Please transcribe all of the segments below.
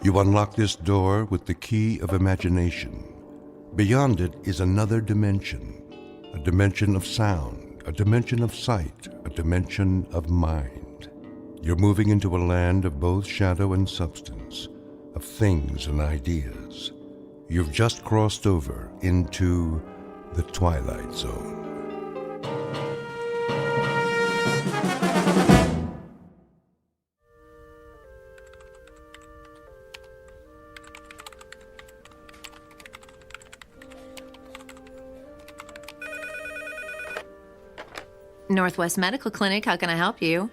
You unlock this door with the key of imagination. Beyond it is another dimension, a dimension of sound, a dimension of sight, a dimension of mind. You're moving into a land of both shadow and substance, of things and ideas. You've just crossed over into the Twilight Zone. Northwest Medical Clinic, how can I help you?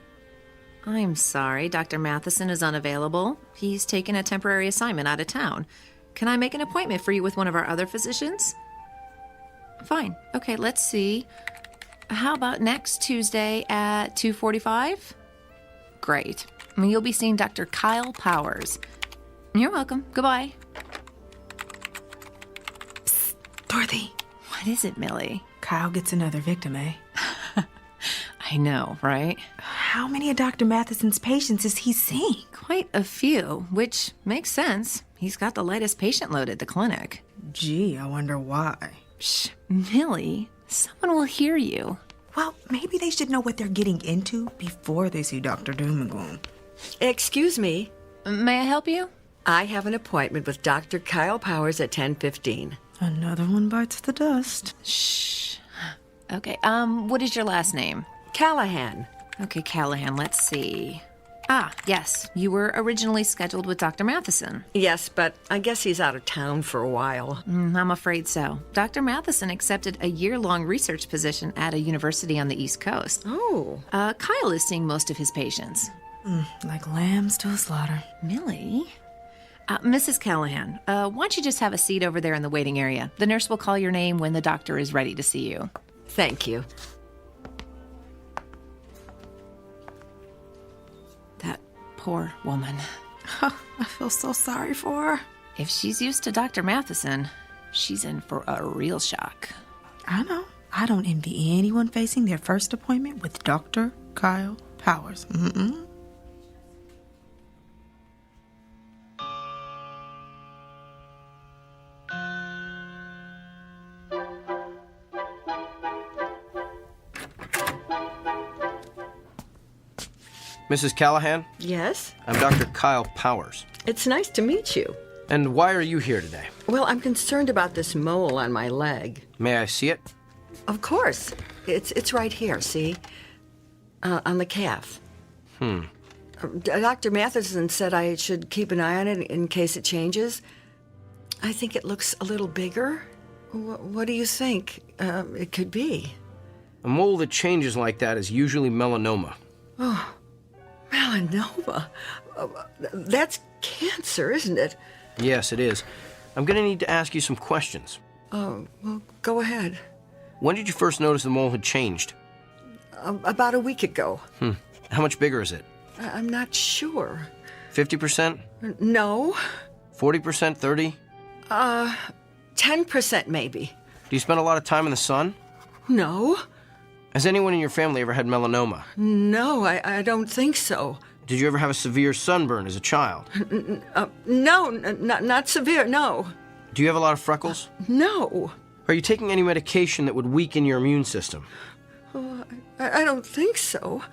I'm sorry, Dr. Matheson is unavailable. He's taken a temporary assignment out of town. Can I make an appointment for you with one of our other physicians? Fine. Okay, let's see. How about next Tuesday at 2:45? Great. You'll be seeing Dr. Kyle Powers. You're welcome. Goodbye. Psst, Dorothy. What is it, Millie? Kyle gets another victim, eh? I know, right? How many of Dr. Matheson's patients is he seeing? Quite a few, which makes sense. He's got the lightest patient load at the clinic. Gee, I wonder why. Shh, Millie, someone will hear you. Well, maybe they should know what they're getting into before they see Dr. Doom and Gloom. Excuse me. May I help you? I have an appointment with Dr. Kyle Powers at 10:15. Another one bites the dust. Shh. Okay, what is your last name? Callahan. Okay, Callahan, let's see. Ah, yes, you were originally scheduled with Dr. Matheson. Yes, but I guess he's out of town for a while. I'm afraid so. Dr. Matheson accepted a year-long research position at a university on the East Coast. Oh. Kyle is seeing most of his patients. Like lambs to a slaughter. Millie? Mrs. Callahan, why don't you just have a seat over there in the waiting area? The nurse will call your name when the doctor is ready to see you. Thank you. That poor woman. I feel so sorry for her. If she's used to Dr. Matheson, she's in for a real shock. I know. I don't envy anyone facing their first appointment with Dr. Kyle Powers. Mrs. Callahan? Yes? I'm Dr. Kyle Powers. It's nice to meet you. And why are you here today? Well, I'm concerned about this mole on my leg. May I see it? Of course. It's right here, see? On the calf. Dr. Matheson said I should keep an eye on it in case it changes. I think it looks a little bigger. What do you think it could be? A mole that changes like that is usually melanoma. Oh, melanoma? That's cancer, isn't it? Yes, it is. I'm going to need to ask you some questions. Oh, well, go ahead. When did you first notice the mole had changed? About a week ago. How much bigger is it? I'm not sure. 50%? No. 40%? 30? 10% maybe. Do you spend a lot of time in the sun? No. Has anyone in your family ever had melanoma? No, I don't think so. Did you ever have a severe sunburn as a child? No, not severe, no. Do you have a lot of freckles? No. Are you taking any medication that would weaken your immune system? Oh, I don't think so.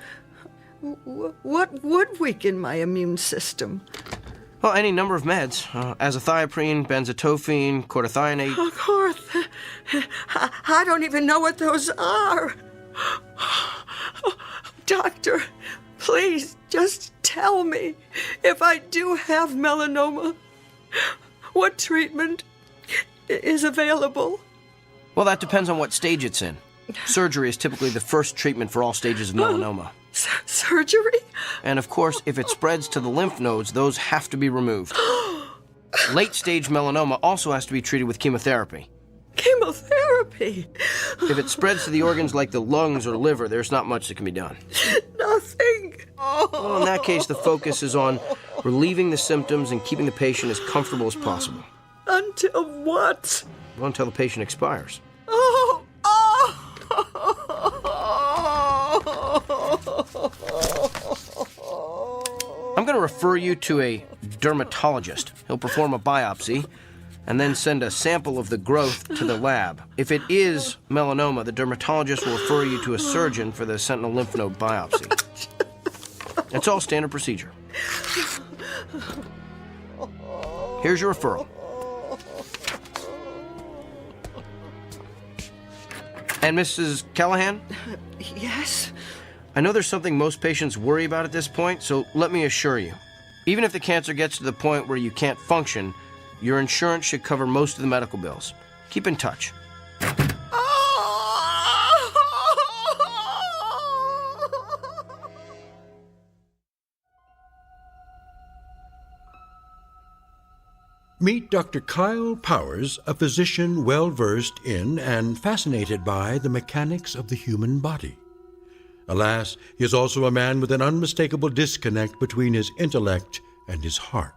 What would weaken my immune system? Well, any number of meds. Azathioprine, benzotophine, chlorothianate. I don't even know what those are. Doctor, please just tell me if I do have melanoma, what treatment is available? Well, that depends on what stage it's in. Surgery is typically the first treatment for all stages of melanoma. Surgery? And of course, if it spreads to the lymph nodes, those have to be removed. Late-stage melanoma also has to be treated with chemotherapy. Chemotherapy? If it spreads to the organs like the lungs or liver, there's not much that can be done. Nothing. Well, in that case, the focus is on relieving the symptoms and keeping the patient as comfortable as possible. Until what? Well, until the patient expires. I'm going to refer you to a dermatologist. He'll perform a biopsy and then send a sample of the growth to the lab. If it is melanoma, the dermatologist will refer you to a surgeon for the sentinel lymph node biopsy. It's all standard procedure. Here's your referral. And Mrs. Callahan? Yes? I know there's something most patients worry about at this point, so let me assure you. Even if the cancer gets to the point where you can't function, your insurance should cover most of the medical bills. Keep in touch. Meet Dr. Kyle Powers, a physician well-versed in and fascinated by the mechanics of the human body. Alas, he is also a man with an unmistakable disconnect between his intellect and his heart.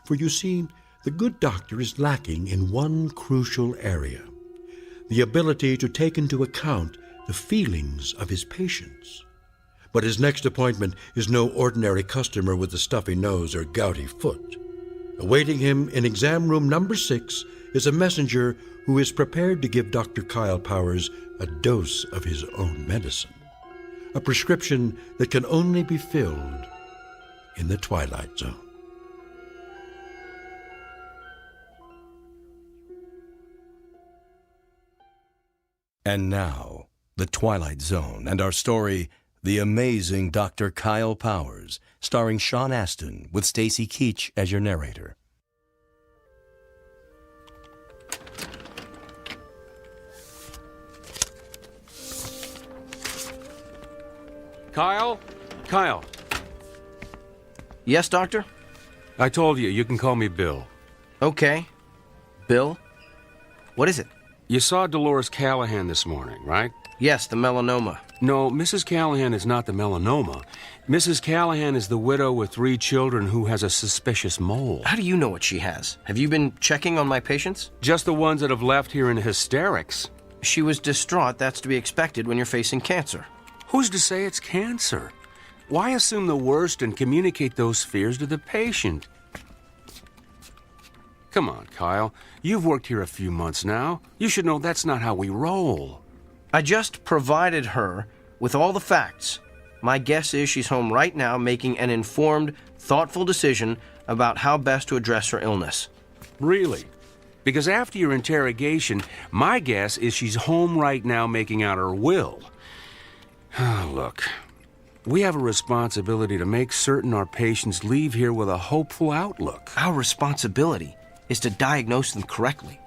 For you see, the good doctor is lacking in one crucial area: the ability to take into account the feelings of his patients. But his next appointment is no ordinary customer with a stuffy nose or gouty foot. Awaiting him in exam room number 6 is a messenger who is prepared to give Dr. Kyle Powers a dose of his own medicine, a prescription that can only be filled in the Twilight Zone. And now, the Twilight Zone and our story, The Amazing Dr. Kyle Powers, starring Sean Astin with Stacy Keach as your narrator. Kyle? Kyle, Yes, doctor? I told you can call me Bill. Okay. Bill? What is it? You saw Dolores Callahan this morning, right? Yes, the melanoma. No, Mrs. Callahan is not the melanoma. Mrs. Callahan is the widow with 3 children who has a suspicious mole. How do you know what she has? Have you been checking on my patients? Just the ones that have left here in hysterics. She was distraught. That's to be expected when you're facing cancer. Who's to say it's cancer? Why assume the worst and communicate those fears to the patient? Come on, Kyle. You've worked here a few months now. You should know that's not how we roll. I just provided her with all the facts. My guess is she's home right now making an informed, thoughtful decision about how best to address her illness. Really? Because after your interrogation, my guess is she's home right now making out her will. Look, we have a responsibility to make certain our patients leave here with a hopeful outlook. Our responsibility is to diagnose them correctly.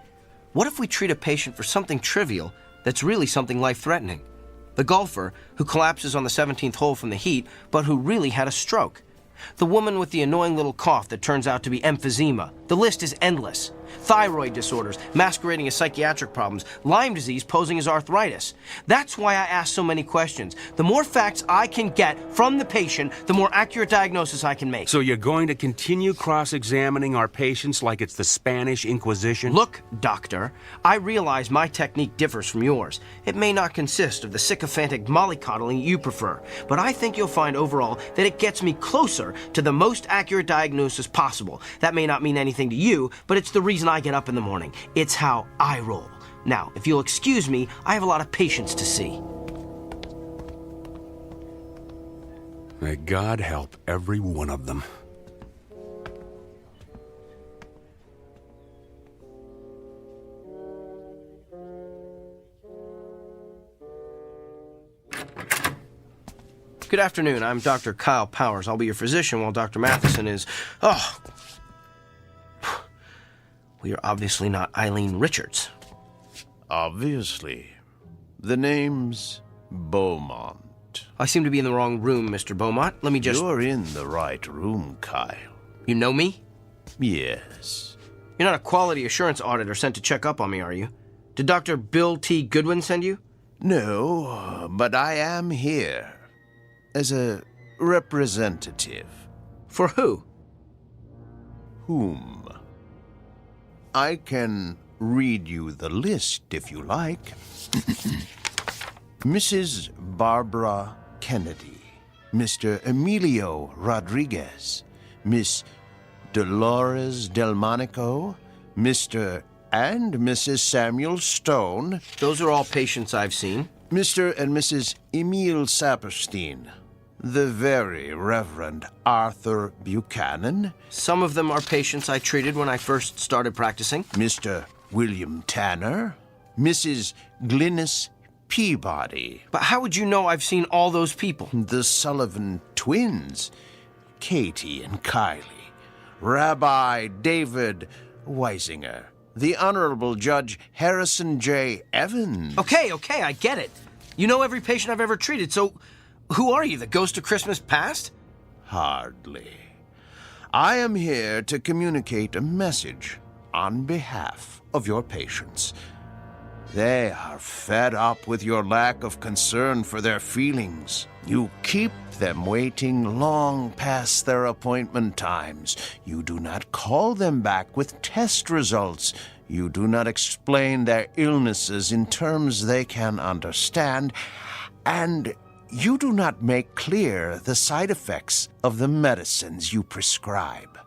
What if we treat a patient for something trivial that's really something life-threatening? The golfer who collapses on the 17th hole from the heat, but who really had a stroke. The woman with the annoying little cough that turns out to be emphysema. The list is endless. Thyroid disorders masquerading as psychiatric problems. Lyme disease posing as arthritis. That's why I ask so many questions. The more facts I can get from the patient, the more accurate diagnosis I can make. So you're going to continue cross-examining our patients like it's the Spanish Inquisition? Look, doctor, I realize my technique differs from yours. It may not consist of the sycophantic mollycoddling you prefer, but I think you'll find overall that it gets me closer to the most accurate diagnosis possible. That may not mean anything to you, but it's the reason I get up in the morning. It's how I roll. Now, if you'll excuse me, I have a lot of patients to see. May God help every one of them. Good afternoon. I'm Dr. Kyle Powers. I'll be your physician while Dr. Matheson is... Oh! We are obviously not Eileen Richards. Obviously. The name's Beaumont. I seem to be in the wrong room, Mr. Beaumont. Let me just... You're in the right room, Kyle. You know me? Yes. You're not a quality assurance auditor sent to check up on me, are you? Did Dr. Bill T. Goodwin send you? No, but I am here as a representative. For who? Whom? I can read you the list if you like. Mrs. Barbara Kennedy, Mr. Emilio Rodriguez, Miss Dolores Delmonico, Mr. and Mrs. Samuel Stone, Those are all patients I've seen. Mr. and Mrs. Emile Saperstein, the very Reverend Arthur Buchanan, Some of them are patients I treated when I first started practicing. Mr. William Tanner, Mrs. Glynis Peabody, But how would you know I've seen all those people? the Sullivan twins, Katie and Kylie, Rabbi David Weisinger, the Honorable Judge Harrison J. Evans. Okay, I get it. You know every patient I've ever treated, so who are you, the ghost of Christmas past? Hardly. I am here to communicate a message on behalf of your patients. They are fed up with your lack of concern for their feelings. You keep them waiting long past their appointment times. You do not call them back with test results. You do not explain their illnesses in terms they can understand. And you do not make clear the side effects of the medicines you prescribe.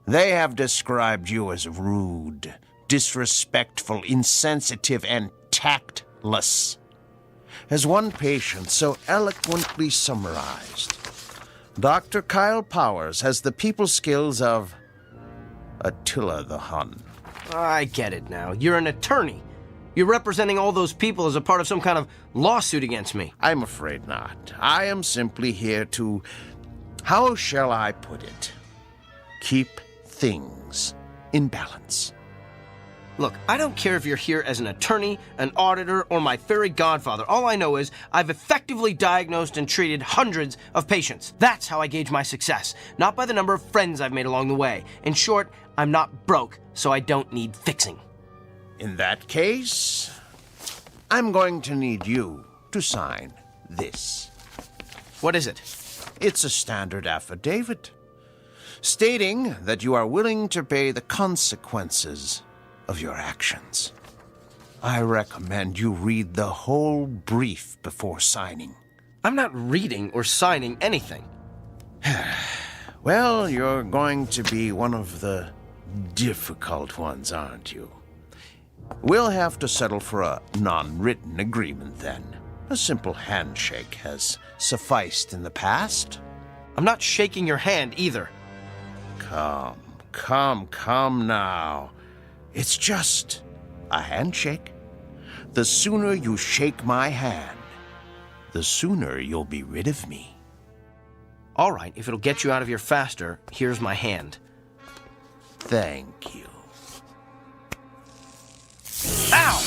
They have described you as rude, disrespectful, insensitive, and tactless. As one patient so eloquently summarized, Dr. Kyle Powers has the people skills of Attila the Hun. I get it now. You're an attorney. You're representing all those people as a part of some kind of lawsuit against me. I'm afraid not. I am simply here to, how shall I put it, keep things in balance. Look, I don't care if you're here as an attorney, an auditor, or my fairy godfather. All I know is I've effectively diagnosed and treated hundreds of patients. That's how I gauge my success, not by the number of friends I've made along the way. In short, I'm not broke, so I don't need fixing. In that case, I'm going to need you to sign this. What is it? It's a standard affidavit stating that you are willing to pay the consequences of your actions. I recommend you read the whole brief before signing. I'm not reading or signing anything. Well, you're going to be one of the difficult ones, aren't you? We'll have to settle for a non-written agreement then. A simple handshake has sufficed in the past. I'm not shaking your hand either. Come now. It's just a handshake. The sooner you shake my hand, the sooner you'll be rid of me. All right, if it'll get you out of here faster, here's my hand. Thank you. Ow!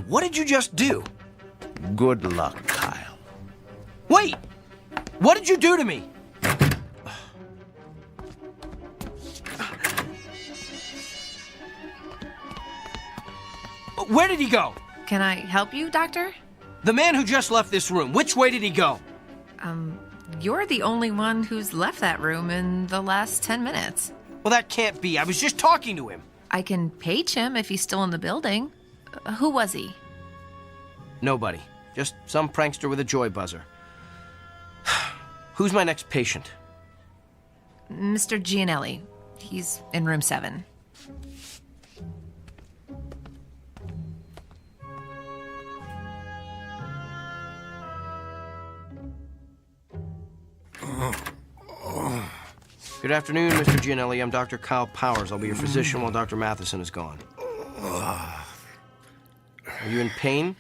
What did you just do? Good luck, Kyle. Wait! What did you do to me? Where did he go? Can I help you, Doctor? The man who just left this room, which way did he go? You're the only one who's left that room in the last 10 minutes. Well, that can't be. I was just talking to him. I can page him if he's still in the building. Who was he? Nobody. Just some prankster with a joy buzzer. Who's my next patient? Mr. Gianelli. He's in room 7. Good afternoon, Mr. Gianelli. I'm Dr. Kyle Powers. I'll be your physician while Dr. Matheson is gone. Are you in pain?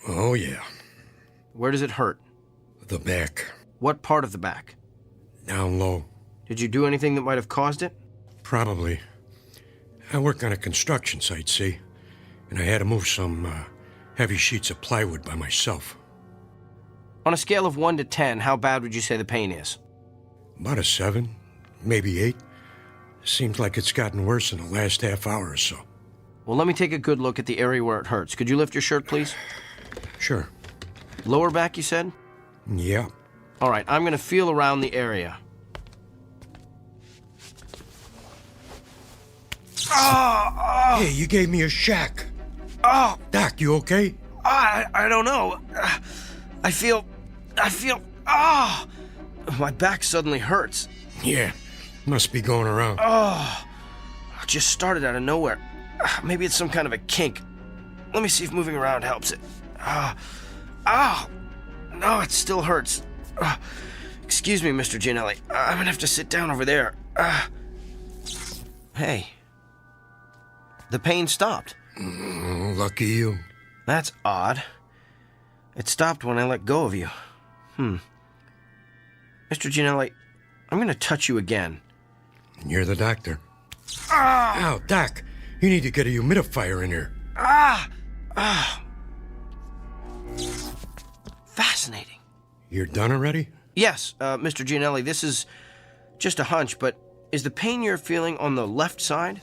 Oh, yeah. Where does it hurt? The back. What part of the back? Down low. Did you do anything that might have caused it? Probably. I work on a construction site, see? And I had to move some heavy sheets of plywood by myself. On a scale of 1 to 10, how bad would you say the pain is? About a 7, maybe 8. Seems like it's gotten worse in the last half hour or so. Well, let me take a good look at the area where it hurts. Could you lift your shirt, please? Sure. Lower back, you said? Yeah. All right, I'm going to feel around the area. Hey, you gave me a shack. Doc, you okay? I don't know. I feel, My back suddenly hurts. Yeah, must be going around. Oh, it just started out of nowhere. Maybe it's some kind of a kink. Let me see if moving around helps it. No, it still hurts. Excuse me, Mr. Gianelli. I'm gonna have to sit down over there. Hey. The pain stopped. Lucky you. That's odd. It stopped when I let go of you. Mr. Gianelli, I'm gonna touch you again. You're the doctor. Ow, Doc. You need to get a humidifier in here. Fascinating. You're done already? Yes, Mr. Gianelli, this is just a hunch, but is the pain you're feeling on the left side?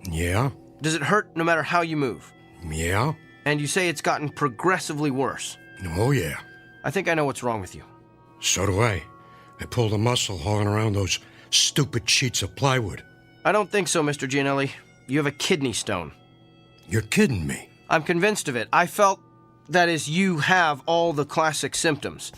Yeah. Does it hurt no matter how you move? Yeah. And you say it's gotten progressively worse. Oh, yeah. I think I know what's wrong with you. So do I. I pulled a muscle hauling around those stupid sheets of plywood. I don't think so, Mr. Gianelli. You have a kidney stone. You're kidding me. I'm convinced of it. I felt, that is, you have all the classic symptoms.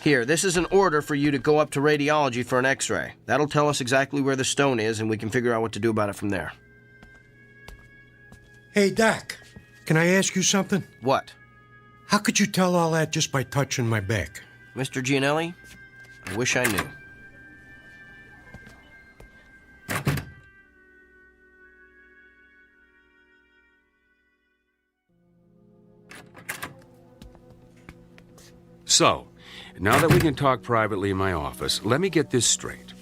Here, this is an order for you to go up to radiology for an x-ray. That'll tell us exactly where the stone is, and we can figure out what to do about it from there. Hey, Doc, can I ask you something? What? How could you tell all that just by touching my back? Mr. Gianelli, I wish I knew. So, now that we can talk privately in my office, let me get this straight.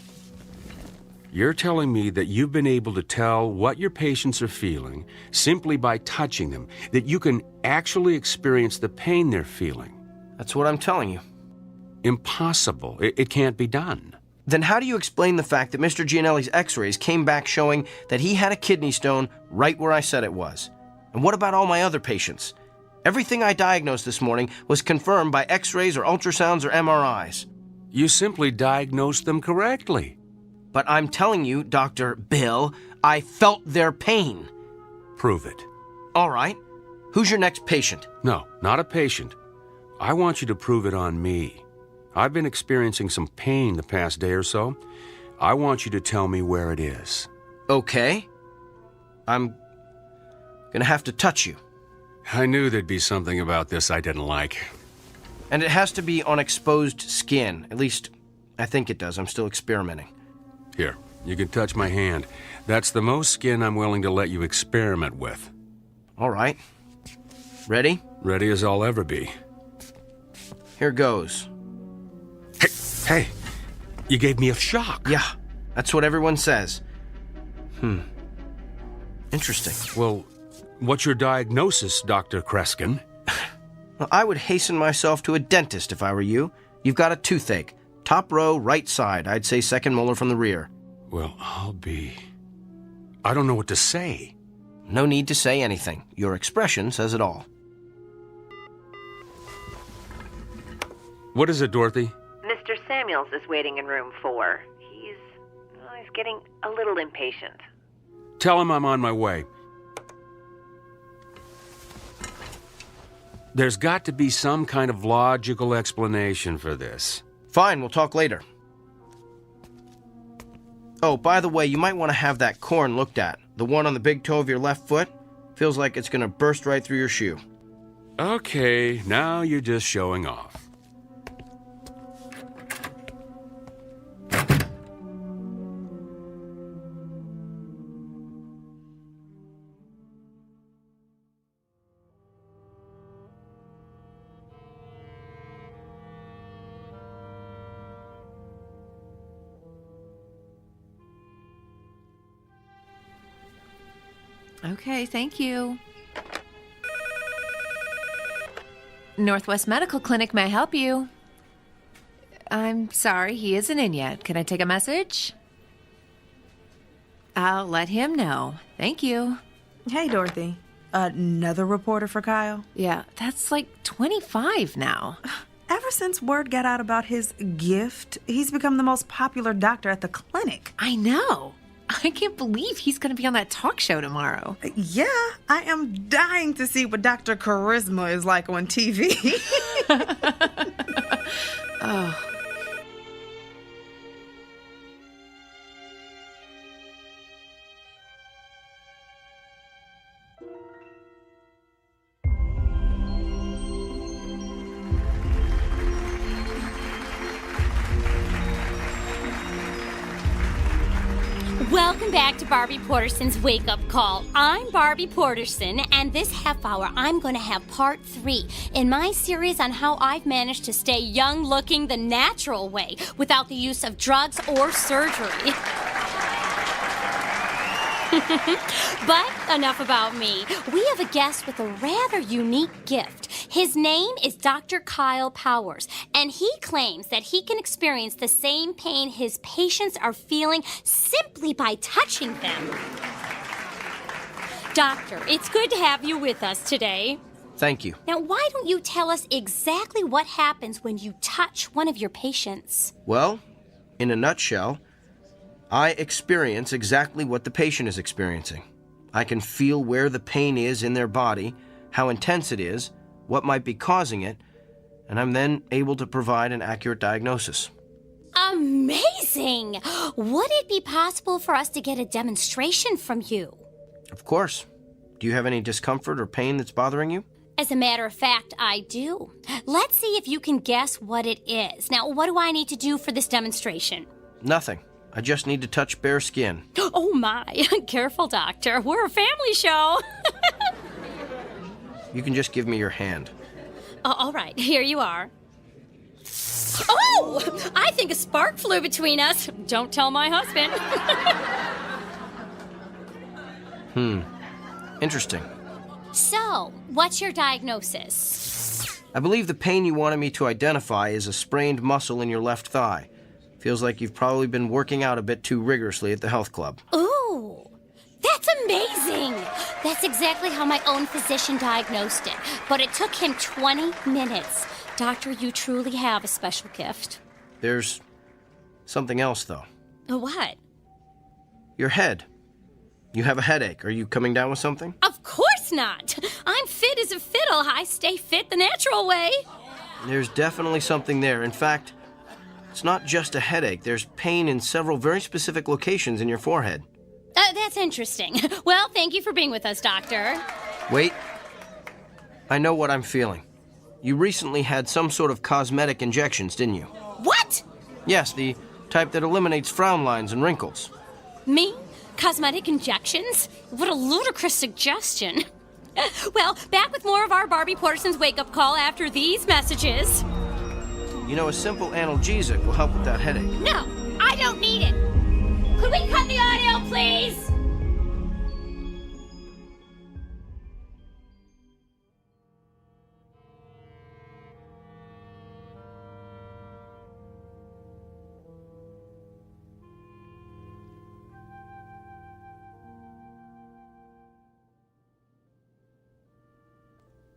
You're telling me that you've been able to tell what your patients are feeling simply by touching them, that you can actually experience the pain they're feeling. That's what I'm telling you. Impossible. It can't be done. Then how do you explain the fact that Mr. Gianelli's x-rays came back showing that he had a kidney stone right where I said it was? And what about all my other patients? Everything I diagnosed this morning was confirmed by x-rays or ultrasounds or MRIs. You simply diagnosed them correctly. But I'm telling you, Dr. Bill, I felt their pain. Prove it. All right. Who's your next patient? No, not a patient. I want you to prove it on me. I've been experiencing some pain the past day or so. I want you to tell me where it is. Okay. I'm gonna have to touch you. I knew there'd be something about this I didn't like. And it has to be on exposed skin. At least, I think it does. I'm still experimenting. Here, you can touch my hand. That's the most skin I'm willing to let you experiment with. All right. Ready? Ready as I'll ever be. Here goes. Hey, you gave me a shock. Yeah, that's what everyone says. Interesting. Well, what's your diagnosis, Dr. Kreskin? Well, I would hasten myself to a dentist if I were you. You've got a toothache. Top row, right side. I'd say second molar from the rear. Well, I don't know what to say. No need to say anything. Your expression says it all. What is it, Dorothy? Mr. Samuels is waiting in room 4. He's getting a little impatient. Tell him I'm on my way. There's got to be some kind of logical explanation for this. Fine, we'll talk later. Oh, by the way, you might want to have that corn looked at. The one on the big toe of your left foot. Feels like it's going to burst right through your shoe. Okay, now you're just showing off. Okay, thank you. Northwest Medical Clinic, may I help you? I'm sorry, he isn't in yet. Can I take a message? I'll let him know. Thank you. Hey, Dorothy. Another reporter for Kyle? Yeah, that's like 25 now. Ever since word got out about his gift, he's become the most popular doctor at the clinic. I know. I can't believe he's going to be on that talk show tomorrow. Yeah, I am dying to see what Dr. Charisma is like on TV. Oh. Welcome back to Barbie Porterson's Wake Up Call. I'm Barbie Porterson, and this half hour I'm going to have part 3 in my series on how I've managed to stay young looking the natural way without the use of drugs or surgery. But enough about me. We have a guest with a rather unique gift. His name is Dr. Kyle Powers, and he claims that he can experience the same pain his patients are feeling simply by touching them. Doctor, it's good to have you with us today. Thank you. Now, why don't you tell us exactly what happens when you touch one of your patients? Well, in a nutshell, I experience exactly what the patient is experiencing. I can feel where the pain is in their body, how intense it is, what might be causing it, and I'm then able to provide an accurate diagnosis. Amazing! Would it be possible for us to get a demonstration from you? Of course. Do you have any discomfort or pain that's bothering you? As a matter of fact, I do. Let's see if you can guess what it is. Now, what do I need to do for this demonstration? Nothing. I just need to touch bare skin. Oh my, careful, doctor. We're a family show. You can just give me your hand. All right, here you are. Oh, I think a spark flew between us. Don't tell my husband. Interesting. So, what's your diagnosis? I believe the pain you wanted me to identify is a sprained muscle in your left thigh. Feels like you've probably been working out a bit too rigorously at the health club. Ooh, that's amazing. That's exactly how my own physician diagnosed it. But it took him 20 minutes. Doctor, you truly have a special gift. There's something else, though. What? Your head. You have a headache. Are you coming down with something? Of course not. I'm fit as a fiddle. I stay fit the natural way. There's definitely something there. In fact, it's not just a headache. There's pain in several very specific locations in your forehead. That's interesting. Well, thank you for being with us, Doctor. Wait. I know what I'm feeling. You recently had some sort of cosmetic injections, didn't you? What? Yes, the type that eliminates frown lines and wrinkles. Me? Cosmetic injections? What a ludicrous suggestion. Well, back with more of our Barbie Porterson's wake-up call after these messages. You know, a simple analgesic will help with that headache. No, I don't need it. Could we cut the audio, please?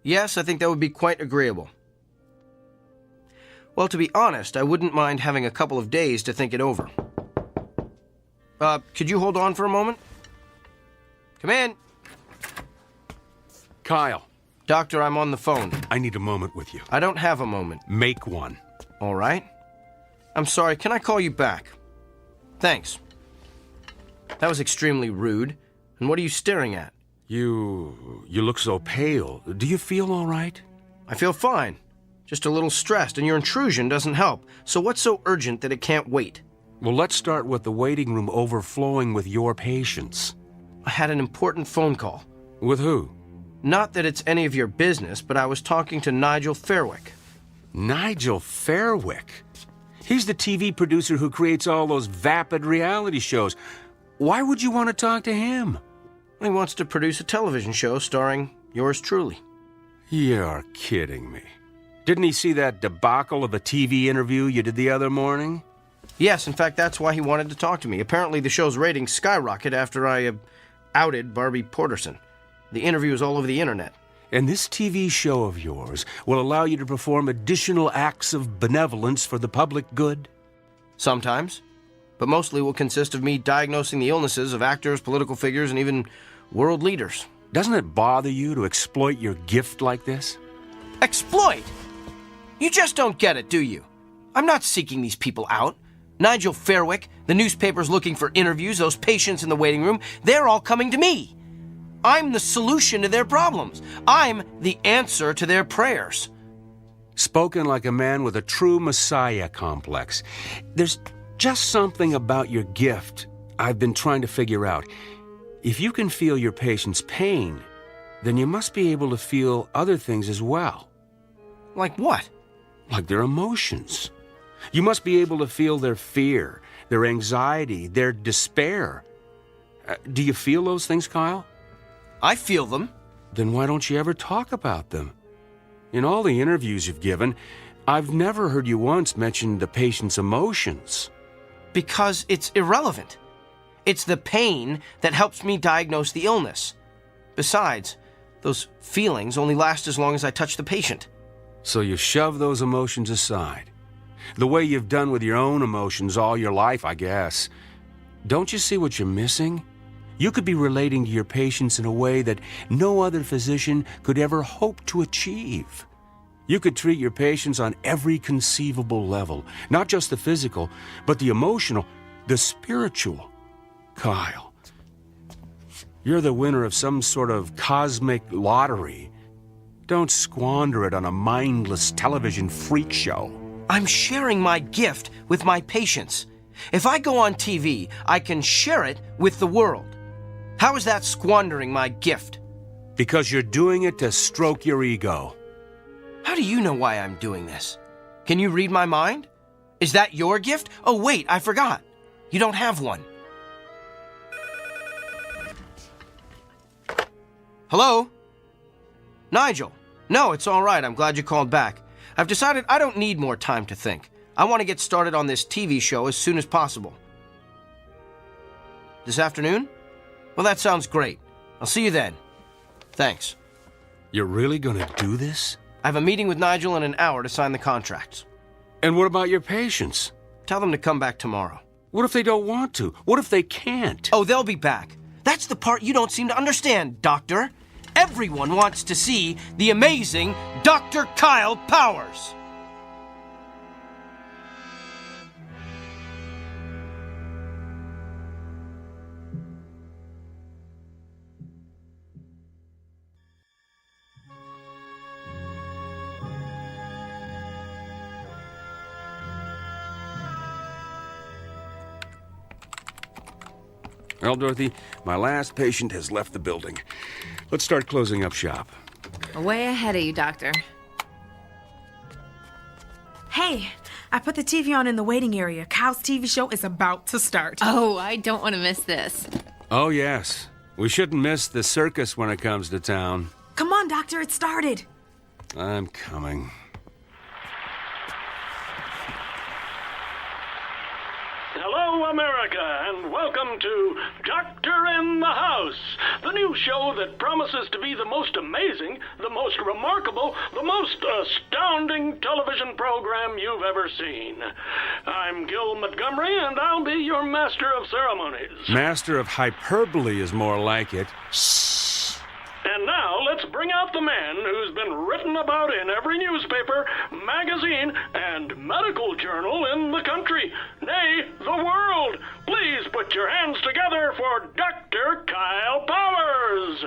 Yes, I think that would be quite agreeable. Well, to be honest, I wouldn't mind having a couple of days to think it over. Could you hold on for a moment? Come in. Kyle, Doctor, I'm on the phone. I need a moment with you. I don't have a moment. Make one. All right. I'm sorry, can I call you back? Thanks. That was extremely rude. And what are you staring at? You look so pale. Do you feel all right? I feel fine. Just a little stressed, and your intrusion doesn't help. So what's so urgent that it can't wait? Well, let's start with the waiting room overflowing with your patients. I had an important phone call. With who? Not that it's any of your business, but I was talking to Nigel Fairwick. Nigel Fairwick? He's the TV producer who creates all those vapid reality shows. Why would you want to talk to him? He wants to produce a television show starring yours truly. You're kidding me. Didn't he see that debacle of a TV interview you did the other morning? Yes, in fact, that's why he wanted to talk to me. Apparently the show's ratings skyrocketed after I outed Barbie Porterson. The interview is all over the internet. And this TV show of yours will allow you to perform additional acts of benevolence for the public good? Sometimes. but mostly will consist of me diagnosing the illnesses of actors, political figures, and even world leaders. Doesn't it bother you to exploit your gift like this? Exploit? You just don't get it, do you? I'm not seeking these people out. Nigel Fairwick, the newspapers looking for interviews, those patients in the waiting room, they're all coming to me. I'm the solution to their problems. I'm the answer to their prayers. Spoken like a man with a true messiah complex. There's just something about your gift I've been trying to figure out. If you can feel your patient's pain, then you must be able to feel other things as well. Like what? Like their emotions. You must be able to feel their fear, their anxiety, their despair. Do you feel those things, Kyle? I feel them. Then why don't you ever talk about them? In all the interviews you've given, I've never heard you once mention the patient's emotions. Because it's irrelevant. It's the pain that helps me diagnose the illness. Besides, those feelings only last as long as I touch the patient. So you shove those emotions aside. The way you've done with your own emotions all your life, I guess. Don't you see what you're missing? You could be relating to your patients in a way that no other physician could ever hope to achieve. You could treat your patients on every conceivable level, not just the physical, but the emotional, the spiritual. Kyle, you're the winner of some sort of cosmic lottery. Don't squander it on a mindless television freak show. I'm sharing my gift with my patients. If I go on TV, I can share it with the world. How is that squandering my gift? Because you're doing it to stroke your ego. How do you know why I'm doing this? Can you read my mind? Is that your gift? Oh, wait, I forgot. You don't have one. Hello? Nigel? No, it's all right. I'm glad you called back. I've decided I don't need more time to think. I want to get started on this TV show as soon as possible. This afternoon? Well, that sounds great. I'll see you then. Thanks. You're really gonna do this? I have a meeting with Nigel in an hour to sign the contracts. And what about your patients? Tell them to come back tomorrow. What if they don't want to? What if they can't? Oh, they'll be back. That's the part you don't seem to understand, Doctor. Everyone wants to see the amazing Dr. Kyle Powers. Well, Dorothy, my last patient has left the building. Let's start closing up shop. Way ahead of you, Doctor. Hey, I put the TV on in the waiting area. Kyle's TV show is about to start. Oh, I don't want to miss this. Oh, yes. We shouldn't miss the circus when it comes to town. Come on, Doctor, it started. I'm coming. Hello, America, and welcome to Doctor in the House, the new show that promises to be the most amazing, the most remarkable, the most astounding television program you've ever seen. I'm Gil Montgomery, and I'll be your master of ceremonies. Master of hyperbole is more like it. And now, let's bring out the man who's been written about in every newspaper, magazine, and medical journal in the country, nay, the world. Please put your hands together for Dr. Kyle Powers.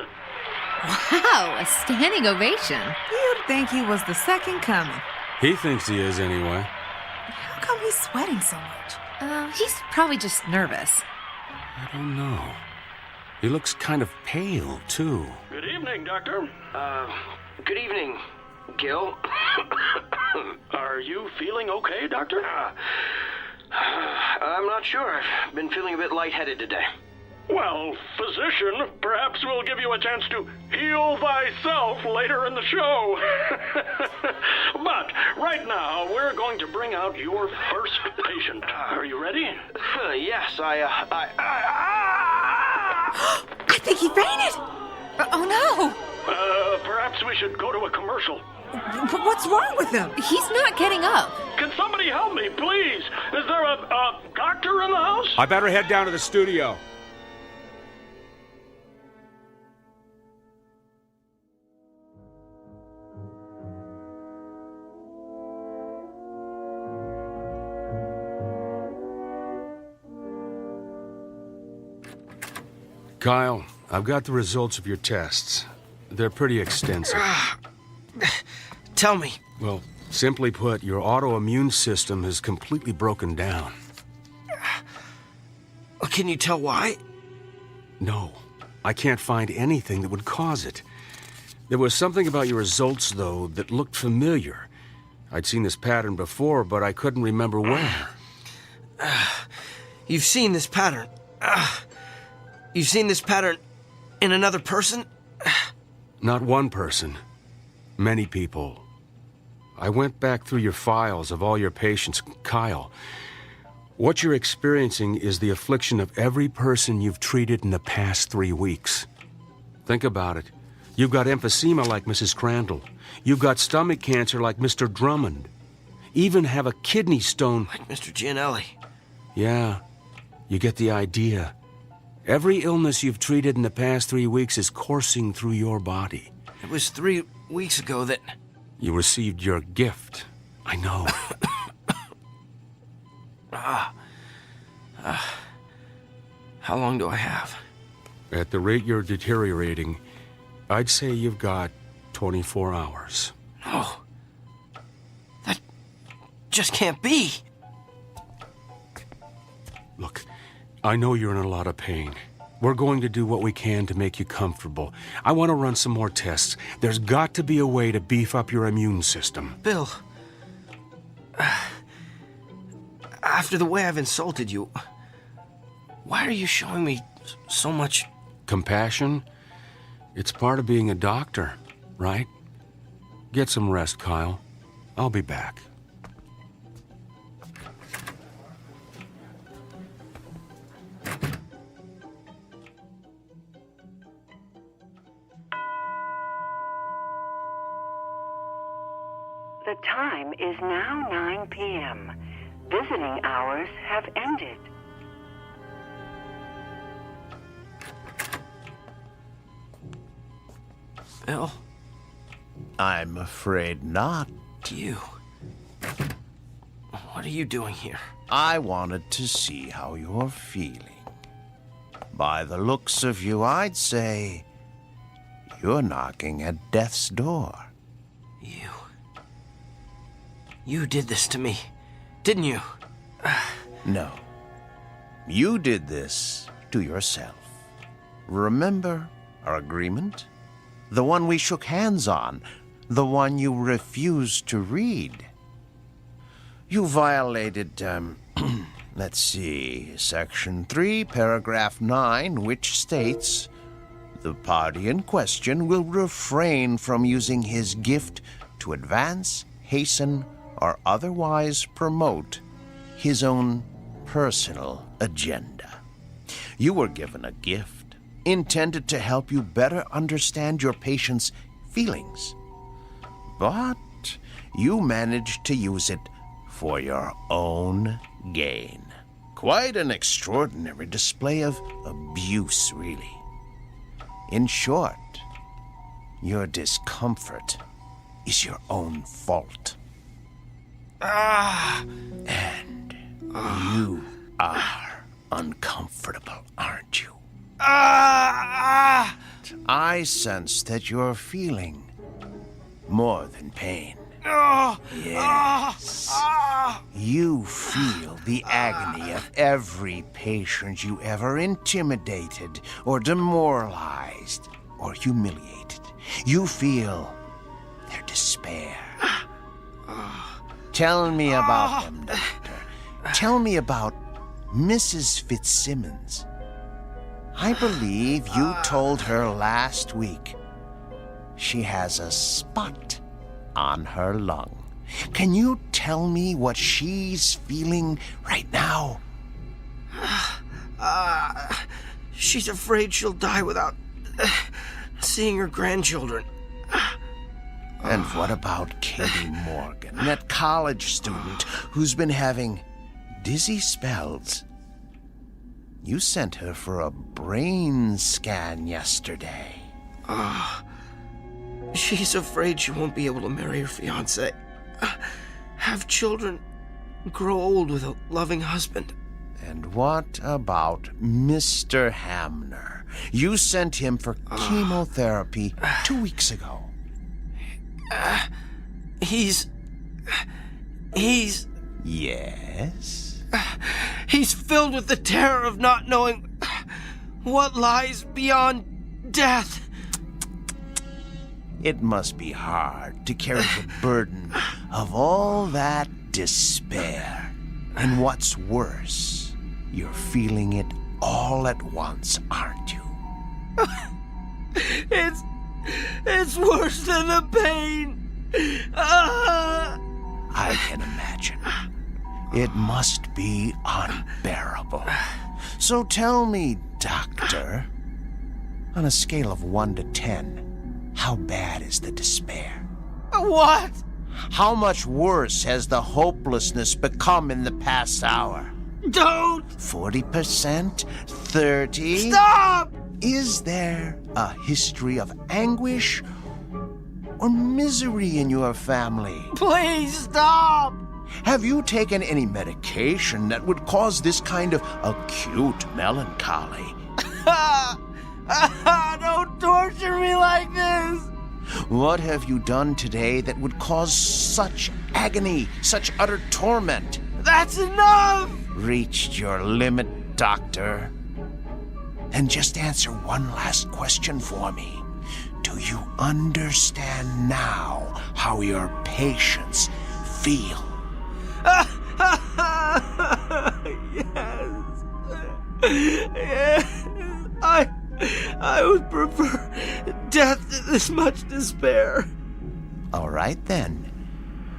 Wow, a standing ovation. You'd think he was the second coming. He thinks he is anyway. How come he's sweating so much? He's probably just nervous. I don't know. He looks kind of pale, too. Good evening, Doctor. Good evening, Gil. Are you feeling okay, Doctor? I'm not sure. I've been feeling a bit lightheaded today. Well, physician, perhaps we'll give you a chance to heal thyself later in the show. But right now, we're going to bring out your first patient. Are you ready? Yes, I think he fainted. Oh, no. Perhaps we should go to a commercial. But what's wrong with him? He's not getting up. Can somebody help me, please? Is there a doctor in the house? I better head down to the studio. Kyle, I've got the results of your tests. They're pretty extensive. Tell me. Well, simply put, your autoimmune system has completely broken down. Can you tell why? No, I can't find anything that would cause it. There was something about your results, though, that looked familiar. I'd seen this pattern before, but I couldn't remember where. You've seen this pattern. You've seen this pattern in another person? Not one person. Many people. I went back through your files of all your patients. Kyle, what you're experiencing is the affliction of every person you've treated in the past 3 weeks. Think about it. You've got emphysema like Mrs. Crangle. You've got stomach cancer like Mr. Drummond. Even have a kidney stone like Mr. Gianelli. Yeah, you get the idea. Every illness you've treated in the past 3 weeks is coursing through your body. It was 3 weeks ago that... You received your gift. I know. How long do I have? At the rate you're deteriorating, I'd say you've got 24 hours. No. That just can't be. Look, I know you're in a lot of pain. We're going to do what we can to make you comfortable. I want to run some more tests. There's got to be a way to beef up your immune system. Bill, after the way I've insulted you, why are you showing me so much... Compassion? It's part of being a doctor, right? Get some rest, Kyle. I'll be back. The time is now 9 p.m. Visiting hours have ended. Bill? I'm afraid not. You? What are you doing here? I wanted to see how you're feeling. By the looks of you, I'd say you're knocking at death's door. You did this to me, didn't you? No. You did this to yourself. Remember our agreement? The one we shook hands on. The one you refused to read. You violated, let's see, Section 3, Paragraph 9, which states, the party in question will refrain from using his gift to advance, hasten, or otherwise promote his own personal agenda. You were given a gift intended to help you better understand your patient's feelings. But you managed to use it for your own gain. Quite an extraordinary display of abuse, really. In short, your discomfort is your own fault. And you are uncomfortable, aren't you? I sense that you're feeling more than pain. Yes. You feel the agony of every patient you ever intimidated or demoralized or humiliated. You feel their despair. Tell me about them, Doctor. Tell me about Mrs. Fitzsimmons. I believe you told her last week she has a spot on her lung. Can you tell me what she's feeling right now? She's afraid she'll die without seeing her grandchildren. And what about Katie Morgan, that college student who's been having dizzy spells? You sent her for a brain scan yesterday. She's afraid she won't be able to marry her fiancé, have children, grow old with a loving husband. And what about Mr. Hamner? You sent him for chemotherapy 2 weeks ago. He's... Yes? He's filled with the terror of not knowing what lies beyond death. It must be hard to carry the burden of all that despair. And what's worse, you're feeling it all at once, aren't you? It's worse than the pain. I can imagine. It must be unbearable. So tell me, Doctor, on a scale of 1 to 10, how bad is the despair? What? How much worse has the hopelessness become in the past hour? Don't! 40%? 30? Stop! Is there a history of anguish or misery in your family? Please stop! Have you taken any medication that would cause this kind of acute melancholy? Don't torture me like this! What have you done today that would cause such agony, such utter torment? That's enough! Reached your limit, Doctor. And just answer one last question for me. Do you understand now how your patients feel? Yes. I would prefer death to this much despair. All right, then.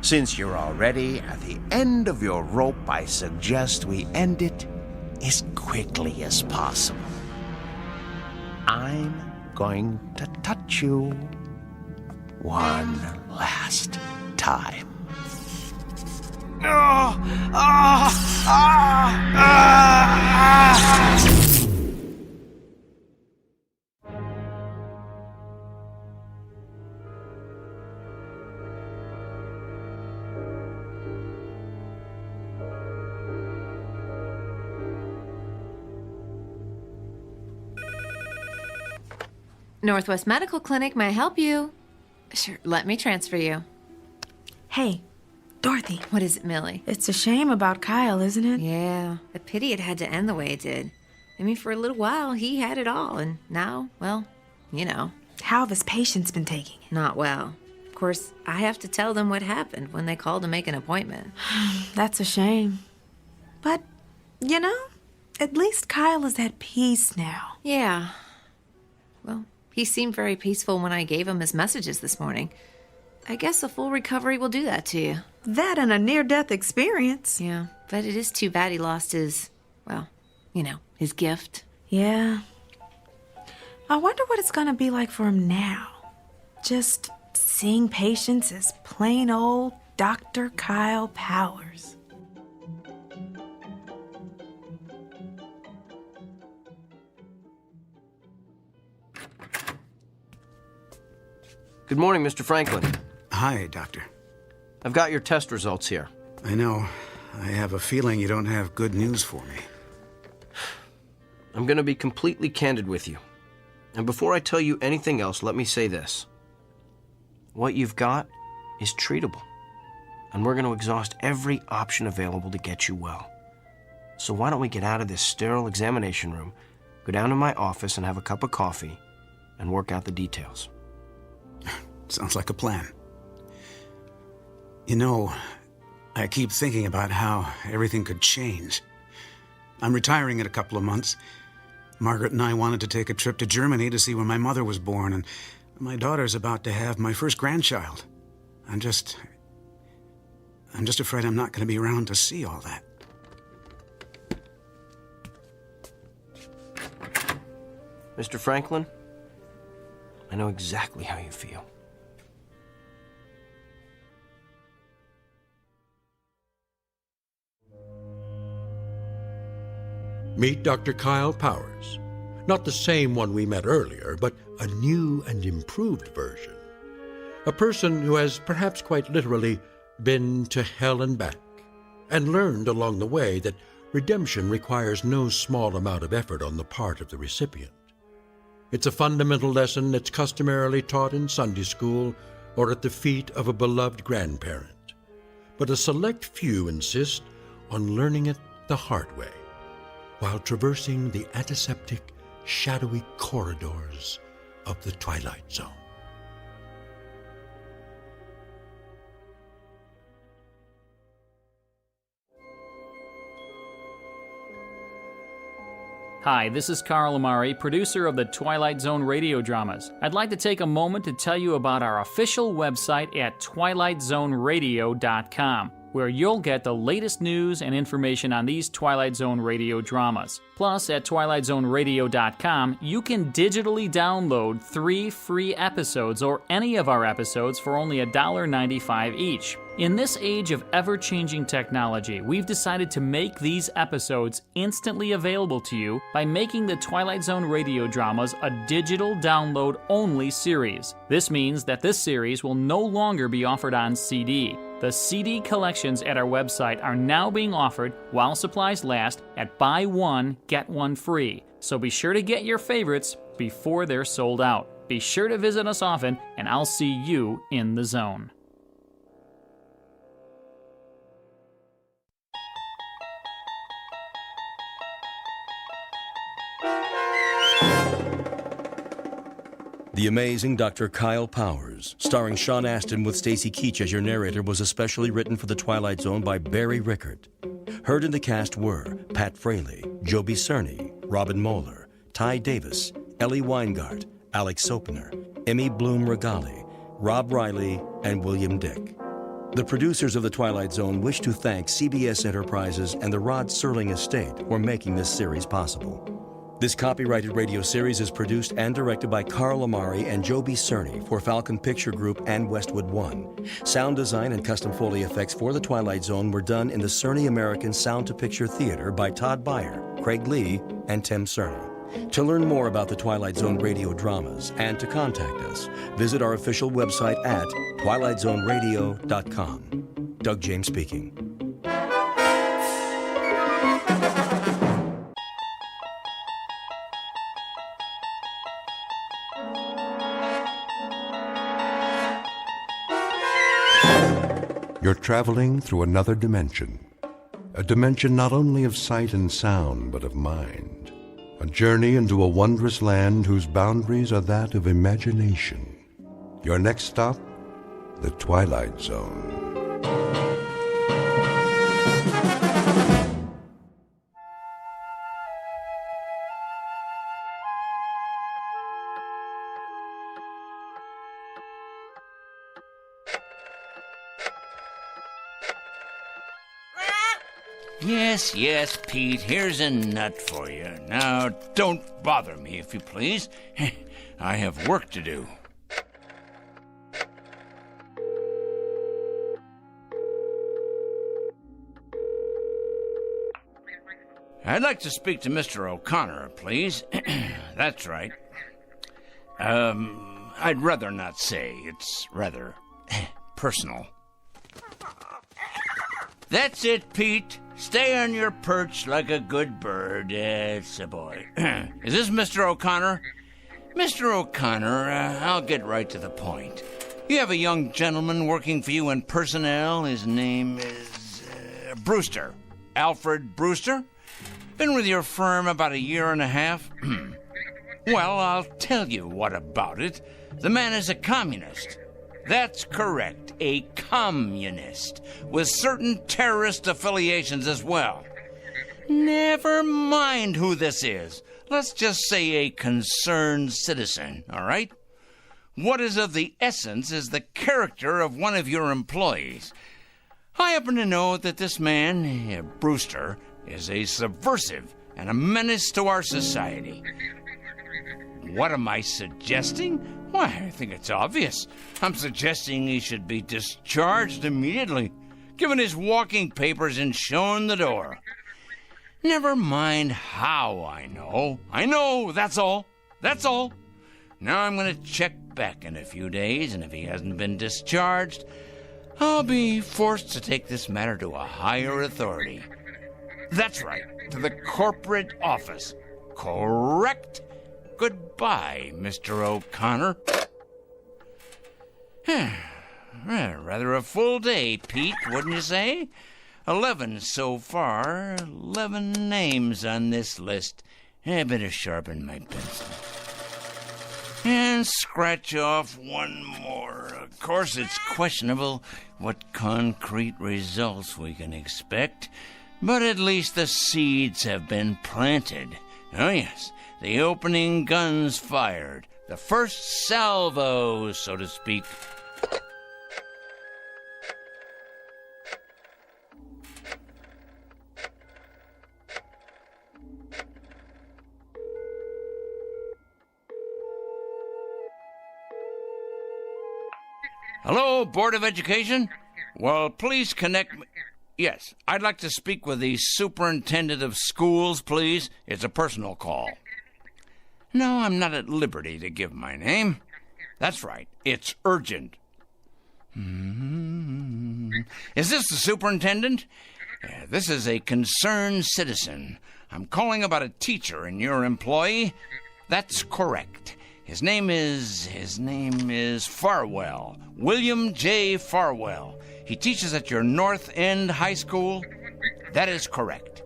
Since you're already at the end of your rope, I suggest we end it as quickly as possible. I'm going to touch you one last time. Northwest Medical Clinic, may I help you? Sure, let me transfer you. Hey, Dorothy. What is it, Millie? It's a shame about Kyle, isn't it? Yeah, a pity it had to end the way it did. I mean, for a little while, he had it all, and now, well, you know. How have his patients been taking it? Not well. Of course, I have to tell them what happened when they called to make an appointment. That's a shame. But, you know, at least Kyle is at peace now. Yeah. Well, he seemed very peaceful when I gave him his messages this morning. I guess a full recovery will do that to you. That and a near-death experience. Yeah, but it is too bad he lost his, well, you know, his gift. Yeah. I wonder what it's gonna be like for him now. Just seeing patients as plain old Dr. Kyle Powers. Good morning, Mr. Franklin. Hi, Doctor. I've got your test results here. I know. I have a feeling you don't have good news for me. I'm going to be completely candid with you. And before I tell you anything else, let me say this. What you've got is treatable. And we're going to exhaust every option available to get you well. So why don't we get out of this sterile examination room, go down to my office and have a cup of coffee, and work out the details. Sounds like a plan. You know, I keep thinking about how everything could change. I'm retiring in a couple of months. Margaret and I wanted to take a trip to Germany to see where my mother was born, and my daughter's about to have my first grandchild. I'm just afraid I'm not going to be around to see all that. Mr. Franklin, I know exactly how you feel. Meet Dr. Kyle Powers. Not the same one we met earlier, but a new and improved version. A person who has perhaps quite literally been to hell and back, and learned along the way that redemption requires no small amount of effort on the part of the recipient. It's a fundamental lesson that's customarily taught in Sunday school or at the feet of a beloved grandparent. But a select few insist on learning it the hard way, while traversing the antiseptic, shadowy corridors of the Twilight Zone. Hi, this is Carl Amari, producer of the Twilight Zone radio dramas. I'd like to take a moment to tell you about our official website at twilightzoneradio.com, where you'll get the latest news and information on these Twilight Zone radio dramas. Plus, at twilightzoneradio.com, you can digitally download 3 free episodes or any of our episodes for only $1.95 each. In this age of ever-changing technology, we've decided to make these episodes instantly available to you by making the Twilight Zone radio dramas a digital download-only series. This means that this series will no longer be offered on CD. The CD collections at our website are now being offered while supplies last at buy one, get one free. So be sure to get your favorites before they're sold out. Be sure to visit us often, and I'll see you in the zone. The Amazing Dr. Kyle Powers, starring Sean Astin with Stacy Keach as your narrator, was especially written for The Twilight Zone by Barry Rickert. Heard in the cast were Pat Fraley, Joby Cerny, Robin Moeller, Ty Davis, Ellie Weingart, Alex Sopener, Emmy Bloom Regali, Rob Riley, and William Dick. The producers of The Twilight Zone wish to thank CBS Enterprises and the Rod Serling Estate for making this series possible. This copyrighted radio series is produced and directed by Carl Amari and Joby Cerny for Falcon Picture Group and Westwood One. Sound design and custom Foley effects for The Twilight Zone were done in the Cerny American Sound to Picture Theater by Todd Beyer, Craig Lee, and Tim Cerny. To learn more about the Twilight Zone radio dramas and to contact us, visit our official website at twilightzoneradio.com. Doug James speaking. You're traveling through another dimension. A dimension not only of sight and sound, but of mind. A journey into a wondrous land whose boundaries are that of imagination. Your next stop, the Twilight Zone. Yes, Pete, here's a nut for you. Now, don't bother me, if you please. I have work to do. I'd like to speak to Mr. O'Connor, please. That's right. I'd rather not say. It's rather personal. That's it, Pete. Stay on your perch like a good bird. It's a boy. Is this Mr. O'Connor? Mr. O'Connor, I'll get right to the point. You have a young gentleman working for you in personnel. His name is Brewster. Alfred Brewster. Been with your firm about 1.5 years. Well, I'll tell you what about it. The man is a communist. That's correct, a communist, with certain terrorist affiliations as well. Never mind who this is. Let's just say a concerned citizen, all right? What is of the essence is the character of one of your employees. I happen to know that this man, Brewster, is a subversive and a menace to our society. What am I suggesting? Why, I think it's obvious. I'm suggesting he should be discharged immediately, given his walking papers and shown the door. Never mind how I know. I know, that's all. That's all. Now I'm going to check back in a few days, and if he hasn't been discharged, I'll be forced to take this matter to a higher authority. That's right, to the corporate office. Correct? Goodbye, Mr. O'Connor. Rather a full day, Pete, wouldn't you say? 11 so far. 11 names on this list. I better sharpen my pencil. And scratch off one more. Of course, it's questionable what concrete results we can expect, but at least the seeds have been planted. Oh, yes, the opening guns fired. The first salvo, so to speak. Hello, Board of Education? Well, please connect me. Yes, I'd like to speak with the superintendent of schools, please. It's a personal call. No, I'm not at liberty to give my name. That's right, it's urgent. Is this the superintendent? This is a concerned citizen. I'm calling about a teacher and your employee. That's correct. His name is Farwell. William J. Farwell. He teaches at your North End High School. That is correct.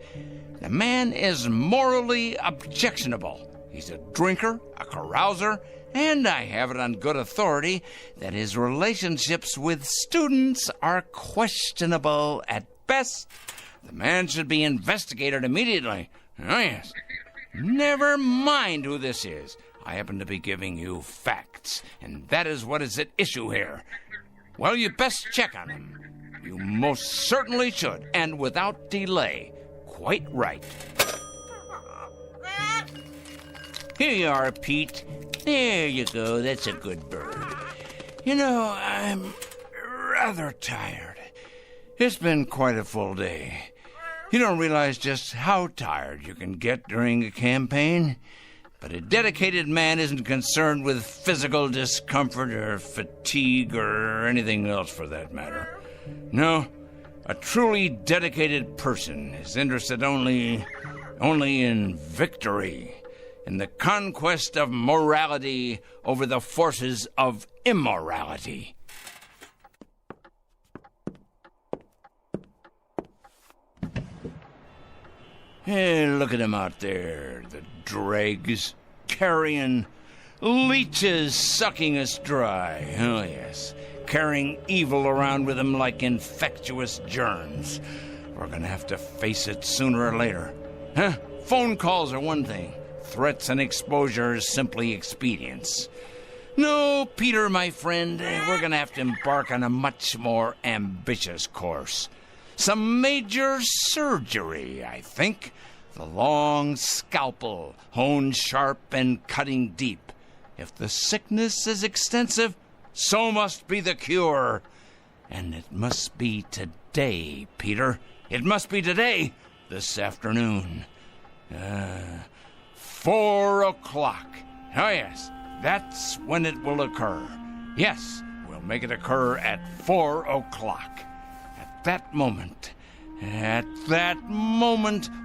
The man is morally objectionable. He's a drinker, a carouser, and I have it on good authority that his relationships with students are questionable at best. The man should be investigated immediately. Oh, yes. Never mind who this is. I happen to be giving you facts, and that is what is at issue here. Well, you best check on him. You most certainly should, and without delay. Quite right. Here you are, Pete. There you go. That's a good bird. You know, I'm rather tired. It's been quite a full day. You don't realize just how tired you can get during a campaign. But a dedicated man isn't concerned with physical discomfort or fatigue or anything else for that matter. No, a truly dedicated person is interested only in victory, in the conquest of morality over the forces of immorality. Hey, look at them out there, the dregs, carrion, leeches sucking us dry. Oh, yes, carrying evil around with them like infectious germs. We're gonna have to face it sooner or later. Huh? Phone calls are one thing. Threats and exposure is simply expedience. No, Peter, my friend, we're gonna have to embark on a much more ambitious course. Some major surgery, I think. The long scalpel, honed sharp and cutting deep. If the sickness is extensive, so must be the cure. And it must be today, Peter. It must be today, this afternoon. 4 o'clock. Oh, yes, that's when it will occur. Yes, we'll make it occur at 4 o'clock. At that moment,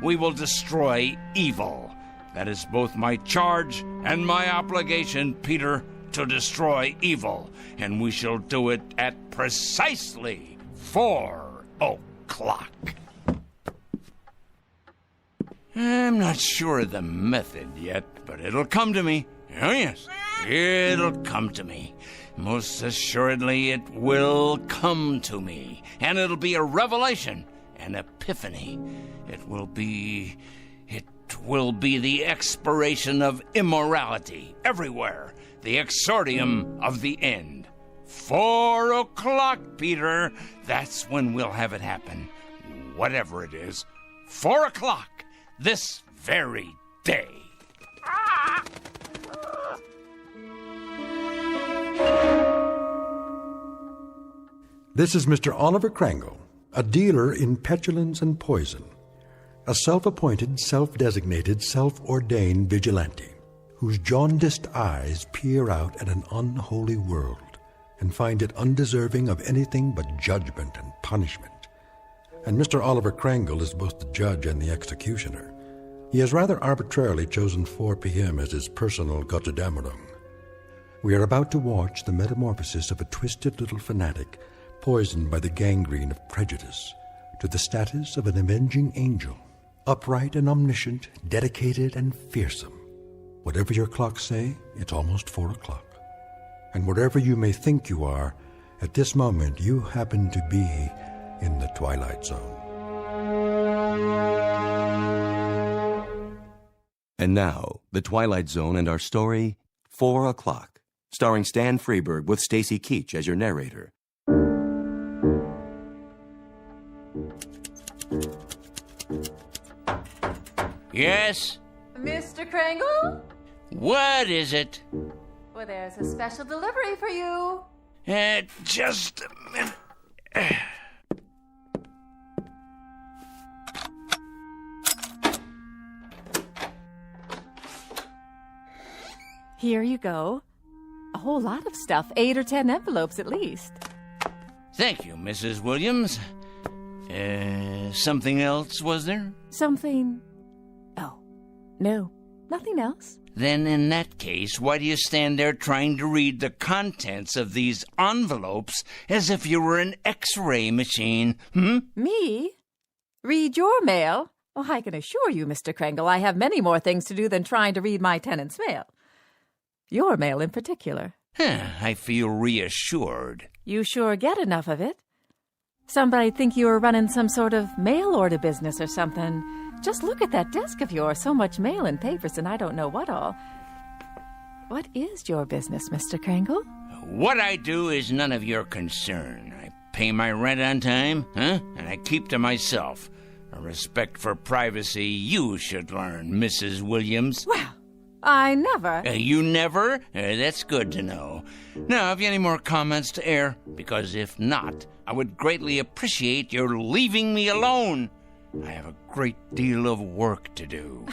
we will destroy evil. That is both my charge and my obligation, Peter, to destroy evil. And we shall do it at precisely 4 o'clock. I'm not sure of the method yet, but it'll come to me. Oh, yes, it'll come to me. Most assuredly, it will come to me. And it'll be a revelation, an epiphany. It will be the expiration of immorality everywhere, the exordium of the end. 4 o'clock, Peter. That's when we'll have it happen. Whatever it is. 4 o'clock, this very day. This is Mr. Oliver Crangle, a dealer in petulance and poison. a self-appointed, self-designated, self-ordained vigilante whose jaundiced eyes peer out at an unholy world and find it undeserving of anything but judgment and punishment. And Mr. Oliver Crangle is both the judge and the executioner. He has rather arbitrarily chosen 4 p.m. as his personal Gotterdammerung. We are about to watch the metamorphosis of a twisted little fanatic poisoned by the gangrene of prejudice to the status of an avenging angel, upright and omniscient, dedicated and fearsome. Whatever your clocks say, it's almost 4 o'clock. And wherever you may think you are, at this moment you happen to be in the Twilight Zone. And now, The Twilight Zone and our story, 4 o'clock, starring Stan Freberg with Stacy Keach as your narrator. Yes? Mr. Crangle? What is it? Well, there's a special delivery for you. Just a minute. Here you go. A whole lot of stuff, 8 or 10 envelopes at least. Thank you, Mrs. Williams. Something else, was there? Something... Oh, no, nothing else. Then in that case, why do you stand there trying to read the contents of these envelopes as if you were an X-ray machine, Me? Read your mail? Oh, I can assure you, Mr. Crangle, I have many more things to do than trying to read my tenant's mail. Your mail in particular. I feel reassured. You sure get enough of it. Somebody'd think you were running some sort of mail order business or something. Just look at that desk of yours. So much mail and papers and I don't know what all. What is your business, Mr. Crangle? What I do is none of your concern. I pay my rent on time, and I keep to myself. A respect for privacy you should learn, Mrs. Williams. Well, I never... You never? That's good to know. Now, have you any more comments to air? Because if not, I would greatly appreciate your leaving me alone. I have a great deal of work to do.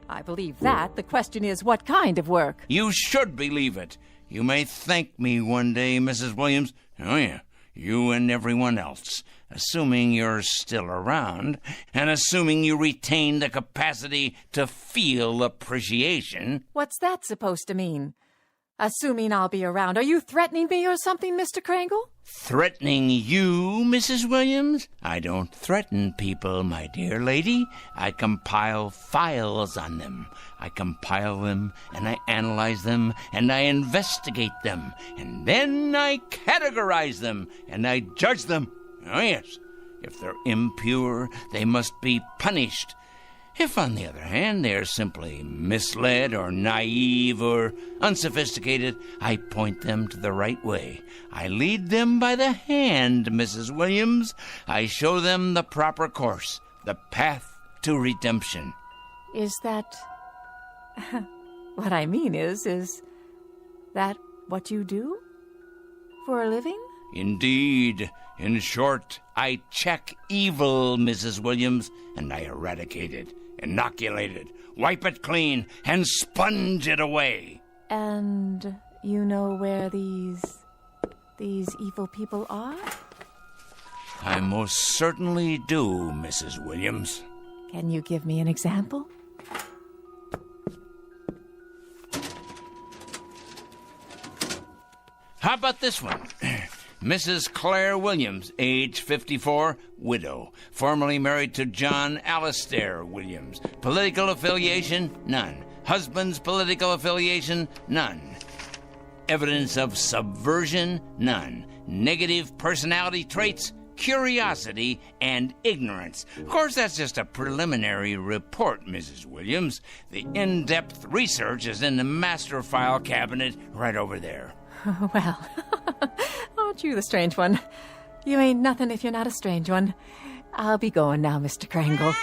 I believe that. The question is, what kind of work? You should believe it. You may thank me one day, Mrs. Williams. Oh, yeah, you and everyone else. Assuming you're still around, and assuming you retain the capacity to feel appreciation. What's that supposed to mean? Assuming I'll be around. Are you threatening me or something, Mr. Crangle? Threatening you, Mrs. Williams? I don't threaten people, my dear lady. I compile files on them. I compile them, and I analyze them, and I investigate them, and then I categorize them, and I judge them. Oh, yes. If they're impure, they must be punished. If, on the other hand, they're simply misled or naive or unsophisticated, I point them to the right way. I lead them by the hand, Mrs. Williams. I show them the proper course, the path to redemption. Is that... What I mean is that what you do for a living? Indeed. In short, I check evil, Mrs. Williams, and I eradicate it, inoculate it, wipe it clean, and sponge it away. And you know where these evil people are? I most certainly do, Mrs. Williams. Can you give me an example? How about this one? Mrs. Claire Williams, age 54, widow, formerly married to John Alistair Williams. Political affiliation? None. Husband's political affiliation? None. Evidence of subversion? None. Negative personality traits? Curiosity and ignorance. Of course, that's just a preliminary report, Mrs. Williams. The in-depth research is in the master file cabinet right over there. Well, aren't you the strange one? You ain't nothing if you're not a strange one. I'll be going now, Mr. Crangle.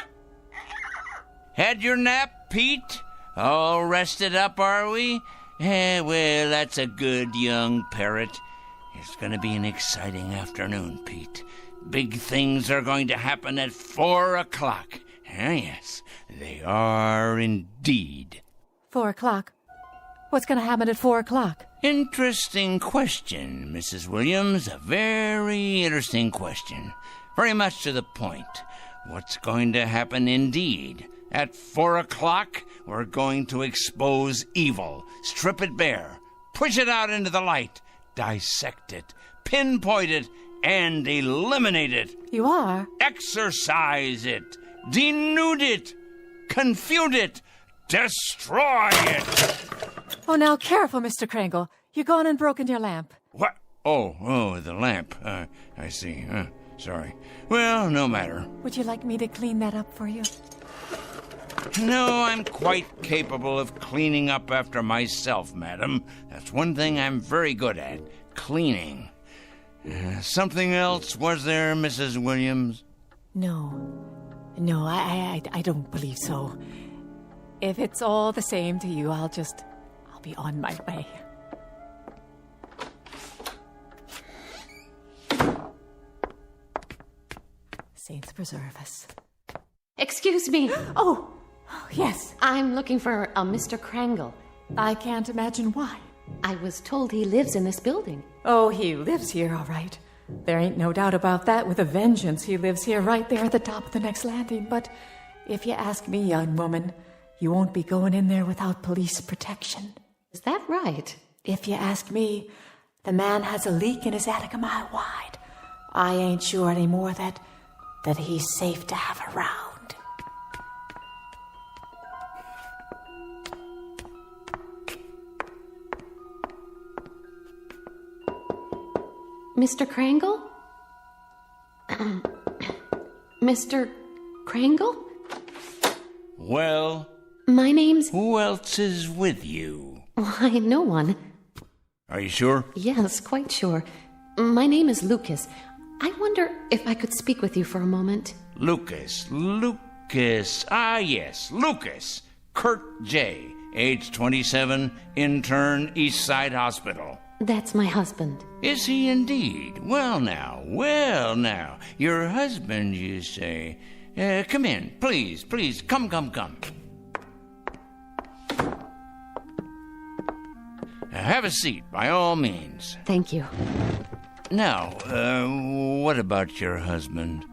Had your nap, Pete? All rested up, are we? Well, that's a good young parrot. It's going to be an exciting afternoon, Pete. Big things are going to happen at 4 o'clock, Yes, they are indeed. 4 o'clock. What's going to happen at 4 o'clock? Interesting question, Mrs. Williams. A very interesting question. Very much to the point. What's going to happen indeed? At 4 o'clock, we're going to expose evil, strip it bare, push it out into the light, dissect it, pinpoint it, and eliminate it. You are? Exorcise it, denude it, confute it, destroy it. Oh, now careful, Mr. Crangle. You're gone and broken your lamp. What? Oh, the lamp. I see. Sorry. Well, no matter. Would you like me to clean that up for you? No, I'm quite capable of cleaning up after myself, madam. That's one thing I'm very good at, cleaning. Something else, was there, Mrs. Williams? No, I don't believe so. If it's all the same to you, I'll be on my way. Saints preserve us. Excuse me. Oh, yes. I'm looking for a Mr. Crangle. I can't imagine why. I was told he lives in this building. Oh, he lives here, all right. There ain't no doubt about that. With a vengeance, he lives here right there at the top of the next landing. But if you ask me, young woman, you won't be going in there without police protection. Is that right? If you ask me, the man has a leak in his attic a mile wide. I ain't sure anymore that he's safe to have around. Mr. Crangle? Mr. Crangle? Well? My name's... Who else is with you? Why, no one. Are you sure? Yes, quite sure. My name is Lucas. I wonder if I could speak with you for a moment. Lucas. Ah, yes, Lucas. Kurt J., age 27, intern, East Side Hospital. That's my husband. Is he indeed? Well now. Your husband, you say. Come in, please. Come. Have a seat, by all means. Thank you. Now, what about your husband?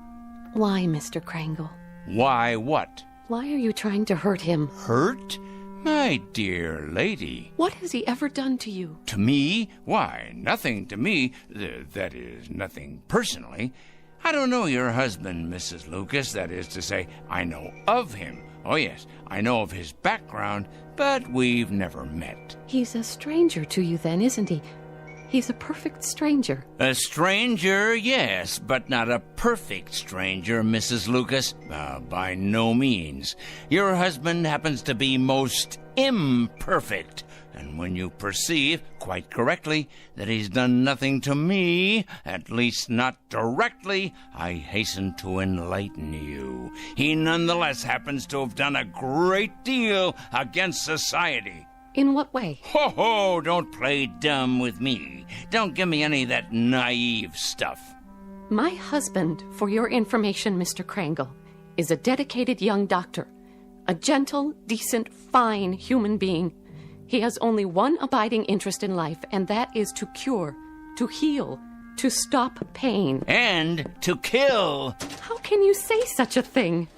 Why, Mr. Crangle? Why what? Why are you trying to hurt him? Hurt? My dear lady. What has he ever done to you? To me? Why, nothing to me. That is, nothing personally. I don't know your husband, Mrs. Lucas. That is to say, I know of him. Oh, yes, I know of his background, but we've never met. He's a stranger to you then, isn't he? He's a perfect stranger. A stranger, yes, but not a perfect stranger, Mrs. Lucas. By no means. Your husband happens to be most imperfect. And when you perceive, quite correctly, that he's done nothing to me, at least not directly, I hasten to enlighten you. He nonetheless happens to have done a great deal against society. In what way? Ho, don't play dumb with me. Don't give me any of that naive stuff. My husband, for your information, Mr. Crangle, is a dedicated young doctor. A gentle, decent, fine human being. He has only one abiding interest in life, and that is to cure, to heal, to stop pain. And to kill. How can you say such a thing?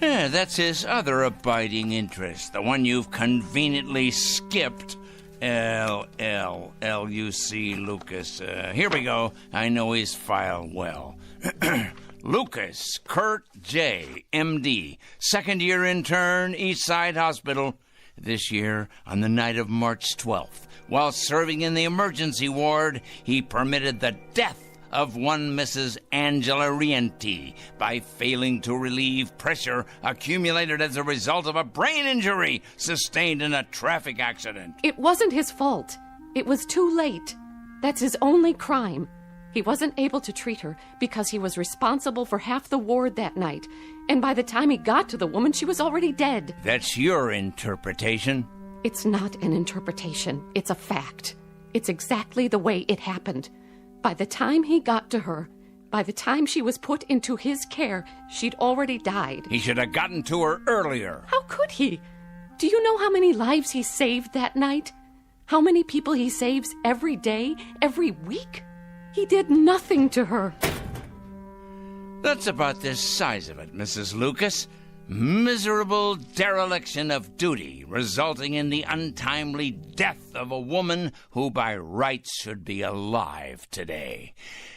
Yeah, that's his other abiding interest, the one you've conveniently skipped. L-L-L-U-C Lucas. Here we go. I know his file well. Lucas Kurt J., M.D., second-year intern, East Side Hospital. This year, on the night of March 12th, while serving in the emergency ward, he permitted the death of one Mrs. Angela Rienti by failing to relieve pressure accumulated as a result of a brain injury sustained in a traffic accident. It wasn't his fault. It was too late. That's his only crime. He wasn't able to treat her because he was responsible for half the ward that night. And by the time he got to the woman, she was already dead. That's your interpretation? It's not an interpretation. It's a fact. It's exactly the way it happened. By the time he got to her, By the time she was put into his care, she'd already died. He should have gotten to her earlier. How could he? Do you know how many lives he saved that night? How many people he saves every day, every week? He did nothing to her. That's about the size of it, Mrs. Lucas. Miserable dereliction of duty, resulting in the untimely death of a woman who by rights should be alive today.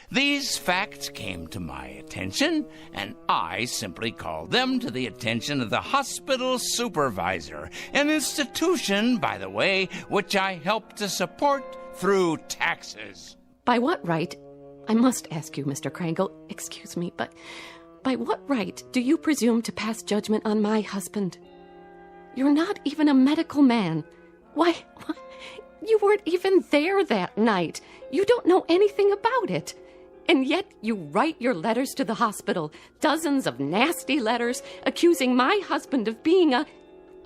These facts came to my attention, and I simply called them to the attention of the hospital supervisor, an institution, by the way, which I help to support through taxes. By what right? I must ask you, Mr. Crangle, excuse me, but by what right do you presume to pass judgment on my husband? You're not even a medical man. Why, you weren't even there that night. You don't know anything about it. And yet you write your letters to the hospital, dozens of nasty letters accusing my husband of being a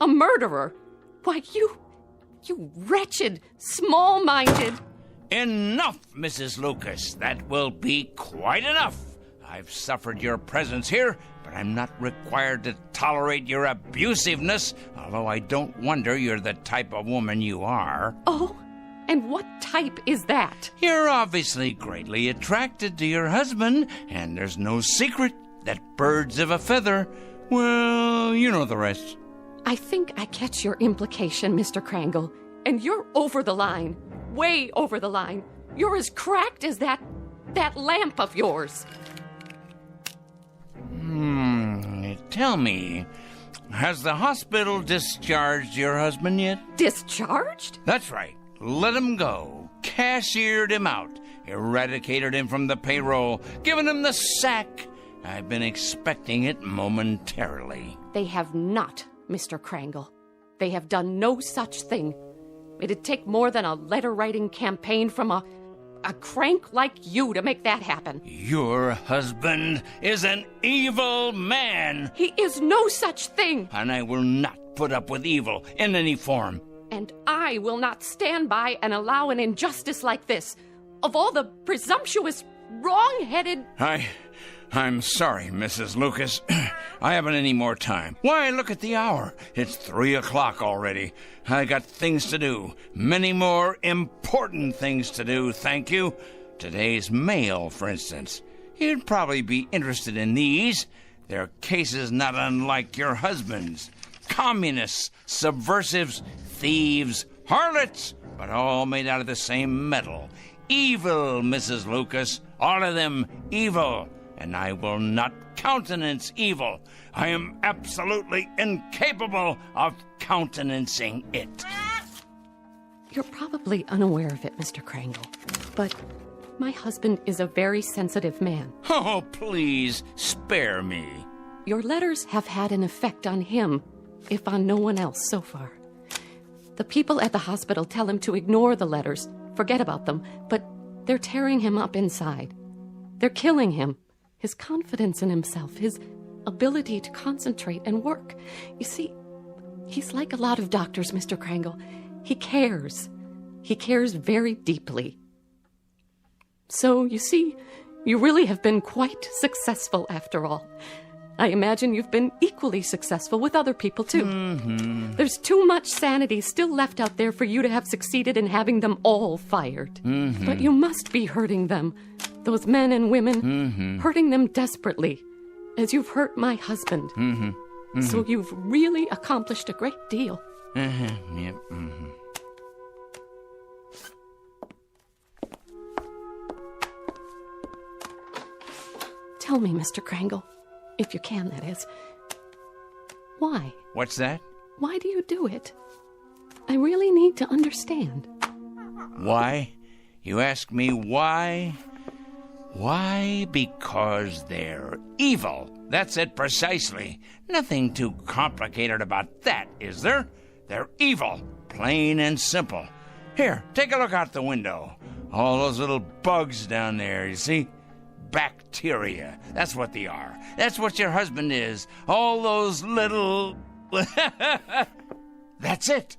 murderer. Why, you wretched, small-minded... Enough, Mrs. Lucas. That will be quite enough. I've suffered your presence here, but I'm not required to tolerate your abusiveness, although I don't wonder you're the type of woman you are. Oh, and what type is that? You're obviously greatly attracted to your husband, and there's no secret that birds of a feather, well, you know the rest. I think I catch your implication, Mr. Crangle, and you're over the line. Way over the line. You're as cracked as that lamp of yours. Tell me, has the hospital discharged your husband yet? Discharged? That's right. Let him go. Cashiered him out. Eradicated him from the payroll. Given him the sack. I've been expecting it momentarily. They have not, Mr. Crangle. They have done no such thing. It'd take more than a letter-writing campaign from a crank like you to make that happen. Your husband is an evil man. He is no such thing. And I will not put up with evil in any form. And I will not stand by and allow an injustice like this. Of all the presumptuous, wrong-headed... I'm sorry, Mrs. Lucas. I haven't any more time. Why, look at the hour. It's 3 o'clock already. I got things to do. Many more important things to do, thank you. Today's mail, for instance. You'd probably be interested in these. They're cases not unlike your husband's. Communists, subversives, thieves, harlots, but all made out of the same metal. Evil, Mrs. Lucas. All of them evil. And I will not countenance evil. I am absolutely incapable of countenancing it. You're probably unaware of it, Mr. Crangle, but my husband is a very sensitive man. Oh, please, spare me. Your letters have had an effect on him, if on no one else so far. The people at the hospital tell him to ignore the letters, forget about them, but they're tearing him up inside. They're killing him. His confidence in himself, his ability to concentrate and work. You see, he's like a lot of doctors, Mr. Crangle. He cares. He cares very deeply. So, you see, you really have been quite successful after all. I imagine you've been equally successful with other people, too. Mm-hmm. There's too much sanity still left out there for you to have succeeded in having them all fired. Mm-hmm. But you must be hurting them. Those men and women, hurting them desperately, as you've hurt my husband. So you've really accomplished a great deal. Yep. Tell me, Mr. Crangle, if you can, that is. Why? What's that? Why do you do it? I really need to understand. Why? You ask me why? Why? Because they're evil. That's it precisely. Nothing too complicated about that, is there? They're evil, plain and simple. Here, take a look out the window. All those little bugs down there, you see? Bacteria. That's what they are. That's what your husband is. All those little... That's it.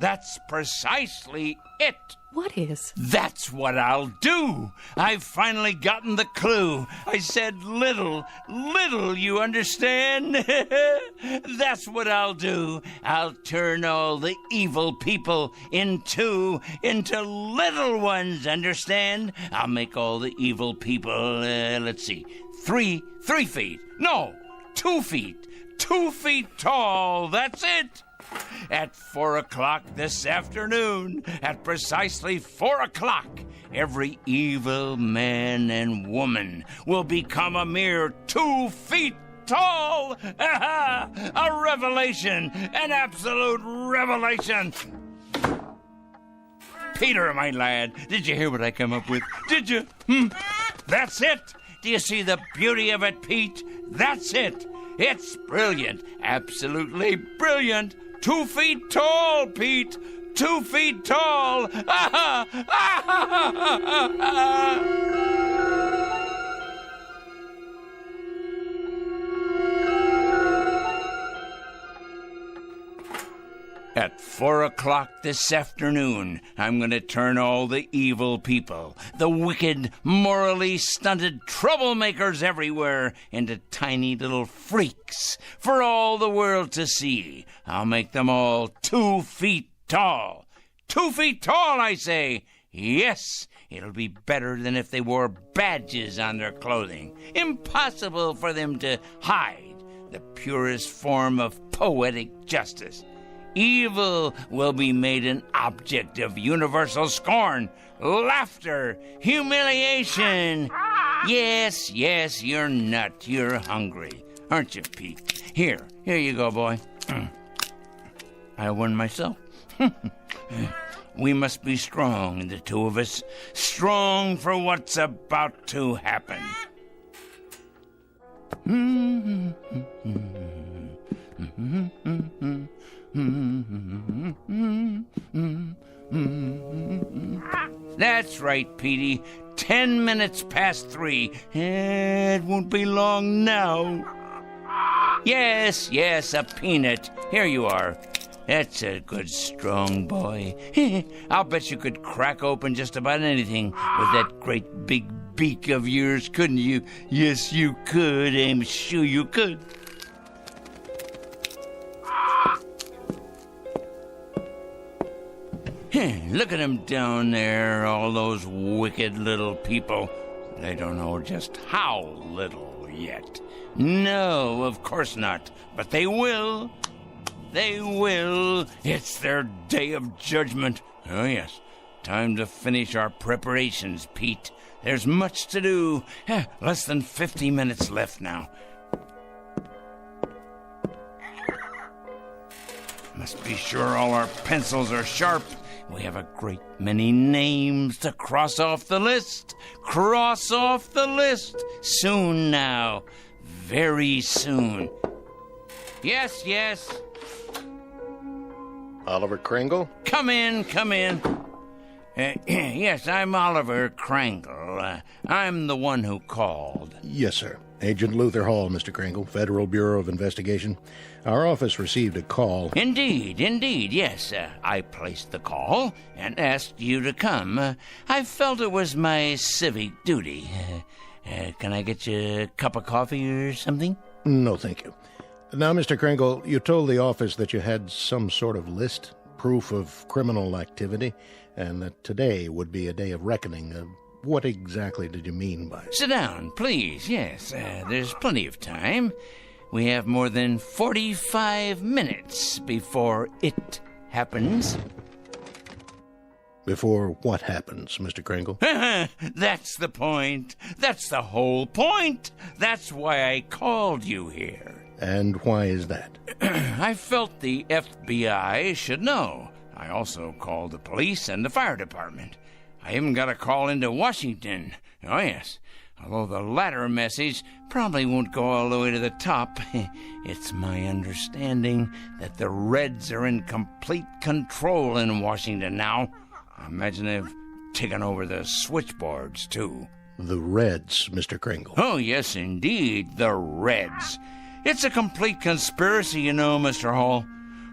That's precisely it. What is? That's what I'll do. I've finally gotten the clue. I said little, you understand? That's what I'll do. I'll turn all the evil people into little ones, understand? I'll make all the evil people, let's see, 3 feet. No, 2 feet. 2 feet tall, that's it. At 4 o'clock this afternoon, at precisely 4 o'clock, every evil man and woman will become a mere 2 feet tall. A revelation, an absolute revelation. Peter, my lad, did you hear what I come up with? Did you? That's it. Do you see the beauty of it, Pete? That's it. It's brilliant, absolutely brilliant. 2 feet tall, Pete. 2 feet tall. At 4 o'clock this afternoon, I'm going to turn all the evil people, the wicked, morally stunted troublemakers everywhere, into tiny little freaks for all the world to see. I'll make them all 2 feet tall. 2 feet tall, I say. Yes, it'll be better than if they wore badges on their clothing. Impossible for them to hide the purest form of poetic justice. Evil will be made an object of universal scorn, laughter, humiliation. Yes, you're nut. You're hungry. Aren't you, Pete? Here you go, boy. I won myself. We must be strong, the two of us. Strong for what's about to happen. That's right, Petey. 10 minutes past 3. It won't be long now. Yes, a peanut. Here you are. That's a good, strong boy. I'll bet you could crack open just about anything with that great big beak of yours, couldn't you? Yes, you could. I'm sure you could. Look at them down there, all those wicked little people. They don't know just how little yet. No, of course not. But they will. They will. It's their day of judgment. Oh, yes. Time to finish our preparations, Pete. There's much to do. Less than 50 minutes left now. Must be sure all our pencils are sharp. We have a great many names to cross off the list. Cross off the list. Soon now. Very soon. Yes. Oliver Crangle? Come in. Yes, I'm Oliver Crangle. I'm the one who called. Yes, sir. Agent Luther Hall, Mr. Crangle, Federal Bureau of Investigation. Our office received a call. Indeed, yes. I placed the call and asked you to come. I felt it was my civic duty. Can I get you a cup of coffee or something? No, thank you. Now, Mr. Crangle, you told the office that you had some sort of list, proof of criminal activity, and that today would be a day of reckoning. What exactly did you mean by it? Sit down, please. Yes, there's plenty of time. We have more than 45 minutes before it happens. Before what happens, Mr. Crangle? That's the point. That's the whole point. That's why I called you here. And why is that? I felt the FBI should know. I also called the police and the fire department. I even got a call into Washington. Oh, yes. Although the latter message probably won't go all the way to the top. It's my understanding that the Reds are in complete control in Washington now. I imagine they've taken over the switchboards, too. The Reds, Mr. Crangle. Oh, yes, indeed, the Reds. It's a complete conspiracy, you know, Mr. Hall.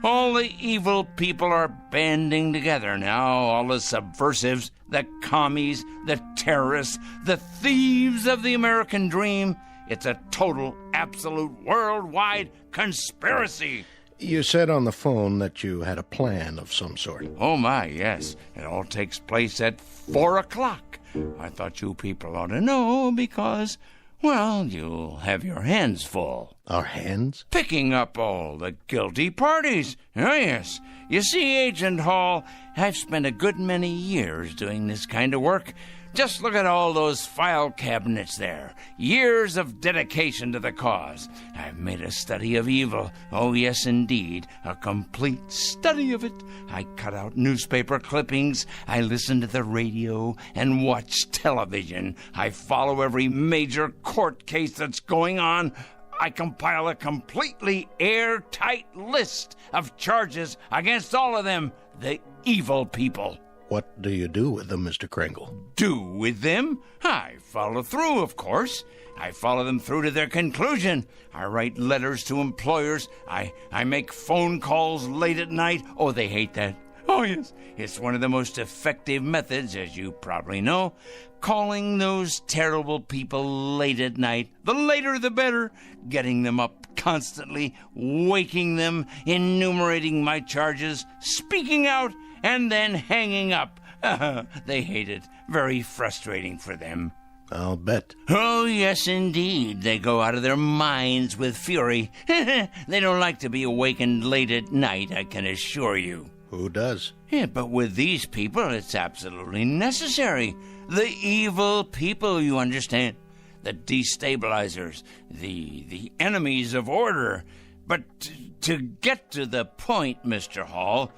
All the evil people are banding together now, all the subversives, the commies, the terrorists, the thieves of the American dream. It's a total, absolute, worldwide conspiracy. You said on the phone that you had a plan of some sort. Oh, my, yes. It all takes place at 4 o'clock. I thought you people ought to know because, well, you'll have your hands full. Our hands? Picking up all the guilty parties. Oh, yes. You see, Agent Hall, I've spent a good many years doing this kind of work. Just look at all those file cabinets there. Years of dedication to the cause. I've made a study of evil. Oh, yes, indeed. A complete study of it. I cut out newspaper clippings. I listen to the radio and watch television. I follow every major court case that's going on. I compile a completely airtight list of charges against all of them, the evil people. What do you do with them, Mr. Crangle? Do with them? I follow through, of course. I follow them through to their conclusion. I write letters to employers. I make phone calls late at night. Oh, they hate that. Oh, yes. It's one of the most effective methods, as you probably know. Calling those terrible people late at night. The later, the better. Getting them up constantly, waking them, enumerating my charges, speaking out, and then hanging up. They hate it. Very frustrating for them. I'll bet. Oh, yes, indeed. They go out of their minds with fury. They don't like to be awakened late at night, I can assure you. Who does? Yeah, but with these people, it's absolutely necessary. The evil people, you understand. The destabilizers. The enemies of order. But to get to the point, Mr. Hall...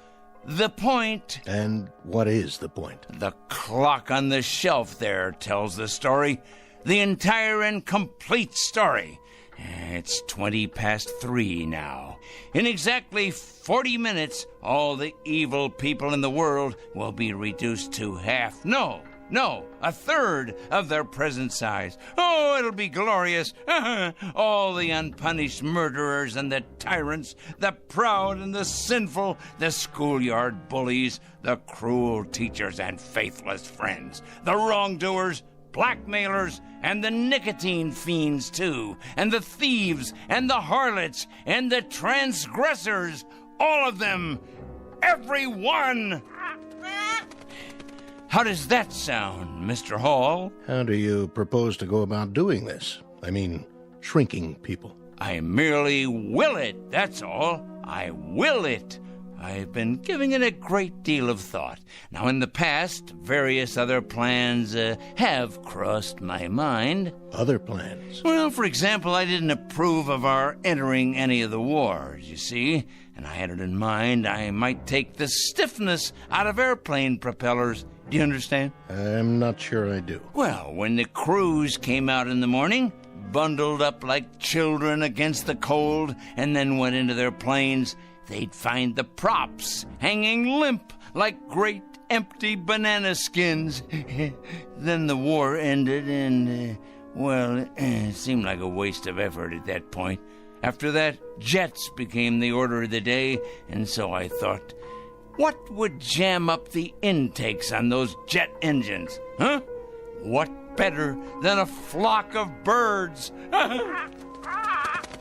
The point... And what is the point? The clock on the shelf there tells the story. The entire and complete story. It's 3:20 now. In exactly 40 minutes, all the evil people in the world will be reduced to half. No, a third of their present size. Oh, it'll be glorious. All the unpunished murderers and the tyrants, the proud and the sinful, the schoolyard bullies, the cruel teachers and faithless friends, the wrongdoers, blackmailers, and the nicotine fiends, too, and the thieves, and the harlots, and the transgressors, all of them, every one. How does that sound, Mr. Hall? How do you propose to go about doing this? I mean, shrinking people. I merely will it, that's all. I will it. I've been giving it a great deal of thought. Now, in the past, various other plans have crossed my mind. Other plans? Well, for example, I didn't approve of our entering any of the wars, you see, and I had it in mind I might take the stiffness out of airplane propellers. Do you understand? I'm not sure I do. Well, when the crews came out in the morning, bundled up like children against the cold, and then went into their planes, they'd find the props hanging limp like great empty banana skins. Then the war ended and, well, it seemed like a waste of effort at that point. After that, jets became the order of the day, and so I thought, what would jam up the intakes on those jet engines? Huh? What better than a flock of birds?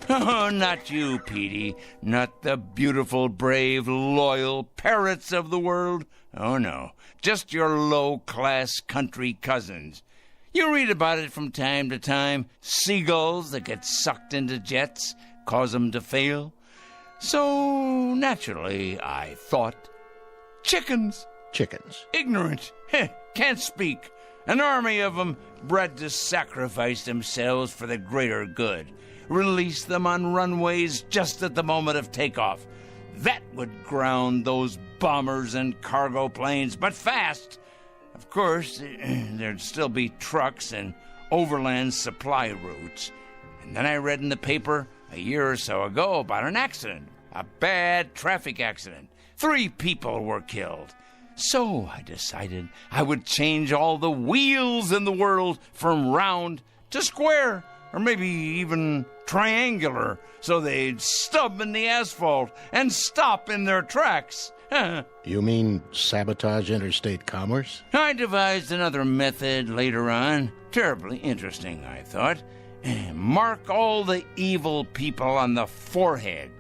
Oh, not you, Petey. Not the beautiful, brave, loyal parrots of the world. Oh, no. Just your low-class country cousins. You read about it from time to time. Seagulls that get sucked into jets, cause them to fail. So, naturally, I thought... Chickens. Chickens. Ignorant. Can't speak. An army of them bred to sacrifice themselves for the greater good. Release them on runways just at the moment of takeoff. That would ground those bombers and cargo planes, but fast. Of course, there'd still be trucks and overland supply routes. And then I read in the paper a year or so ago about an accident. A bad traffic accident. 3 people were killed. So I decided I would change all the wheels in the world from round to square, or maybe even triangular, so they'd stub in the asphalt and stop in their tracks. You mean sabotage interstate commerce? I devised another method later on. Terribly interesting, I thought. Mark all the evil people on the forehead.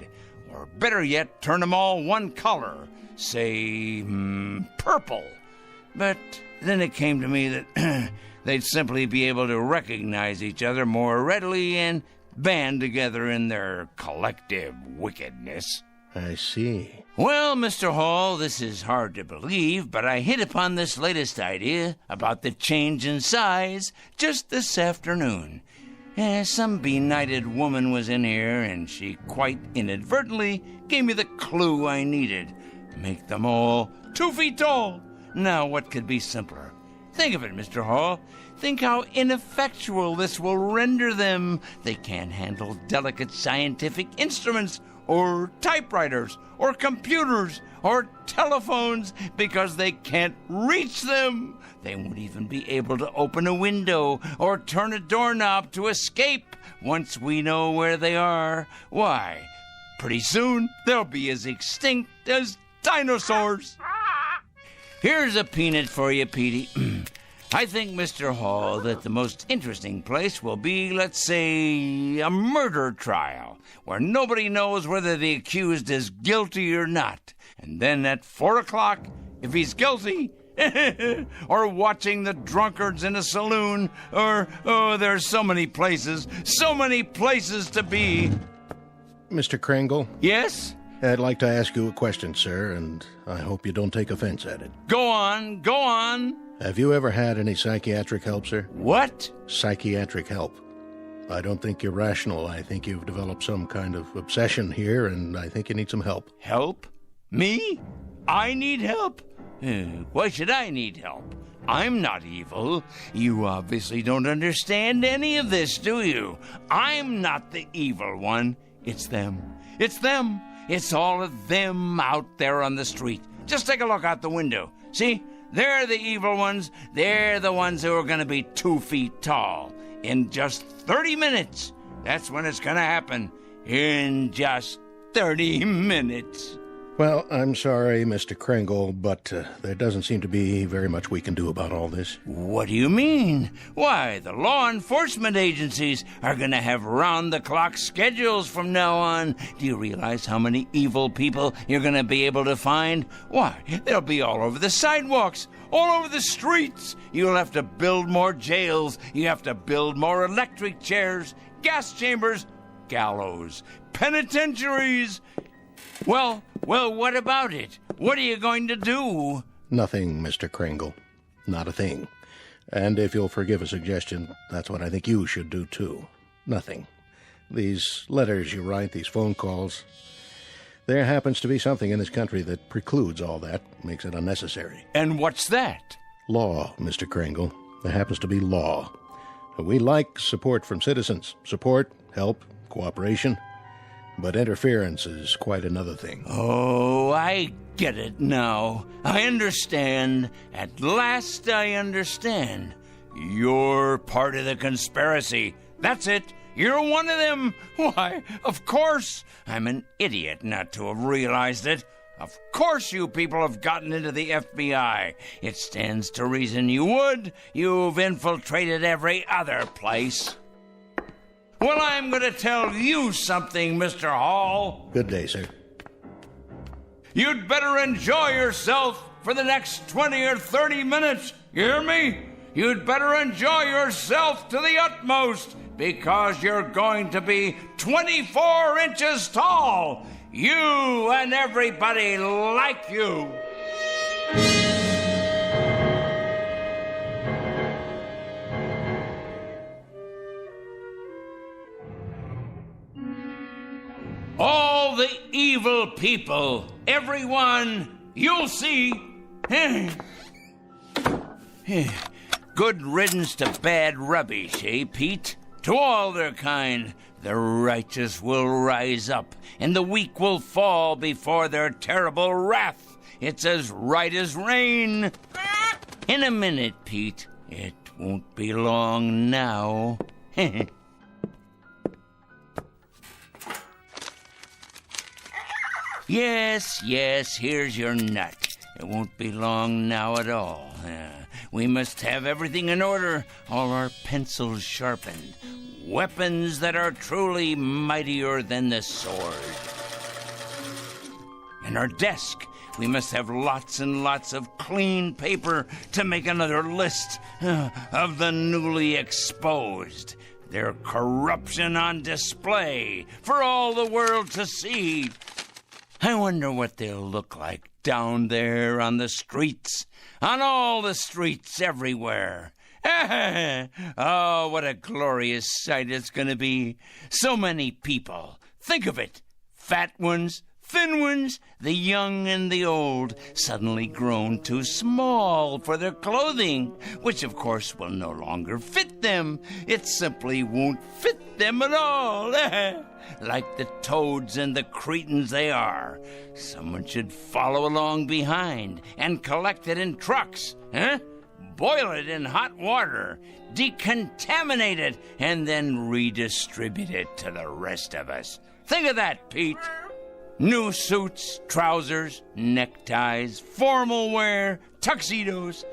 Or better yet, turn them all one color. Say, purple. But then it came to me that they'd simply be able to recognize each other more readily and band together in their collective wickedness. I see. Well, Mr. Hall, this is hard to believe, but I hit upon this latest idea about the change in size just this afternoon. Some benighted woman was in here, and she quite inadvertently gave me the clue I needed. Make them all 2 feet tall. Now, what could be simpler? Think of it, Mr. Hall. Think how ineffectual this will render them. They can't handle delicate scientific instruments, or typewriters, or computers, or telephones, because they can't reach them. They won't even be able to open a window or turn a doorknob to escape once we know where they are. Why, pretty soon they'll be as extinct as dinosaurs. Here's a peanut for you, Petey. I think, Mr. Hall, that the most interesting place will be, let's say, a murder trial, where nobody knows whether the accused is guilty or not. And then at 4 o'clock, if he's guilty, or watching the drunkards in a saloon, or, there's so many places to be. Mr. Crangle? Yes? I'd like to ask you a question, sir, and I hope you don't take offense at it. Go on. Have you ever had any psychiatric help, sir? What? Psychiatric help. I don't think you're rational. I think you've developed some kind of obsession here, and I think you need some help. Help? Me? I need help? Why should I need help? I'm not evil. You obviously don't understand any of this, do you? I'm not the evil one. It's them. It's all of them out there on the street. Just take a look out the window. See? They're the evil ones. They're the ones who are going to be 2 feet tall. In just 30 minutes. That's when it's going to happen. In just 30 minutes. Well, I'm sorry, Mr. Crangle, but there doesn't seem to be very much we can do about all this. What do you mean? Why, the law enforcement agencies are going to have round-the-clock schedules from now on. Do you realize how many evil people you're going to be able to find? Why, they'll be all over the sidewalks, all over the streets. You'll have to build more jails. You have to build more electric chairs, gas chambers, gallows, penitentiaries. Well, what about it? What are you going to do? Nothing, Mr. Crangle. Not a thing. And if you'll forgive a suggestion, that's what I think you should do, too. Nothing. These letters you write, these phone calls, there happens to be something in this country that precludes all that, makes it unnecessary. And what's that? Law, Mr. Crangle. There happens to be law. We like support from citizens. Support, help, cooperation. But interference is quite another thing. Oh, I get it now. I understand. At last I understand. You're part of the conspiracy. That's it. You're one of them. Why, of course. I'm an idiot not to have realized it. Of course you people have gotten into the FBI. It stands to reason you would. You've infiltrated every other place. Well, I'm going to tell you something, Mr. Hall. Good day, sir. You'd better enjoy yourself for the next 20 or 30 minutes. You hear me? You'd better enjoy yourself to the utmost, because you're going to be 24 inches tall. You and everybody like you. All the evil people, everyone, you'll see. Good riddance to bad rubbish, eh, Pete? To all their kind, the righteous will rise up, and the weak will fall before their terrible wrath. It's as right as rain. In a minute, Pete. It won't be long now. Yes, here's your nut. It won't be long now at all. We must have everything in order, all our pencils sharpened. Weapons that are truly mightier than the sword. In our desk, we must have lots and lots of clean paper to make another list of the newly exposed. Their corruption on display for all the world to see. I wonder what they'll look like down there on the streets, on all the streets everywhere. Oh, what a glorious sight it's going to be. So many people. Think of it. Fat ones, thin ones, the young and the old, suddenly grown too small for their clothing, which of course will no longer fit them. It simply won't fit them at all. Like the toads and the cretins they are. Someone should follow along behind and collect it in trucks, boil it in hot water, decontaminate it, and then redistribute it to the rest of us. Think of that, Pete. New suits, trousers, neckties, formal wear, tuxedos,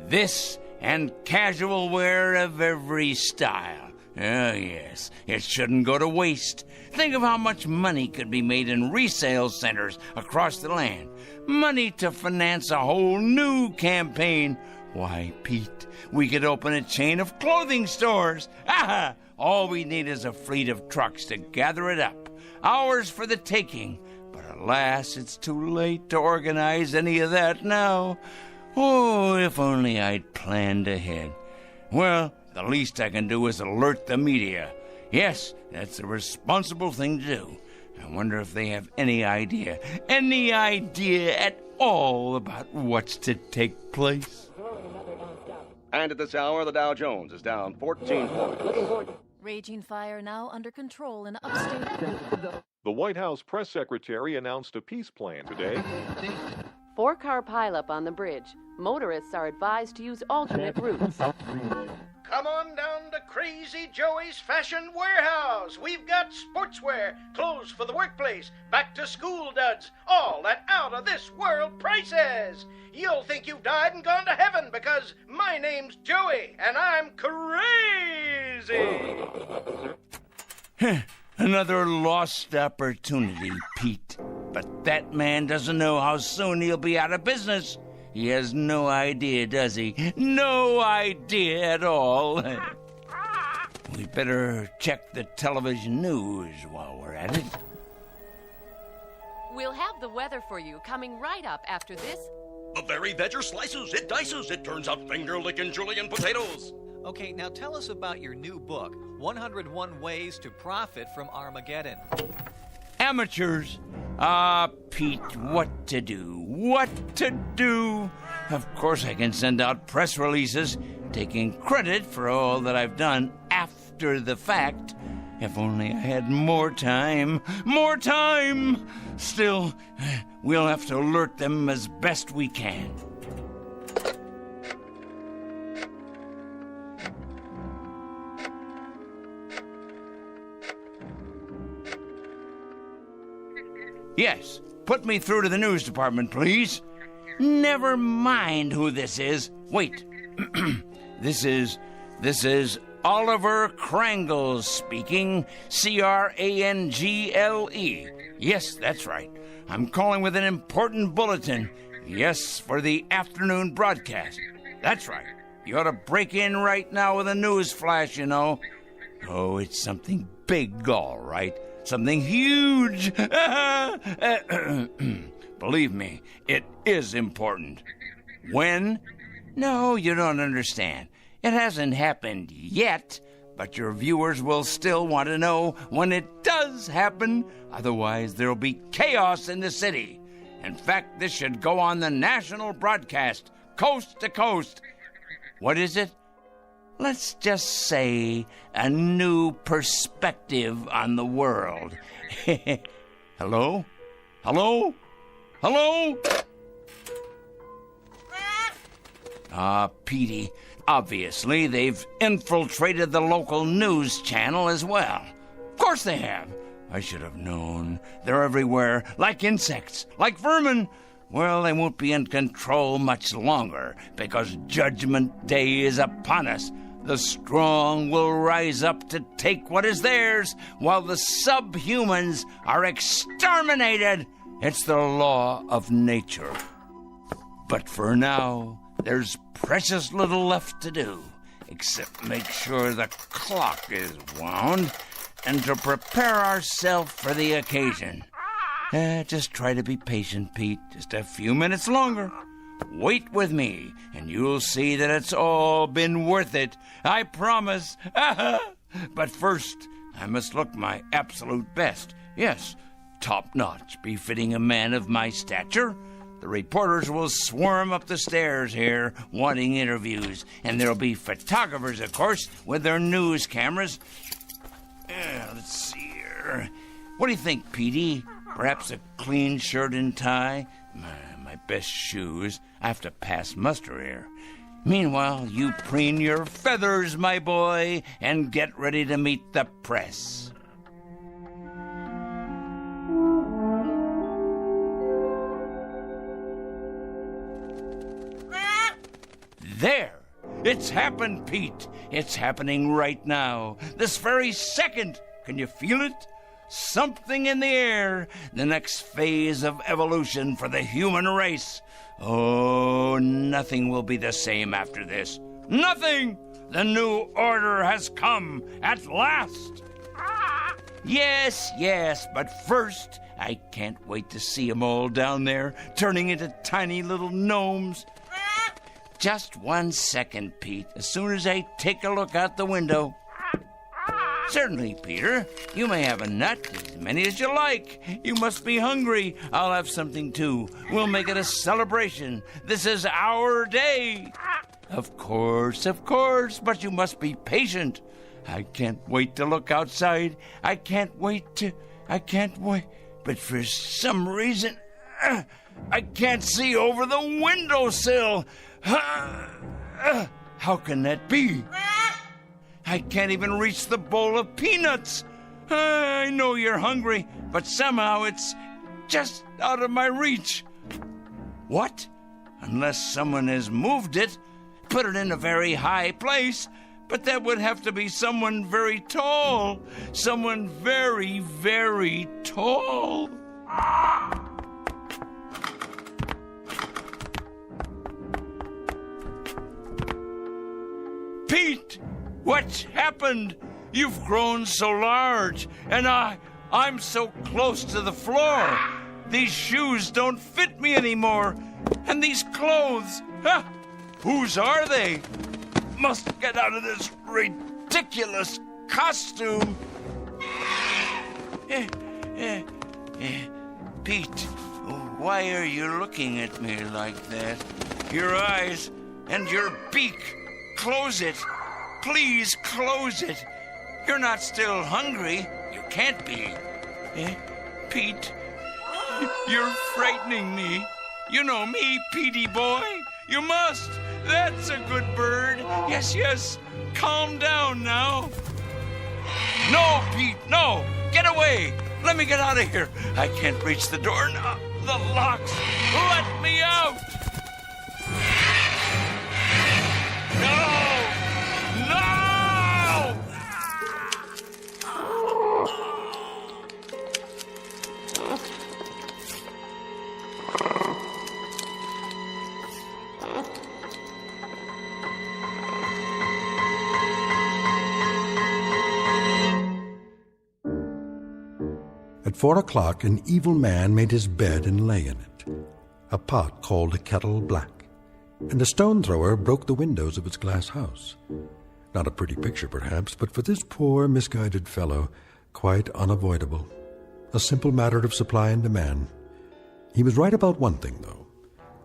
this and casual wear of every style. Oh, yes, it shouldn't go to waste. Think of how much money could be made in resale centers across the land. Money to finance a whole new campaign. Why, Pete, we could open a chain of clothing stores. Aha! All we need is a fleet of trucks to gather it up. Ours for the taking. But alas, it's too late to organize any of that now. Oh, if only I'd planned ahead. Well, the least I can do is alert the media. Yes, that's the responsible thing to do. I wonder if they have any idea at all about what's to take place. And at this hour, the Dow Jones is down 14 points. Raging fire now under control in upstate. The White House press secretary announced a peace plan today. 4-car pileup on the bridge. Motorists are advised to use alternate routes. Come on down to Crazy Joey's Fashion Warehouse. We've got sportswear, clothes for the workplace, back-to-school duds, all at out-of-this-world prices. You'll think you've died and gone to heaven because my name's Joey and I'm crazy. Another lost opportunity, Pete. But that man doesn't know how soon he'll be out of business. He has no idea, does he? No idea at all. We better check the television news while we're at it. We'll have the weather for you coming right up after this. The very vegger slices, it dices, it turns out finger-licking julienne potatoes. Okay, now tell us about your new book, 101 Ways to Profit from Armageddon. Amateurs. Pete, what to do? What to do? Of course I can send out press releases taking credit for all that I've done after the fact. If only I had more time. More time! Still, we'll have to alert them as best we can. Yes, put me through to the news department, please. Never mind who this is. Wait. This is Oliver Crangle speaking. Crangle. Yes, that's right. I'm calling with an important bulletin. Yes, for the afternoon broadcast. That's right. You ought to break in right now with a news flash, you know. Oh, it's something big, all right. Something huge. Believe me, it is important. When? No, you don't understand. It hasn't happened yet, but your viewers will still want to know when it does happen. Otherwise, there'll be chaos in the city. In fact, this should go on the national broadcast, coast to coast. What is it? Let's just say a new perspective on the world. Hello? Hello? Hello? Petey, obviously they've infiltrated the local news channel as well. Of course they have. I should have known. They're everywhere, like insects, like vermin. Well, they won't be in control much longer, because Judgment Day is upon us. The strong will rise up to take what is theirs, while the subhumans are exterminated. It's the law of nature. But for now, there's precious little left to do, except make sure the clock is wound and to prepare ourselves for the occasion. Just try to be patient, Pete. Just a few minutes longer. Wait with me, and you'll see that it's all been worth it. I promise. But first, I must look my absolute best. Yes, top-notch, befitting a man of my stature. The reporters will swarm up the stairs here, wanting interviews. And there'll be photographers, of course, with their news cameras. Let's see here. What do you think, Petey? Perhaps a clean shirt and tie? My best shoes. I have to pass muster here. Meanwhile, you preen your feathers, my boy, and get ready to meet the press. There! It's happened, Pete. It's happening right now. This very second. Can you feel it? Something in the air. The next phase of evolution for the human race. Oh, nothing will be the same after this. Nothing! The new order has come at last. Yes, but first, I can't wait to see 'em all down there, turning into tiny little gnomes. Just 1 second, Pete, as soon as I take a look out the window. Certainly, Peter. You may have a nut, as many as you like. You must be hungry. I'll have something, too. We'll make it a celebration. This is our day. Of course, but you must be patient. I can't wait to look outside. I can't wait. But for some reason, I can't see over the windowsill. How can that be? I can't even reach the bowl of peanuts. I know you're hungry, but somehow it's just out of my reach. What? Unless someone has moved it, put it in a very high place. But that would have to be someone very tall. Someone very, very tall. Pete! What's happened? You've grown so large, and I'm so close to the floor. These shoes don't fit me anymore. And these clothes, whose are they? Must get out of this ridiculous costume. Pete, why are you looking at me like that? Your eyes and your beak, close it. Please close it. You're not still hungry. You can't be. Pete, you're frightening me. You know me, Petey boy. You must. That's a good bird. Yes. Calm down now. No, Pete, no. Get away. Let me get out of here. I can't reach the door now. The locks. Let me out. No! At 4 o'clock, an evil man made his bed and lay in it. A pot called a kettle black, and a stone thrower broke the windows of its glass house. Not a pretty picture, perhaps, but for this poor, misguided fellow, quite unavoidable. A simple matter of supply and demand. He was right about one thing, though.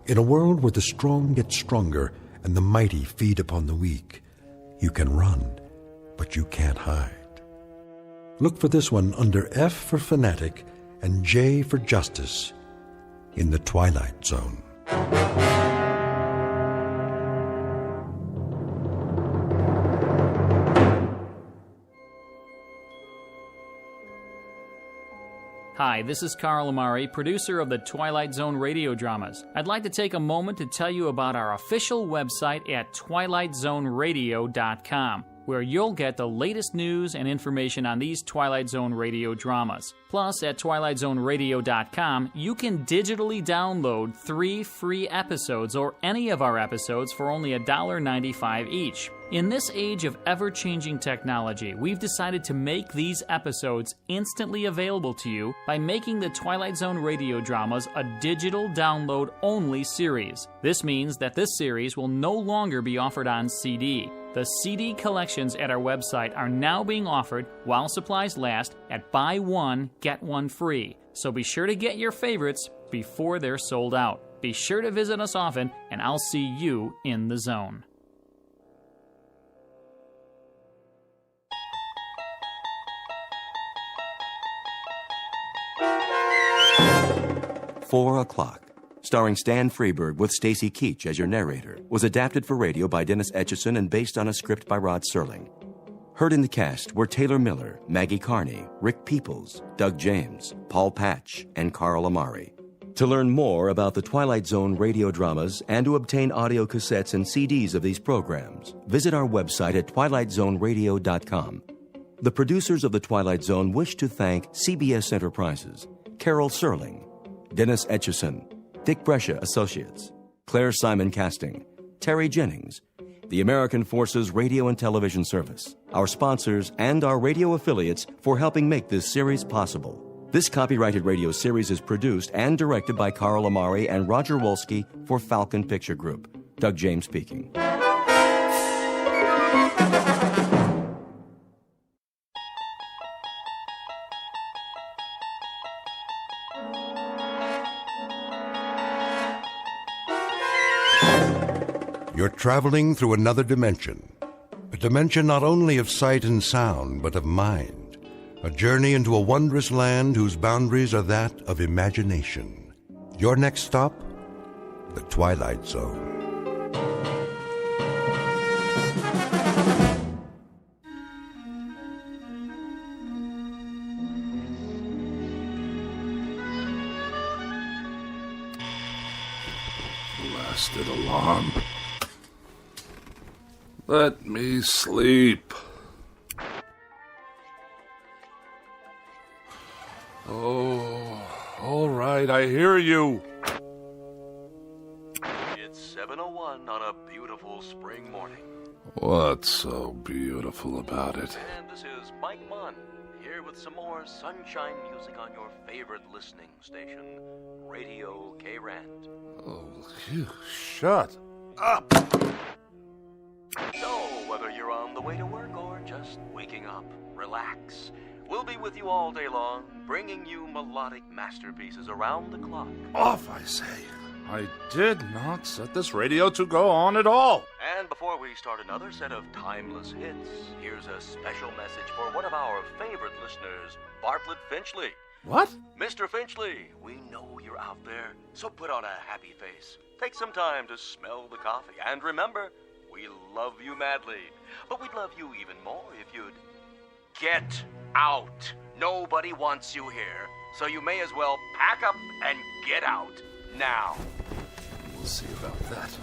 In a world where the strong get stronger and the mighty feed upon the weak, you can run, but you can't hide. Look for this one under F for fanatic and J for justice in the Twilight Zone. Hi, this is Carl Amari, producer of the Twilight Zone radio dramas. I'd like to take a moment to tell you about our official website at twilightzoneradio.com, where you'll get the latest news and information on these Twilight Zone radio dramas. Plus, at twilightzoneradio.com, you can digitally download 3 free episodes or any of our episodes for only $1.95 each. In this age of ever-changing technology, we've decided to make these episodes instantly available to you by making the Twilight Zone radio dramas a digital download-only series. This means that this series will no longer be offered on CD. The CD collections at our website are now being offered, while supplies last, at buy one, get one free. So be sure to get your favorites before they're sold out. Be sure to visit us often, and I'll see you in the zone. 4 o'clock, starring Stan Freberg with Stacy Keach as your narrator, was adapted for radio by Dennis Etchison and based on a script by Rod Serling. Heard in the cast were Taylor Miller, Maggie Carney, Rick Peoples, Doug James, Paul Patch, and Carl Amari. To learn more about the Twilight Zone radio dramas and to obtain audio cassettes and CDs of these programs, visit our website at twilightzoneradio.com. The producers of The Twilight Zone wish to thank CBS Enterprises, Carol Serling, Dennis Etchison, Dick Brescia Associates, Claire Simon Casting, Terry Jennings, the American Forces Radio and Television Service, our sponsors, and our radio affiliates for helping make this series possible. This copyrighted radio series is produced and directed by Carl Amari and Roger Wolski for Falcon Picture Group. Doug James speaking. You're traveling through another dimension. A dimension not only of sight and sound, but of mind. A journey into a wondrous land whose boundaries are that of imagination. Your next stop? The Twilight Zone. Blasted alarm. Let me sleep. Oh, all right, I hear you. It's 7:01 on a beautiful spring morning. What's so beautiful about it? And this is Mike Munn, here with some more sunshine music on your favorite listening station, Radio K-Rand. Oh, you shut up. So, whether you're on the way to work or just waking up, relax. We'll be with you all day long, bringing you melodic masterpieces around the clock. Off, I say. I did not set this radio to go on at all. And before we start another set of timeless hits, here's a special message for one of our favorite listeners, Bartlett Finchley. What? Mr. Finchley, we know you're out there, so put on a happy face. Take some time to smell the coffee, and remember, we love you madly, but we'd love you even more if you'd get out. Nobody wants you here, so you may as well pack up and get out now. We'll see about that.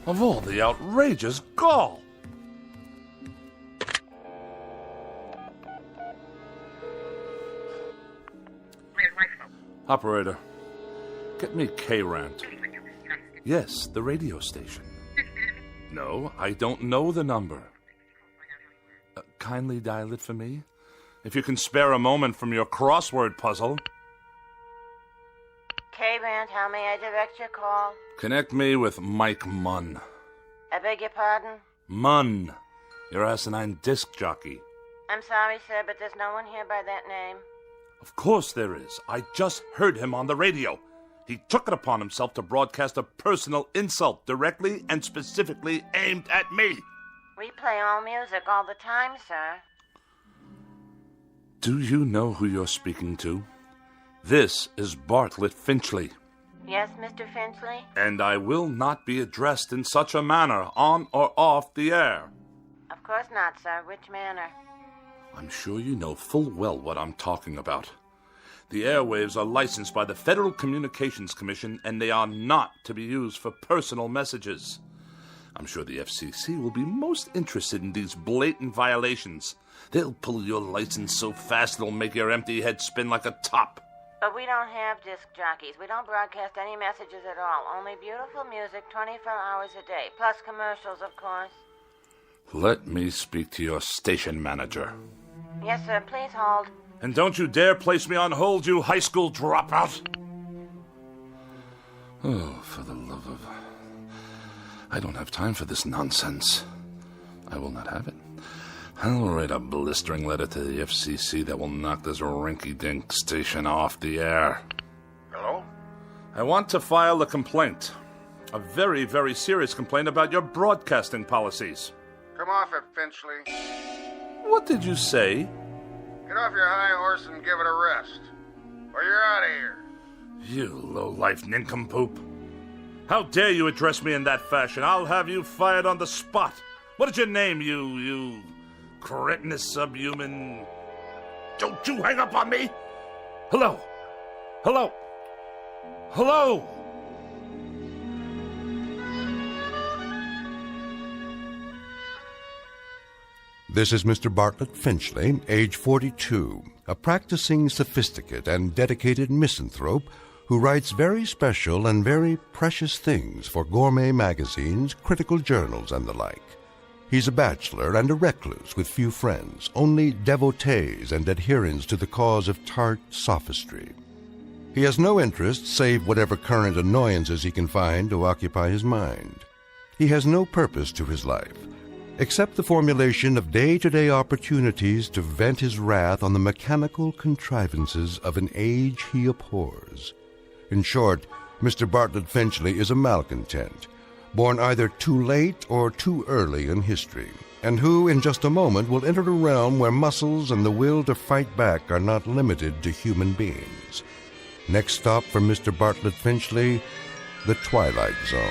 Of all the outrageous gall. Operator, get me K-Rant. Yes, the radio station. No, I don't know the number. Kindly dial it for me, if you can spare a moment from your crossword puzzle. K-Rand, how may I direct your call? Connect me with Mike Munn. I beg your pardon? Munn, your asinine disc jockey. I'm sorry, sir, but there's no one here by that name. Of course there is. I just heard him on the radio. He took it upon himself to broadcast a personal insult directly and specifically aimed at me. We play all music all the time, sir. Do you know who you're speaking to? This is Bartlett Finchley. Yes, Mr. Finchley? And I will not be addressed in such a manner, on or off the air. Of course not, sir. Which manner? I'm sure you know full well what I'm talking about. The airwaves are licensed by the Federal Communications Commission, and they are not to be used for personal messages. I'm sure the FCC will be most interested in these blatant violations. They'll pull your license so fast it'll make your empty head spin like a top. But we don't have disc jockeys. We don't broadcast any messages at all. Only beautiful music 24 hours a day. Plus commercials, of course. Let me speak to your station manager. Yes, sir. Please hold. And don't you dare place me on hold, you high school dropout. Oh, for the love of... I don't have time for this nonsense. I will not have it. I'll write a blistering letter to the FCC that will knock this rinky-dink station off the air. Hello? I want to file a complaint. A very, very serious complaint about your broadcasting policies. Come off it, Finchley. What did you say? Get off your high horse and give it a rest. Or you're out of here. You low-life nincompoop. How dare you address me in that fashion? I'll have you fired on the spot. What is your name, you cretinous subhuman? Don't you hang up on me! Hello? Hello? Hello? This is Mr. Bartlett Finchley, age 42, a practicing sophisticate and dedicated misanthrope who writes very special and very precious things for gourmet magazines, critical journals, and the like. He's a bachelor and a recluse with few friends, only devotees and adherents to the cause of tart sophistry. He has no interest save whatever current annoyances he can find to occupy his mind. He has no purpose to his life, except the formulation of day-to-day opportunities to vent his wrath on the mechanical contrivances of an age he abhors. In short, Mr. Bartlett Finchley is a malcontent, born either too late or too early in history, and who in just a moment will enter a realm where muscles and the will to fight back are not limited to human beings. Next stop for Mr. Bartlett Finchley, the Twilight Zone.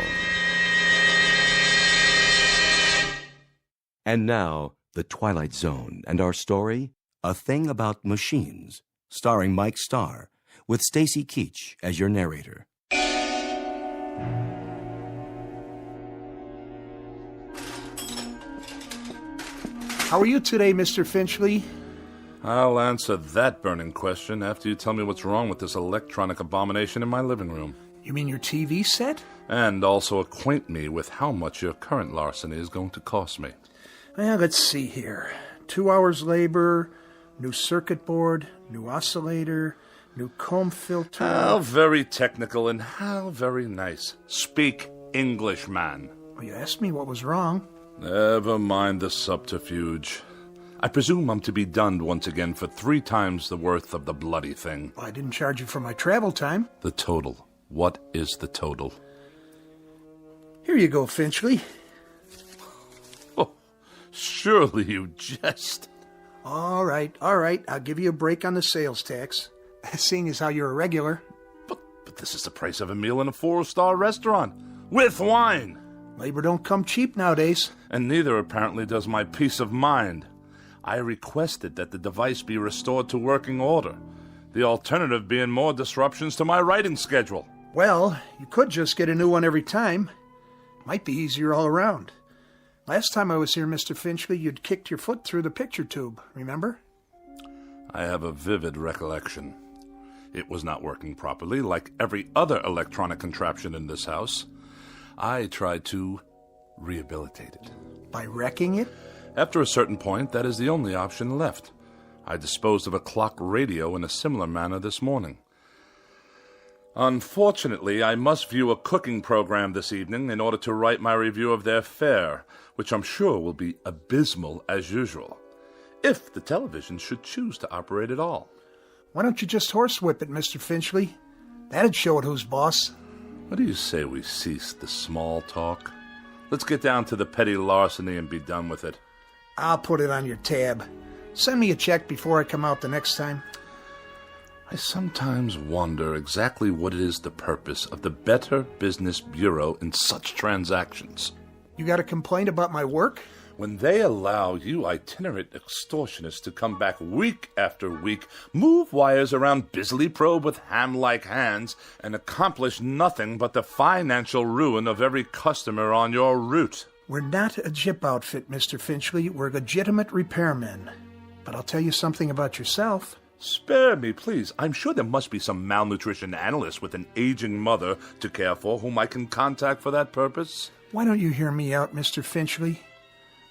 And now, The Twilight Zone, and our story, A Thing About Machines, starring Mike Starr, with Stacy Keach as your narrator. How are you today, Mr. Finchley? I'll answer that burning question after you tell me what's wrong with this electronic abomination in my living room. You mean your TV set? And also acquaint me with how much your current larceny is going to cost me. Well, let's see here. 2 hours labor, new circuit board, new oscillator, new comb filter. How very technical and how very nice. Speak English, man. Well, you asked me what was wrong. Never mind the subterfuge. I presume I'm to be dunned once again for 3 times the worth of the bloody thing. Well, I didn't charge you for my travel time. The total. What is the total? Here you go, Finchley. Oh, surely you jest. All right. I'll give you a break on the sales tax, seeing as how you're a regular. But this is the price of a meal in a 4-star restaurant. With wine. Labor don't come cheap nowadays. And neither, apparently, does my peace of mind. I requested that the device be restored to working order, the alternative being more disruptions to my writing schedule. Well, you could just get a new one every time. Might be easier all around. Last time I was here, Mr. Finchley, you'd kicked your foot through the picture tube, remember? I have a vivid recollection. It was not working properly, like every other electronic contraption in this house. I tried to rehabilitate it. By wrecking it? After a certain point, that is the only option left. I disposed of a clock radio in a similar manner this morning. Unfortunately, I must view a cooking program this evening in order to write my review of their fare, which I'm sure will be abysmal as usual, if the television should choose to operate at all. Why don't you just horsewhip it, Mr. Finchley? That'd show it who's boss. What do you say we cease the small talk? Let's get down to the petty larceny and be done with it. I'll put it on your tab. Send me a check before I come out the next time. I sometimes wonder exactly what is the purpose of the Better Business Bureau in such transactions. You got a complaint about my work? when they allow you itinerant extortionists to come back week after week, move wires around, busily probe with ham-like hands, and accomplish nothing but the financial ruin of every customer on your route. We're not a jip outfit, Mr. Finchley. We're legitimate repairmen. But I'll tell you something about yourself. Spare me, please. I'm sure there must be some malnutrition analyst with an aging mother to care for whom I can contact for that purpose. Why don't you hear me out, Mr. Finchley?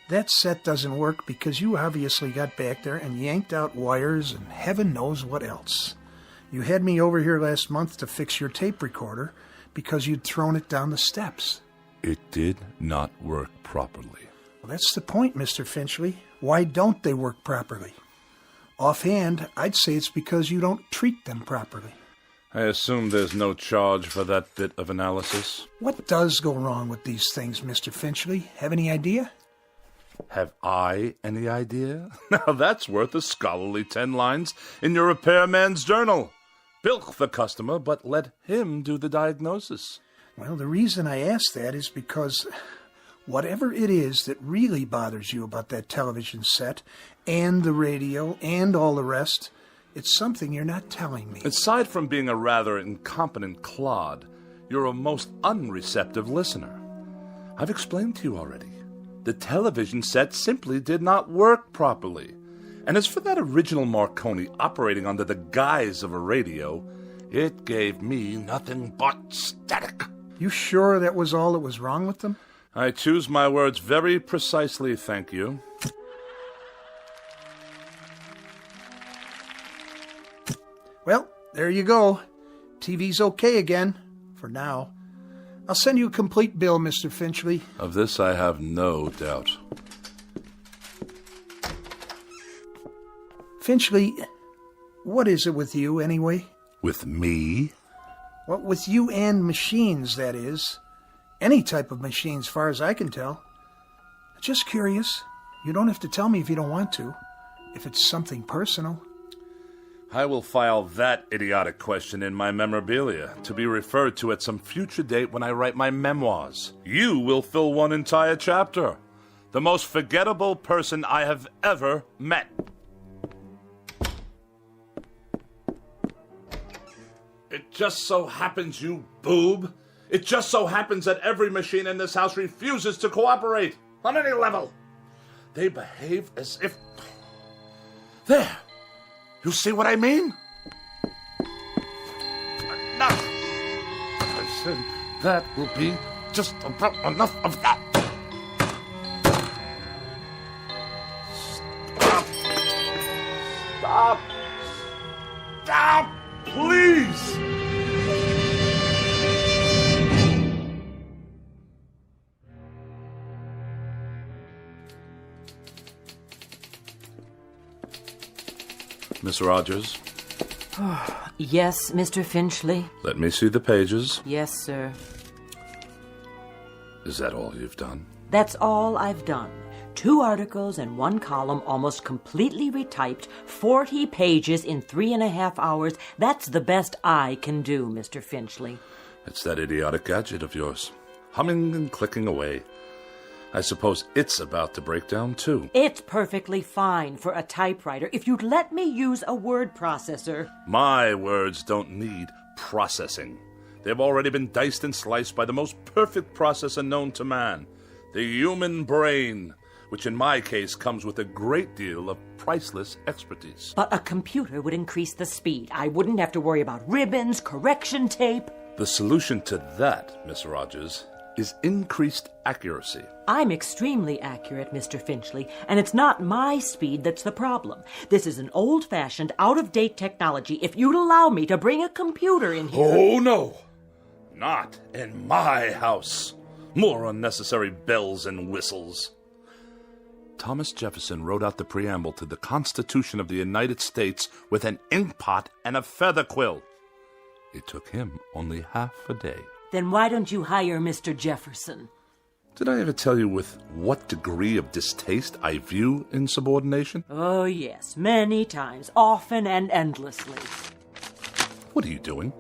That set doesn't work because you obviously got back there and yanked out wires and heaven knows what else. You had me over here last month to fix your tape recorder because you'd thrown it down the steps. It did not work properly. Well, that's the point, Mr. Finchley. Why don't they work properly? Offhand, I'd say it's because you don't treat them properly. I assume there's no charge for that bit of analysis. What does go wrong with these things, Mr. Finchley? Have any idea? Have I any idea? Now that's worth a scholarly 10 lines in your repairman's journal. Bilk the customer, but let him do the diagnosis. Well, the reason I ask that is because whatever it is that really bothers you about that television set and the radio and all the rest, it's something you're not telling me. Aside from being a rather incompetent clod, you're a most unreceptive listener. I've explained to you already. The television set simply did not work properly. And as for that original Marconi operating under the guise of a radio, it gave me nothing but static. You sure that was all that was wrong with them? I choose my words very precisely, thank you. Well, there you go. TV's okay again, for now. I'll send you a complete bill, Mr. Finchley. Of this I have no doubt. Finchley, what is it with you, anyway? With me? Well, with you and machines, that is. Any type of machine, as far as I can tell. Just curious. You don't have to tell me if you don't want to. If it's something personal. I will file that idiotic question in my memorabilia, to be referred to at some future date when I write my memoirs. You will fill one entire chapter. The most forgettable person I have ever met. It just so happens, you boob. It just so happens that every machine in this house refuses to cooperate, on any level. They behave as if... There! You see what I mean? Enough! I said that will be just about enough of that. Stop! Stop! Stop! Please! Miss Rogers? Yes, Mr. Finchley? Let me see the pages. Yes, sir. Is that all you've done? That's all I've done. 2 articles and 1 column, almost completely retyped, 40 pages in 3.5 hours. That's the best I can do, Mr. Finchley. It's that idiotic gadget of yours, humming and clicking away. I suppose it's about to break down, too. It's perfectly fine for a typewriter if you'd let me use a word processor. My words don't need processing. They've already been diced and sliced by the most perfect processor known to man, the human brain, which in my case comes with a great deal of priceless expertise. But a computer would increase the speed. I wouldn't have to worry about ribbons, correction tape. The solution to that, Miss Rogers, is increased accuracy. I'm extremely accurate, Mr. Finchley, and it's not my speed that's the problem. This is an old-fashioned, out-of-date technology. If you'd allow me to bring a computer in here... Oh, no! Not in my house. More unnecessary bells and whistles. Thomas Jefferson wrote out the preamble to the Constitution of the United States with an inkpot and a feather quill. It took him only half a day. Then why don't you hire Mr. Jefferson? Did I ever tell you with what degree of distaste I view insubordination? Oh, yes, many times, often and endlessly. What are you doing?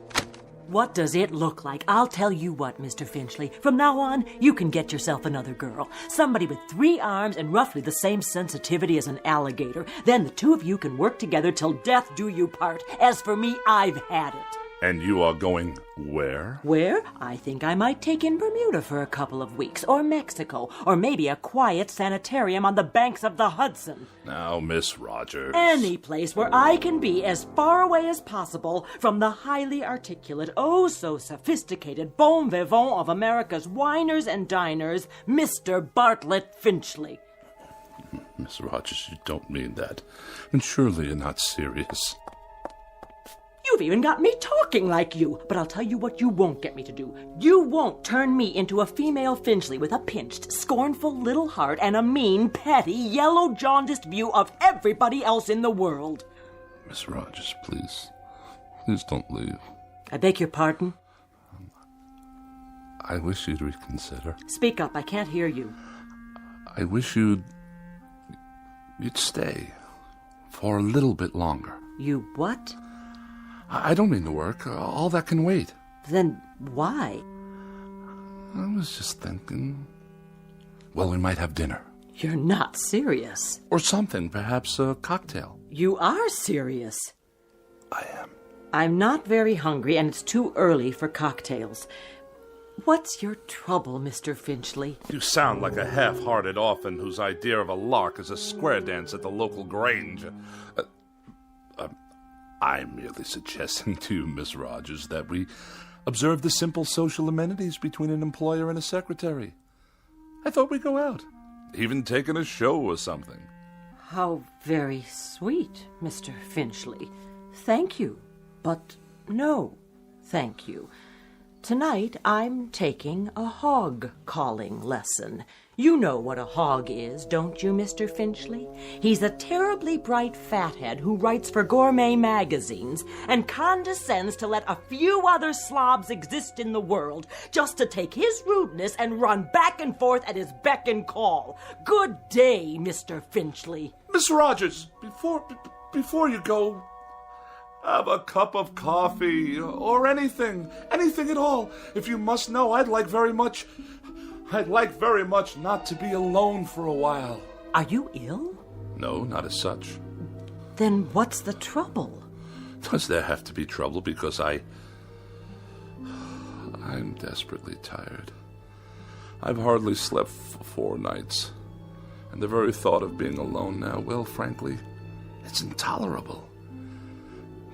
What does it look like? I'll tell you what, Mr. Finchley. From now on, you can get yourself another girl. Somebody with 3 arms and roughly the same sensitivity as an alligator. Then the two of you can work together till death do you part. As for me, I've had it. And you are going where? Where? I think I might take in Bermuda for a couple of weeks, or Mexico, or maybe a quiet sanitarium on the banks of the Hudson. Now, Miss Rogers. Any place where I can be as far away as possible from the highly articulate, oh so sophisticated bon vivant of America's winers and diners, Mr. Bartlett Finchley. Miss Rogers, you don't mean that. And surely you're not serious. You've even got me talking like you. But I'll tell you what you won't get me to do. You won't turn me into a female Finchley with a pinched, scornful little heart and a mean, petty, yellow-jaundiced view of everybody else in the world. Miss Rogers, please. Please don't leave. I beg your pardon? I wish you'd reconsider. Speak up. I can't hear you. I wish you'd stay for a little bit longer. You what? I don't mean to work. All that can wait. Then why? I was just thinking, well, we might have dinner. You're not serious. Or something, perhaps a cocktail. You are serious. I am. I'm not very hungry, and it's too early for cocktails. What's your trouble, Mr. Finchley? You sound like a half-hearted orphan whose idea of a lark is a square dance at the local grange. I'm merely suggesting to you, Miss Rogers, that we observe the simple social amenities between an employer and a secretary. I thought we'd go out, even take in a show or something. How very sweet, Mr. Finchley. Thank you, but no, thank you. Tonight I'm taking a hog-calling lesson. You know what a hog is, don't you, Mr. Finchley? He's a terribly bright fathead who writes for gourmet magazines and condescends to let a few other slobs exist in the world just to take his rudeness and run back and forth at his beck and call. Good day, Mr. Finchley. Miss Rogers, before you go, have a cup of coffee or anything at all. If you must know, I'd like very much not to be alone for a while. Are you ill? No, not as such. Then what's the trouble? Does there have to be trouble because I'm desperately tired. I've hardly slept for 4 nights. And the very thought of being alone now, well, frankly, it's intolerable.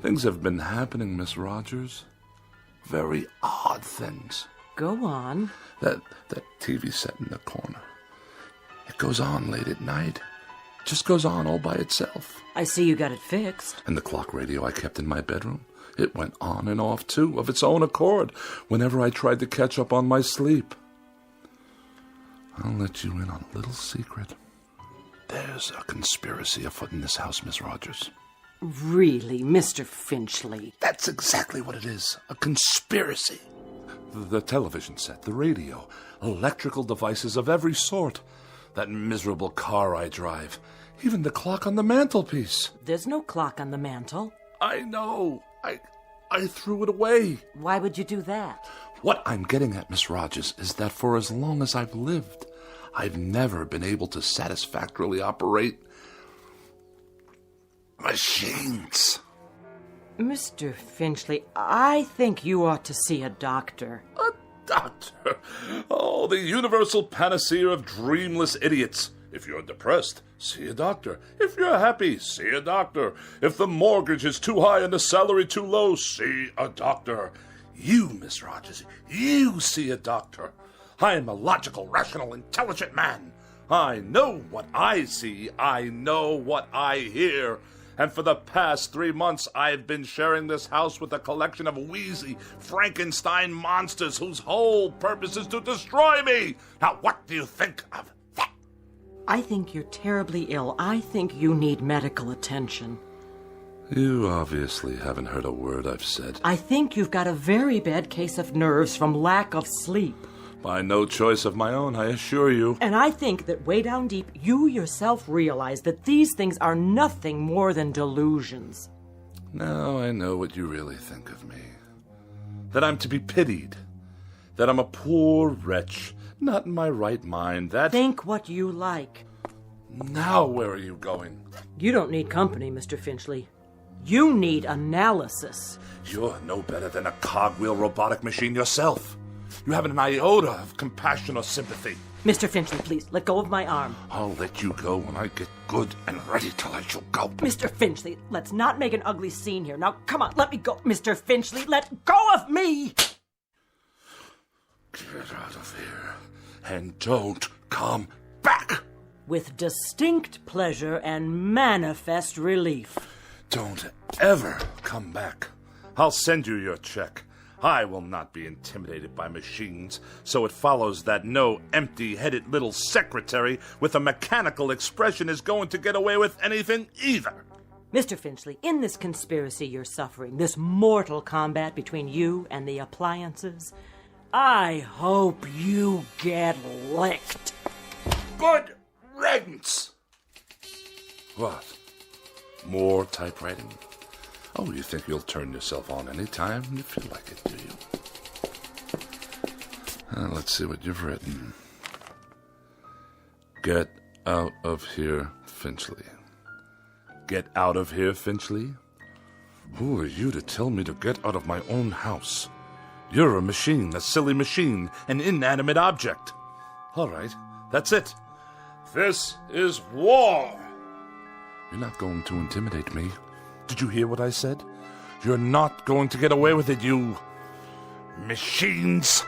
Things have been happening, Miss Rogers. Very odd things. Go on. That TV set in the corner. It goes on late at night. Just goes on all by itself. I see you got it fixed. And the clock radio I kept in my bedroom, it went on and off, too, of its own accord, whenever I tried to catch up on my sleep. I'll let you in on a little secret. There's a conspiracy afoot in this house, Miss Rogers. Really, Mr. Finchley? That's exactly what it is. A conspiracy. The television set, the radio, electrical devices of every sort. That miserable car I drive. Even the clock on the mantelpiece. There's no clock on the mantel. I know. I threw it away. Why would you do that? What I'm getting at, Miss Rogers, is that for as long as I've lived, I've never been able to satisfactorily operate machines. Mr. Finchley, I think you ought to see a doctor. A doctor? Oh, the universal panacea of dreamless idiots. If you're depressed, see a doctor. If you're happy, see a doctor. If the mortgage is too high and the salary too low, see a doctor. You, Miss Rogers, you see a doctor. I am a logical, rational, intelligent man. I know what I see. I know what I hear. And for the past 3 months, I've been sharing this house with a collection of wheezy Frankenstein monsters whose whole purpose is to destroy me. Now, what do you think of that? I think you're terribly ill. I think you need medical attention. You obviously haven't heard a word I've said. I think you've got a very bad case of nerves from lack of sleep. By no choice of my own, I assure you. And I think that way down deep, you yourself realize that these things are nothing more than delusions. Now I know what you really think of me. that I'm to be pitied, that I'm a poor wretch, not in my right mind, that... Think what you like. Now where are you going? You don't need company, Mr. Finchley. You need analysis. You're no better than a cogwheel robotic machine yourself. You haven't an iota of compassion or sympathy. Mr. Finchley, please, let go of my arm. I'll let you go when I get good and ready to let you go. Mr. Finchley, let's not make an ugly scene here. Now, come on, let me go. Mr. Finchley, let go of me! Get out of here and don't come back! With distinct pleasure and manifest relief. Don't ever come back. I'll send you your check. I will not be intimidated by machines, so it follows that no empty-headed little secretary with a mechanical expression is going to get away with anything either. Mr. Finchley, in this conspiracy you're suffering, this mortal combat between you and the appliances, I hope you get licked. Good riddance! What? More typewriting? Oh, you think you'll turn yourself on any time you feel like it, do you? Let's see what you've written. Get out of here, Finchley. Get out of here, Finchley? Who are you to tell me to get out of my own house? You're a machine, a silly machine, an inanimate object. All right, that's it. This is war. You're not going to intimidate me. Did you hear what I said? You're not going to get away with it, you machines.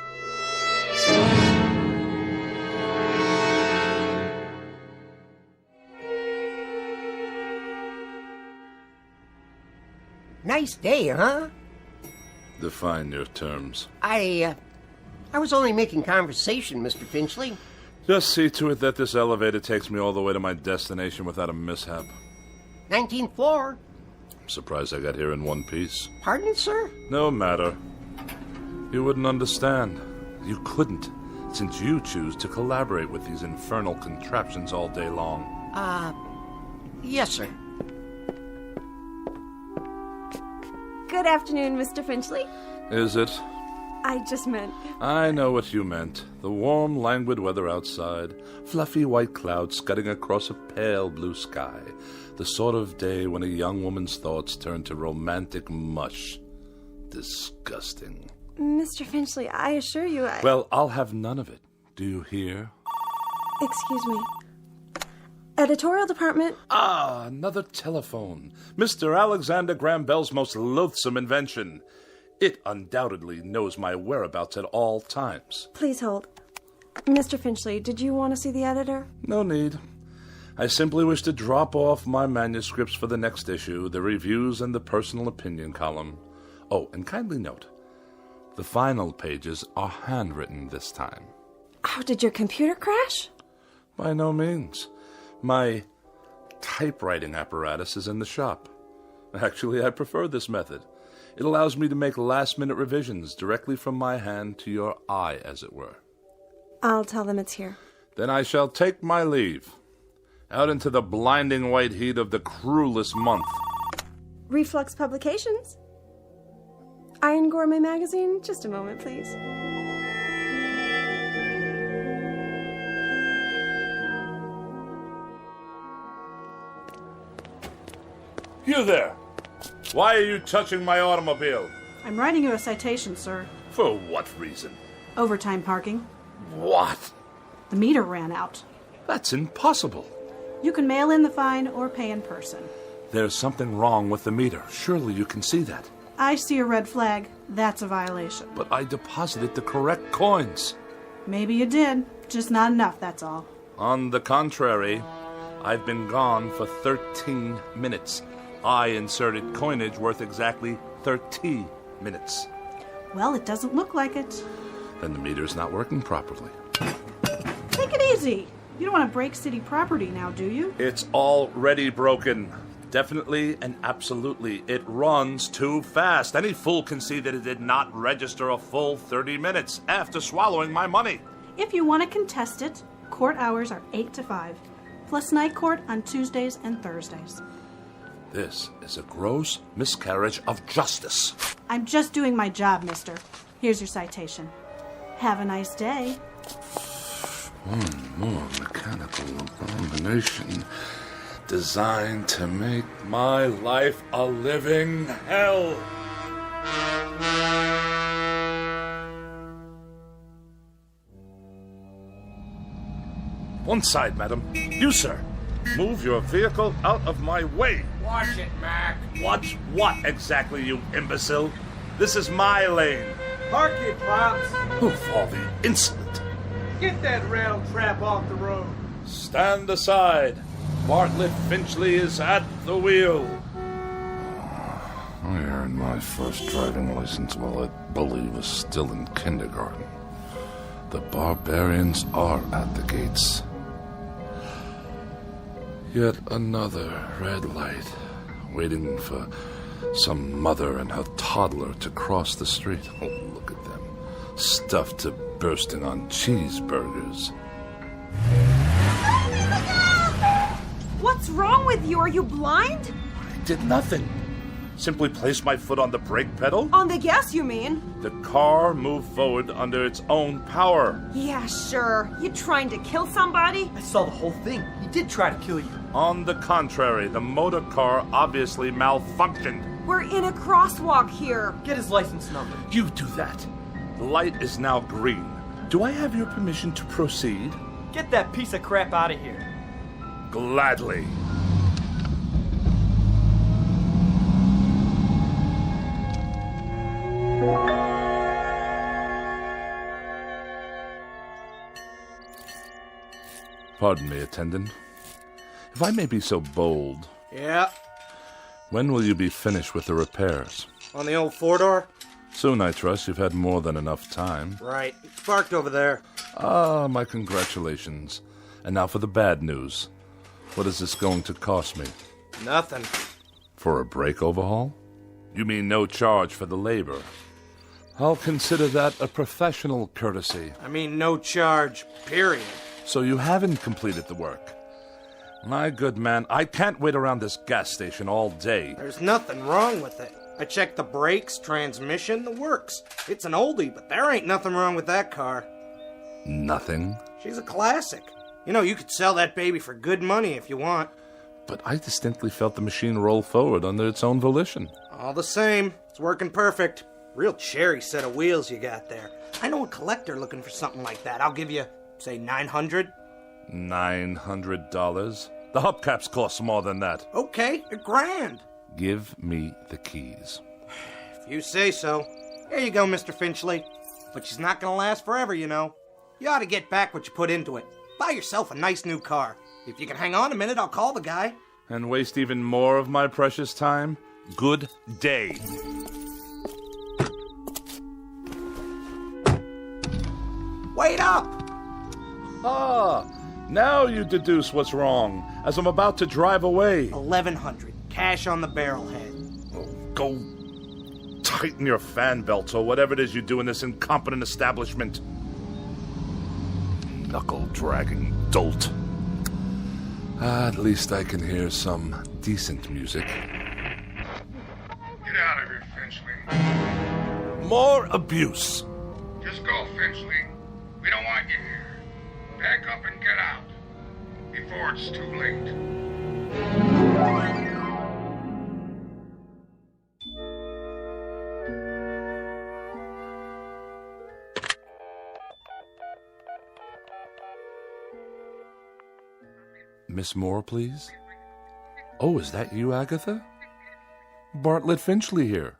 Nice day, huh? Define your terms. I was only making conversation, Mr. Finchley. Just see to it that this elevator takes me all the way to my destination without a mishap. 19th floor. I'm surprised I got here in one piece. Pardon, sir? No matter. You wouldn't understand. You couldn't, since you choose to collaborate with these infernal contraptions all day long. Yes, sir. Good afternoon, Mr. Finchley. Is it? I just meant... I know what you meant. The warm, languid weather outside, fluffy white clouds scudding across a pale blue sky. The sort of day when a young woman's thoughts turn to romantic mush. Disgusting. Mr. Finchley, I assure you I... Well, I'll have none of it. Do you hear? Excuse me. Editorial department. Ah, another telephone. Mr. Alexander Graham Bell's most loathsome invention. It undoubtedly knows my whereabouts at all times. Please hold. Mr. Finchley, did you want to see the editor? No need. I simply wish to drop off my manuscripts for the next issue, the reviews and the personal opinion column. Oh, and kindly note, the final pages are handwritten this time. Oh, did your computer crash? By no means. My typewriting apparatus is in the shop. Actually, I prefer this method. It allows me to make last-minute revisions directly from my hand to your eye, as it were. I'll tell them it's here. Then I shall take my leave. Out into the blinding white heat of the cruelest month. Reflux Publications? Iron Gourmet Magazine? Just a moment, please. You there! Why are you touching my automobile? I'm writing you a citation, sir. For what reason? Overtime parking. What? The meter ran out. That's impossible. You can mail in the fine or pay in person. There's something wrong with the meter. Surely you can see that. I see a red flag. That's a violation. But I deposited the correct coins. Maybe you did. Just not enough, that's all. On the contrary, I've been gone for 13 minutes. I inserted coinage worth exactly 30 minutes. Well, it doesn't look like it. Then the meter's not working properly. Take it easy. You don't want to break city property now, do you? It's already broken. Definitely and absolutely. It runs too fast. Any fool can see that it did not register a full 30 minutes after swallowing my money. If you want to contest it, court hours are 8 to 5, plus night court on Tuesdays and Thursdays. This is a gross miscarriage of justice. I'm just doing my job, mister. Here's your citation. Have a nice day. One more mechanical abomination designed to make my life a living hell. One side, madam. You, sir. Move your vehicle out of my way. Watch it, Mac. Watch what exactly, you imbecile? This is my lane. Park it, Pops. Of all the insolent. Get that rail trap off the road. Stand aside. Bartlett Finchley is at the wheel. I earned my first driving license while that bully was still in kindergarten. The barbarians are at the gates. Yet another red light, waiting for some mother and her toddler to cross the street. Oh, look at them, stuffed to bursting on cheeseburgers. What's wrong with you? Are you blind? I did nothing. Simply placed my foot on the brake pedal. On the gas, you mean? The car moved forward under its own power. Yeah, sure. You trying to kill somebody? I saw the whole thing. He did try to kill you. On the contrary, the motor car obviously malfunctioned. We're in a crosswalk here. Get his license number. You do that. The light is now green. Do I have your permission to proceed? Get that piece of crap out of here. Gladly. Pardon me, attendant. If I may be so bold. Yeah. When will you be finished with the repairs? On the old four-door? Soon, I trust. You've had more than enough time. Right. It's parked over there. Ah, my congratulations. And now for the bad news. What is this going to cost me? Nothing. For a brake overhaul? You mean no charge for the labor? I'll consider that a professional courtesy. I mean no charge, period. So you haven't completed the work? My good man, I can't wait around this gas station all day. There's nothing wrong with it. I checked the brakes, transmission, the works. It's an oldie, but there ain't nothing wrong with that car. Nothing? She's a classic. You know, you could sell that baby for good money if you want. But I distinctly felt the machine roll forward under its own volition. All the same, it's working perfect. Real cherry set of wheels you got there. I know a collector looking for something like that. I'll give you, say, $900. $900? The hubcaps cost more than that. Okay, $1,000. Give me the keys. If you say so. Here you go, Mr. Finchley. But she's not gonna last forever, you know. You ought to get back what you put into it. Buy yourself a nice new car. If you can hang on a minute, I'll call the guy. And waste even more of my precious time? Good day. Wait up! Ah, now you deduce what's wrong, as I'm about to drive away. $1,100, cash on the barrelhead. Oh, go tighten your fan belts or whatever it is you do in this incompetent establishment. Knuckle-dragging dolt. At least I can hear some decent music. Get out of here, Finchley. More abuse. Just go, Finchley. We don't want you here. Pack up and get out. Before it's too late. Miss Moore, please? Oh, is that you, Agatha? Bartlett Finchley here.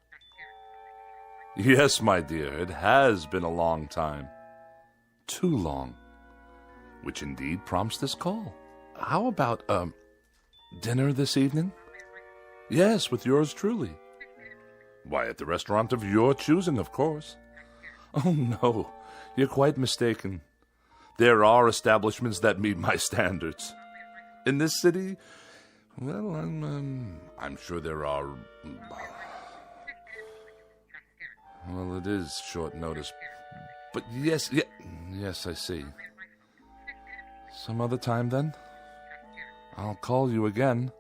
Yes, my dear, it has been a long time. Too long. Which indeed prompts this call. How about, dinner this evening? Yes, with yours truly. Why, at the restaurant of your choosing, of course. Oh, no, you're quite mistaken. There are establishments that meet my standards. In this city, well, I'm sure there are. Well, it is short notice. But yes, I see. Some other time, then? I'll call you again.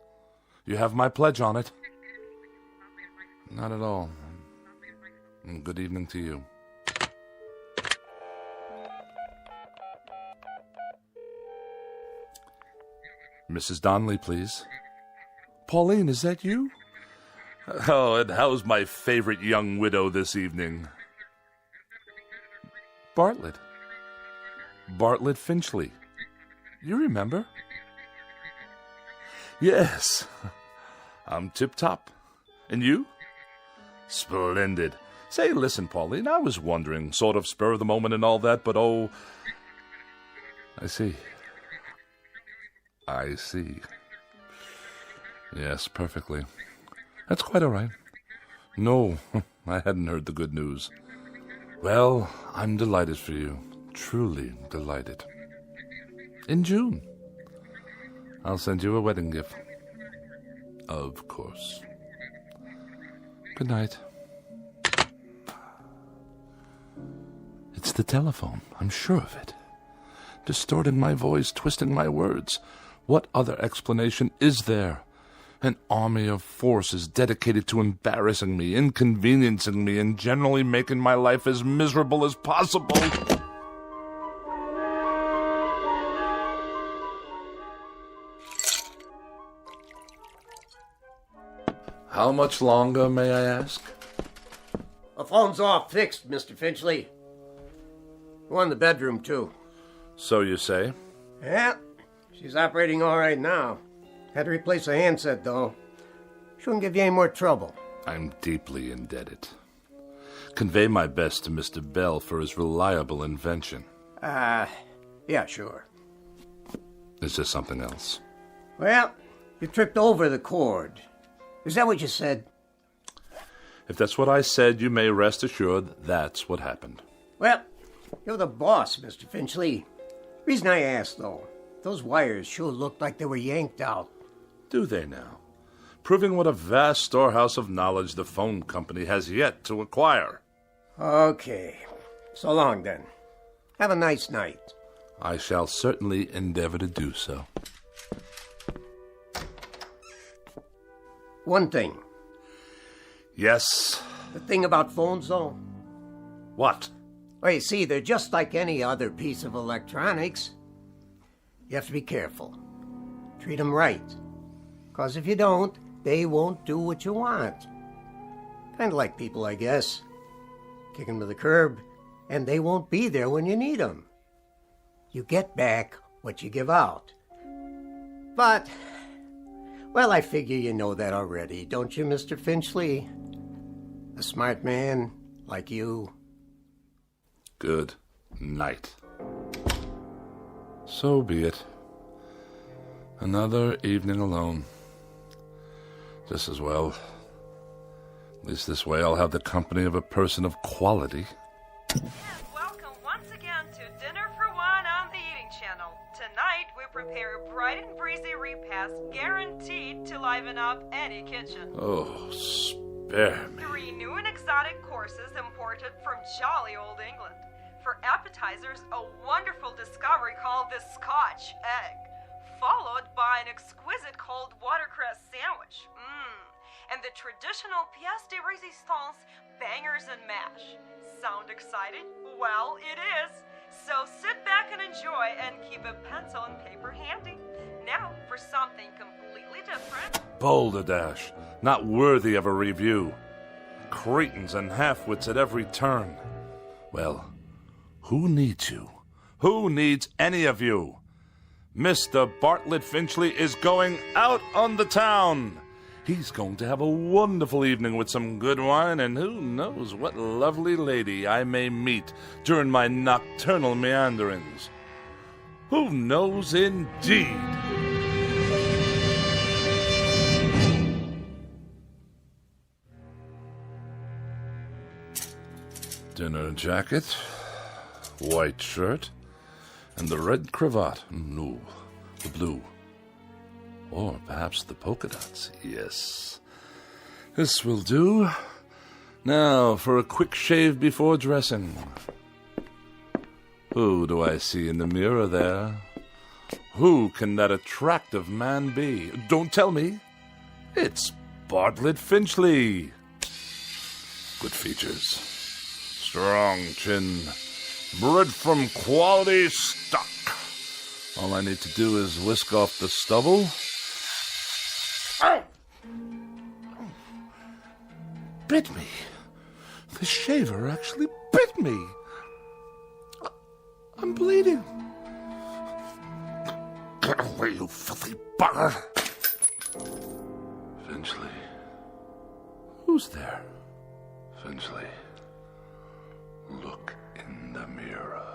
You have my pledge on it. Not at all. And good evening to you. Mrs. Donnelly, please. Pauline, is that you? Oh, and how's my favorite young widow this evening? Bartlett. Bartlett Finchley. You remember? Yes. I'm tip-top. And you? Splendid. Say, listen, Pauline, I was wondering, sort of spur of the moment and all that, but oh... I see. I see. Yes, perfectly. That's quite all right. No, I hadn't heard the good news. Well, I'm delighted for you. Truly delighted. In June. I'll send you a wedding gift. Of course. Good night. It's the telephone. I'm sure of it. Distorting my voice, twisting my words. What other explanation is there? An army of forces dedicated to embarrassing me, inconveniencing me, and generally making my life as miserable as possible. How much longer, may I ask? The phone's all fixed, Mr. Finchley. One in the bedroom, too. So you say? Yeah, she's operating all right now. Had to replace a handset, though. Shouldn't give you any more trouble. I'm deeply indebted. Convey my best to Mr. Bell for his reliable invention. Yeah, sure. Is there something else? Well, you tripped over the cord. Is that what you said? If that's what I said, you may rest assured that's what happened. Well, you're the boss, Mr. Finchley. Reason I asked, though, those wires sure looked like they were yanked out. Do they now? Proving what a vast storehouse of knowledge the phone company has yet to acquire. Okay. So long, then. Have a nice night. I shall certainly endeavor to do so. One thing. Yes? The thing about phones, though? What? Well, you see, they're just like any other piece of electronics. You have to be careful. Treat them right. Because if you don't, they won't do what you want. Kind of like people, I guess. Kick them to the curb, and they won't be there when you need them. You get back what you give out. But, well, I figure you know that already, don't you, Mr. Finchley? A smart man like you. Good night. So be it. Another evening alone. Just as well. At least this way I'll have the company of a person of quality. And welcome once again to Dinner for One on the Eating Channel. Tonight we prepare a bright and breezy repast guaranteed to liven up any kitchen. Oh, spare me. 3 new and exotic courses imported from jolly old England. For appetizers, a wonderful discovery called the Scotch egg, followed by an exquisite cold watercress sandwich. And the traditional pièce de résistance, bangers and mash. Sound excited? Well, it is. So sit back and enjoy and keep a pencil and paper handy. Now for something completely different. Balderdash, not worthy of a review. Cretins and half-wits at every turn. Well, who needs you? Who needs any of you? Mr. Bartlett Finchley is going out on the town. He's going to have a wonderful evening with some good wine, and who knows what lovely lady I may meet during my nocturnal meanderings. Who knows indeed? Dinner jacket, white shirt, and the red cravat. No, the blue. Or perhaps the polka dots. Yes. This will do. Now for a quick shave before dressing. Who do I see in the mirror there? Who can that attractive man be? Don't tell me. It's Bartlett Finchley. Good features. Strong chin. Bred from quality stock. All I need to do is whisk off the stubble. Ow! Bit me. The shaver actually bit me. I'm bleeding. Get away, you filthy bugger. Finchley. Who's there? Finchley. Look in the mirror.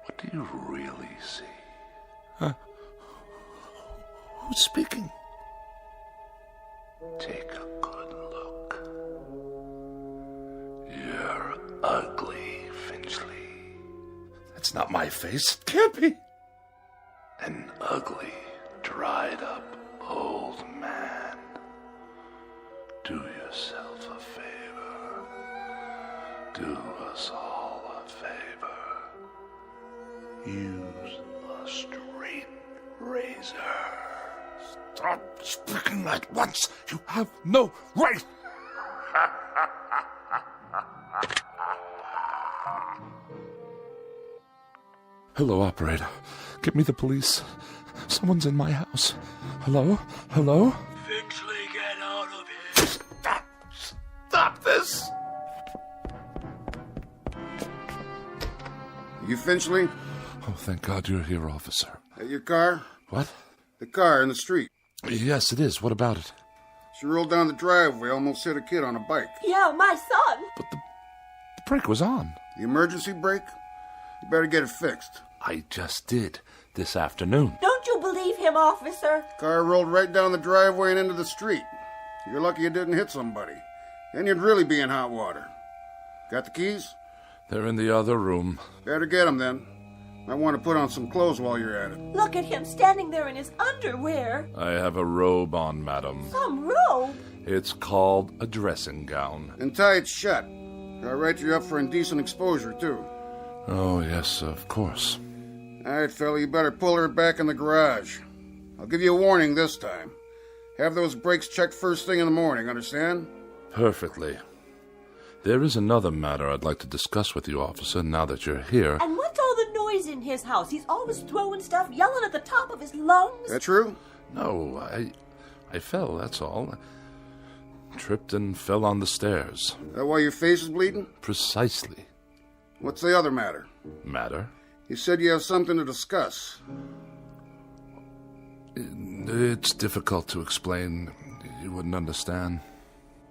What do you really see? Huh? Who's speaking? Take a good look. You're ugly, Finchley. That's not my face. It can't be. An ugly, dried-up old man. Do yourself a favor. Do us all a favor. Use a straight razor. Stop speaking at once. You have no right. Hello, operator. Get me the police. Someone's in my house. Hello? Hello? Finchley, get out of here. Stop this! You Finchley? Oh, thank God you're here, officer. At your car? What? The car in the street. Yes, it is. What about it? She rolled down the driveway, almost hit a kid on a bike. Yeah, my son. But the brake was on. The emergency brake? You better get it fixed. I just did this afternoon. Don't you believe him, officer? Car rolled right down the driveway and into the street. You're lucky it didn't hit somebody. Then you'd really be in hot water. Got the keys? They're in the other room. Better get them then. I want to put on some clothes while you're at it. Look at him standing there in his underwear. I have a robe on, madam. Some robe? It's called a dressing gown. And tie it shut. I'll write you up for indecent exposure, too. Oh, yes, of course. All right, fella, you better pull her back in the garage. I'll give you a warning this time. Have those brakes checked first thing in the morning, understand? Perfectly. There is another matter I'd like to discuss with you, officer, now that you're here. And what's all the noise in his house? He's always throwing stuff, yelling at the top of his lungs. That true? No, I fell, that's all. Tripped and fell on the stairs. That why your face is bleeding? Precisely. What's the other matter? Matter? You said you have something to discuss. It's difficult to explain. You wouldn't understand.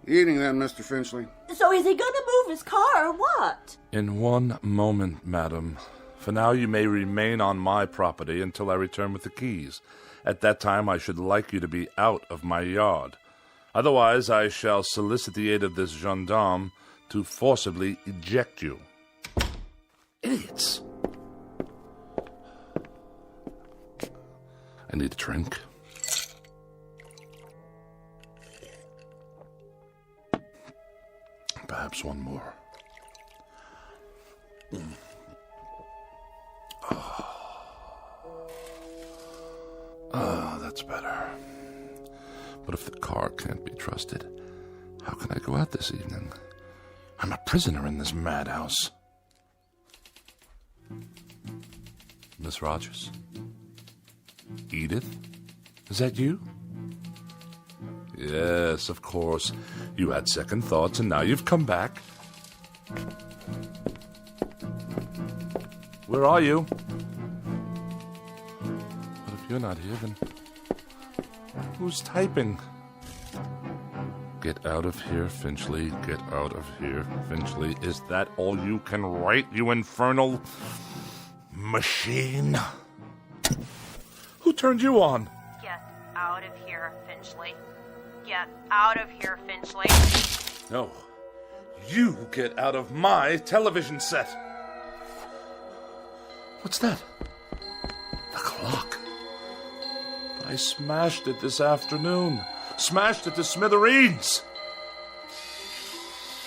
Eating then, Mr. Finchley. So is he gonna move his car or what? In one moment, madam. For now, you may remain on my property until I return with the keys. At that time, I should like you to be out of my yard. Otherwise, I shall solicit the aid of this gendarme to forcibly eject you. Idiots! I need a drink. Perhaps one more. That's better. But if the car can't be trusted, how can I go out this evening? I'm a prisoner in this madhouse. Miss Rogers? Edith? Is that you? Yes, of course. You had second thoughts, and now you've come back. Where are you? But if you're not here, then who's typing? Get out of here, Finchley. Get out of here, Finchley. Is that all you can write, you infernal machine? Who turned you on? Get out of here, Finchley. Get out of here, Finchley. No. You get out of my television set. What's that? The clock. I smashed it this afternoon. Smashed it to smithereens.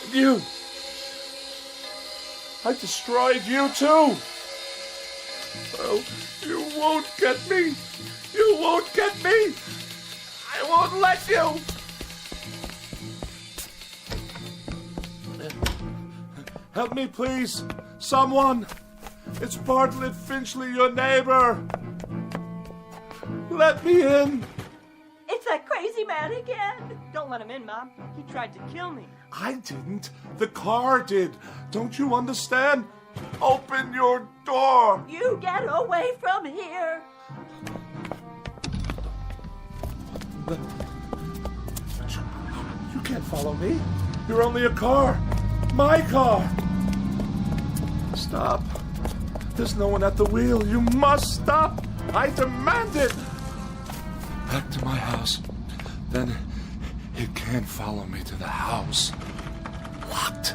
And you. I destroyed you too. Oh, you won't get me. You won't get me. I won't let you. Help me, please. Someone. It's Bartlett Finchley, your neighbor. Let me in. It's that crazy man again. Don't let him in, Mom. He tried to kill me. I didn't. The car did. Don't you understand? Open your door. You get away from here. You can't follow me. You're only a car. My car. Stop. There's no one at the wheel. You must stop. I demand it. Back to my house. Then it can't follow me to the house. Locked.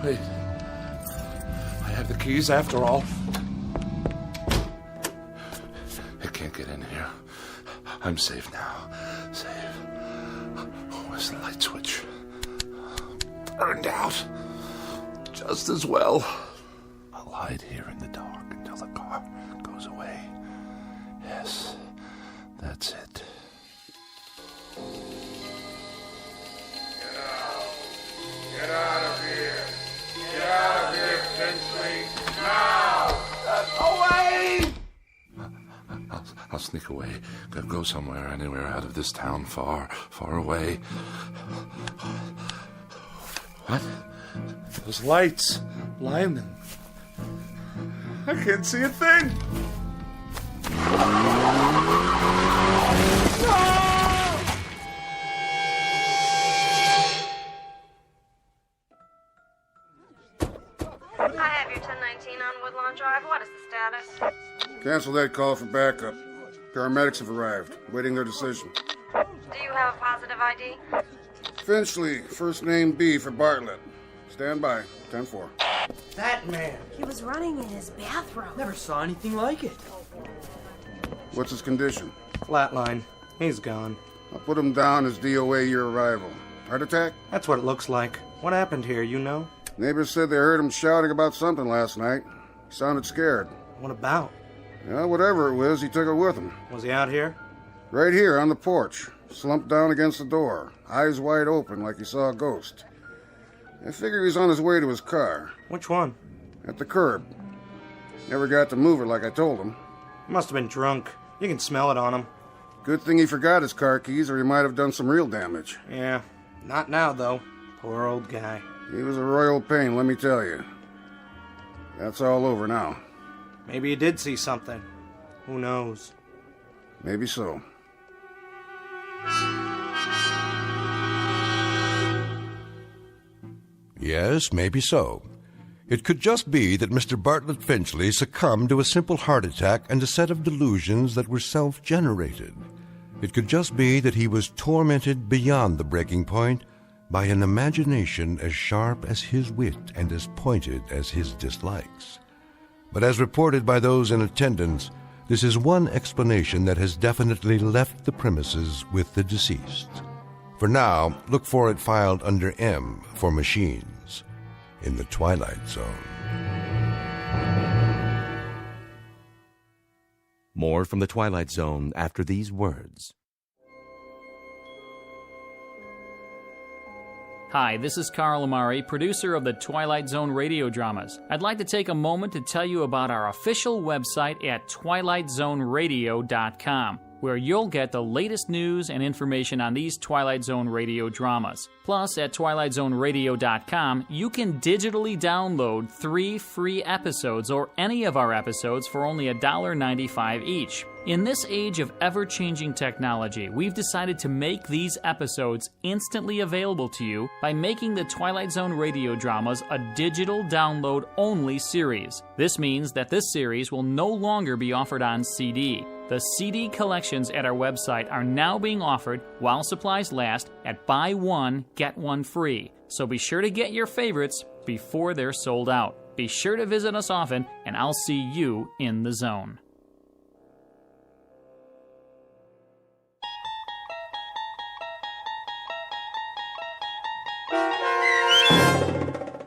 Wait. I have the keys after all. It can't get in here. I'm safe now. Safe. Where's the light switch? Burned out. Just as well. I'll hide here in the dark until the car goes away. Yes, that's it. Get out of here. Get out of here, Finchley. Now! Away! I'll sneak away. Go somewhere, anywhere out of this town, far, far away. What? Those lights. Blinding. I can't see a thing. I have your 1019 on Woodlawn Drive. What is the status? Cancel that call for backup. Paramedics have arrived, waiting their decision. Do you have a positive ID? Finchley, first name B for Bartlett. Stand by, 10-4. That man. He was running in his bathroom. Never saw anything like it. What's his condition? Flatline. He's gone. I'll put him down as DOA your arrival. Heart attack? That's what it looks like. What happened here, you know? Neighbors said they heard him shouting about something last night. He sounded scared. What about? Yeah, whatever it was, he took it with him. Was he out here? Right here on the porch, slumped down against the door, eyes wide open like he saw a ghost. I figure he's on his way to his car. Which one? At the curb. Never got to move it like I told him. He must have been drunk. You can smell it on him. Good thing he forgot his car keys or he might have done some real damage. Yeah, not now, though. Poor old guy. He was a royal pain, let me tell you. That's all over now. Maybe he did see something. Who knows? Maybe so. Yes, maybe so. It could just be that Mr. Bartlett Finchley succumbed to a simple heart attack and a set of delusions that were self-generated. It could just be that he was tormented beyond the breaking point by an imagination as sharp as his wit and as pointed as his dislikes. But as reported by those in attendance, this is one explanation that has definitely left the premises with the deceased. For now, look for it filed under M for machines in the Twilight Zone. More from the Twilight Zone after these words. Hi, this is Carl Amari, producer of the Twilight Zone radio dramas. I'd like to take a moment to tell you about our official website at twilightzoneradio.com, where you'll get the latest news and information on these Twilight Zone radio dramas. Plus, at twilightzoneradio.com, you can digitally download 3 free episodes or any of our episodes for only $1.95 each. In this age of ever-changing technology, we've decided to make these episodes instantly available to you by making the Twilight Zone radio dramas a digital download-only series. This means that this series will no longer be offered on CD. The CD collections at our website are now being offered while supplies last at buy one, get one free. So be sure to get your favorites before they're sold out. Be sure to visit us often, and I'll see you in the zone.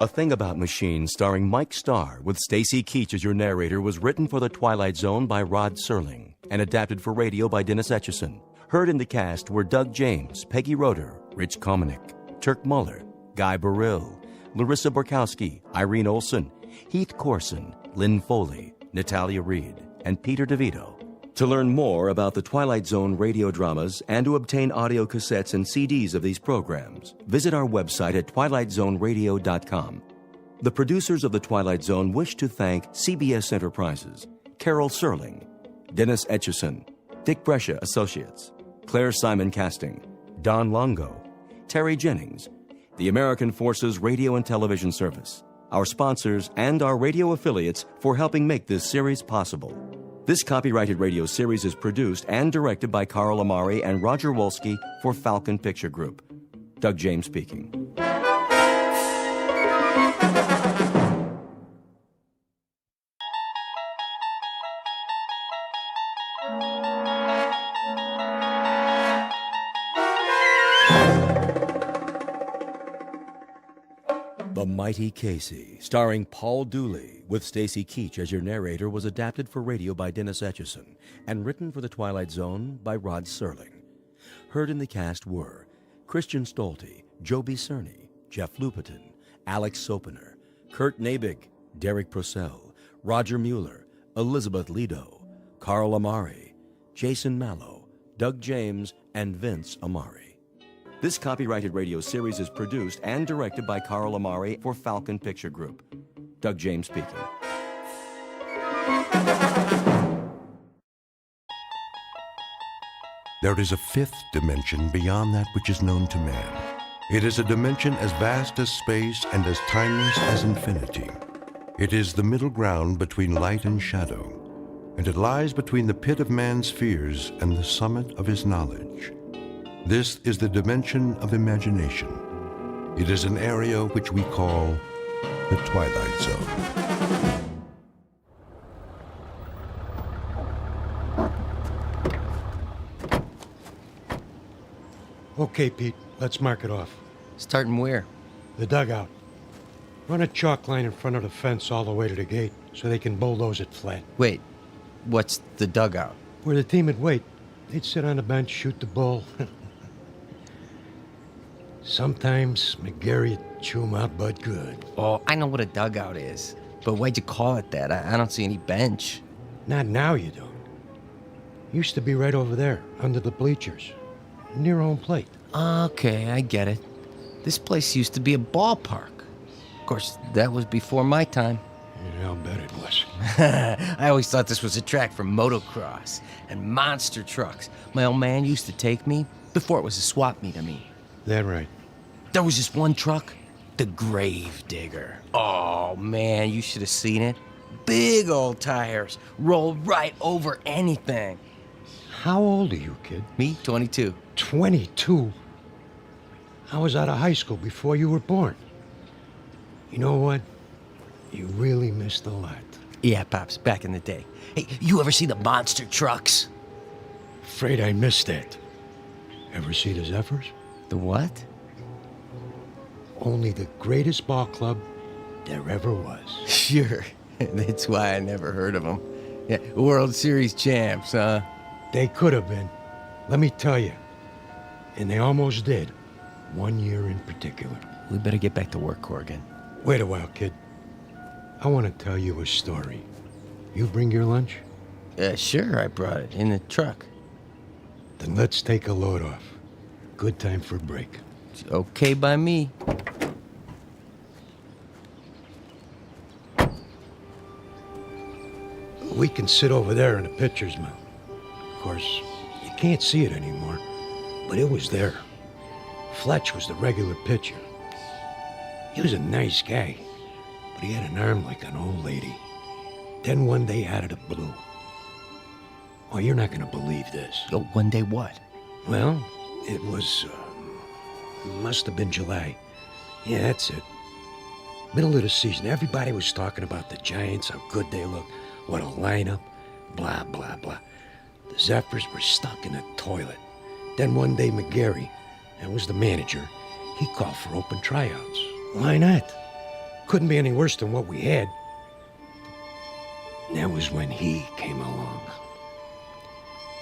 A Thing About Machines, starring Mike Starr, with Stacy Keach as your narrator, was written for The Twilight Zone by Rod Serling and adapted for radio by Dennis Etchison. Heard in the cast were Doug James, Peggy Roeder, Rich Komanek, Turk Muller, Guy Burrill, Larissa Borkowski, Irene Olson, Heath Corson, Lynn Foley, Natalia Reed, and Peter DeVito. To learn more about the Twilight Zone radio dramas and to obtain audio cassettes and CDs of these programs, visit our website at twilightzoneradio.com. The producers of The Twilight Zone wish to thank CBS Enterprises, Carol Serling, Dennis Etchison, Dick Brescia Associates, Claire Simon Casting, Don Longo, Terry Jennings, the American Forces Radio and Television Service, our sponsors, and our radio affiliates for helping make this series possible. This copyrighted radio series is produced and directed by Carl Amari and Roger Wolski for Falcon Picture Group. Doug James speaking. The Mighty Casey, starring Paul Dooley, with Stacy Keach as your narrator, was adapted for radio by Dennis Etchison and written for The Twilight Zone by Rod Serling. Heard in the cast were Christian Stolte, Joby Cerny, Jeff Lupetin, Alex Sopener, Kurt Nabig, Derek Purcell, Roger Mueller, Elizabeth Lido, Carl Amari, Jason Mallow, Doug James, and Vince Amari. This copyrighted radio series is produced and directed by Carl Amari for Falcon Picture Group. Doug James speaking. There is a fifth dimension beyond that which is known to man. It is a dimension as vast as space and as timeless as infinity. It is the middle ground between light and shadow, and it lies between the pit of man's fears and the summit of his knowledge. This is the dimension of imagination. It is an area which we call the Twilight Zone. Okay, Pete, let's mark it off. Starting where? The dugout. Run a chalk line in front of the fence all the way to the gate so they can bulldoze it flat. Wait, what's the dugout? Where the team would wait. They'd sit on the bench, shoot the bull. Sometimes McGarry'd chew 'em out but good. Oh, I know what a dugout is. But why'd you call it that? I don't see any bench. Not now, you don't. Used to be right over there, under the bleachers. Near home plate. Okay, I get it. This place used to be a ballpark. Of course, that was before my time. Yeah, I'll bet it was. I always thought this was a track for motocross and monster trucks. My old man used to take me before it was a swap meet, I mean. That right. There was this one truck, the Grave Digger. Oh, man, you should have seen it. Big old tires, rolled right over anything. How old are you, kid? Me, 22. 22? I was out of high school before you were born. You know what? You really missed a lot. Yeah, Pops, back in the day. Hey, you ever see the monster trucks? Afraid I missed that. Ever see the Zephyrs? The what? Only the greatest ball club there ever was. Sure. That's why I never heard of them. Yeah, World Series champs, huh? They could have been. Let me tell you. And they almost did. 1 year in particular. We better get back to work, Corrigan. Wait a while, kid. I want to tell you a story. You bring your lunch? Sure, I brought it in the truck. Then let's take a load off. Good time for a break. It's okay by me. We can sit over there in the pitcher's mound. Of course, you can't see it anymore, but it was there. Fletch was the regular pitcher. He was a nice guy, but he had an arm like an old lady. Then one day out of the blue. Oh, you're not going to believe this. Oh, one day what? Well, it was, must have been July. Yeah, that's it. Middle of the season, everybody was talking about the Giants, how good they look, what a lineup, blah, blah, blah. The Zephyrs were stuck in a toilet. Then one day, McGarry, that was the manager, he called for open tryouts. Why not? Couldn't be any worse than what we had. That was when he came along.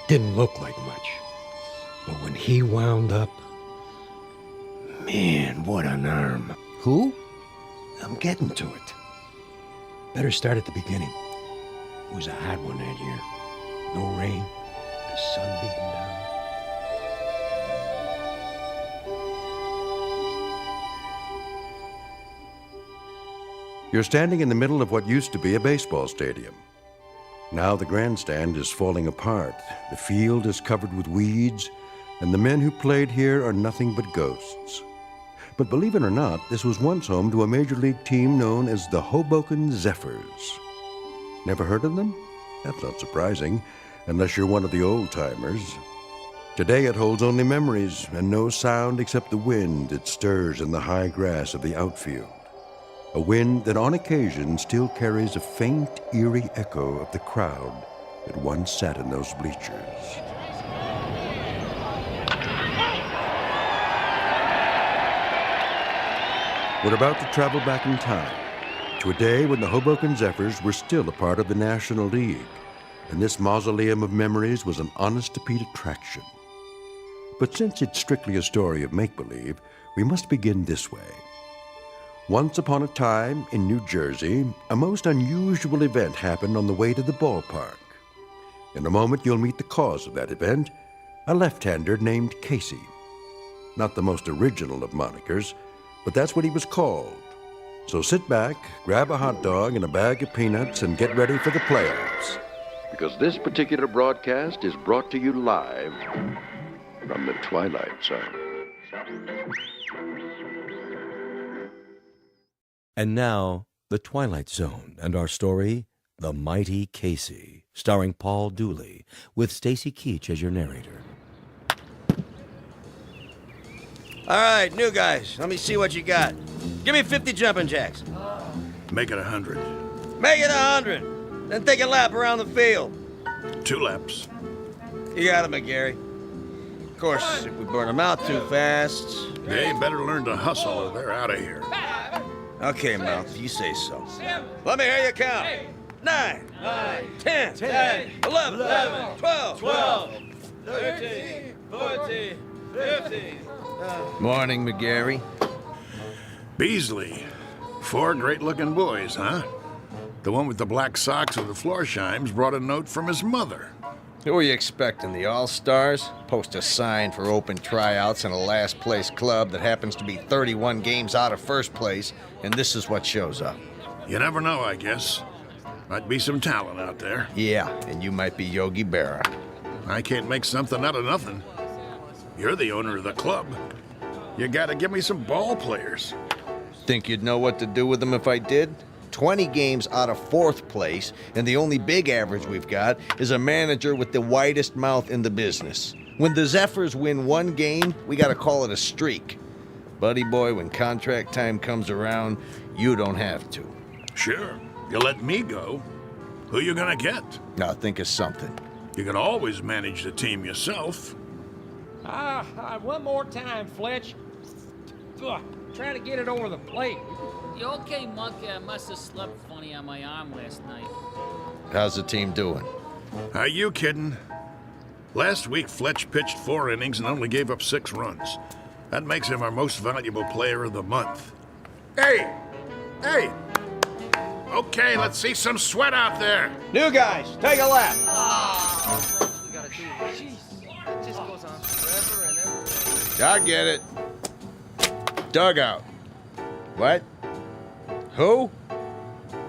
Didn't look like much. But when he wound up, Man, what an arm. Who? I'm getting to it. Better start at the beginning. It was a hot one that year. No rain, the sun beating down. You're standing in the middle of what used to be a baseball stadium. Now the grandstand is falling apart, the field is covered with weeds, and the men who played here are nothing but ghosts. But believe it or not, this was once home to a major league team known as the Hoboken Zephyrs. Never heard of them? That's not surprising, unless you're one of the old-timers. Today it holds only memories and no sound except the wind that stirs in the high grass of the outfield. A wind that on occasion still carries a faint, eerie echo of the crowd that once sat in those bleachers. We're about to travel back in time to a day when the Hoboken Zephyrs were still a part of the National League, and this mausoleum of memories was an honest-to-Pete attraction. But since it's strictly a story of make-believe, we must begin this way. Once upon a time, in New Jersey, a most unusual event happened on the way to the ballpark. In a moment, you'll meet the cause of that event, a left-hander named Casey. Not the most original of monikers, but that's what he was called. So sit back, grab a hot dog and a bag of peanuts, and get ready for the playoffs. Because this particular broadcast is brought to you live from the Twilight Zone. And now, The Twilight Zone and our story, The Mighty Casey, starring Paul Dooley, with Stacy Keach as your narrator. All right, new guys, let me see what you got. Give me 50 jumping jacks. Make it 100. Make it 100. Then take a lap around the field. 2 laps. You got it, McGarry. Of course, if we burn them out too fast... They better learn to hustle or they're out of here. Okay, Mel, if you say so. Let me hear you count. 9, 10, 11, 12, 13, 14, 15. Morning, McGarry. Beasley. 4 great-looking boys, huh? The one with the black socks and the Florsheim's brought a note from his mother. Who are you expecting, the All-Stars? Post a sign for open tryouts in a last-place club that happens to be 31 games out of first place, and this is what shows up. You never know, I guess. Might be some talent out there. Yeah, and you might be Yogi Berra. I can't make something out of nothing. You're the owner of the club. You gotta give me some ball players. Think you'd know what to do with them if I did? 20 games out of 4th place, and the only big average we've got is a manager with the widest mouth in the business. When the Zephyrs win 1 game, we gotta call it a streak. Buddy boy, when contract time comes around, you don't have to. Sure, you let me go. Who you gonna get? Now think of something. You can always manage the team yourself. One more time, Fletch. Ugh, trying to get it over the plate. You okay, Monk? I must have slept funny on my arm last night. How's the team doing? Are you kidding? Last week, Fletch pitched 4 innings and only gave up 6 runs. That makes him our most valuable player of the month. Hey! Okay, let's see some sweat out there. New guys, take a lap. We gotta do it. Jeez, it just goes on forever and ever. I get it. Dugout. What? Who?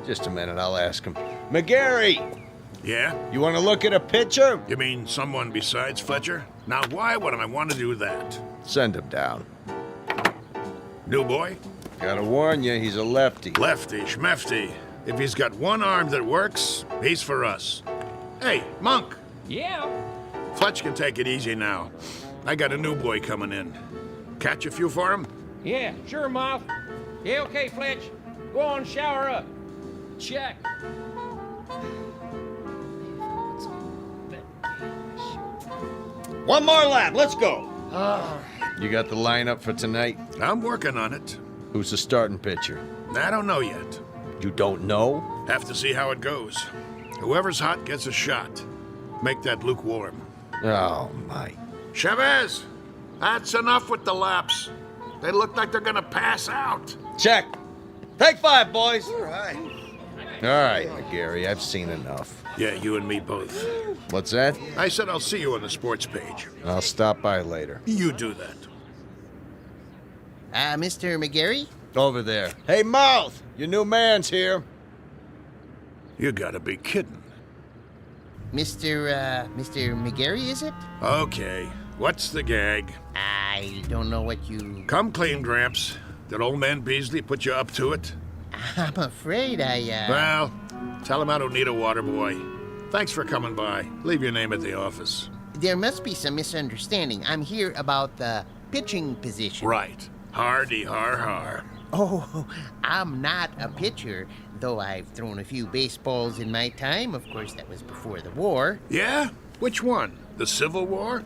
Just a minute, I'll ask him. McGarry! Yeah? You want to look at a pitcher? You mean someone besides Fletcher? Now, why would I want to do that? Send him down. New boy? Gotta warn you, he's a lefty. Lefty, schmefty. If he's got one arm that works, he's for us. Hey, Monk. Yeah? Fletch can take it easy now. I got a new boy coming in. Catch a few for him? Yeah, sure, Moth. Yeah, okay, Fletch. Go on, shower up. Check. One more lap, let's go. You got the lineup for tonight? I'm working on it. Who's the starting pitcher? I don't know yet. You don't know? Have to see how it goes. Whoever's hot gets a shot. Make that lukewarm. Oh, my. Chavez, that's enough with the laps. They look like they're gonna pass out. Check. Take 5, boys. All right. All right, McGarry, I've seen enough. Yeah, you and me both. What's that? I said I'll see you on the sports page. I'll stop by later. You do that. Mr. McGarry? Over there. Hey, Mouth! Your new man's here. You gotta be kidding. Mr. McGarry, is it? Okay, what's the gag? I don't know what you... Come clean, Gramps. Did old man Beasley put you up to it? I'm afraid Well, tell him I don't need a water boy. Thanks for coming by. Leave your name at the office. There must be some misunderstanding. I'm here about the pitching position. Right. Hardy har har. Oh, I'm not a pitcher, though I've thrown a few baseballs in my time. Of course, that was before the war. Yeah? Which one? The Civil War?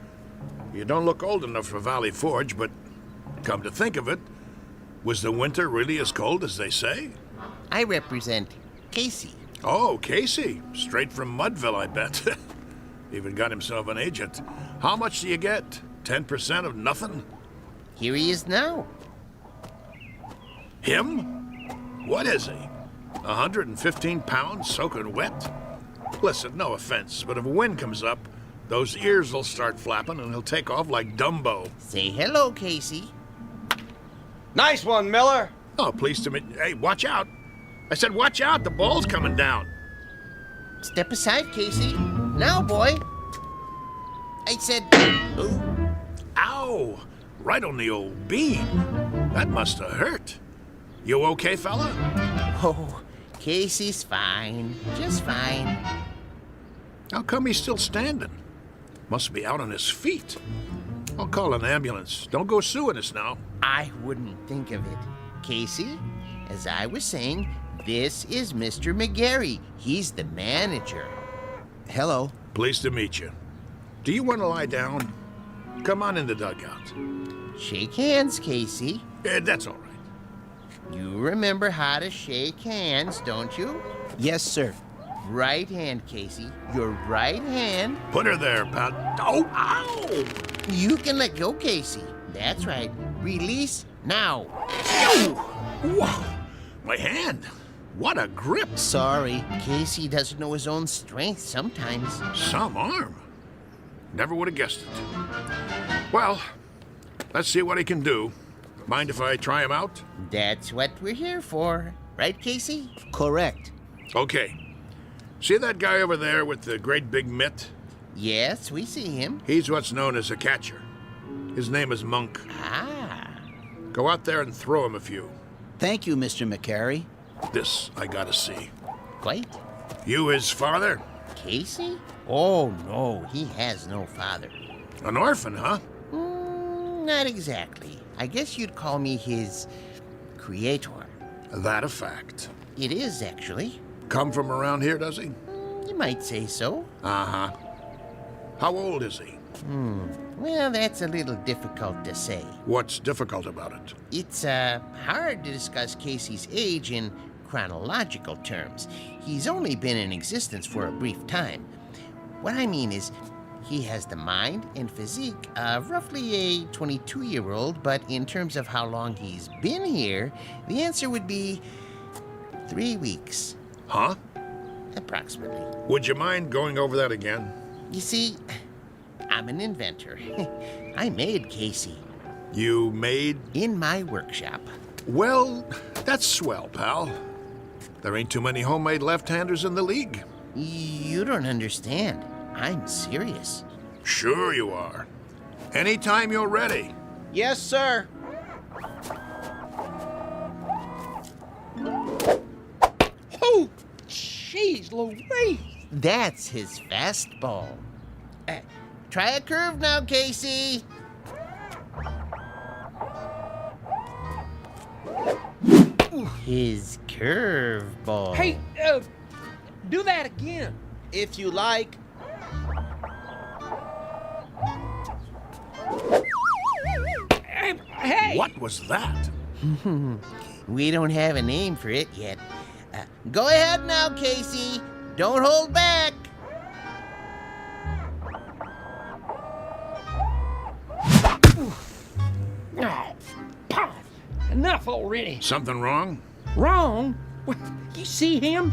You don't look old enough for Valley Forge, but come to think of it, was the winter really as cold as they say? I represent Casey. Oh, Casey. Straight from Mudville, I bet. Even got himself an agent. How much do you get? 10% of nothing? Here he is now. Him? What is he? 115 pounds soaking wet? Listen, no offense, but if a wind comes up, those ears will start flapping and he'll take off like Dumbo. Say hello, Casey. Nice one, Miller. Oh, pleased to meet you. Hey, watch out. I said watch out, the ball's coming down. Step aside, Casey. Now, boy. I said... Ooh. Ow! Right on the old bean. That must have hurt. You okay, fella? Oh, Casey's fine. Just fine. How come he's still standing? Must be out on his feet. I'll call an ambulance. Don't go suing us now. I wouldn't think of it. Casey, as I was saying, this is Mr. McGarry. He's the manager. Hello. Pleased to meet you. Do you want to lie down? Come on in the dugout. Shake hands, Casey. That's all right. You remember how to shake hands, don't you? Yes, sir. Right hand, Casey. Your right hand. Put her there, pal. Oh, ow! You can let go, Casey. That's right. Release now. Whoa! My hand. What a grip. Sorry. Casey doesn't know his own strength sometimes. Some arm. Never would have guessed it. Well, let's see what he can do. Mind if I try him out? That's what we're here for. Right, Casey? Correct. Okay. See that guy over there with the great big mitt? Yes, we see him. He's what's known as a catcher. His name is Monk. Ah. Go out there and throw him a few. Thank you, Mr. McGarry. This I gotta see. Quite. You his father? Casey? Oh, no, he has no father. An orphan, huh? Not exactly. I guess you'd call me his creator. That a fact. It is, actually. Come from around here, does he? You might say so. Uh-huh. How old is he? Well, that's a little difficult to say. What's difficult about it? It's hard to discuss Casey's age in chronological terms. He's only been in existence for a brief time. What I mean is, he has the mind and physique of roughly a 22-year-old, but in terms of how long he's been here, the answer would be 3 weeks. Huh? Approximately. Would you mind going over that again? You see, I'm an inventor. I made Casey. You made? In my workshop. Well, that's swell, pal. There ain't too many homemade left-handers in the league. You don't understand. I'm serious. Sure you are. Anytime you're ready. Yes, sir. Oh, jeez Louise. That's his fastball. Try a curve now, Casey. His curveball. Hey, do that again. If you like. Hey! What was that? We don't have a name for it yet. Go ahead now, Casey. Don't hold back. enough already. Something wrong? Wrong? What, you see him?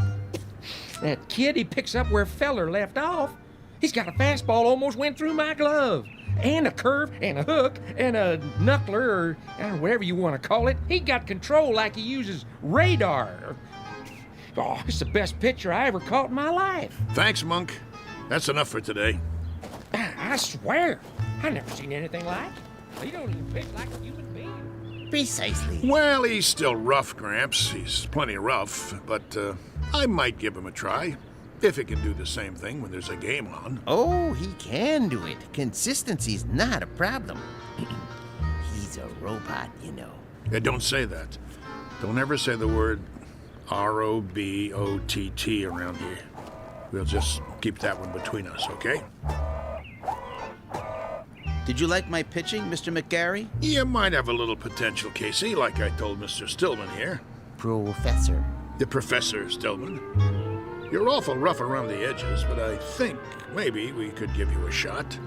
That kid, he picks up where Feller left off. He's got a fastball almost went through my glove. And a curve, and a hook, and a knuckler, or I don't know, whatever you want to call it. He got control like he uses radar. Oh, it's the best pitcher I ever caught in my life. Thanks, Monk. That's enough for today. I swear, I never seen anything like it. He don't even pitch like a human being. Precisely. Well, he's still rough, Gramps. He's plenty rough, but I might give him a try. If he can do the same thing when there's a game on. Oh, he can do it. Consistency's not a problem. He's a robot, you know. Yeah, don't say that. Don't ever say the word R-O-B-O-T-T around here. We'll just keep that one between us, okay? Did you like my pitching, Mr. McGarry? You might have a little potential, Casey, like I told Mr. Stillman here. Professor. The Professor Stillman. You're awful rough around the edges, but I think maybe we could give you a shot.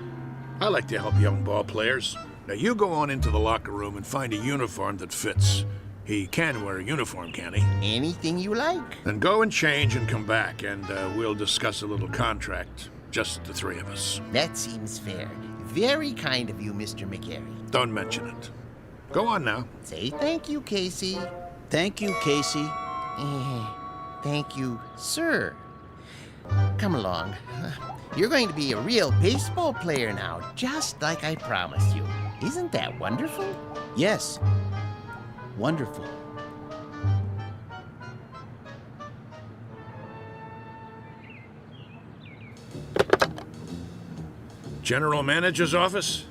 I like to help young ball players. Now you go on into the locker room and find a uniform that fits. He can wear a uniform, can he? Anything you like. Then go and change and come back, and we'll discuss a little contract. Just the three of us. That seems fair. Very kind of you, Mr. McGarry. Don't mention it. Go on now. Say thank you, Casey. Thank you, Casey. Thank you, sir. Come along. You're going to be a real baseball player now, just like I promised you. Isn't that wonderful? Yes. Wonderful. General Manager's office?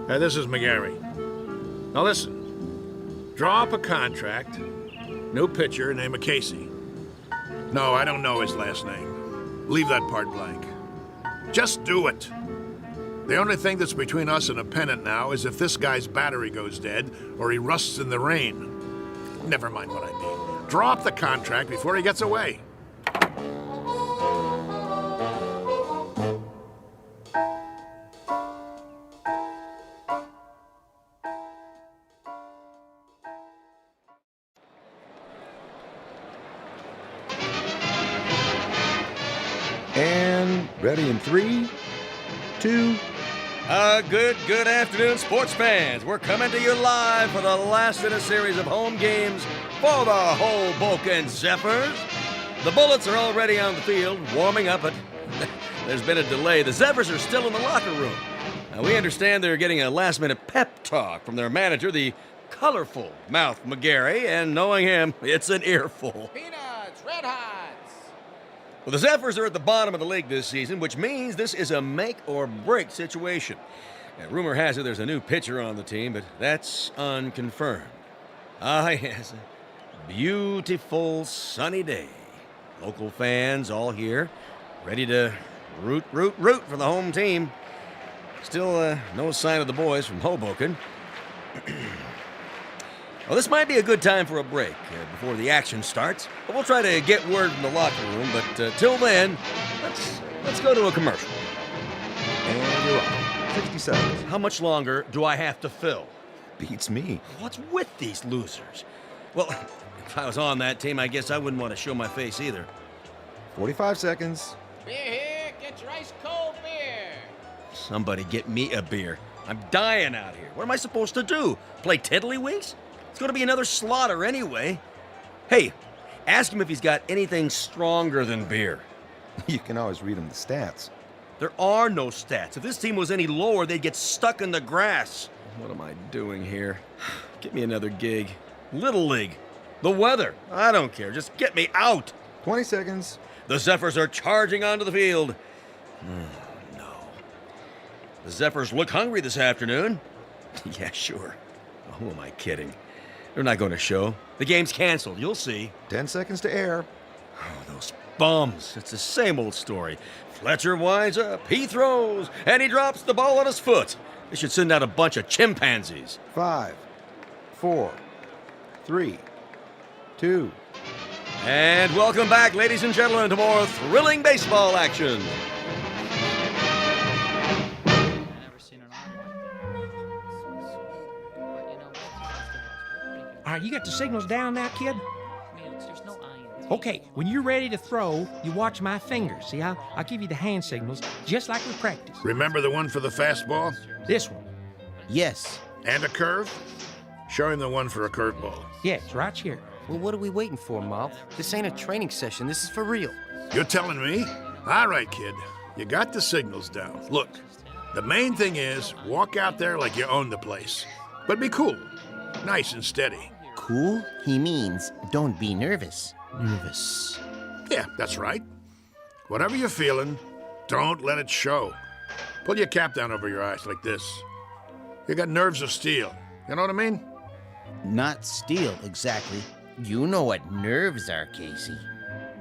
This is McGarry. Now listen. Draw up a contract. New pitcher, name of Casey. No, I don't know his last name. Leave that part blank. Just do it. The only thing that's between us and a pennant now is if this guy's battery goes dead or he rusts in the rain. Never mind what I mean. Draw up the contract before he gets away. And ready in 3, 2. Good afternoon, sports fans. We're coming to you live for the last in a series of home games for the Hoboken Zephyrs. The Bullets are already on the field, warming up, but there's been a delay. The Zephyrs are still in the locker room. Now, we understand they're getting a last-minute pep talk from their manager, the colorful Mouth McGarry, and knowing him, it's an earful. Peanuts, Red Hots. Well, the Zephyrs are at the bottom of the league this season, which means this is a make-or-break situation. And rumor has it there's a new pitcher on the team, but that's unconfirmed. Ah, yes, a beautiful sunny day. Local fans all here, ready to root for the home team. Still, no sign of the boys from Hoboken. Well, this might be a good time for a break before the action starts, but we'll try to get word from the locker room. But till then, let's go to a commercial. And you're on. 60 seconds. How much longer do I have to fill? Beats me. What's with these losers? Well, if I was on that team, I guess I wouldn't want to show my face either. 45 seconds. Beer here, get your ice cold beer. Somebody get me a beer. I'm dying out here. What am I supposed to do? Play tiddlywinks? It's going to be another slaughter anyway. Hey, ask him if he's got anything stronger than beer. You can always read him the stats. There are no stats. If this team was any lower, they'd get stuck in the grass. What am I doing here? Get me another gig. Little League. The weather. I don't care. Just get me out. 20 seconds. The Zephyrs are charging onto the field. No. The Zephyrs look hungry this afternoon. Yeah, sure. Who am I kidding? They're not going to show. The game's canceled. You'll see. 10 seconds to air. Oh, those bums. It's the same old story. Fletcher winds up, he throws, and he drops the ball on his foot. They should send out a bunch of chimpanzees. 5, 4, 3, 2. And welcome back, ladies and gentlemen, to more thrilling baseball action. All right, you got the signals down now, kid? Man, there's no iron. Okay, when you're ready to throw, you watch my fingers. See, I'll give you the hand signals, just like we practice. Remember the one for the fastball? This one. Yes. And a curve? Show him the one for a curveball. Yes, right here. Well, what are we waiting for, Mom? This ain't a training session. This is for real. You're telling me? All right, kid. You got the signals down. Look, the main thing is walk out there like you own the place. But be cool. Nice and steady. Cool? He means don't be nervous. Nervous. Yeah, that's right. Whatever you're feeling, don't let it show. Pull your cap down over your eyes like this. You got nerves of steel. You know what I mean? Not steel, exactly. You know what nerves are, Casey.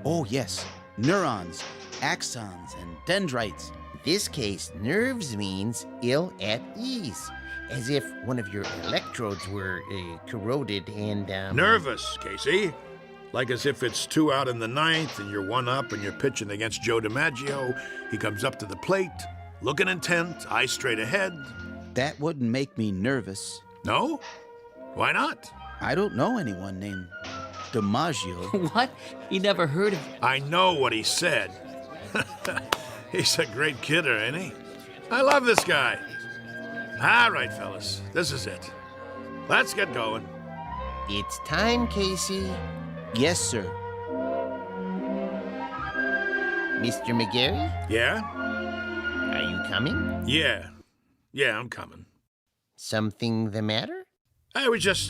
Oh, yes. Neurons, axons, and dendrites. This case, nerves means ill at ease. As if one of your electrodes were corroded and, Nervous, Casey. Like as if it's 2 out in the 9th and you're 1 up and you're pitching against Joe DiMaggio. He comes up to the plate, looking intent, eyes straight ahead. That wouldn't make me nervous. No? Why not? I don't know anyone named DiMaggio. What? He never heard of... I know what he said. He's a great kidder, ain't he? I love this guy. All right, fellas, this is it. Let's get going. It's time, Casey. Yes, sir. Mr. McGarry? Yeah? Are you coming? Yeah. Yeah, I'm coming. Something the matter? I was just,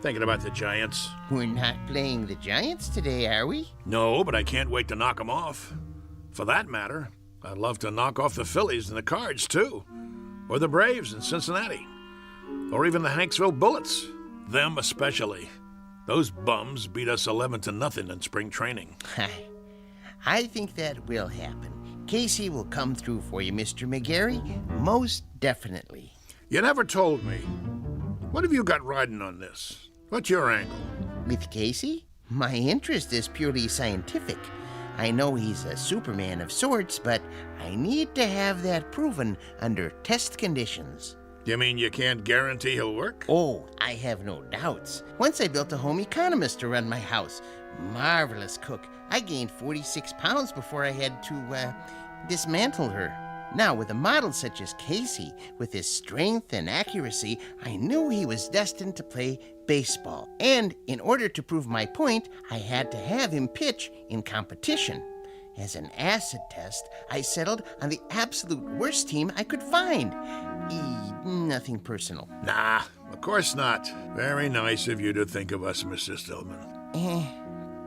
thinking about the Giants. We're not playing the Giants today, are we? No, but I can't wait to knock them off. For that matter, I'd love to knock off the Phillies and the Cards, too. Or the Braves in Cincinnati. Or even the Hanksville Bullets. Them especially. Those bums beat us 11-0 in spring training. I think that will happen. Casey will come through for you, Mr. McGarry. Most definitely. You never told me. What have you got riding on this? What's your angle? With Casey? My interest is purely scientific. I know he's a Superman of sorts, but I need to have that proven under test conditions. You mean you can't guarantee he'll work? Oh, I have no doubts. Once I built a home economist to run my house. Marvelous cook. I gained 46 pounds before I had to, dismantle her. Now, with a model such as Casey, with his strength and accuracy, I knew he was destined to play baseball. And in order to prove my point, I had to have him pitch in competition. As an acid test, I settled on the absolute worst team I could find. Nothing personal. Nah, of course not. Very nice of you to think of us, Mr. Stillman.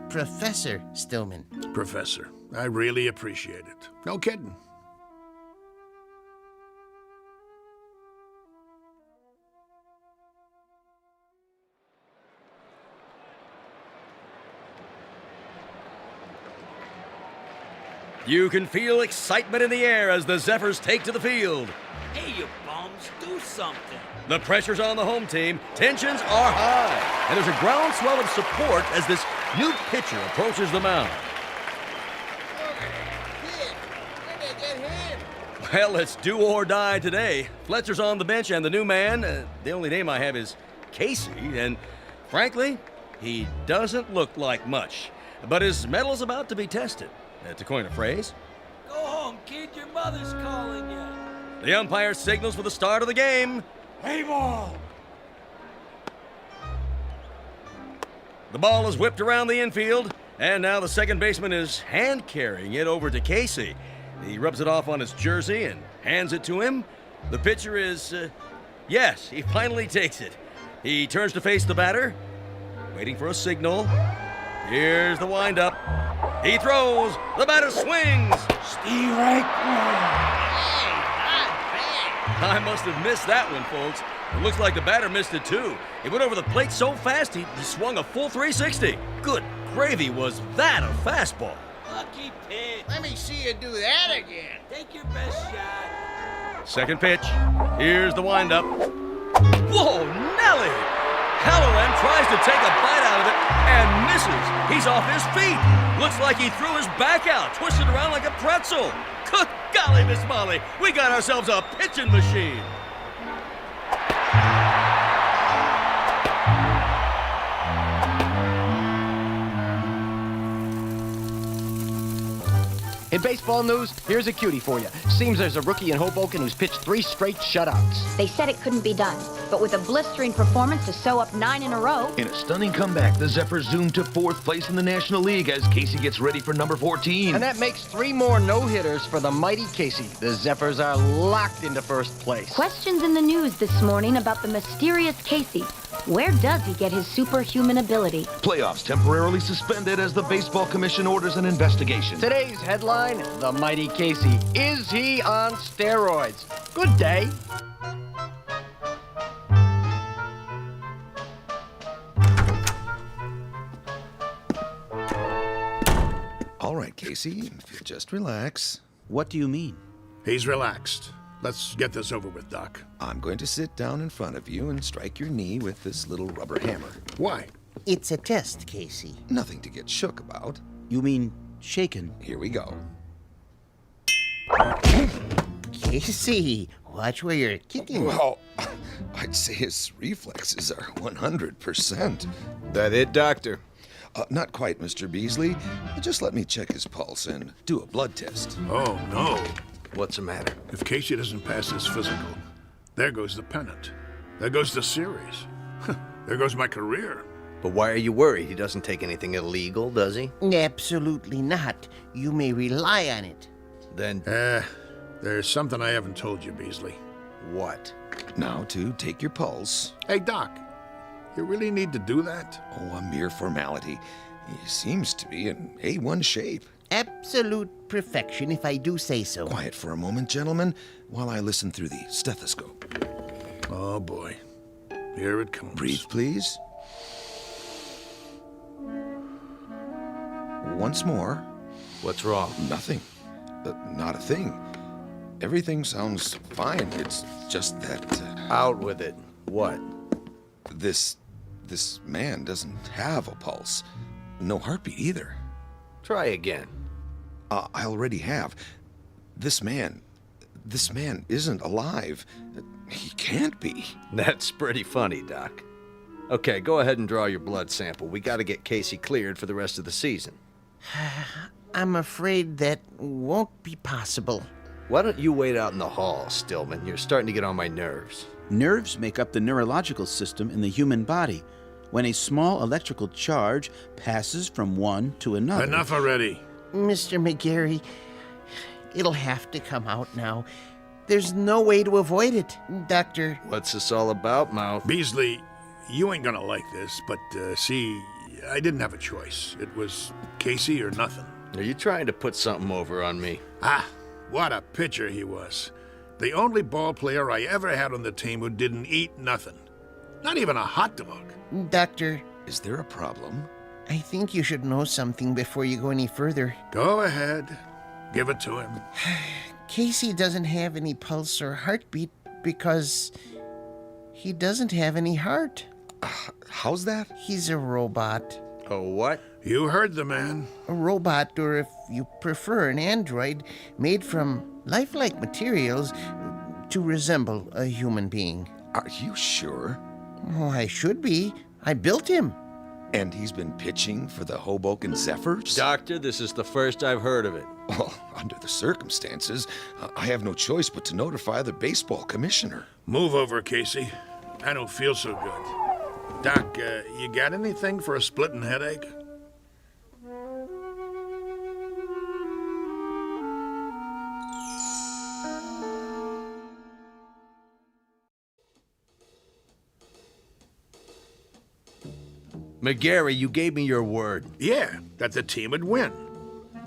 Professor Stillman. Professor, I really appreciate it. No kidding. You can feel excitement in the air as the Zephyrs take to the field. Hey, you bums, do something. The pressure's on the home team, tensions are high, and there's a groundswell of support as this new pitcher approaches the mound. Well, it's do or die today. Fletcher's on the bench, and the new man, the only name I have is Casey, and frankly, he doesn't look like much. But his metal's about to be tested, to coin a phrase. Go home, kid. Your mother's calling you. The umpire signals for the start of the game. Play ball. The ball is whipped around the infield, and now the second baseman is hand-carrying it over to Casey. He rubs it off on his jersey and hands it to him. The pitcher is, yes, he finally takes it. He turns to face the batter, waiting for a signal. Here's the windup. He throws. The batter swings. Steve Reichman. I must have missed that one, folks. It looks like the batter missed it, too. He went over the plate so fast, he swung a full 360. Good gravy, was that a fastball? Lucky pitch. Let me see you do that again. Take your best shot. Second pitch. Here's the windup. Whoa, Nelly! Halloran tries to take a bite out of it and misses. He's off his feet. Looks like he threw his back out, twisted around like a pretzel. Good golly, Miss Molly, we got ourselves a pitching machine. In baseball news, here's a cutie for you. Seems there's a rookie in Hoboken who's pitched 3 straight shutouts. They said it couldn't be done, but with a blistering performance to sew up 9 in a row. In a stunning comeback, the Zephyrs zoom to 4th place in the National League as Casey gets ready for number 14. And that makes 3 more no-hitters for the mighty Casey. The Zephyrs are locked into 1st place. Questions in the news this morning about the mysterious Casey. Where does he get his superhuman ability? Playoffs temporarily suspended as the Baseball Commission orders an investigation. Today's headline, the mighty Casey. Is he on steroids? Good day. All right, Casey, just relax. What do you mean? He's relaxed. Let's get this over with, Doc. I'm going to sit down in front of you and strike your knee with this little rubber hammer. Why? It's a test, Casey. Nothing to get shook about. You mean shaken? Here we go. Casey, watch where you're kicking. Well, I'd say his reflexes are 100%. That it, Doctor? Not quite, Mr. Beasley. Just let me check his pulse and do a blood test. Oh, no. What's the matter? If Casey doesn't pass his physical, there goes the pennant. There goes the series. There goes my career. But why are you worried? He doesn't take anything illegal, does he? Absolutely not. You may rely on it. Then... there's something I haven't told you, Beasley. What? Now to take your pulse. Hey, Doc, you really need to do that? Oh, a mere formality. He seems to be in A1 shape. Absolute perfection, if I do say so. Quiet for a moment, gentlemen, while I listen through the stethoscope. Oh, boy. Here it comes. Breathe, please. Once more. What's wrong? Nothing. Not a thing. Everything sounds fine. It's just that... Out with it. What? This man doesn't have a pulse. No heartbeat either. Try again. I already have. This man isn't alive. He can't be. That's pretty funny, Doc. Okay, go ahead and draw your blood sample. We gotta get Casey cleared for the rest of the season. I'm afraid that won't be possible. Why don't you wait out in the hall, Stillman? You're starting to get on my nerves. Nerves make up the neurological system in the human body. When a small electrical charge passes from one to another... Enough already. Mr. McGarry, it'll have to come out now. There's no way to avoid it, Doctor. What's this all about, Mouth? Beasley, you ain't gonna like this, but see, I didn't have a choice. It was Casey or nothing. Are you trying to put something over on me? Ah, what a pitcher he was. The only ball player I ever had on the team who didn't eat nothing. Not even a hot dog. Doctor. Is there a problem? I think you should know something before you go any further. Go ahead. Give it to him. Casey doesn't have any pulse or heartbeat because he doesn't have any heart. How's that? He's a robot. A what? You heard the man. A robot, or if you prefer, an android made from lifelike materials to resemble a human being. Are you sure? Oh, I should be. I built him. And he's been pitching for the Hoboken Zephyrs? Doctor, this is the first I've heard of it. Well, under the circumstances, I have no choice but to notify the baseball commissioner. Move over, Casey. I don't feel so good. Doc, you got anything for a splitting headache? McGarry, you gave me your word. Yeah, that the team would win.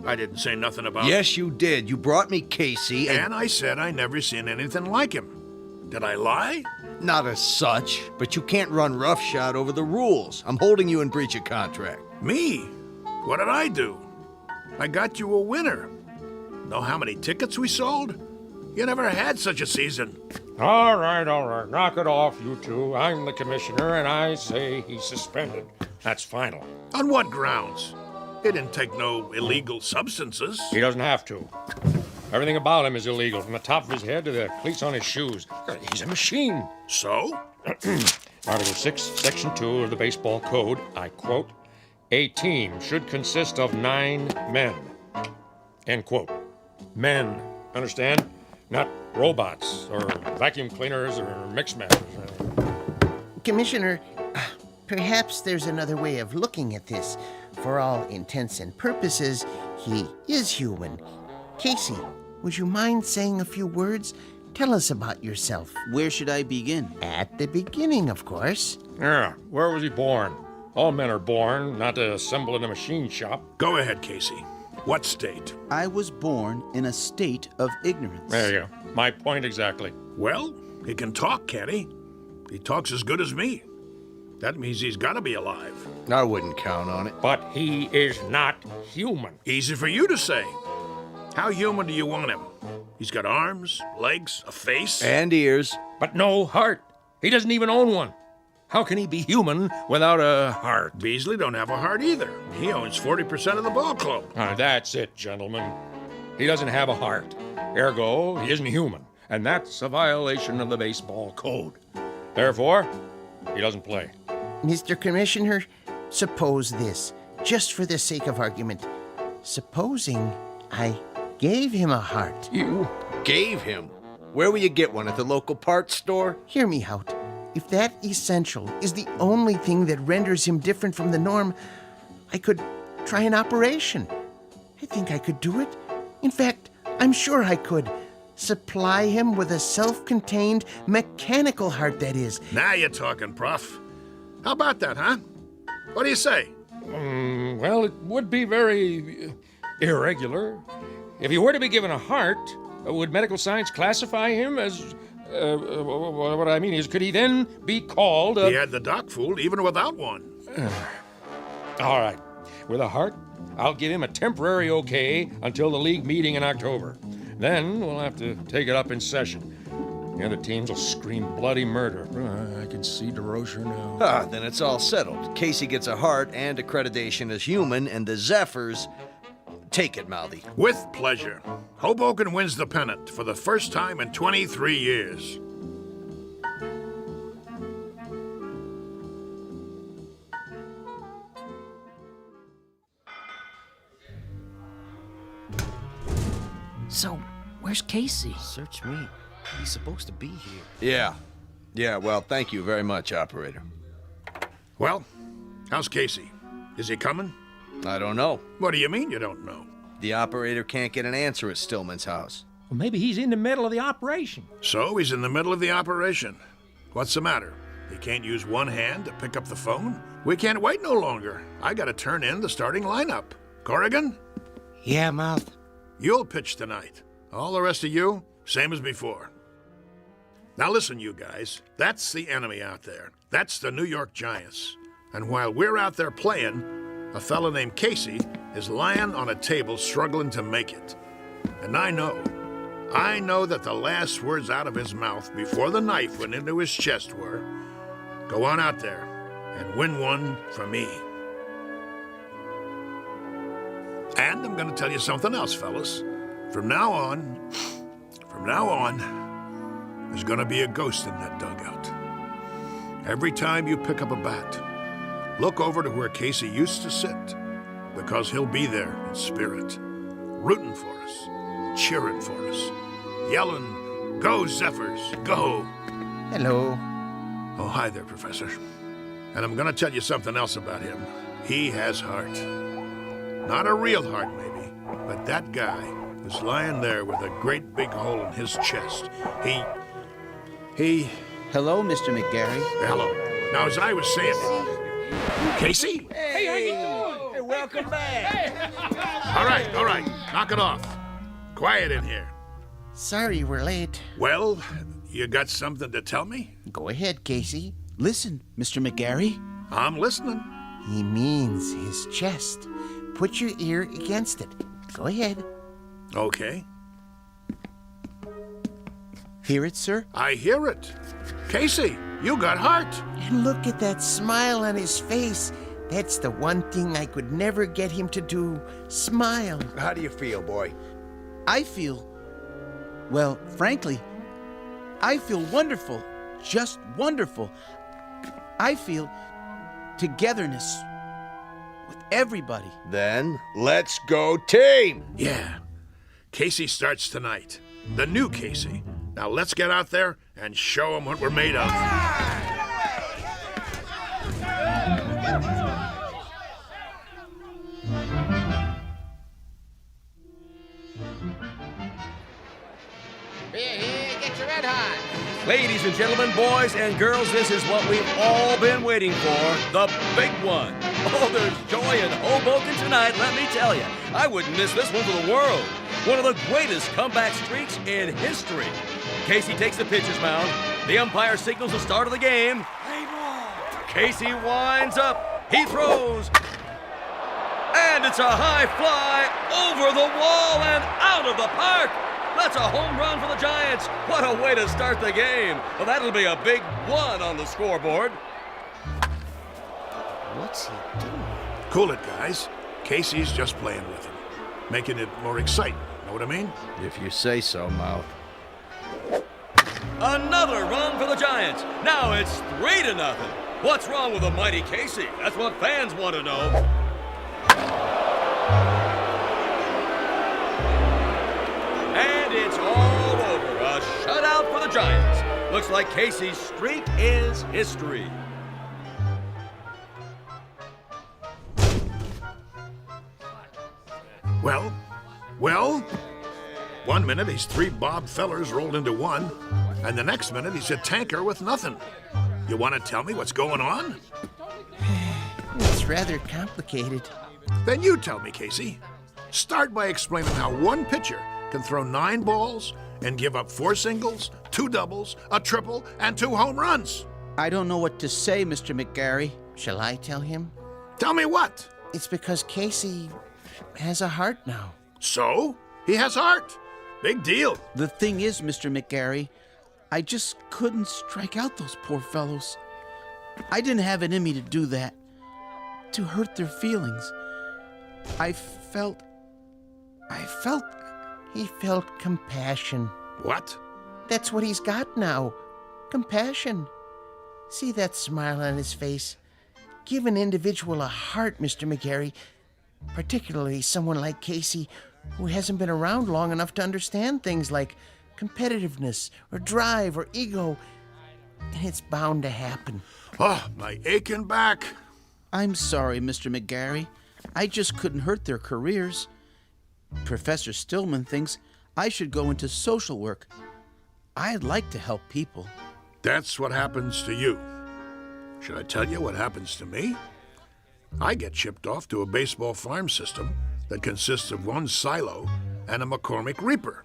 I didn't say nothing about... Yes, you did. You brought me Casey and I said I never seen anything like him. Did I lie? Not as such, but you can't run roughshod over the rules. I'm holding you in breach of contract. Me? What did I do? I got you a winner. Know how many tickets we sold? You never had such a season. All right. Knock it off, you two. I'm the commissioner, and I say he's suspended. That's final. On what grounds? He didn't take no illegal substances. He doesn't have to. Everything about him is illegal, from the top of his head to the cleats on his shoes. He's a machine. So? Article 6, Section 2 of the Baseball Code, I quote, "A team should consist of 9 men." End quote. Men, understand? Not robots, or vacuum cleaners, or mixmasters. Commissioner, perhaps there's another way of looking at this. For all intents and purposes, he is human. Casey, would you mind saying a few words? Tell us about yourself. Where should I begin? At the beginning, of course. Yeah, where was he born? All men are born, not to assemble in a machine shop. Go ahead, Casey. What state? I was born in a state of ignorance. There you go. My point exactly. Well, he can talk, can't he? He talks as good as me. That means he's got to be alive. I wouldn't count on it. But he is not human. Easy for you to say. How human do you want him? He's got arms, legs, a face. And ears. But no heart. He doesn't even own one. How can he be human without a heart? Beasley don't have a heart either. He owns 40% of the ball club. That's it, gentlemen. He doesn't have a heart. Ergo, he isn't human. And that's a violation of the baseball code. Therefore, he doesn't play. Mr. Commissioner, suppose this, just for the sake of argument. Supposing I gave him a heart. You gave him? Where will you get one? At the local parts store? Hear me out. If that essential is the only thing that renders him different from the norm, I could try an operation. I think I could do it. In fact, I'm sure I could. Supply him with a self-contained mechanical heart, that is. Now you're talking, Prof. How about that, huh? What do you say? Well, it would be very irregular. If he were to be given a heart, would medical science classify him as... what I mean is, could he then be called a... He had the doc fooled even without one. All right. With a heart, I'll give him a temporary okay until the league meeting in October. Then we'll have to take it up in session. The other teams will scream bloody murder. I can see DeRocher now. Then it's all settled. Casey gets a heart and accreditation as human, and the Zephyrs... Take it, Mouthy. With pleasure. Hoboken wins the pennant for the first time in 23 years. So, where's Casey? Search me. He's supposed to be here. Yeah, well, thank you very much, operator. Well, how's Casey? Is he coming? I don't know. What do you mean you don't know? The operator can't get an answer at Stillman's house. Well, maybe he's in the middle of the operation. So he's in the middle of the operation. What's the matter? He can't use one hand to pick up the phone? We can't wait no longer. I gotta turn in the starting lineup. Corrigan? Yeah, Mouth. You'll pitch tonight. All the rest of you, same as before. Now listen, you guys. That's the enemy out there. That's the New York Giants. And while we're out there playing, a fella named Casey is lying on a table struggling to make it. And I know that the last words out of his mouth before the knife went into his chest were, "Go on out there and win one for me." And I'm going to tell you something else, fellas. From now on, there's going to be a ghost in that dugout. Every time you pick up a bat, look over to where Casey used to sit, because he'll be there in spirit, rooting for us, cheering for us, yelling, "Go, Zephyrs, go!" Hello. Oh, hi there, Professor. And I'm going to tell you something else about him. He has heart. Not a real heart, maybe, but that guy who's lying there with a great big hole in his chest, he... Hello, Mr. McGarry. Hello. Now, as I was saying... Casey? Hey, how you doing? Hey, welcome back. All right. Knock it off. Quiet in here. Sorry we're late. Well, you got something to tell me? Go ahead, Casey. Listen, Mr. McGarry. I'm listening. He means his chest. Put your ear against it. Go ahead. Okay. Hear it, sir? I hear it. Casey, you got heart. And look at that smile on his face. That's the one thing I could never get him to do. Smile. How do you feel, boy? I feel... Well, frankly, I feel wonderful. Just wonderful. I feel togetherness with everybody. Then, let's go team! Yeah. Casey starts tonight. The new Casey. Now let's get out there and show him what we're made of. Here, get your red hot. Ladies and gentlemen, boys and girls, this is what we've all been waiting for, the big one. Oh, there's joy in Hoboken tonight, let me tell you. I wouldn't miss this one for the world. One of the greatest comeback streaks in history. Casey takes the pitcher's mound. The umpire signals the start of the game. Casey winds up. He throws. And it's a high fly over the wall and out of the park. That's a home run for the Giants. What a way to start the game. Well, that'll be a big one on the scoreboard. What's he doing? Cool it, guys. Casey's just playing with him, making it more exciting. Know what I mean? If you say so, Mouth. Another run for the Giants. Now it's 3-0. What's wrong with the mighty Casey? That's what fans want to know. And it's all over. A shutout for the Giants. Looks like Casey's streak is history. Well, 1 minute he's 3 Bob Fellers rolled into one, and the next minute he's a tanker with nothing. You want to tell me what's going on? It's rather complicated. Then you tell me, Casey. Start by explaining how one pitcher can throw 9 balls and give up 4 singles, 2 doubles, a triple, and 2 home runs. I don't know what to say, Mr. McGarry. Shall I tell him? Tell me what? It's because Casey has a heart now. So? He has heart. Big deal. The thing is, Mr. McGarry, I just couldn't strike out those poor fellows. I didn't have it in me to do that, to hurt their feelings. He felt compassion. What? That's what he's got now. Compassion. See that smile on his face? Give an individual a heart, Mr. McGarry, particularly someone like Casey, who hasn't been around long enough to understand things like competitiveness or drive or ego. And it's bound to happen. Oh, my aching back. I'm sorry, Mr. McGarry. I just couldn't hurt their careers. Professor Stillman thinks I should go into social work. I'd like to help people. That's what happens to you. Should I tell you what happens to me? I get shipped off to a baseball farm system that consists of 1 silo and a McCormick Reaper.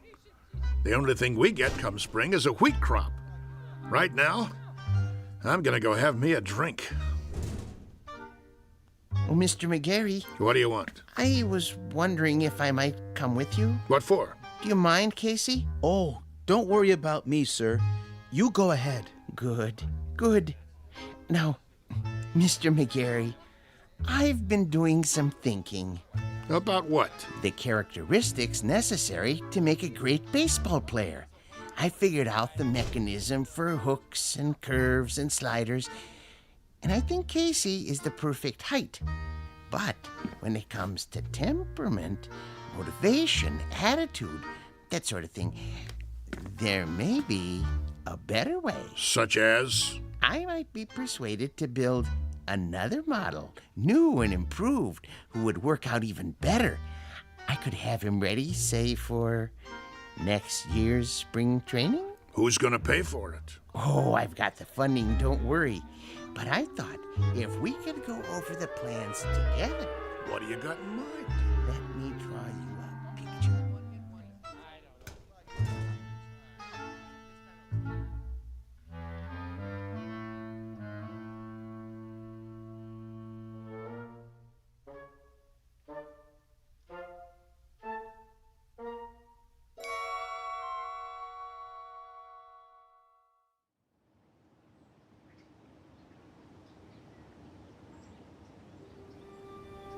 The only thing we get come spring is a wheat crop. Right now, I'm gonna go have me a drink. Oh, Mr. McGarry. What do you want? I was wondering if I might come with you. What for? Do you mind, Casey? Oh, don't worry about me, sir. You go ahead. Good. Now, Mr. McGarry, I've been doing some thinking. About what? The characteristics necessary to make a great baseball player. I figured out the mechanism for hooks and curves and sliders, and I think Casey is the perfect height. But when it comes to temperament, motivation, attitude, that sort of thing, there may be a better way. Such as? I might be persuaded to build another model, new and improved, who would work out even better. I could have him ready, say, for next year's spring training. Who's gonna pay for it? Oh, I've got the funding, don't worry. But I thought if we could go over the plans together. What do you got in mind? Let me draw you a picture.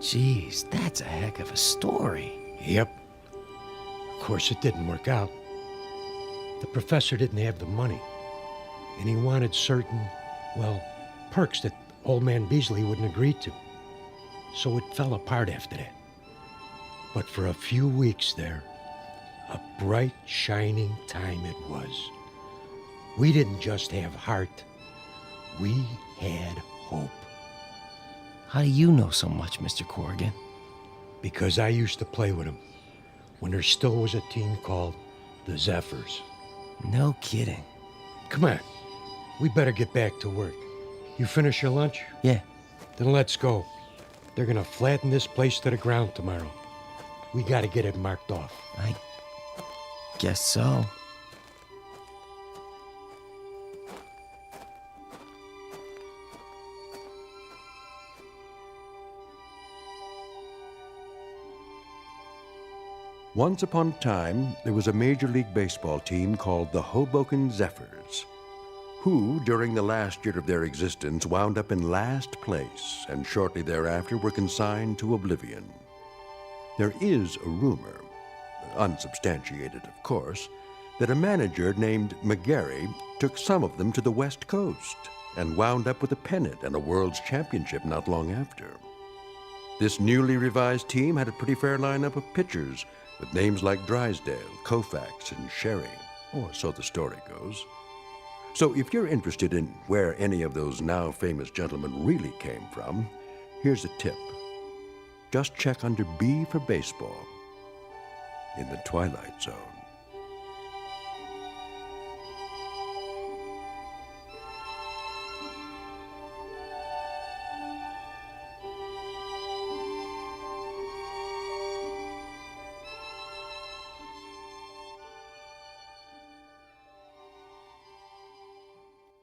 Geez, that's a heck of a story. Yep. Of course, it didn't work out. The professor didn't have the money, and he wanted certain, well, perks that old man Beasley wouldn't agree to. So it fell apart after that. But for a few weeks there, A bright, shining time it was. We didn't just have heart. We had hope. How do you know so much, Mr. Corrigan? Because I used to play with them when there still was a team called the Zephyrs. No kidding. Come on. We better get back to work. You finish your lunch? Yeah. Then let's go. They're gonna flatten this place to the ground tomorrow. We gotta get it marked off. I guess so. Once upon a time, there was a Major League Baseball team called the Hoboken Zephyrs, who, during the last year of their existence, wound up in last place and shortly thereafter were consigned to oblivion. There is a rumor, unsubstantiated of course, that a manager named McGarry took some of them to the West Coast and wound up with a pennant and a world's championship not long after. This newly revised team had a pretty fair lineup of pitchers with names like Drysdale, Koufax, and Sherry, or so the story goes. So if you're interested in where any of those now famous gentlemen really came from, here's a tip. Just check under B for baseball in the Twilight Zone.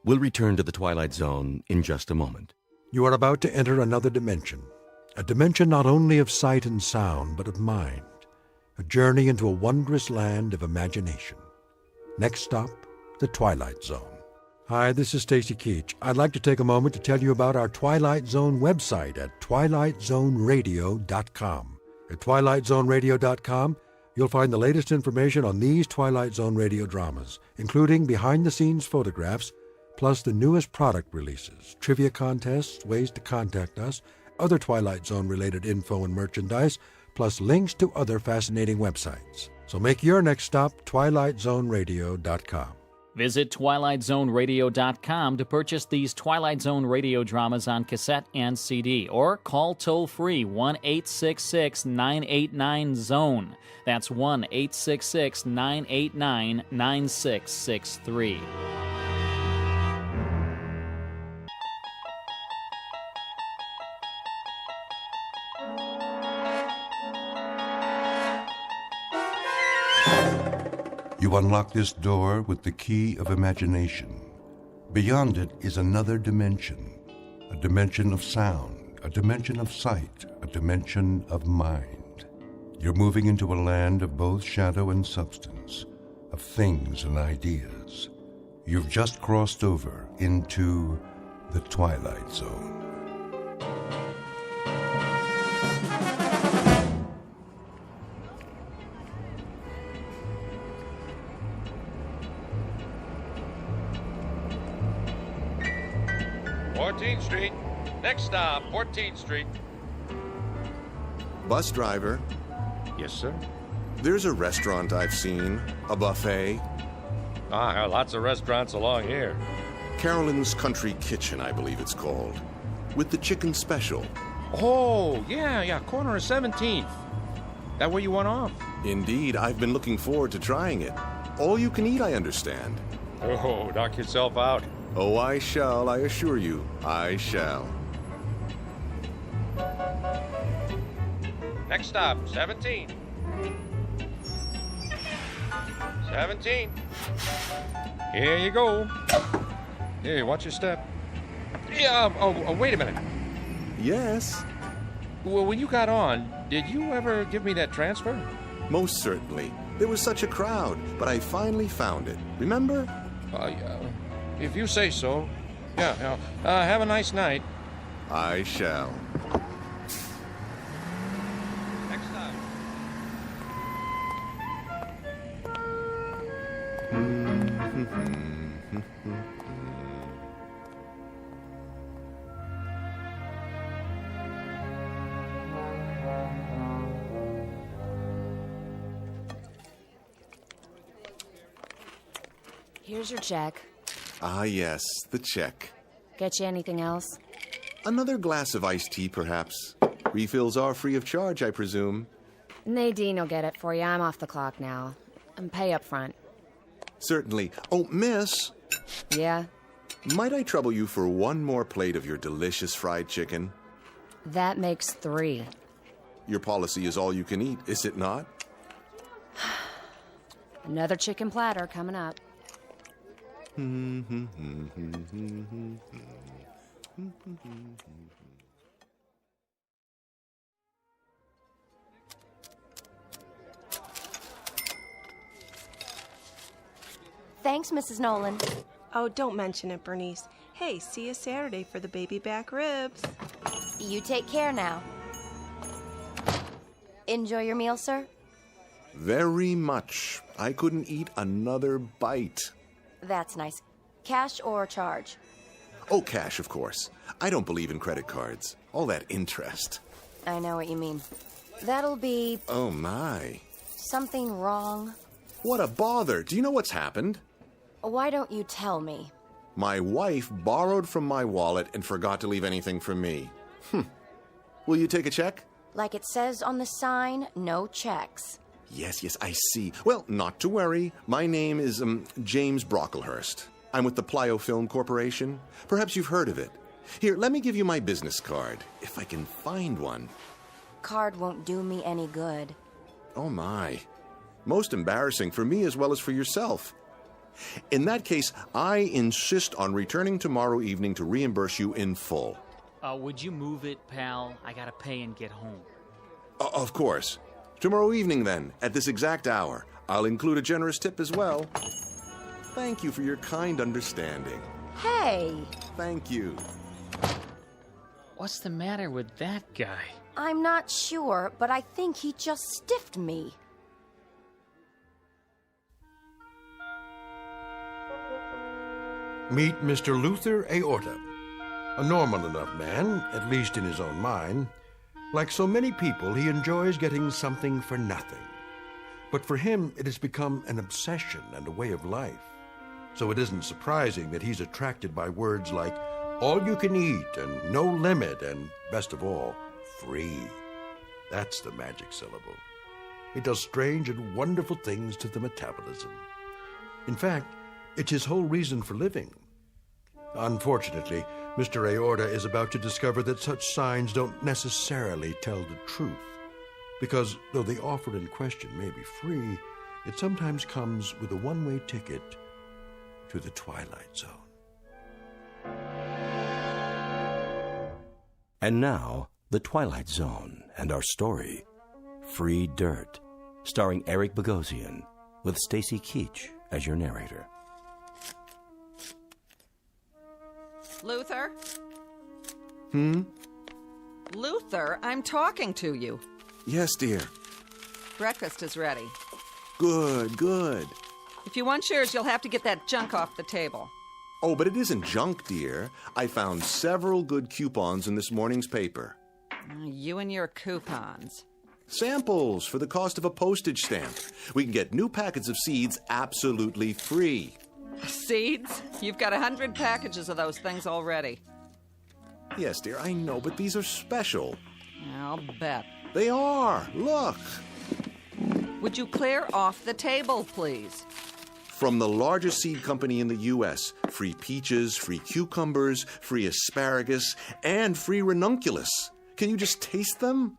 We'll return to the Twilight Zone in just a moment. You are about to enter another dimension, a dimension not only of sight and sound, but of mind, a journey into a wondrous land of imagination. Next stop, the Twilight Zone. Hi, this is Stacy Keach. I'd like to take a moment to tell you about our Twilight Zone website at twilightzoneradio.com. At twilightzoneradio.com, you'll find the latest information on these Twilight Zone radio dramas, including behind-the-scenes photographs, plus the newest product releases, trivia contests, ways to contact us, other Twilight Zone-related info and merchandise, plus links to other fascinating websites. So make your next stop twilightzoneradio.com. Visit twilightzoneradio.com to purchase these Twilight Zone radio dramas on cassette and CD, or call toll-free 1-866-989-ZONE. That's 1-866-989-9663. You unlock this door with the key of imagination. Beyond it is another dimension, a dimension of sound, a dimension of sight, a dimension of mind. You're moving into a land of both shadow and substance, of things and ideas. You've just crossed over into the Twilight Zone. Street. Next stop, 14th Street. Bus driver. Yes, sir. There's a restaurant I've seen, a buffet. Lots of restaurants along here. Carolyn's Country Kitchen, I believe it's called, with the chicken special. Oh, yeah, corner of 17th. That where you went off? Indeed, I've been looking forward to trying it. All you can eat, I understand. Oh, knock yourself out. Oh, I shall, I assure you, I shall. Next stop, 17. 17. Here you go. Here, watch your step. Yeah, wait a minute. Yes? Well, when you got on, did you ever give me that transfer? Most certainly. There was such a crowd, but I finally found it. Remember? If you say so. Yeah. Have a nice night. I shall. Next stop. Here's your check. Ah, yes, the check. Get you anything else? Another glass of iced tea, perhaps. Refills are free of charge, I presume. Nadine will get it for you. I'm off the clock now. And pay up front. Certainly. Oh, miss. Yeah? Might I trouble you for one more plate of your delicious fried chicken? That makes 3. Your policy is all you can eat, is it not? Another chicken platter coming up. Thanks, Mrs. Nolan. Oh, don't mention it, Bernice. Hey, see you Saturday for the baby back ribs. You take care now. Enjoy your meal, sir? Very much. I couldn't eat another bite. That's nice. Cash or charge? Oh, cash, of course. I don't believe in credit cards. All that interest. I know what you mean. That'll be... Oh, my. something wrong. What a bother. Do you know what's happened? Why don't you tell me? My wife borrowed from my wallet and forgot to leave anything for me. Will you take a check? Like it says on the sign, no checks. Yes, I see. Well, not to worry. My name is, James Brocklehurst. I'm with the Plyo Film Corporation. Perhaps you've heard of it. Here, let me give you my business card, if I can find one. Card won't do me any good. Oh, my. Most embarrassing for me as well as for yourself. In that case, I insist on returning tomorrow evening to reimburse you in full. Would you move it, pal? I gotta pay and get home. Of course. Tomorrow evening, then, at this exact hour. I'll include a generous tip as well. Thank you for your kind understanding. Hey! Thank you. What's the matter with that guy? I'm not sure, but I think he just stiffed me. Meet Mr. Luther Aorta, a normal enough man, at least in his own mind. Like so many people, he enjoys getting something for nothing. But for him, it has become an obsession and a way of life. So it isn't surprising that he's attracted by words like all you can eat and no limit and, best of all, free. That's the magic syllable. It does strange and wonderful things to the metabolism. In fact, it's his whole reason for living. Unfortunately, Mr. Aorta is about to discover that such signs don't necessarily tell the truth. Because though the offer in question may be free, it sometimes comes with a one-way ticket to the Twilight Zone. And now, The Twilight Zone and our story, Free Dirt, starring Eric Bogosian, with Stacy Keach as your narrator. Luther? Luther, I'm talking to you. Yes, dear. Breakfast is ready. Good. If you want yours, you'll have to get that junk off the table. Oh, but it isn't junk, dear. I found several good coupons in this morning's paper. You and your coupons. Samples for the cost of a postage stamp. We can get new packets of seeds absolutely free. Seeds? You've got 100 packages of those things already. Yes, dear, I know, but these are special. I'll bet. They are. Look. Would you clear off the table, please? From the largest seed company in the U.S., free peaches, free cucumbers, free asparagus, and free ranunculus. Can you just taste them?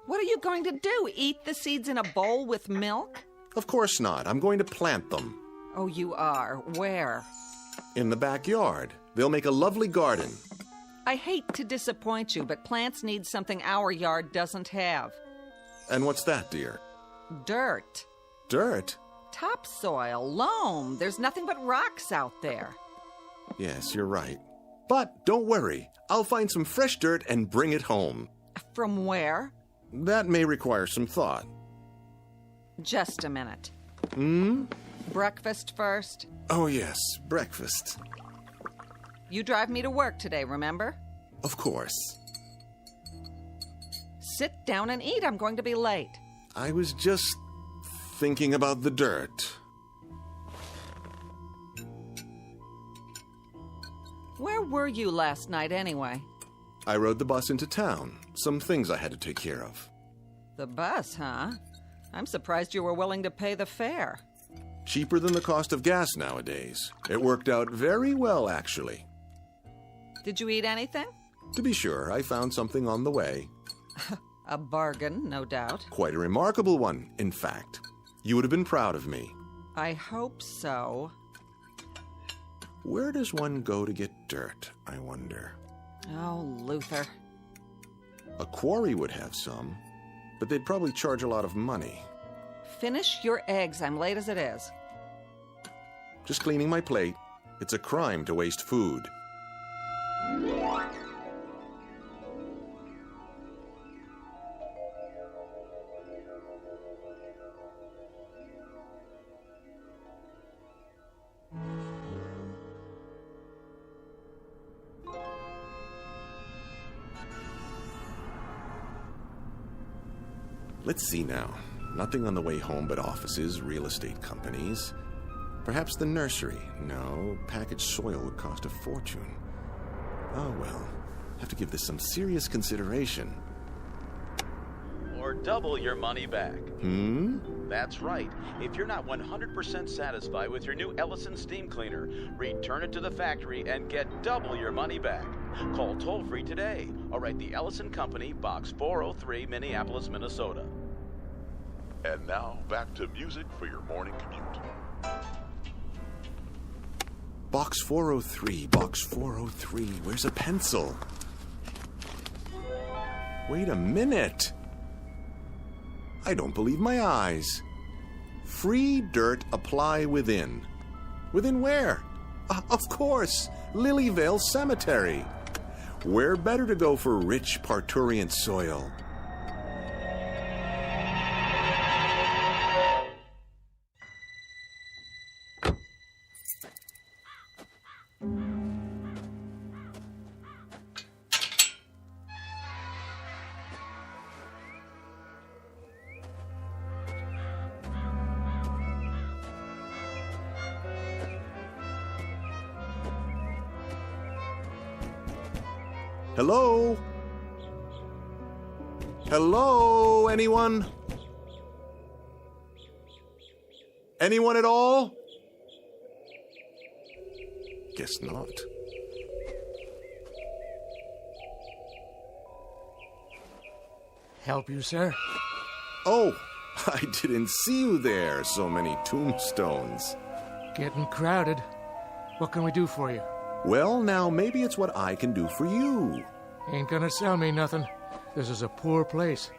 What are you going to do? Eat the seeds in a bowl with milk? Of course not. I'm going to plant them. Oh, you are? Where? In the backyard. They'll make a lovely garden. I hate to disappoint you, but plants need something our yard doesn't have. And what's that, dear? Dirt. Dirt? Topsoil, loam. There's nothing but rocks out there. Yes, you're right. But don't worry. I'll find some fresh dirt and bring it home. From where? That may require some thought. Just a minute. Breakfast first? Oh, yes, breakfast. You drive me to work today, remember? Of course. Sit down and eat. I'm going to be late. I was just thinking about the dirt. Where were you last night, anyway? I rode the bus into town. Some things I had to take care of. The bus, huh? I'm surprised you were willing to pay the fare. Cheaper than the cost of gas nowadays. It worked out very well, actually. Did you eat anything? To be sure, I found something on the way. A bargain, no doubt. Quite a remarkable one, in fact. You would have been proud of me. I hope so. Where does one go to get dirt, I wonder? Oh, Luther. A quarry would have some, but they'd probably charge a lot of money. Finish your eggs. I'm late as it is. Just cleaning my plate. It's a crime to waste food. Let's see now. Nothing on the way home but offices, real estate companies. Perhaps the nursery. No, packaged soil would cost a fortune. Oh well, have to give this some serious consideration. Or double your money back. That's right. If you're not 100% satisfied with your new Ellison steam cleaner, return it to the factory and get double your money back. Call toll-free today or write the Ellison Company, Box 403, Minneapolis, Minnesota. And now, back to music for your morning commute. Box 403, Box 403. Where's a pencil? Wait a minute. I don't believe my eyes. Free dirt apply within. Within where? Of course, Lilyvale Cemetery. Where better to go for rich parturient soil? Hello? Hello, anyone? Anyone at all? Guess not. Help you, sir? Oh, I didn't see you there. So many tombstones. Getting crowded. What can we do for you? Well, now, maybe it's what I can do for you. Ain't gonna sell me nothing. This is a poor place.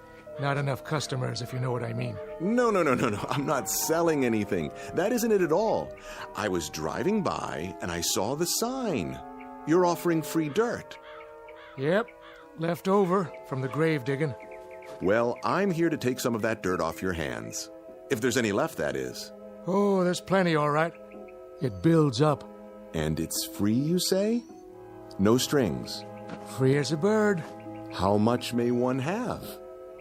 Not enough customers, if you know what I mean. No. I'm not selling anything. That isn't it at all. I was driving by, and I saw the sign. You're offering free dirt. Yep. Left over from the grave digging. Well, I'm here to take some of that dirt off your hands. If there's any left, that is. Oh, there's plenty, all right. It builds up. And it's free, you say? No strings. Free as a bird. How much may one have?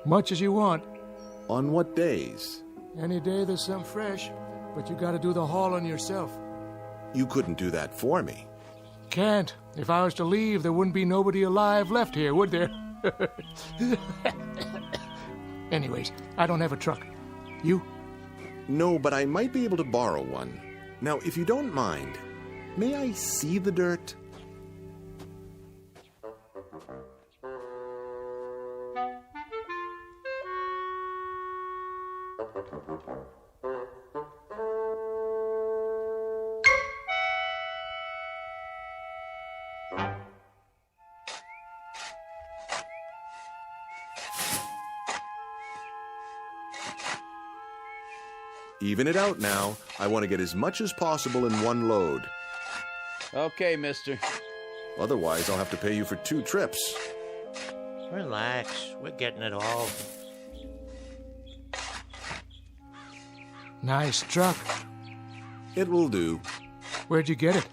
Much as you want. On what days? Any day there's some fresh, but you gotta do the hauling yourself. You couldn't do that for me. Can't. If I was to leave, there wouldn't be nobody alive left here, would there? Anyways, I don't have a truck. You? No, but I might be able to borrow one. Now, if you don't mind, may I see the dirt? Even it out now. I want to get as much as possible in one load. Okay, mister. Otherwise, I'll have to pay you for 2 trips. Relax. We're getting it all. Nice truck. It will do. Where'd you get it?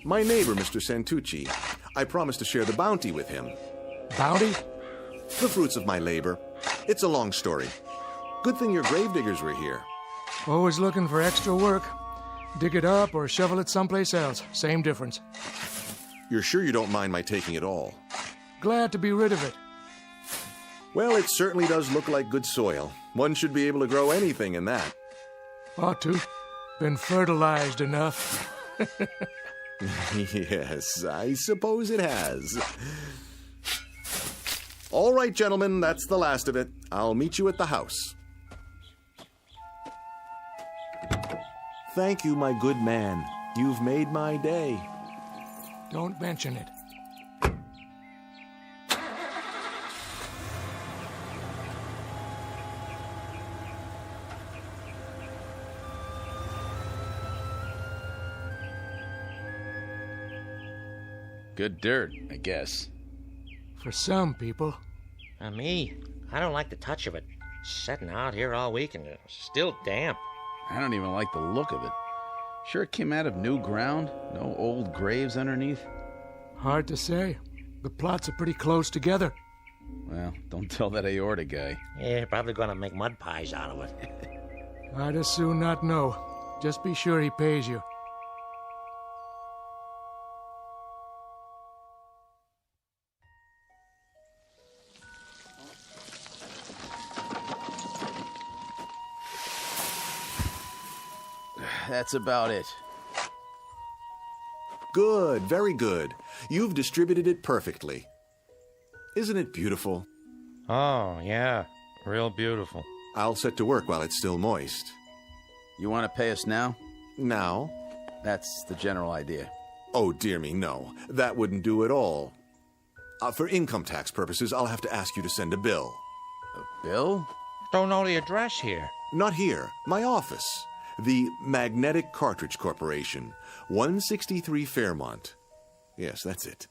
My neighbor, Mr. Santucci. I promised to share the bounty with him. Bounty? The fruits of my labor. It's a long story. Good thing your gravediggers were here. Always looking for extra work. Dig it up or shovel it someplace else. Same difference. You're sure you don't mind my taking it all? Glad to be rid of it. Well, it certainly does look like good soil. One should be able to grow anything in that. Ought to. Been fertilized enough. Yes, I suppose it has. All right, gentlemen, that's the last of it. I'll meet you at the house. Thank you, my good man. You've made my day. Don't mention it. Good dirt, I guess. For some people. Me, I don't like the touch of it. Sitting out here all week and it's still damp. I don't even like the look of it. Sure it came out of new ground? No old graves underneath? Hard to say. The plots are pretty close together. Well, don't tell that aorta guy. Yeah, probably gonna make mud pies out of it. I'd as soon not know. Just be sure he pays you. That's about it. Good, very good. You've distributed it perfectly. Isn't it beautiful? Oh, yeah. Real beautiful. I'll set to work while it's still moist. You want to pay us now? Now? That's the general idea. Oh, dear me, no. That wouldn't do at all. For income tax purposes, I'll have to ask you to send a bill. A bill? Don't know the address here. Not here. My office. The Magnetic Cartridge Corporation, 163 Fairmont. Yes, that's it.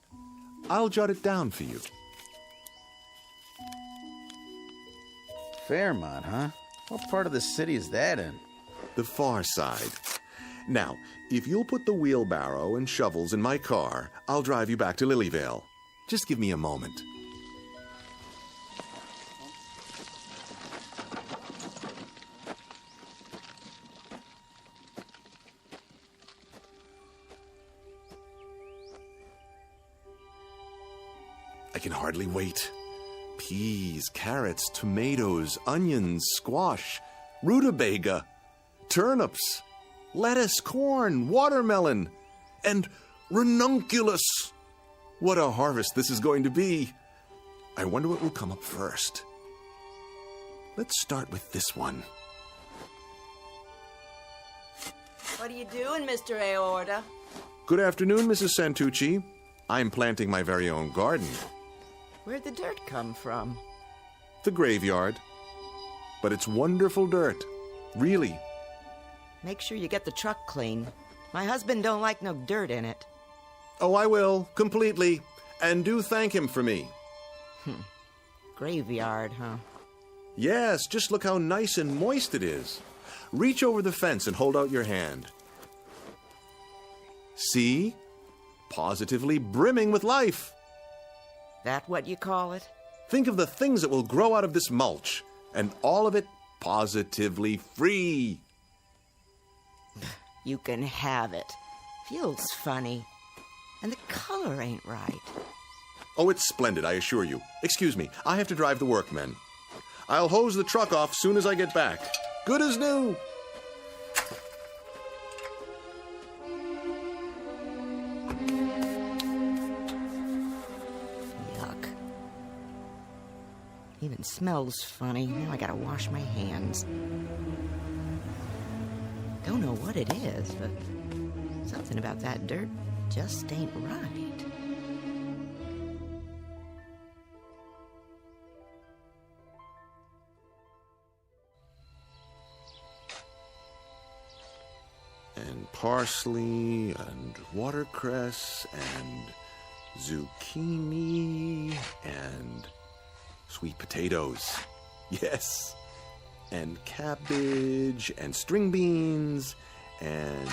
I'll jot it down for you. Fairmont, huh? What part of the city is that in? The far side. Now, if you'll put the wheelbarrow and shovels in my car, I'll drive you back to Lilyvale. Just give me a moment. I can hardly wait. Peas, carrots, tomatoes, onions, squash, rutabaga, turnips, lettuce, corn, watermelon, and ranunculus. What a harvest this is going to be. I wonder what will come up first. Let's start with this one. What are you doing, Mr. Aorta? Good afternoon, Mrs. Santucci. I'm planting my very own garden. Where'd the dirt come from? The graveyard. But it's wonderful dirt. Really. Make sure you get the truck clean. My husband don't like no dirt in it. Oh, I will, completely. And do thank him for me. Graveyard, huh? Yes, just look how nice and moist it is. Reach over the fence and hold out your hand. See? Positively brimming with life. That what you call it? Think of the things that will grow out of this mulch, and all of it positively free. You can have it. Feels funny. And the color ain't right. Oh, it's splendid, I assure you. Excuse me, I have to drive the workmen. I'll hose the truck off soon as I get back. Good as new. Yuck. Even smells funny. Now I gotta wash my hands. Don't know what it is, but something about that dirt just ain't right. And parsley, and watercress, and zucchini, and sweet potatoes. Yes. And cabbage, and string beans, and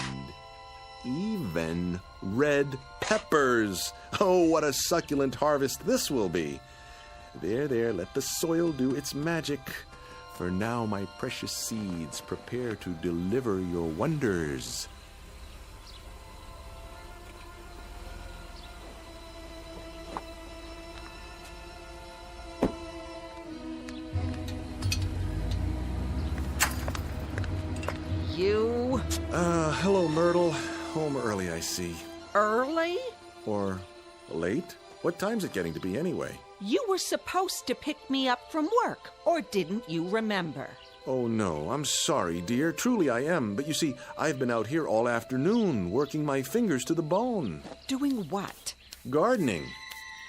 even red peppers. Oh, what a succulent harvest this will be. There, let the soil do its magic. For now, my precious seeds, prepare to deliver your wonders. hello, Myrtle. Home early, I see. Early? Or late? What time's it getting to be anyway? You were supposed to pick me up from work, or didn't you remember? Oh, no, I'm sorry, dear. Truly I am. But you see, I've been out here all afternoon, working my fingers to the bone. Doing what? Gardening.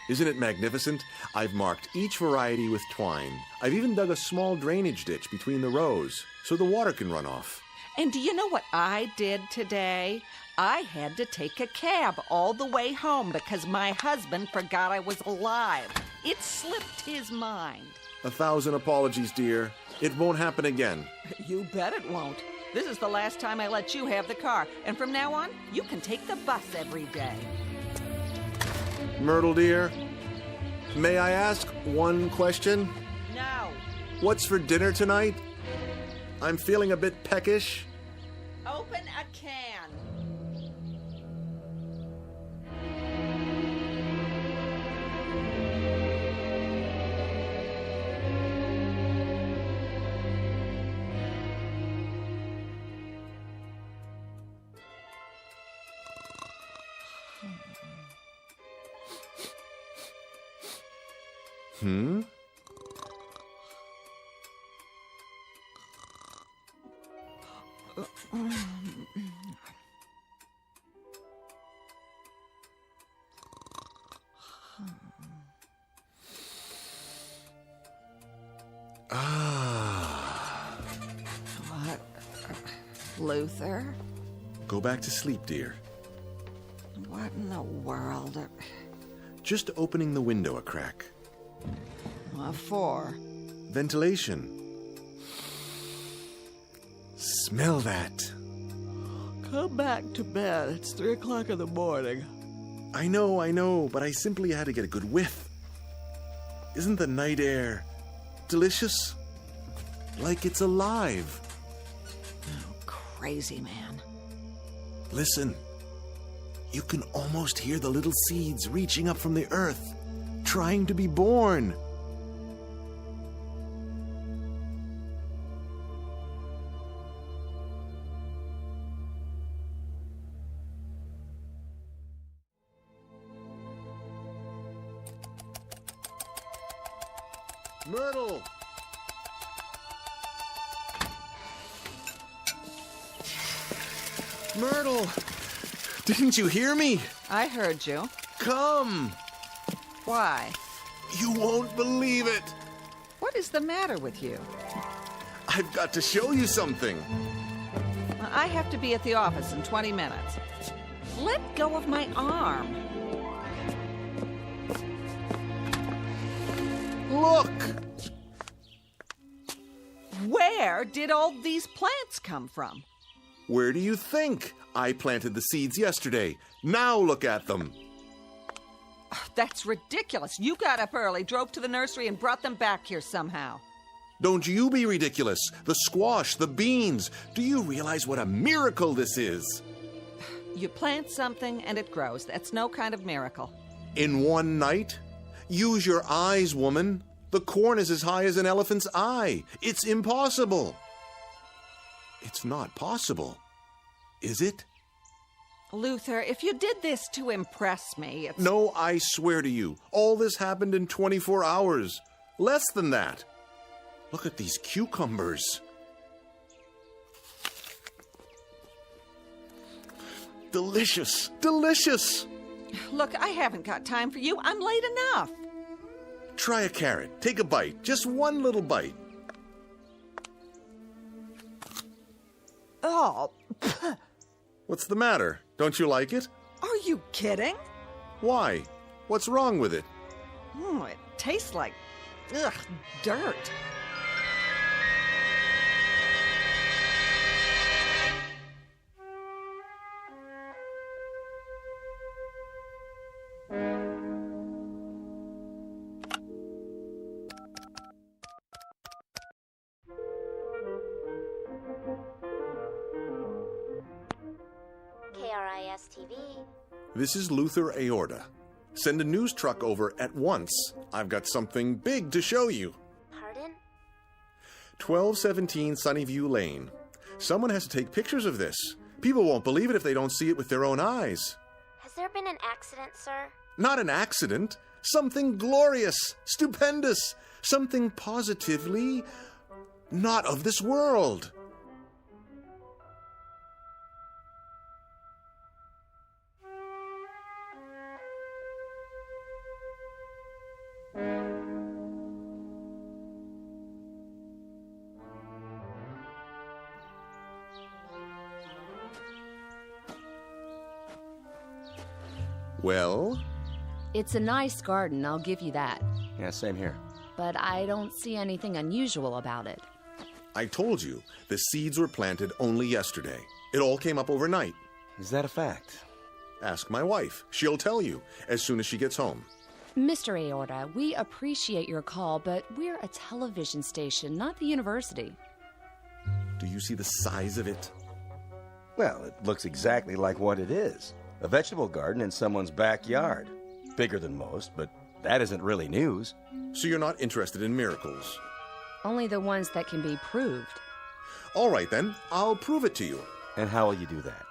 Isn't it magnificent? I've marked each variety with twine. I've even dug a small drainage ditch between the rows, so the water can run off. And do you know what I did today? I had to take a cab all the way home because my husband forgot I was alive. It slipped his mind. 1,000 apologies, dear. It won't happen again. You bet it won't. This is the last time I let you have the car, and from now on, you can take the bus every day. Myrtle, dear, may I ask one question? No. What's for dinner tonight? I'm feeling a bit peckish. Open a can. Hmm? What? Luther? Go back to sleep, dear. What in the world? Just opening the window a crack. What for? Ventilation. Smell that. Come back to bed. It's 3 o'clock in the morning. I know, but I simply had to get a good whiff. Isn't the night air delicious? Like it's alive. Oh, crazy man. Listen. You can almost hear the little seeds reaching up from the earth, trying to be born. Myrtle! Myrtle! Didn't you hear me? I heard you. Come! Why? You won't believe it! What is the matter with you? I've got to show you something. I have to be at the office in 20 minutes. Let go of my arm. Look! Where did all these plants come from? Where do you think? I planted the seeds yesterday. Now look at them. That's ridiculous. You got up early, drove to the nursery, and brought them back here somehow. Don't you be ridiculous. The squash, the beans. Do you realize what a miracle this is? You plant something and it grows. That's no kind of miracle. In one night? Use your eyes, woman. The corn is as high as an elephant's eye. It's impossible. It's not possible, is it? Luther, if you did this to impress me, it's... No, I swear to you, all this happened in 24 hours. Less than that. Look at these cucumbers. Delicious, delicious. Look, I haven't got time for you. I'm late enough. Try a carrot. Take a bite. Just one little bite. Oh. What's the matter? Don't you like it? Are you kidding? Why? What's wrong with it? It tastes like, dirt. KRIS-TV. This is Luther Aorta. Send a news truck over at once. I've got something big to show you. Pardon? 1217 Sunnyview Lane. Someone has to take pictures of this. People won't believe it if they don't see it with their own eyes. Has there been an accident, sir? Not an accident. Something glorious, stupendous, something positively not of this world. Well? It's a nice garden, I'll give you that. Yeah, same here. But I don't see anything unusual about it. I told you, the seeds were planted only yesterday. It all came up overnight. Is that a fact? Ask my wife. She'll tell you as soon as she gets home. Mr. Aorta, we appreciate your call, but we're a television station, not the university. Do you see the size of it? Well, it looks exactly like what it is. A vegetable garden in someone's backyard. Bigger than most, but that isn't really news. So you're not interested in miracles? Only the ones that can be proved. All right, then. I'll prove it to you. And how will you do that?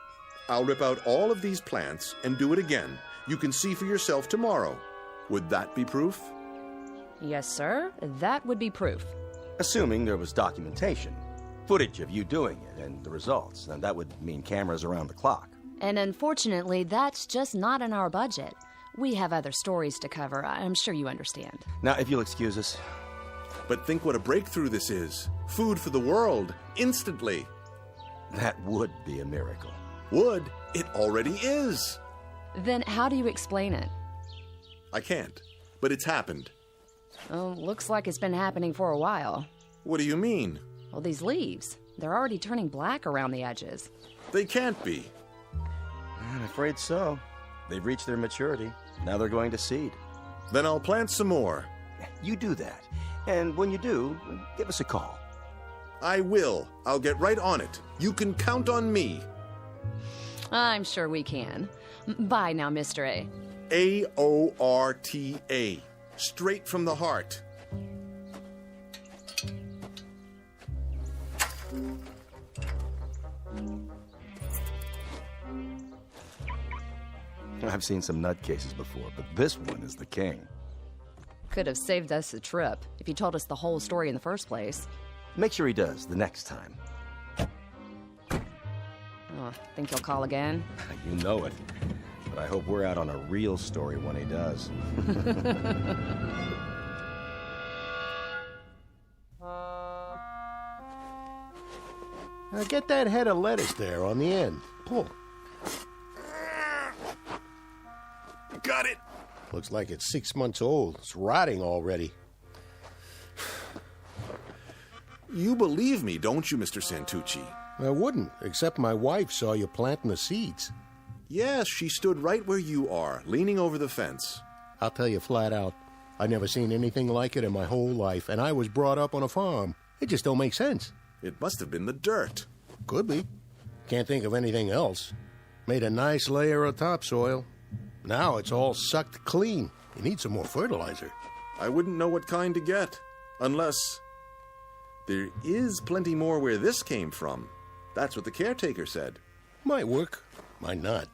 I'll rip out all of these plants and do it again. You can see for yourself tomorrow. Would that be proof? Yes, sir. That would be proof. Assuming there was documentation. Footage of you doing it and the results. And that would mean cameras around the clock. And unfortunately, that's just not in our budget. We have other stories to cover. I'm sure you understand. Now, if you'll excuse us. But think what a breakthrough this is. Food for the world, instantly. That would be a miracle. Would? It already is. Then how do you explain it? I can't, but it's happened. Oh, looks like it's been happening for a while. What do you mean? Well, these leaves, they're already turning black around the edges. They can't be. I'm afraid so. They've reached their maturity. Now they're going to seed. Then I'll plant some more. You do that. And when you do, give us a call. I will. I'll get right on it. You can count on me. I'm sure we can. Bye now, Mr. A. A-O-R-T-A. Straight from the heart. I've seen some nutcases before, but this one is the king. Could have saved us a trip if he told us the whole story in the first place. Make sure he does the next time. Oh, think he'll call again? You know it. But I hope we're out on a real story when he does. Now get that head of lettuce there on the end. Pull. Got it. Looks like it's 6 months old. It's rotting already. You believe me, don't you, Mr. Santucci? I wouldn't, except my wife saw you planting the seeds. Yes, she stood right where you are, leaning over the fence. I'll tell you flat out, I've never seen anything like it in my whole life, and I was brought up on a farm. It just don't make sense. It must have been the dirt. Could be. Can't think of anything else. Made a nice layer of topsoil. Now it's all sucked clean. You need some more fertilizer. I wouldn't know what kind to get, unless there is plenty more where this came from. That's what the caretaker said. Might work, might not.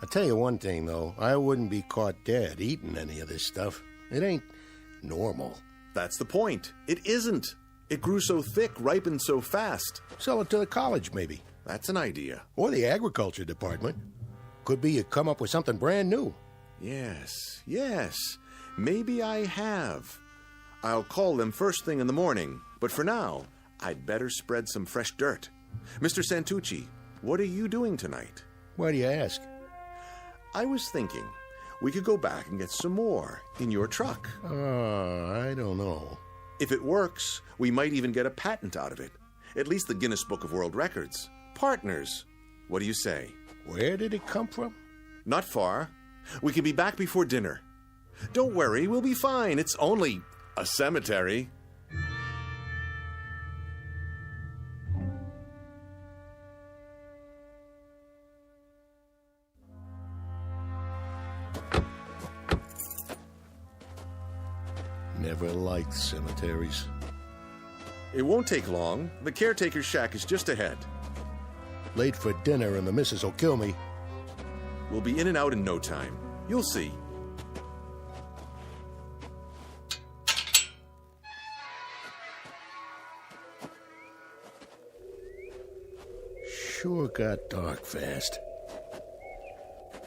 I'll tell you one thing, though. I wouldn't be caught dead eating any of this stuff. It ain't normal. That's the point. It isn't. It grew so thick, ripened so fast. Sell it to the college, maybe. That's an idea. Or the agriculture department. Could be you come up with something brand new. Yes. Maybe I have. I'll call them first thing in the morning. But for now, I'd better spread some fresh dirt. Mr. Santucci, what are you doing tonight? Why do you ask? I was thinking we could go back and get some more in your truck. I don't know. If it works, we might even get a patent out of it. At least the Guinness Book of World Records. Partners. What do you say? Where did it come from? Not far. We can be back before dinner. Don't worry, we'll be fine. It's only a cemetery. Never liked cemeteries. It won't take long. The caretaker's shack is just ahead. Late for dinner and the missus will kill me. We'll be in and out in no time. You'll see. Sure got dark fast.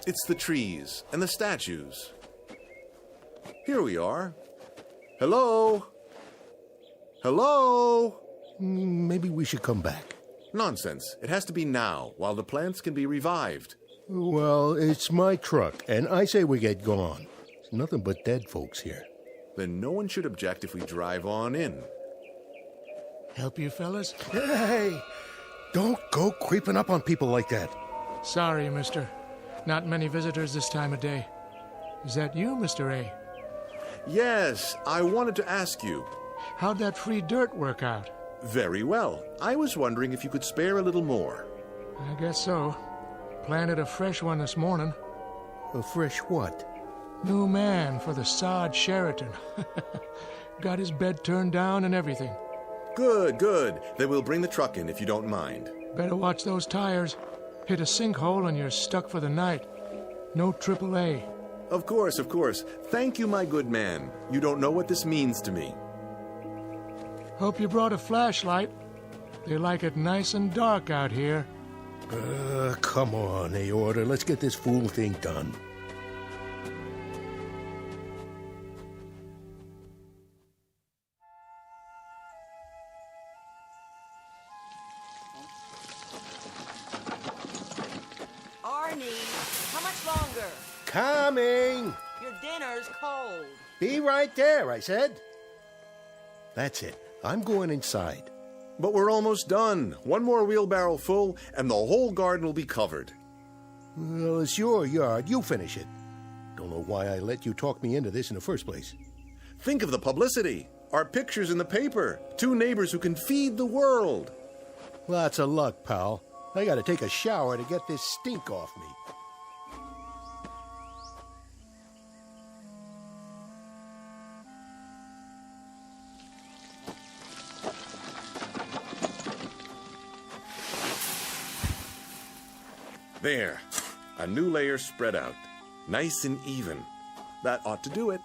It's the trees and the statues. Here we are. Hello? Hello? Maybe we should come back. Nonsense. It has to be now, while the plants can be revived. Well, it's my truck, and I say we get gone. There's nothing but dead folks here. Then no one should object if we drive on in. Help you, fellas? Hey! Don't go creeping up on people like that. Sorry, mister. Not many visitors this time of day. Is that you, Mr. A? Yes, I wanted to ask you. How'd that free dirt work out? Very well. I was wondering if you could spare a little more. I guess so. Planted a fresh one this morning. A fresh what? New man for the sod Sheraton. Got his bed turned down and everything. Good, good. Then we'll bring the truck in if you don't mind. Better watch those tires. Hit a sinkhole and you're stuck for the night. No AAA. Of course, of course. Thank you, my good man. You don't know what this means to me. Hope you brought a flashlight. They like it nice and dark out here. Come on, Aorta. Let's get this fool thing done. Arnie, how much longer? Coming! Your dinner's cold. Be right there, I said. That's it. I'm going inside. But we're almost done. One more wheelbarrow full, and the whole garden will be covered. Well, it's your yard. You finish it. Don't know why I let you talk me into this in the first place. Think of the publicity. Our pictures in the paper. 2 neighbors who can feed the world. Lots of luck, pal. I gotta take a shower to get this stink off me. There. A new layer spread out. Nice and even. That ought to do it.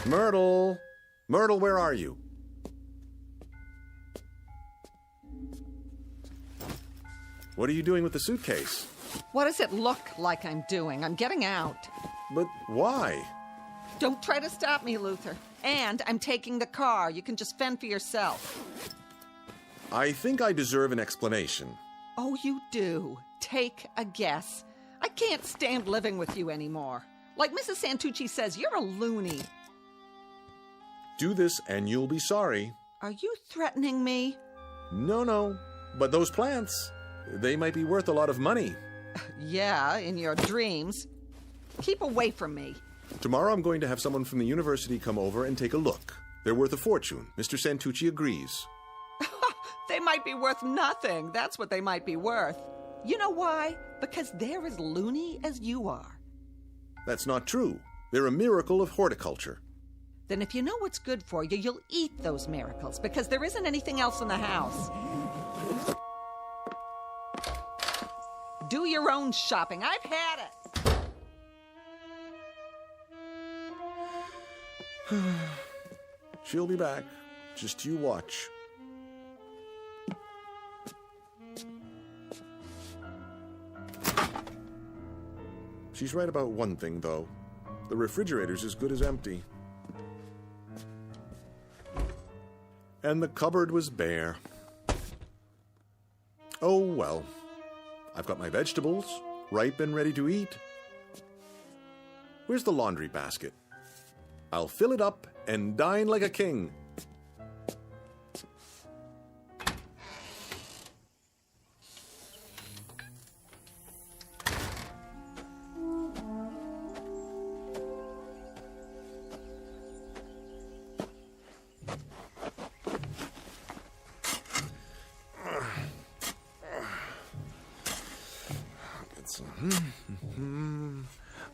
Myrtle! Myrtle, where are you? What are you doing with the suitcase? What does it look like I'm doing? I'm getting out. But why? Don't try to stop me, Luther. And I'm taking the car. You can just fend for yourself. I think I deserve an explanation. Oh, you do. Take a guess. I can't stand living with you anymore. Like Mrs. Santucci says, you're a loony. Do this and you'll be sorry. Are you threatening me? No. But those plants, they might be worth a lot of money. Yeah, in your dreams. Keep away from me. Tomorrow I'm going to have someone from the university come over and take a look. They're worth a fortune. Mr. Santucci agrees. They might be worth nothing. That's what they might be worth. You know why? Because they're as loony as you are. That's not true. They're a miracle of horticulture. Then if you know what's good for you, you'll eat those miracles, because there isn't anything else in the house. Do your own shopping. I've had it. She'll be back. Just you watch. She's right about one thing, though. The refrigerator's as good as empty. And the cupboard was bare. Oh, well. I've got my vegetables, ripe and ready to eat. Where's the laundry basket? I'll fill it up and dine like a king.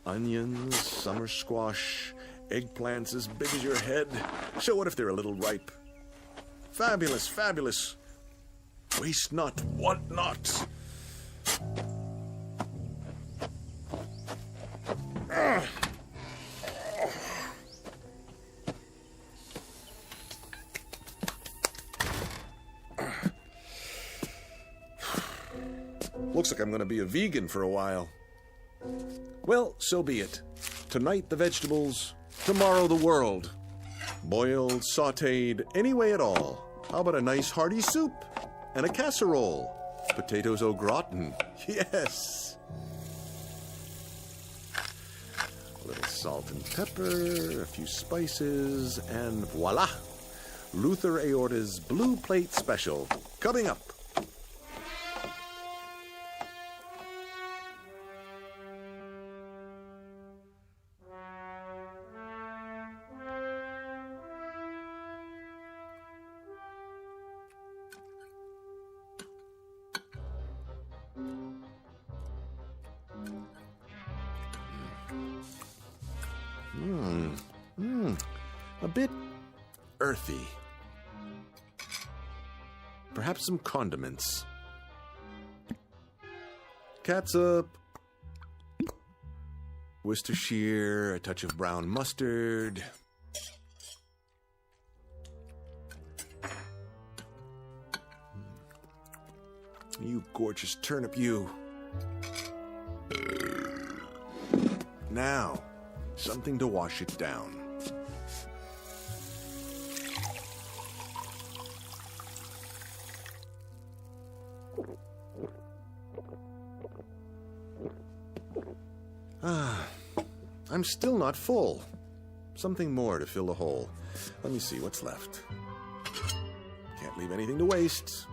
Onions, summer squash, Eggplants as big as your head. Show it if they're a little ripe. Fabulous, fabulous. Waste not, want not. Looks like I'm going to be a vegan for a while. Well, so be it. Tonight the vegetables, tomorrow the world. Boiled, sautéed, any way at all. How about a nice hearty soup and a casserole? Potatoes au gratin, yes. A little salt and pepper, a few spices, and voila! Luther Aorta's Blue Plate Special, coming up. A bit earthy. Perhaps some condiments. Catsup, Worcestershire, a touch of brown mustard. You gorgeous turnip, you. Now, something to wash it down. I'm still not full. Something more to fill the hole. Let me see what's left. Can't leave anything to waste.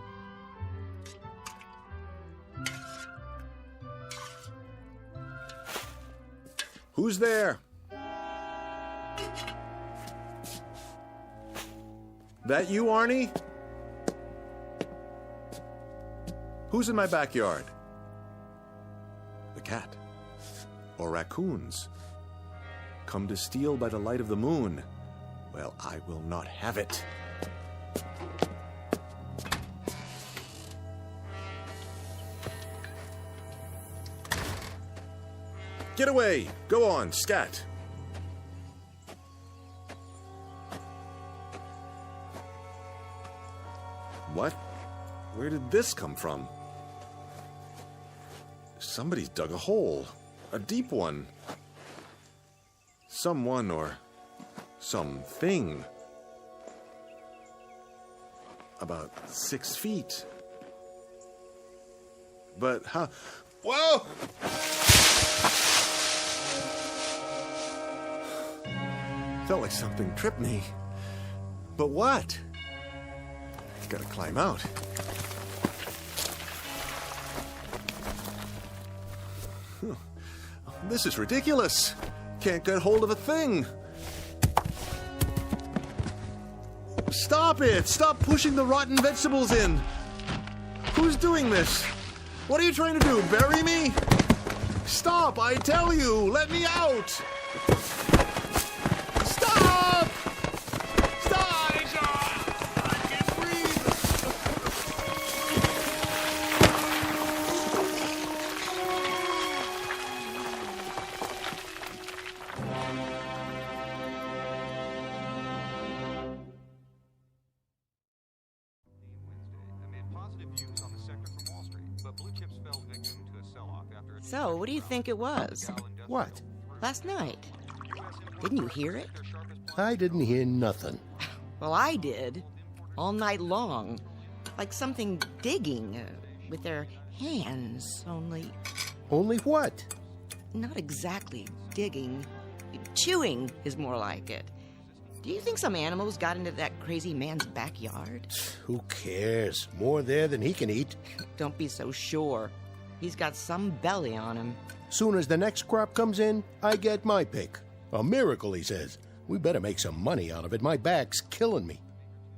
Who's there? That you, Arnie? Who's in my backyard? The cat. Or raccoons. Come to steal by the light of the moon. Well, I will not have it. Get away! Go on, scat! What? Where did this come from? Somebody's dug a hole. A deep one. Someone or something. About 6 feet. But how? Whoa! Felt like something tripped me. But what? Gotta climb out. This is ridiculous. Can't get hold of a thing. Stop it! Stop pushing the rotten vegetables in. Who's doing this? What are you trying to do? Bury me? Stop! I tell you! Let me out! Stop! Stop! I can't breathe! So, what do you think it was? What? Last night. Didn't you hear it? I didn't hear nothing. Well, I did. All night long. Like something digging with their hands, only... Only what? Not exactly digging. Chewing is more like it. Do you think some animals got into that crazy man's backyard? Who cares? More there than he can eat. Don't be so sure. He's got some belly on him. Soon as the next crop comes in, I get my pick. A miracle, he says. We better make some money out of it. My back's killing me.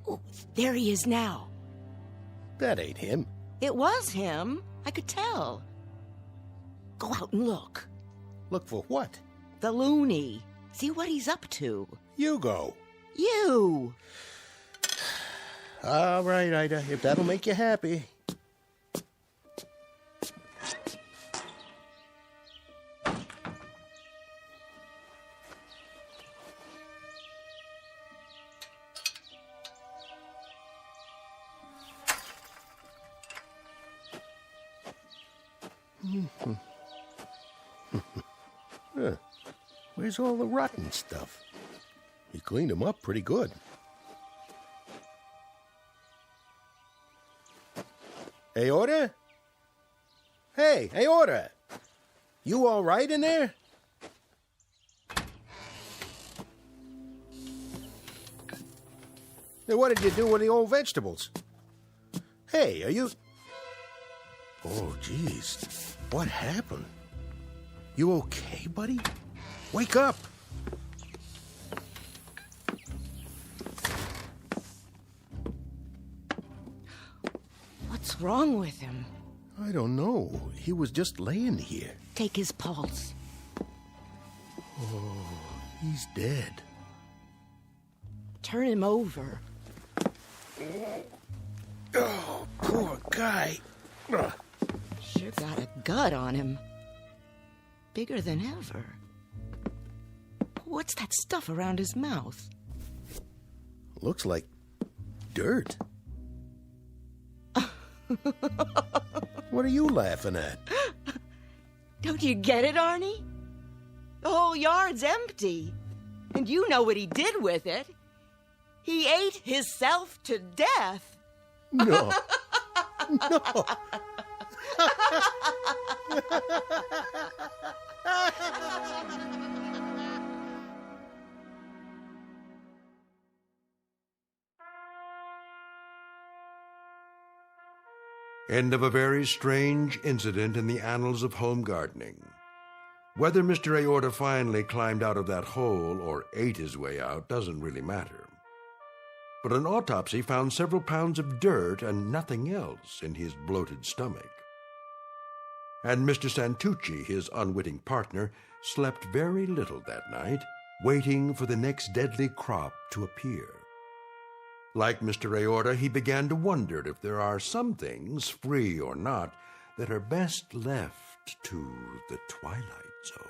Oh, there he is now. That ain't him. It was him. I could tell. Go out and look. Look for what? The loony. See what he's up to. You go. You! All right, Ida, if that'll make you happy. Where's all the rotten stuff? He cleaned them up pretty good. Aorta? Hey, Aorta! You all right in there? Hey, what did you do with the old vegetables? Hey, are you... Oh, jeez. What happened? You okay, buddy? Wake up! What's wrong with him? I don't know. He was just laying here. Take his pulse. Oh, he's dead. Turn him over. Oh, poor guy. Sure got a gut on him. Bigger than ever. What's that stuff around his mouth? Looks like dirt. What are you laughing at? Don't you get it, Arnie? The whole yard's empty. And you know what he did with it. He ate himself to death. No. No. End of a very strange incident in the annals of home gardening. Whether Mr. Aorta finally climbed out of that hole or ate his way out doesn't really matter. But an autopsy found several pounds of dirt and nothing else in his bloated stomach. And Mr. Santucci, his unwitting partner, slept very little that night, waiting for the next deadly crop to appear. Like Mr. Aorta, he began to wonder if there are some things, free or not, that are best left to the Twilight Zone.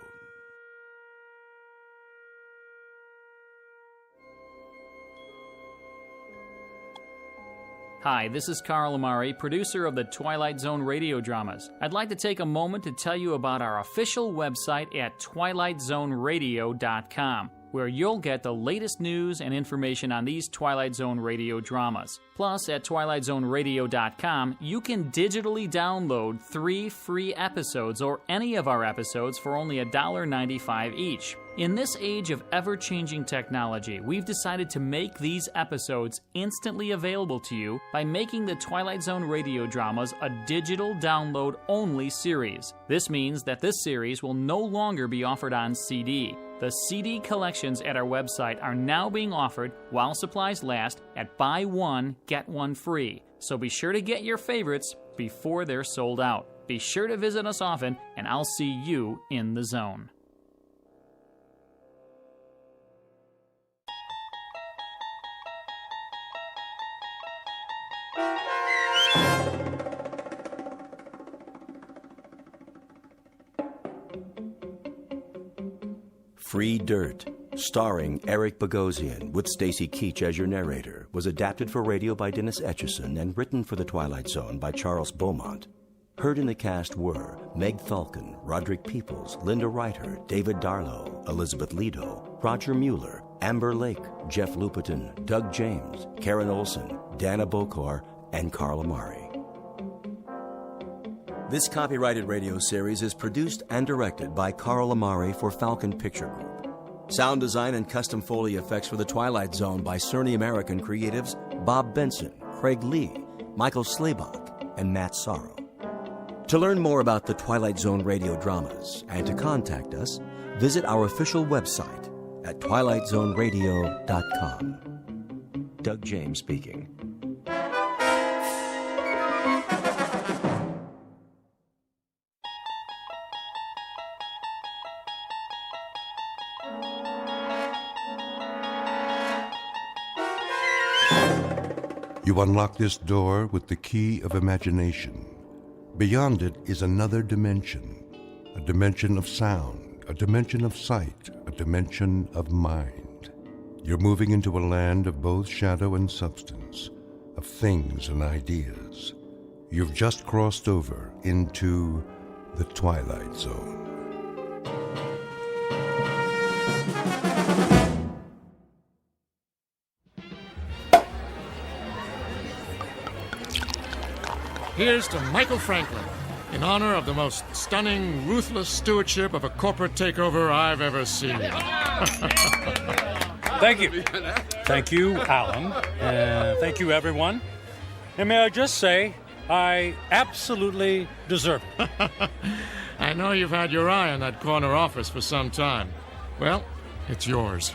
Hi, this is Carl Amari, producer of the Twilight Zone radio dramas. I'd like to take a moment to tell you about our official website at twilightzoneradio.com, where you'll get the latest news and information on these Twilight Zone radio dramas. Plus, at twilightzoneradio.com, you can digitally download 3 free episodes or any of our episodes for only $1.95 each. In this age of ever-changing technology, we've decided to make these episodes instantly available to you by making the Twilight Zone radio dramas a digital download-only series. This means that this series will no longer be offered on CD. The CD collections at our website are now being offered while supplies last at buy one, get one free. So be sure to get your favorites before they're sold out. Be sure to visit us often, and I'll see you in the zone. Free Dirt, starring Eric Bogosian with Stacy Keach as your narrator, was adapted for radio by Dennis Etchison and written for The Twilight Zone by Charles Beaumont. Heard in the cast were Meg Falcon, Roderick Peoples, Linda Reiter, David Darlow, Elizabeth Lido, Roger Mueller, Amber Lake, Jeff Lupetin, Doug James, Karen Olson, Dana Bokor, and Carl Amari. This copyrighted radio series is produced and directed by Carl Amari for Falcon Picture Group. Sound design and custom Foley effects for The Twilight Zone by Cerny American creatives Bob Benson, Craig Lee, Michael Slaybach, and Matt Sorrow. To learn more about the Twilight Zone radio dramas and to contact us, visit our official website at twilightzoneradio.com. Doug James speaking. You unlock this door with the key of imagination. Beyond it is another dimension, a dimension of sound, a dimension of sight, a dimension of mind. You're moving into a land of both shadow and substance, of things and ideas. You've just crossed over into the Twilight Zone. Here's to Michael Franklin, in honor of the most stunning, ruthless stewardship of a corporate takeover I've ever seen. Thank you. Thank you, Alan. Thank you, everyone. And may I just say, I absolutely deserve it. I know you've had your eye on that corner office for some time. Well, it's yours.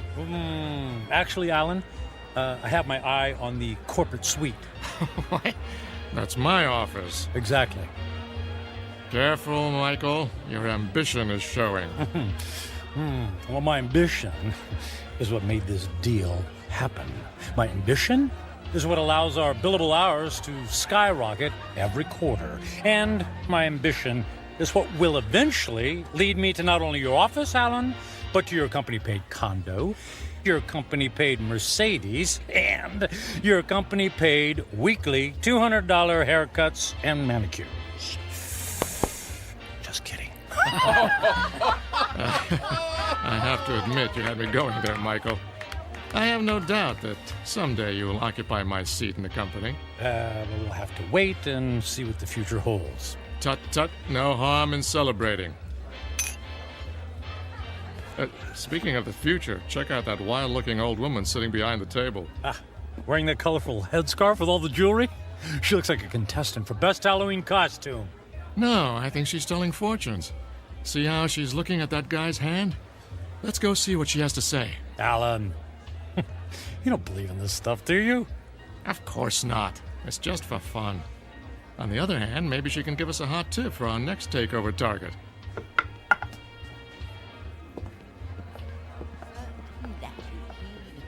Actually, Alan, I have my eye on the corporate suite. What? That's my office. Exactly. Careful, Michael. Your ambition is showing. Well, my ambition is what made this deal happen. My ambition is what allows our billable hours to skyrocket every quarter. And my ambition is what will eventually lead me to not only your office, Alan, but to your company-paid condo, your company-paid Mercedes, and your company-paid weekly $200 haircuts and manicures. Just kidding. I have to admit you had me going there, Michael. I have no doubt that someday you will occupy my seat in the company. We'll have to wait and see what the future holds. Tut, tut, no harm in celebrating. Speaking of the future, check out that wild-looking old woman sitting behind the table. Wearing that colorful headscarf with all the jewelry? She looks like a contestant for Best Halloween Costume. No, I think she's telling fortunes. See how she's looking at that guy's hand? Let's go see what she has to say. Alan, you don't believe in this stuff, do you? Of course not. It's just for fun. On the other hand, maybe she can give us a hot tip for our next takeover target.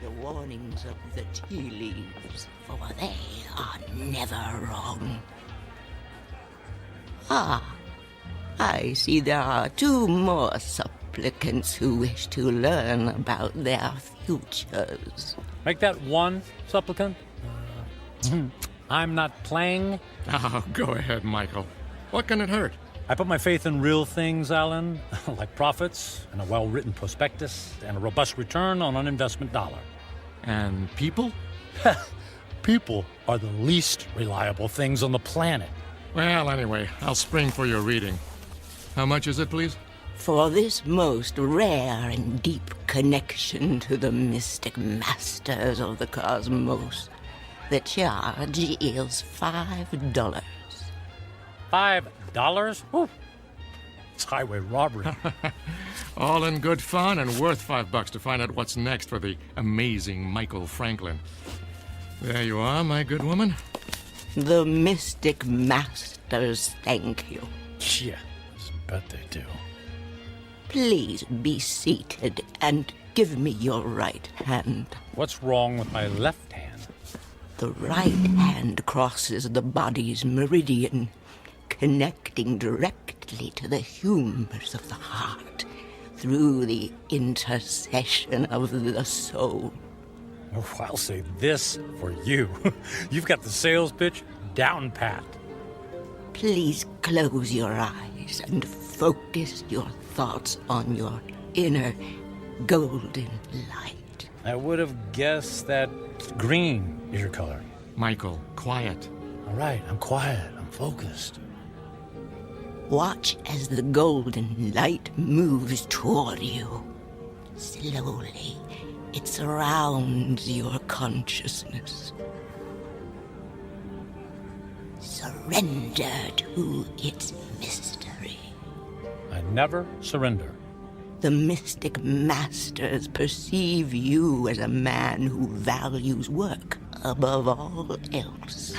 The warnings of the tea leaves, for they are never wrong. I see there are 2 more supplicants who wish to learn about their futures. Make that 1 supplicant. I'm not playing. Oh, go ahead, Michael. What can it hurt? I put my faith in real things, Alan, like profits and a well-written prospectus and a robust return on an investment dollar. And people? People are the least reliable things on the planet. Well, anyway, I'll spring for your reading. How much is it, please? For this most rare and deep connection to the mystic masters of the cosmos, the charge is $5. $5? Ooh. It's highway robbery. All in good fun and worth $5 to find out what's next for the amazing Michael Franklin. There you are, my good woman. The mystic masters thank you. Yeah, I bet they do. Please be seated and give me your right hand. What's wrong with my left hand? The right hand crosses the body's meridian, connecting directly to the humors of the heart through the intercession of the soul. Oh, I'll say this for you. You've got the sales pitch down pat. Please close your eyes and focus your thoughts on your inner golden light. I would have guessed that green is your color. Michael, quiet. All right, I'm quiet. I'm focused. Watch as the golden light moves toward you. Slowly, it surrounds your consciousness. Surrender to its mystery. I never surrender. The mystic masters perceive you as a man who values work above all else.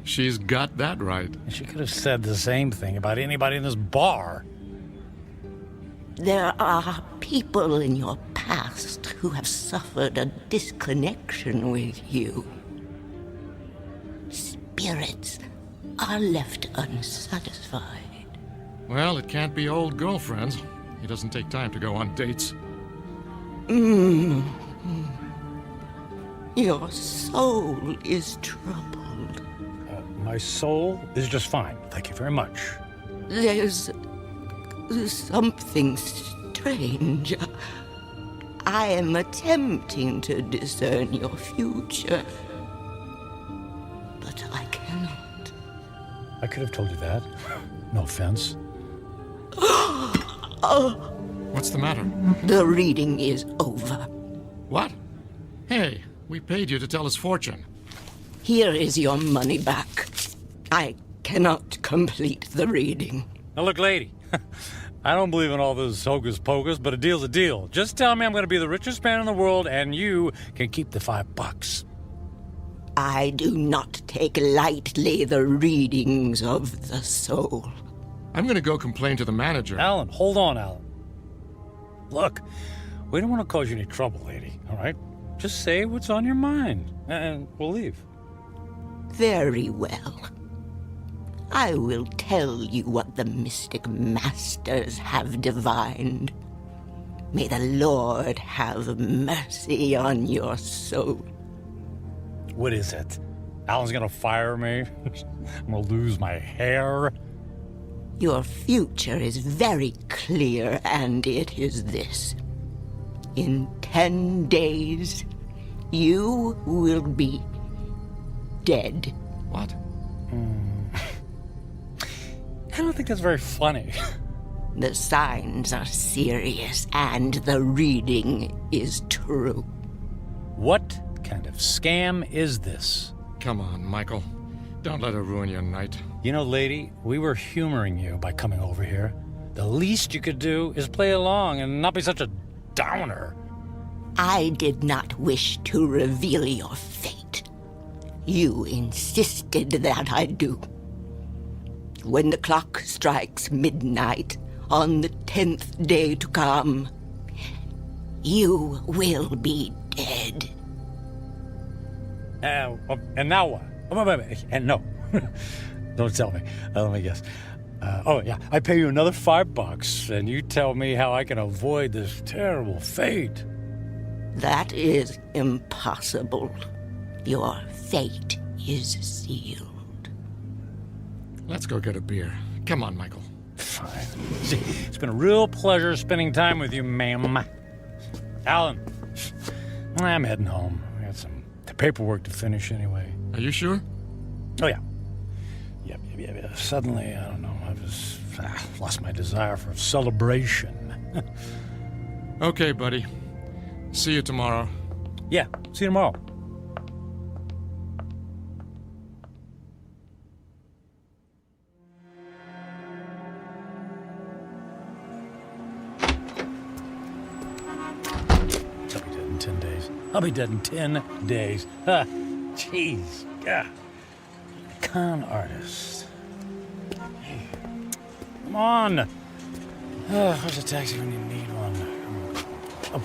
She's got that right. She could have said the same thing about anybody in this bar. There are people in your past who have suffered a disconnection with you. spirits are left unsatisfied. Well, it can't be old girlfriends. He doesn't take time to go on dates. Your soul is troubled. My soul is just fine. Thank you very much. There's something strange. I am attempting to discern your future, but I cannot. I could have told you that. No offense. What's the matter? The reading is over. What? Hey, we paid you to tell us fortune. Here is your money back. I cannot complete the reading. Now look, lady, I don't believe in all this hocus pocus, but a deal's a deal. Just tell me I'm going to be the richest man in the world, and you can keep the $5. I do not take lightly the readings of the soul. I'm going to go complain to the manager. Alan, hold on, Alan. Look, we don't want to cause you any trouble, lady, all right? Just say what's on your mind, and we'll leave. Very well. I will tell you what the mystic masters have divined. May the Lord have mercy on your soul. What is it? Alan's gonna fire me? I'm gonna lose my hair? Your future is very clear, and it is this. In 10 days, you will be dead. What? I don't think that's very funny. The signs are serious, and the reading is true. What kind of scam is this? Come on, Michael. Don't let her ruin your night. You know, lady, we were humoring you by coming over here. The least you could do is play along and not be such a downer. I did not wish to reveal your fate. You insisted that I do. When the clock strikes midnight on the 10th day to come, you will be dead. And now what? And no. Don't tell me. Let me guess. I pay you another $5, and you tell me how I can avoid this terrible fate. That is impossible. Your fate is sealed. Let's go get a beer. Come on, Michael. Fine. See, it's been a real pleasure spending time with you, ma'am. Alan, I'm heading home. I got some paperwork to finish anyway. Are you sure? Oh, yeah. Yeah. Suddenly, I don't know, I just lost my desire for celebration. Okay, buddy. See you tomorrow. Yeah, see you tomorrow. I'll be dead in 10 days. Jeez. Yeah. Con artist. Hey. Come on. Where's a taxi when you need one? Oh.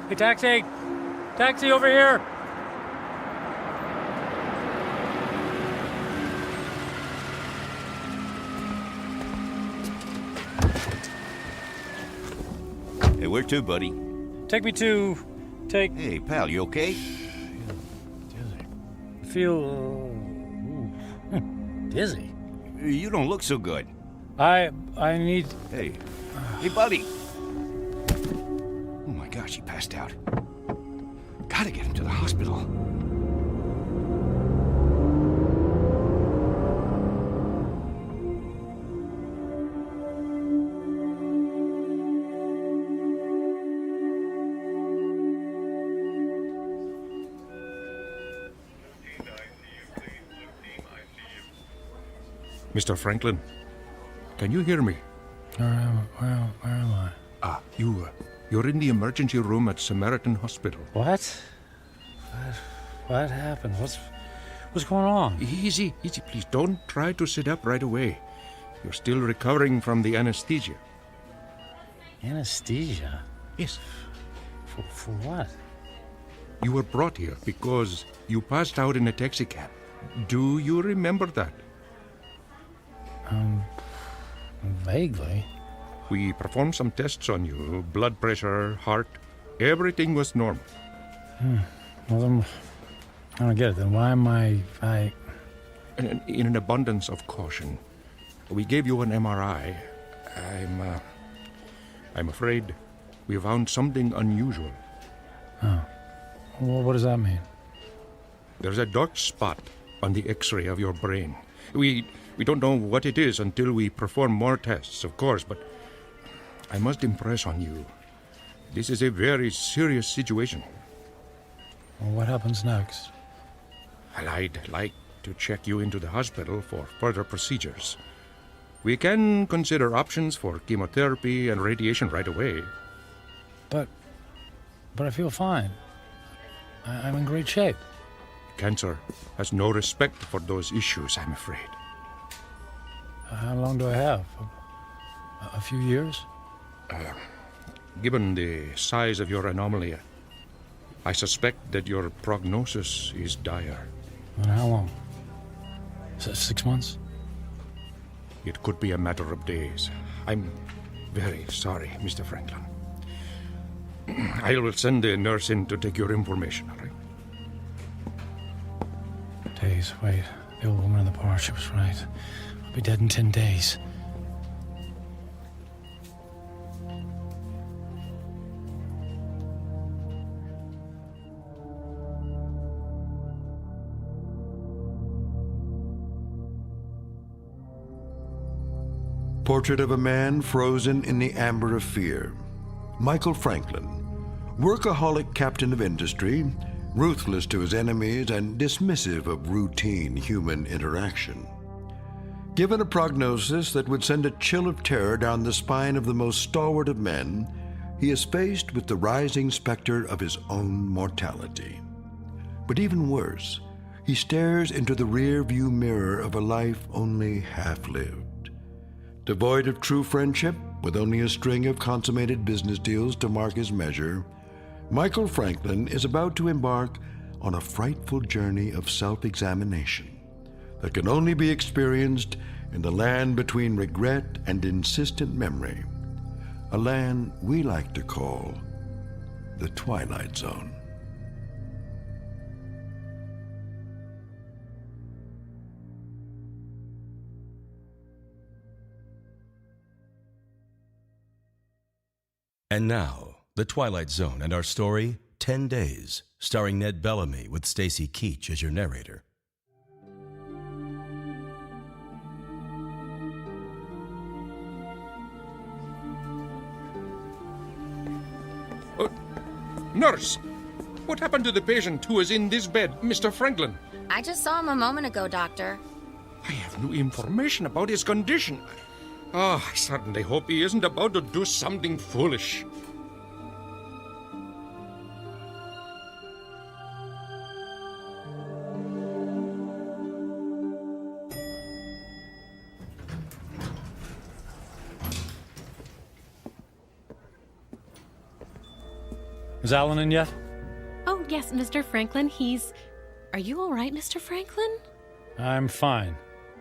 Hey, taxi! Taxi over here! Hey, where to, buddy? Take me to... Hey, pal, you okay? Feel dizzy. You don't look so good. I need... Hey, buddy. Oh my gosh, he passed out. Gotta get him to the hospital. Mr. Franklin, can you hear me? Where am I? You're in the emergency room at Samaritan Hospital. What? What happened? What's going on? Easy, please. Don't try to sit up right away. You're still recovering from the anesthesia. Anesthesia? Yes. For what? You were brought here because you passed out in a taxicab. Do you remember that? Vaguely. We performed some tests on you. Blood pressure, heart, everything was normal. Well, then, I don't get it. Then why am I... In an abundance of caution, we gave you an MRI. I'm afraid we found something unusual. Oh. Well, what does that mean? There's a dark spot on the X-ray of your brain. We don't know what it is until we perform more tests, of course, but I must impress on you. This is a very serious situation. Well, what happens next? Well, I'd like to check you into the hospital for further procedures. We can consider options for chemotherapy and radiation right away. But I feel fine. I'm in great shape. Cancer has no respect for those issues, I'm afraid. How long do I have? A few years? Given the size of your anomaly, I suspect that your prognosis is dire. And how long? 6 months? It could be a matter of days. I'm very sorry, Mr. Franklin. I will send the nurse in to take your information, all right? Days, wait. The old woman in the bar, she was right. I'll be dead in 10 days. Portrait of a man frozen in the amber of fear. Michael Franklin, workaholic captain of industry, ruthless to his enemies and dismissive of routine human interaction. Given a prognosis that would send a chill of terror down the spine of the most stalwart of men, he is faced with the rising specter of his own mortality. But even worse, he stares into the rear-view mirror of a life only half-lived. Devoid of true friendship, with only a string of consummated business deals to mark his measure, Michael Franklin is about to embark on a frightful journey of self-examination that can only be experienced in the land between regret and insistent memory, a land we like to call the Twilight Zone. And now, The Twilight Zone and our story, 10 Days, starring Ned Bellamy with Stacy Keach as your narrator. Nurse! What happened to the patient who is in this bed, Mr. Franklin? I just saw him a moment ago, Doctor. I have no information about his condition. Oh, I certainly hope he isn't about to do something foolish. Is Alan in yet? Oh, yes, Mr. Franklin. Are you all right, Mr. Franklin? I'm fine.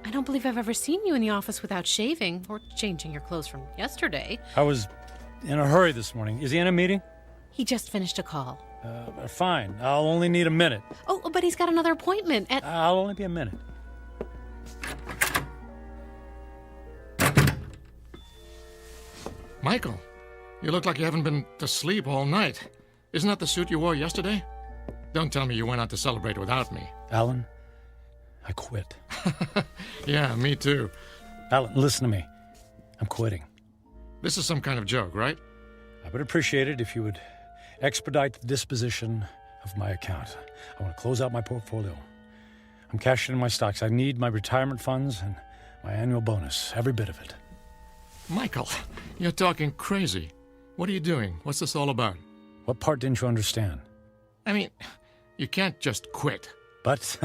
I don't believe I've ever seen you in the office without shaving or changing your clothes from yesterday. I was in a hurry this morning. Is he in a meeting? He just finished a call. Fine. I'll only need a minute. Oh, but he's got another appointment at... I'll only be a minute. Michael, you look like you haven't been to sleep all night. Isn't that the suit you wore yesterday? Don't tell me you went out to celebrate without me. Alan, I quit. Yeah, me too. Alan, listen to me. I'm quitting. This is some kind of joke, right? I would appreciate it if you would expedite the disposition of my account. I want to close out my portfolio. I'm cashing in my stocks. I need my retirement funds and my annual bonus, every bit of it. Michael, you're talking crazy. What are you doing? What's this all about? What part didn't you understand? I mean, you can't just quit. But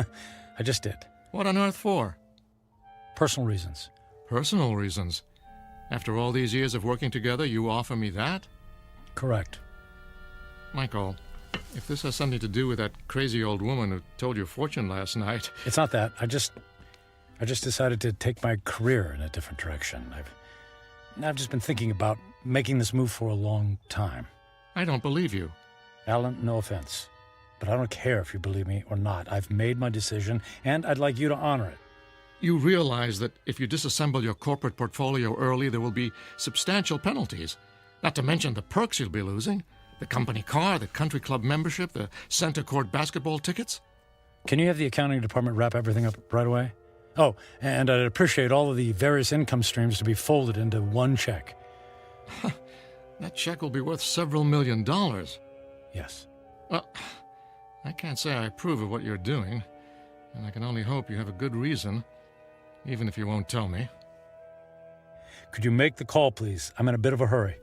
I just did. What on earth for? Personal reasons. Personal reasons? After all these years of working together, you offer me that? Correct. Michael, If this has something to do with that crazy old woman who told your fortune last night... It's not that. I just decided to take my career in a different direction. I've just been thinking about making this move for a long time. I don't believe you. Alan, no offense, but I don't care if you believe me or not. I've made my decision, and I'd like you to honor it. You realize that if you disassemble your corporate portfolio early, there will be substantial penalties. Not to mention the perks you'll be losing. The company car, the country club membership, the center court basketball tickets. Can you have the accounting department wrap everything up right away? Oh, and I'd appreciate all of the various income streams to be folded into one check. That check will be worth several $1 million. Yes. Well, I can't say I approve of what you're doing, and I can only hope you have a good reason, even if you won't tell me. Could you make the call, please? I'm in a bit of a hurry.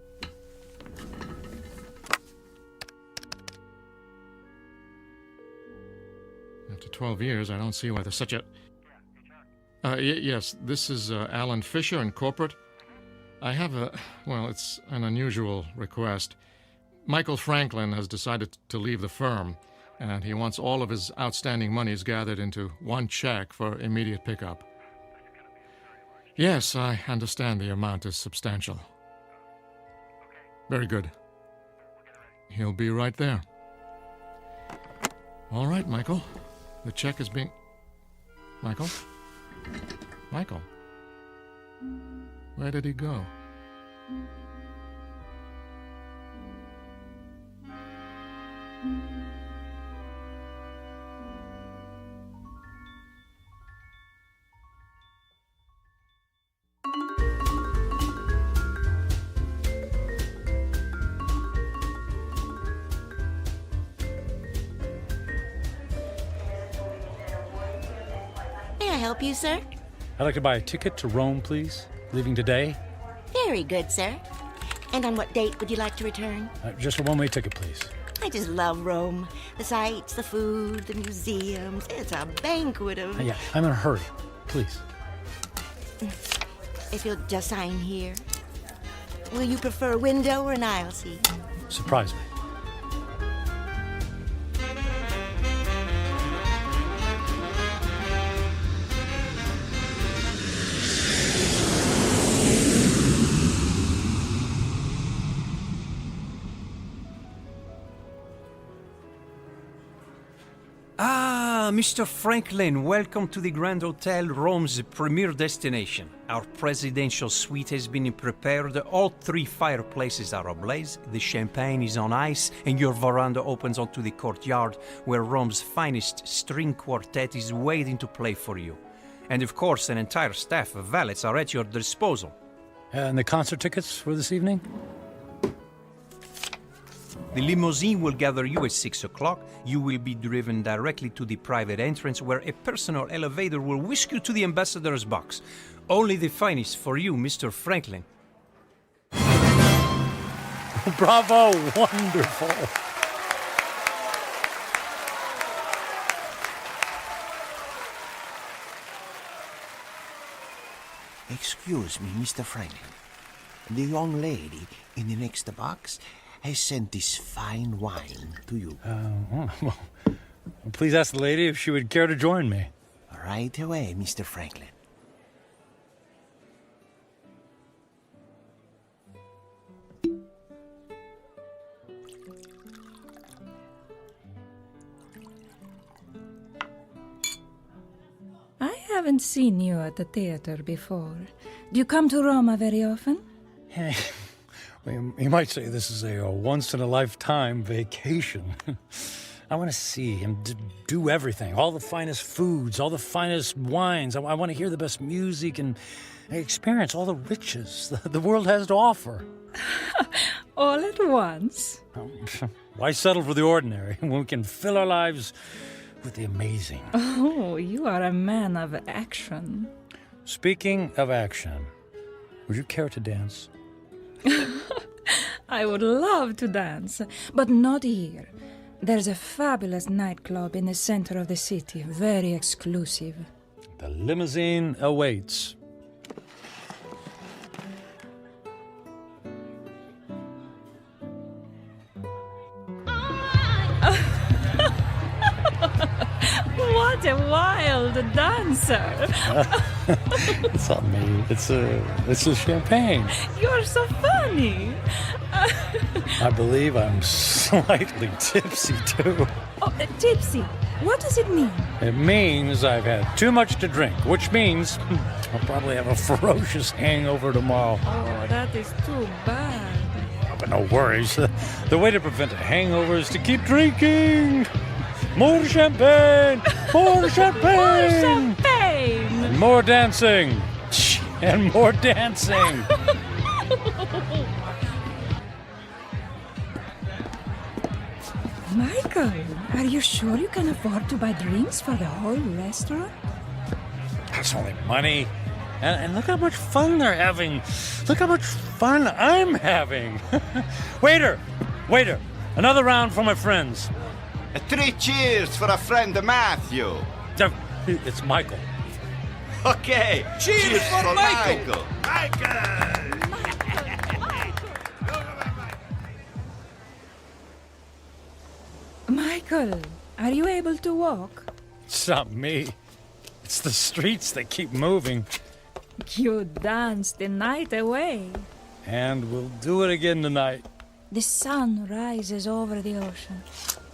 After 12 years, I don't see why there's such a... yes, this is Alan Fisher in corporate. I have it's an unusual request. Michael Franklin has decided to leave the firm, and he wants all of his outstanding monies gathered into one check for immediate pickup. Yes, I understand the amount is substantial. Very good. He'll be right there. All right, Michael. The check is being... Michael? Michael? Where did he go? May I help you, sir? I'd like to buy a ticket to Rome, please. Leaving today. Very good, sir. And on what date would you like to return? Just a one-way ticket, please. I just love Rome. The sights, the food, the museums. It's a banquet of... Yeah, I'm in a hurry. Please. If you'll just sign here. Will you prefer a window or an aisle seat? Surprise me. Mr. Franklin, welcome to the Grand Hotel, Rome's premier destination. Our presidential suite has been prepared. All 3 fireplaces are ablaze, the champagne is on ice, and your veranda opens onto the courtyard where Rome's finest string quartet is waiting to play for you. And of course, an entire staff of valets are at your disposal. And the concert tickets for this evening? The limousine will gather you at 6 o'clock. You will be driven directly to the private entrance where a personal elevator will whisk you to the ambassador's box. Only the finest for you, Mr. Franklin. Bravo! Wonderful! Excuse me, Mr. Franklin. The young lady in the next box has sent this fine wine to you. Well, please ask the lady if she would care to join me. Right away, Mr. Franklin. I haven't seen you at the theater before. Do you come to Roma very often? You might say this is a once-in-a-lifetime vacation. I want to see and do everything. All the finest foods, all the finest wines. I want to hear the best music and experience all the riches the world has to offer. All at once? Why settle for the ordinary when we can fill our lives with the amazing? Oh, you are a man of action. Speaking of action, would you care to dance? I would love to dance, but not here. There's a fabulous nightclub in the center of the city, very exclusive. The limousine awaits. quite a wild dancer. It's not me. It's a champagne. You're so funny. I believe I'm slightly tipsy, too. Oh, tipsy. What does it mean? It means I've had too much to drink, which means I'll probably have a ferocious hangover tomorrow. Oh, that is too bad. But no worries. The way to prevent a hangover is to keep drinking. More champagne! More champagne! More champagne! And more dancing! And more dancing! Michael, are you sure you can afford to buy drinks for the whole restaurant? That's only money. And look how much fun they're having. Look how much fun I'm having. Waiter! Another round for my friends. 3 cheers for a friend Matthew. It's Michael. Okay, cheers for Michael. Michael, are you able to walk? It's not me. It's the streets that keep moving. You danced the night away. And we'll do it again tonight. The sun rises over the ocean.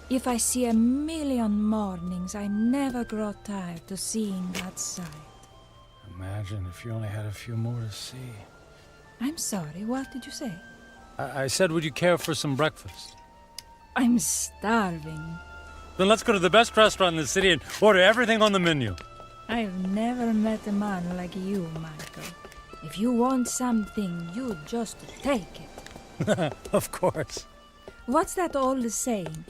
If I see 1,000,000 mornings, I never grow tired of seeing that sight. Imagine if you only had a few more to see. I'm sorry, what did you say? I said, would you care for some breakfast? I'm starving. Then let's go to the best restaurant in the city and order everything on the menu. I've never met a man like you, Michael. If you want something, you just take it. Of course. What's that old saying?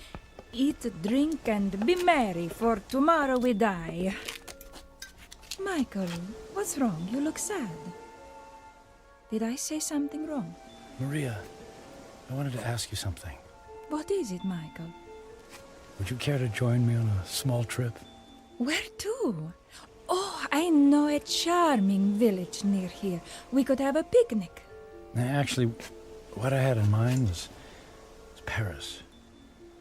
Eat, drink, and be merry, for tomorrow we die. Michael, what's wrong? You look sad. Did I say something wrong? Maria, I wanted to ask you something. What is it, Michael? Would you care to join me on a small trip? Where to? Oh, I know a charming village near here. We could have a picnic. Actually, what I had in mind was Paris.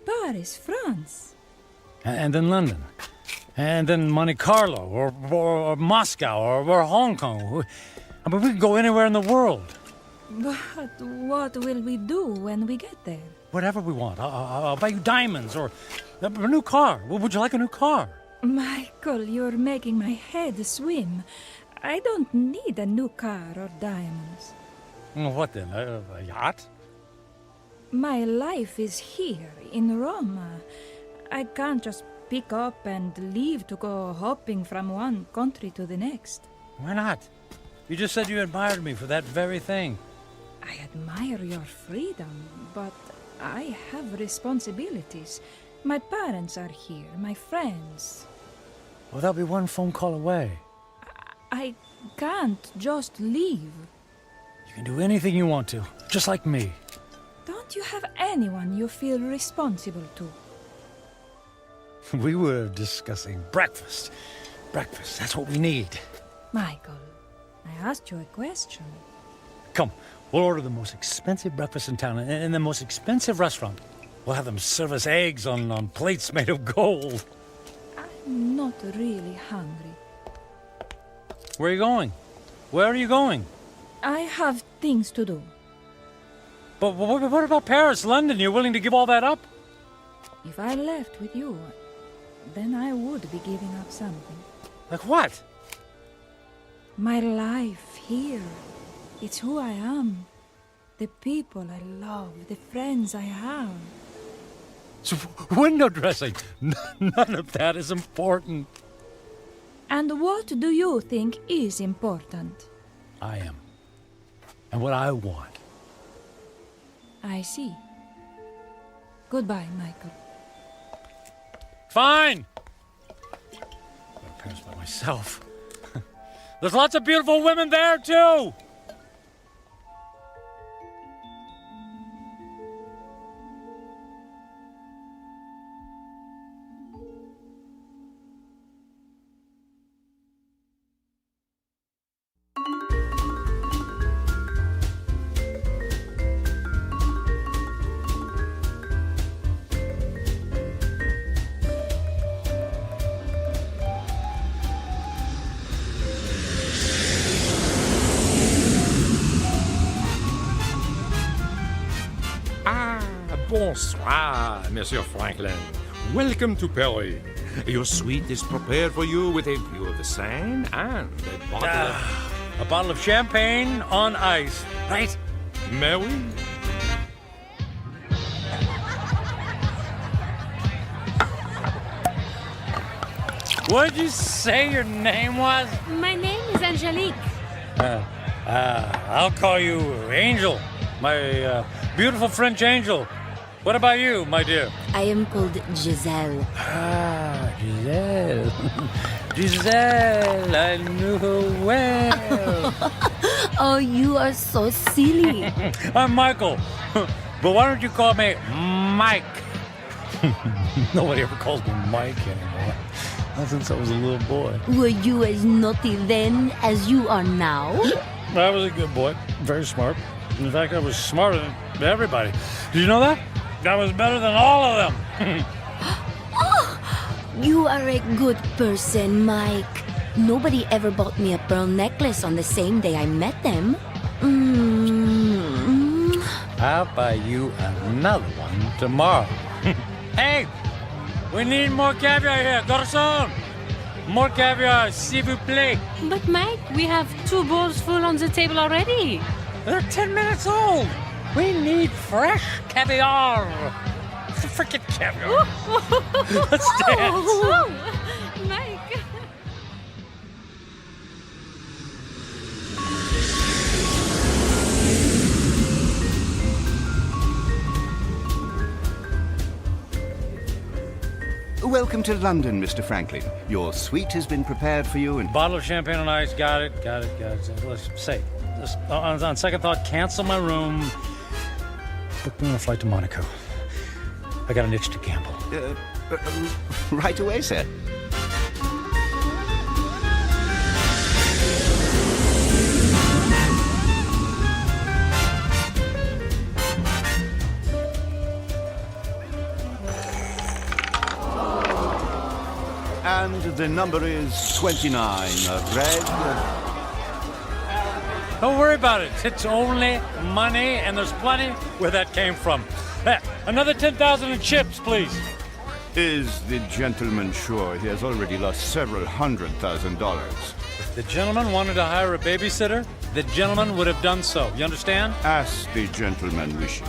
Paris, France. And then London. And then Monte Carlo, or Moscow, or Hong Kong. I mean, we could go anywhere in the world. But what will we do when we get there? Whatever we want. I'll buy you diamonds or a new car. Would you like a new car? Michael, you're making my head swim. I don't need a new car or diamonds. What then? A yacht? My life is here, in Rome. I can't just pick up and leave to go hopping from one country to the next. Why not? You just said you admired me for that very thing. I admire your freedom, but I have responsibilities. My parents are here, my friends. Well, they'll be one phone call away. I can't just leave. You can do anything you want to, just like me. Don't you have anyone you feel responsible to? We were discussing breakfast. Breakfast, that's what we need. Michael, I asked you a question. Come, we'll order the most expensive breakfast in town in the most expensive restaurant. We'll have them serve us eggs on plates made of gold. I'm not really hungry. Where are you going? Where are you going? I have things to do. But what about Paris, London? You're willing to give all that up? If I left with you, then I would be giving up something. Like what? My life here. It's who I am. The people I love, the friends I have. So window dressing. None of that is important. And what do you think is important? I am. And what I want. I see. Goodbye, Michael. Fine. I'll go to Paris by myself. There's lots of beautiful women there, too. Bonsoir, Monsieur Franklin. Welcome to Paris. Your suite is prepared for you with a view of the Seine and a bottle of champagne on ice, right? Mais oui. What did you say your name was? My name is Angelique. I'll call you Angel, my beautiful French angel. What about you, my dear? I am called Giselle. Ah, Giselle. Giselle, I knew her well. Oh, you are so silly. I'm Michael. But why don't you call me Mike? Nobody ever calls me Mike anymore. Not since I was a little boy. Were you as naughty then as you are now? I was a good boy. Very smart. In fact, I was smarter than everybody. Did you know that? I was better than all of them. Oh, you are a good person, Mike. Nobody ever bought me a pearl necklace on the same day I met them. I'll buy you another one tomorrow. Hey, we need more caviar here. Garçon! More caviar, s'il vous plaît. But Mike, we have 2 bowls full on the table already. They're 10 minutes old. We need fresh caviar. Frickin' caviar. Let's dance. Mike. Welcome to London, Mr. Franklin. Your suite has been prepared for you and... Bottle of champagne on ice. Got it. Let's say, on second thought, cancel my room. Book me on a flight to Monaco. I got an itch to gamble. Right away, sir. And the number is 29. Red. Don't worry about it. It's only money, and there's plenty where that came from. Another 10,000 in chips, please. Is the gentleman sure he has already lost several $100,000? If the gentleman wanted to hire a babysitter, the gentleman would have done so. You understand? As the gentleman wishes.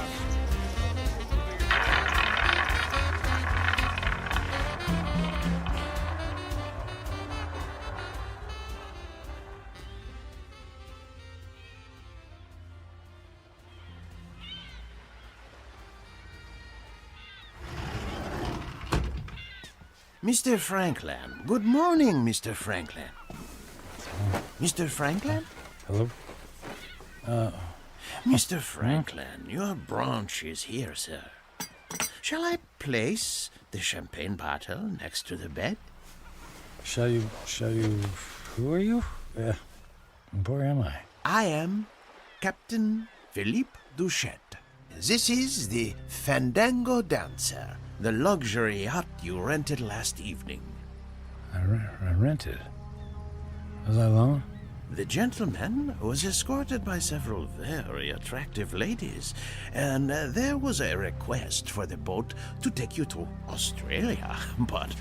Mr. Franklin. Good morning, Mr. Franklin. Mr. Franklin? Hello? Mr. Franklin, your branch is here, sir. Shall I place the champagne bottle next to the bed? Shall you... Who are you? Where am I? I am Captain Philippe Duchette. This is the Fandango Dancer, the luxury yacht you rented last evening. I rented? Was I alone? The gentleman was escorted by several very attractive ladies, and there was a request for the boat to take you to Australia. But,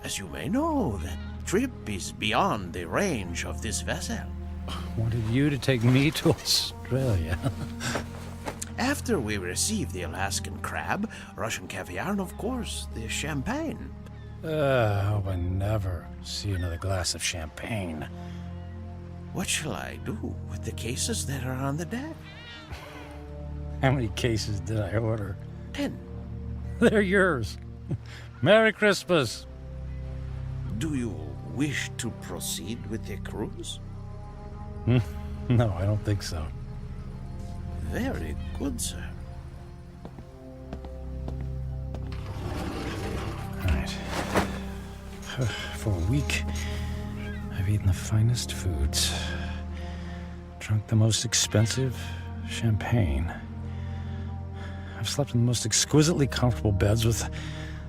as you may know, that trip is beyond the range of this vessel. Wanted you to take me to Australia. After we received the Alaskan crab, Russian caviar, and of course, the champagne. I hope I never see another glass of champagne. What shall I do with the cases that are on the deck? How many cases did I order? 10. They're yours. Merry Christmas. Do you wish to proceed with the cruise? No, I don't think so. Very good, sir. All right. For a week, I've eaten the finest foods, drunk the most expensive champagne. I've slept in the most exquisitely comfortable beds with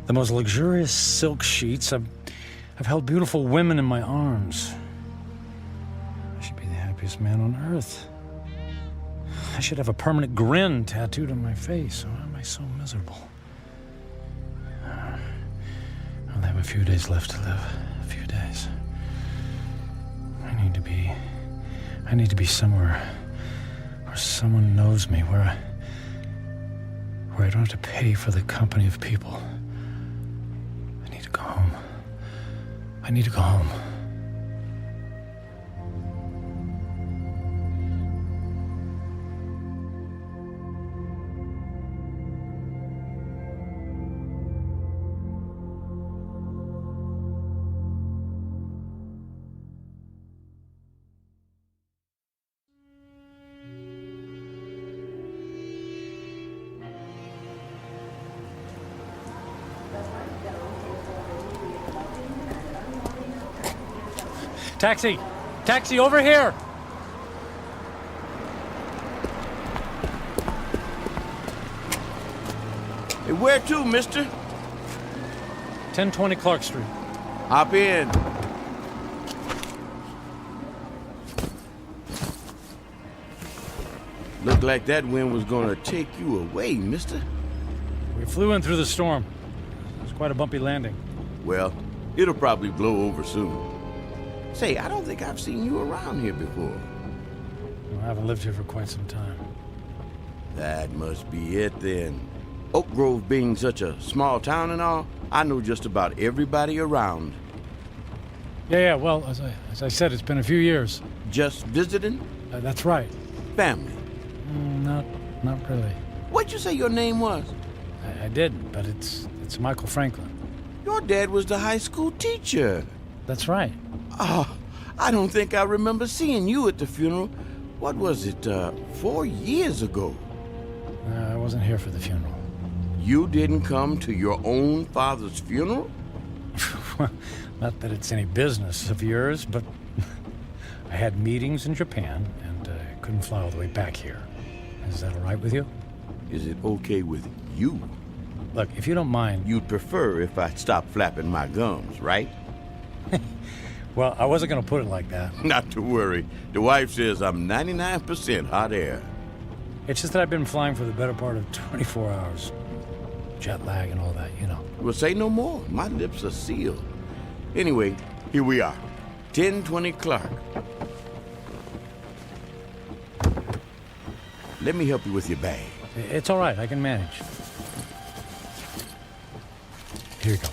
the most luxurious silk sheets. I've held beautiful women in my arms. I should be the happiest man on earth. I should have a permanent grin tattooed on my face. Why am I so miserable? I'll have a few days left to live. A few days. I need to be somewhere where someone knows me, where I don't have to pay for the company of people. I need to go home. I need to go home. Taxi! Taxi, over here! Hey, where to, mister? 1020 Clark Street. Hop in. Looked like that wind was gonna take you away, mister. We flew in through the storm. It was quite a bumpy landing. Well, it'll probably blow over soon. Say, I don't think I've seen you around here before. Well, I haven't lived here for quite some time. That must be it, then. Oak Grove being such a small town and all, I know just about everybody around. Yeah, well, as I said, it's been a few years. Just visiting? That's right. Family? Not really. What'd you say your name was? I didn't, but it's Michael Franklin. Your dad was the high school teacher. That's right. Oh, I don't think I remember seeing you at the funeral. What was it, 4 years ago? I wasn't here for the funeral. You didn't come to your own father's funeral? Not that it's any business of yours, but I had meetings in Japan and couldn't fly all the way back here. Is that all right with you? Is it okay with you? Look, if you don't mind... You'd prefer if I stopped flapping my gums, right? Well, I wasn't going to put it like that. Not to worry. The wife says I'm 99% hot air. It's just that I've been flying for the better part of 24 hours. Jet lag and all that, you know. Well, say no more. My lips are sealed. Anyway, here we are. 1020 Clark. Let me help you with your bag. It's all right. I can manage. Here you go.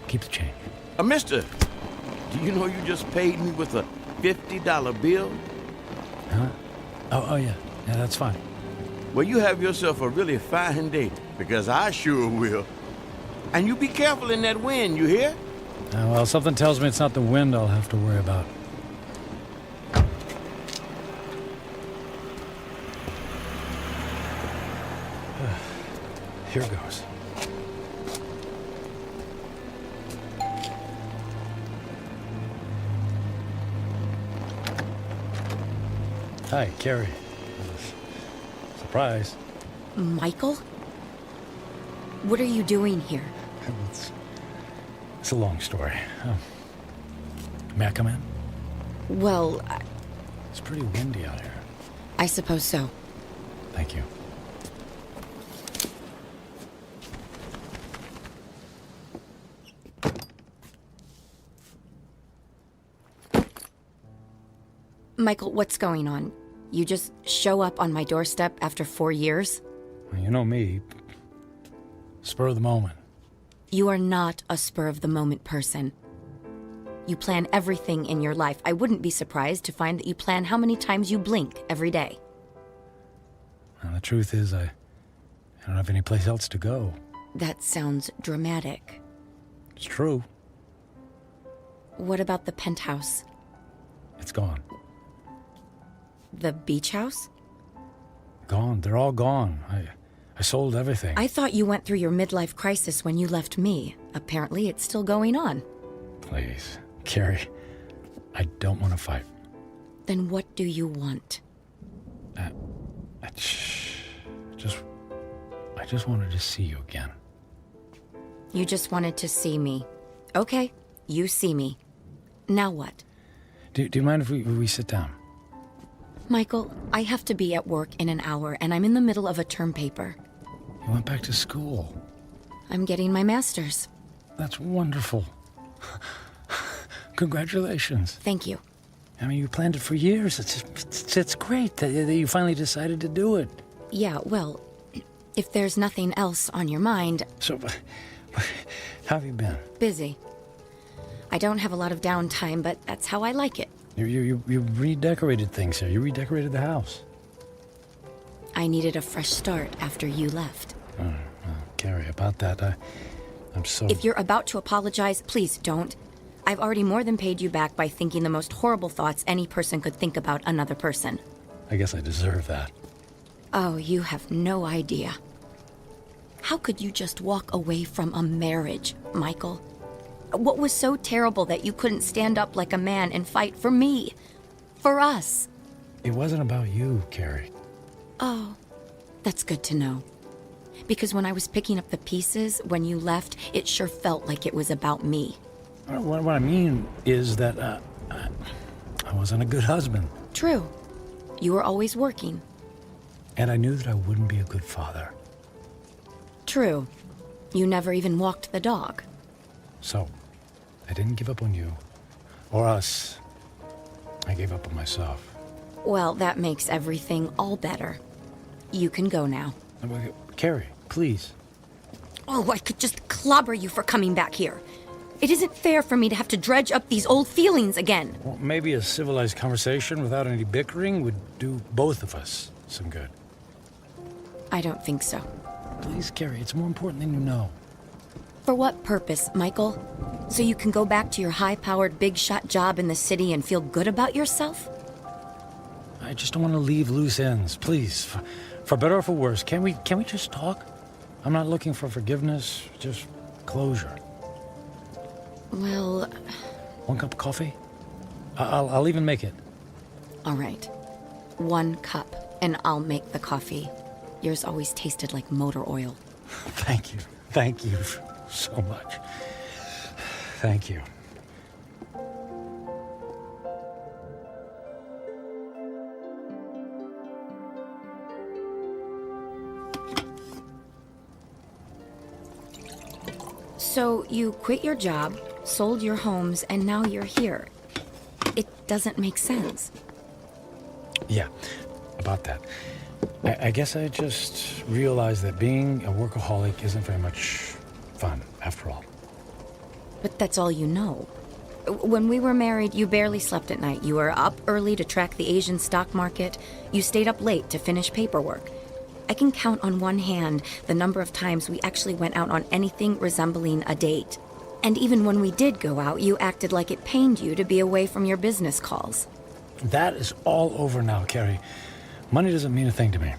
Keep the change. Mister, do you know you just paid me with a $50 bill? Huh? Oh, yeah. Yeah, that's fine. Well, you have yourself a really fine day, because I sure will. And you be careful in that wind, you hear? Well, something tells me it's not the wind I'll have to worry about. Here goes. Hi, Carrie. Surprise. Michael? What are you doing here? It's a long story. May I come in? Well, It's pretty windy out here. I suppose so. Thank you. Michael, what's going on? You just show up on my doorstep after 4 years? Well, you know me. Spur of the moment. You are not a spur-of-the-moment person. You plan everything in your life. I wouldn't be surprised to find that you plan how many times you blink every day. Well, the truth is, I don't have any place else to go. That sounds dramatic. It's true. What about the penthouse? It's gone. The beach house? Gone. They're all gone. I sold everything. I thought you went through your midlife crisis when you left me. Apparently, it's still going on. Please, Carrie, I don't want to fight. Then what do you want? I just wanted to see you again. You just wanted to see me. Okay, you see me. Now what? Do you mind if we sit down? Michael, I have to be at work in an hour, and I'm in the middle of a term paper. You went back to school. I'm getting my master's. That's wonderful. Congratulations. Thank you. I mean, you planned it for years. It's great that you finally decided to do it. Yeah, well, if there's nothing else on your mind... So, how have you been? Busy. I don't have a lot of downtime, but that's how I like it. You redecorated things here. You redecorated the house. I needed a fresh start after you left. Oh, well, Carrie, about that, I'm so... If you're about to apologize, please don't. I've already more than paid you back by thinking the most horrible thoughts any person could think about another person. I guess I deserve that. Oh, you have no idea. How could you just walk away from a marriage, Michael? What was so terrible that you couldn't stand up like a man and fight for me? For us? It wasn't about you, Carrie. Oh, that's good to know. Because when I was picking up the pieces, when you left, it sure felt like it was about me. What I mean is that I wasn't a good husband. True. You were always working. And I knew that I wouldn't be a good father. True. You never even walked the dog. So, I didn't give up on you. Or us. I gave up on myself. Well, that makes everything all better. You can go now. Carrie, please. Oh, I could just clobber you for coming back here. It isn't fair for me to have to dredge up these old feelings again. Well, maybe a civilized conversation without any bickering would do both of us some good. I don't think so. Please, Carrie, it's more important than you know. For what purpose, Michael? So you can go back to your high-powered, big-shot job in the city and feel good about yourself? I just don't want to leave loose ends. Please, for better or for worse, can we just talk? I'm not looking for forgiveness, just closure. Well... One cup of coffee? I'll even make it. All right. 1 cup, and I'll make the coffee. Yours always tasted like motor oil. Thank you. Thank you so much. Thank you. So you quit your job, sold your homes, and now you're here. It doesn't make sense. Yeah, about that. I guess I just realized that being a workaholic isn't very much fun, after all. But that's all you know. When we were married, you barely slept at night. You were up early to track the Asian stock market. You stayed up late to finish paperwork. I can count on one hand the number of times we actually went out on anything resembling a date. And even when we did go out, you acted like it pained you to be away from your business calls. That is all over now, Carrie. Money doesn't mean a thing to me.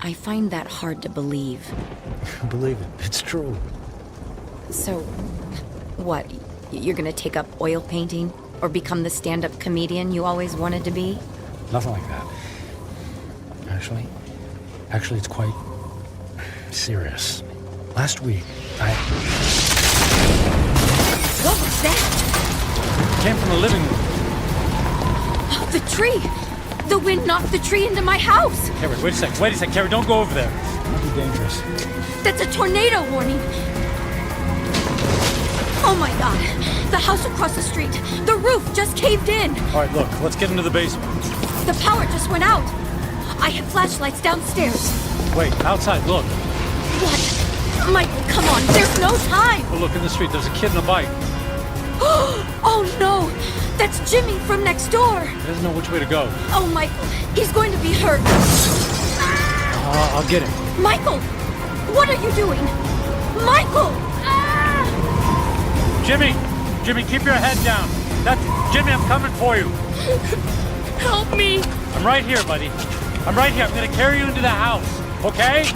I find that hard to believe. Believe it. It's true. So, what? You're gonna take up oil painting? Or become the stand-up comedian you always wanted to be? Nothing like that. Actually, it's quite serious. Last week, What was that? It came from the living room. Oh, the tree! The wind knocked the tree into my house! Carrie, wait a sec, Carrie, don't go over there. It might be dangerous. That's a tornado warning! Oh my god! The house across the street! The roof just caved in! All right, look, let's get into the basement. The power just went out! I have flashlights downstairs. Wait, outside, look. What? Michael, come on, there's no time! Oh, look, in the street, there's a kid in a bike. Oh no! That's Jimmy from next door! He doesn't know which way to go. Oh, Michael, he's going to be hurt. I'll get him. Michael! What are you doing? Michael! Jimmy, keep your head down. Jimmy, I'm coming for you. Help me! I'm right here, buddy. I'm right here. I'm gonna carry you into the house, okay?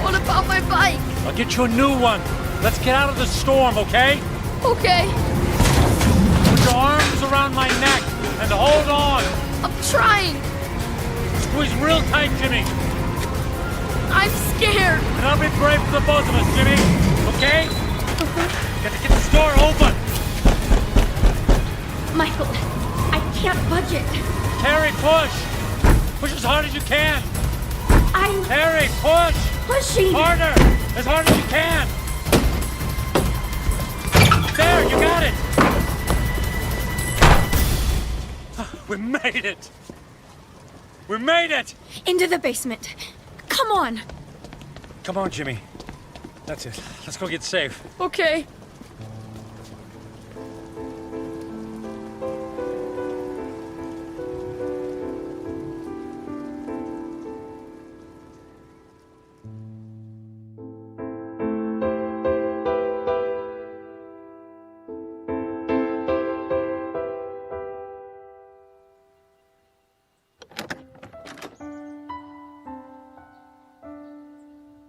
What about my bike? I'll get you a new one. Let's get out of the storm, okay? Okay. Put your arms around my neck and hold on. I'm trying. Squeeze real tight, Jimmy. I'm scared. And I'll be brave for the both of us, Jimmy. Okay? Got to get this door open. Michael, I can't budge it. Carrie, push. Push as hard as you can! Harry, push! Pushing! Harder! As hard as you can! There, you got it! We made it! We made it! Into the basement. Come on! Come on, Jimmy. That's it. Let's go get safe. Okay.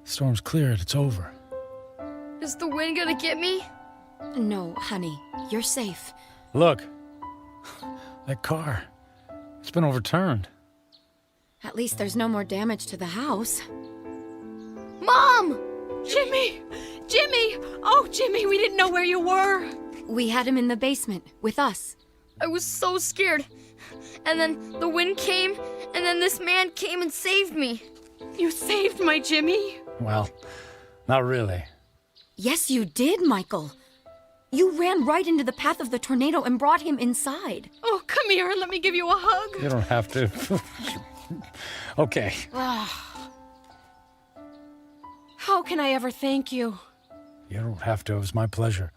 Storm's cleared. It's over. Is the wind gonna get me? No, honey. You're safe. Look. That car. It's been overturned. At least there's no more damage to the house. Mom! Jimmy! Jimmy! Oh, Jimmy, we didn't know where you were. We had him in the basement with us. I was so scared. And then the wind came, and then this man came and saved me. You saved my Jimmy. Well, not really. Yes, you did, Michael. You ran right into the path of the tornado and brought him inside. Oh, come here and let me give you a hug. You don't have to. Okay. How can I ever thank you? You don't have to. It was my pleasure.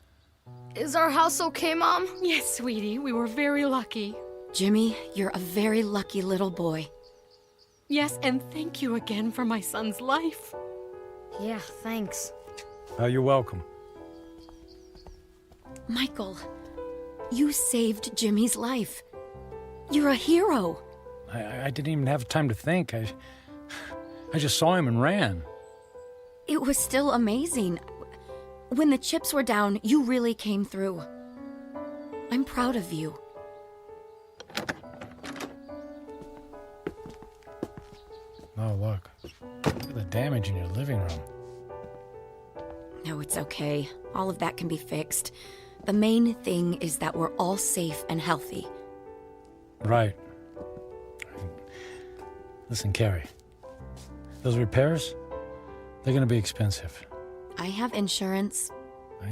Is our house okay, Mom? Yes, sweetie. We were very lucky. Jimmy, you're a very lucky little boy. Yes, and thank you again for my son's life. Yeah, thanks. You're welcome. Michael, you saved Jimmy's life. You're a hero. I didn't even have time to think. I just saw him and ran. It was still amazing. When the chips were down, you really came through. I'm proud of you. Oh, look. Look at the damage in your living room. No, it's okay. All of that can be fixed. The main thing is that we're all safe and healthy. Right. Listen, Carrie. Those repairs, they're going to be expensive. I have insurance.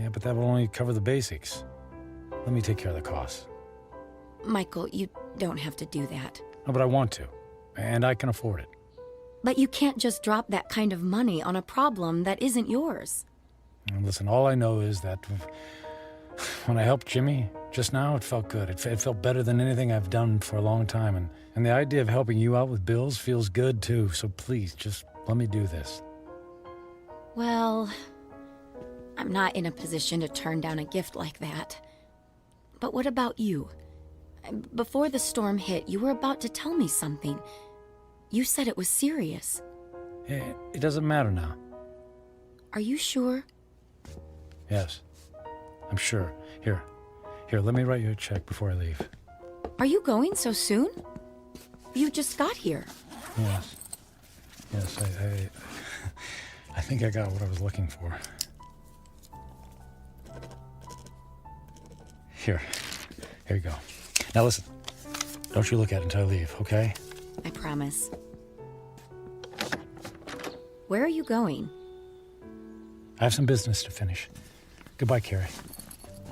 Yeah, but that will only cover the basics. Let me take care of the costs. Michael, you don't have to do that. No, but I want to. And I can afford it. But you can't just drop that kind of money on a problem that isn't yours. And listen, all I know is that when I helped Jimmy just now, it felt good. It felt better than anything I've done for a long time. And the idea of helping you out with bills feels good, too. So please, just let me do this. Well, I'm not in a position to turn down a gift like that. But what about you? Before the storm hit, you were about to tell me something. You said it was serious. It doesn't matter now. Are you sure? Yes, I'm sure. Here, let me write you a check before I leave. Are you going so soon? You just got here. Yes, I think I got what I was looking for. Here you go. Now listen, don't you look at it until I leave, okay? I promise. Where are you going? I have some business to finish. Goodbye, Carrie.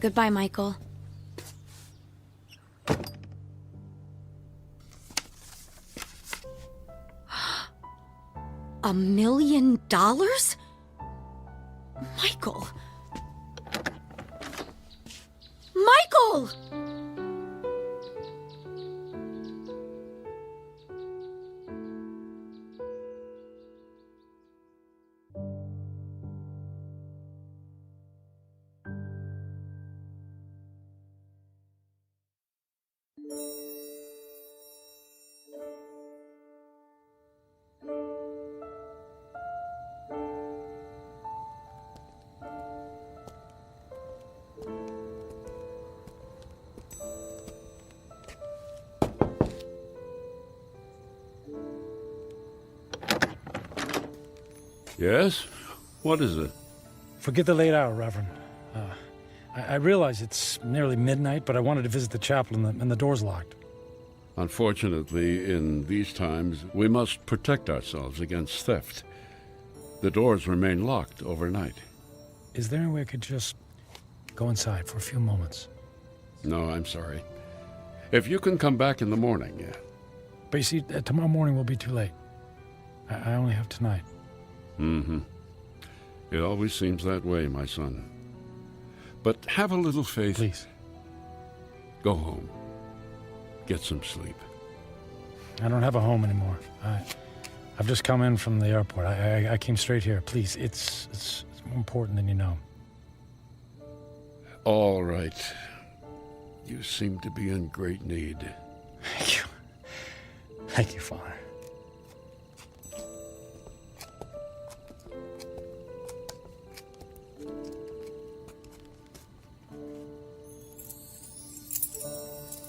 Goodbye, Michael. $1 million? Michael! Michael! Yes? What is it? Forget the late hour, Reverend. I realize it's nearly midnight, but I wanted to visit the chapel and the door's locked. Unfortunately, in these times, we must protect ourselves against theft. The doors remain locked overnight. Is there any way I could just go inside for a few moments? No, I'm sorry. If you can come back in the morning, yeah. But you see, tomorrow morning will be too late. I only have tonight. Mm-hmm. It always seems that way, my son. But have a little faith. Please. Go home. Get some sleep. I don't have a home anymore. I've just come in from the airport. I came straight here. Please, it's more important than you know. All right. You seem to be in great need. Thank you. Thank you, Father.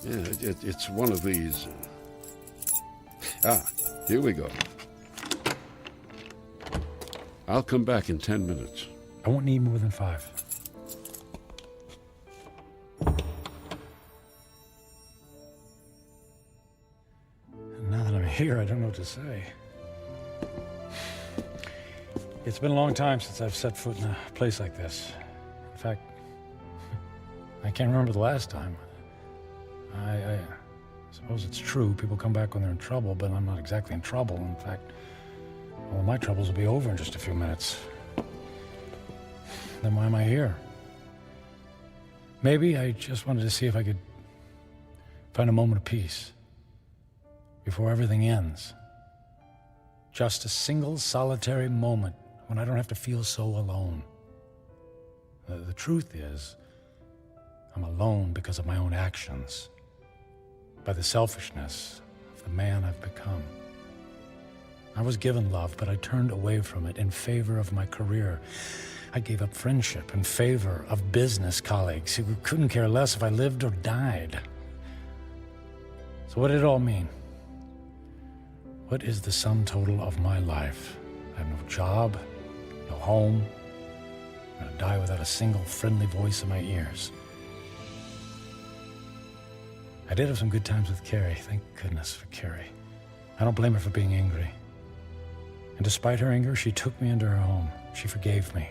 Yeah, it's one of these. Here we go. I'll come back in 10 minutes. I won't need more than 5. And now that I'm here, I don't know what to say. It's been a long time since I've set foot in a place like this. In fact, I can't remember the last time. I suppose it's true. People come back when they're in trouble, but I'm not exactly in trouble. In fact, all of my troubles will be over in just a few minutes. Then why am I here? Maybe I just wanted to see if I could find a moment of peace before everything ends. Just a single solitary moment when I don't have to feel so alone. The truth is, I'm alone because of my own actions, by the selfishness of the man I've become. I was given love, but I turned away from it in favor of my career. I gave up friendship in favor of business colleagues who couldn't care less if I lived or died. So what did it all mean? What is the sum total of my life? I have no job, no home. I'm gonna die without a single friendly voice in my ears. I did have some good times with Carrie. Thank goodness for Carrie. I don't blame her for being angry. And despite her anger, she took me into her home. She forgave me.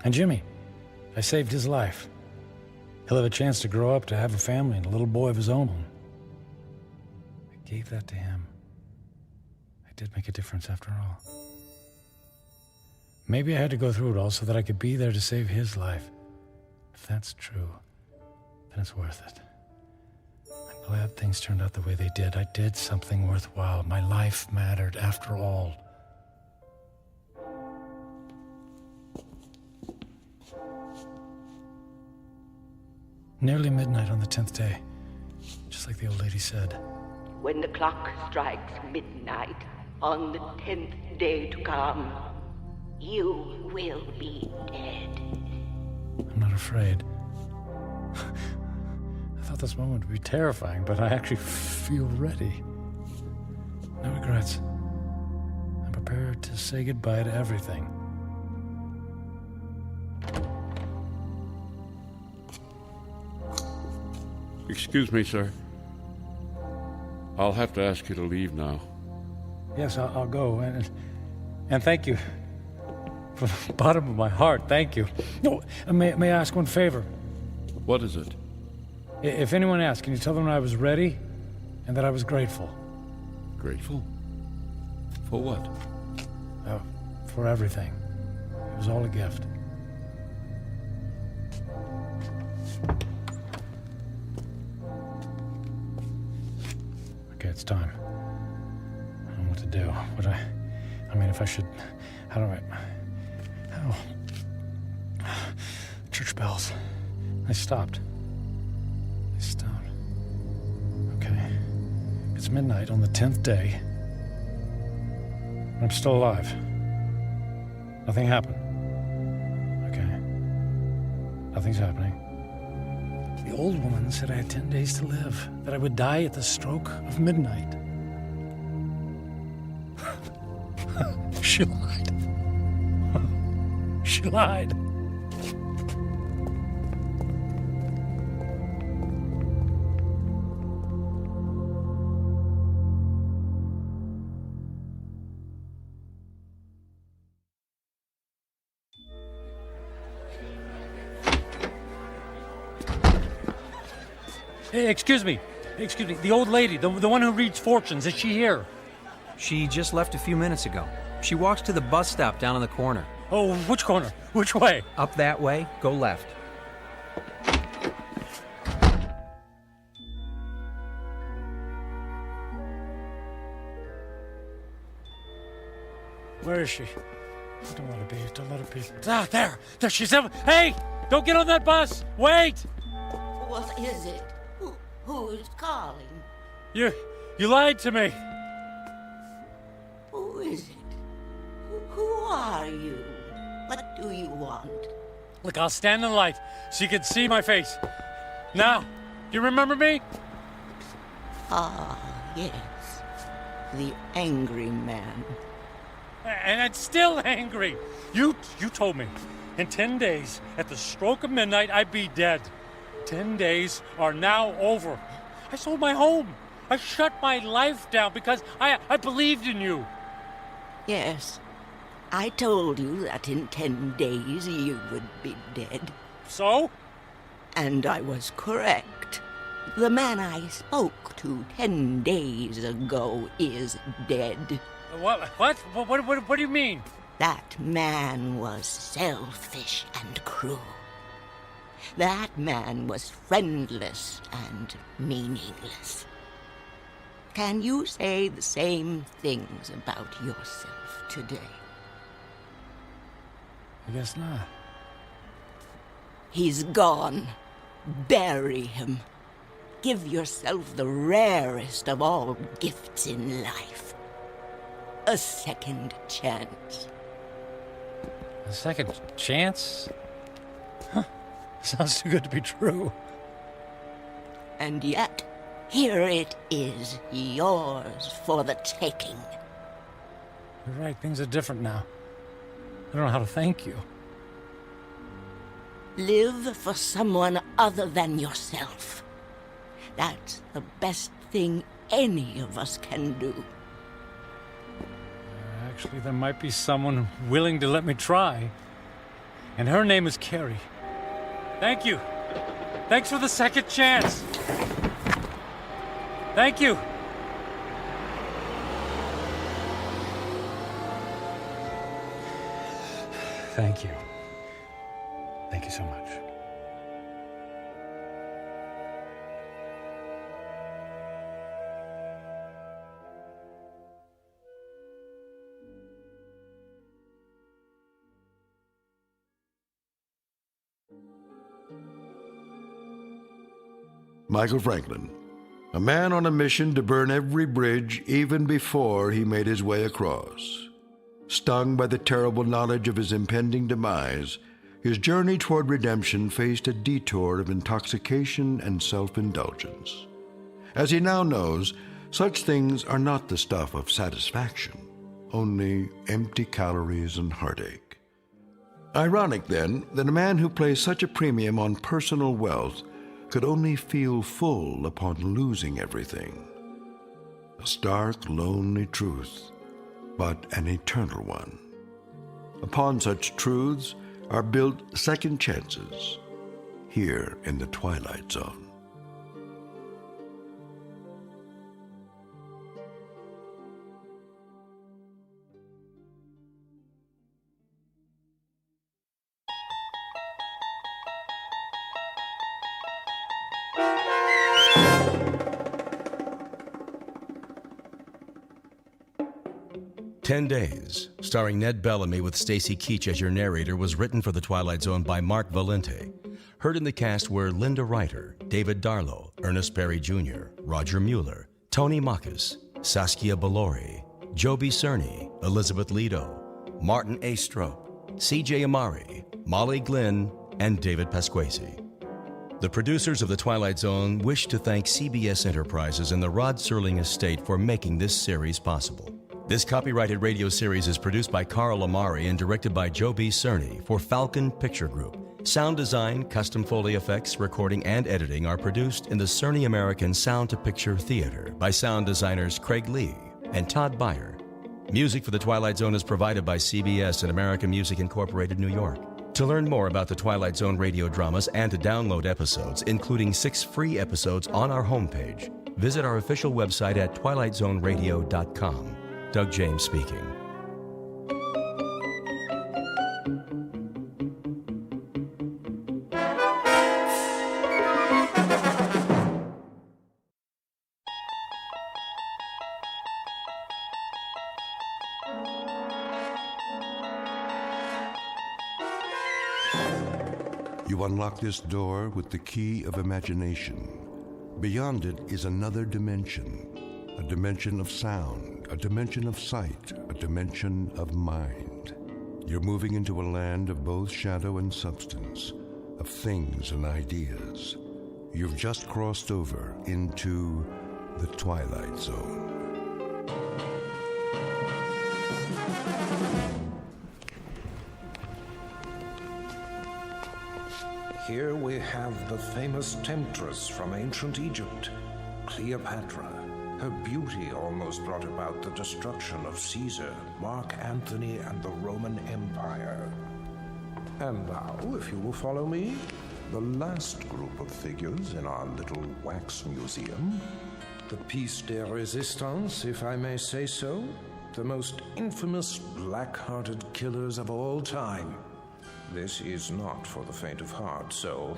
And Jimmy, I saved his life. He'll have a chance to grow up, to have a family and a little boy of his own. I gave that to him. I did make a difference after all. Maybe I had to go through it all so that I could be there to save his life. If that's true, then it's worth it. I'm glad things turned out the way they did. I did something worthwhile. My life mattered after all. Nearly midnight on the 10th day, just like the old lady said. When the clock strikes midnight on the 10th day to come, you will be dead. I'm not afraid. I thought this moment would be terrifying, but I actually feel ready. No regrets. I'm prepared to say goodbye to everything. Excuse me, sir. I'll have to ask you to leave now. Yes, I'll go. And thank you. From the bottom of my heart, thank you. No, may I ask one favor? What is it? If anyone asks, can you tell them I was ready and that I was grateful? Grateful? For what? For everything. It was all a gift. Okay, it's time. I don't know what to do. I mean, if I should... How do I... Church bells. They stopped. Okay. It's midnight on the 10th day. I'm still alive. Nothing happened. Okay. Nothing's happening. The old woman said I had 10 days to live, that I would die at the stroke of midnight. She lied. She lied. Hey, excuse me. The old lady, the one who reads fortunes, is she here? She just left a few minutes ago. She walks to the bus stop down in the corner. Oh, which corner? Which way? Up that way, go left. Where is she? Don't let her be. Ah, there she's. Hey, don't get on that bus. Wait. What is it? Who is calling? You lied to me. Who is it? Who are you? What do you want? Look, I'll stand in the light so you can see my face. Now, do you remember me? Ah, yes. The angry man. And I'm still angry. You told me in 10 days, at the stroke of midnight, I'd be dead. 10 days are now over. I sold my home. I shut my life down because I believed in you. Yes. I told you that in 10 days you would be dead. So? And I was correct. The man I spoke to 10 days ago is dead. What do you mean? That man was selfish and cruel. That man was friendless and meaningless. Can you say the same things about yourself today? I guess not. He's gone. Bury him. Give yourself the rarest of all gifts in life. A second chance. A second chance? Huh. Sounds too good to be true. And yet, here it is, yours for the taking. You're right, things are different now. I don't know how to thank you. Live for someone other than yourself. That's the best thing any of us can do. Actually, there might be someone willing to let me try. And her name is Carrie. Thank you. Thanks for the second chance. Thank you. Thank you. Thank you so much. Michael Franklin, a man on a mission to burn every bridge even before he made his way across. Stung by the terrible knowledge of his impending demise, his journey toward redemption faced a detour of intoxication and self-indulgence. As he now knows, such things are not the stuff of satisfaction, only empty calories and heartache. Ironic, then, that a man who placed such a premium on personal wealth could only feel full upon losing everything. A stark, lonely truth, but an eternal one. Upon such truths are built second chances, here in the Twilight Zone. "10 Days," starring Ned Bellamy with Stacy Keach as your narrator, was written for The Twilight Zone by Mark Valente. Heard in the cast were Linda Ryder, David Darlow, Ernest Berry Jr., Roger Mueller, Tony Makis, Saskia Balori, Joby Cerny, Elizabeth Lido, Martin A. Strope, C.J. Amari, Molly Glynn, and David Pasquesi. The producers of The Twilight Zone wish to thank CBS Enterprises and the Rod Serling Estate for making this series possible. This copyrighted radio series is produced by Carl Amari and directed by Joby Cerny for Falcon Picture Group. Sound design, custom Foley effects, recording, and editing are produced in the Cerny American Sound to Picture Theater by sound designers Craig Lee and Todd Beyer. Music for The Twilight Zone is provided by CBS and American Music Incorporated, New York. To learn more about the Twilight Zone radio dramas and to download episodes, including 6 free episodes on our homepage, visit our official website at twilightzoneradio.com. Doug James speaking. You unlock this door with the key of imagination. Beyond it is another dimension, a dimension of sound, a dimension of sight, a dimension of mind. You're moving into a land of both shadow and substance, of things and ideas. You've just crossed over into the Twilight Zone. Here we have the famous temptress from ancient Egypt, Cleopatra. Her beauty almost brought about the destruction of Caesar, Mark Antony, and the Roman Empire. And now, if you will follow me, the last group of figures in our little wax museum. The piece de resistance, if I may say so. The most infamous black-hearted killers of all time. This is not for the faint of heart, so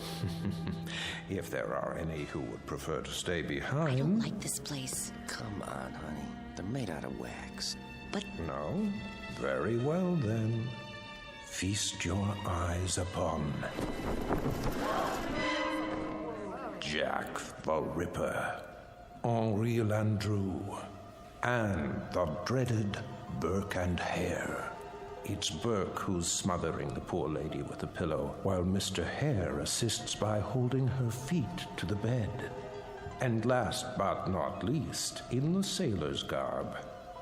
if there are any who would prefer to stay behind... I don't like this place. Come on, honey. They're made out of wax. But... No? Very well, then. Feast your eyes upon... Jack the Ripper, Henri Landru, and the dreaded Burke and Hare. It's Burke who's smothering the poor lady with a pillow, while Mr. Hare assists by holding her feet to the bed. And last but not least, in the sailor's garb,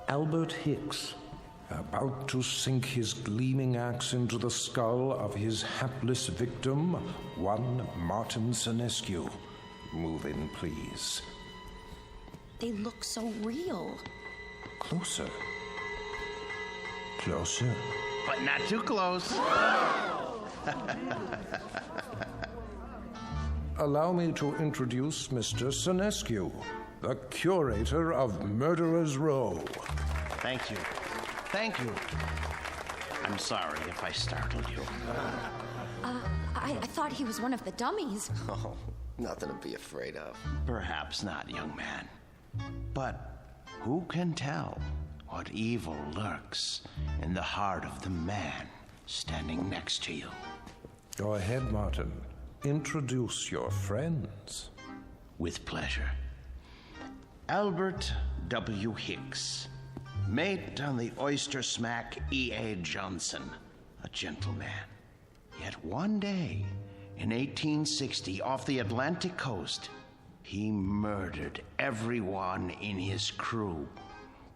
Albert Hicks, about to sink his gleaming axe into the skull of his hapless victim, one Martin Senescu. Move in, please. They look so real. Closer. Closer. But not too close. Allow me to introduce Mr. Senescu, the curator of Murderer's Row. Thank you. Thank you. I'm sorry if I startled you. I thought he was one of the dummies. Oh, nothing to be afraid of. Perhaps not, young man. But who can tell what evil lurks in the heart of the man standing next to you? Go ahead, Martin. Introduce your friends. With pleasure. Albert W. Hicks, mate on the oyster smack E.A. Johnson, a gentleman. Yet one day, in 1860, off the Atlantic coast, he murdered everyone in his crew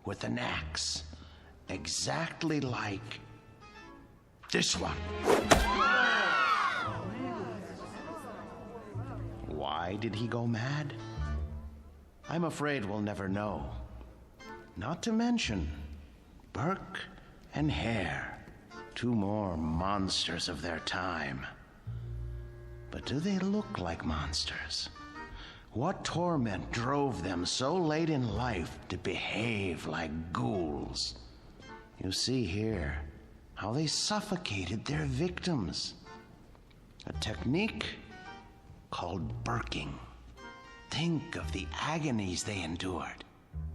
with an axe, exactly like this one. Why did he go mad? I'm afraid we'll never know. Not to mention Burke and Hare, two more monsters of their time. But do they look like monsters? What torment drove them so late in life to behave like ghouls? You see here how they suffocated their victims. A technique called burking. Think of the agonies they endured.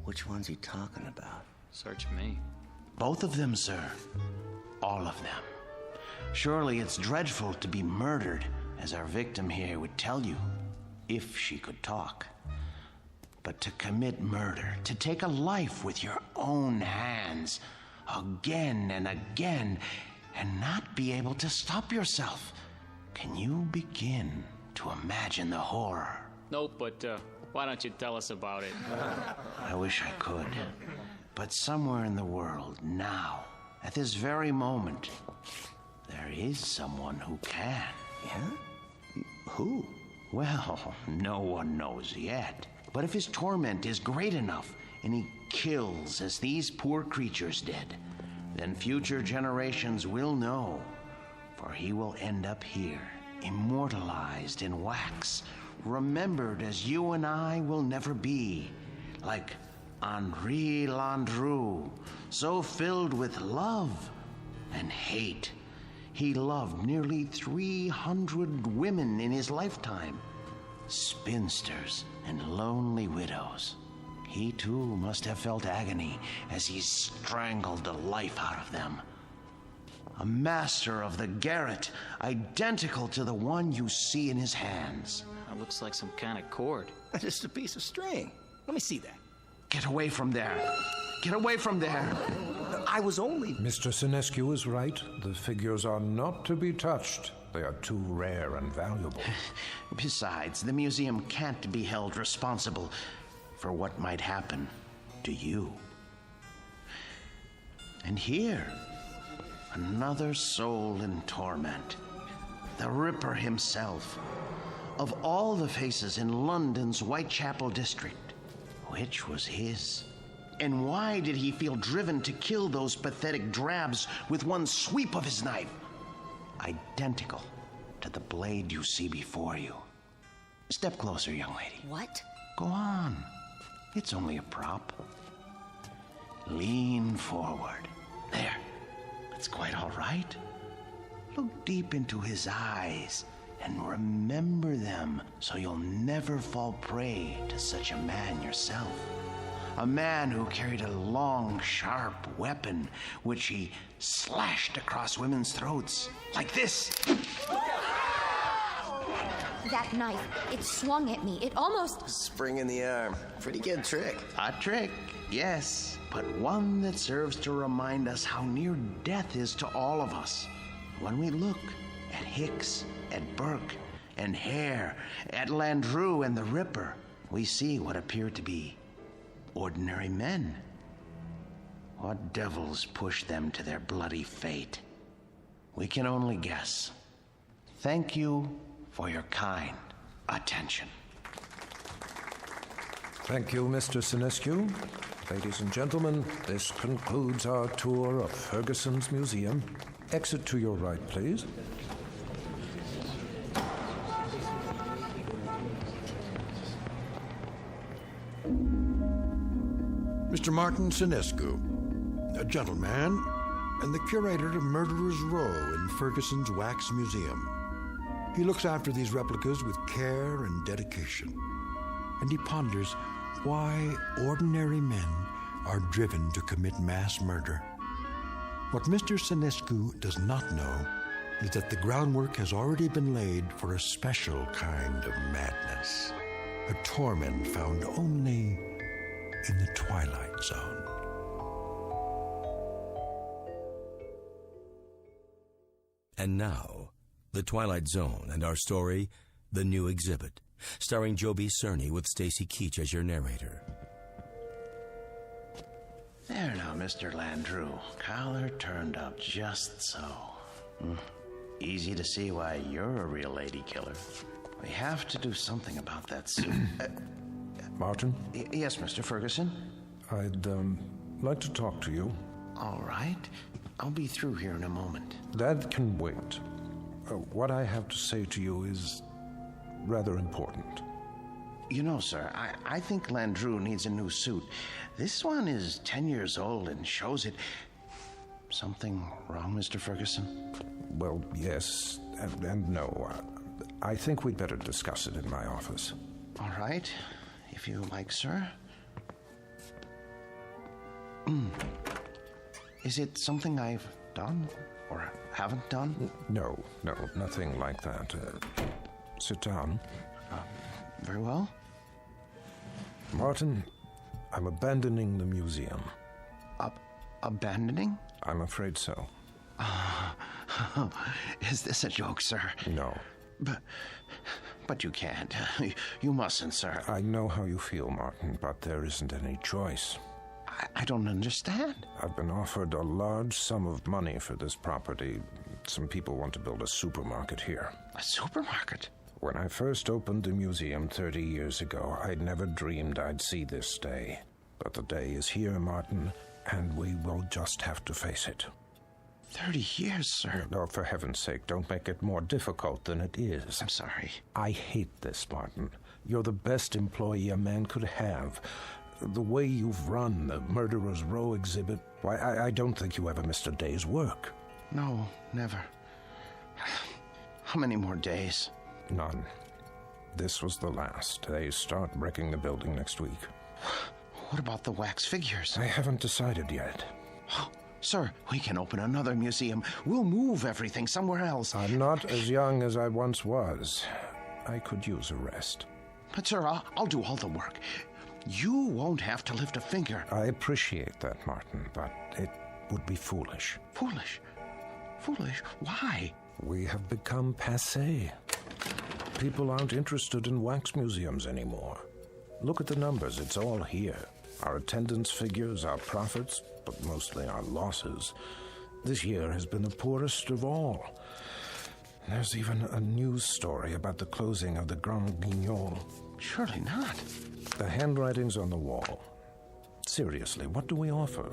Which one's he talking about? Search me. Both of them, sir. All of them. Surely it's dreadful to be murdered, as our victim here would tell you, if she could talk. But to commit murder, to take a life with your own hands, again and again, and not be able to stop yourself. Can you begin to imagine the horror? Nope, but why don't you tell us about it? I wish I could. But somewhere in the world, now, at this very moment, there is someone who can. Yeah? Who? Well, no one knows yet. But if his torment is great enough, and he kills as these poor creatures did, then future generations will know for he will end up here, immortalized in wax, remembered as you and I will never be, like Henri Landru, so filled with love and hate. He loved nearly 300 women in his lifetime, spinsters and lonely widows. He too must have felt agony as he strangled the life out of them. A master of the garret, identical to the one you see in his hands. That looks like some kind of cord. Just a piece of string. Let me see that. Get away from there. Get away from there. I was only... Mr. Sinescu is right. The figures are not to be touched. They are too rare and valuable. Besides, the museum can't be held responsible for what might happen to you. And here, another soul in torment. The Ripper himself. Of all the faces in London's Whitechapel district, which was his? And why did he feel driven to kill those pathetic drabs with one sweep of his knife? Identical to the blade you see before you. Step closer, young lady. What? Go on. It's only a prop. Lean forward. There. That's quite all right. Look deep into his eyes and remember them so you'll never fall prey to such a man yourself. A man who carried a long, sharp weapon which he slashed across women's throats. Like this. That knife, it swung at me. It almost... Spring in the arm. Pretty good trick. A trick, yes, but one that serves to remind us how near death is to all of us. When we look at Hicks, at Burke, and Hare, at Landru and the Ripper, we see what appear to be ordinary men. What devils pushed them to their bloody fate? We can only guess. Thank you for your kind attention. Thank you, Mr. Sinescu. Ladies and gentlemen, this concludes our tour of Ferguson's museum. Exit to your right, please. Mr. Martin Sinescu, a gentleman, and the curator of Murderer's Row in Ferguson's Wax Museum. He looks after these replicas with care and dedication, and he ponders why ordinary men are driven to commit mass murder. What Mr. Sinescu does not know is that the groundwork has already been laid for a special kind of madness, a torment found only in the Twilight Zone. And now, The Twilight Zone and our story, The New Exhibit, starring Joby Cerny with Stacy Keach as your narrator. There now, Mr. Landru. Collar turned up just so. Easy to see why you're a real lady killer. We have to do something about that suit. Martin? Yes, Mr. Ferguson? I'd like to talk to you. All right. I'll be through here in a moment. That can wait. What I have to say to you is rather important. You know, sir, I think Landru needs a new suit. This one is 10 years old and shows it. Something wrong, Mr. Ferguson? Well, yes and no. I think we'd better discuss it in my office. All right, if you like, sir. Is it something I've done or haven't done? No, nothing like that. Sit down. Very well. Martin, I'm abandoning the museum. Abandoning? I'm afraid so. Is this a joke, sir? No. But you can't. You mustn't, sir. I know how you feel, Martin, but there isn't any choice. I don't understand. I've been offered a large sum of money for this property. Some people want to build a supermarket here. A supermarket? When I first opened the museum 30 years ago, I'd never dreamed I'd see this day. But the day is here, Martin, and we will just have to face it. 30 years, sir. No, for heaven's sake, don't make it more difficult than it is. I'm sorry. I hate this, Martin. You're the best employee a man could have. The way you've run the Murderer's Row exhibit, why, I don't think you ever missed a day's work. No, never. How many more days? None. This was the last. They start wrecking the building next week. What about the wax figures? I haven't decided yet. Sir, we can open another museum. We'll move everything somewhere else. I'm not as young as I once was. I could use a rest. But, sir, I'll do all the work. You won't have to lift a finger. I appreciate that, Martin, but it would be foolish. Foolish? Foolish? Why? We have become passé. People aren't interested in wax museums anymore. Look at the numbers, it's all here. Our attendance figures, our profits, but mostly our losses. This year has been the poorest of all. There's even a news story about the closing of the Grand Guignol. Surely not. The handwriting's on the wall. Seriously, what do we offer?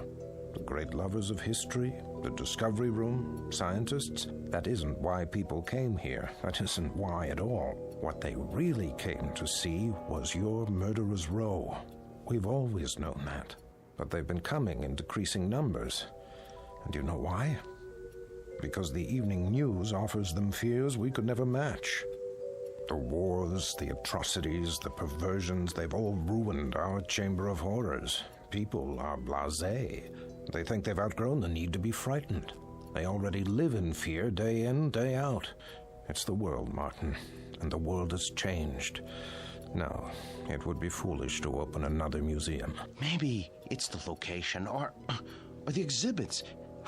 The great lovers of history? The discovery room? Scientists? That isn't why people came here. That isn't why at all. What they really came to see was your Murderer's Row. We've always known that. But they've been coming in decreasing numbers. And you know why? Because the evening news offers them fears we could never match. The wars, the atrocities, the perversions, they've all ruined our chamber of horrors. People are blasé. They think they've outgrown the need to be frightened. They already live in fear day in, day out. It's the world, Martin, and the world has changed. No, it would be foolish to open another museum. Maybe it's the location or the exhibits.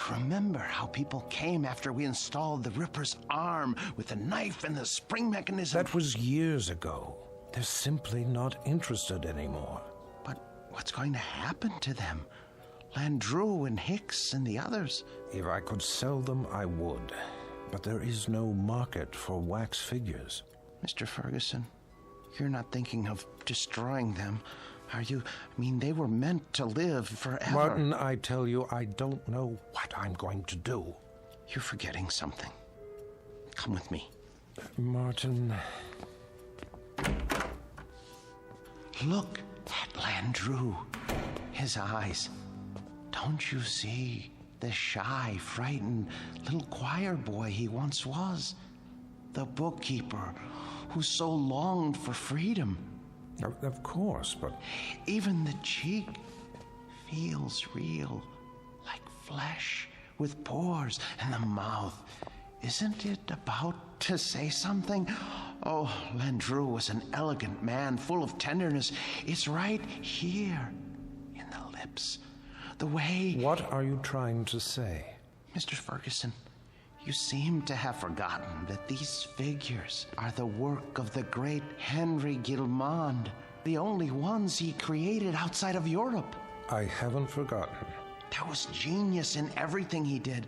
Remember how people came after we installed the Ripper's arm with the knife and the spring mechanism? That was years ago. They're simply not interested anymore. But what's going to happen to them? Landru and Hicks and the others? If I could sell them, I would. But there is no market for wax figures. Mr. Ferguson, you're not thinking of destroying them, are you? I mean, they were meant to live forever. Martin, I tell you, I don't know what I'm going to do. You're forgetting something. Come with me. Martin... Look at Landru. His eyes. Don't you see the shy, frightened little choir boy he once was? The bookkeeper who so longed for freedom. Of course, but... Even the cheek feels real, like flesh, with pores, and the mouth. Isn't it about to say something? Oh, Landru was an elegant man, full of tenderness. It's right here, in the lips. The way... What are you trying to say? Mr. Ferguson, you seem to have forgotten that these figures are the work of the great Henry Guillemond, the only ones he created outside of Europe. I haven't forgotten. There was genius in everything he did.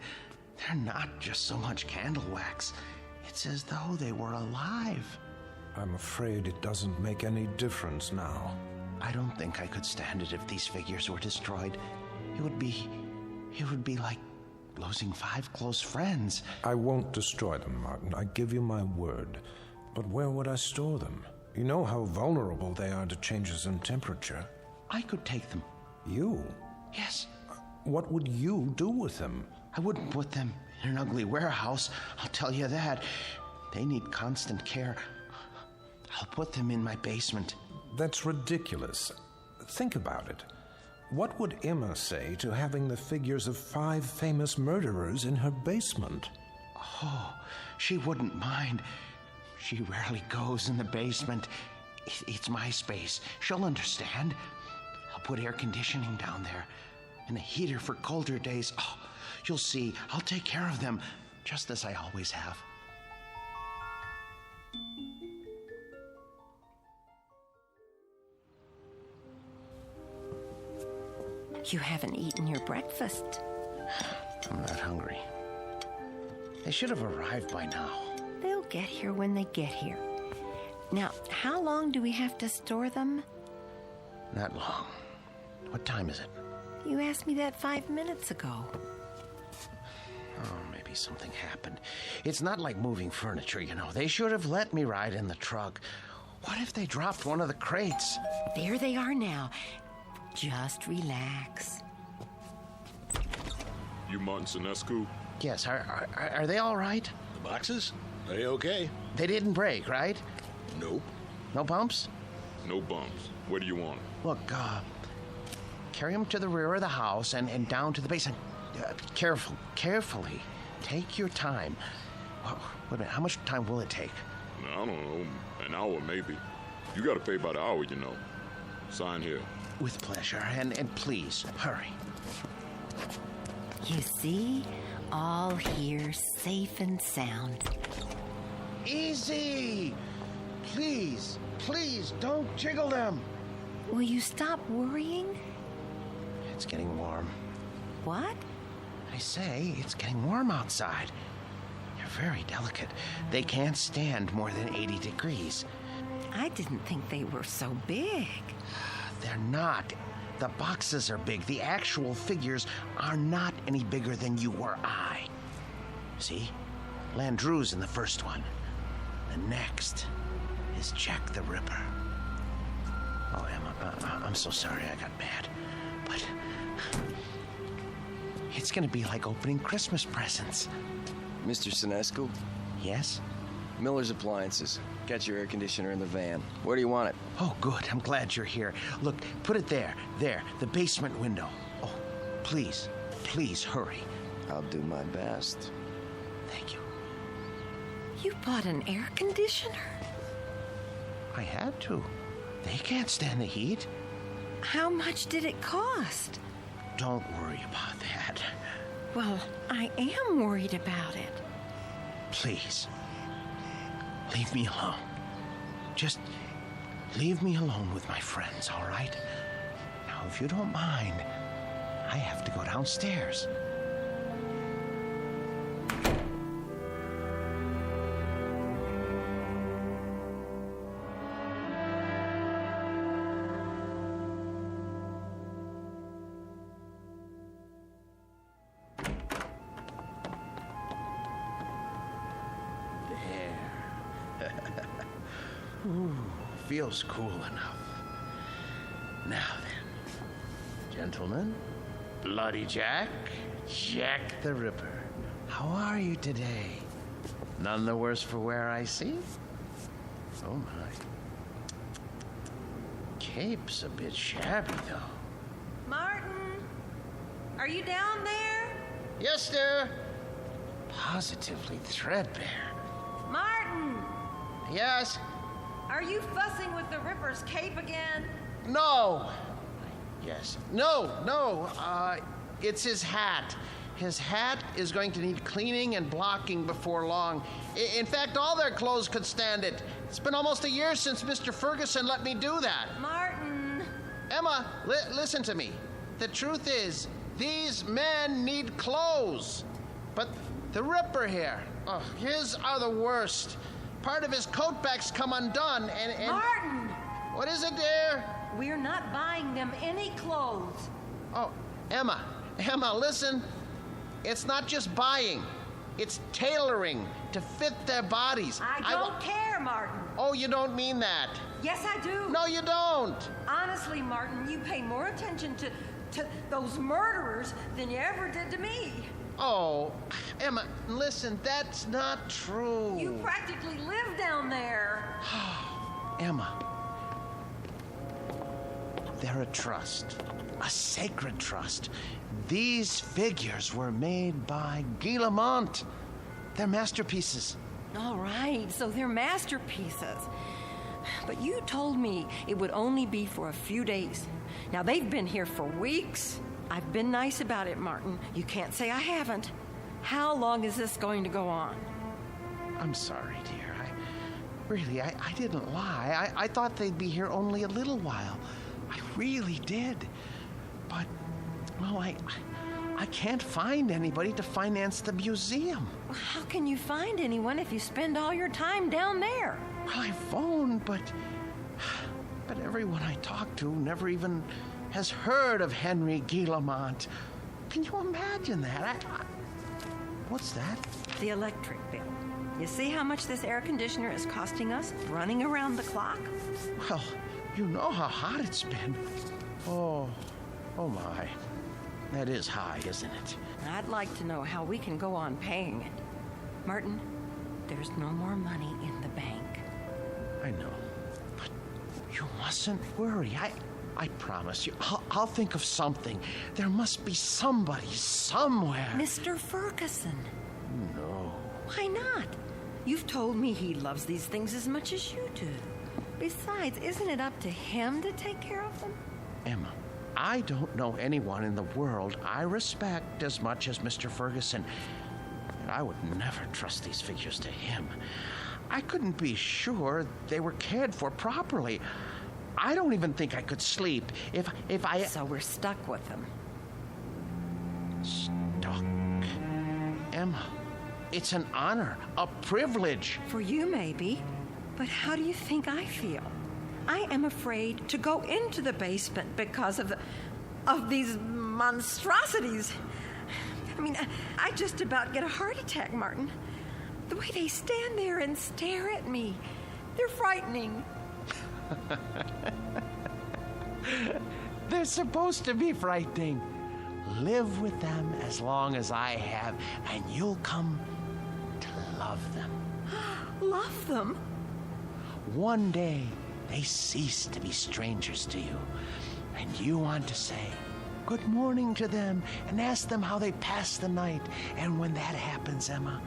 They're not just so much candle wax. It's as though they were alive. I'm afraid it doesn't make any difference now. I don't think I could stand it if these figures were destroyed. It would be like losing 5 close friends. I won't destroy them, Martin. I give you my word. But where would I store them? You know how vulnerable they are to changes in temperature. I could take them. You? Yes. What would you do with them? I wouldn't put them in an ugly warehouse, I'll tell you that. They need constant care. I'll put them in my basement. That's ridiculous. Think about it. What would Emma say to having the figures of 5 famous murderers in her basement? Oh, she wouldn't mind. She rarely goes in the basement. It's my space. She'll understand. I'll put air conditioning down there and a heater for colder days. Oh, you'll see. I'll take care of them, just as I always have. You haven't eaten your breakfast. I'm not hungry. They should have arrived by now. They'll get here when they get here. Now, how long do we have to store them? Not long. What time is it? You asked me that 5 minutes ago. Oh, way something happened. It's not like moving furniture, you know. They should have let me ride in the truck. What if they dropped one of the crates? There they are now. Just relax. You Martin Sinescu? Yes, are they all right? The boxes? They okay. They didn't break, right? Nope. No bumps? No bumps. Where do you want them? Look, carry them to the rear of the house and down to the basement. Carefully. Take your time. Wait a minute, how much time will it take? I don't know, an hour maybe. You gotta pay by the hour, you know. Sign here. With pleasure, and please, hurry. You see? All here safe and sound. Easy! Please, don't jiggle them. Will you stop worrying? It's getting warm. What? I say, it's getting warm outside. They're very delicate. They can't stand more than 80 degrees. I didn't think they were so big. They're not. The boxes are big. The actual figures are not any bigger than you or I. See? Landru's in the first one. The next is Jack the Ripper. Oh, Emma, I'm so sorry I got mad. But it's going to be like opening Christmas presents. Mr. Sinescu? Yes? Miller's Appliances. Got your air conditioner in the van. Where do you want it? Oh, good. I'm glad you're here. Look, put it there, the basement window. Oh, please, hurry. I'll do my best. Thank you. You bought an air conditioner? I had to. They can't stand the heat. How much did it cost? Don't worry about that. Well, I am worried about it. Please. Leave me alone. Just leave me alone with my friends, all right? Now, if you don't mind, I have to go downstairs. Ooh, feels cool enough. Now then, gentlemen, Bloody Jack the Ripper, how are you today? None the worse for wear, I see? Oh my. Cape's a bit shabby, though. Martin, are you down there? Yes, sir. Positively threadbare. Martin! Yes? Are you fussing with the Ripper's cape again? No. Yes. No. It's his hat. His hat is going to need cleaning and blocking before long. In fact, all their clothes could stand it. It's been almost a year since Mr. Ferguson let me do that. Martin! Emma, listen to me. The truth is, these men need clothes. But the Ripper here, his are the worst. Part of his coat back's come undone, and... Martin! What is it, dear? We're not buying them any clothes. Oh, Emma, listen. It's not just buying. It's tailoring to fit their bodies. I don't care, Martin. Oh, you don't mean that. Yes, I do. No, you don't. Honestly, Martin, you pay more attention to those murderers than you ever did to me. Oh, Emma, listen, that's not true. You practically live down there. Emma, they're a trust, a sacred trust. These figures were made by Guillemont. They're masterpieces. All right, so they're masterpieces. But you told me it would only be for a few days. Now, they've been here for weeks. I've been nice about it, Martin. You can't say I haven't. How long is this going to go on? I'm sorry, dear. I didn't lie. I thought they'd be here only a little while. I really did. But, well, I can't find anybody to finance the museum. Well, how can you find anyone if you spend all your time down there? Well, I phoned, but everyone I talked to never even has heard of Henry Guillemont. Can you imagine that? What's that? The electric bill. You see how much this air conditioner is costing us running around the clock? Well, you know how hot it's been. Oh my. That is high, isn't it? I'd like to know how we can go on paying it. Martin, there's no more money in the bank. I know. But you mustn't worry. I promise you, I'll think of something. There must be somebody somewhere. Mr. Ferguson. No. Why not? You've told me he loves these things as much as you do. Besides, isn't it up to him to take care of them? Emma, I don't know anyone in the world I respect as much as Mr. Ferguson. And I would never trust these figures to him. I couldn't be sure they were cared for properly. I don't even think I could sleep if I... So we're stuck with them. Stuck? Emma, it's an honor, a privilege. For you, maybe. But how do you think I feel? I am afraid to go into the basement because of these monstrosities. I mean, I just about get a heart attack, Martin. The way they stand there and stare at me, they're frightening. They're supposed to be frightening. Live with them as long as I have, and you'll come to love them. Love them? One day, they cease to be strangers to you, and you want to say good morning to them and ask them how they passed the night. And when that happens, Emma,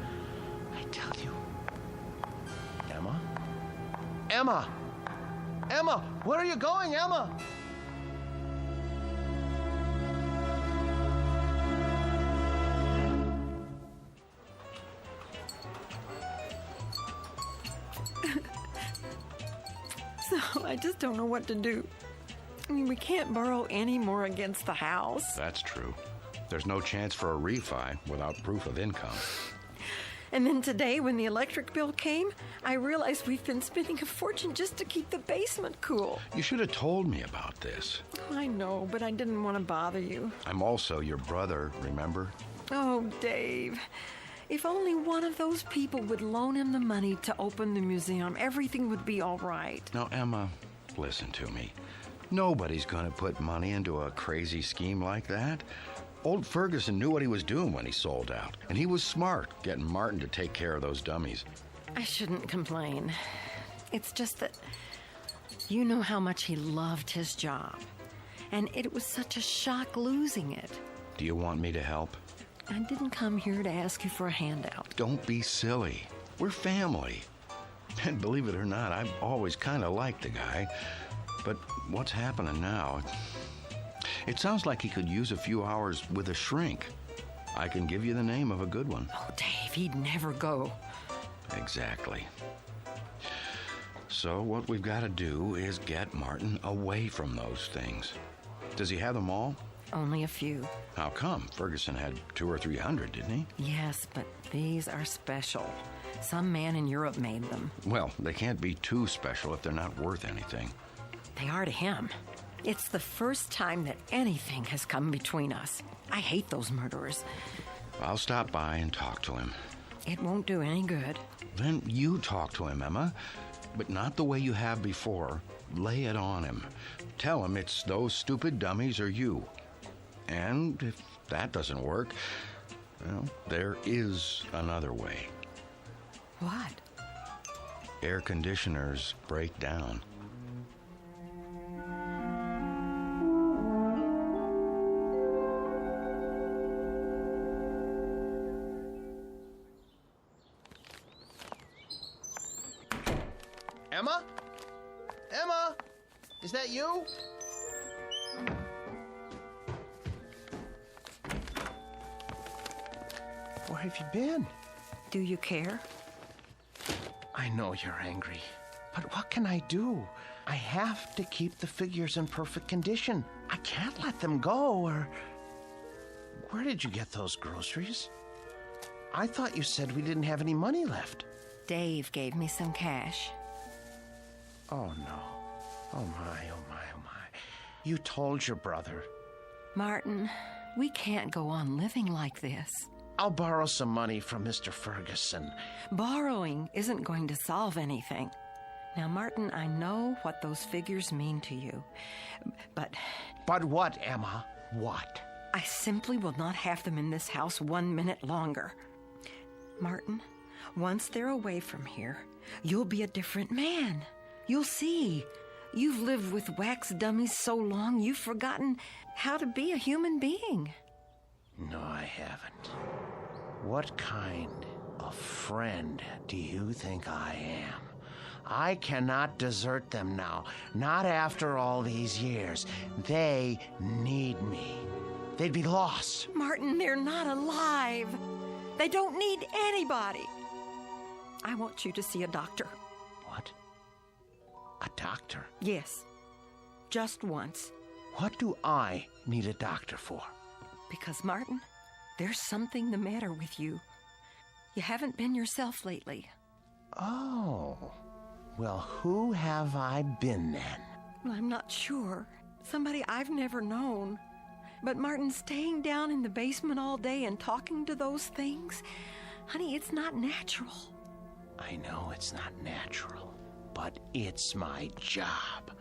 I tell you, Emma, where are you going, Emma? So I just don't know what to do. I mean, we can't borrow any more against the house. That's true. There's no chance for a refi without proof of income. And then today, when the electric bill came, I realized we've been spending a fortune just to keep the basement cool. You should have told me about this. I know, but I didn't want to bother you. I'm also your brother, remember? Oh, Dave. If only one of those people would loan him the money to open the museum, everything would be all right. Now, Emma, listen to me. Nobody's going to put money into a crazy scheme like that. Old Ferguson knew what he was doing when he sold out, and he was smart getting Martin to take care of those dummies. I shouldn't complain. It's just that you know how much he loved his job, and it was such a shock losing it. Do you want me to help? I didn't come here to ask you for a handout. Don't be silly. We're family. And believe it or not, I've always kind of liked the guy. But what's happening now? It sounds like he could use a few hours with a shrink. I can give you the name of a good one. Oh, Dave, he'd never go. Exactly. So what we've got to do is get Martin away from those things. Does he have them all? Only a few. How come? Ferguson had 200 or 300, didn't he? Yes, but these are special. Some man in Europe made them. Well, they can't be too special if they're not worth anything. They are to him. It's the first time that anything has come between us. I hate those murderers. I'll stop by and talk to him. It won't do any good. Then you talk to him, Emma. But not the way you have before. Lay it on him. Tell him it's those stupid dummies or you. And if that doesn't work, well, there is another way. What? Air conditioners break down. Emma? Emma? Is that you? Where have you been? Do you care? I know you're angry, but what can I do? I have to keep the figures in perfect condition. I can't let them go, or... Where did you get those groceries? I thought you said we didn't have any money left. Dave gave me some cash. Oh, no. Oh, my, oh, my, oh, my. You told your brother. Martin, we can't go on living like this. I'll borrow some money from Mr. Ferguson. Borrowing isn't going to solve anything. Now, Martin, I know what those figures mean to you, but... But what, Emma? What? I simply will not have them in this house 1 minute longer. Martin, once they're away from here, you'll be a different man. You'll see. You've lived with wax dummies so long, you've forgotten how to be a human being. No, I haven't. What kind of friend do you think I am? I cannot desert them now, not after all these years. They need me. They'd be lost. Martin, they're not alive. They don't need anybody. I want you to see a doctor. What? A doctor? Yes. Just once. What do I need a doctor for? Because, Martin, there's something the matter with you. You haven't been yourself lately. Oh. Well, who have I been then? Well, I'm not sure. Somebody I've never known. But Martin, staying down in the basement all day and talking to those things, honey, it's not natural. I know it's not natural, but it's my job.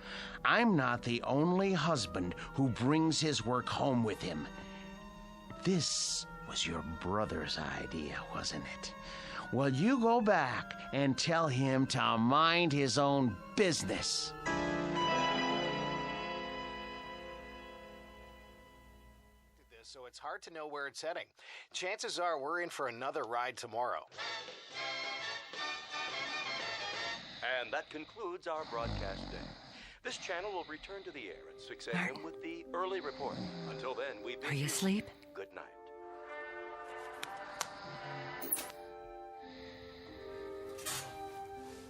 I'm not the only husband who brings his work home with him. This was your brother's idea, wasn't it? Well, you go back and tell him to mind his own business. So it's hard to know where it's heading. Chances are we're in for another ride tomorrow. And that concludes our broadcast day. This channel will return to the air at 6 a.m. with the early report. Until then, we bid Are you asleep? Good night.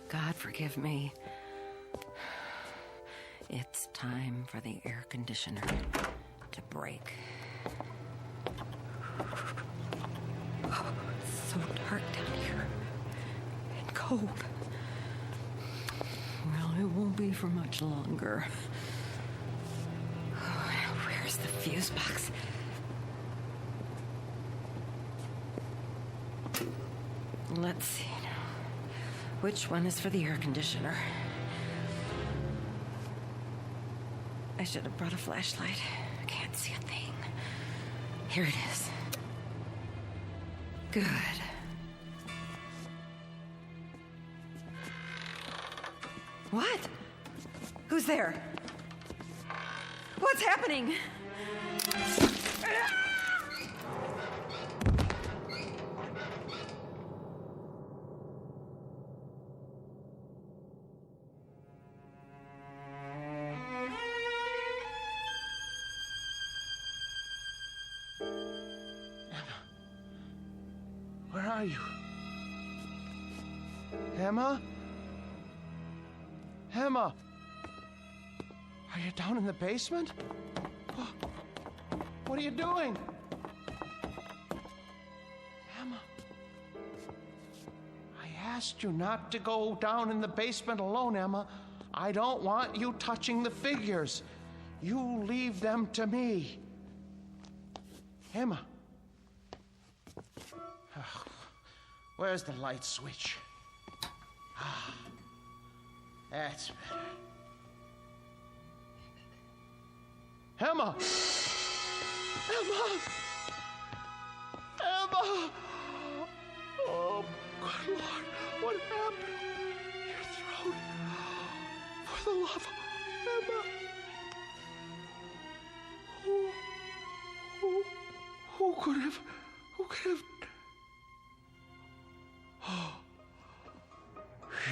God forgive me. It's time for the air conditioner to break. Oh, it's so dark down here. And cold. Well, it won't be for much longer. Oh, where's the fuse box? Let's see now. Which one is for the air conditioner? I should have brought a flashlight. I can't see a thing. Here it is. Good. What? Who's there? What's happening? Where are you? Emma? Emma? Are you down in the basement? Oh, what are you doing? Emma? I asked you not to go down in the basement alone, Emma. I don't want you touching the figures. You leave them to me. Emma? Where's the light switch? Ah, that's better. Emma! Emma! Emma! Oh, good Lord, what happened? Your throat. For the love of Emma. Who could have... Oh,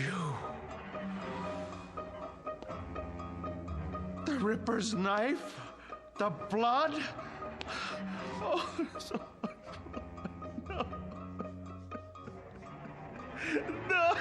you. The Ripper's knife? The blood? Oh, so no. No.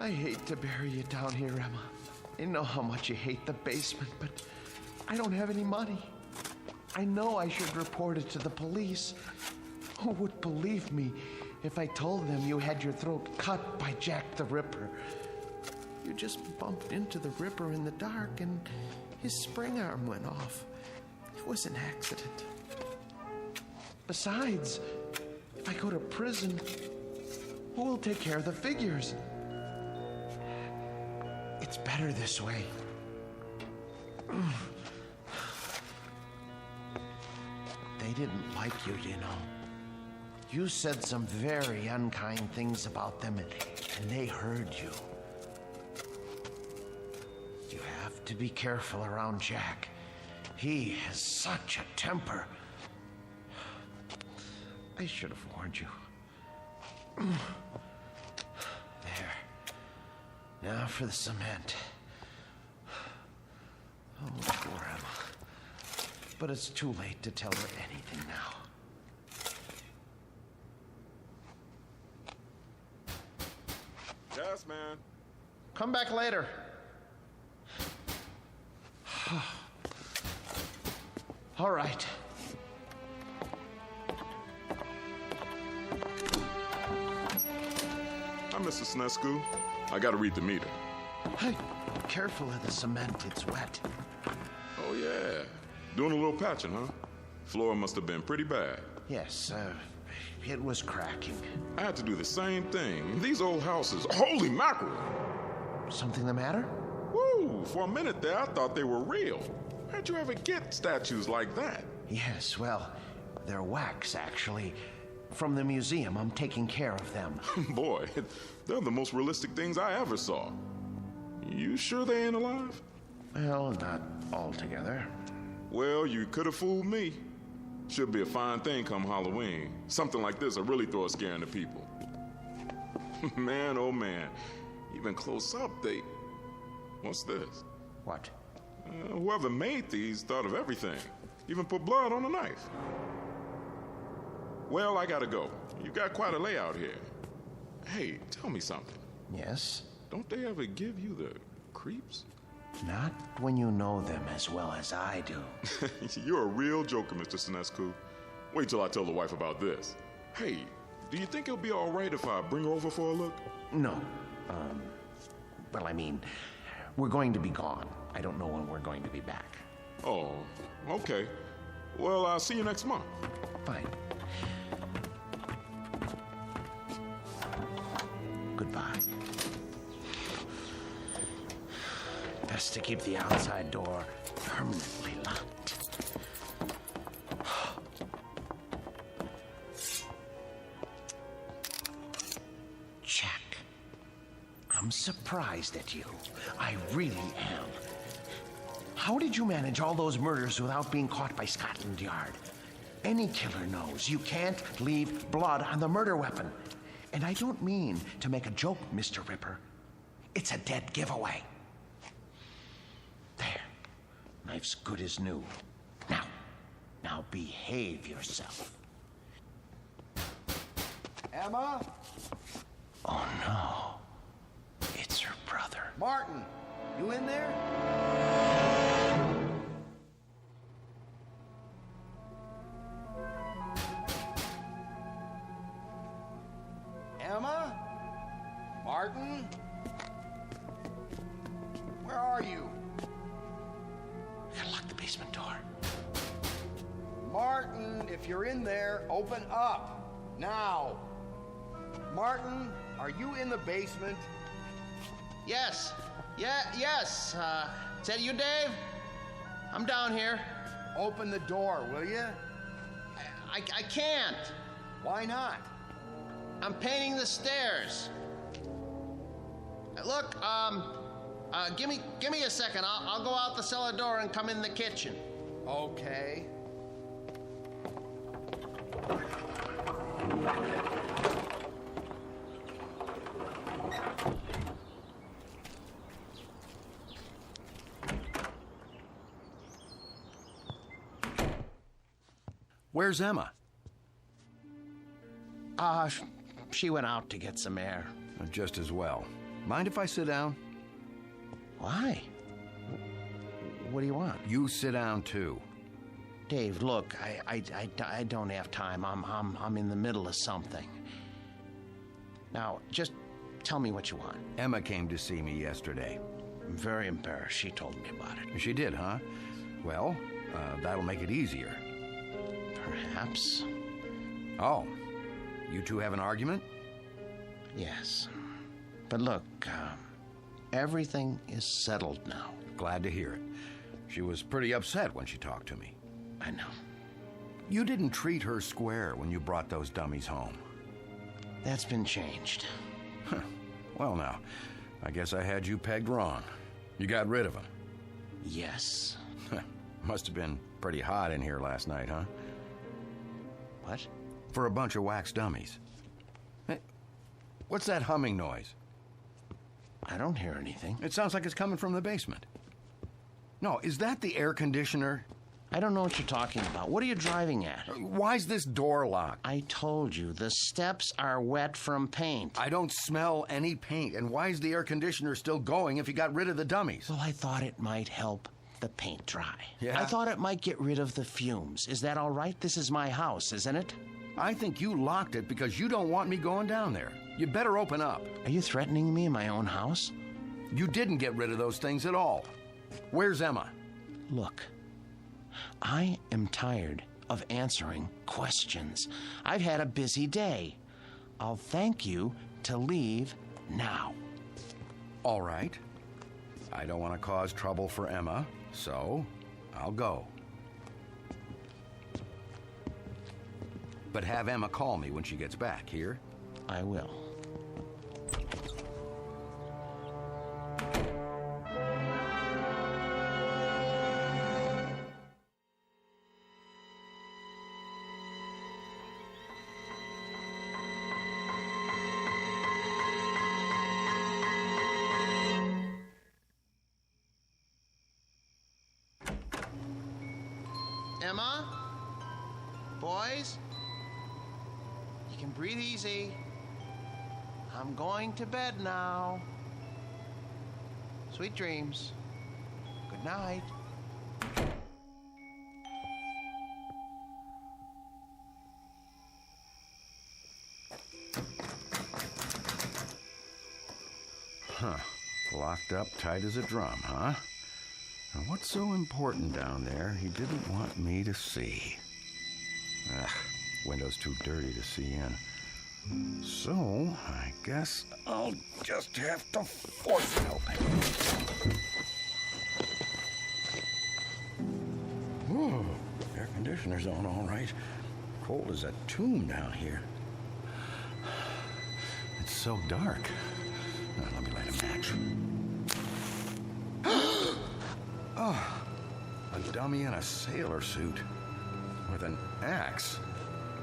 I hate to bury you down here, Emma. I know how much you hate the basement, but I don't have any money. I know I should report it to the police. Who would believe me if I told them you had your throat cut by Jack the Ripper? You just bumped into the Ripper in the dark and his spring arm went off. It was an accident. Besides, if I go to prison, who will take care of the figures? It's better this way. They didn't like you, you know. You said some very unkind things about them, and they heard you. You have to be careful around Jack. He has such a temper. I should have warned you. There. Now for the cement. Oh, poor Emma. But it's too late to tell her anything now. Yes, man. Come back later. All right. Hi, Mr. Snesku. I gotta read the meter. Hey, careful of the cement. It's wet. Oh, yeah. Doing a little patching, huh? Floor must have been pretty bad. Yes, it was cracking. I had to do the same thing. These old houses, holy mackerel! Something the matter? Woo! For a minute there, I thought they were real. How'd you ever get statues like that? Yes, well, they're wax, actually. From the museum, I'm taking care of them. Boy, they're the most realistic things I ever saw. You sure they ain't alive? Well, not altogether. Well, you could have fooled me. Should be a fine thing come Halloween. Something like this will really throw a scare into people. Man, oh man. Even close up, they... What's this? What? Whoever made these thought of everything. Even put blood on the knife. Well, I gotta go. You got quite a layout here. Hey, tell me something. Yes? Don't they ever give you the creeps? Not when you know them as well as I do. You're a real joker, Mr. Sinescu. Wait till I tell the wife about this. Hey, do you think it'll be all right if I bring her over for a look? No. Well, I mean, we're going to be gone. I don't know when we're going to be back. Oh, okay. Well, I'll see you next month. Fine. Goodbye. Best to keep the outside door permanently locked. Jack, I'm surprised at you. I really am. How did you manage all those murders without being caught by Scotland Yard? Any killer knows you can't leave blood on the murder weapon. And I don't mean to make a joke, Mr. Ripper. It's a dead giveaway. There. Knife's good as new. Now behave yourself. Emma? Oh, no. It's her brother. Martin, you in there? Emma? Martin? Where are you? Gotta lock the basement door. Martin, if you're in there, open up. Now. Martin, are you in the basement? Yes. Yes. Is that you, Dave? I'm down here. Open the door, will you? I can't. Why not? I'm painting the stairs. Look, give me a second. I'll go out the cellar door and come in the kitchen. Okay. Where's Emma? She went out to get some air. Just as well. Mind if I sit down? Why? What do you want? You sit down, too. Dave, look, I don't have time. I'm in the middle of something. Now, just tell me what you want. Emma came to see me yesterday. I'm very embarrassed. She told me about it. She did, huh? Well, that'll make it easier. Perhaps. Oh, you two have an argument? Yes. But look, everything is settled now. Glad to hear it. She was pretty upset when she talked to me. I know. You didn't treat her square when you brought those dummies home. That's been changed. Well, now, I guess I had you pegged wrong. You got rid of them. Yes. Must have been pretty hot in here last night, huh? What? For a bunch of wax dummies. Hey, what's that humming noise? I don't hear anything. It sounds like it's coming from the basement. No, is that the air conditioner? I don't know what you're talking about. What are you driving at? Why's this door locked? I told you, the steps are wet from paint. I don't smell any paint. And why's the air conditioner still going if you got rid of the dummies? Well, I thought it might help the paint dry. Yeah? I thought it might get rid of the fumes. Is that all right? This is my house, isn't it? I think you locked it because you don't want me going down there. You better open up. Are you threatening me in my own house? You didn't get rid of those things at all. Where's Emma? Look, I am tired of answering questions. I've had a busy day. I'll thank you to leave now. All right. I don't want to cause trouble for Emma, so I'll go. But have Emma call me when she gets back, here? I will. Emma? Boys? You can breathe easy. I'm going to bed now. Sweet dreams. Good night. Huh. Locked up tight as a drum, huh? Now, what's so important down there he didn't want me to see? Ugh, window's too dirty to see in. So, I guess I'll just have to force it open. Whoa, air conditioner's on all right. Cold as a tomb down here. It's so dark. Now, let me light a match. Oh, a dummy in a sailor suit with an axe.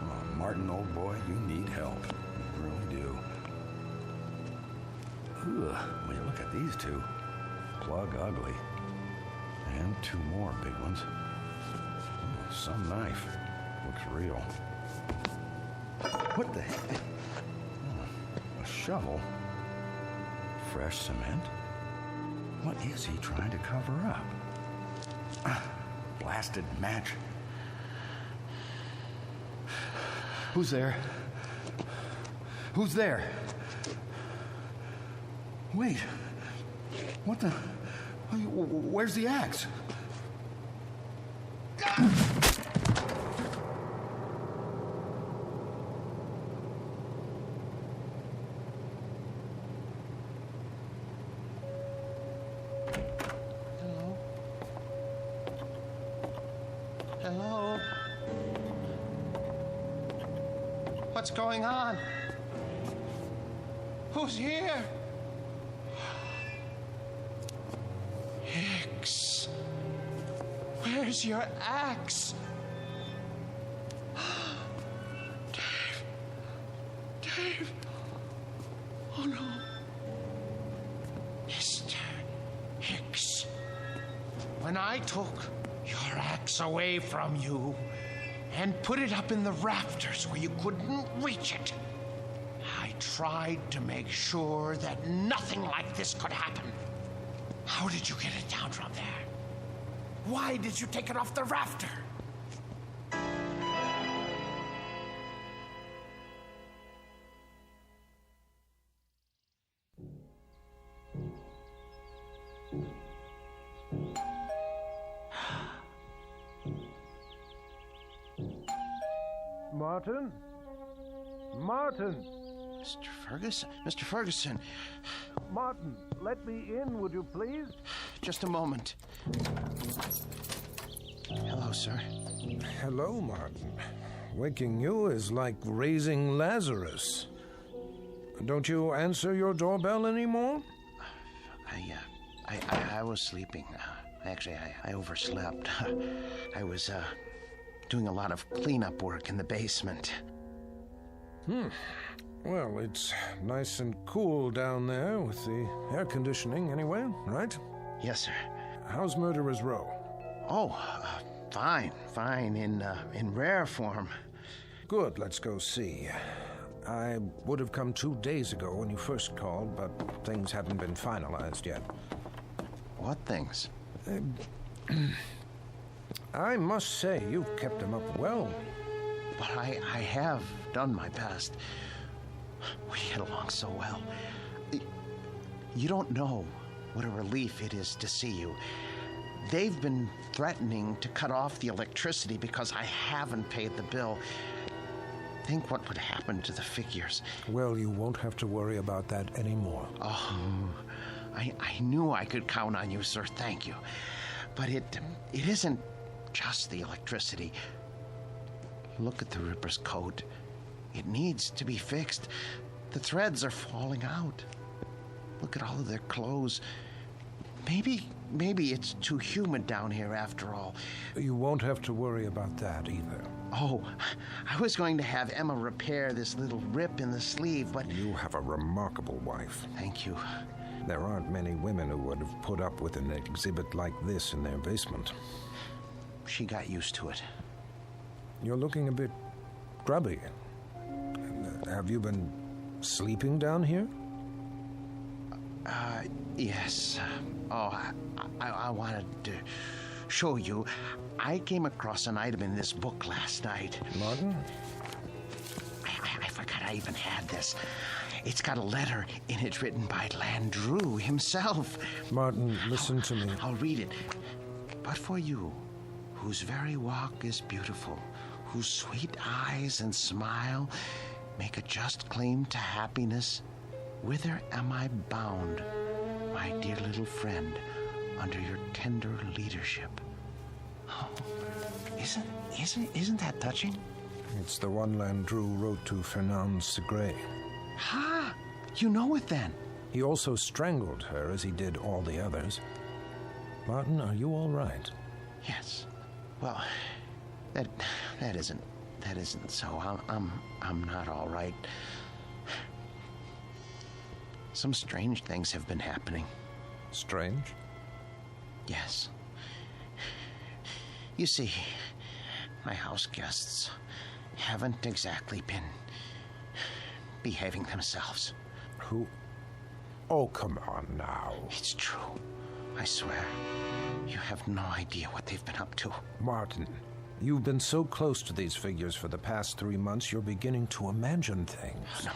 Oh, Martin, old boy, you need help. You really do. Ugh, when you look at these two, plug ugly. And two more big ones. Oh, some knife. Looks real. What the heck? Oh, a shovel. Fresh cement? What is he trying to cover up? Blasted match. Who's there? Who's there? Wait. What the? Where's the axe? Hello? What's going on? Who's here? Hicks. Where's your axe? Dave. Dave. Oh no. Mr. Hicks. When I took your axe away from you and put it up in the rafters where you couldn't reach it, I tried to make sure that nothing like this could happen. How did you get it down from there? Why did you take it off the rafter? Martin? Martin! Mr. Ferguson? Mr. Ferguson! Martin, let me in, would you please? Just a moment. Hello, sir. Hello, Martin. Waking you is like raising Lazarus. Don't you answer your doorbell anymore? I was sleeping. Actually, I overslept. I was, doing a lot of cleanup work in the basement. Well, it's nice and cool down there with the air conditioning anyway, right? Yes, sir. How's Murderer's Row? Oh, fine, in rare form. Good, let's go see. I would have come 2 days ago when you first called, but things hadn't been finalized yet. What things? I must say, you've kept them up well. But I have done my best. We get along so well. You don't know what a relief it is to see you. They've been threatening to cut off the electricity because I haven't paid the bill. Think what would happen to the figures. Well, you won't have to worry about that anymore. Oh, I knew I could count on you, sir. Thank you. But it isn't just the electricity. Look at the Ripper's coat. It needs to be fixed. The threads are falling out. Look at all of their clothes. Maybe it's too humid down here after all. You won't have to worry about that either. Oh, I was going to have Emma repair this little rip in the sleeve, but... You have a remarkable wife. Thank you. There aren't many women who would have put up with an exhibit like this in their basement. She got used to it. You're looking a bit grubby. Have you been sleeping down here? Yes. I wanted to show you. I came across an item in this book last night. Martin? I forgot I even had this. It's got a letter in it written by Landru himself. Martin, listen to me. I'll read it. But for you, whose very walk is beautiful, whose sweet eyes and smile make a just claim to happiness, whither am I bound, my dear little friend, under your tender leadership? Oh, isn't that touching? It's the one Landru wrote to Fernand Segre. Ha! You know it then. He also strangled her as he did all the others. Martin, are you all right? Yes. Well, that isn't so. I'm not all right. Some strange things have been happening. Strange? Yes. You see, my house guests haven't exactly been behaving themselves. Who? Oh, come on now. It's true. I swear. You have no idea what they've been up to. Martin, you've been so close to these figures for the past 3 months, you're beginning to imagine things.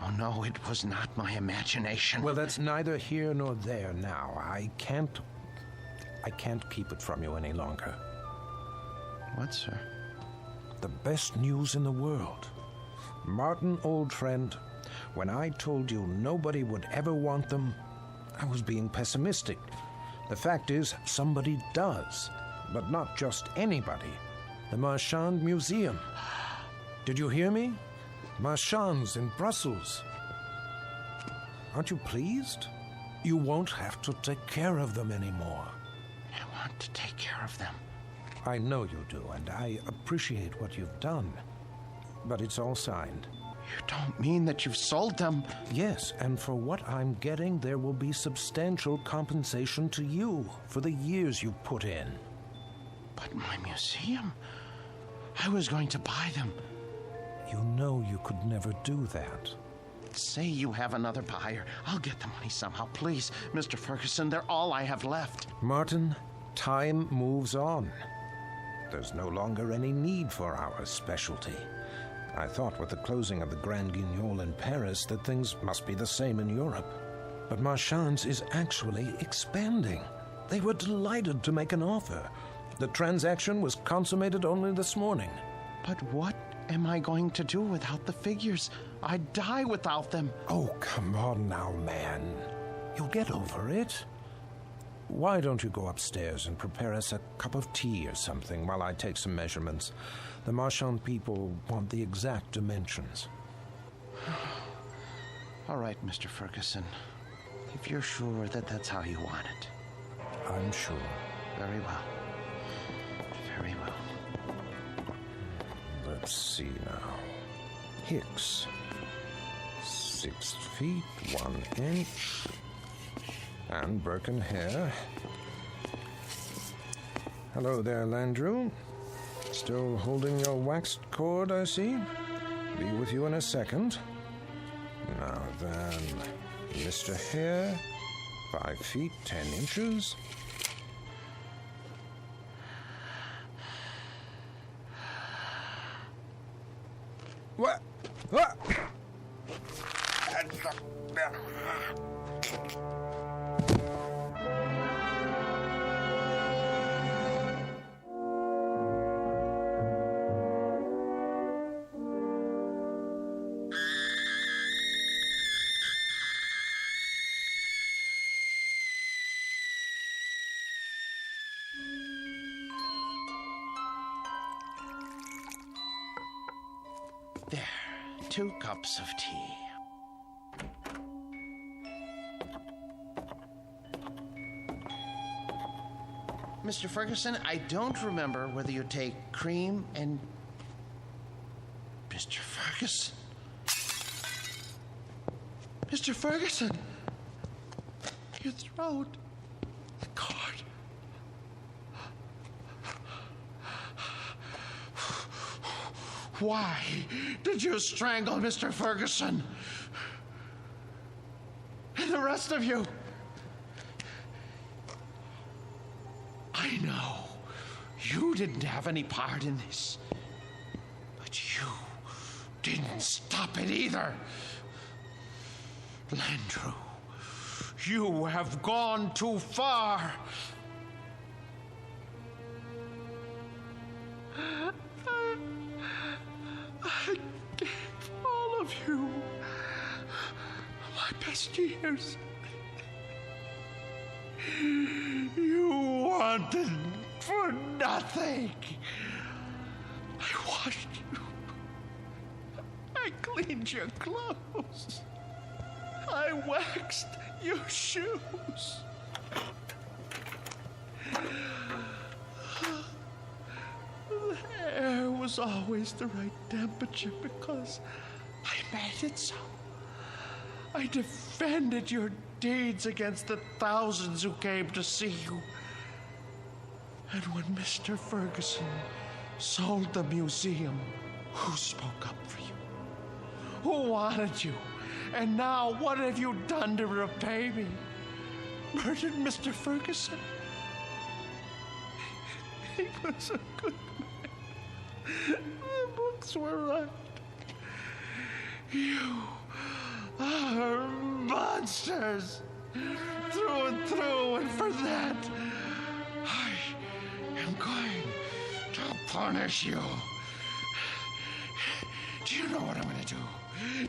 Oh, no, it was not my imagination. Well, that's neither here nor there now. I can't keep it from you any longer. What, sir? The best news in the world. Martin, old friend, when I told you nobody would ever want them, I was being pessimistic. The fact is, somebody does, but not just anybody. The Marchand Museum. Did you hear me? Marchands in Brussels. Aren't you pleased? You won't have to take care of them anymore. I want to take care of them. I know you do, and I appreciate what you've done. But it's all signed. You don't mean that you've sold them? Yes, and for what I'm getting, there will be substantial compensation to you for the years you put in. But my museum? I was going to buy them. You know you could never do that. Say you have another buyer. I'll get the money somehow. Please, Mr. Ferguson, they're all I have left. Martin, time moves on. There's no longer any need for our specialty. I thought with the closing of the Grand Guignol in Paris that things must be the same in Europe. But Marchand's is actually expanding. They were delighted to make an offer. The transaction was consummated only this morning. But what am I going to do without the figures? I'd die without them. Oh, come on now, man. You'll get over it. Why don't you go upstairs and prepare us a cup of tea or something while I take some measurements? The Marchand people want the exact dimensions. All right, Mr. Ferguson. If you're sure that that's how you want it. I'm sure. Very well. Very well. Let's see now. Hicks. 6 feet, 1 inch. And Birken hair. Hello there, Landrew. Still holding your waxed cord, I see. Be with you in a second. Now then, Mr. Hare, 5 feet, 10 inches. What? What? There, 2 cups of tea. Mr. Ferguson, I don't remember whether you take cream and... Mr. Ferguson? Mr. Ferguson! Your throat. The cord. Why did you strangle Mr. Ferguson? And the rest of you? I know you didn't have any part in this, but you didn't stop it either. Landrew, you have gone too far. I gave all of you my best years. You wanted for nothing. I washed you. I cleaned your clothes. I waxed your shoes. The air was always the right temperature because I made it so. I defended your deeds against the thousands who came to see you. And when Mr. Ferguson sold the museum, who spoke up for you? Who wanted you? And now what have you done to repay me? Murdered Mr. Ferguson? He was a good man. The books were right. You are monsters through and through, and for that, I am going to punish you. Do you know what I'm going to do?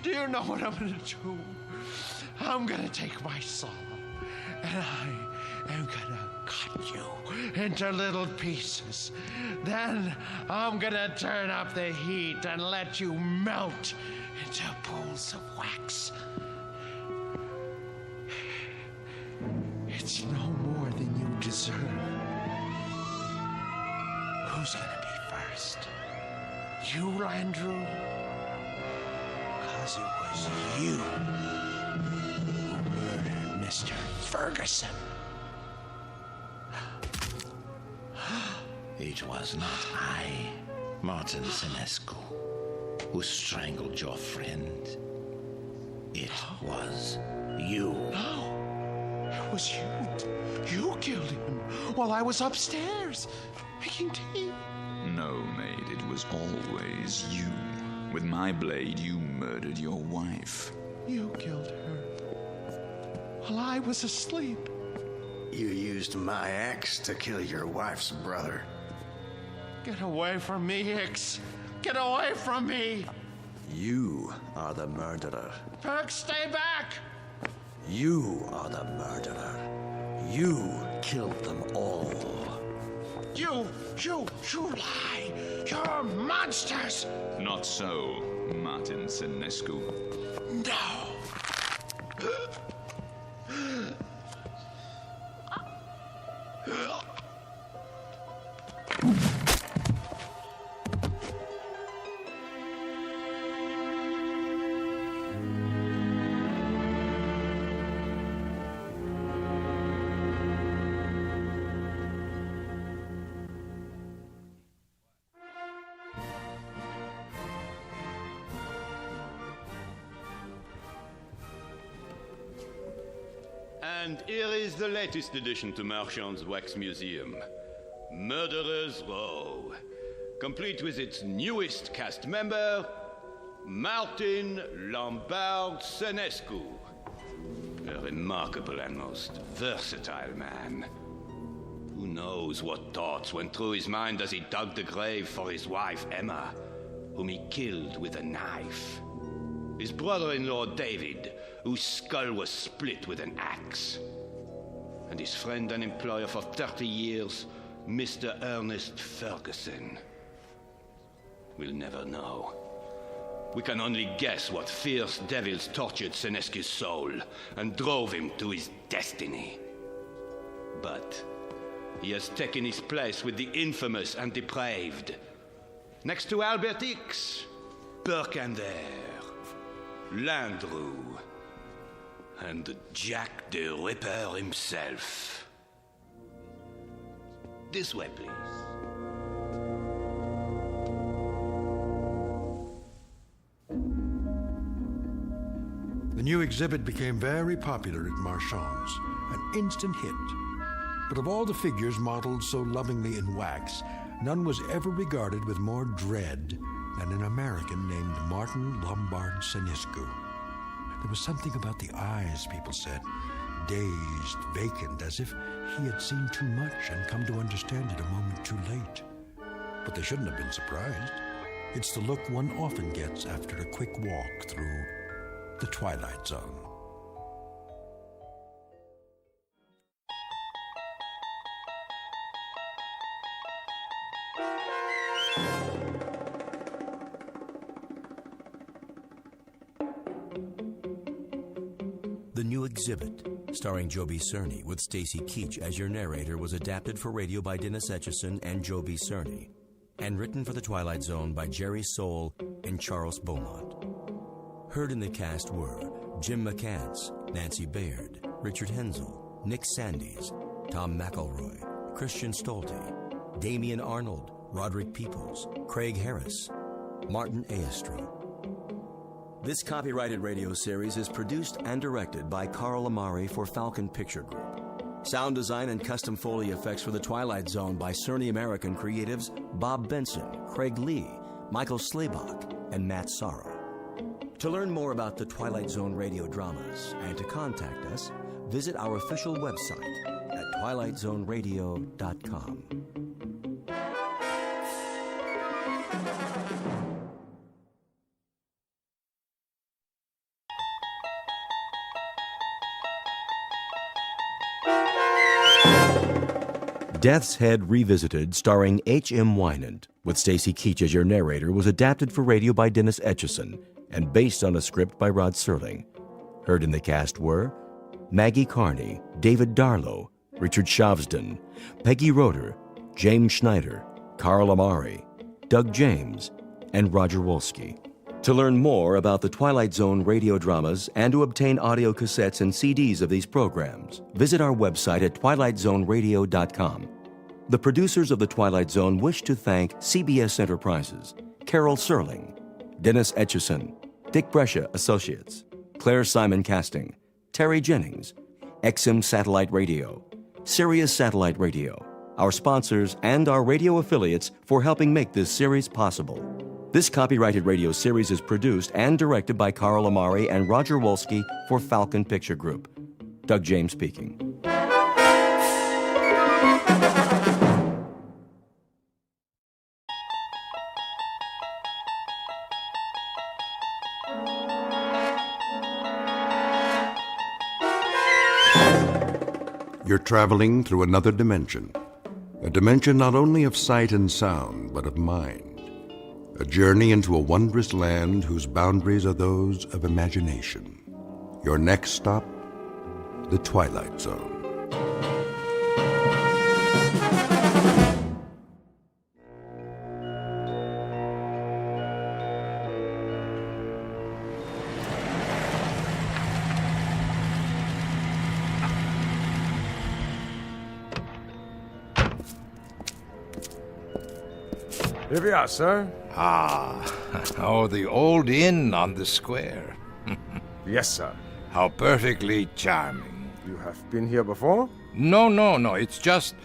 Do you know what I'm going to do? I'm going to take my saw, and I am going to cut you into little pieces. Then I'm going to turn up the heat and let you melt into pools of wax. It's no more than you deserve. Who's going to be first? You, Landrew? Because it was you who murdered Mr. Ferguson. It was not I, Martin Senescu, who strangled your friend. It was you. No, it was you. You killed him while I was upstairs making tea. No, maid, it was always you. With my blade, you murdered your wife. You killed her while I was asleep. You used my axe to kill your wife's brother. Get away from me, Hicks. Get away from me. You are the murderer. Perk, stay back. You are the murderer. You killed them all. You lie. You're monsters. Not so, Martin Senescu. No. And here is the latest addition to Marchand's Wax Museum, Murderer's Row, complete with its newest cast member, Martin Lombard Senescu, a remarkable and most versatile man. Who knows what thoughts went through his mind as he dug the grave for his wife, Emma, whom he killed with a knife. His brother-in-law, David, whose skull was split with an axe. And his friend and employer for 30 years, Mr. Ernest Ferguson. We'll never know. We can only guess what fierce devils tortured Senescu's soul and drove him to his destiny. But he has taken his place with the infamous and depraved, next to Albert Hicks, Burke and there, Landru, and Jack the Ripper himself. This way, please. The new exhibit became very popular at Marchand's, an instant hit. But of all the figures modeled so lovingly in wax, none was ever regarded with more dread than an American named Martin Lombard Senescu. There was something about the eyes, people said, dazed, vacant, as if he had seen too much and come to understand it a moment too late. But they shouldn't have been surprised. It's the look one often gets after a quick walk through the Twilight Zone. The new exhibit, starring Joby Cerny with Stacy Keach as your narrator, was adapted for radio by Dennis Etchison and Joby Cerny, and written for The Twilight Zone by Jerry Soule and Charles Beaumont. Heard in the cast were Jim McCants, Nancy Baird, Richard Hensel, Nick Sandys, Tom McElroy, Christian Stolte, Damian Arnold, Roderick Peoples, Craig Harris, Martin Aestro. This copyrighted radio series is produced and directed by Carl Amari for Falcon Picture Group. Sound design and custom Foley effects for The Twilight Zone by Cerny American creatives Bob Benson, Craig Lee, Michael Slaybach, and Matt Sorrow. To learn more about the Twilight Zone radio dramas and to contact us, visit our official website at twilightzoneradio.com. Death's Head Revisited, starring H.M. Wynant, with Stacy Keach as your narrator, was adapted for radio by Dennis Etchison and based on a script by Rod Serling. Heard in the cast were Maggie Carney, David Darlow, Richard Shavsden, Peggy Roeder, James Schneider, Carl Amari, Doug James, and Roger Wolski. To learn more about the Twilight Zone radio dramas and to obtain audio cassettes and CDs of these programs, visit our website at twilightzoneradio.com. The producers of The Twilight Zone wish to thank CBS Enterprises, Carol Serling, Dennis Etchison, Dick Brescia Associates, Claire Simon Casting, Terry Jennings, XM Satellite Radio, Sirius Satellite Radio, our sponsors, and our radio affiliates for helping make this series possible. This copyrighted radio series is produced and directed by Carl Amari and Roger Wolski for Falcon Picture Group. Doug James speaking. You're traveling through another dimension. A dimension not only of sight and sound, but of mind. A journey into a wondrous land whose boundaries are those of imagination. Your next stop, the Twilight Zone. Here we are, sir. Oh, the old inn on the square. Yes, sir. How perfectly charming. You have been here before? No. It's just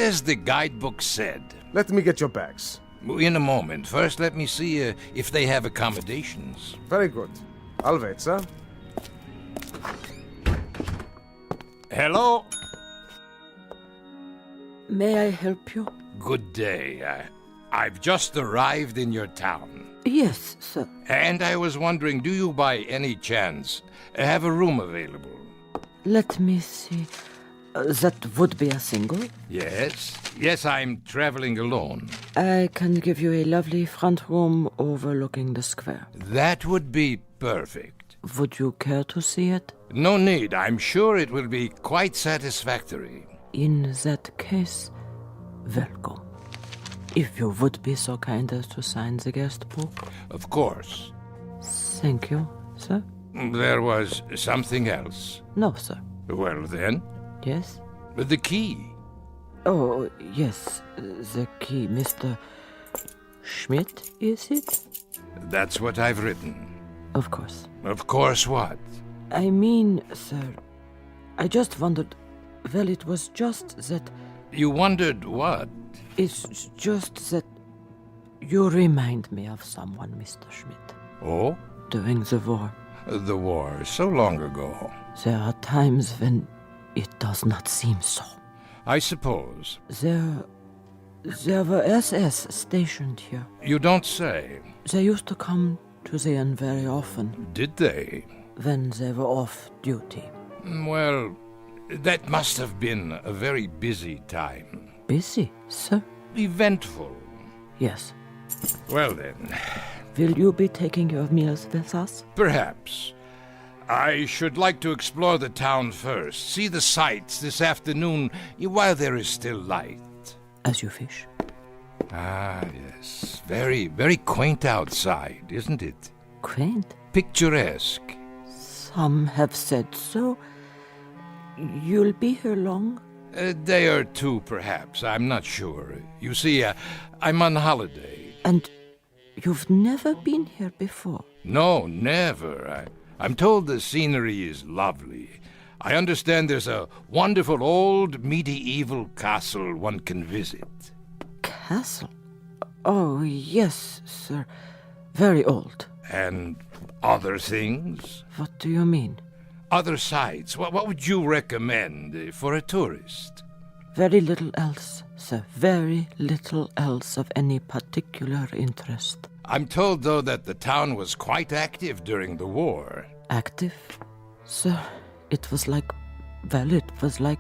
as the guidebook said. Let me get your bags. In a moment. First, let me see if they have accommodations. Very good. I'll wait, sir. Hello? May I help you? Good day. I've just arrived in your town. Yes, sir. And I was wondering, do you by any chance have a room available? Let me see. That would be a single? Yes, I'm traveling alone. I can give you a lovely front room overlooking the square. That would be perfect. Would you care to see it? No need. I'm sure it will be quite satisfactory. In that case, welcome. If you would be so kind as to sign the guest book. Of course. Thank you, sir. There was something else. No, sir. Well, then? Yes? The key. Oh, yes, the key. Mr. Schmidt, is it? That's what I've written. Of course. Of course what? I mean, sir, I just wondered... Well, it was just that... You wondered what? It's just that you remind me of someone, Mr. Schmidt. Oh? During the war. The war, so long ago. There are times when it does not seem so. I suppose. There were SS stationed here. You don't say. They used to come to the inn very often. Did they? When they were off duty. Well, that must have been a very busy time. Busy, sir? Eventful. Yes. Well then. Will you be taking your meals with us? Perhaps. I should like to explore the town first, see the sights this afternoon while there is still light. As you wish. Ah, yes. Very, very quaint outside, isn't it? Quaint? Picturesque. Some have said so. You'll be here long? A day or two, perhaps. I'm not sure. You see, I'm on holiday. And you've never been here before? No, never. I'm told the scenery is lovely. I understand there's a wonderful old medieval castle one can visit. Castle? Oh, yes, sir. Very old. And other things? What do you mean? Other sights. What would you recommend for a tourist? Very little else, sir. Very little else of any particular interest. I'm told, though, that the town was quite active during the war. Active? Sir, it was like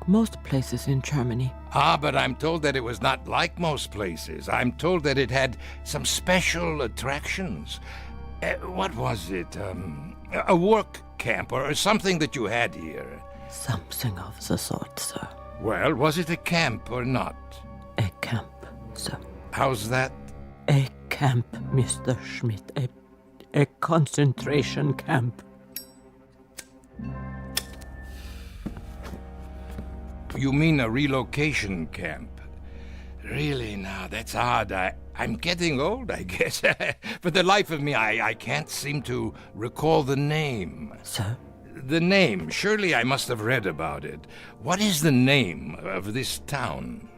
most places in Germany. Ah, but I'm told that it was not like most places. I'm told that it had some special attractions. What was it? A work camp or something that you had here? Something of the sort, sir. Well, was it a camp or not? A camp, sir. How's that? A camp, Mr. Schmidt. A concentration camp. You mean a relocation camp? Really, now, that's odd. I'm getting old, I guess. For the life of me, I can't seem to recall the name. Sir? The name. Surely I must have read about it. What is the name of this town?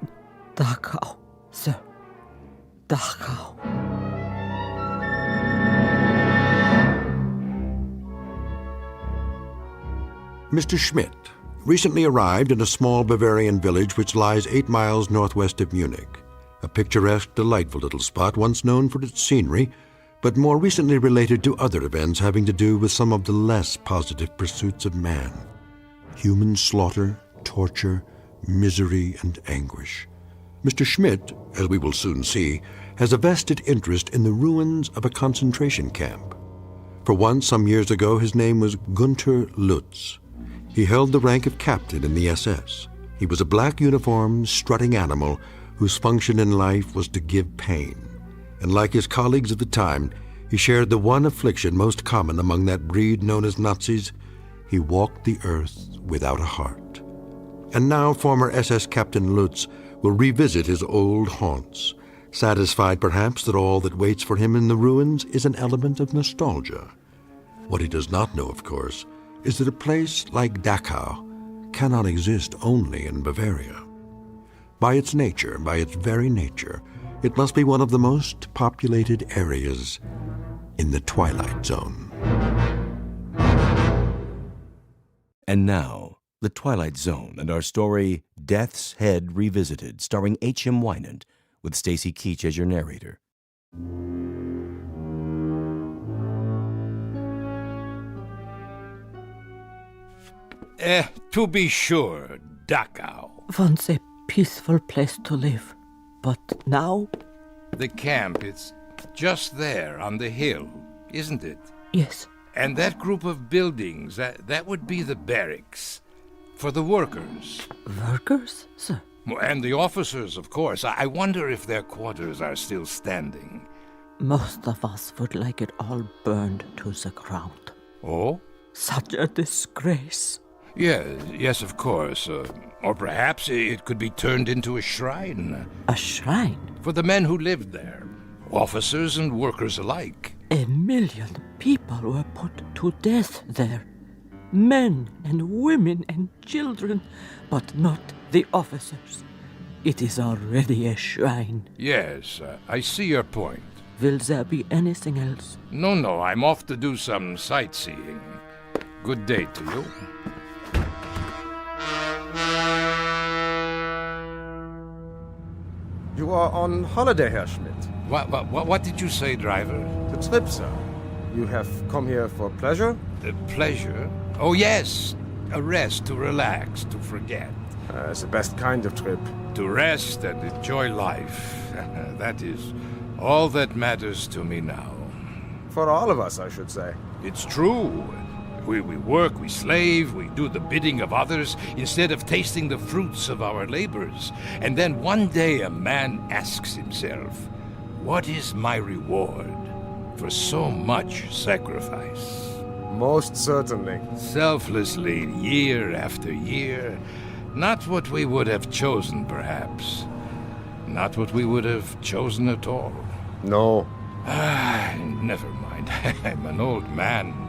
Dachau, sir. Dachau. Mr. Schmidt recently arrived in a small Bavarian village which lies 8 miles northwest of Munich. A picturesque, delightful little spot once known for its scenery, but more recently related to other events having to do with some of the less positive pursuits of man. Human slaughter, torture, misery, and anguish. Mr. Schmidt, as we will soon see, has a vested interest in the ruins of a concentration camp. For once, some years ago, his name was Gunther Lutz. He held the rank of captain in the SS. He was a black uniformed, strutting animal whose function in life was to give pain. And like his colleagues of the time, he shared the one affliction most common among that breed known as Nazis. He walked the earth without a heart. And now former SS Captain Lutz will revisit his old haunts, satisfied perhaps that all that waits for him in the ruins is an element of nostalgia. What he does not know, of course, is that a place like Dachau cannot exist only in Bavaria. By its nature, by its very nature, it must be one of the most populated areas in the Twilight Zone. And now, The Twilight Zone and our story, Death's Head Revisited, starring H.M. Wynand, with Stacy Keach as your narrator. To be sure, Dachau. Once a peaceful place to live, but now? The camp, it's just there on the hill, isn't it? Yes. And that group of buildings, that would be the barracks for the workers. Workers, sir? And the officers, of course. I wonder if their quarters are still standing. Most of us would like it all burned to the ground. Oh? Such a disgrace. Yes, of course. Or perhaps it could be turned into a shrine. A shrine? For the men who lived there, officers and workers alike. 1 million people were put to death there. Men and women and children, but not the officers. It is already a shrine. Yes, I see your point. Will there be anything else? No, I'm off to do some sightseeing. Good day to you. You are on holiday, Herr Schmidt. What did you say, driver? The trip, sir. You have come here for pleasure? Pleasure? Oh, yes. A rest, to relax, to forget. It's the best kind of trip. To rest and enjoy life. That is all that matters to me now. For all of us, I should say. It's true. We work, we slave, we do the bidding of others instead of tasting the fruits of our labors. And then one day a man asks himself, what is my reward for so much sacrifice? Most certainly. Selflessly, year after year. Not what we would have chosen, perhaps. Not what we would have chosen at all. No. Never mind. I'm an old man.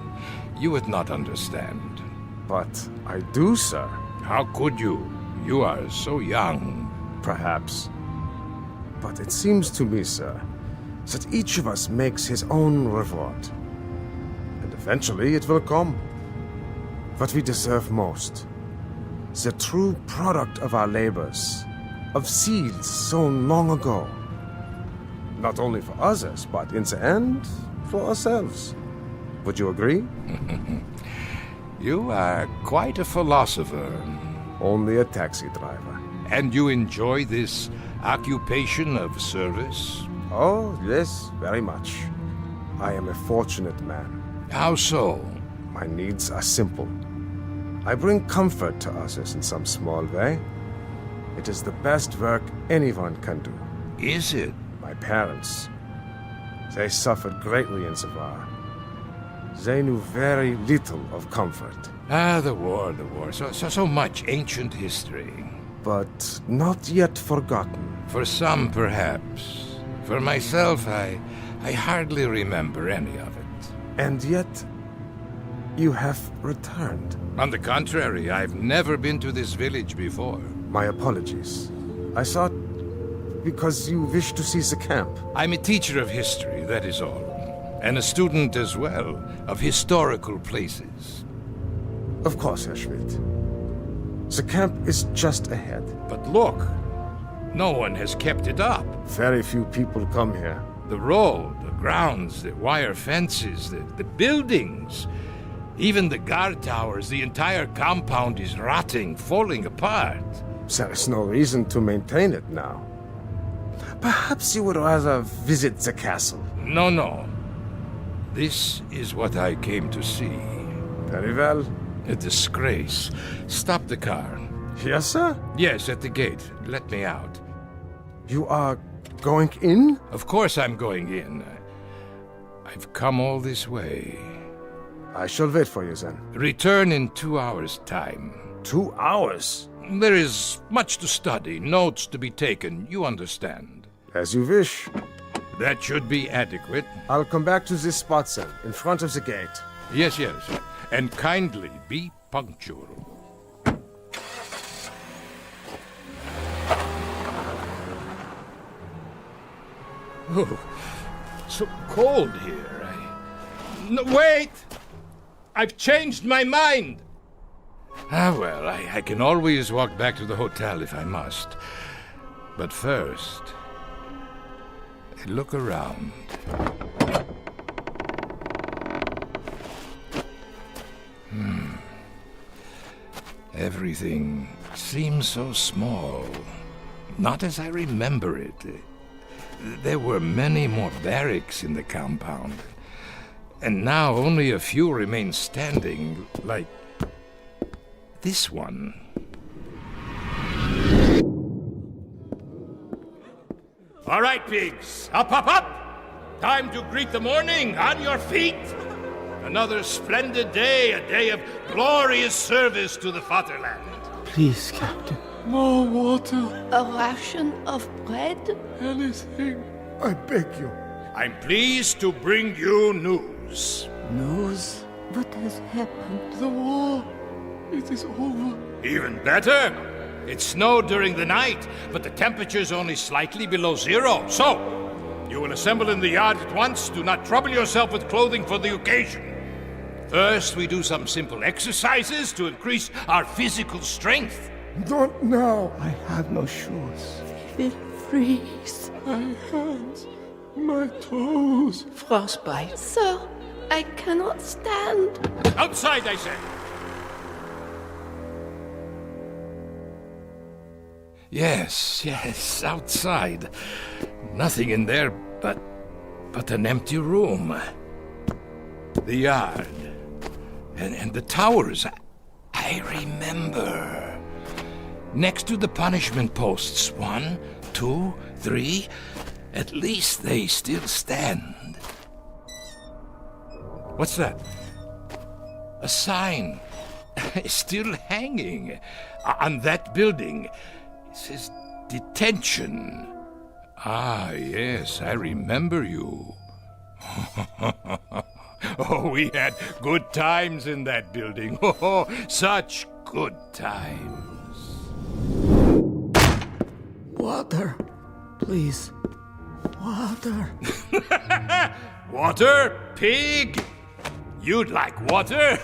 You would not understand. But I do, sir. How could you? You are so young. Perhaps. But it seems to me, sir, that each of us makes his own reward. And eventually it will come. What we deserve most. The true product of our labors. Of seeds sown long ago. Not only for others, but in the end, for ourselves. Would you agree? You are quite a philosopher. Only a taxi driver. And you enjoy this occupation of service? Oh, yes, very much. I am a fortunate man. How so? My needs are simple. I bring comfort to others in some small way. It is the best work anyone can do. Is it? My parents. They suffered greatly in the war. They knew very little of comfort. The war. So much ancient history. but not yet forgotten. For some, perhaps. For myself, I hardly remember any of it. And yet, you have returned. On the contrary, I've never been to this village before. My apologies. I thought because you wish to see the camp. I'm a teacher of history, that is all. And a student as well, of historical places. Of course, Herr Schmidt. The camp is just ahead. But look, no one has kept it up. Very few people come here. The road, the grounds, the wire fences, the buildings, even the guard towers, the entire compound is rotting, falling apart. There is no reason to maintain it now. Perhaps you would rather visit the castle. No. This is what I came to see. Very well. A disgrace. Stop the car. Yes, sir? Yes, at the gate. Let me out. You are going in? Of course I'm going in. I've come all this way. I shall wait for you then. Return in 2 hours' time. 2 hours? There is much to study, notes to be taken, you understand. As you wish. That should be adequate. I'll come back to this spot, then, in front of the gate. Yes. And kindly be punctual. Oh, so cold here. No, wait! I've changed my mind! Well, I can always walk back to the hotel if I must. But first, look around. Everything seems so small. Not as I remember it. There were many more barracks in the compound. And now only a few remain standing, like this one. All right, pigs. Up! Time to greet the morning. On your feet. Another splendid day, a day of glorious service to the fatherland. Please, Captain. More water. A ration of bread? Anything. I beg you. I'm pleased to bring you news. News? What has happened? The war. It is over. Even better. It snowed during the night, but the temperature's only slightly below zero. So, you will assemble in the yard at once. Do not trouble yourself with clothing for the occasion. First, we do some simple exercises to increase our physical strength. Not now. I have no shoes. Will freeze. My hands, my toes. Frostbite. Sir, I cannot stand. Outside, I say. Yes, outside. Nothing in there but an empty room. The yard. And the towers. I remember. Next to the punishment posts. 1, 2, 3. At least they still stand. What's that? A sign. Still hanging. On that building. It says detention. Ah, yes, I remember you. Oh, we had good times in that building. Oh, such good times. Water. Please. Water. Water, pig? You'd like water?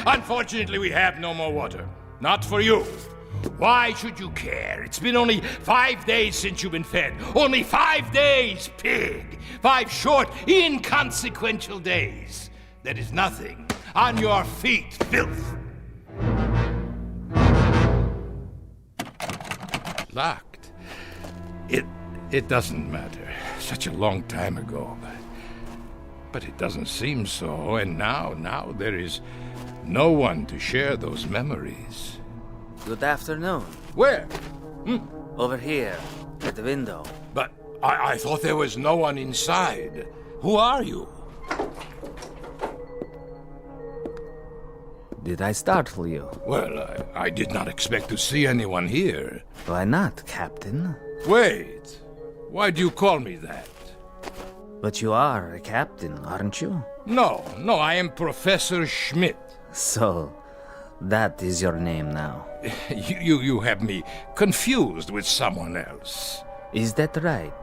Unfortunately, we have no more water. Not for you. Why should you care? It's been only 5 days since you've been fed. Only 5 days, pig. 5 short, inconsequential days. That is nothing. On your feet, filth. Locked. It doesn't matter. Such a long time ago. But it doesn't seem so. And now there is no one to share those memories. Good afternoon. Where? Over here, at the window. But I thought there was no one inside. Who are you? Did I startle you? Well, I did not expect to see anyone here. Why not, Captain? Wait. Why do you call me that? But you are a captain, aren't you? No, I am Professor Schmidt. So, that is your name now. You have me confused with someone else. Is that right?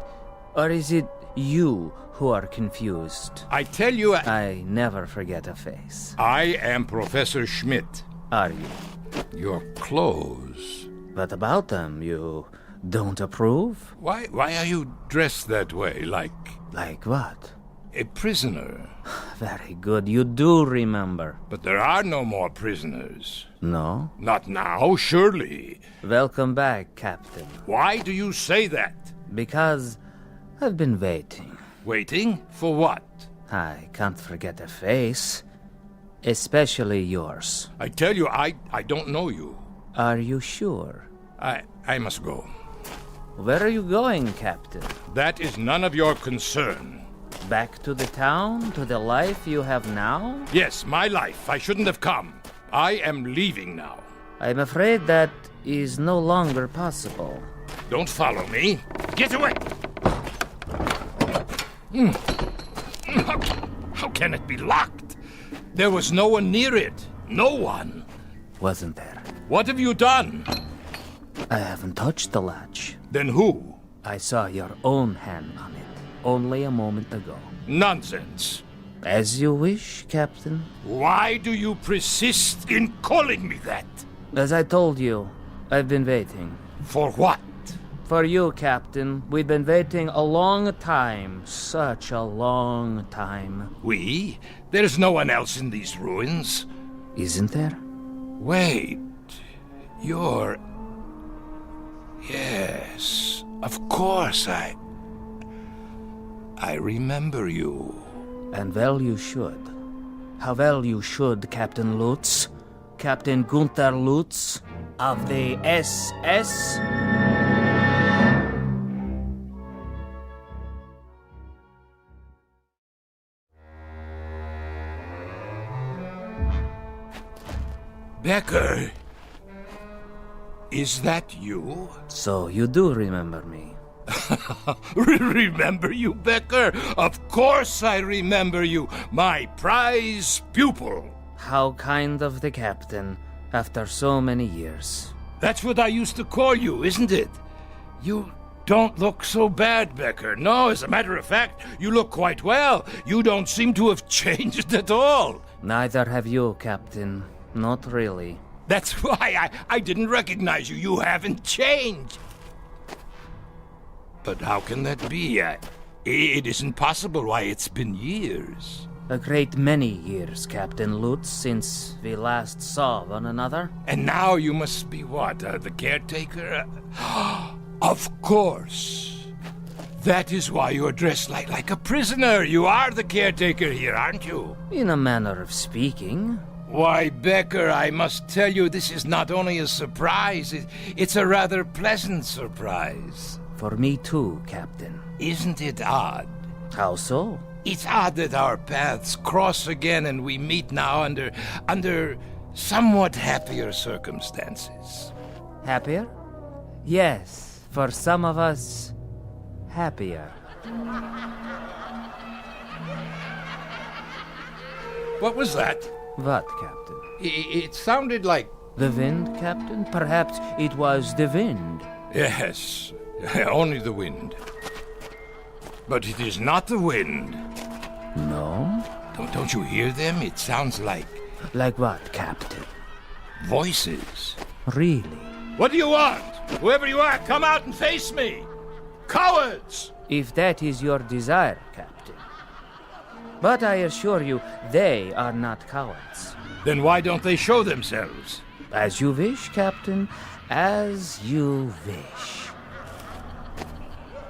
Or is it you who are confused? I tell you, I never forget a face. I am Professor Schmidt. Are you? Your clothes. But about them, you don't approve? Why are you dressed that way, like... Like what? A prisoner. Very good, you do remember. But there are no more prisoners. No? Not now, surely. Welcome back, Captain. Why do you say that? Because I've been waiting. Waiting? For what? I can't forget a face. Especially yours. I tell you, I don't know you. Are you sure? I must go. Where are you going, Captain? That is none of your concern. Back to the town? To the life you have now? Yes, my life. I shouldn't have come. I am leaving now. I'm afraid that is no longer possible. Don't follow me. Get away! How can it be locked? There was no one near it. No one. Wasn't there? What have you done? I haven't touched the latch. Then who? I saw your own hand on it only a moment ago. Nonsense. As you wish, Captain. Why do you persist in calling me that? As I told you, I've been waiting. For what? For you, Captain. We've been waiting a long time. Such a long time. We? There's no one else in these ruins. Isn't there? Wait. You're... Yes. Of course, I remember you. And well you should. How well you should, Captain Lutz. Captain Gunther Lutz of the SS. Becker, is that you? So you do remember me. Remember you, Becker? Of course I remember you, my prize pupil. How kind of the captain, after so many years. That's what I used to call you, isn't it? You don't look so bad, Becker. No, as a matter of fact, you look quite well. You don't seem to have changed at all. Neither have you, Captain. Not really. That's why I didn't recognize you. You haven't changed. But how can that be? It isn't possible. Why, it's been years. A great many years, Captain Lutz, since we last saw one another. And now you must be what, the caretaker? Of course. That is why you're dressed like a prisoner. You are the caretaker here, aren't you? In a manner of speaking. Why, Becker, I must tell you, this is not only a surprise, it's a rather pleasant surprise. For me too, Captain. Isn't it odd? How so? It's odd that our paths cross again and we meet now under somewhat happier circumstances. Happier? Yes, for some of us, happier. What was that? What, Captain? It sounded like... The wind, Captain? Perhaps it was the wind. Yes, only the wind. But it is not the wind. No? Don't you hear them? It sounds like... Like what, Captain? Voices. Really? What do you want? Whoever you are, come out and face me! Cowards! If that is your desire, Captain. But I assure you, they are not cowards. Then why don't they show themselves? As you wish, Captain. As you wish.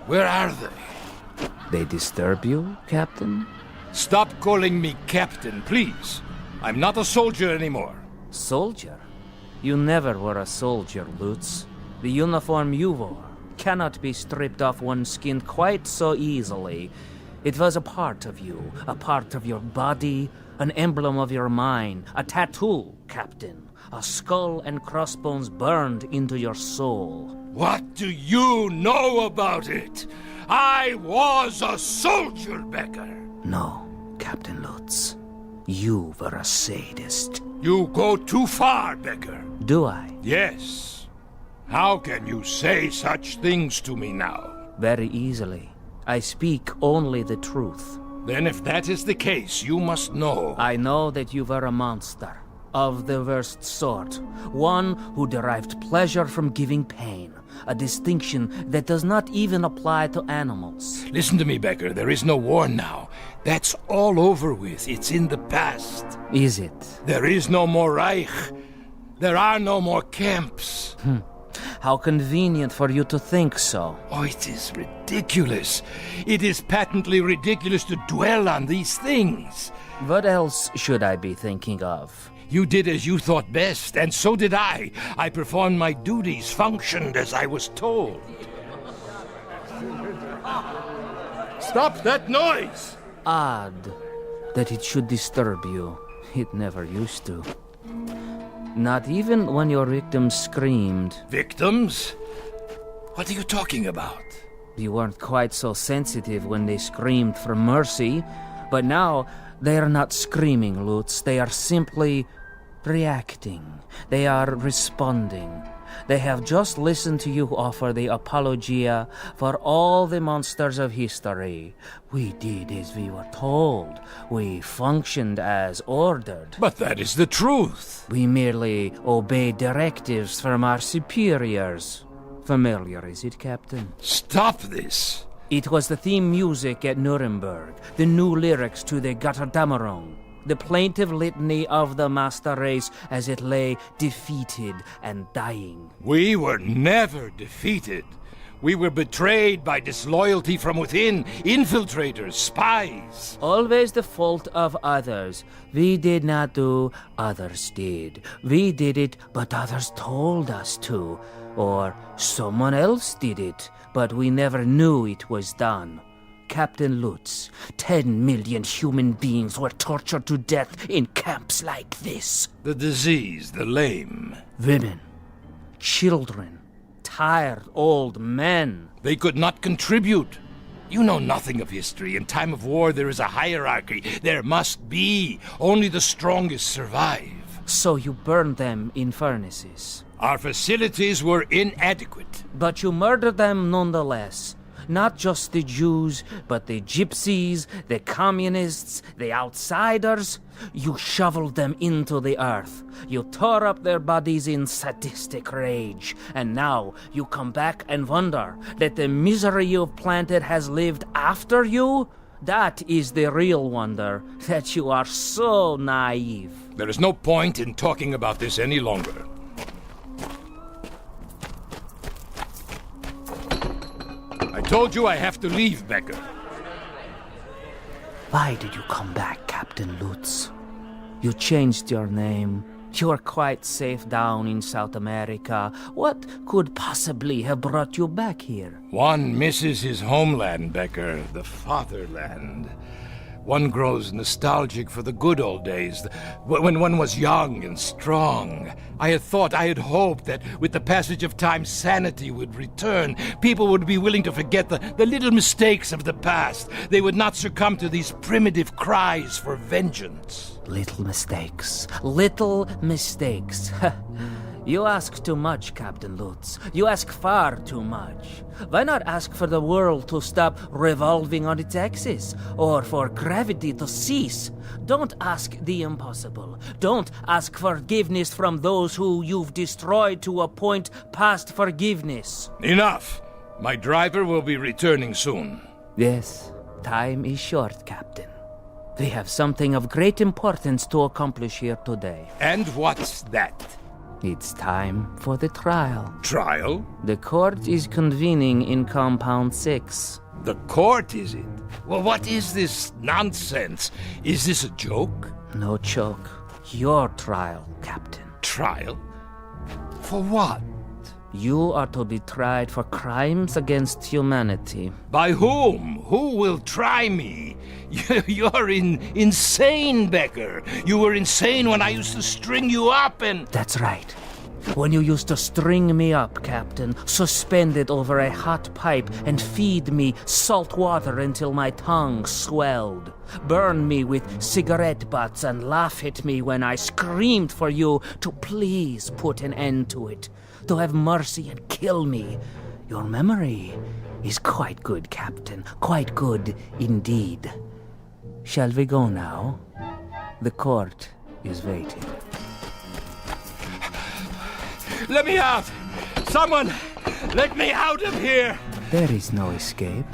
Where are they? They disturb you, Captain? Stop calling me Captain, please. I'm not a soldier anymore. Soldier? You never were a soldier, Lutz. The uniform you wore cannot be stripped off one's skin quite so easily. It was a part of you, a part of your body, an emblem of your mind, a tattoo, Captain. A skull and crossbones burned into your soul. What do you know about it? I was a soldier, Becker. No, Captain Lutz. You were a sadist. You go too far, Becker. Do I? Yes. How can you say such things to me now? Very easily. I speak only the truth. Then if that is the case, you must know. I know that you were a monster. Of the worst sort. One who derived pleasure from giving pain. A distinction that does not even apply to animals. Listen to me, Becker. There is no war now. That's all over with. It's in the past. Is it? There is no more Reich. There are no more camps. How convenient for you to think so. Oh, it is ridiculous. It is patently ridiculous to dwell on these things. What else should I be thinking of? You did as you thought best, and so did I. I performed my duties, functioned as I was told. Stop that noise! Odd that it should disturb you. It never used to. Not even when your victims screamed. Victims? What are you talking about? You weren't quite so sensitive when they screamed for mercy, but now they are not screaming, Lutz. They are simply reacting. They are responding. They have just listened to you offer the apologia for all the monsters of history. We did as we were told. We functioned as ordered. But that is the truth. We merely obeyed directives from our superiors. Familiar, is it, Captain? Stop this. It was the theme music at Nuremberg, the new lyrics to the Götterdämmerung, the plaintive litany of the master race as it lay defeated and dying. We were never defeated. We were betrayed by disloyalty from within, infiltrators, spies. Always the fault of others. We did not do, others did. We did it, but others told us to. Or someone else did it, but we never knew it was done. Captain Lutz, 10 million human beings were tortured to death in camps like this. The diseased, the lame. Women, children, tired old men. They could not contribute. You know nothing of history. In time of war, there is a hierarchy. There must be. Only the strongest survive. So you burned them in furnaces. Our facilities were inadequate. But you murdered them nonetheless. Not just the Jews, but the gypsies, the communists, the outsiders. You shoveled them into the earth. You tore up their bodies in sadistic rage. And now you come back and wonder that the misery you've planted has lived after you? That is the real wonder, that you are so naive. There is no point in talking about this any longer. I told you I have to leave, Becker. Why did you come back, Captain Lutz? You changed your name. You are quite safe down in South America. What could possibly have brought you back here? One misses his homeland, Becker, the fatherland. One grows nostalgic for the good old days, when one was young and strong. I had hoped that with the passage of time, sanity would return. People would be willing to forget the little mistakes of the past. They would not succumb to these primitive cries for vengeance. Little mistakes. Little mistakes. You ask too much, Captain Lutz. You ask far too much. Why not ask for the world to stop revolving on its axis, or for gravity to cease? Don't ask the impossible. Don't ask forgiveness from those who you've destroyed to a point past forgiveness. Enough. My driver will be returning soon. Yes, time is short, Captain. We have something of great importance to accomplish here today. And what's that? It's time for the trial. Trial? The court is convening in Compound 6. The court, is it? Well, what is this nonsense? Is this a joke? No joke. Your trial, Captain. Trial? For what? You are to be tried for crimes against humanity. By whom? Who will try me? You're insane, Becker. You were insane when I used to string you up and... That's right. When you used to string me up, Captain, suspended over a hot pipe and feed me salt water until my tongue swelled, burn me with cigarette butts and laugh at me when I screamed for you to please put an end to it, to have mercy and kill me. Your memory is quite good, Captain, quite good indeed. Shall we go now? The court is waiting. Let me out! Someone, let me out of here! There is no escape.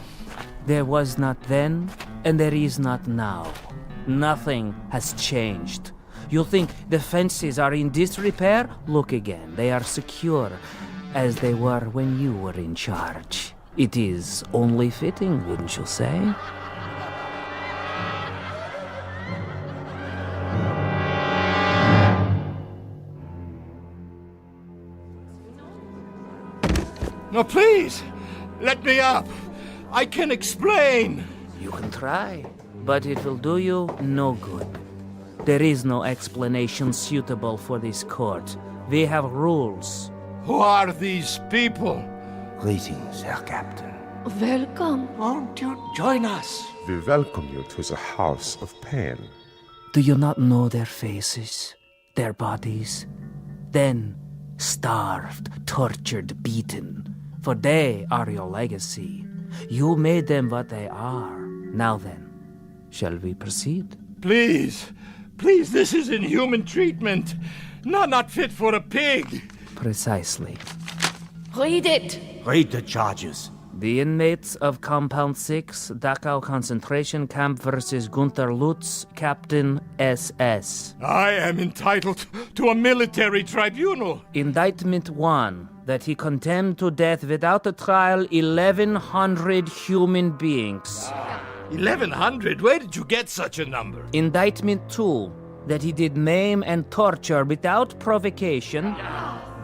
There was not then, and there is not now. Nothing has changed. You think the fences are in disrepair? Look again. They are secure, as they were when you were in charge. It is only fitting, wouldn't you say? No, please! Let me up! I can explain! You can try, but it will do you no good. There is no explanation suitable for this court. We have rules. Who are these people? Greetings, Herr Captain. Welcome. Won't you join us? We welcome you to the house of pain. Do you not know their faces, their bodies? Then, starved, tortured, beaten. For they are your legacy. You made them what they are. Now then, shall we proceed? Please, please, this is inhuman treatment. Not fit for a pig. Precisely. Read it. Read the charges. The inmates of Compound 6, Dachau Concentration Camp versus Gunther Lutz, Captain SS. I am entitled to a military tribunal. Indictment 1, that he condemned to death without a trial 1,100 human beings. 1,100? Where did you get such a number? Indictment 2, that he did maim and torture without provocation.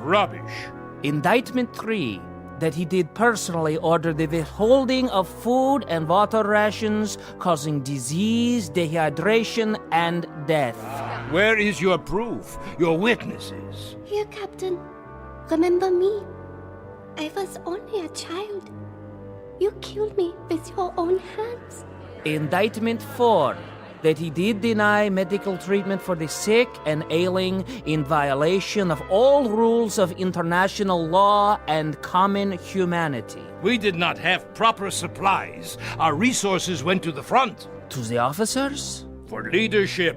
Rubbish. Indictment 3, that he did personally order the withholding of food and water rations, causing disease, dehydration, and death. Where is your proof? Your witnesses? Here, Captain. Remember me. I was only a child. You killed me with your own hands. Indictment 4, that he did deny medical treatment for the sick and ailing in violation of all rules of international law and common humanity. We did not have proper supplies. Our resources went to the front. To the officers? For leadership.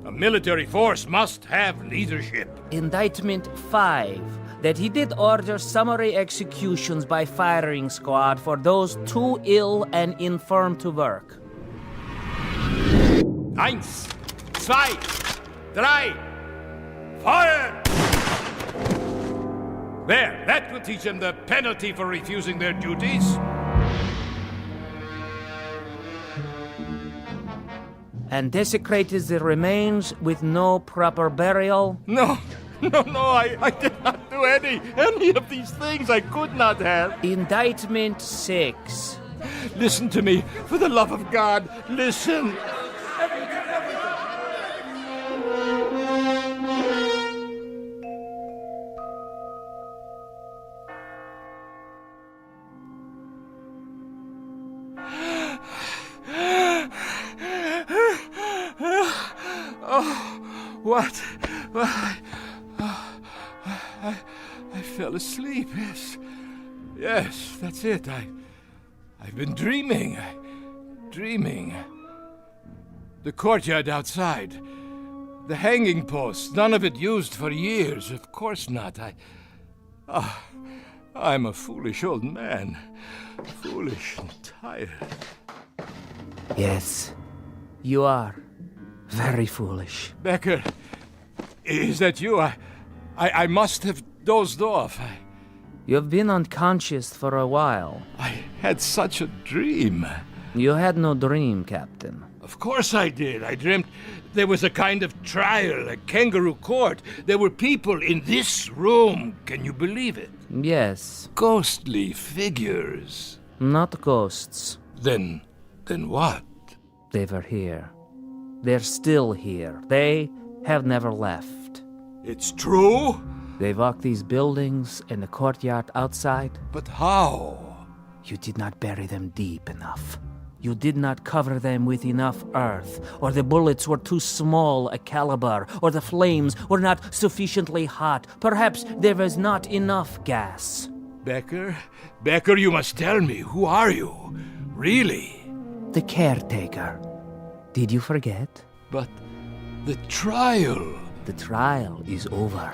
A military force must have leadership. Indictment 5, that he did order summary executions by firing squad for those too ill and infirm to work. 1, 2, 3, fire! There, that will teach them the penalty for refusing their duties. And desecrated the remains with no proper burial? No, I did not do any of these things. I could not have. Indictment 6. Listen to me, for the love of God, listen. What? I fell asleep, Yes, that's it. I've been dreaming. The courtyard outside. The hanging post, none of it used for years. Of course not. I'm a foolish old man. Foolish and tired. Yes, you are. Very foolish. Becker, is that you? I must have dozed off. You've been unconscious for a while. I had such a dream. You had no dream, Captain. Of course I did. I dreamt There was a kind of trial, a kangaroo court. There were people in this room. Can you believe it? Yes. Ghostly figures. Not ghosts. Then what? They were here. They're still here. They have never left. It's true? They walk these buildings and the courtyard outside. But how? You did not bury them deep enough. You did not cover them with enough earth, or the bullets were too small a caliber, or the flames were not sufficiently hot. Perhaps there was not enough gas. Becker? Becker, you must tell me. Who are you? Really? The caretaker. Did you forget? But the trial... The trial is over.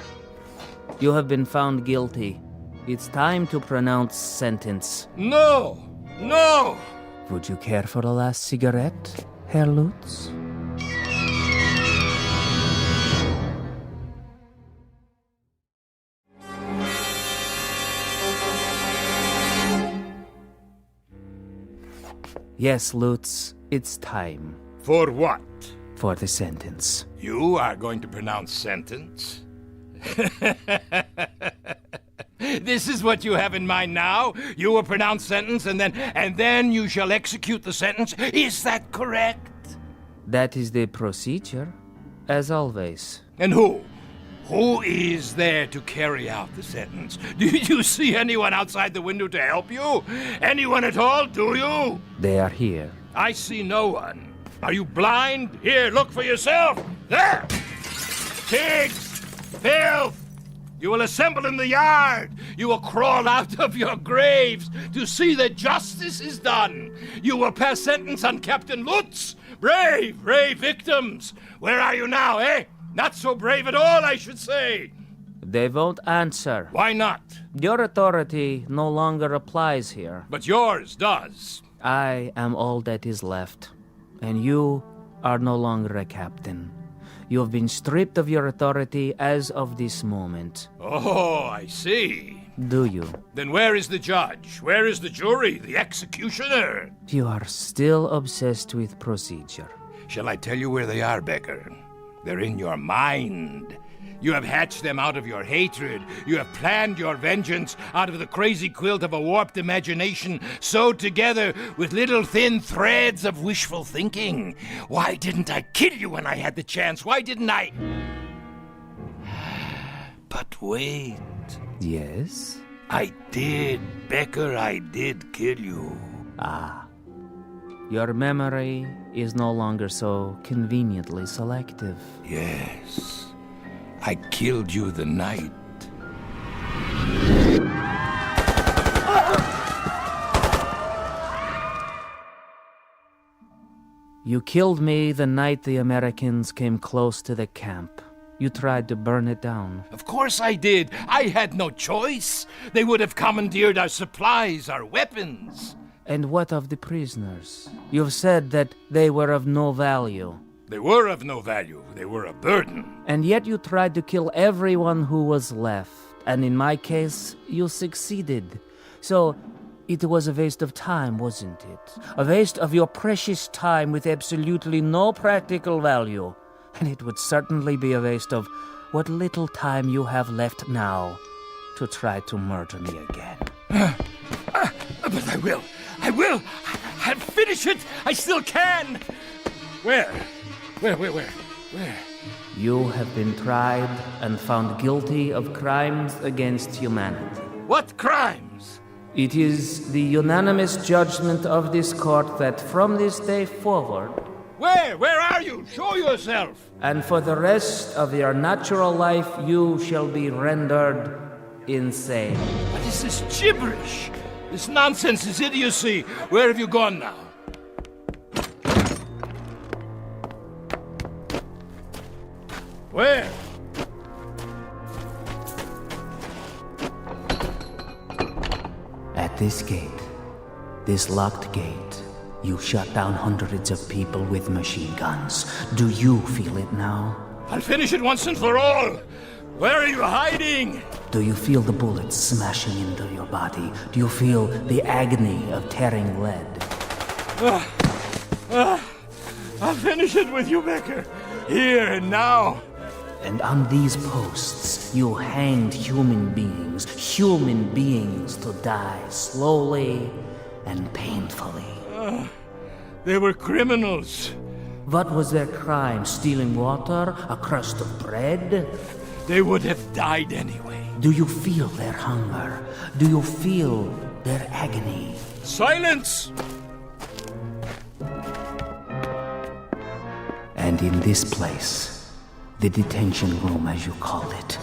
You have been found guilty. It's time to pronounce sentence. No! No! Would you care for a last cigarette, Herr Lutz? Yes, Lutz, it's time. For what? For the sentence. You are going to pronounce sentence? This is what you have in mind now? You will pronounce sentence and then you shall execute the sentence? Is that correct? That is the procedure, as always. And who? Who is there to carry out the sentence? Do you see anyone outside the window to help you? Anyone at all, do you? They are here. I see no one. Are you blind? Here, look for yourself. There! Pigs! Filth! You will assemble in the yard. You will crawl out of your graves to see that justice is done. You will pass sentence on Captain Lutz. Brave victims. Where are you now, eh? Not so brave at all, I should say. They won't answer. Why not? Your authority no longer applies here. But yours does. I am all that is left, and you are no longer a captain. You have been stripped of your authority as of this moment. Oh, I see. Do you? Then where is the judge? Where is the jury? The executioner? You are still obsessed with procedure. Shall I tell you where they are, Becker? They're in your mind. You have hatched them out of your hatred. You have planned your vengeance out of the crazy quilt of a warped imagination sewed together with little thin threads of wishful thinking. Why didn't I kill you when I had the chance? Why didn't I? But wait. Yes? I did, Becker, I did kill you. Ah. Your memory is no longer so conveniently selective. Yes. I killed you the night. You killed me the night the Americans came close to the camp. You tried to burn it down. Of course I did. I had no choice. They would have commandeered our supplies, our weapons. And what of the prisoners? You've said that they were of no value. They were of no value. They were a burden. And yet you tried to kill everyone who was left. And in my case, you succeeded. So, it was a waste of time, wasn't it? A waste of your precious time with absolutely no practical value. And it would certainly be a waste of what little time you have left now to try to murder me again. But I will. I'll finish it. I still can. Where? You have been tried and found guilty of crimes against humanity. What crimes? It is the unanimous judgment of this court that from this day forward... Where are you? Show yourself! And for the rest of your natural life, you shall be rendered insane. What is this gibberish? This nonsense, this idiocy. Where have you gone now? Where? At this gate, this locked gate, you shut down hundreds of people with machine guns. Do you feel it now? I'll finish it once and for all. Where are you hiding? Do you feel the bullets smashing into your body? Do you feel the agony of tearing lead? I'll finish it with you, Becker. Here and now. And on these posts, you hanged human beings to die slowly and painfully. They were criminals. What was their crime? Stealing water? A crust of bread? They would have died anyway. Do you feel their hunger? Do you feel their agony? Silence! And in this place, the detention room as you call it,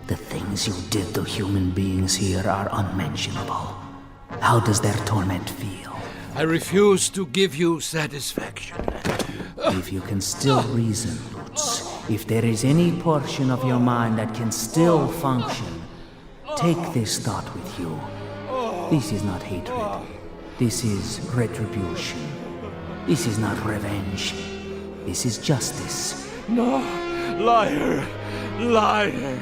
the things you did to human beings here are unmentionable. How does their torment feel? I refuse to give you satisfaction. If you can still reason, Lutz, if there is any portion of your mind that can still function, take this thought with you. This is not hatred. This is retribution. This is not revenge. This is justice. No, liar, liar.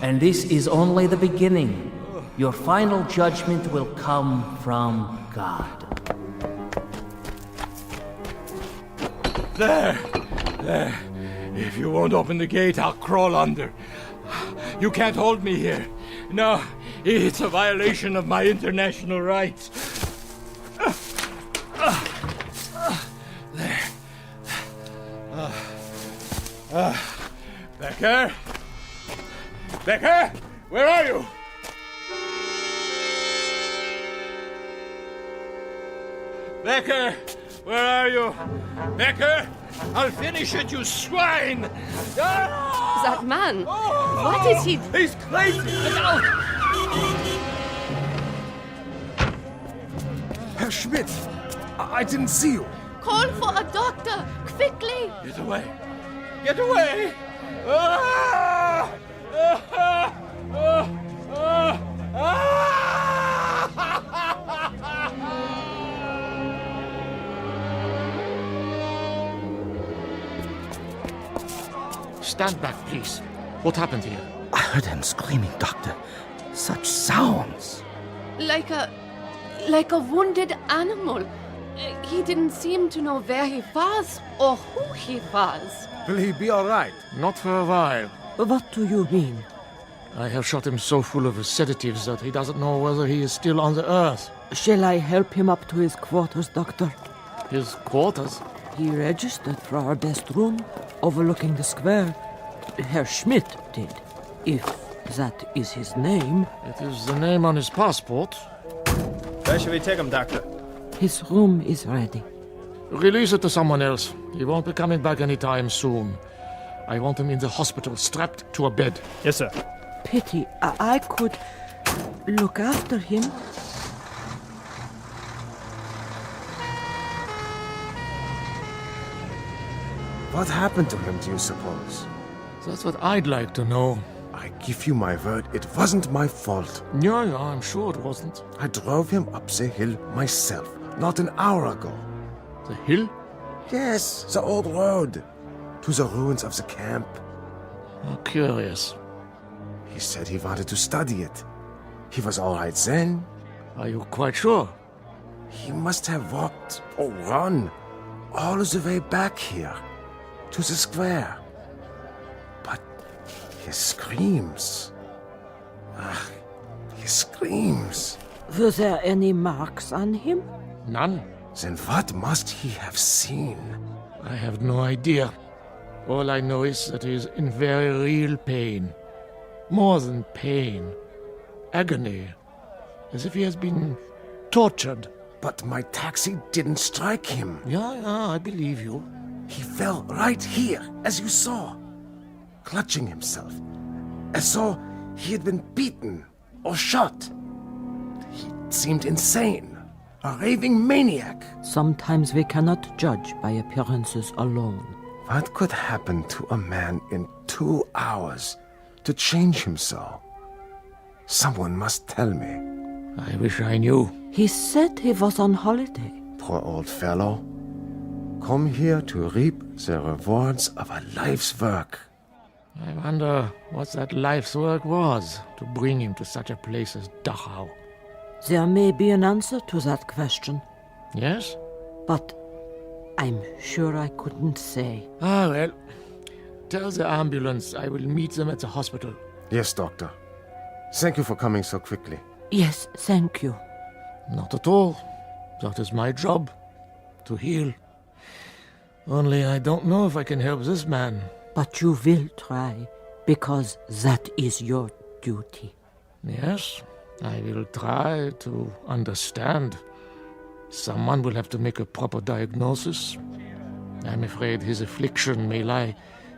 And this is only the beginning. Your final judgment will come from God. There. If you won't open the gate, I'll crawl under. You can't hold me here. No, it's a violation of my international rights. There. Becker? Becker? Where are you? Becker? Where are you? Becker? I'll finish it, you swine! Ah! That man, what is he? He's crazy! Look out! Herr Schmidt, I didn't see you. Call for a doctor, quickly! Get away! Get away! Ah! Ah! Ah! Ah! Ah! Stand back, please. What happened here? I heard him screaming, Doctor. Such sounds. Like a wounded animal. He didn't seem to know where he was or who he was. Will he be all right? Not for a while. What do you mean? I have shot him so full of sedatives that he doesn't know whether he is still on the earth. Shall I help him up to his quarters, Doctor? His quarters? He registered for our best room, overlooking the square. Herr Schmidt did, if that is his name. It is the name on his passport. Where should we take him, Doctor? His room is ready. Release it to someone else. He won't be coming back anytime soon. I want him in the hospital, strapped to a bed. Yes, sir. Pity, I could look after him. What happened to him, do you suppose? That's what I'd like to know. I give you my word, it wasn't my fault. Yeah, I'm sure it wasn't. I drove him up the hill myself, not an hour ago. The hill? Yes, the old road. To the ruins of the camp. Oh, curious. He said he wanted to study it. He was all right then. Are you quite sure? He must have walked or run all the way back here to the square. But his screams. His screams. Were there any marks on him? None. Then what must he have seen? I have no idea. All I know is that he is in very real pain. More than pain. Agony. As if he has been tortured. But my taxi didn't strike him. Yeah, I believe you. He fell right here, as you saw. Clutching himself. As though he had been beaten or shot. He seemed insane. A raving maniac. Sometimes we cannot judge by appearances alone. What could happen to a man in 2 hours to change him so? Someone must tell me. I wish I knew. He said he was on holiday. Poor old fellow. Come here to reap the rewards of a life's work. I wonder what that life's work was to bring him to such a place as Dachau. There may be an answer to that question. Yes? But I'm sure I couldn't say. Ah, well. Tell the ambulance I will meet them at the hospital. Yes, Doctor. Thank you for coming so quickly. Yes, thank you. Not at all. That is my job. To heal. Only I don't know if I can help this man. But you will try, because that is your duty. Yes, I will try to understand. Someone will have to make a proper diagnosis. I'm afraid his affliction may lie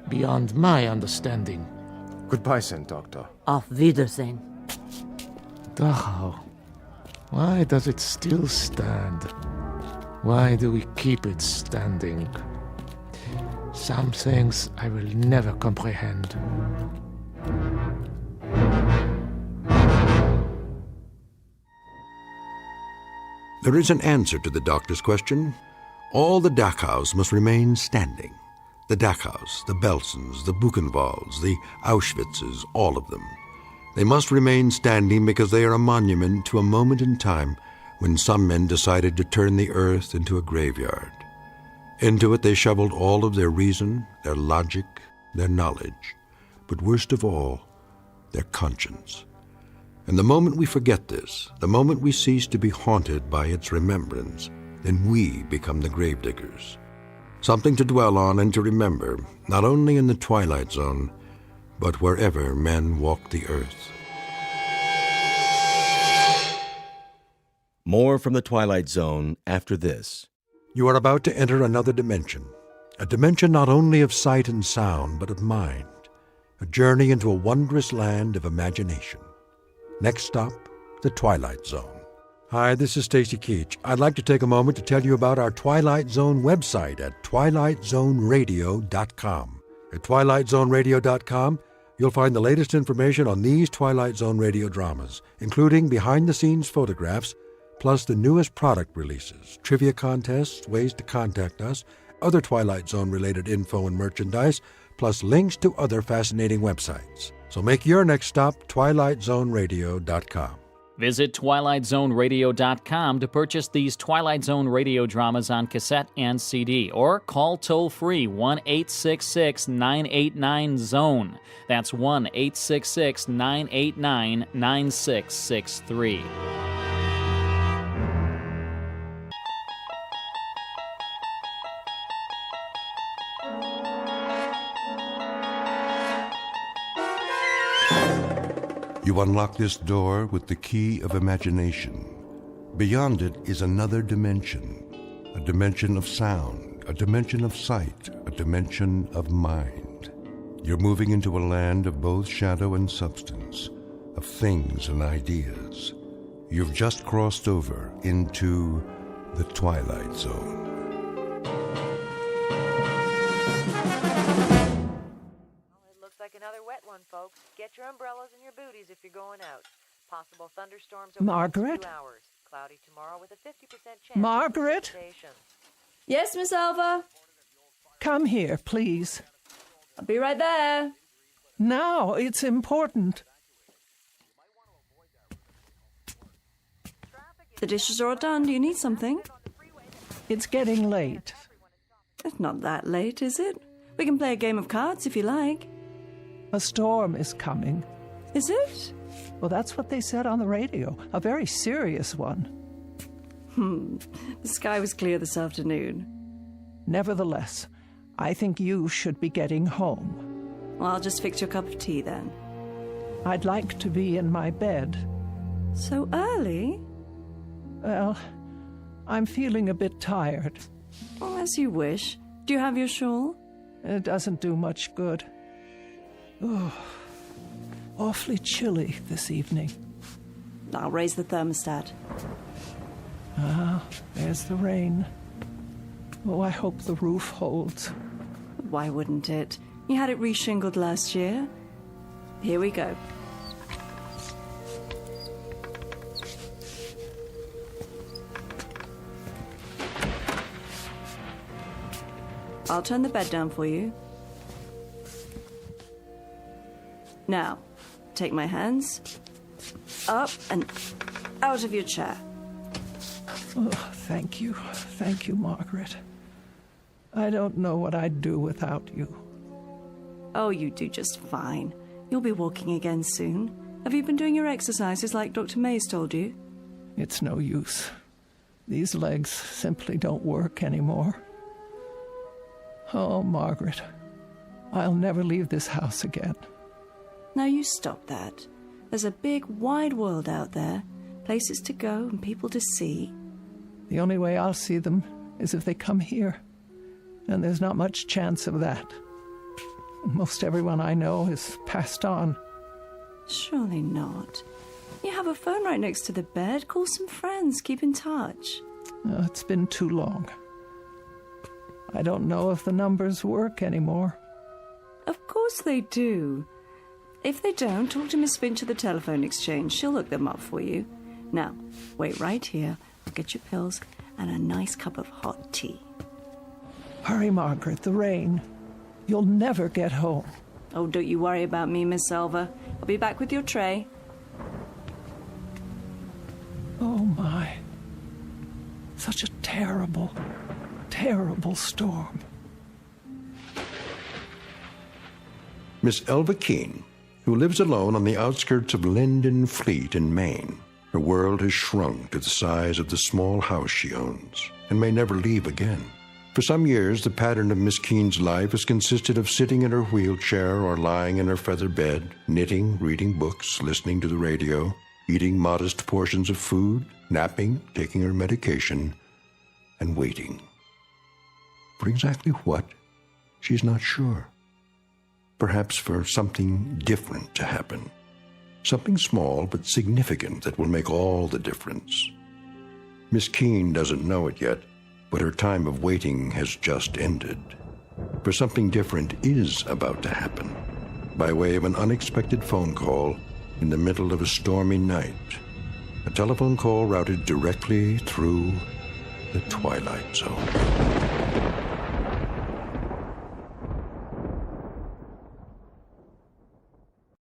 beyond my understanding. Goodbye, then, Doctor. Auf Wiedersehen. Dachau. Why does it still stand? Why do we keep it standing? Some things I will never comprehend. There is an answer to the doctor's question. All the Dachau's must remain standing. The Dachau's, the Belsens, the Buchenwalds, the Auschwitzes, all of them. They must remain standing because they are a monument to a moment in time when some men decided to turn the earth into a graveyard. Into it they shoveled all of their reason, their logic, their knowledge, but worst of all, their conscience. And the moment we forget this, the moment we cease to be haunted by its remembrance, then we become the gravediggers. Something to dwell on and to remember, not only in the Twilight Zone, but wherever men walk the earth. More from the Twilight Zone after this. You are about to enter another dimension, a dimension not only of sight and sound, but of mind, a journey into a wondrous land of imagination. Next stop, the Twilight Zone. Hi, this is Stacy Keach. I'd like to take a moment to tell you about our Twilight Zone website at twilightzoneradio.com. At twilightzoneradio.com, you'll find the latest information on these Twilight Zone radio dramas, including behind-the-scenes photographs, plus the newest product releases, trivia contests, ways to contact us, other Twilight Zone-related info and merchandise, plus links to other fascinating websites. So make your next stop twilightzoneradio.com. Visit twilightzoneradio.com to purchase these Twilight Zone radio dramas on cassette and CD, or call toll-free 1-866-989-ZONE. That's 1-866-989-9663. You unlock this door with the key of imagination. Beyond it is another dimension, a dimension of sound, a dimension of sight, a dimension of mind. You're moving into a land of both shadow and substance, of things and ideas. You've just crossed over into the Twilight Zone. Another wet one, folks. Get your umbrellas and your booties if you're going out. Possible thunderstorms over Margaret? the next 2 hours. Cloudy tomorrow with a 50% chance. Margaret? Yes, Miss Alva? Come here, please. I'll be right there. Now, it's important. The dishes are all done. Do you need something? It's getting late. It's not that late, is it? We can play a game of cards if you like. A storm is coming. Is it? Well, that's what they said on the radio. A very serious one. The sky was clear this afternoon. Nevertheless, I think you should be getting home. Well, I'll just fix your cup of tea then. I'd like to be in my bed. So early? Well, I'm feeling a bit tired. Oh, as you wish. Do you have your shawl? It doesn't do much good. Oh, awfully chilly this evening. I'll raise the thermostat. Ah, there's the rain. Oh, I hope the roof holds. Why wouldn't it? You had it reshingled last year. Here we go. I'll turn the bed down for you. Now, take my hands up and out of your chair. Oh, thank you. Thank you, Margaret. I don't know what I'd do without you. Oh, you do just fine. You'll be walking again soon. Have you been doing your exercises like Dr. Mays told you? It's no use. These legs simply don't work anymore. Oh, Margaret, I'll never leave this house again. Now you stop that. There's a big, wide world out there, places to go and people to see. The only way I'll see them is if they come here, and there's not much chance of that. Most everyone I know is passed on. Surely not. You have a phone right next to the bed. Call some friends. Keep in touch. It's been too long. I don't know if the numbers work anymore. Of course they do. If they don't, talk to Miss Finch at the telephone exchange. She'll look them up for you. Now, wait right here. I'll get your pills and a nice cup of hot tea. Hurry, Margaret, the rain. You'll never get home. Oh, don't you worry about me, Miss Selva. I'll be back with your tray. Oh, my. Such a terrible, terrible storm. Miss Elva Keene, who lives alone on the outskirts of Linden Fleet in Maine. Her world has shrunk to the size of the small house she owns, and may never leave again. For some years, the pattern of Miss Keene's life has consisted of sitting in her wheelchair or lying in her feather bed, knitting, reading books, listening to the radio, eating modest portions of food, napping, taking her medication, and waiting. For exactly what? She's not sure. Perhaps for something different to happen. Something small but significant that will make all the difference. Miss Keene doesn't know it yet, but her time of waiting has just ended. For something different is about to happen, by way of an unexpected phone call in the middle of a stormy night. A telephone call routed directly through the Twilight Zone.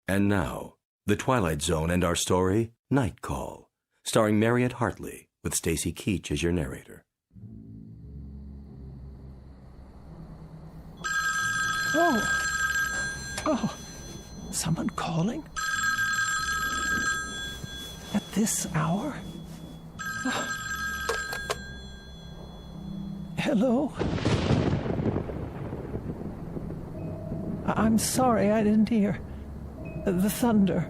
And now, The Twilight Zone and our story, Night Call, starring Mariette Hartley, with Stacy Keach as your narrator. Oh, someone calling? At this hour? Oh. Hello? I'm sorry, I didn't hear. The thunder.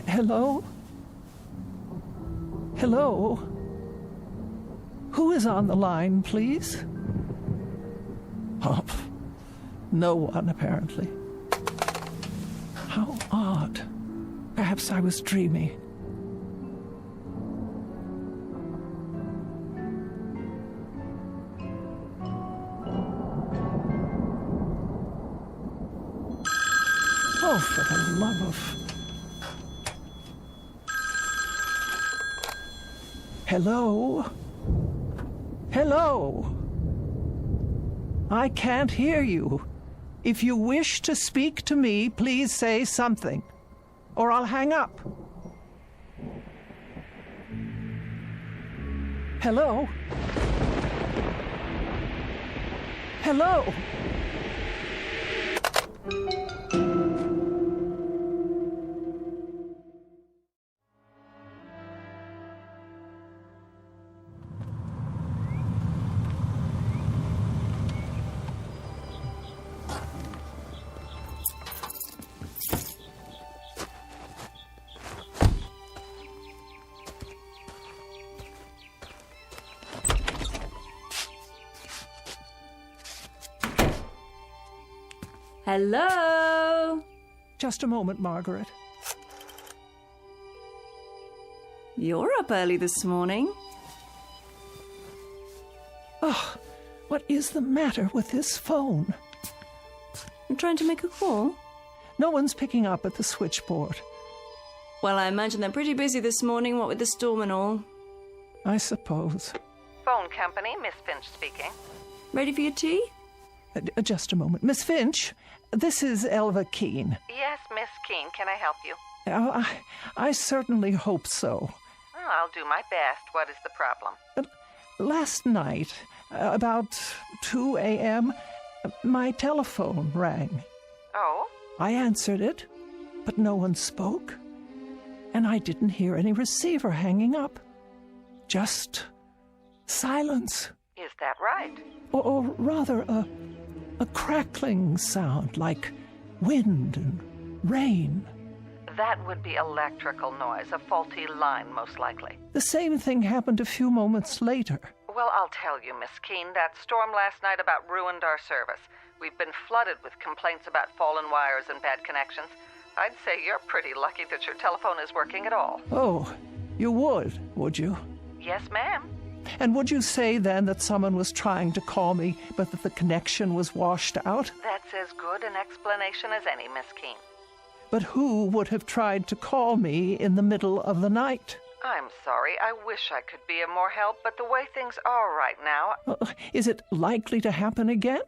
Hello? Hello? Who is on the line, please? Oh, no one, apparently. How odd. Perhaps I was dreaming. Oh, for the love of... Hello? Hello? I can't hear you. If you wish to speak to me, please say something, or I'll hang up. Hello? Hello? Hello? Just a moment, Margaret. You're up early this morning. Oh, what is the matter with this phone? You're trying to make a call? No one's picking up at the switchboard. Well, I imagine they're pretty busy this morning, what with the storm and all. I suppose. Phone company, Miss Finch speaking. Ready for your tea? Just a moment. Miss Finch, this is Elva Keene. Yes, Miss Keene, can I help you? Oh, I certainly hope so. Oh, I'll do my best. What is the problem? Last night, About 2 a.m., my telephone rang. Oh? I answered it, but no one spoke, and I didn't hear any receiver hanging up. Just silence. Is that right? Or rather, a crackling sound like wind and rain. That would be electrical noise, a faulty line, most likely. The same thing happened a few moments later. Well, I'll tell you, Miss Keene, that storm last night about ruined our service. We've been flooded with complaints about fallen wires and bad connections. I'd say you're pretty lucky that your telephone is working at all. Oh, you would you? Yes, ma'am. And would you say then that someone was trying to call me, but that the connection was washed out? That's as good an explanation as any, Miss Keene. But who would have tried to call me in the middle of the night? I'm sorry. I wish I could be of more help, but the way things are right now... Is it likely to happen again?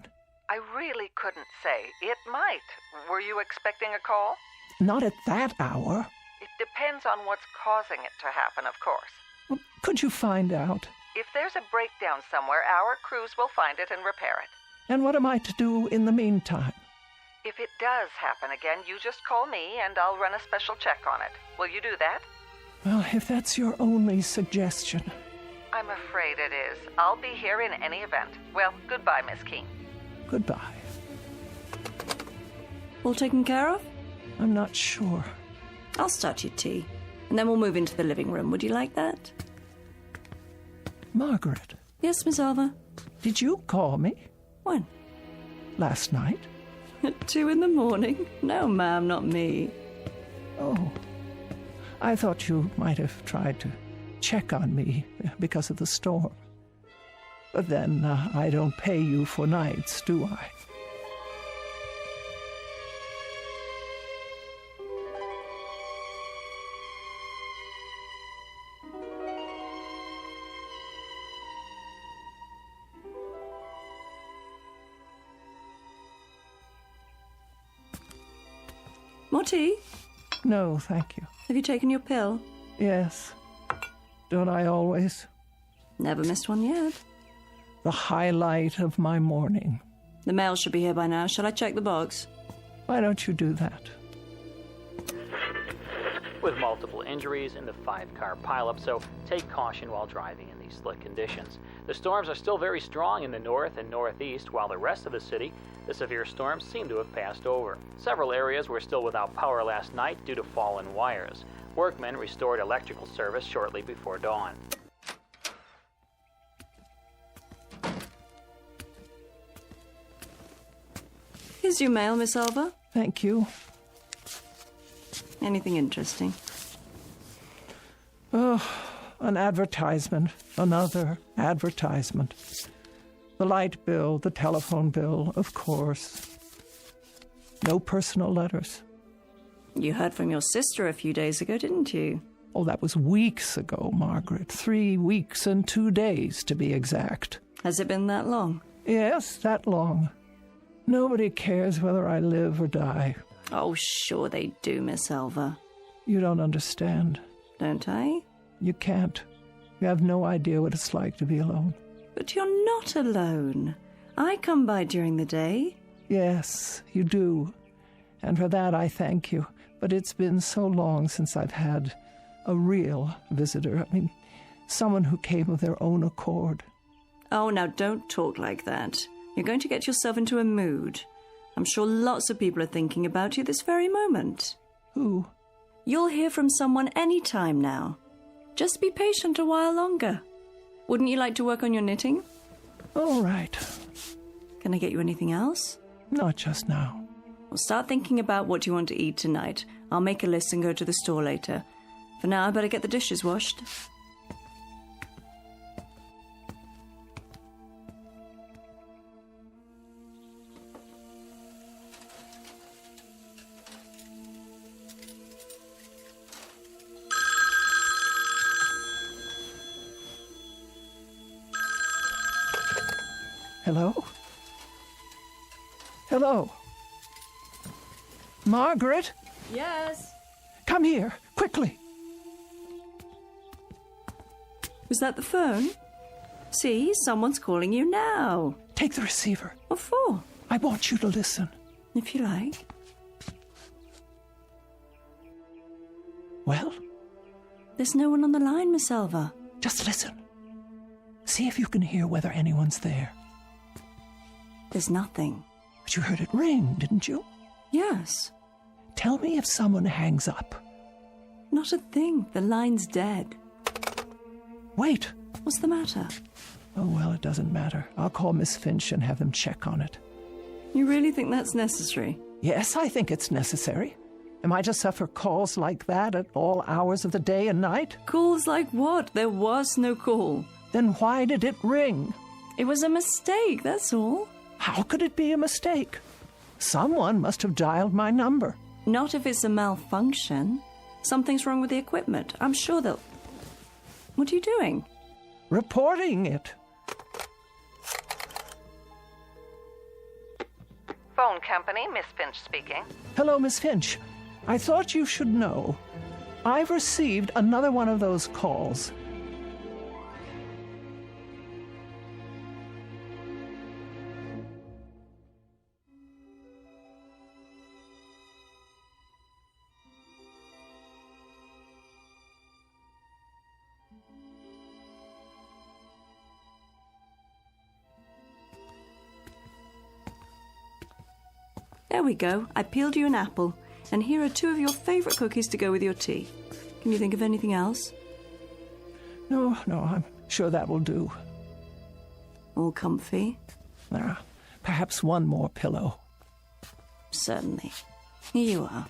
I really couldn't say. It might. Were you expecting a call? Not at that hour. It depends on what's causing it to happen, of course. Well, could you find out? If there's a breakdown somewhere, our crews will find it and repair it. And what am I to do in the meantime? If it does happen again, you just call me and I'll run a special check on it. Will you do that? Well, if that's your only suggestion. I'm afraid it is. I'll be here in any event. Well, goodbye, Miss Keene. Goodbye. All taken care of? I'm not sure. I'll start your tea, and then we'll move into the living room. Would you like that? Margaret. Yes, Miss Alva? Did you call me? When? Last night. At 2 a.m? No, ma'am, not me. Oh. I thought you might have tried to check on me because of the storm. But then I don't pay you for nights, do I? More tea? No, thank you. Have you taken your pill? Yes. Don't I always? Never missed one yet. The highlight of my morning. The mail should be here by now. Shall I check the box? Why don't you do that? With multiple injuries in the 5-car pileup, so take caution while driving in these slick conditions. The storms are still very strong in the north and northeast, while the rest of the city, the severe storms seem to have passed over. Several areas were still without power last night due to fallen wires. Workmen restored electrical service shortly before dawn. Here's your mail, Miss Alva. Thank you. Anything interesting? Oh, an advertisement. Another advertisement. The light bill, the telephone bill, of course. No personal letters. You heard from your sister a few days ago, didn't you? Oh, that was weeks ago, Margaret. 3 weeks and 2 days, to be exact. Has it been that long? Yes, that long. Nobody cares whether I live or die. Oh, sure they do, Miss Alva. You don't understand. Don't I? You can't. You have no idea what it's like to be alone. But you're not alone. I come by during the day. Yes, you do. And for that I thank you. But it's been so long since I've had a real visitor. I mean, someone who came of their own accord. Oh, now don't talk like that. You're going to get yourself into a mood. I'm sure lots of people are thinking about you this very moment. Who? You'll hear from someone any time now. Just be patient a while longer. Wouldn't you like to work on your knitting? All right. Can I get you anything else? Not just now. Well, start thinking about what you want to eat tonight. I'll make a list and go to the store later. For now, I better get the dishes washed. Hello? Hello? Margaret? Yes? Come here, quickly. Was that the phone? See, someone's calling you now. Take the receiver. What for? I want you to listen. If you like. Well? There's no one on the line, Miss Elva. Just listen. See if you can hear whether anyone's there. There's nothing. But you heard it ring, didn't you? Yes. Tell me if someone hangs up. Not a thing. The line's dead. Wait. What's the matter? Oh, well, it doesn't matter. I'll call Miss Finch and have them check on it. You really think that's necessary? Yes, I think it's necessary. Am I to suffer calls like that at all hours of the day and night? Calls like what? There was no call. Then why did it ring? It was a mistake, that's all. How could it be a mistake? Someone must have dialed my number. Not if it's a malfunction. Something's wrong with the equipment. I'm sure they'll... What are you doing? Reporting it. Phone company, Miss Finch speaking. Hello, Miss Finch. I thought you should know. I've received another one of those calls. There we go. I peeled you an apple. And here are 2 of your favourite cookies to go with your tea. Can you think of anything else? No, I'm sure that will do. All comfy? Perhaps one more pillow. Certainly. Here you are.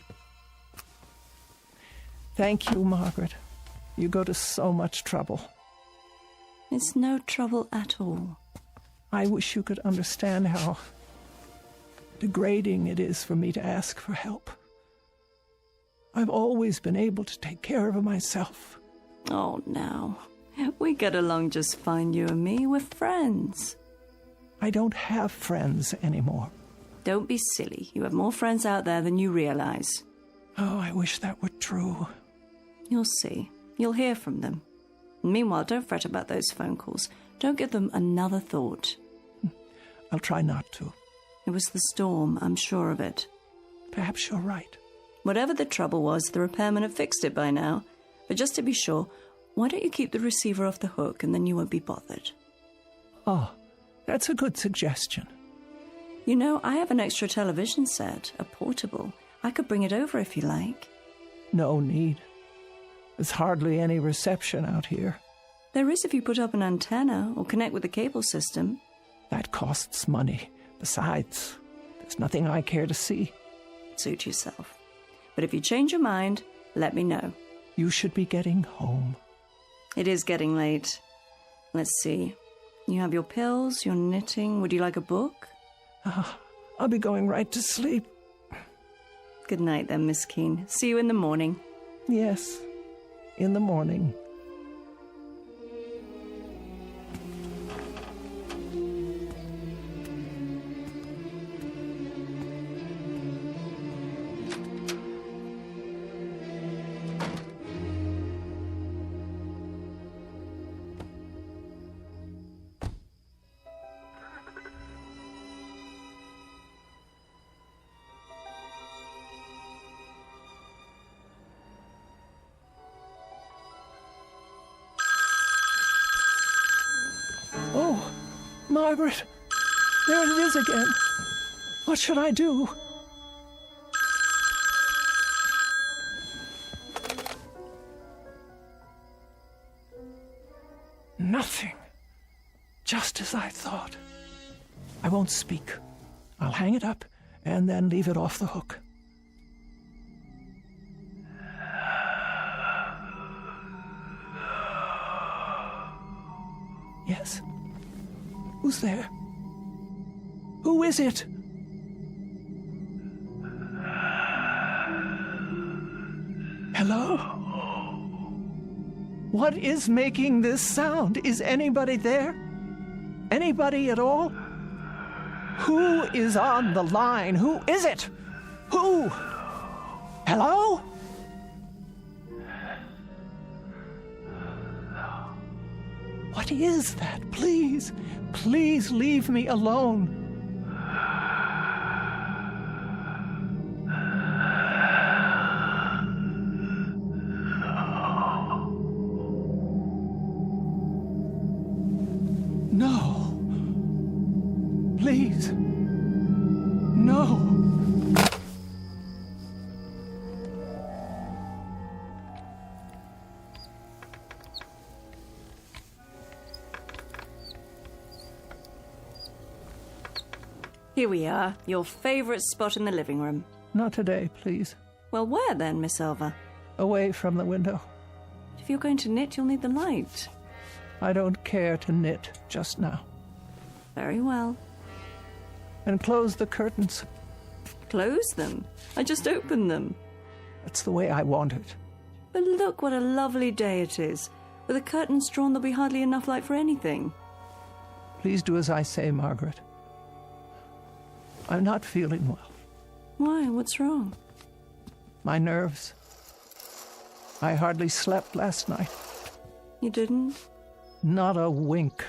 Thank you, Margaret. You go to so much trouble. It's no trouble at all. I wish you could understand how degrading it is for me to ask for help. I've always been able to take care of myself. Oh, now. We get along just fine, you and me. We're friends. I don't have friends anymore. Don't be silly. You have more friends out there than you realize. Oh, I wish that were true. You'll see. You'll hear from them. Meanwhile, don't fret about those phone calls. Don't give them another thought. I'll try not to. It was the storm, I'm sure of it. Perhaps you're right. Whatever the trouble was, the repairman had fixed it by now. But just to be sure, why don't you keep the receiver off the hook and then you won't be bothered? Oh, that's a good suggestion. You know, I have an extra television set, a portable. I could bring it over if you like. No need. There's hardly any reception out here. There is if you put up an antenna or connect with the cable system. That costs money. Besides, there's nothing I care to see. Suit yourself. But if you change your mind, let me know. You should be getting home. It is getting late. Let's see. You have your pills, your knitting. Would you like a book? I'll be going right to sleep. Good night then, Miss Keene. See you in the morning. Yes, in the morning. Margaret, there it is again. What should I do? Nothing. Just as I thought. I won't speak. I'll hang it up and then leave it off the hook. Yes? Who's there? Who is it? Hello? What is making this sound? Is anybody there? Anybody at all? Who is on the line? Who is it? Who? Hello? What is that? Please, please leave me alone. No. Please. No. Here we are, your favorite spot in the living room. Not today, please. Well, where then, Miss Elva? Away from the window. If you're going to knit, you'll need the light. I don't care to knit just now. Very well. And close the curtains. Close them? I just opened them. That's the way I want it. But look what a lovely day it is. With the curtains drawn, there'll be hardly enough light for anything. Please do as I say, Margaret. I'm not feeling well. Why? What's wrong? My nerves. I hardly slept last night. You didn't? Not a wink.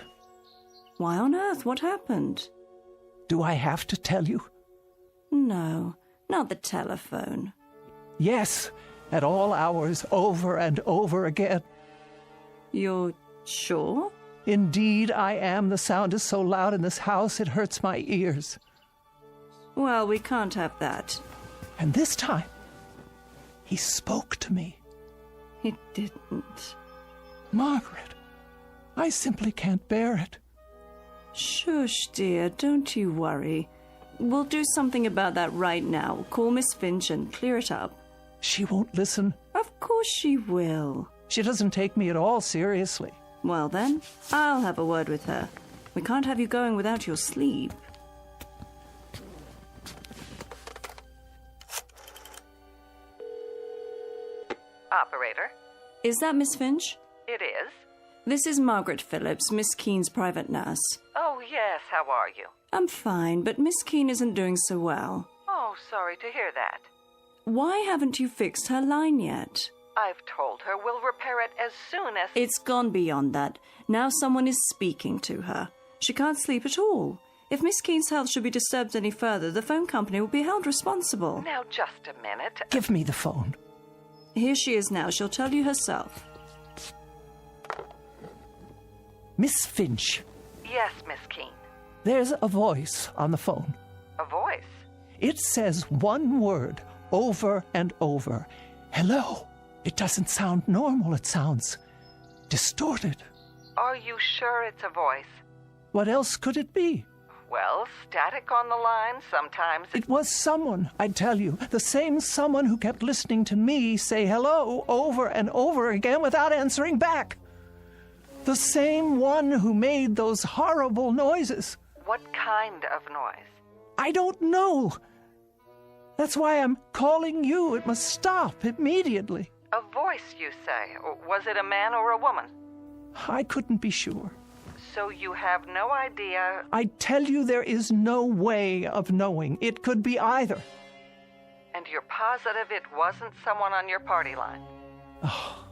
Why on earth? What happened? Do I have to tell you? No, not the telephone. Yes, at all hours, over and over again. You're sure? Indeed, I am. The sound is so loud in this house, it hurts my ears. Well, we can't have that. And this time, he spoke to me. He didn't. Margaret, I simply can't bear it. Shush, dear, don't you worry. We'll do something about that right now. Call Miss Finch and clear it up. She won't listen. Of course she will. She doesn't take me at all seriously. Well then, I'll have a word with her. We can't have you going without your sleep. Operator? Is that Miss Finch? It is. This is Margaret Phillips, Miss Keene's private nurse. Oh, yes, how are you? I'm fine, but Miss Keene isn't doing so well. Oh, sorry to hear that. Why haven't you fixed her line yet? I've told her we'll repair it as soon as... It's gone beyond that. Now someone is speaking to her. She can't sleep at all. If Miss Keene's health should be disturbed any further, the phone company will be held responsible. Now, just a minute. Give me the phone. Here she is now. She'll tell you herself. Miss Finch. Yes, Miss Keene. There's a voice on the phone. A voice? It says one word over and over. Hello. It doesn't sound normal. It sounds distorted. Are you sure it's a voice? What else could it be? Well, static on the line sometimes. It was someone, I tell you, the same someone who kept listening to me say hello over and over again without answering back. The same one who made those horrible noises. What kind of noise? I don't know. That's why I'm calling you. It must stop immediately. A voice, you say? Was it a man or a woman? I couldn't be sure. So you have no idea? I tell you, there is no way of knowing. It could be either. And you're positive it wasn't someone on your party line? Oh,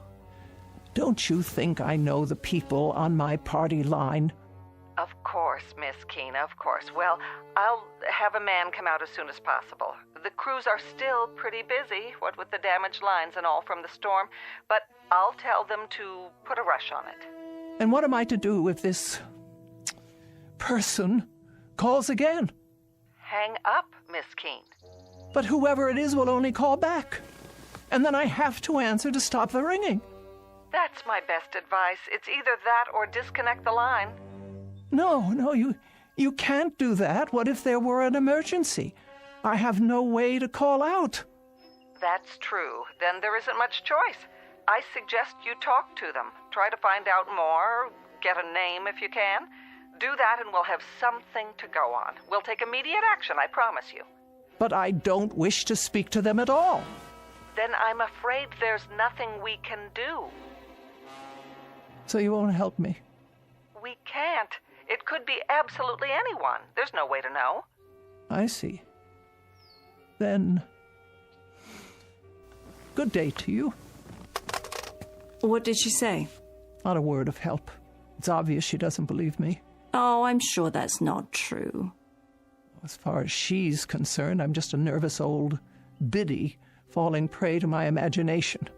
don't you think I know the people on my party line? Of course, Miss Keene, of course. Well, I'll have a man come out as soon as possible. The crews are still pretty busy, what with the damaged lines and all from the storm, but I'll tell them to put a rush on it. And what am I to do if this person calls again? Hang up, Miss Keene. But whoever it is will only call back. And then I have to answer to stop the ringing. That's my best advice. It's either that or disconnect the line. No, you can't do that. What if there were an emergency? I have no way to call out. That's true. Then there isn't much choice. I suggest you talk to them. Try to find out more, get a name if you can. Do that and we'll have something to go on. We'll take immediate action, I promise you. But I don't wish to speak to them at all. Then I'm afraid there's nothing we can do. So you won't help me? We can't. It could be absolutely anyone. There's no way to know. I see. Then, good day to you. What did she say? Not a word of help. It's obvious she doesn't believe me. Oh, I'm sure that's not true. As far as she's concerned, I'm just a nervous old biddy falling prey to my imagination.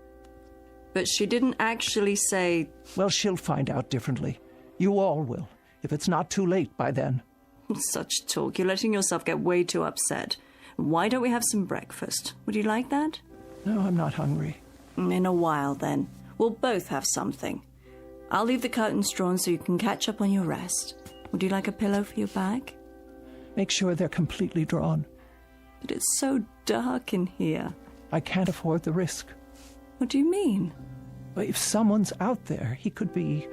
But she didn't actually say... Well, she'll find out differently. You all will, if it's not too late by then. Such talk. You're letting yourself get way too upset. Why don't we have some breakfast? Would you like that? No, I'm not hungry. In a while, then. We'll both have something. I'll leave the curtains drawn so you can catch up on your rest. Would you like a pillow for your back? Make sure they're completely drawn. But it's so dark in here. I can't afford the risk. What do you mean? Well, if someone's out there, he could be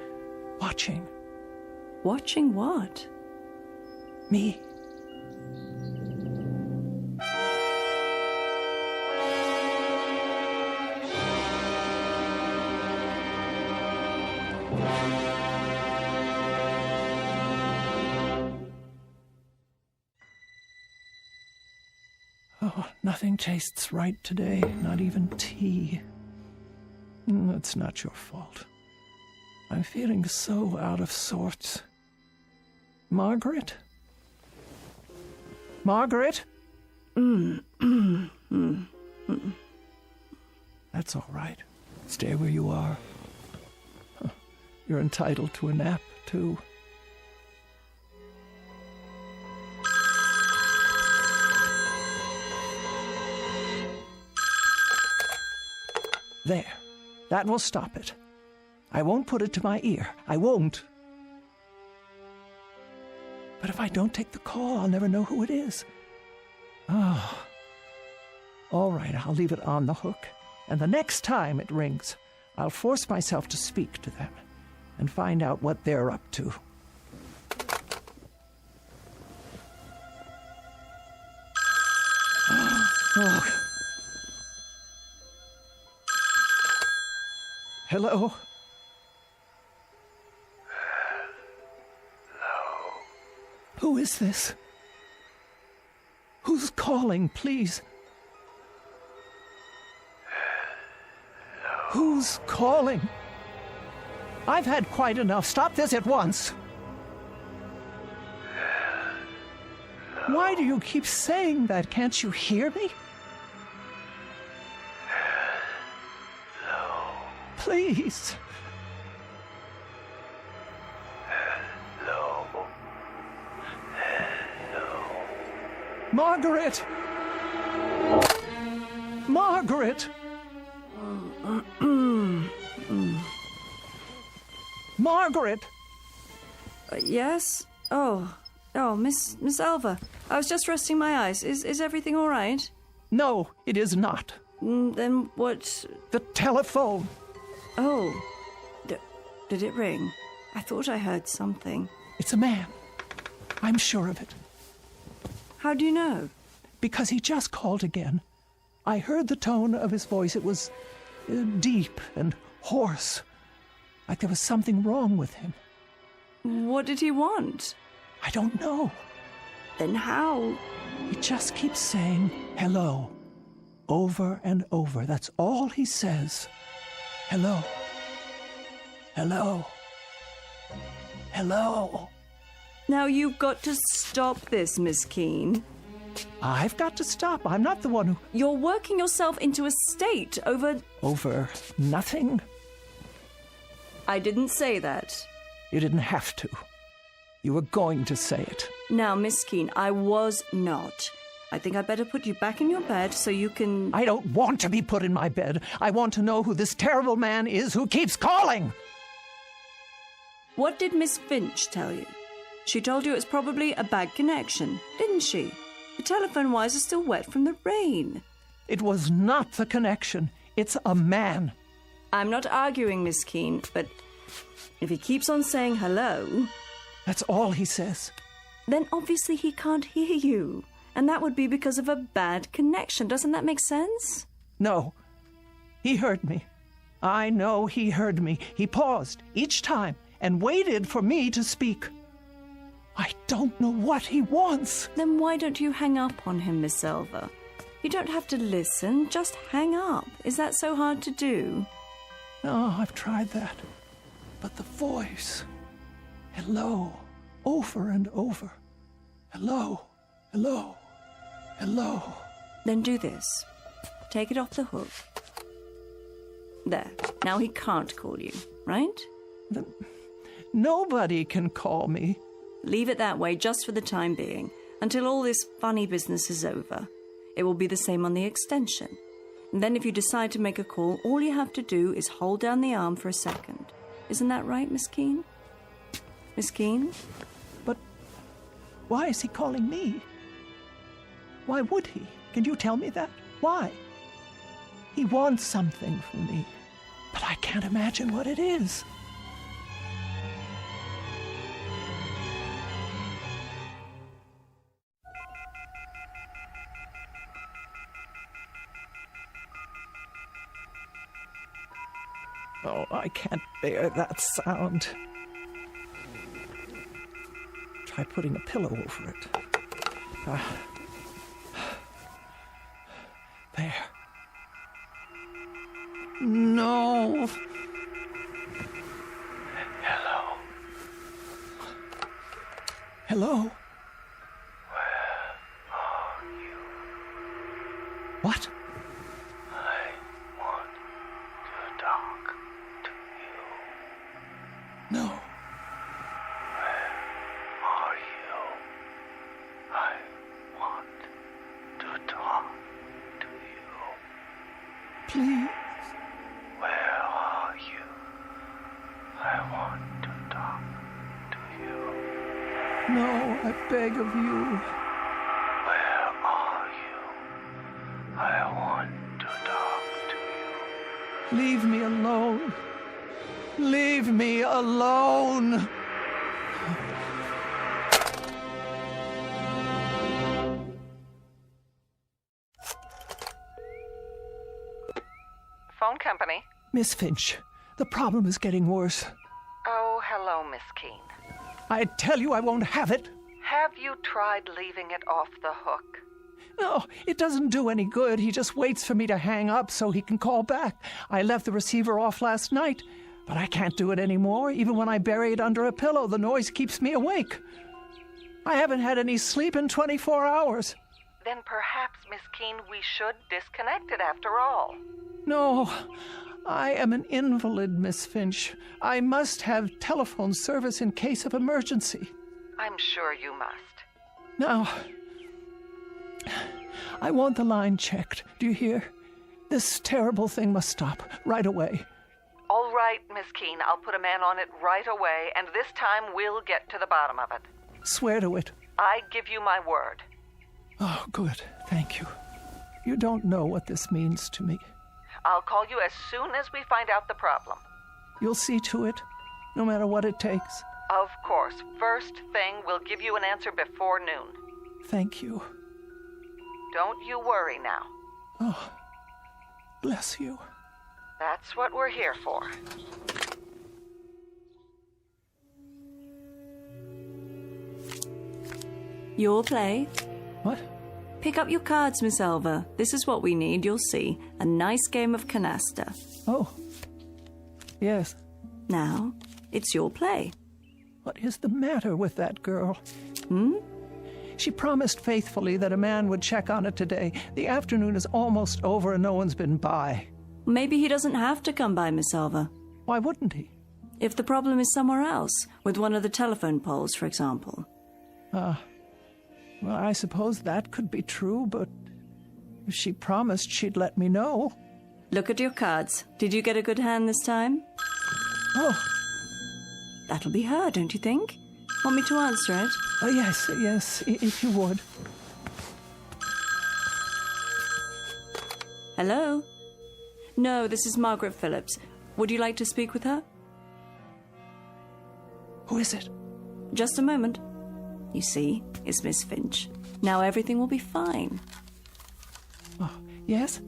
watching. Watching what? Me. Oh, nothing tastes right today, not even tea. It's not your fault. I'm feeling so out of sorts. Margaret? Margaret? That's all right. Stay where you are. You're entitled to a nap, too. There. That will stop it. I won't put it to my ear. I won't. But if I don't take the call, I'll never know who it is. Oh. All right, I'll leave it on the hook. And the next time it rings, I'll force myself to speak to them and find out what they're up to. Oh. Hello? Hello? Who is this? Who's calling, please? Hello? Who's calling? I've had quite enough. Stop this at once. Hello? Why do you keep saying that? Can't you hear me? Please. Hello. Hello. Margaret! Margaret! Margaret! Yes? Oh, Miss Alva. I was just resting my eyes. Is everything all right? No, it is not. Then what? The telephone. Oh. Did it ring? I thought I heard something. It's a man. I'm sure of it. How do you know? Because he just called again. I heard the tone of his voice. It was deep and hoarse. Like there was something wrong with him. What did he want? I don't know. Then how? He just keeps saying hello. Over and over. That's all he says. Hello. Hello. Hello. Now you've got to stop this, Miss Keene. I've got to stop. I'm not the one who... You're working yourself into a state over... Over nothing? I didn't say that. You didn't have to. You were going to say it. Now, Miss Keene, I was not. I think I'd better put you back in your bed so you can... I don't want to be put in my bed. I want to know who this terrible man is who keeps calling. What did Miss Finch tell you? She told you it's probably a bad connection, didn't she? The telephone wires are still wet from the rain. It was not the connection. It's a man. I'm not arguing, Miss Keene, but if he keeps on saying hello... That's all he says. Then obviously he can't hear you. And that would be because of a bad connection. Doesn't that make sense? No. He heard me. I know he heard me. He paused each time and waited for me to speak. I don't know what he wants. Then why don't you hang up on him, Miss Elva? You don't have to listen, just hang up. Is that so hard to do? No, I've tried that. But the voice... Hello, over and over. Hello, hello, hello. Then do this. Take it off the hook. There. Now he can't call you, right? Nobody can call me. Leave it that way just for the time being, until all this funny business is over. It will be the same on the extension. And then if you decide to make a call, all you have to do is hold down the arm for a second. Isn't that right, Miss Keene? Miss Keene? But why is he calling me? Why would he? Can you tell me that? Why? He wants something from me, but I can't imagine what it is. Oh, I can't bear that sound. Try putting a pillow over it. There. No. Hello. Hello? Where are you? What? I want to talk to you. No. Where are you? I want to talk to you. Please. Where are you? I want to talk to you. No, I beg of you. Where are you? I want to talk to you. Leave me alone. Leave me alone. Phone company. Miss Finch, the problem is getting worse. Oh, hello, Miss Keene. I tell you I won't have it. Have you tried leaving it off the hook? No, it doesn't do any good. He just waits for me to hang up so he can call back. I left the receiver off last night, but I can't do it anymore. Even when I bury it under a pillow, the noise keeps me awake. I haven't had any sleep in 24 hours. Then perhaps, Miss Keene, we should disconnect it after all. No, I am an invalid, Miss Finch. I must have telephone service in case of emergency. I'm sure you must. Now, I want the line checked. Do you hear? This terrible thing must stop right away. All right, Miss Keene, I'll put a man on it right away, and this time we'll get to the bottom of it. Swear to it. I give you my word. Oh, good. Thank you. You don't know what this means to me. I'll call you as soon as we find out the problem. You'll see to it, no matter what it takes. Of course. First thing, we'll give you an answer before noon. Thank you. Don't you worry now. Oh, bless you. That's what we're here for. Your play. What? Pick up your cards, Miss Elva. This is what we need, you'll see. A nice game of canasta. Oh. Yes. Now, it's your play. What is the matter with that girl? Hmm? She promised faithfully that a man would check on it today. The afternoon is almost over and no one's been by. Maybe he doesn't have to come by, Miss Elva. Why wouldn't he? If the problem is somewhere else, with one of the telephone poles, for example. Well, I suppose that could be true, but if she promised she'd let me know. Look at your cards. Did you get a good hand this time? Oh. That'll be her, don't you think? Want me to answer it? Yes, if you would. Hello? No, this is Margaret Phillips. Would you like to speak with her? Who is it? Just a moment. You see, it's Miss Finch. Now everything will be fine. Oh, yes?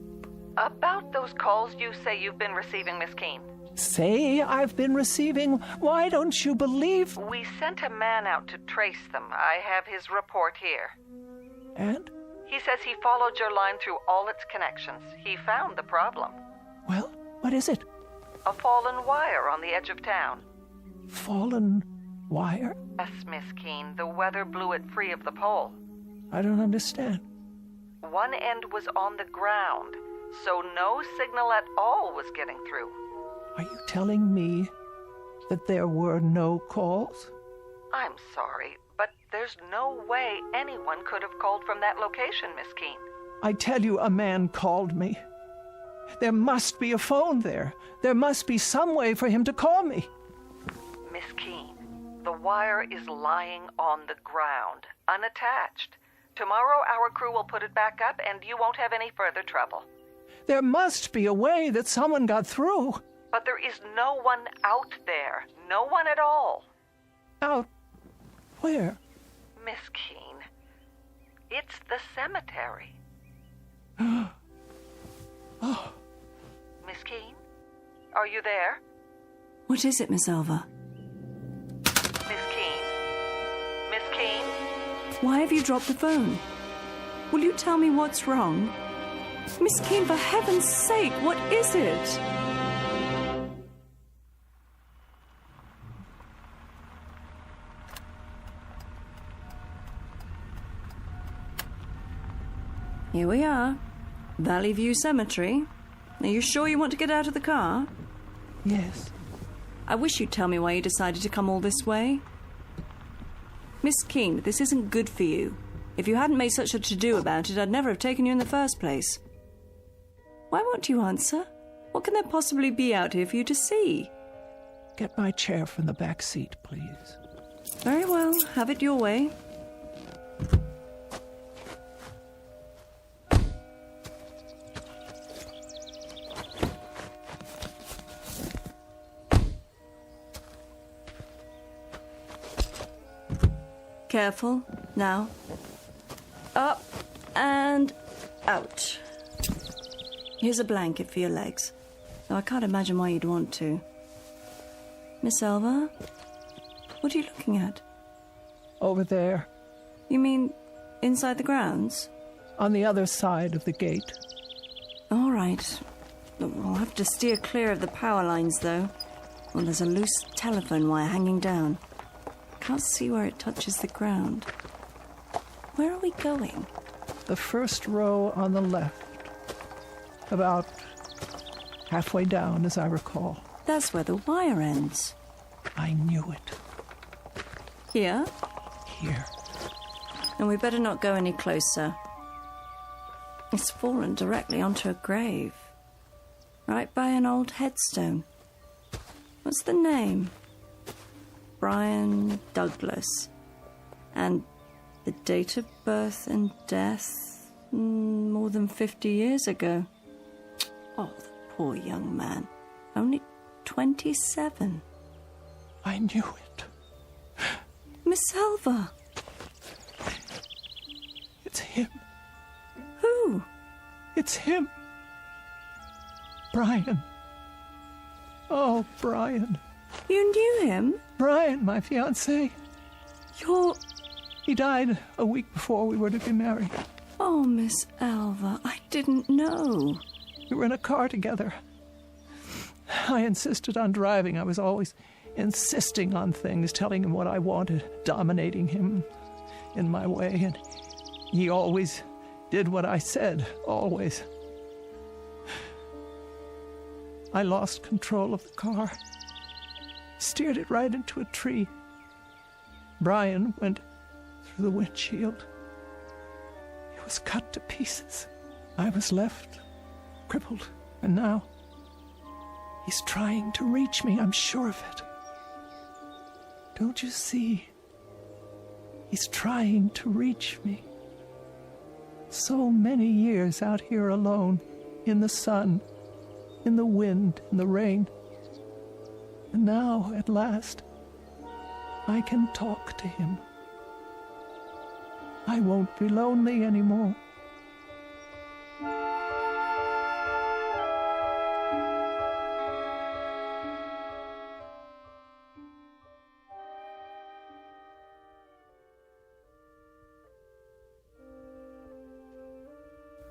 About those calls you say you've been receiving, Miss Keene. Say I've been receiving. Why don't you believe? We sent a man out to trace them. I have his report here. And? He says he followed your line through all its connections. He found the problem. Well, what is it? A fallen wire on the edge of town. Fallen wire? Yes, Miss Keene. The weather blew it free of the pole. I don't understand. One end was on the ground, so no signal at all was getting through. Are you telling me that there were no calls? I'm sorry, but there's no way anyone could have called from that location, Miss Keene. I tell you, a man called me. There must be a phone there. There must be some way for him to call me. Miss Keene, the wire is lying on the ground, unattached. Tomorrow our crew will put it back up and you won't have any further trouble. There must be a way that someone got through. But there is no one out there. No one at all. Out where? Miss Keene, it's the cemetery. Oh. Miss Keene, are you there? What is it, Miss Elva? Miss Keene? Miss Keene? Why have you dropped the phone? Will you tell me what's wrong? Miss Keene, for heaven's sake, what is it? Here we are. Valley View Cemetery. Are you sure you want to get out of the car? Yes. I wish you'd tell me why you decided to come all this way. Miss Keene, this isn't good for you. If you hadn't made such a to-do about it, I'd never have taken you in the first place. Why won't you answer? What can there possibly be out here for you to see? Get my chair from the back seat, please. Very well. Have it your way. Careful. Now. Up and out. Here's a blanket for your legs. Though I can't imagine why you'd want to. Miss Elva? What are you looking at? Over there. You mean inside the grounds? On the other side of the gate. All right. We'll have to steer clear of the power lines, though. Well, there's a loose telephone wire hanging down. Can't see where it touches the ground. Where are we going? The first row on the left. About halfway down, as I recall. That's where the wire ends. I knew it. Here? Here. And we better not go any closer. It's fallen directly onto a grave. Right by an old headstone. What's the name? Brian Douglas. And the date of birth and death, more than 50 years ago. Oh, the poor young man. Only 27. I knew it. Miss Elva. It's him. Who? It's him. Brian. Oh, Brian. You knew him? Brian, my fiancé. He died a week before we were to be married. Oh, Miss Elva, I didn't know. We were in a car together. I insisted on driving. I was always insisting on things, telling him what I wanted, dominating him in my way, and he always did what I said, always. I lost control of the car, steered it right into a tree. Brian went through the windshield. He was cut to pieces. I was left crippled, and now he's trying to reach me, I'm sure of it. Don't you see? He's trying to reach me. So many years out here alone, in the sun, in the wind, in the rain. And now, at last, I can talk to him. I won't be lonely anymore.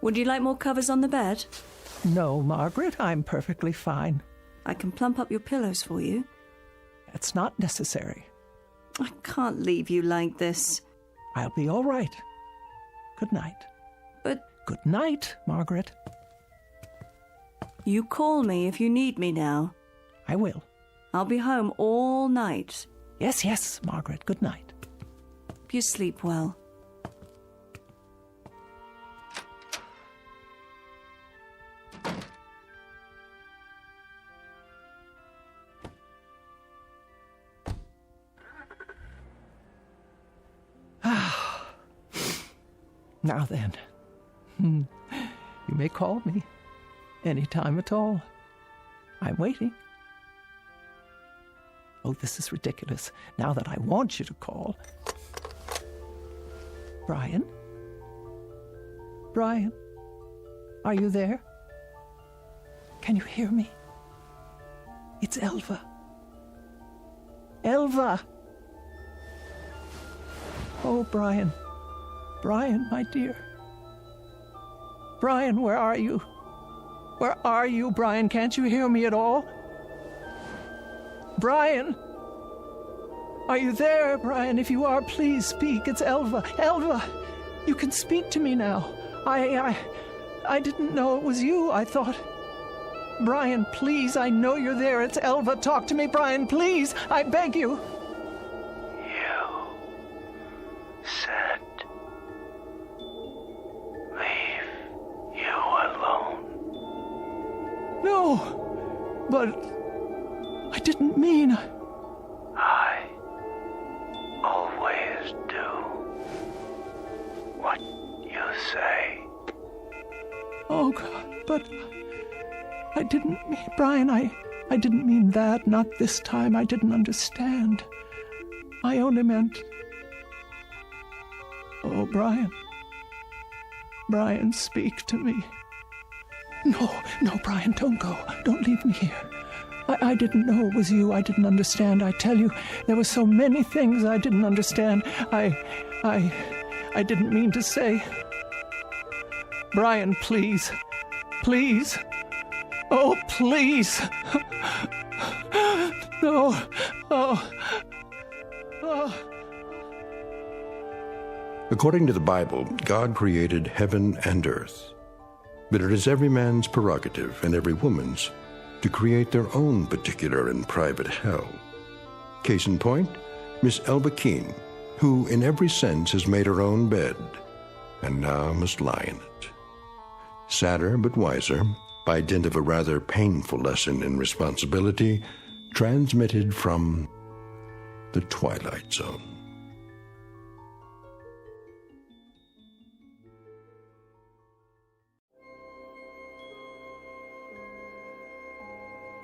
Would you like more covers on the bed? No, Margaret, I'm perfectly fine. I can plump up your pillows for you. That's not necessary. I can't leave you like this. I'll be all right. Good night. But... Good night, Margaret. You call me if you need me now. I will. I'll be home all night. Yes, yes, Margaret. Good night. You sleep well. Now then, you may call me any time at all. I'm waiting. Oh, this is ridiculous. Now that I want you to call. Brian? Brian? Are you there? Can you hear me? It's Elva. Elva! Oh, Brian. Brian, my dear. Brian, where are you? Where are you, Brian? Can't you hear me at all? Brian! Are you there, Brian? If you are, please speak. It's Elva. Elva! You can speak to me now. I didn't know it was you. I thought... Brian, please, I know you're there. It's Elva. Talk to me, Brian, please. I beg you. You said... leave you alone. No, but I didn't mean... I always do what you say. Oh, God, but I didn't mean... Brian, I didn't mean that. Not this time. I didn't understand. I only meant... Oh, Brian. Brian, speak to me. No, Brian, don't go. Don't leave me here. I didn't know it was you. I didn't understand. I tell you, there were so many things I didn't understand. I didn't mean to say. Brian, please. Please. Oh, please. No. Oh. According to the Bible, God created heaven and earth. But it is every man's prerogative and every woman's to create their own particular and private hell. Case in point, Miss Elva Keene, who in every sense has made her own bed, and now must lie in it. Sadder but wiser, by dint of a rather painful lesson in responsibility, transmitted from the Twilight Zone.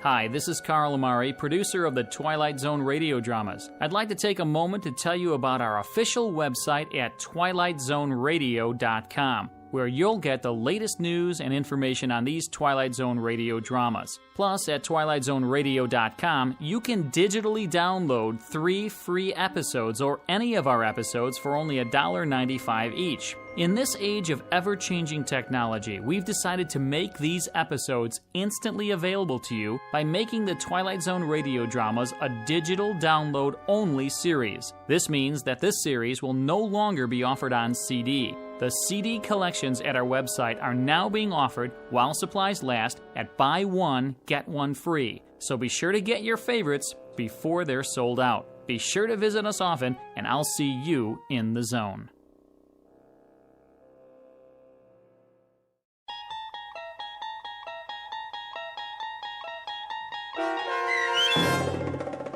Hi, this is Carl Amari, producer of the Twilight Zone radio dramas. I'd like to take a moment to tell you about our official website at twilightzoneradio.com, where you'll get the latest news and information on these Twilight Zone radio dramas. Plus, at twilightzoneradio.com, you can digitally download 3 free episodes or any of our episodes for only $1.95 each. In this age of ever-changing technology, we've decided to make these episodes instantly available to you by making the Twilight Zone radio dramas a digital download-only series. This means that this series will no longer be offered on CD. The CD collections at our website are now being offered while supplies last at buy one, get one free. So be sure to get your favorites before they're sold out. Be sure to visit us often, and I'll see you in the zone.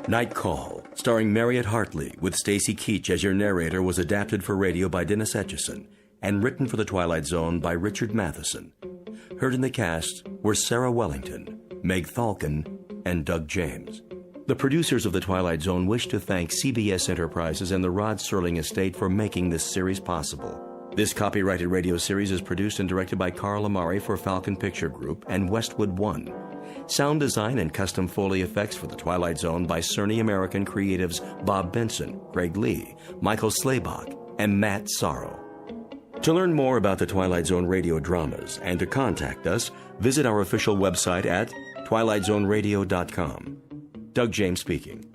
Night Call, starring Mariette Hartley, with Stacy Keach as your narrator, was adapted for radio by Dennis Etchison and written for The Twilight Zone by Richard Matheson. Heard in the cast were Sarah Wellington, Meg Thalken, and Doug James. The producers of The Twilight Zone wish to thank CBS Enterprises and the Rod Serling Estate for making this series possible. This copyrighted radio series is produced and directed by Carl Amari for Falcon Picture Group and Westwood One. Sound design and custom Foley effects for The Twilight Zone by Cerny American creatives Bob Benson, Greg Lee, Michael Slaybach, and Matt Sorrow. To learn more about the Twilight Zone radio dramas and to contact us, visit our official website at twilightzoneradio.com. Doug James speaking.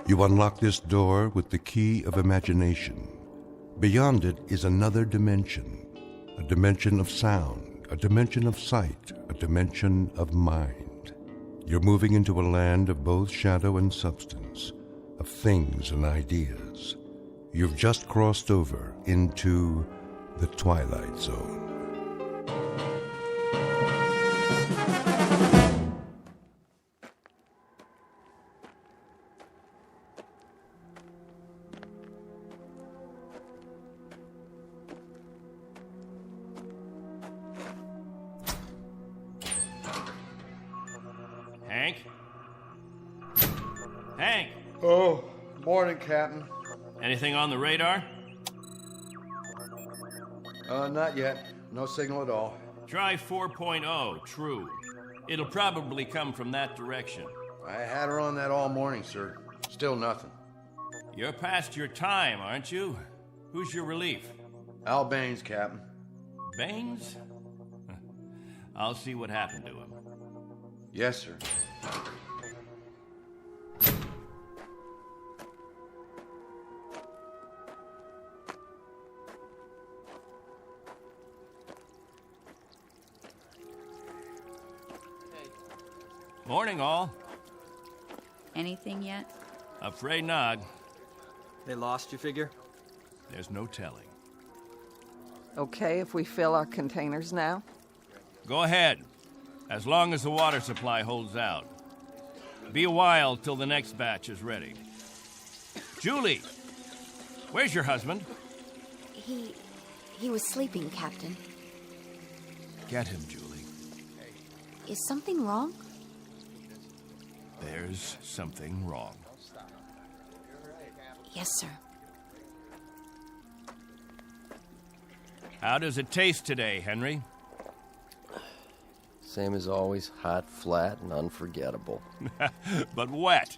You unlock this door with the key of imagination. Beyond it is another dimension, a dimension of sound, a dimension of sight, a dimension of mind. You're moving into a land of both shadow and substance, of things and ideas. You've just crossed over into the Twilight Zone. Hank? Hank! Oh, morning, Captain. Anything on the radar? Not yet. No signal at all. Try 4.0, true. It'll probably come from that direction. I had her on that all morning, sir. Still nothing. You're past your time, aren't you? Who's your relief? Al Baines, Captain. Baines? I'll see what happened to him. Yes, sir. Morning, all. Anything yet? Afraid not. They lost, you figure? There's no telling. Okay if we fill our containers now? Go ahead, as long as the water supply holds out. Be a while till the next batch is ready. Julie, where's your husband? He was sleeping, Captain. Get him, Julie. Is something wrong? There's something wrong. Yes, sir. How does it taste today, Henry? Same as always, hot, flat, and unforgettable. But wet.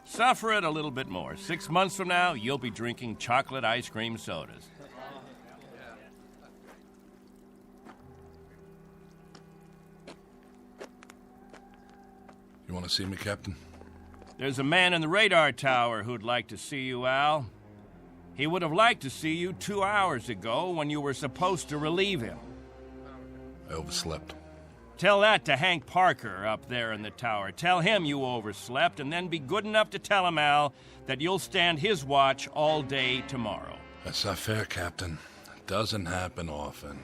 Suffer it a little bit more. 6 months from now, you'll be drinking chocolate ice cream sodas. You want to see me, Captain? There's a man in the radar tower who'd like to see you, Al. He would have liked to see you 2 hours ago when you were supposed to relieve him. I overslept. Tell that to Hank Parker up there in the tower. Tell him you overslept, and then be good enough to tell him, Al, that you'll stand his watch all day tomorrow. That's not fair, Captain. It doesn't happen often.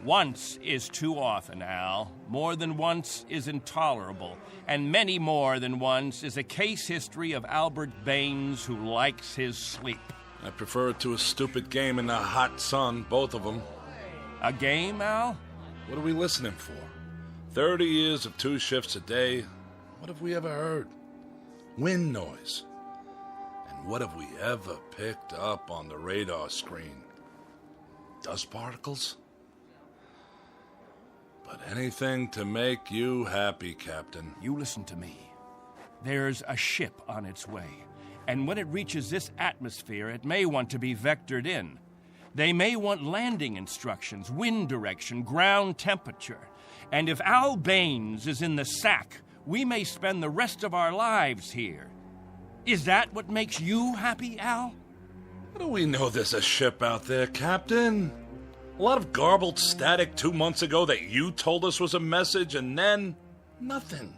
Once is too often, Al. More than once is intolerable. And many more than once is a case history of Albert Baines who likes his sleep. I prefer it to a stupid game in the hot sun, both of them. A game, Al? What are we listening for? 30 years of 2 shifts a day. What have we ever heard? Wind noise. And what have we ever picked up on the radar screen? Dust particles? But anything to make you happy, Captain. You listen to me. There's a ship on its way, and when it reaches this atmosphere, it may want to be vectored in. They may want landing instructions, wind direction, ground temperature. And if Al Baines is in the sack, we may spend the rest of our lives here. Is that what makes you happy, Al? How do we know there's a ship out there, Captain? A lot of garbled static 2 months ago that you told us was a message, and then nothing.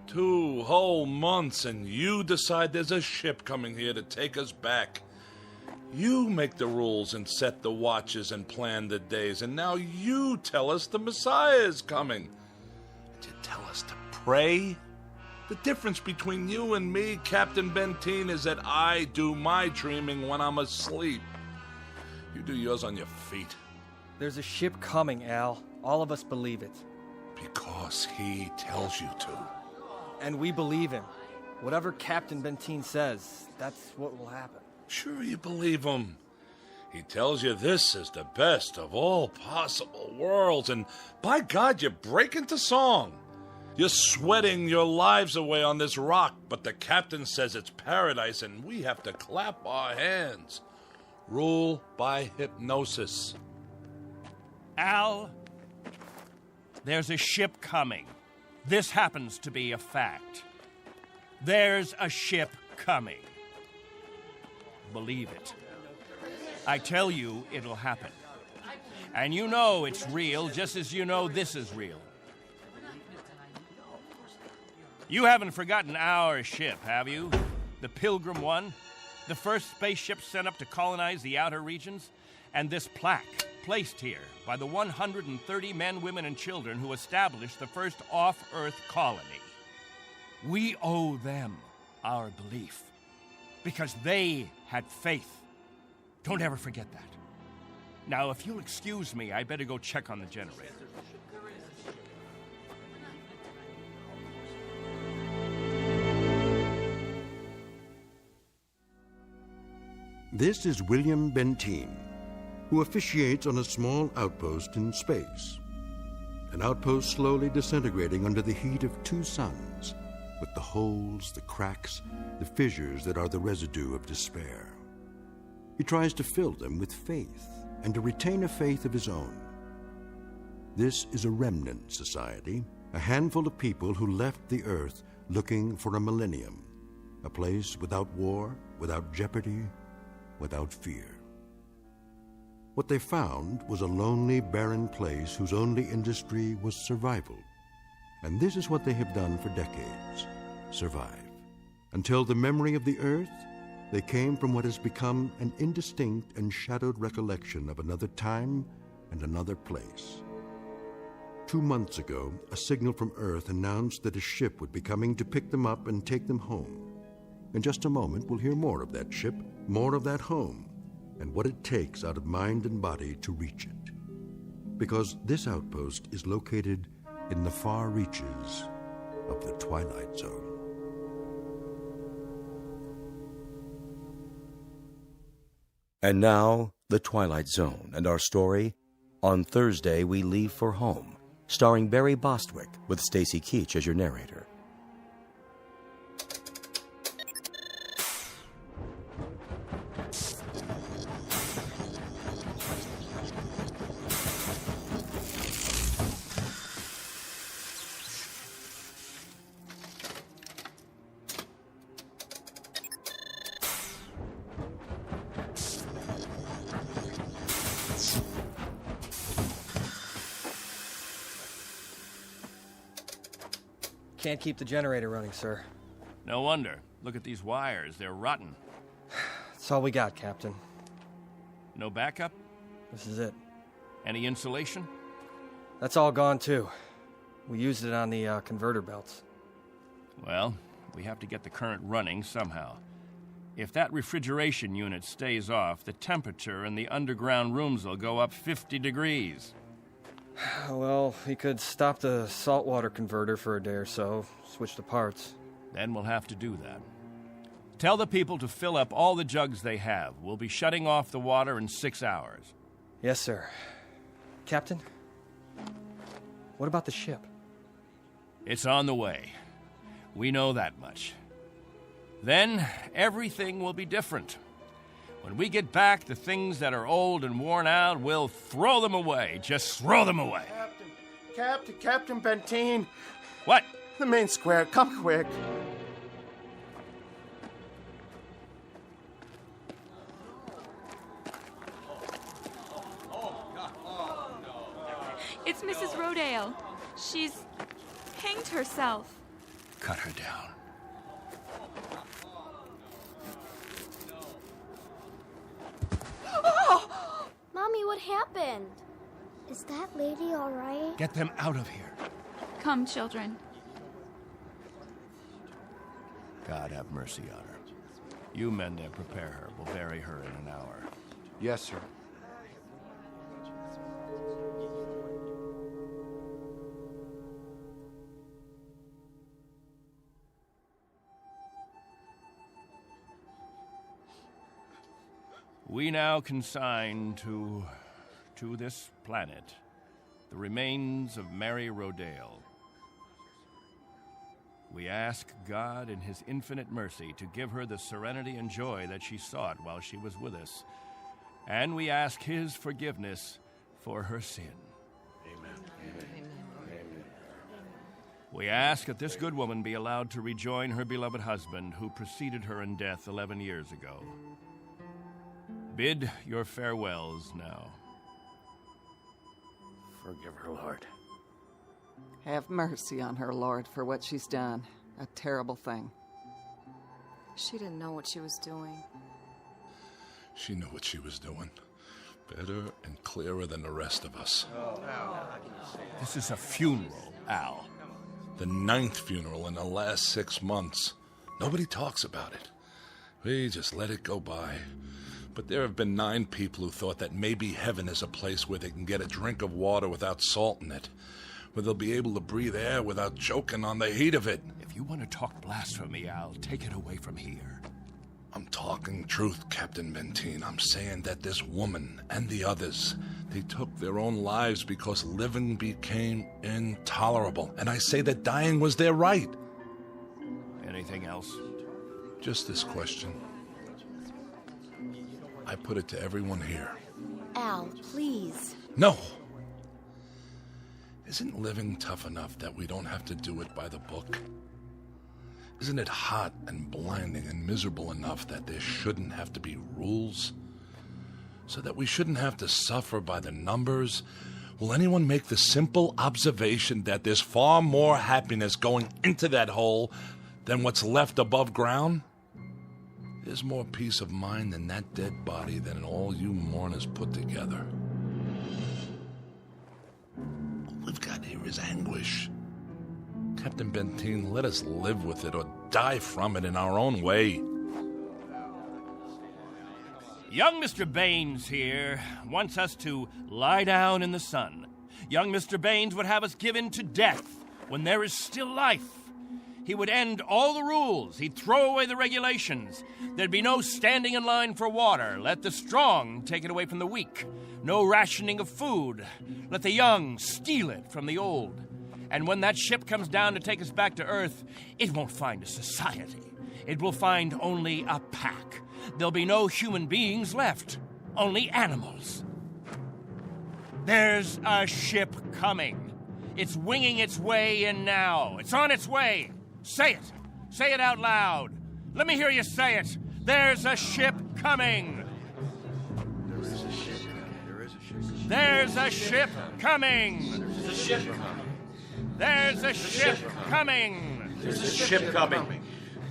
2 whole months, and you decide there's a ship coming here to take us back. You make the rules and set the watches and plan the days, and now you tell us the Messiah is coming. And you tell us to pray? The difference between you and me, Captain Benteen, is that I do my dreaming when I'm asleep. You do yours on your feet. There's a ship coming, Al. All of us believe it. Because he tells you to. And we believe him. Whatever Captain Benteen says, that's what will happen. Sure you believe him. He tells you this is the best of all possible worlds, and by God, you break into song. You're sweating your lives away on this rock, but the captain says it's paradise, and we have to clap our hands. Rule by hypnosis. Al, there's a ship coming. This happens to be a fact. There's a ship coming. believe it. I tell you, it'll happen. And you know it's real, just as you know this is real. You haven't forgotten our ship, have you? The Pilgrim One? The first spaceship sent up to colonize the outer regions? And this plaque, placed here by the 130 men, women, and children who established the first off-Earth colony. We owe them our belief, because they had faith. Don't ever forget that. Now, if you'll excuse me, I better go check on the generator. This is William Benteen, who officiates on a small outpost in space. An outpost slowly disintegrating under the heat of two suns, with the holes, the cracks, the fissures that are the residue of despair. He tries to fill them with faith and to retain a faith of his own. This is a remnant society, a handful of people who left the Earth looking for a millennium, a place without war, without jeopardy, without fear. What they found was a lonely, barren place whose only industry was survival. And this is what they have done for decades, survive. Until the memory of the Earth, they came from what has become an indistinct and shadowed recollection of another time and another place. 2 months ago, a signal from Earth announced that a ship would be coming to pick them up and take them home. In just a moment, we'll hear more of that ship, more of that home, and what it takes out of mind and body to reach it. Because this outpost is located in the far reaches of the Twilight Zone. And now, the Twilight Zone and our story, On Thursday We Leave for Home, starring Barry Bostwick with Stacy Keach as your narrator. Can't keep the generator running, sir. No wonder. Look at these wires. They're rotten. That's all we got, Captain. No backup? This is it. Any insulation? That's all gone, too. We used it on the converter belts. Well, we have to get the current running somehow. If that refrigeration unit stays off, the temperature in the underground rooms will go up 50 degrees. Well, we could stop the saltwater converter for a day or so, switch the parts. Then we'll have to do that. Tell the people to fill up all the jugs they have. We'll be shutting off the water in 6 hours. Yes, sir. Captain, what about the ship? It's on the way. We know that much. Then everything will be different. When we get back, the things that are old and worn out, we'll throw them away. Just throw them away. Captain Benteen. What? The main square. Come quick. It's Mrs. Rodale. She's hanged herself. Cut her down. Oh! Mommy, what happened? Is that lady all right? Get them out of here. Come, children. God have mercy on her. You men there, prepare her. We'll bury her in an hour. Yes, sir. We now consign to this planet the remains of Mary Rodale. We ask God in His infinite mercy to give her the serenity and joy that she sought while she was with us. And we ask His forgiveness for her sin. Amen. We ask that this good woman be allowed to rejoin her beloved husband who preceded her in death 11 years ago. Bid your farewells now. Forgive her, Lord. Have mercy on her, Lord, for what she's done. A terrible thing. She didn't know what she was doing. She knew what she was doing. Better and clearer than the rest of us. This is a funeral, Al. The 9th funeral in the last 6 months. Nobody talks about it. We just let it go by. But there have been 9 people who thought that maybe heaven is a place where they can get a drink of water without salt in it, where they'll be able to breathe air without choking on the heat of it. If you want to talk blasphemy, Al, take it away from here. I'm talking truth, Captain Benteen. I'm saying that this woman and the others, they took their own lives because living became intolerable. And I say that dying was their right. Anything else? Just this question. I put it to everyone here. Al, please. No! Isn't living tough enough that we don't have to do it by the book? Isn't it hot and blinding and miserable enough that there shouldn't have to be rules? So that we shouldn't have to suffer by the numbers? Will anyone make the simple observation that there's far more happiness going into that hole than what's left above ground? There's more peace of mind in that dead body than in all you mourners put together. All we've got here is anguish. Captain Benteen, let us live with it or die from it in our own way. Young Mr. Baines here wants us to lie down in the sun. Young Mr. Baines would have us given to death when there is still life. He would end all the rules. He'd throw away the regulations. There'd be no standing in line for water. Let the strong take it away from the weak. No rationing of food. Let the young steal it from the old. And when that ship comes down to take us back to Earth, it won't find a society. It will find only a pack. There'll be no human beings left. Only animals. There's a ship coming. It's winging its way in now. It's on its way. Say it. Say it out loud. Let me hear you say it. There's a ship coming. There is a ship coming. There is a ship. There's a ship coming. There's a ship coming. There's a ship coming. There's a ship coming.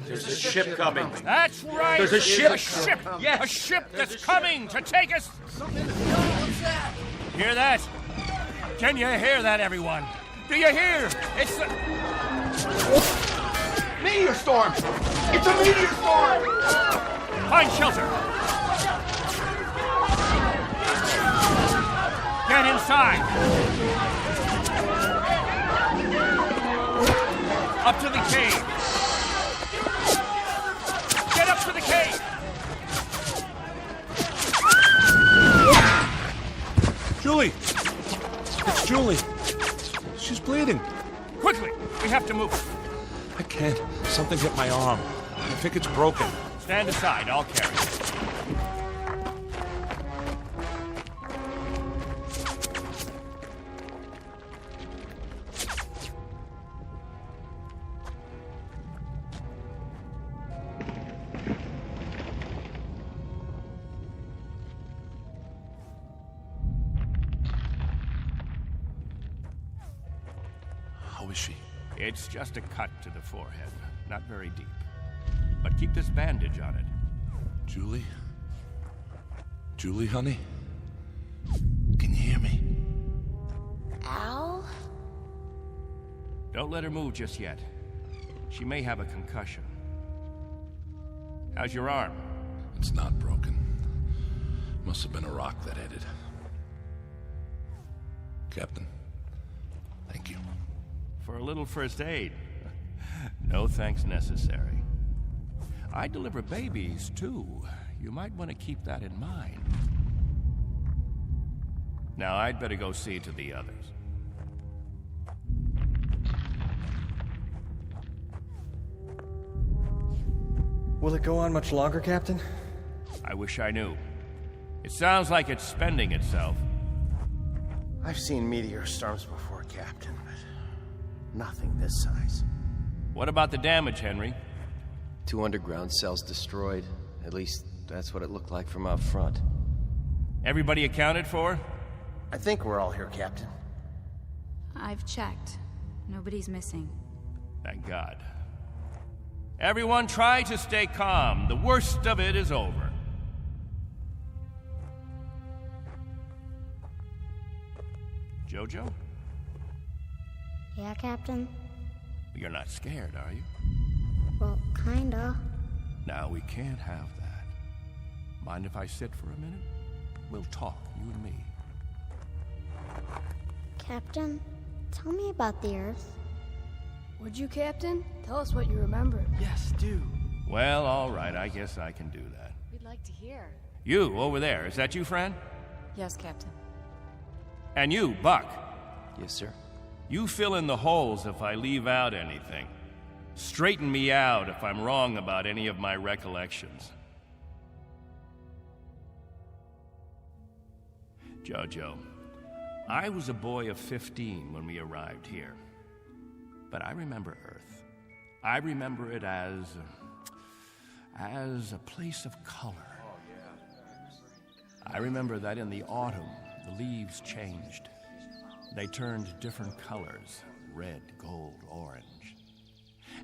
There's a ship coming. That's right. There's a ship. A ship. Yes. A ship that's coming to take us. Hear that? Can you hear that, everyone? Do you hear? It's the... Meteor storm! It's a meteor storm! Find shelter. Get inside. Up to the cave. Get up to the cave. Julie! It's Julie. She's bleeding. Quickly, we have to move. I can't. Something hit my arm. I think it's broken. Stand aside, I'll carry it. How is she? It's just a cut to the forehead, not very deep. But keep this bandage on it. Julie? Julie, honey? Can you hear me? Al? Don't let her move just yet. She may have a concussion. How's your arm? It's not broken. Must have been a rock that hit it. Captain, thank you. For a little first aid. No thanks necessary. I deliver babies, too. You might want to keep that in mind. Now, I'd better go see to the others. Will it go on much longer, Captain? I wish I knew. It sounds like it's spending itself. I've seen meteor storms before, Captain, but nothing this size. What about the damage, Henry? 2 underground cells destroyed. At least that's what it looked like from out front. Everybody accounted for? I think we're all here, Captain. I've checked. Nobody's missing. Thank God. Everyone try to stay calm. The worst of it is over. Jojo? Yeah, Captain? You're not scared, are you? Well, kinda. Now, we can't have that. Mind if I sit for a minute? We'll talk, you and me. Captain, tell me about the Earth. Would you, Captain? Tell us what you remember. Yes, do. Well, all right, I guess I can do that. We'd like to hear. You, over there, is that you, friend? Yes, Captain. And you, Buck. Yes, sir. You fill in the holes if I leave out anything. Straighten me out if I'm wrong about any of my recollections. Jojo, I was a boy of 15 when we arrived here. But I remember Earth. I remember it as a place of color. I remember that in the autumn, the leaves changed. They turned different colors, red, gold, orange.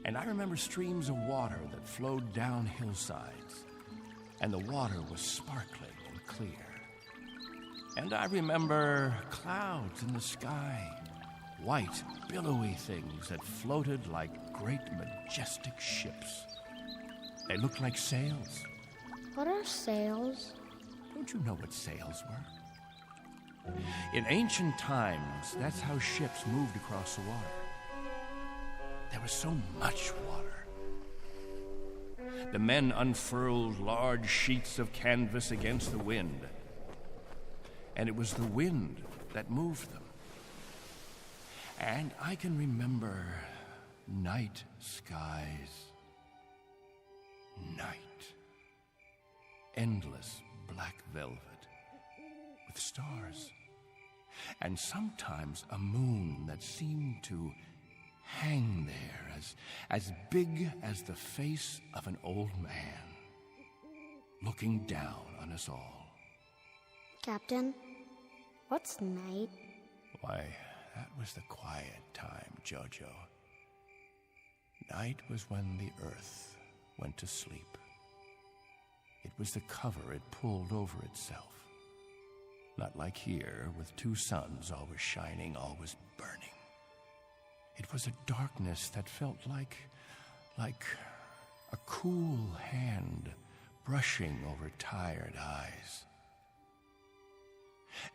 And I remember streams of water that flowed down hillsides, and the water was sparkling and clear. And I remember clouds in the sky, white, billowy things that floated like great, majestic ships. They looked like sails. What are sails? Don't you know what sails were? In ancient times, that's how ships moved across the water. There was so much water. The men unfurled large sheets of canvas against the wind, and it was the wind that moved them. And I can remember night skies. Night. Endless black velvet with stars. And sometimes a moon that seemed to hang there as big as the face of an old man, looking down on us all. Captain, what's night? Why, that was the quiet time, Jojo. Night was when the earth went to sleep. It was the cover it pulled over itself. Not like here, with two suns always shining, always burning. It was a darkness that felt like a cool hand brushing over tired eyes.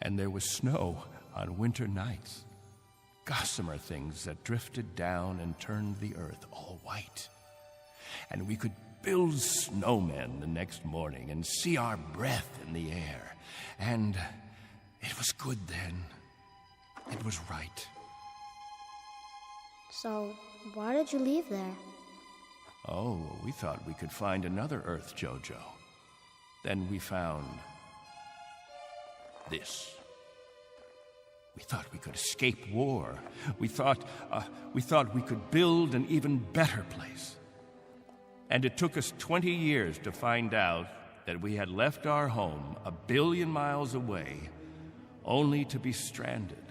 And there was snow on winter nights, gossamer things that drifted down and turned the earth all white. And we could build snowmen the next morning and see our breath in the air. And it was good then. It was right. So, why did you leave there? Oh, we thought we could find another Earth, Jojo. Then we found this. We thought we could escape war. We thought we could build an even better place. And it took us 20 years to find out that we had left our home 1 billion miles away, only to be stranded,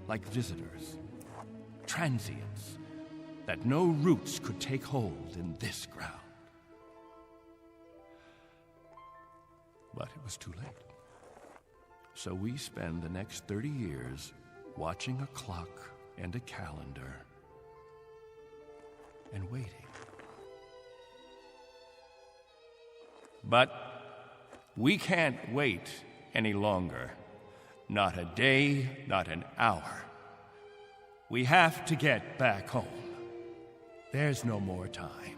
like visitors, transients, that no roots could take hold in this ground. But it was too late. So we spend the next 30 years watching a clock and a calendar and waiting. But we can't wait any longer. Not a day, not an hour. We have to get back home. There's no more time.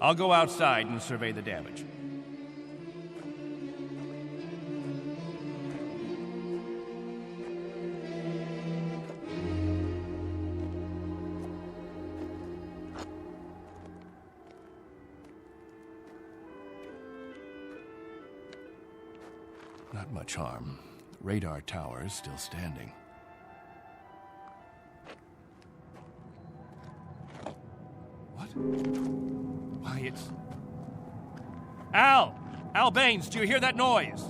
I'll go outside and survey the damage. Not much harm. Radar tower's still standing. What? Why, it's... Al! Al Baines, do you hear that noise?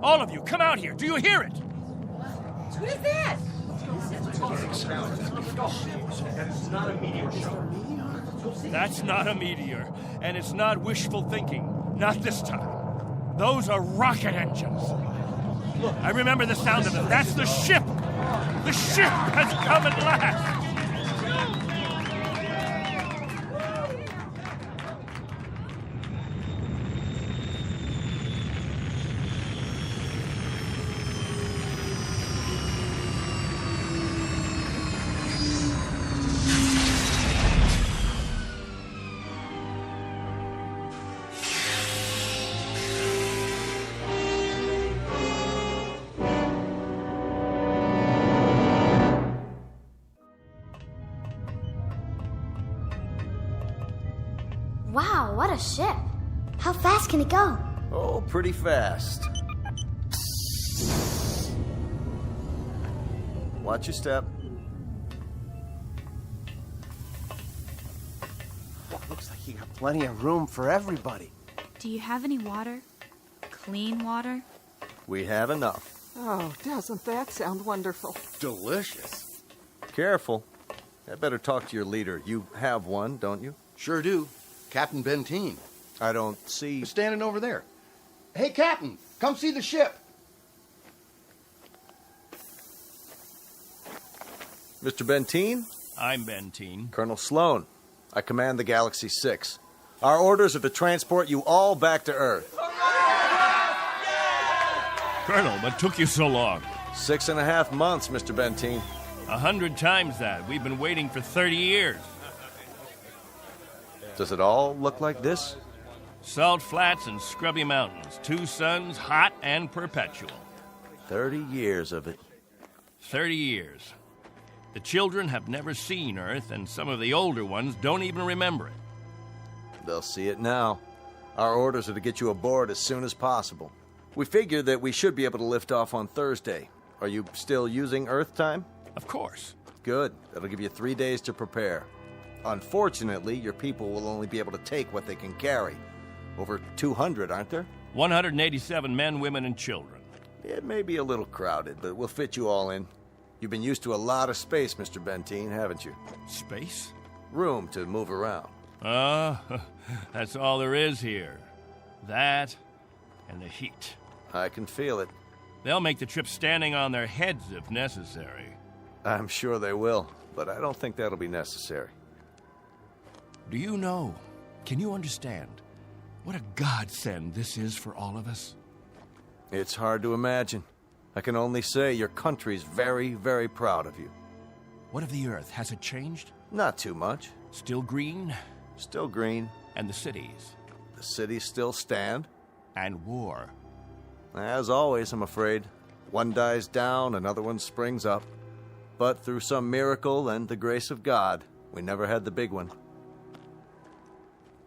All of you, come out here. Do you hear it? What is that? That's not a meteor, and it's not wishful thinking. Not this time. Those are rocket engines. I remember the sound of it. That's the ship. The ship has come at last. Wow, what a ship. How fast can it go? Oh, pretty fast. Watch your step. Looks like you got plenty of room for everybody. Do you have any water? Clean water? We have enough. Oh, doesn't that sound wonderful? Delicious. Careful. I better talk to your leader. You have one, don't you? Sure do. Captain Benteen. I don't see... He's standing over there. Hey, Captain, come see the ship. Mr. Benteen? I'm Benteen. Colonel Sloan. I command the Galaxy 6. Our orders are to transport you all back to Earth. Colonel, what took you so long? 6.5 months, Mr. Benteen. 100 times that. We've been waiting for 30 years. Does it all look like this? Salt flats and scrubby mountains. 2 suns, hot and perpetual. 30 years of it. 30 years. The children have never seen Earth, and some of the older ones don't even remember it. They'll see it now. Our orders are to get you aboard as soon as possible. We figured that we should be able to lift off on Thursday. Are you still using Earth time? Of course. Good. That'll give you 3 days to prepare. Unfortunately, your people will only be able to take what they can carry. Over 200, aren't there? 187 men, women, and children. It may be a little crowded, but we'll fit you all in. You've been used to a lot of space, Mr. Benteen, haven't you? Space? Room to move around. That's all there is here. That and the heat. I can feel it. They'll make the trip standing on their heads if necessary. I'm sure they will, but I don't think that'll be necessary. Do you know, can you understand what a godsend this is for all of us? It's hard to imagine. I can only say your country's very, very proud of you. What of the Earth? Has it changed? Not too much. Still green? Still green. And the cities? The cities still stand. And war? As always, I'm afraid. One dies down, another one springs up. But through some miracle and the grace of God, we never had the big one.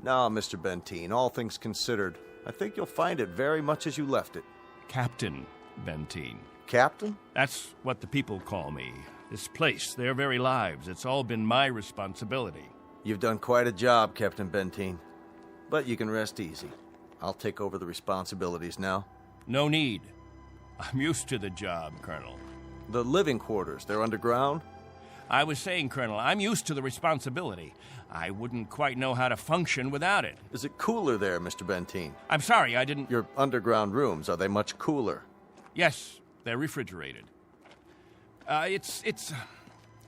Now, Mr. Benteen, all things considered, I think you'll find it very much as you left it. Captain Benteen. Captain? That's what the people call me. This place, their very lives, it's all been my responsibility. You've done quite a job, Captain Benteen. But you can rest easy. I'll take over the responsibilities now. No need. I'm used to the job, Colonel. The living quarters, they're underground? I was saying, Colonel, I'm used to the responsibility. I wouldn't quite know how to function without it. Is it cooler there, Mr. Benteen? I'm sorry, I didn't... Your underground rooms, are they much cooler? Yes, they're refrigerated.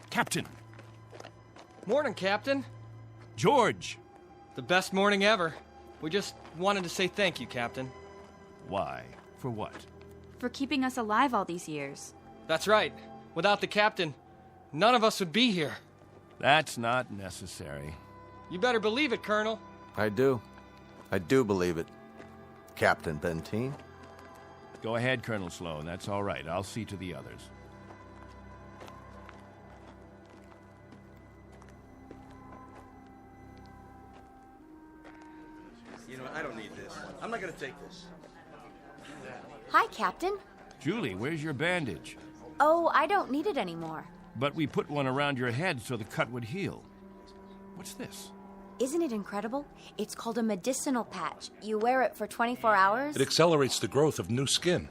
Captain. Morning, Captain. George. The best morning ever. We just wanted to say thank you, Captain. Why? For what? For keeping us alive all these years. That's right. Without the Captain, none of us would be here. That's not necessary. You better believe it, Colonel. I do. I do believe it. Captain Benteen. Go ahead, Colonel Sloan. That's all right. I'll see to the others. You know, I don't need this. I'm not going to take this. Hi, Captain. Julie, where's your bandage? Oh, I don't need it anymore. But we put one around your head so the cut would heal. What's this? Isn't it incredible? It's called a medicinal patch. You wear it for 24 hours. It accelerates the growth of new skin.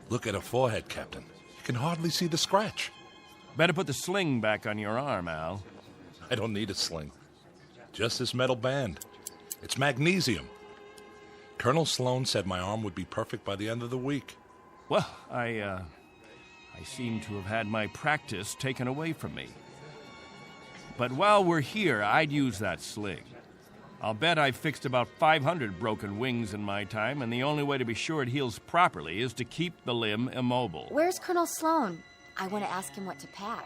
Look at her forehead, Captain. You can hardly see the scratch. Better put the sling back on your arm, Al. I don't need a sling. Just this metal band. It's magnesium. Colonel Sloan said my arm would be perfect by the end of the week. Well, I seem to have had my practice taken away from me. But while we're here, I'd use that sling. I'll bet I've fixed about 500 broken wings in my time, and the only way to be sure it heals properly is to keep the limb immobile. Where's Colonel Sloan? I want to ask him what to pack.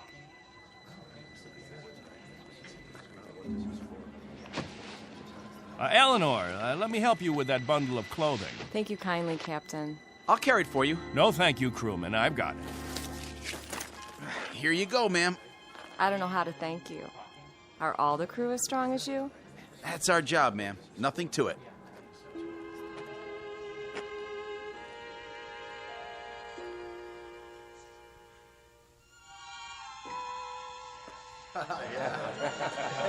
Eleanor, let me help you with that bundle of clothing. Thank you kindly, Captain. I'll carry it for you. No, thank you, crewman. I've got it. Here you go, ma'am. I don't know how to thank you. Are all the crew as strong as you? That's our job, ma'am. Nothing to it.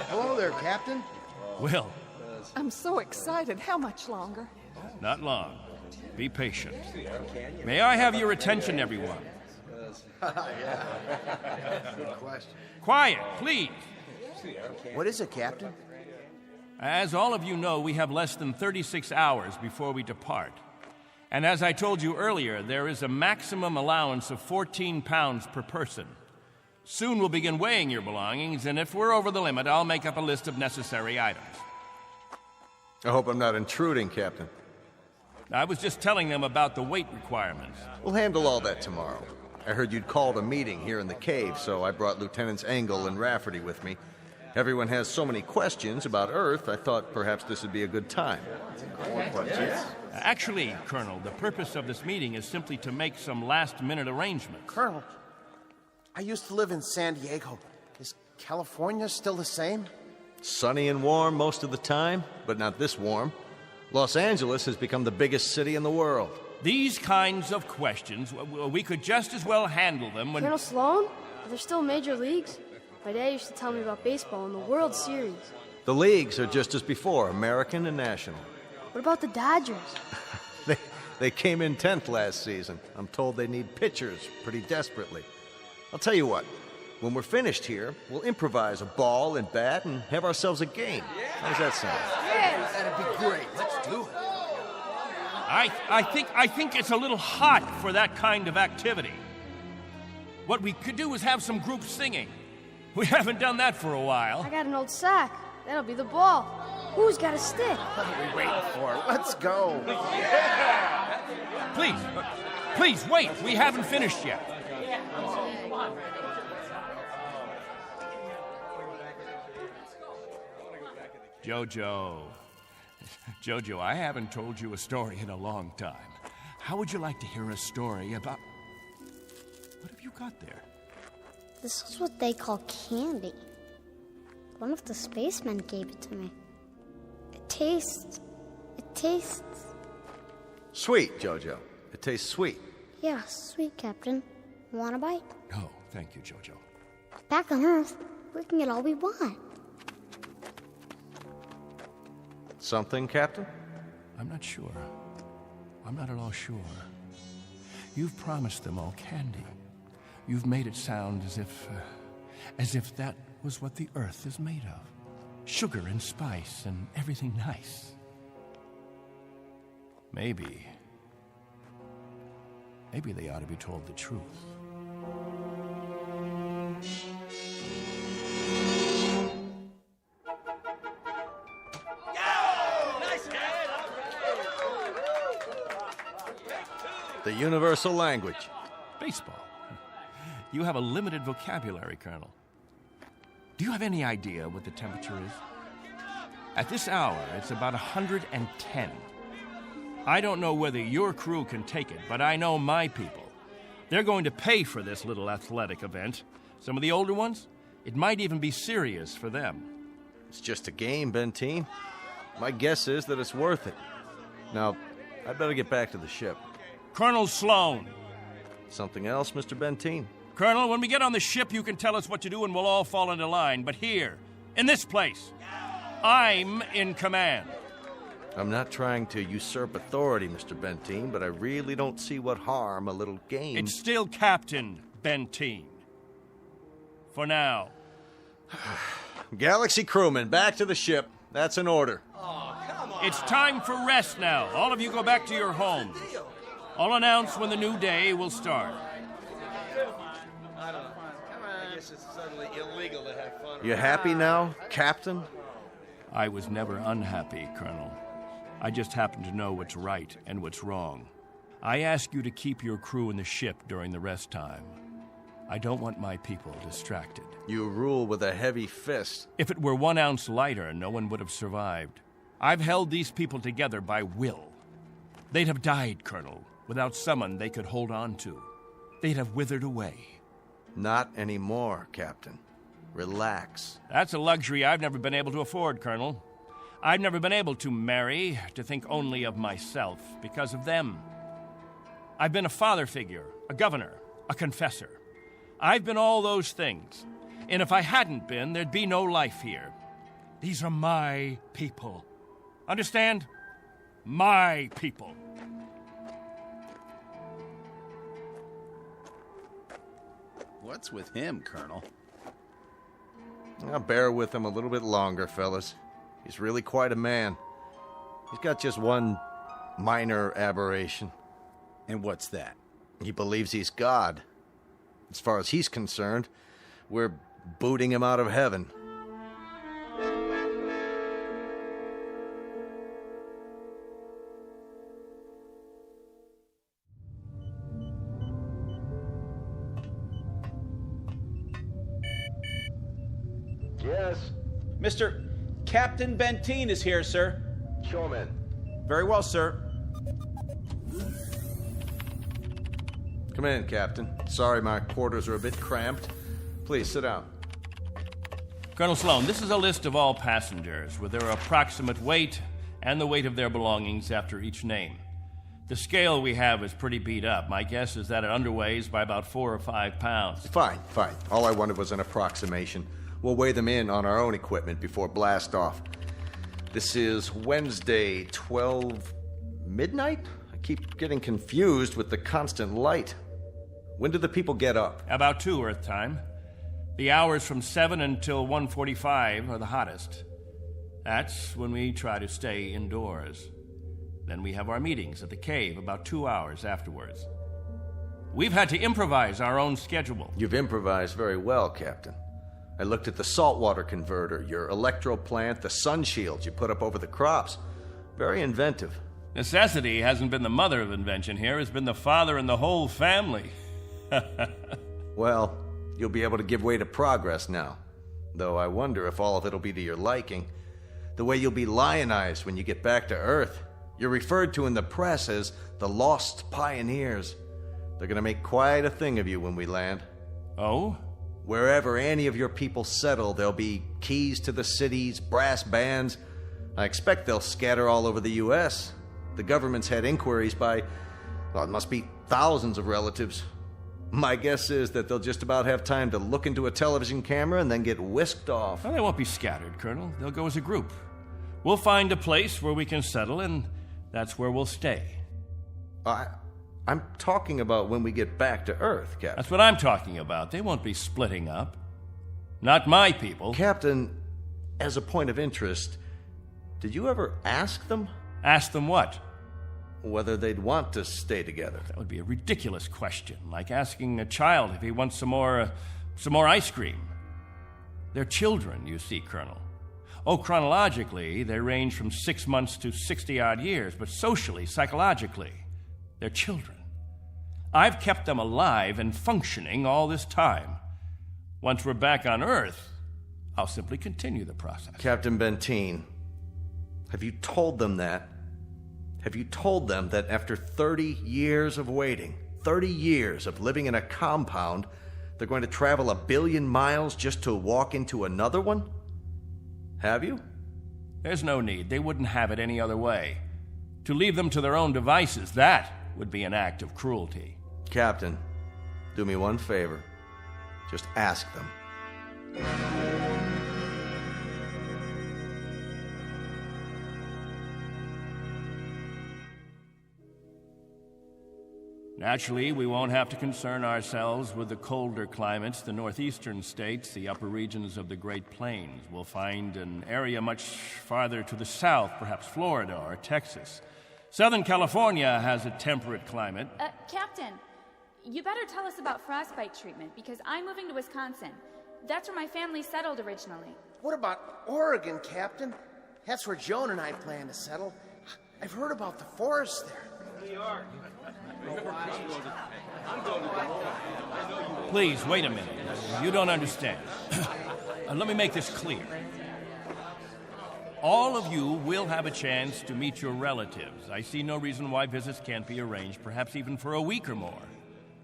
Hello there, Captain. Will. I'm so excited. How much longer? Not long. Be patient. May I have your attention, everyone? Good question. Quiet, please. What is it, Captain? As all of you know, we have less than 36 hours before we depart. And as I told you earlier, there is a maximum allowance of 14 pounds per person. Soon we'll begin weighing your belongings, and if we're over the limit, I'll make up a list of necessary items. I hope I'm not intruding, Captain. I was just telling them about the weight requirements. We'll handle all that tomorrow. I heard you'd called a meeting here in the cave, so I brought Lieutenants Engel and Rafferty with me. Everyone has so many questions about Earth, I thought perhaps this would be a good time. More questions? Actually, Colonel, the purpose of this meeting is simply to make some last-minute arrangements. Colonel, I used to live in San Diego. Is California still the same? Sunny and warm most of the time, but not this warm. Los Angeles has become the biggest city in the world. These kinds of questions, we could just as well handle them when... Colonel Sloan? Are there still major leagues? My dad used to tell me about baseball and the World Series. The leagues are just as before, American and national. What about the Dodgers? They came in 10th last season. I'm told they need pitchers pretty desperately. I'll tell you what, when we're finished here, we'll improvise a ball and bat and have ourselves a game. How's that sound? Yeah, that'd be great. Let's do it. I think it's a little hot for that kind of activity. What we could do is have some group singing. We haven't done that for a while. I got an old sack. That'll be the ball. Who's got a stick? What are we waiting for? Let's go. Yeah. Please, wait. We haven't finished yet. Jojo, I haven't told you a story in a long time. How would you like to hear a story about... What have you got there? This is what they call candy. One of the spacemen gave it to me. It tastes... Sweet, Jojo. It tastes sweet. Yeah, sweet, Captain. Want a bite? No, thank you, Jojo. Back on Earth, we can get all we want. Something, Captain? I'm not sure. I'm not at all sure. You've promised them all candy. You've made it sound as if that was what the Earth is made of. Sugar and spice and everything nice. Maybe they ought to be told the truth. The universal language. Baseball. You have a limited vocabulary, Colonel. Do you have any idea what the temperature is? At this hour, it's about 110. I don't know whether your crew can take it, but I know my people. They're going to pay for this little athletic event. Some of the older ones, it might even be serious for them. It's just a game, Benteen. My guess is that it's worth it. Now, I'd better get back to the ship. Colonel Sloan. Something else, Mr. Benteen? Colonel, when we get on the ship, you can tell us what to do and we'll all fall into line. But here, in this place, I'm in command. I'm not trying to usurp authority, Mr. Benteen, but I really don't see what harm a little game... It's still Captain Benteen. For now. Galaxy crewmen, back to the ship. That's an order. It's time for rest now. All of you go back to your homes. I'll announce when the new day will start. I don't know. I guess it's suddenly illegal to have fun. You happy now, Captain? I was never unhappy, Colonel. I just happen to know what's right and what's wrong. I ask you to keep your crew in the ship during the rest time. I don't want my people distracted. You rule with a heavy fist. If it were 1 ounce lighter, no one would have survived. I've held these people together by will. They'd have died, Colonel, without someone they could hold on to. They'd have withered away. Not anymore, Captain. Relax. That's a luxury I've never been able to afford, Colonel. I've never been able to marry, to think only of myself, because of them. I've been a father figure, a governor, a confessor. I've been all those things. And if I hadn't been, there'd be no life here. These are my people. Understand? My people. What's with him, Colonel? I'll bear with him a little bit longer, fellas. He's really quite a man. He's got just one minor aberration. And what's that? He believes he's God. As far as he's concerned, we're booting him out of heaven. Yes? Mr. Captain Benteen is here, sir. Show him in. Very well, sir. Come in, Captain. Sorry my quarters are a bit cramped. Please, sit down. Colonel Sloan, this is a list of all passengers with their approximate weight and the weight of their belongings after each name. The scale we have is pretty beat up. My guess is that it underweighs by about 4 or 5 pounds. Fine. All I wanted was an approximation. We'll weigh them in on our own equipment before blast off. This is Wednesday, 12 midnight? I keep getting confused with the constant light. When do the people get up? About 2 Earth time. The hours from 7 until 1:45 are the hottest. That's when we try to stay indoors. Then we have our meetings at the cave about 2 hours afterwards. We've had to improvise our own schedule. You've improvised very well, Captain. I looked at the saltwater converter, your electro plant, the sun shields you put up over the crops. Very inventive. Necessity hasn't been the mother of invention here. It's been the father and the whole family. Well, you'll be able to give way to progress now. Though I wonder if all of it'll be to your liking. The way you'll be lionized when you get back to Earth. You're referred to in the press as the Lost Pioneers. They're gonna make quite a thing of you when we land. Oh? Wherever any of your people settle, there'll be keys to the cities, brass bands. I expect they'll scatter all over the U.S. The government's had inquiries by, well, it must be thousands of relatives. My guess is that they'll just about have time to look into a television camera and then get whisked off. Well, they won't be scattered, Colonel. They'll go as a group. We'll find a place where we can settle, and that's where we'll stay. I'm talking about when we get back to Earth, Captain. That's what I'm talking about. They won't be splitting up. Not my people. Captain, as a point of interest, did you ever ask them? Ask them what? Whether they'd want to stay together. That would be a ridiculous question, like asking a child if he wants some more ice cream. They're children, you see, Colonel. Oh, chronologically, they range from 6 months to 60-odd years, but socially, psychologically, they're children. I've kept them alive and functioning all this time. Once we're back on Earth, I'll simply continue the process. Captain Benteen, have you told them that? Have you told them that after 30 years of waiting, 30 years of living in a compound, they're going to travel 1 billion miles just to walk into another one? Have you? There's no need. They wouldn't have it any other way. To leave them to their own devices, that would be an act of cruelty. Captain, do me one favor. Just ask them. Naturally, we won't have to concern ourselves with the colder climates. The northeastern states, the upper regions of the Great Plains, will find an area much farther to the south, perhaps Florida or Texas. Southern California has a temperate climate. Captain, you better tell us about frostbite treatment, because I'm moving to Wisconsin. That's where my family settled originally. What about Oregon, Captain? That's where Joan and I plan to settle. I've heard about the forests there. New York. Please, wait a minute. You don't understand. Let me make this clear. All of you will have a chance to meet your relatives. I see no reason why visits can't be arranged, perhaps even for a week or more.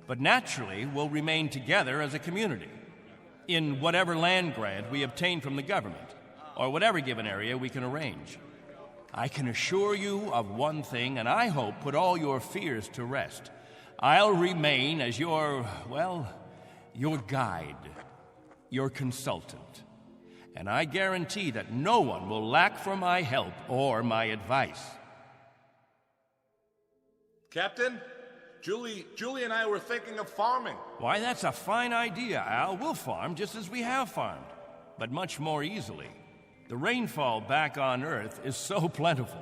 But naturally, we'll remain together as a community in whatever land grant we obtain from the government, or whatever given area we can arrange. I can assure you of one thing, and I hope put all your fears to rest. I'll remain as your guide, your consultant. And I guarantee that no one will lack for my help or my advice. Captain, Julie and I were thinking of farming. Why, that's a fine idea, Al. We'll farm just as we have farmed, but much more easily. The rainfall back on Earth is so plentiful.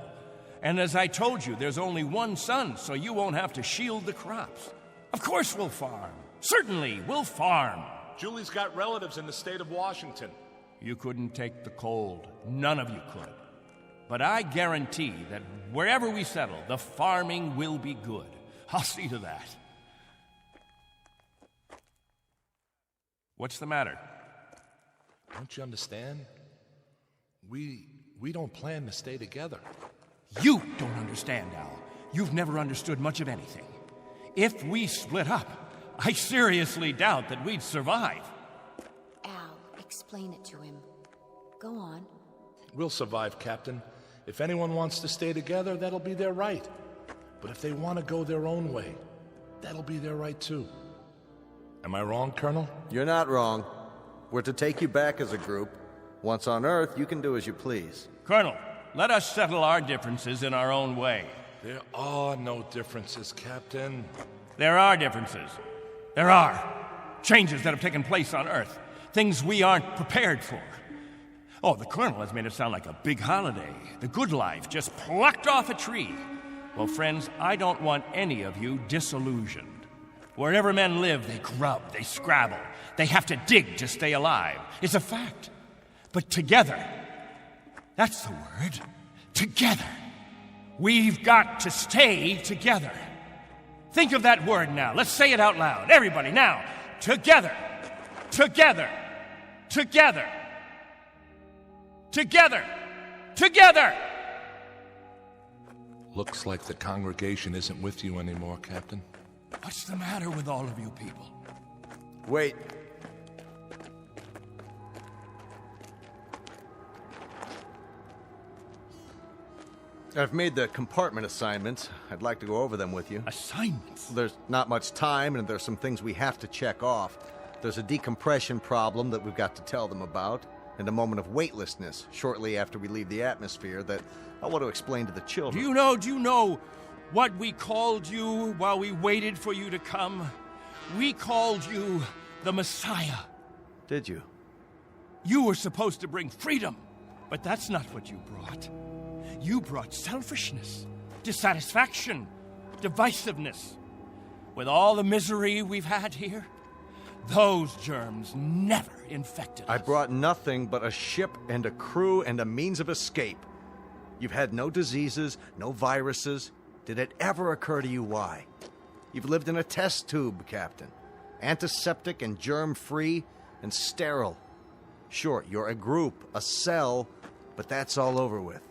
And as I told you, there's only one sun, so you won't have to shield the crops. Of course we'll farm. Certainly, we'll farm. Julie's got relatives in the state of Washington. You couldn't take the cold. None of you could. But I guarantee that wherever we settle, the farming will be good. I'll see to that. What's the matter? Don't you understand? We don't plan to stay together. You don't understand, Al. You've never understood much of anything. If we split up, I seriously doubt that we'd survive. Al, explain it to him. Go on. We'll survive, Captain. If anyone wants to stay together, that'll be their right. But if they want to go their own way, that'll be their right too. Am I wrong, Colonel? You're not wrong. We're to take you back as a group. Once on Earth, you can do as you please. Colonel, let us settle our differences in our own way. There are no differences, Captain. There are differences. There are. Changes that have taken place on Earth. Things we aren't prepared for. Oh, the Colonel has made it sound like a big holiday. The good life just plucked off a tree. Well, friends, I don't want any of you disillusioned. Wherever men live, they grub, they scrabble. They have to dig to stay alive. It's a fact. But together, that's the word, together. We've got to stay together. Think of that word now. Let's say it out loud. Everybody, now. Together. Together. Together. Together. Together. Looks like the congregation isn't with you anymore, Captain. What's the matter with all of you people? Wait. I've made the compartment assignments. I'd like to go over them with you. Assignments? There's not much time, and there's some things we have to check off. There's a decompression problem that we've got to tell them about, and a moment of weightlessness shortly after we leave the atmosphere that I want to explain to the children. Do you know what we called you while we waited for you to come? We called you the Messiah. Did you? You were supposed to bring freedom, but that's not what you brought. You brought selfishness, dissatisfaction, divisiveness. With all the misery we've had here, those germs never infected us. I brought nothing but a ship and a crew and a means of escape. You've had no diseases, no viruses. Did it ever occur to you why? You've lived in a test tube, Captain. Antiseptic and germ-free and sterile. Sure, you're a group, a cell, but that's all over with.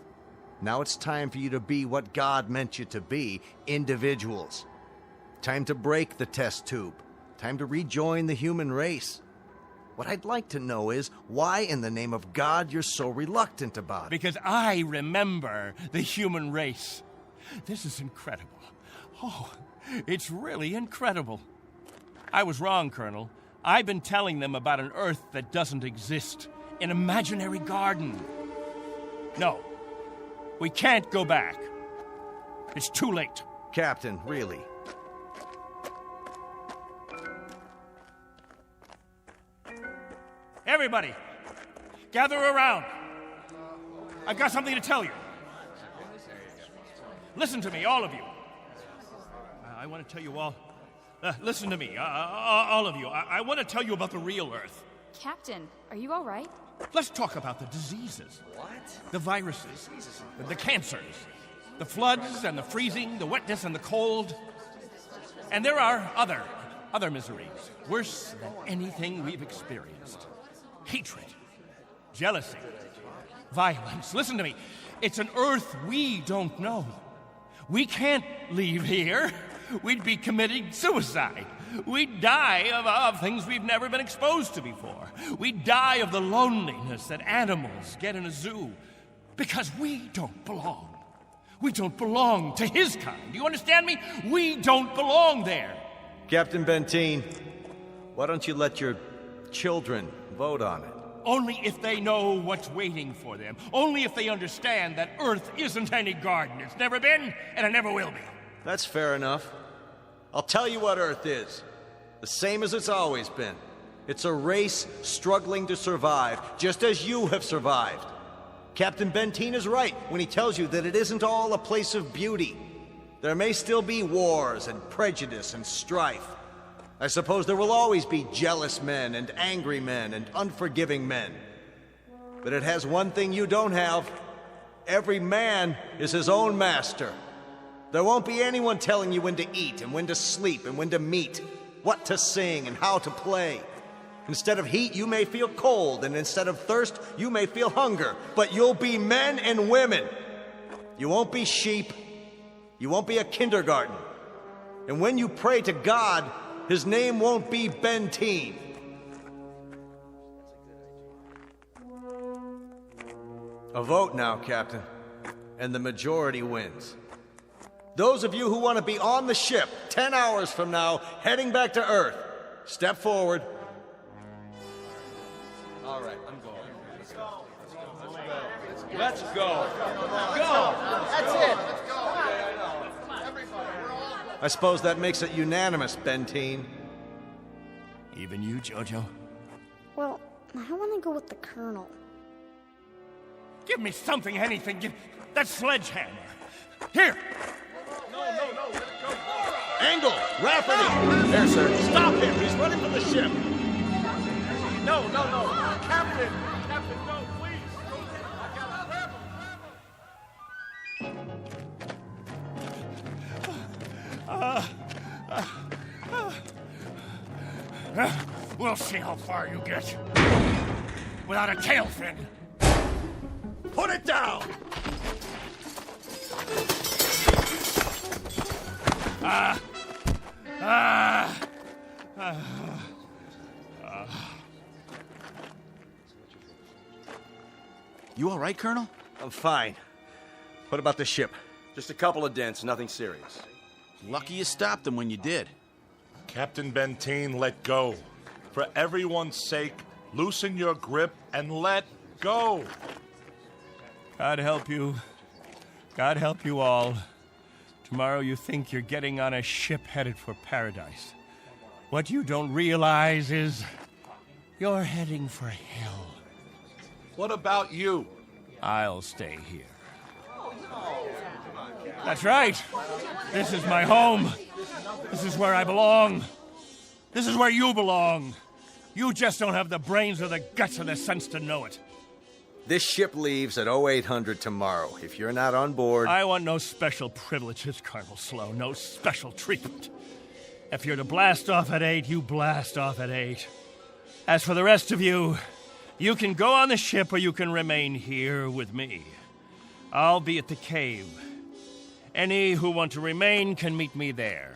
Now it's time for you to be what God meant you to be, individuals. Time to break the test tube. Time to rejoin the human race. What I'd like to know is why in the name of God you're so reluctant about it. Because I remember the human race. This is incredible. Oh, it's really incredible. I was wrong, Colonel. I've been telling them about an Earth that doesn't exist, an imaginary garden. No, we can't go back. It's too late. Captain, really? Everybody, gather around. I've got something to tell you. Listen to me, all of you. I want to tell you all. Listen to me, all of you. I want to tell you about the real Earth. Captain, are you all right? Let's talk about the diseases. What? The viruses, the cancers, the floods and the freezing, the wetness and the cold. And there are other miseries, worse than anything we've experienced. Hatred, jealousy, violence. Listen to me. It's an Earth we don't know. We can't leave here. We'd be committing suicide. We'd die of things we've never been exposed to before. We'd die of the loneliness that animals get in a zoo. Because we don't belong. We don't belong to his kind. Do you understand me? We don't belong there. Captain Benteen, why don't you let your children vote on it? Only if they know what's waiting for them. Only if they understand that Earth isn't any garden. It's never been, and it never will be. That's fair enough. I'll tell you what Earth is. The same as it's always been. It's a race struggling to survive, just as you have survived. Captain Benteen is right when he tells you that it isn't all a place of beauty. There may still be wars and prejudice and strife. I suppose there will always be jealous men and angry men and unforgiving men. But it has one thing you don't have. Every man is his own master. There won't be anyone telling you when to eat and when to sleep and when to meet, what to sing and how to play. Instead of heat, you may feel cold, and instead of thirst, you may feel hunger. But you'll be men and women. You won't be sheep. You won't be a kindergarten. And when you pray to God, his name won't be Benteen. A vote now, Captain, and the majority wins. Those of you who want to be on the ship 10 hours from now, heading back to Earth, step forward. All right, I'm going. Let's go. Go. That's it. I suppose that makes it unanimous, Benteen. Even you, Jojo? Well, I want to go with the Colonel. Give me something, anything. Give that sledgehammer. Here. No, let it go. Angle! Rafferty! There, sir. Stop him! He's running from the ship! No. Captain, no, please. We'll see how far you get. Without a tail fin. Put it down! You all right, Colonel? I'm fine. What about the ship? Just a couple of dents, nothing serious. Lucky you stopped them when you did. Captain Benteen, let go. For everyone's sake, loosen your grip and let go. God help you. God help you all. Tomorrow you think you're getting on a ship headed for paradise. What you don't realize is you're heading for hell. What about you? I'll stay here. That's right. This is my home. This is where I belong. This is where you belong. You just don't have the brains or the guts or the sense to know it. This ship leaves at 0800 tomorrow. If you're not on board... I want no special privileges, Colonel Slow. No special treatment. If you're to blast off at 8, you blast off at 8. As for the rest of you, you can go on the ship or you can remain here with me. I'll be at the cave. Any who want to remain can meet me there.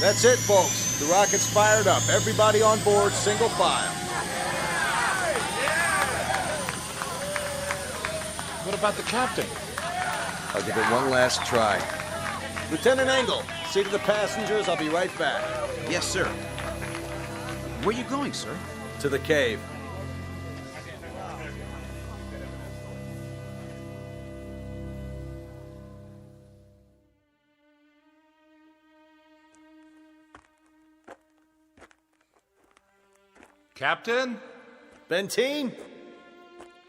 That's it, folks. The rocket's fired up. Everybody on board, single file. What about the captain? I'll give it one last try. Lieutenant Engel, see to the passengers. I'll be right back. Yes, sir. Where are you going, sir? To the cave. Captain? Benteen?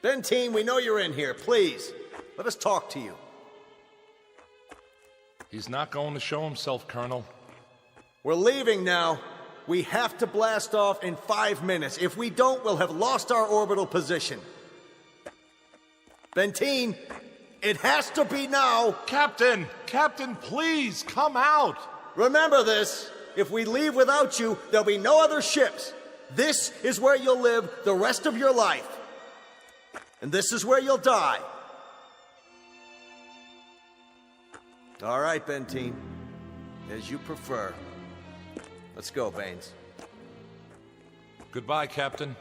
Benteen, we know you're in here. Please, let us talk to you. He's not going to show himself, Colonel. We're leaving now. We have to blast off in 5 minutes. If we don't, we'll have lost our orbital position. Benteen, it has to be now. Captain! Captain, please, come out! Remember this. If we leave without you, there'll be no other ships. This is where you'll live the rest of your life. And this is where you'll die. All right, Benteen. As you prefer. Let's go, Baines. Goodbye, Captain.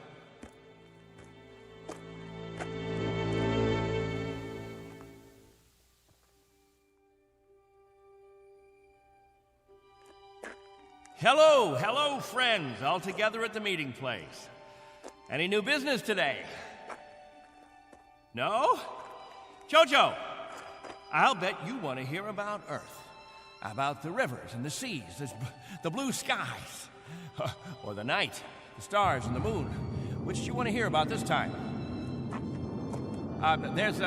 Hello, friends, all together at the meeting place. Any new business today? No? Jojo, I'll bet you want to hear about Earth. About the rivers and the seas, the blue skies, or the night, the stars and the moon. Which do you want to hear about this time? There's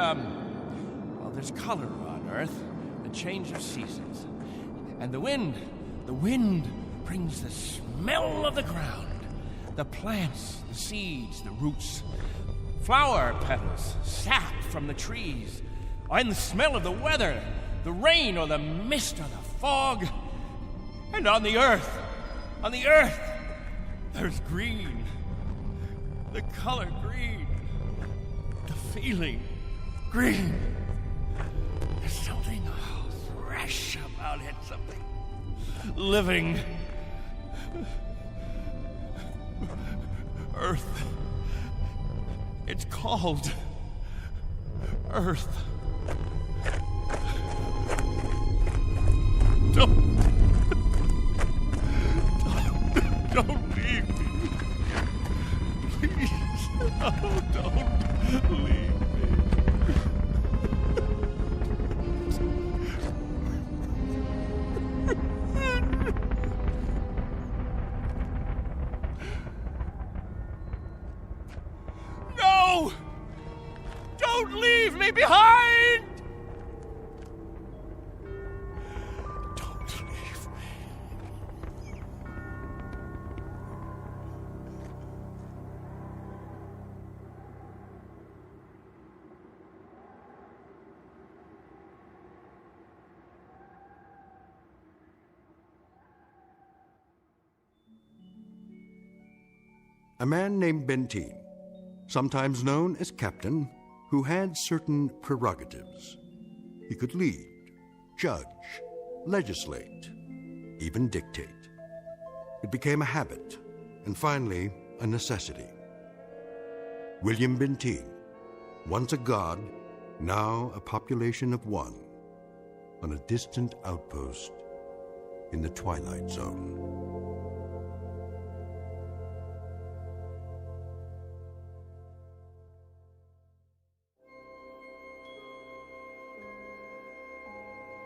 color on Earth, the change of seasons. And the wind brings the smell of the ground, the plants, the seeds, the roots, flower petals, sap from the trees, and the smell of the weather, the rain or the mist or the fog. And on the earth, there's green, the color green, the feeling green. There's something fresh about it, something living. Earth. It's called Earth. Don't leave me. Please. Oh, don't leave me. No! Don't leave me behind! Don't leave me. A man named Benteen, sometimes known as Captain, who had certain prerogatives. He could lead, judge, legislate, even dictate. It became a habit, and finally, a necessity. William Benteen, once a god, now a population of one, on a distant outpost in the Twilight Zone.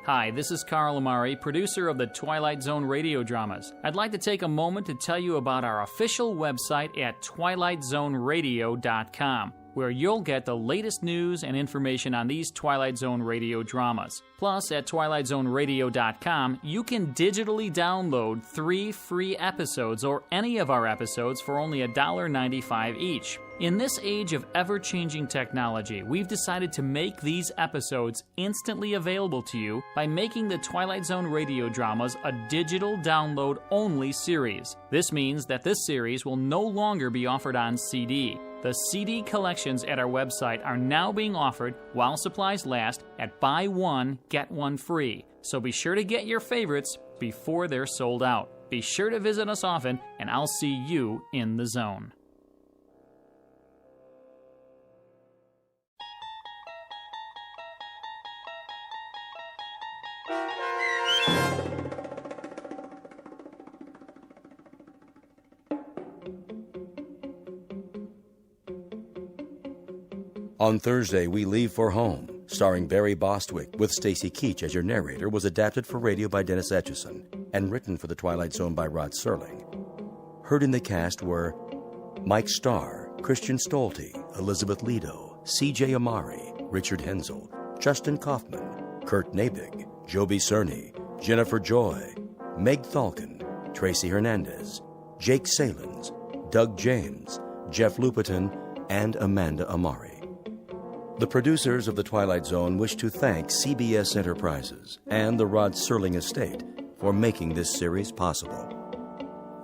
Hi, this is Carl Amari, producer of the Twilight Zone Radio dramas. I'd like to take a moment to tell you about our official website at twilightzoneradio.com, where you'll get the latest news and information on these Twilight Zone Radio dramas. Plus, at twilightzoneradio.com, you can digitally download 3 free episodes or any of our episodes for only $1.95 each. In this age of ever-changing technology, we've decided to make these episodes instantly available to you by making the Twilight Zone radio dramas a digital download-only series. This means that this series will no longer be offered on CD. The CD collections at our website are now being offered while supplies last at buy one, get one free. So be sure to get your favorites before they're sold out. Be sure to visit us often, and I'll see you in the zone. On Thursday, We Leave for Home, starring Barry Bostwick with Stacy Keach as your narrator, was adapted for radio by Dennis Etchison and written for The Twilight Zone by Rod Serling. Heard in the cast were Mike Starr, Christian Stolte, Elizabeth Lido, C.J. Amari, Richard Hensel, Justin Kaufman, Kurt Nabig, Joby Cerny, Jennifer Joy, Meg Thalken, Tracy Hernandez, Jake Salins, Doug James, Jeff Lupetin, and Amanda Amari. The producers of The Twilight Zone wish to thank CBS Enterprises and the Rod Serling Estate for making this series possible.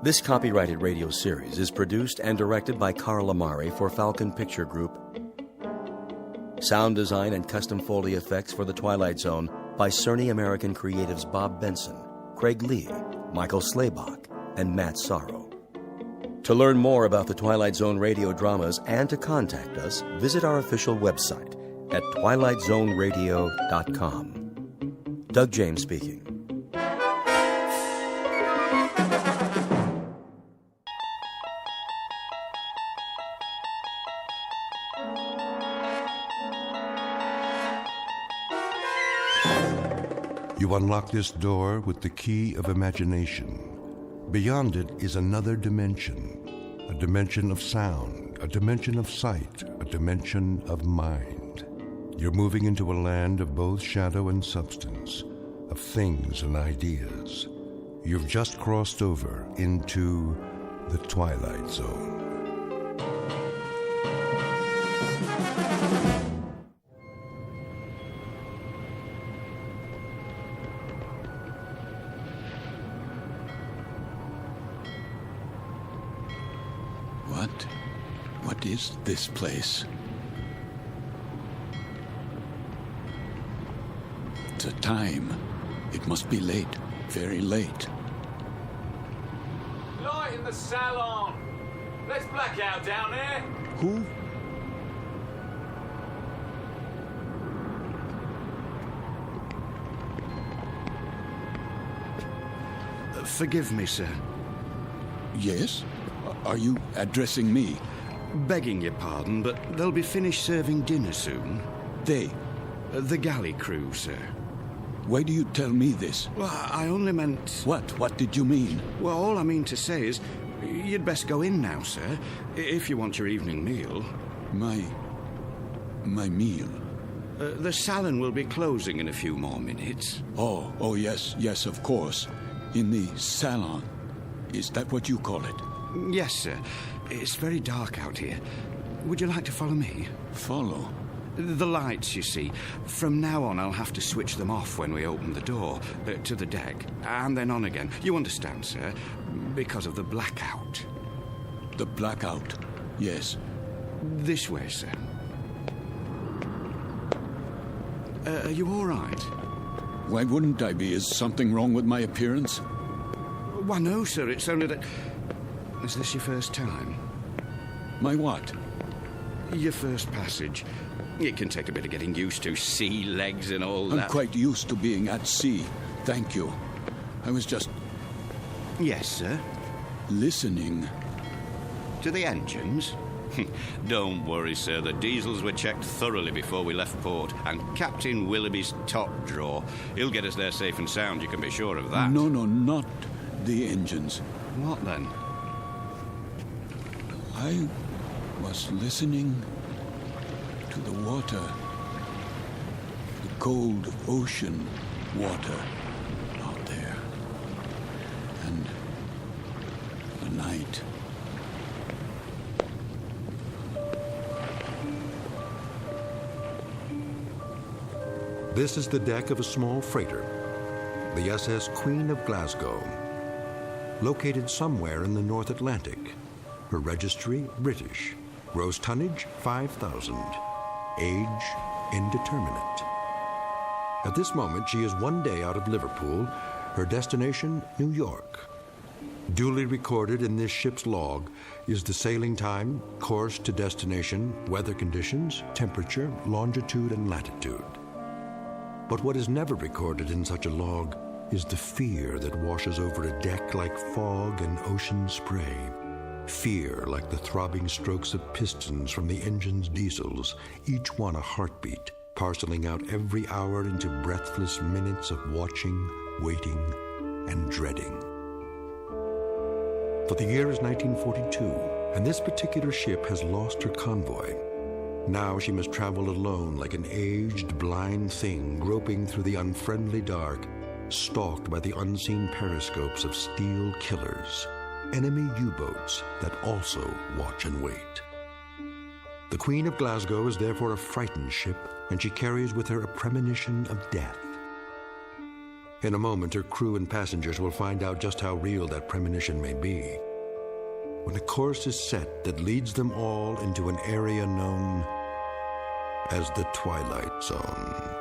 This copyrighted radio series is produced and directed by Carl Amari for Falcon Picture Group. Sound design and custom Foley effects for The Twilight Zone by Cerny American Creatives Bob Benson, Craig Lee, Michael Slaybach, and Matt Sorrow. To learn more about the Twilight Zone radio dramas and to contact us, visit our official website at twilightzoneradio.com. Doug James speaking. You unlock this door with the key of imagination. Beyond it is another dimension, a dimension of sound, a dimension of sight, a dimension of mind. You're moving into a land of both shadow and substance, of things and ideas. You've just crossed over into the Twilight Zone. What is this place? The time. It must be late. Very late. Light in the salon! Let's black out down there! Who? Forgive me, sir. Yes? Are you addressing me? Begging your pardon, but they'll be finished serving dinner soon. They? The galley crew, sir. Why do you tell me this? Well, I only meant... What? What did you mean? Well, all I mean to say is, you'd best go in now, sir, if you want your evening meal. My meal? The salon will be closing in a few more minutes. Oh, yes, of course. In the salon. Is that what you call it? Yes, sir. It's very dark out here. Would you like to follow me? Follow? The lights, you see. From now on, I'll have to switch them off when we open the door to the deck, and then on again. You understand, sir? Because of the blackout. The blackout? Yes. This way, sir. Are you all right? Why wouldn't I be? Is something wrong with my appearance? Why, no, sir. It's only that... Is this your first time? My what? Your first passage. It can take a bit of getting used to, sea legs and all that. I'm quite used to being at sea. Thank you. I was just... Yes, sir? Listening. To the engines? Don't worry, sir. The diesels were checked thoroughly before we left port, and Captain Willoughby's top drawer. He'll get us there safe and sound, you can be sure of that. No, not the engines. What then? I was listening to the water. The cold ocean water out there. And the night. This is the deck of a small freighter, the SS Queen of Glasgow, located somewhere in the North Atlantic. Her registry, British. Gross tonnage, 5,000. Age, indeterminate. At this moment, she is one day out of Liverpool, Her destination, New York. Duly recorded in this ship's log is the sailing time, course to destination, weather conditions, temperature, longitude, and latitude. But what is never recorded in such a log is the fear that washes over a deck like fog and ocean spray. Fear like the throbbing strokes of pistons from the engine's diesels, each one a heartbeat, parceling out every hour into breathless minutes of watching, waiting, and dreading. For the year is 1942, and this particular ship has lost her convoy. Now she must travel alone like an aged, blind thing groping through the unfriendly dark, stalked by the unseen periscopes of steel killers, enemy U-boats that also watch and wait. The Queen of Glasgow is therefore a frightened ship, and she carries with her a premonition of death. In a moment, her crew and passengers will find out just how real that premonition may be, when a course is set that leads them all into an area known as the Twilight Zone.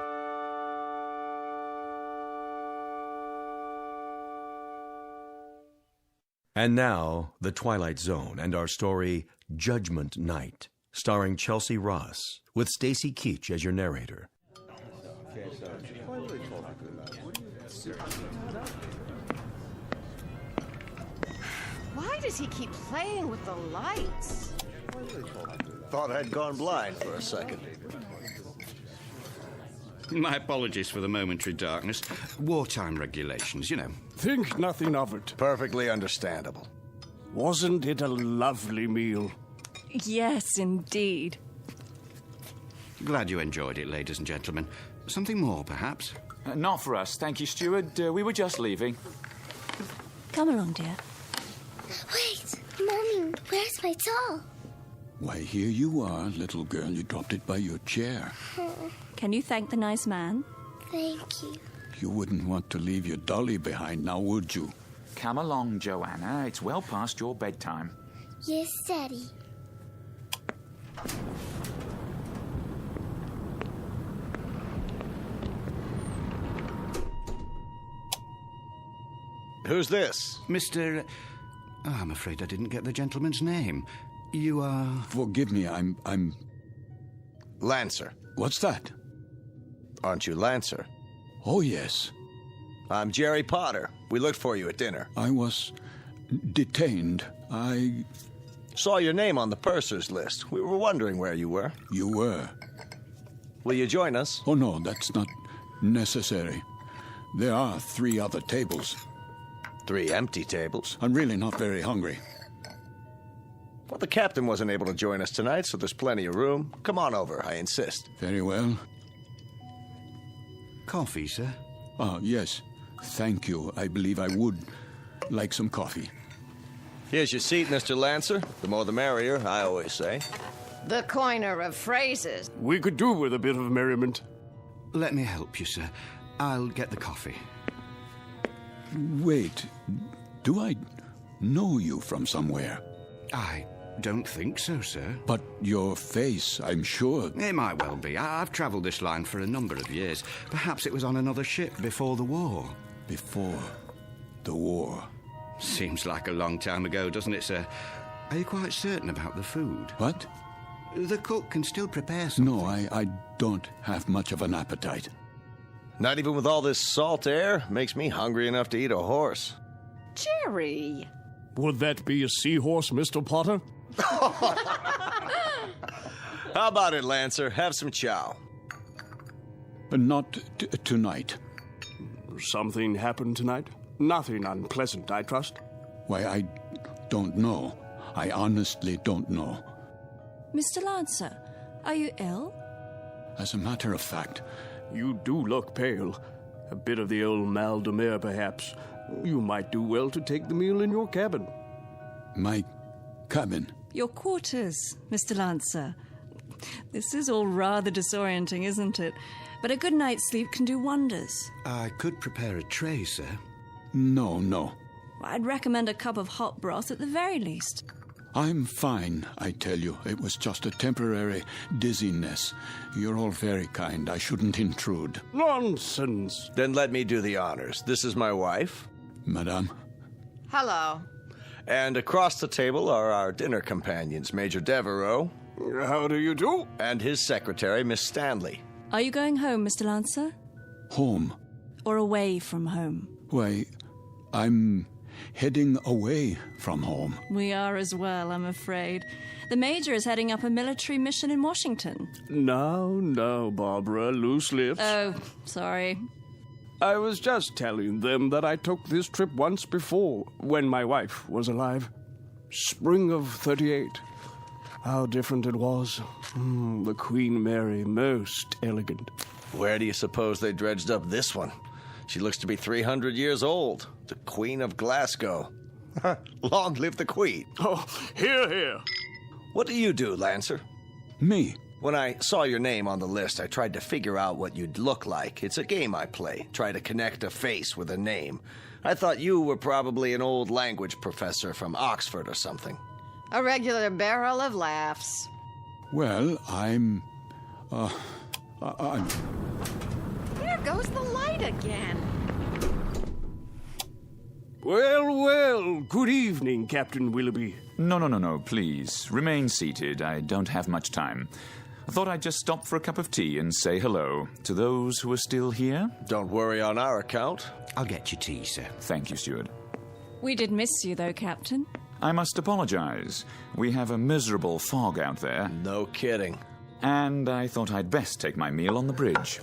And now, The Twilight Zone and our story, Judgment Night, starring Chelsea Ross, with Stacy Keach as your narrator. Why does he keep playing with the lights? Thought I'd gone blind for a second. My apologies for the momentary darkness. Wartime regulations, you know. Think nothing of it. Perfectly understandable. Wasn't it a lovely meal? Yes, indeed. Glad you enjoyed it, ladies and gentlemen. Something more, perhaps? Not for us, thank you, steward. We were just leaving. Come along, dear. Wait, Mommy, where's my doll? Why, here you are, little girl. You dropped it by your chair. Can you thank the nice man? Thank you. You wouldn't want to leave your dolly behind now, would you? Come along, Joanna. It's well past your bedtime. Yes, Daddy. Who's this? Mr. Oh, I'm afraid I didn't get the gentleman's name. You are... Forgive me, I'm... Lancer. What's that? Aren't you Lancer? Oh, yes. I'm Jerry Potter. We looked for you at dinner. I was detained. I saw your name on the purser's list. We were wondering where you were. You were. Will you join us? Oh, no, that's not necessary. There are 3 other tables. 3 empty tables? I'm really not very hungry. Well, the captain wasn't able to join us tonight, so there's plenty of room. Come on over, I insist. Very well. Coffee, sir? Ah, yes. Thank you. I believe I would like some coffee. Here's your seat, Mr. Lancer. The more the merrier, I always say. The coiner of phrases. We could do with a bit of merriment. Let me help you, sir. I'll get the coffee. Wait. Do I know you from somewhere? I don't think so, sir. But your face, I'm sure. It might well be. I've travelled this line for a number of years. Perhaps it was on another ship before the war. Before the war? Seems like a long time ago, doesn't it, sir? Are you quite certain about the food? What? The cook can still prepare something. No, I don't have much of an appetite. Not even with all this salt air? Makes me hungry enough to eat a horse. Jerry! Would that be a seahorse, Mr. Potter? How about it, Lancer? Have some chow. Not tonight. Something happened tonight? Nothing unpleasant, I trust? Why, I don't know. I honestly don't know. Mr. Lancer, are you ill? As a matter of fact... You do look pale. A bit of the old mal de mer, perhaps. You might do well to take the meal in your cabin. My cabin? Your quarters, Mr. Lancer. This is all rather disorienting, isn't it? But a good night's sleep can do wonders. I could prepare a tray, sir. No. I'd recommend a cup of hot broth at the very least. I'm fine, I tell you. It was just a temporary dizziness. You're all very kind. I shouldn't intrude. Nonsense. Then let me do the honors. This is my wife. Madame. Hello. And across the table are our dinner companions, Major Devereaux. How do you do? And his secretary, Miss Stanley. Are you going home, Mr. Lancer? Home? Or away from home? Why, I'm heading away from home. We are as well, I'm afraid. The Major is heading up a military mission in Washington. Now, Barbara, loose lips. Oh, sorry. I was just telling them that I took this trip once before, when my wife was alive. Spring of 38. How different it was. The Queen Mary, most elegant. Where do you suppose they dredged up this one? She looks to be 300 years old. The Queen of Glasgow. Long live the Queen. Oh, hear, hear. What do you do, Lancer? Me? When I saw your name on the list, I tried to figure out what you'd look like. It's a game I play. Try to connect a face with a name. I thought you were probably an old language professor from Oxford or something. A regular barrel of laughs. Well, I'm... There goes the light again. Well, good evening, Captain Willoughby. No, please. Remain seated. I don't have much time. I thought I'd just stop for a cup of tea and say hello to those who are still here. Don't worry on our account. I'll get you tea, sir. Thank you, steward. We did miss you, though, Captain. I must apologize. We have a miserable fog out there. No kidding. And I thought I'd best take my meal on the bridge.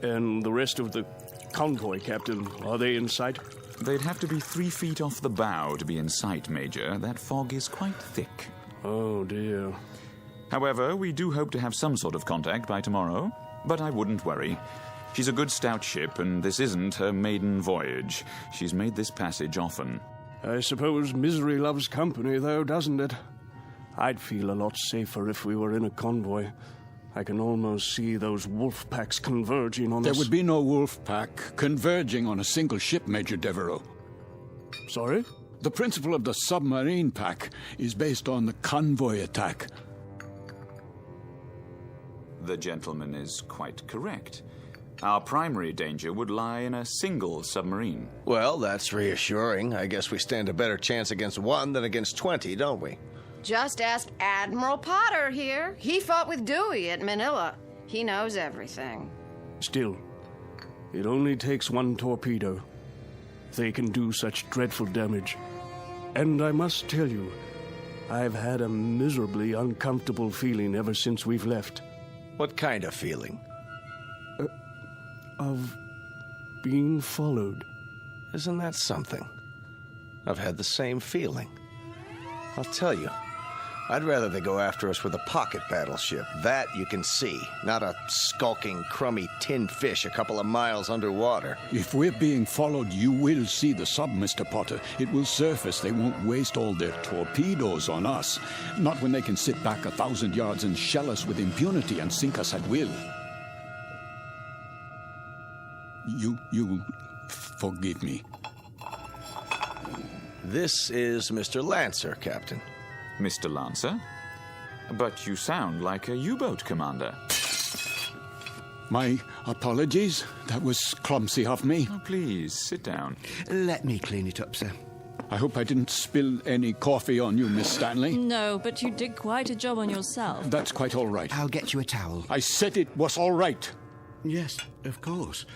And the rest of the convoy, Captain, are they in sight? They'd have to be 3 feet off the bow to be in sight, Major. That fog is quite thick. Oh, dear. However, we do hope to have some sort of contact by tomorrow. But I wouldn't worry. She's a good stout ship, and this isn't her maiden voyage. She's made this passage often. I suppose misery loves company, though, doesn't it? I'd feel a lot safer if we were in a convoy. I can almost see those wolf packs converging on us. There would be no wolf pack converging on a single ship, Major Devereaux. Sorry? The principle of the submarine pack is based on the convoy attack. The gentleman is quite correct. Our primary danger would lie in a single submarine. Well, that's reassuring. I guess we stand a better chance against one than against 20, don't we? Just ask Admiral Potter here. He fought with Dewey at Manila. He knows everything. Still, it only takes one torpedo. They can do such dreadful damage. And I must tell you, I've had a miserably uncomfortable feeling ever since we've left. What kind of feeling? Of being followed. Isn't that something? I've had the same feeling. I'll tell you, I'd rather they go after us with a pocket battleship. That you can see, not a skulking, crummy tin fish a couple of miles underwater. If we're being followed, you will see the sub, Mr. Potter. It will surface. They won't waste all their torpedoes on us. Not when they can sit back 1,000 yards and shell us with impunity and sink us at will. You forgive me. This is Mr. Lancer, Captain. Mr. Lancer? But you sound like a U-boat commander. My apologies. That was clumsy of me. Oh, please, sit down. Let me clean it up, sir. I hope I didn't spill any coffee on you, Miss Stanley. No, but you did quite a job on yourself. That's quite all right. I'll get you a towel. I said it was all right. Yes, of course.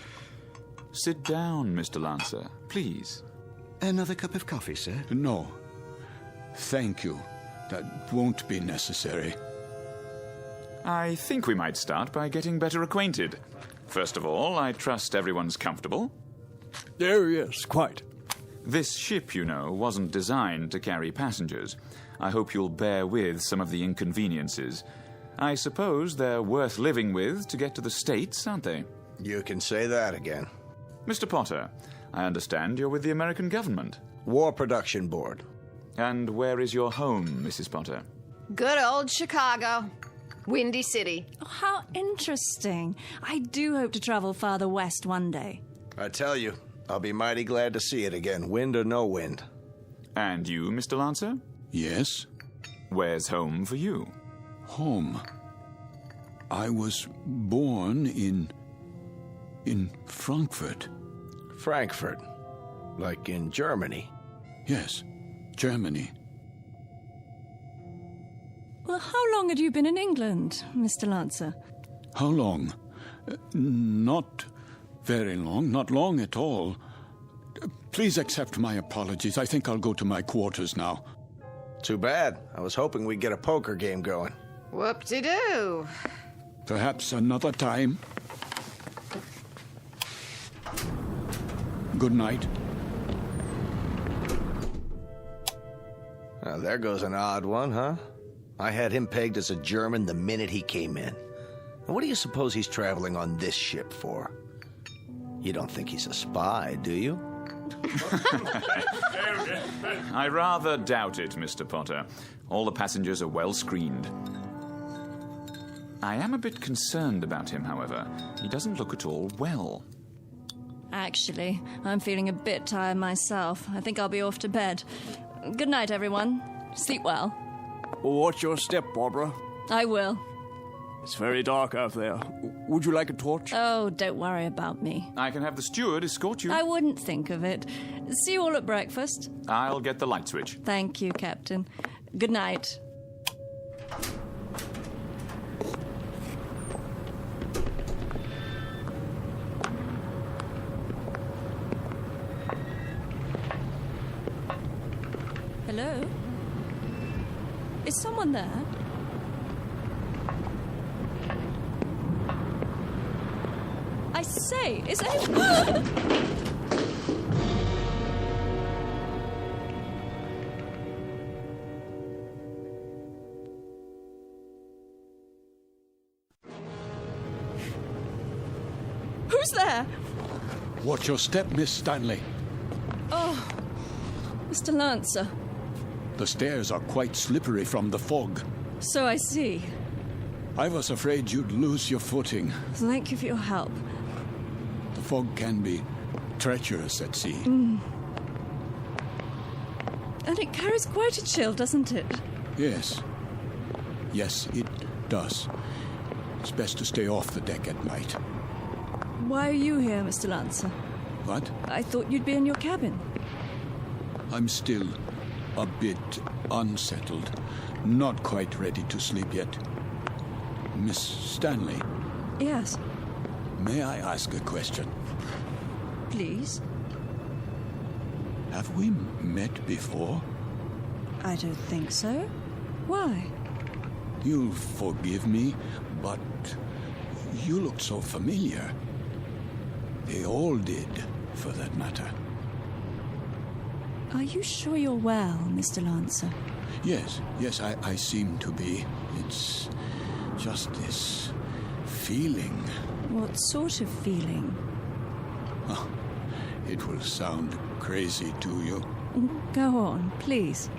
Sit down, Mr. Lancer, please. Another cup of coffee, sir? No. Thank you. That won't be necessary. I think we might start by getting better acquainted. First of all, I trust everyone's comfortable. Yes, quite. This ship, you know, wasn't designed to carry passengers. I hope you'll bear with some of the inconveniences. I suppose they're worth living with to get to the States, aren't they? You can say that again. Mr. Potter, I understand you're with the American government. War Production Board. And where is your home, Mrs. Potter? Good old Chicago. Windy City. Oh, how interesting. I do hope to travel farther west one day. I tell you, I'll be mighty glad to see it again, wind or no wind. And you, Mr. Lancer? Yes? Where's home for you? Home? I was born in Frankfurt. Frankfurt? Like in Germany? Yes, Germany. Well, how long had you been in England, Mr. Lancer? How long? Not very long, not long at all. Please accept my apologies. I think I'll go to my quarters now. Too bad. I was hoping we'd get a poker game going. Whoop-de-doo. Perhaps another time. Good night. Well, there goes an odd one, huh? I had him pegged as a German the minute he came in. And what do you suppose he's traveling on this ship for? You don't think he's a spy, do you? I rather doubt it, Mr. Potter. All the passengers are well screened. I am a bit concerned about him, however. He doesn't look at all well. Actually, I'm feeling a bit tired myself. I think I'll be off to bed. Good night, everyone. Sleep well. Watch your step, Barbara. I will. It's very dark out there. Would you like a torch? Oh, don't worry about me. I can have the steward escort you. I wouldn't think of it. See you all at breakfast. I'll get the light switch. Thank you, Captain. Good night. Hello? Is someone there? I say, is anyone... Who's there? Watch your step, Miss Stanley. Oh, Mr. Lancer. The stairs are quite slippery from the fog. So I see. I was afraid you'd lose your footing. Thank you for your help. The fog can be treacherous at sea. And it carries quite a chill, doesn't it? Yes. Yes, it does. It's best to stay off the deck at night. Why are you here, Mr. Lancer? What? I thought you'd be in your cabin. I'm still a bit unsettled. Not quite ready to sleep yet. Miss Stanley? Yes. May I ask a question? Please? Have we met before? I don't think so. Why? You'll forgive me, but you look so familiar. They all did, for that matter. Are you sure you're well, Mr. Lancer? Yes, I seem to be. It's just this feeling. What sort of feeling? Oh, it will sound crazy to you. Go on, please.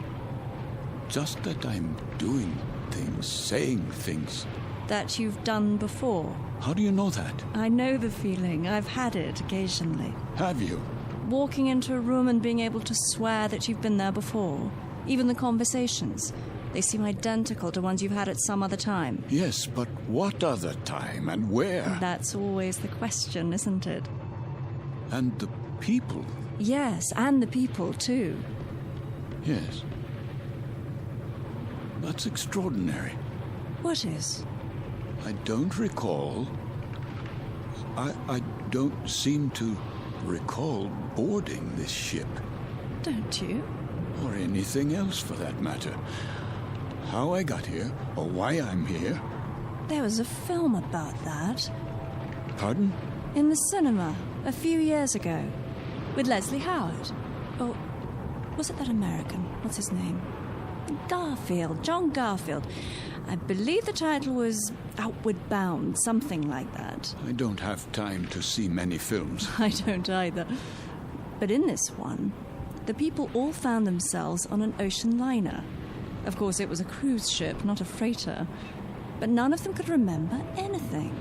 Just that I'm doing things, saying things. That you've done before. How do you know that? I know the feeling. I've had it occasionally. Have you? Walking into a room and being able to swear that you've been there before. Even the conversations. They seem identical to ones you've had at some other time. Yes, but what other time and where? That's always the question, isn't it? And the people? Yes, and the people, too. Yes. That's extraordinary. What is? I don't recall. I don't seem to recall boarding this ship. Don't you? Or anything else, for that matter. How I got here, or why I'm here. There was a film about that. Pardon? In the cinema, a few years ago. With Leslie Howard. Or was it that American? What's his name? Garfield. John Garfield. I believe the title was Outward Bound, something like that. I don't have time to see many films. I don't either. But in this one, the people all found themselves on an ocean liner. Of course, it was a cruise ship, not a freighter. But none of them could remember anything.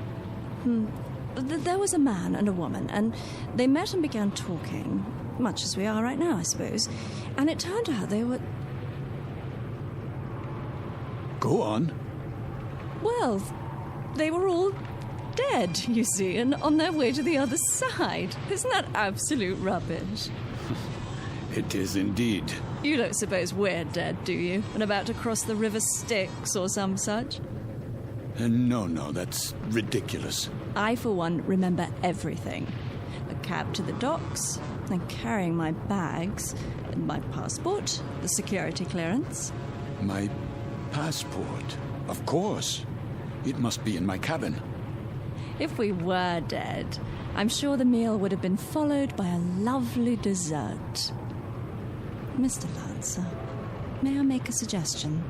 There was a man and a woman, and they met and began talking, much as we are right now, I suppose. And it turned out they were... Go on. Well, they were all dead, you see, and on their way to the other side. Isn't that absolute rubbish? It is indeed. You don't suppose we're dead, do you? And about to cross the River Styx or some such? No, that's ridiculous. I, for one, remember everything. A cab to the docks, and carrying my bags, my passport, the security clearance. My passport? Of course. It must be in my cabin. If we were dead, I'm sure the meal would have been followed by a lovely dessert. Mr. Lancer, may I make a suggestion?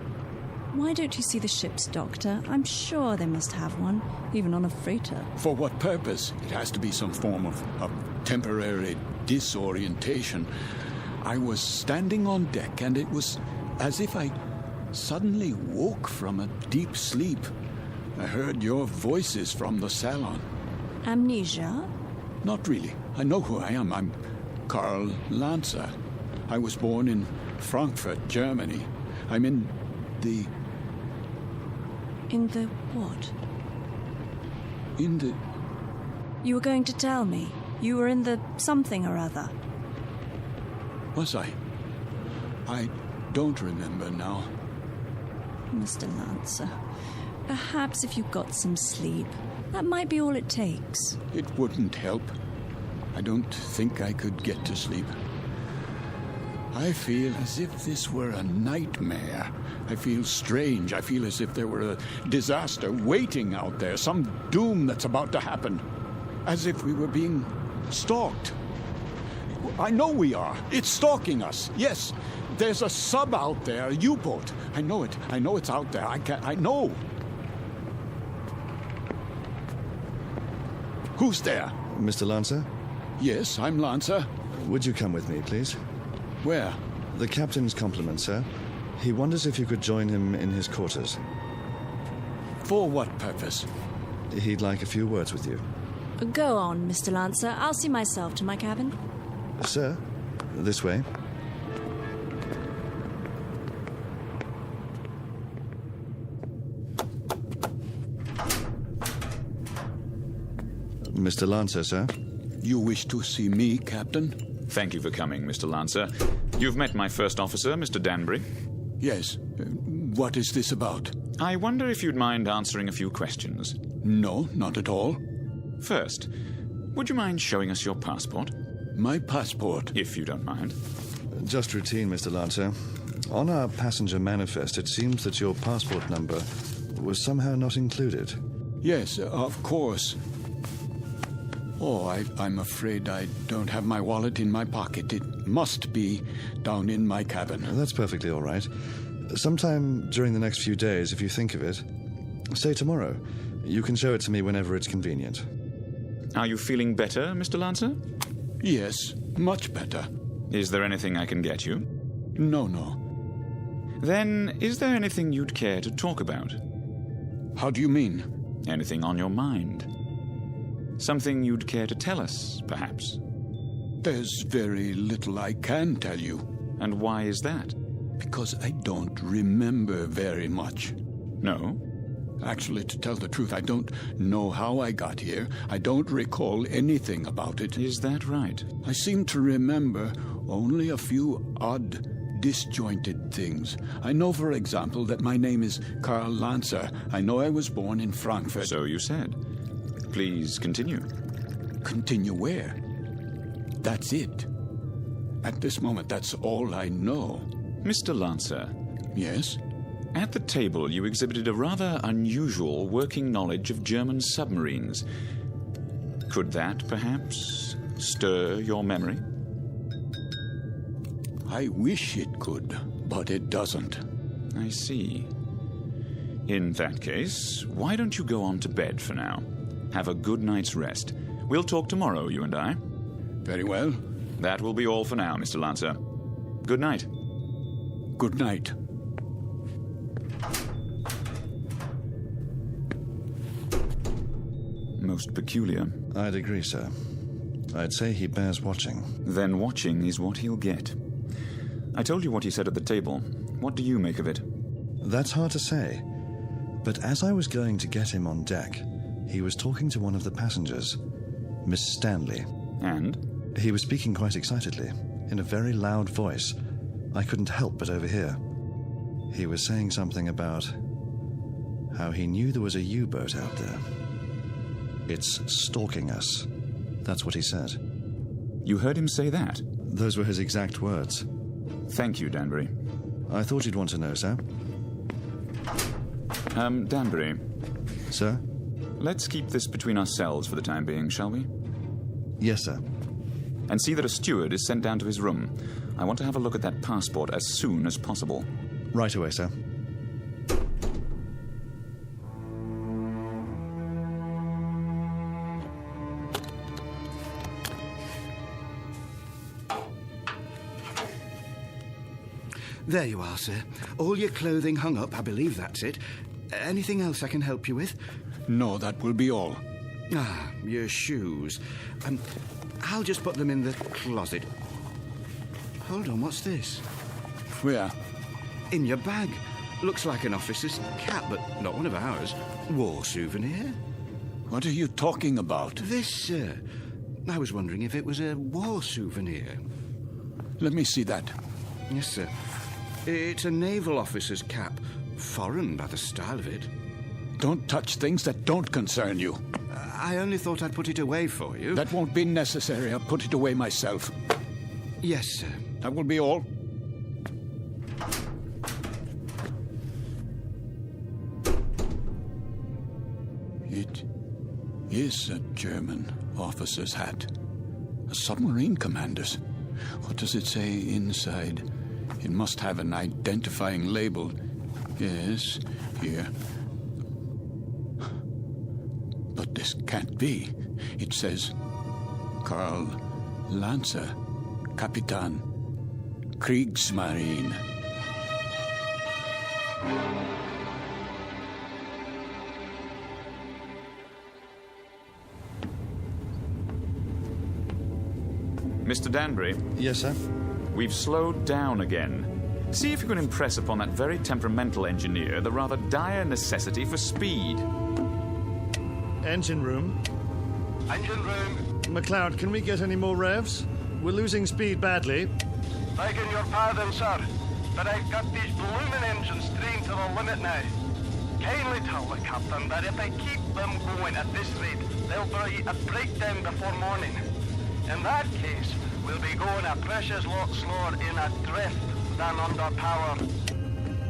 Why don't you see the ship's doctor? I'm sure they must have one, even on a freighter. For what purpose? It has to be some form of temporary disorientation. I was standing on deck, and it was as if I suddenly woke from a deep sleep. I heard your voices from the salon. Amnesia? Not really. I know who I am. I'm Karl Lancer. I was born in Frankfurt, Germany. I'm in the... In the what? In the... You were going to tell me. You were in the something or other. Was I? I don't remember now. Mr. Lancer, perhaps if you got some sleep, that might be all it takes. It wouldn't help. I don't think I could get to sleep. I feel as if this were a nightmare. I feel strange. I feel as if there were a disaster waiting out there, some doom that's about to happen. As if we were being stalked. I know we are. It's stalking us. Yes, there's a sub out there, a U-boat. I know it. I know it's out there. I know. Who's there? Mr. Lancer? Yes, I'm Lancer. Would you come with me, please? Where? The captain's compliments, sir. He wonders if you could join him in his quarters. For what purpose? He'd like a few words with you. Go on, Mr. Lancer. I'll see myself to my cabin. Sir, this way. Mr. Lancer, sir. You wish to see me, Captain? Thank you for coming, Mr. Lancer. You've met my first officer, Mr. Danbury. Yes. What is this about? I wonder if you'd mind answering a few questions. No, not at all. First, would you mind showing us your passport? My passport? If you don't mind. Just routine, Mr. Lancer. On our passenger manifest, it seems that your passport number was somehow not included. Yes, of course. Oh, I'm afraid I don't have my wallet in my pocket. It must be down in my cabin. That's perfectly all right. Sometime during the next few days, if you think of it, say tomorrow, you can show it to me whenever it's convenient. Are you feeling better, Mr. Lancer? Yes, much better. Is there anything I can get you? No. Then, is there anything you'd care to talk about? How do you mean? Anything on your mind? Something you'd care to tell us, perhaps? There's very little I can tell you. And why is that? Because I don't remember very much. No? Actually, to tell the truth, I don't know how I got here. I don't recall anything about it. Is that right? I seem to remember only a few odd, disjointed things. I know, for example, that my name is Karl Lancer. I know I was born in Frankfurt. So you said. Please continue. Continue where? That's it. At this moment, that's all I know. Mr. Lancer. Yes? At the table, you exhibited a rather unusual working knowledge of German submarines. Could that, perhaps, stir your memory? I wish it could, but it doesn't. I see. In that case, why don't you go on to bed for now? Have a good night's rest. We'll talk tomorrow, you and I. Very well. That will be all for now, Mr. Lancer. Good night. Good night. Most peculiar. I'd agree, sir. I'd say he bears watching. Then watching is what he'll get. I told you what he said at the table. What do you make of it? That's hard to say. But as I was going to get him on deck, he was talking to one of the passengers, Miss Stanley. And? He was speaking quite excitedly, in a very loud voice. I couldn't help but overhear. He was saying something about how he knew there was a U-boat out there. It's stalking us. That's what he said. You heard him say that? Those were his exact words. Thank you, Danbury. I thought you'd want to know, sir. Danbury. Sir? Let's keep this between ourselves for the time being, shall we? Yes, sir. And see that a steward is sent down to his room. I want to have a look at that passport as soon as possible. Right away, sir. There you are, sir. All your clothing hung up, I believe that's it. Anything else I can help you with? No, that will be all. Ah, your shoes. I'll just put them in the closet. Hold on, what's this? Where? In your bag. Looks like an officer's cap, but not one of ours. War souvenir? What are you talking about? This, sir. I was wondering if it was a war souvenir. Let me see that. Yes, sir. It's a naval officer's cap. Foreign by the style of it. Don't touch things that don't concern you. I only thought I'd put it away for you. That won't be necessary. I'll put it away myself. Yes, sir. That will be all. It is a German officer's hat. A submarine commander's. What does it say inside? It must have an identifying label. Yes, here. But this can't be. It says, Karl Lancer, Kapitan, Kriegsmarine. Mr. Danbury? Yes, sir? We've slowed down again. See if you can impress upon that very temperamental engineer the rather dire necessity for speed. Engine room. Engine room. McLeod, can we get any more revs? We're losing speed badly. Begging your pardon, sir, but I've got these blooming engines trained to the limit now. Kindly tell the captain that if I keep them going at this rate, there'll be a breakdown before morning. In that case, we'll be going a precious lot slower in a drift than under power.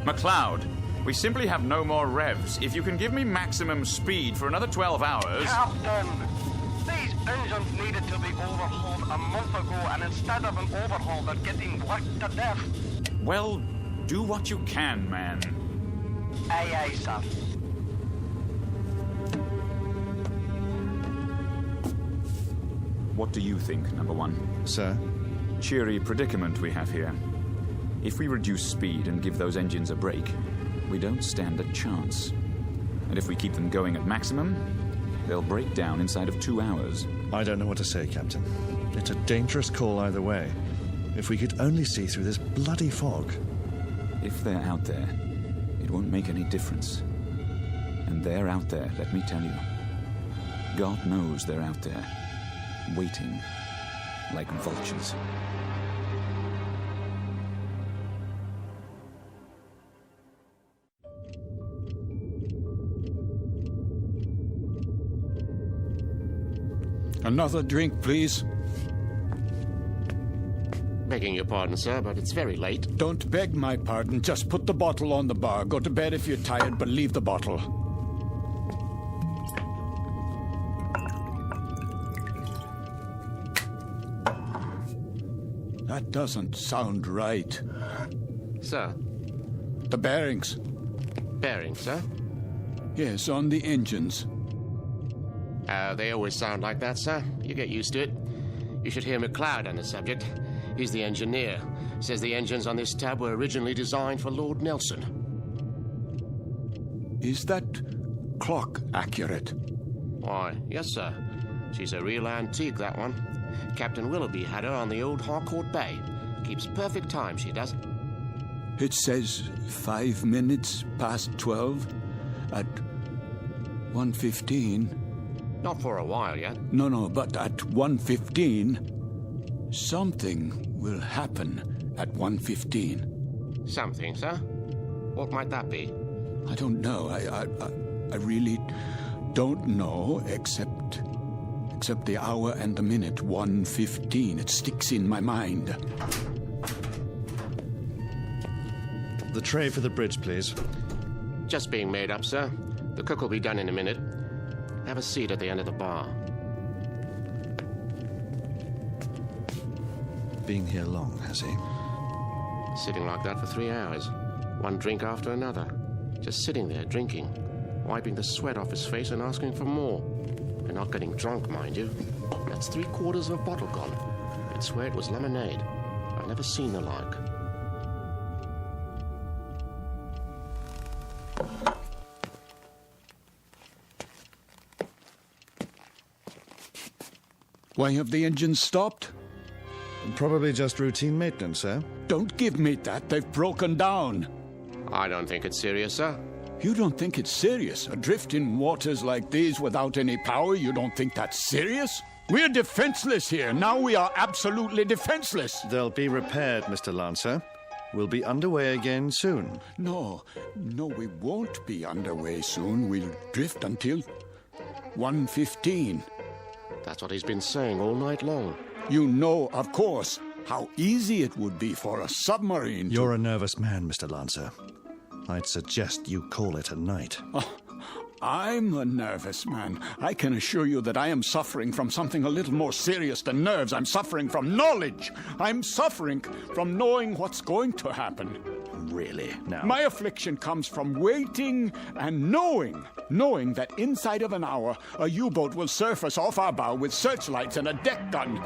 McLeod, we simply have no more revs. If you can give me maximum speed for another 12 hours... Captain! These engines needed to be overhauled a month ago, and instead of an overhaul, they're getting worked to death. Well, do what you can, man. Aye, aye, sir. What do you think, number one? Sir? Cheery predicament we have here. If we reduce speed and give those engines a break, we don't stand a chance. And if we keep them going at maximum, they'll break down inside of 2 hours. I don't know what to say, Captain. It's a dangerous call either way. If we could only see through this bloody fog. If they're out there, it won't make any difference. And they're out there, let me tell you. God knows they're out there, waiting like vultures. Another drink, please. Begging your pardon, sir, but it's very late. Don't beg my pardon. Just put the bottle on the bar. Go to bed if you're tired, but leave the bottle. That doesn't sound right. Sir? The bearings. Bearings, sir? Yes, on the engines. They always sound like that, sir. You get used to it. You should hear McLeod on the subject. He's the engineer. Says the engines on this tab were originally designed for Lord Nelson. Is that clock accurate? Why, yes, sir. She's a real antique, that one. Captain Willoughby had her on the old Harcourt Bay. Keeps perfect time, she does. It says 5 minutes past 12 at 1:15. Not for a while yet. No, but at 1:15, something will happen at 1:15. Something, sir? What might that be? I don't know. I really don't know, except the hour and the minute, 1:15. It sticks in my mind. The tray for the bridge, please. Just being made up, sir. The cook will be done in a minute. Have a seat at the end of the bar. Been here long, has he? Sitting like that for 3 hours. One drink after another. Just sitting there, drinking. Wiping the sweat off his face and asking for more. And not getting drunk, mind you. That's 3/4 of a bottle gone. I'd swear it was lemonade. I've never seen the like. Why have the engines stopped? Probably just routine maintenance, sir. Don't give me that. They've broken down. I don't think it's serious, sir. You don't think it's serious? Adrift in waters like these without any power, you don't think that's serious? We're defenseless here. Now we are absolutely defenseless. They'll be repaired, Mr. Lancer. We'll be underway again soon. No, we won't be underway soon. We'll drift until 1:15. That's what he's been saying all night long. You know, of course, how easy it would be for a submarine to... You're a nervous man, Mr. Lancer. I'd suggest you call it a night. Oh, I'm a nervous man. I can assure you that I am suffering from something a little more serious than nerves. I'm suffering from knowledge. I'm suffering from knowing what's going to happen. Really? Now? My affliction comes from waiting and knowing that inside of an hour, a U-boat will surface off our bow with searchlights and a deck gun.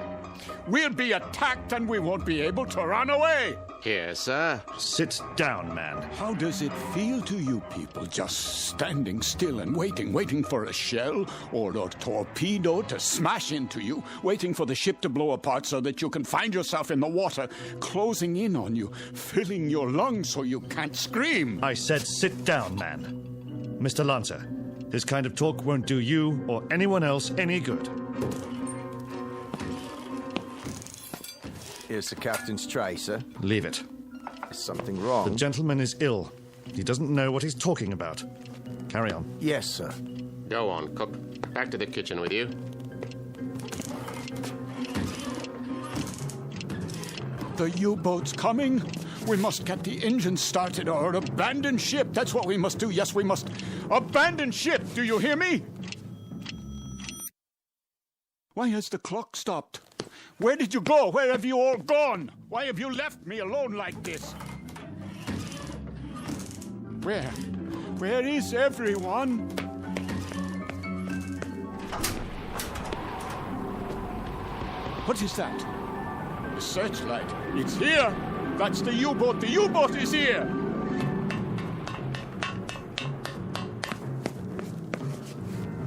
We'll be attacked and we won't be able to run away. Here, sir. Sit down, man. How does it feel to you people just standing still and waiting for a shell or a torpedo to smash into you, waiting for the ship to blow apart so that you can find yourself in the water, closing in on you, filling your lungs so you can't scream? I said sit down, man. Mr. Lancer, this kind of talk won't do you or anyone else any good. Here's the captain's tray, sir. Leave it. Is something wrong? The gentleman is ill. He doesn't know what he's talking about. Carry on. Yes, sir. Go on, cook. Back to the kitchen with you. The U-boat's coming. We must get the engine started or abandon ship. That's what we must do. Yes, we must abandon ship. Do you hear me? Why has the clock stopped? Where did you go? Where have you all gone? Why have you left me alone like this? Where is everyone? What is that? The searchlight. It's here. That's the U-boat. The U-boat is here.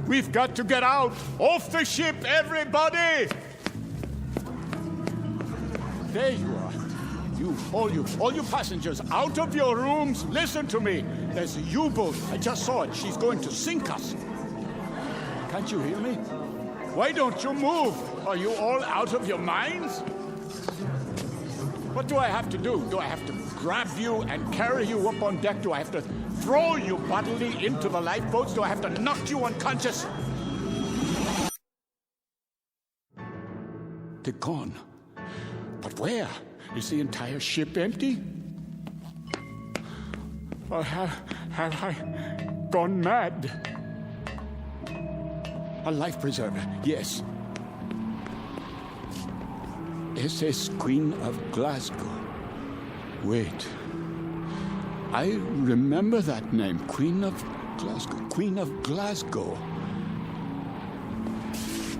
We've got to get out. Off the ship, everybody! There you are. All you passengers, out of your rooms. Listen to me. There's a U-boat. I just saw it. She's going to sink us. Can't you hear me? Why don't you move? Are you all out of your minds? What do I have to do? Do I have to grab you and carry you up on deck? Do I have to throw you bodily into the lifeboats? Do I have to knock you unconscious? They're gone. But where? Is the entire ship empty? Or have I gone mad? A life preserver, yes. SS Queen of Glasgow. Wait. I remember that name. Queen of Glasgow. Queen of Glasgow.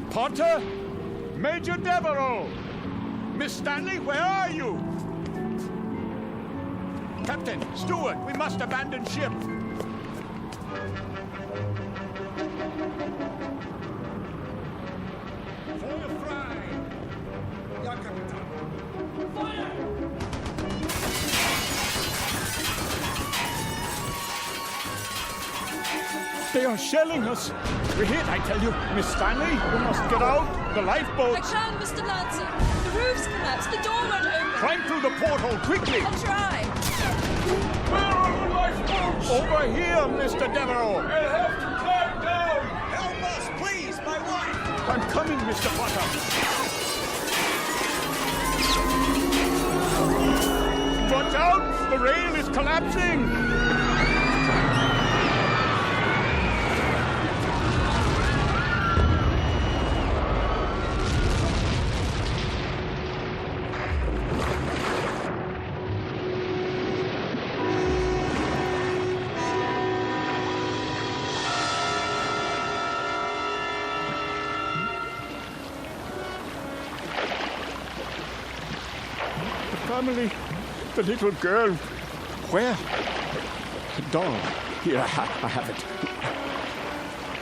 Potter? Major Devereaux! Miss Stanley, where are you? Captain, steward, we must abandon ship. Fire fry! Ja, Captain. Fire! They are shelling us. We're hit, I tell you. Miss Stanley, we must get out. The lifeboat. I can't, Mr. Lancer. The roof's collapsed. The door won't open. Climb through the porthole quickly. I'll try. Where are the lifeboats? Over here, Mr. Devereaux. I'll have to climb down. Help us, please, my wife. I'm coming, Mr. Potter. Watch out! The rail is collapsing! The family, the little girl. Where? The doll. Here, I have it.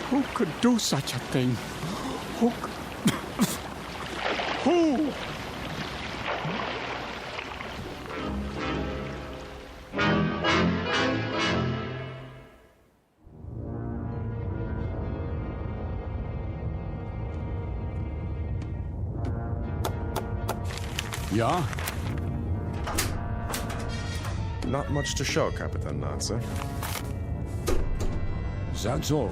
Who could do such a thing? Who? Who? Ja? Not much to show, Captain Lancer. That's all.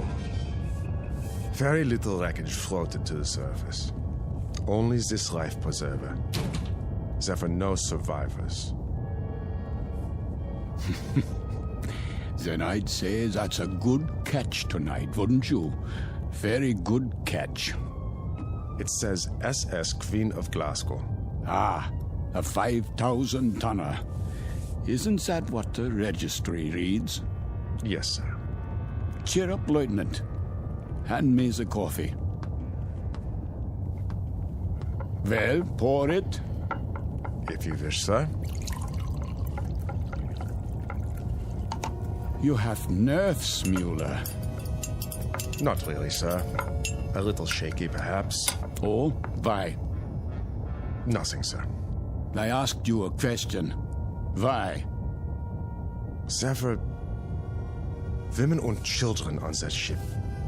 Very little wreckage floated to the surface. Only this life preserver. There were no survivors. Then I'd say that's a good catch tonight, wouldn't you? Very good catch. It says SS Queen of Glasgow. Ah, a 5,000-tonner. Isn't that what the registry reads? Yes, sir. Cheer up, Lieutenant. Hand me the coffee. Well, pour it. If you wish, sir. You have nerves, Mueller. Not really, sir. A little shaky, perhaps. Oh, why? Nothing, sir. I asked you a question. Why? There were women and children on that ship.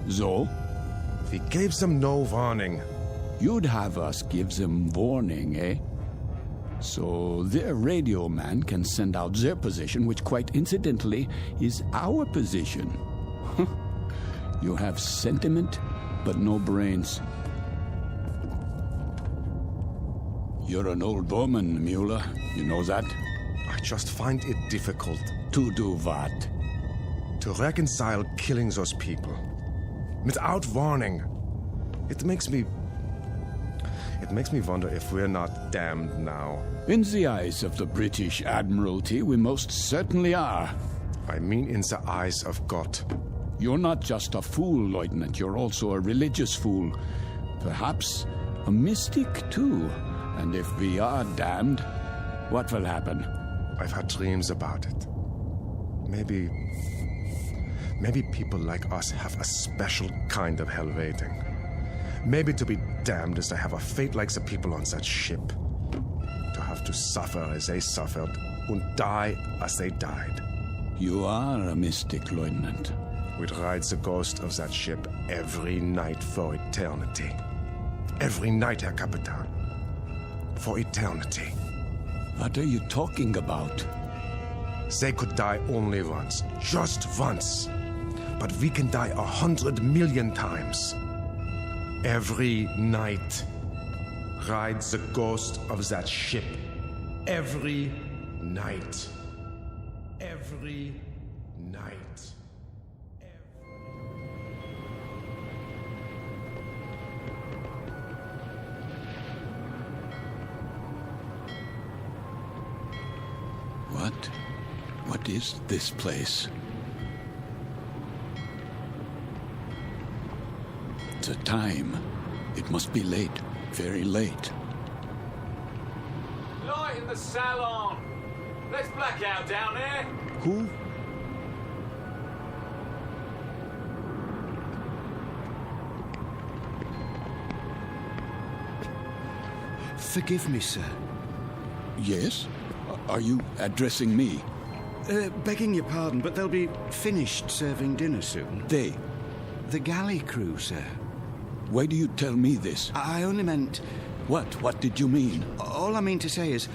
So? We gave them no warning. You'd have us give them warning, eh? So their radio man can send out their position, which quite incidentally is our position. You have sentiment, but no brains. You're an old woman, Mueller. You know that? I just find it difficult. To do what? To reconcile killing those people. Without warning. It makes me wonder if we're not damned now. In the eyes of the British Admiralty, we most certainly are. I mean in the eyes of God. You're not just a fool, Lieutenant. You're also a religious fool. Perhaps a mystic, too. And if we are damned, what will happen? I've had dreams about it. Maybe people like us have a special kind of hell waiting. Maybe to be damned is to have a fate like the people on that ship. To have to suffer as they suffered and die as they died. You are a mystic, Lieutenant. We'd ride the ghost of that ship every night for eternity. Every night, Herr Capitan. For eternity. What are you talking about? They could die only once. Just once. But we can die 100 million times. Every night. Ride the ghost of that ship. Every night. Every night. What is this place? The time. It must be late. Very late. Light in the salon. Let's black out down there. Who? Forgive me, sir. Yes? Are you addressing me? Begging your pardon, but they'll be finished serving dinner soon. They? The galley crew, sir. Why do you tell me this? I only meant... What? What did you mean? All I mean to say is,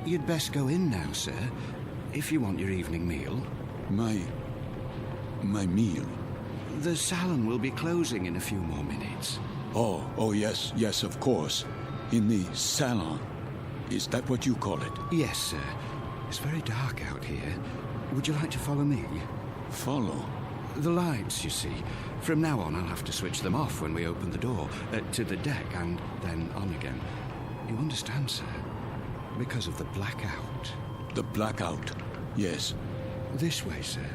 you'd best go in now, sir, if you want your evening meal. My meal? The salon will be closing in a few more minutes. Oh, yes, of course. In the salon. Is that what you call it? Yes, sir. It's very dark out here. Would you like to follow me? Follow? The lights, you see. From now on, I'll have to switch them off when we open the door, to the deck, and then on again. You understand, sir? Because of the blackout. The blackout? Yes. This way, sir.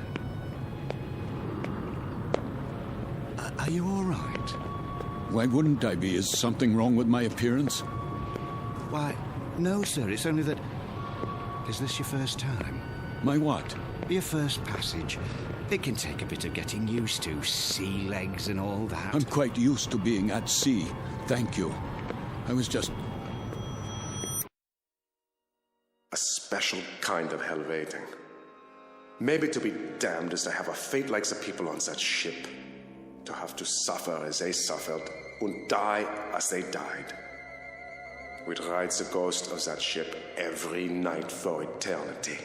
Are you all right? Why wouldn't I be? Is something wrong with my appearance? Why, no, sir. It's only that... Is this your first time? My what? Your first passage. It can take a bit of getting used to. Sea legs and all that. I'm quite used to being at sea. Thank you. I was just... A special kind of hell-waiting. Maybe to be damned is to have a fate like the people on that ship. To have to suffer as they suffered and die as they died. We'd ride the ghost of that ship every night for eternity.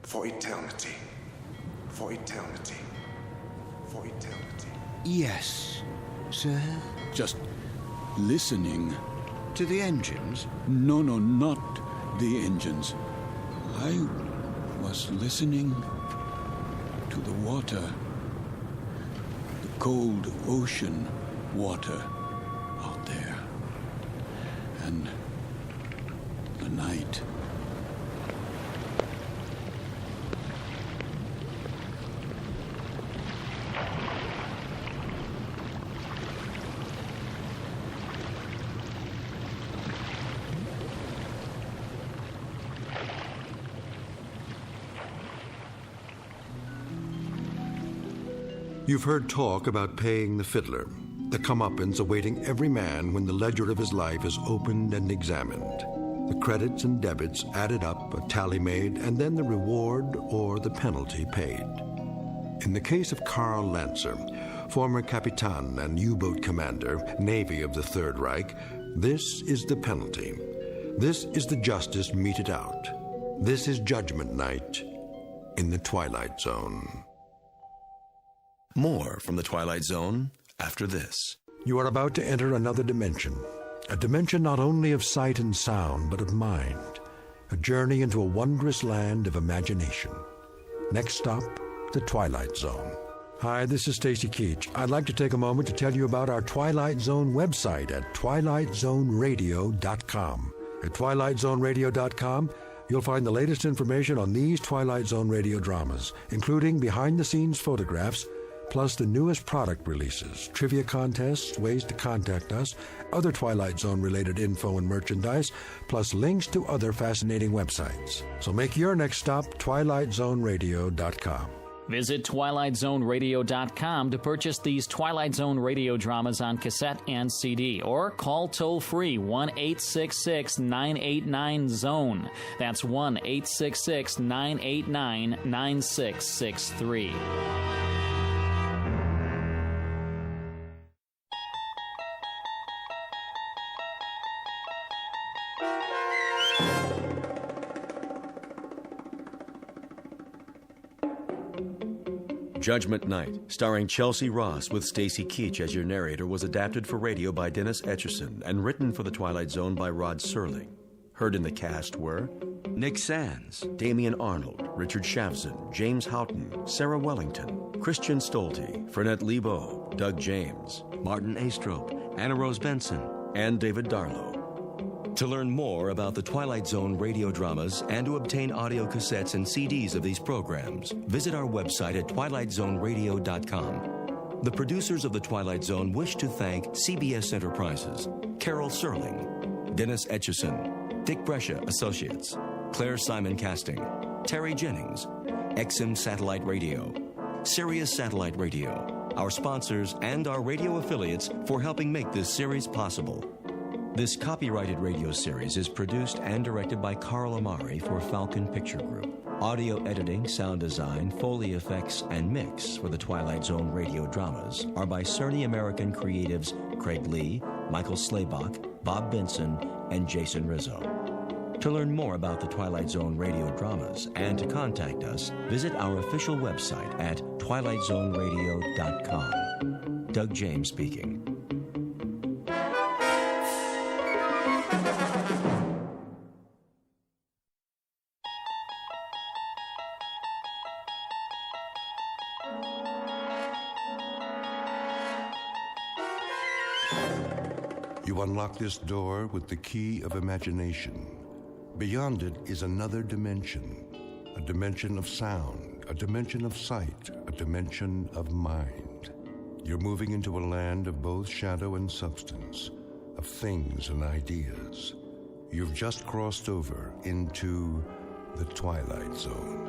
For eternity. For eternity. For eternity. Yes, sir? Just listening. To the engines? No, not the engines. I was listening to the water. The cold ocean water out there. And the night. You've heard talk about paying the fiddler, the comeuppance awaiting every man when the ledger of his life is opened and examined. The credits and debits added up, a tally made, and then the reward or the penalty paid. In the case of Karl Lancer, former Capitan and U-boat commander, Navy of the Third Reich, this is the penalty. This is the justice meted out. This is Judgment Night in the Twilight Zone. More from the Twilight Zone after this. You are about to enter another dimension. A dimension not only of sight and sound, but of mind. A journey into a wondrous land of imagination. Next stop, the Twilight Zone. Hi, this is Stacy Keach. I'd like to take a moment to tell you about our Twilight Zone website at twilightzoneradio.com. At twilightzoneradio.com, you'll find the latest information on these Twilight Zone radio dramas, including behind-the-scenes photographs, plus the newest product releases, trivia contests, ways to contact us, other Twilight Zone-related info and merchandise, plus links to other fascinating websites. So make your next stop twilightzoneradio.com. Visit twilightzoneradio.com to purchase these Twilight Zone radio dramas on cassette and CD, or call toll-free 1-866-989-ZONE. That's 1-866-989-9663. Judgment Night, starring Chelsea Ross with Stacy Keach as your narrator, was adapted for radio by Dennis Etchison and written for The Twilight Zone by Rod Serling. Heard in the cast were Nick Sands, Damian Arnold, Richard Shavson, James Houghton, Sarah Wellington, Christian Stolte, Fernette Lebo, Doug James, Martin Astrop, Anna Rose Benson, and David Darlow. To learn more about the Twilight Zone radio dramas and to obtain audio cassettes and CDs of these programs, visit our website at twilightzoneradio.com. The producers of The Twilight Zone wish to thank CBS Enterprises, Carol Serling, Dennis Etchison, Dick Brescia Associates, Claire Simon Casting, Terry Jennings, XM Satellite Radio, Sirius Satellite Radio, our sponsors and our radio affiliates for helping make this series possible. This copyrighted radio series is produced and directed by Carl Amari for Falcon Picture Group. Audio editing, sound design, Foley effects, and mix for the Twilight Zone radio dramas are by Cerny American creatives Craig Lee, Michael Slaybach, Bob Benson, and Jason Rizzo. To learn more about the Twilight Zone radio dramas and to contact us, visit our official website at twilightzoneradio.com. Doug James speaking. You unlock this door with the key of imagination. Beyond it is another dimension, a dimension of sound, a dimension of sight, a dimension of mind. You're moving into a land of both shadow and substance, of things and ideas. You've just crossed over into the Twilight Zone.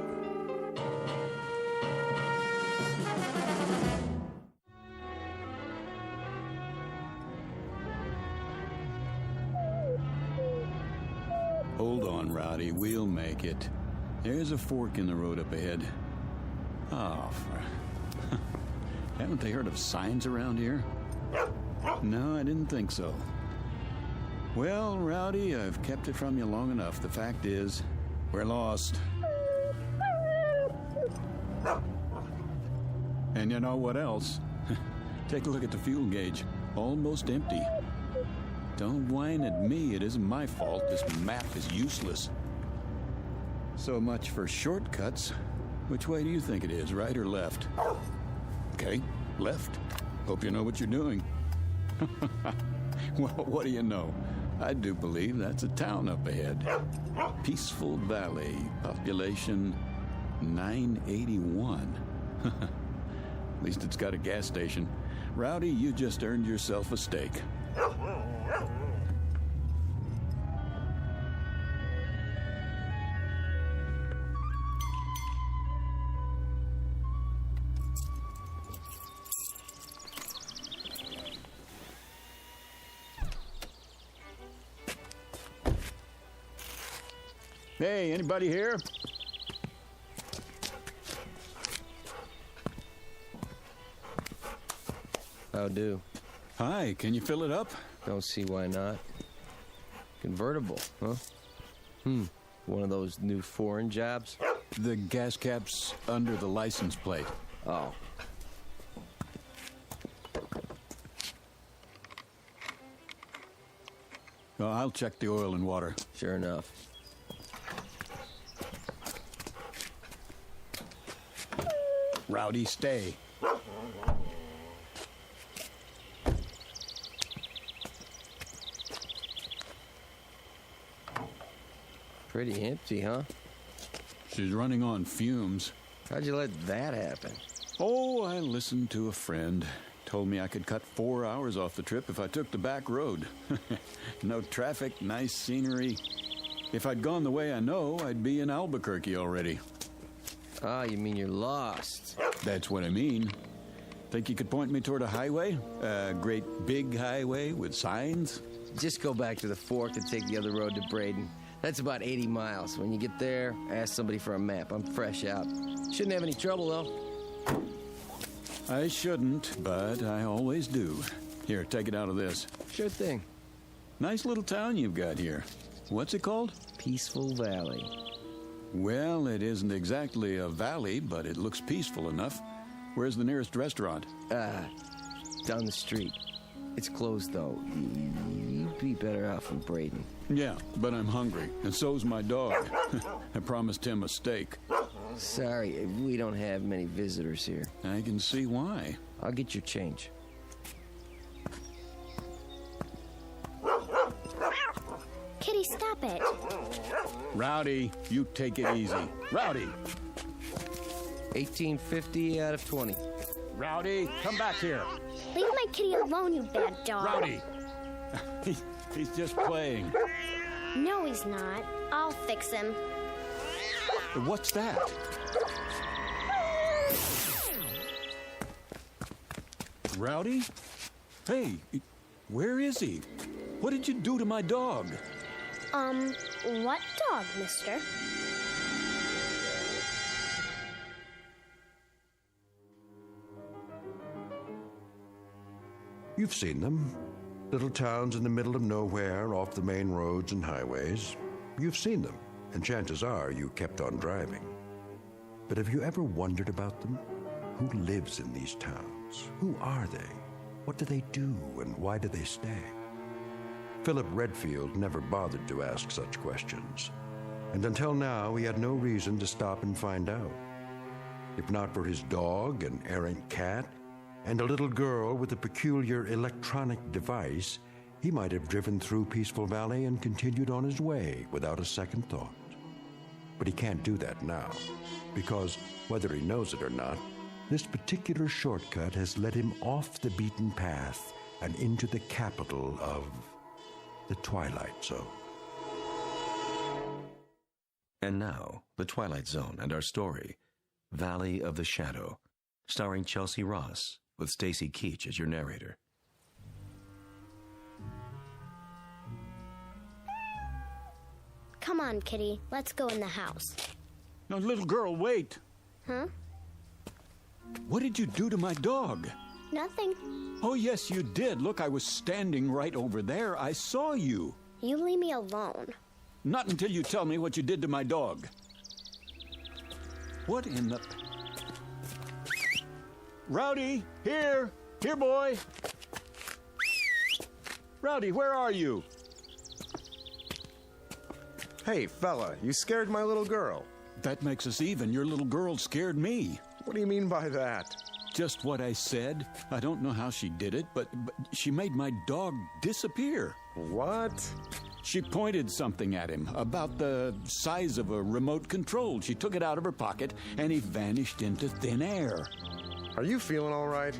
Hold on, Rowdy. We'll make it. There's a fork in the road up ahead. Oh, haven't they heard of signs around here? No, I didn't think so. Well, Rowdy, I've kept it from you long enough. The fact is, we're lost. And you know what else? Take a look at the fuel gauge. Almost empty. Don't whine at me. It isn't my fault. This map is useless. So much for shortcuts. Which way do you think it is, right or left? Okay, left. Hope you know what you're doing. Well, what do you know? I do believe that's a town up ahead. Peaceful Valley, population 981. At least it's got a gas station. Rowdy, you just earned yourself a steak. Hey, anybody here? How do? Hi, can you fill it up? Don't see why not. Convertible, huh? One of those new foreign jobs? The gas cap's under the license plate. Oh. Oh, I'll check the oil and water. Sure enough. Rowdy, stay. Pretty empty, huh? She's running on fumes. How'd you let that happen? Oh, I listened to a friend. Told me I could cut 4 hours off the trip if I took the back road. No traffic, nice scenery. If I'd gone the way I know, I'd be in Albuquerque already. Ah, you mean you're lost? That's what I mean. Think you could point me toward a highway? A great big highway with signs? Just go back to the fork and take the other road to Braden. That's about 80 miles. When you get there, ask somebody for a map. I'm fresh out. Shouldn't have any trouble, though. I shouldn't, but I always do. Here, take it out of this. Sure thing. Nice little town you've got here. What's it called? Peaceful Valley. Well, it isn't exactly a valley, but it looks peaceful enough. Where's the nearest restaurant? Down the street. It's closed, though. You'd be better off in Braden. Yeah, but I'm hungry, and so's my dog. I promised him a steak. Sorry, we don't have many visitors here. I can see why. I'll get your change. Kitty, stop it. Rowdy, you take it easy. Rowdy! 1850 out of 20. Rowdy, come back here. Leave my kitty alone, you bad dog. Rowdy! He's just playing. No, he's not. I'll fix him. What's that? Rowdy? Hey, where is he? What did you do to my dog? What dog, mister? You've seen them. Little towns in the middle of nowhere, off the main roads and highways. You've seen them, and chances are you kept on driving. But have you ever wondered about them? Who lives in these towns? Who are they? What do they do, and why do they stay? Philip Redfield never bothered to ask such questions, and until now he had no reason to stop and find out. If not for his dog, an errant cat, and a little girl with a peculiar electronic device, he might have driven through Peaceful Valley and continued on his way without a second thought. But he can't do that now, because, whether he knows it or not, this particular shortcut has led him off the beaten path and into the capital of the Twilight Zone. And now, the Twilight Zone and our story, Valley of the Shadow, starring Chelsea Ross, with Stacy Keach as your narrator. Come on, Kitty. Let's go in the house. No, little girl, wait. Huh? What did you do to my dog? Nothing. Oh, yes, you did. Look, I was standing right over there. I saw you. You leave me alone. Not until you tell me what you did to my dog. What in the... Rowdy, here! Here, boy! Rowdy, where are you? Hey, fella, you scared my little girl. That makes us even. Your little girl scared me. What do you mean by that? Just what I said. I don't know how she did it, but she made my dog disappear. What? She pointed something at him about the size of a remote control. She took it out of her pocket, and he vanished into thin air. Are you feeling all right?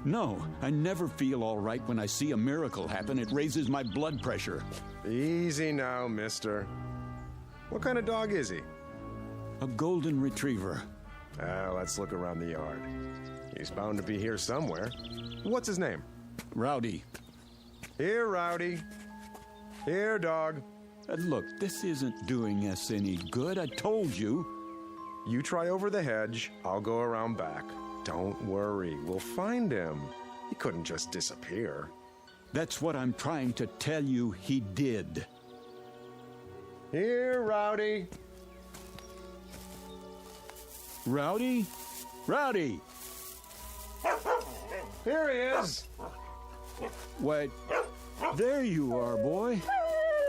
No, I never feel all right when I see a miracle happen. It raises my blood pressure. Easy now, mister. What kind of dog is he? A golden retriever. Let's look around the yard. He's bound to be here somewhere. What's his name? Rowdy. Here, Rowdy. Here, dog. Look, this isn't doing us any good. I told you. You try over the hedge. I'll go around back. Don't worry. We'll find him. He couldn't just disappear. That's what I'm trying to tell you he did. Here, Rowdy. Rowdy? Rowdy! Here he is. Wait, there you are, boy.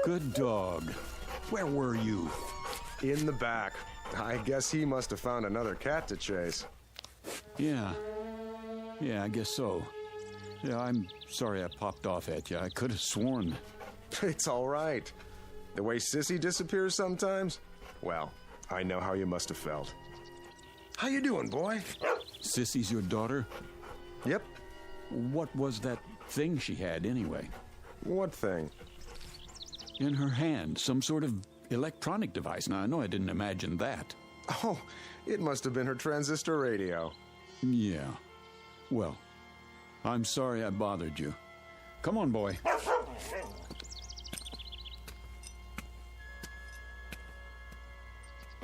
Good dog. Where were you? In the back. I guess he must have found another cat to chase. Yeah, I guess so. Yeah, I'm sorry I popped off at you. I could have sworn. It's all right. The way Sissy disappears sometimes? Well, I know how you must have felt. How you doing, boy? Sissy's your daughter? Yep. What was that thing she had, anyway? What thing? In her hand, some sort of electronic device. Now, I know I didn't imagine that. Oh, it must have been her transistor radio. Yeah. Well, I'm sorry I bothered you. Come on, boy.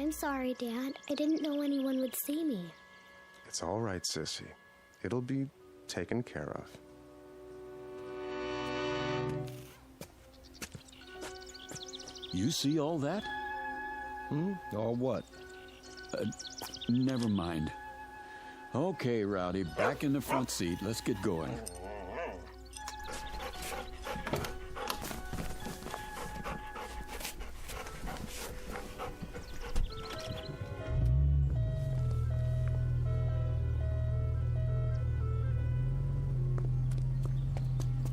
I'm sorry, Dad. I didn't know anyone would see me. It's all right, Sissy. It'll be taken care of. You see all that? All what? Never mind. Okay, Rowdy, back in the front seat. Let's get going.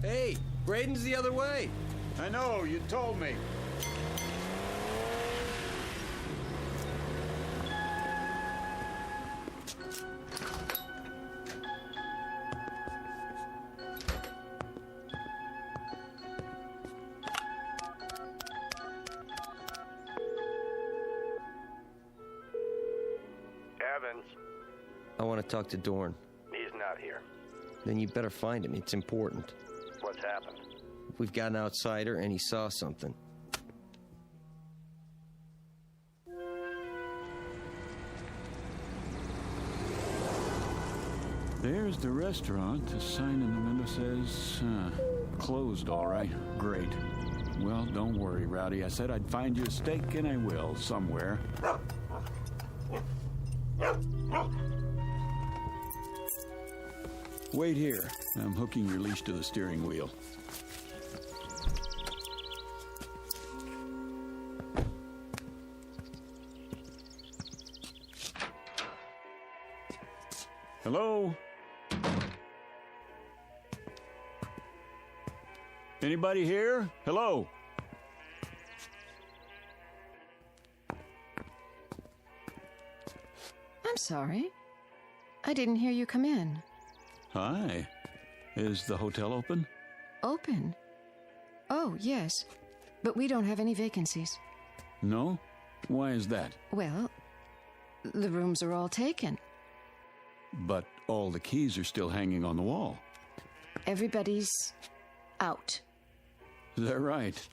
Hey, Braden's the other way. I know, you told me. Evans, I want to talk to Dorn. he's not here. Then you better find him. It's important. What's happened? we've got an outsider and he saw something. There's the restaurant. The sign in the window says, closed, all right. Great. Well, don't worry, Rowdy. I said I'd find you a steak, and I will, somewhere. Wait here. I'm hooking your leash to the steering wheel. Hello? Anybody here? Hello? I'm sorry. I didn't hear you come in. Hi. Is the hotel open? Open? Oh, yes. But we don't have any vacancies. No? Why is that? Well, the rooms are all taken. But all the keys are still hanging on the wall. Everybody's out. Is that right?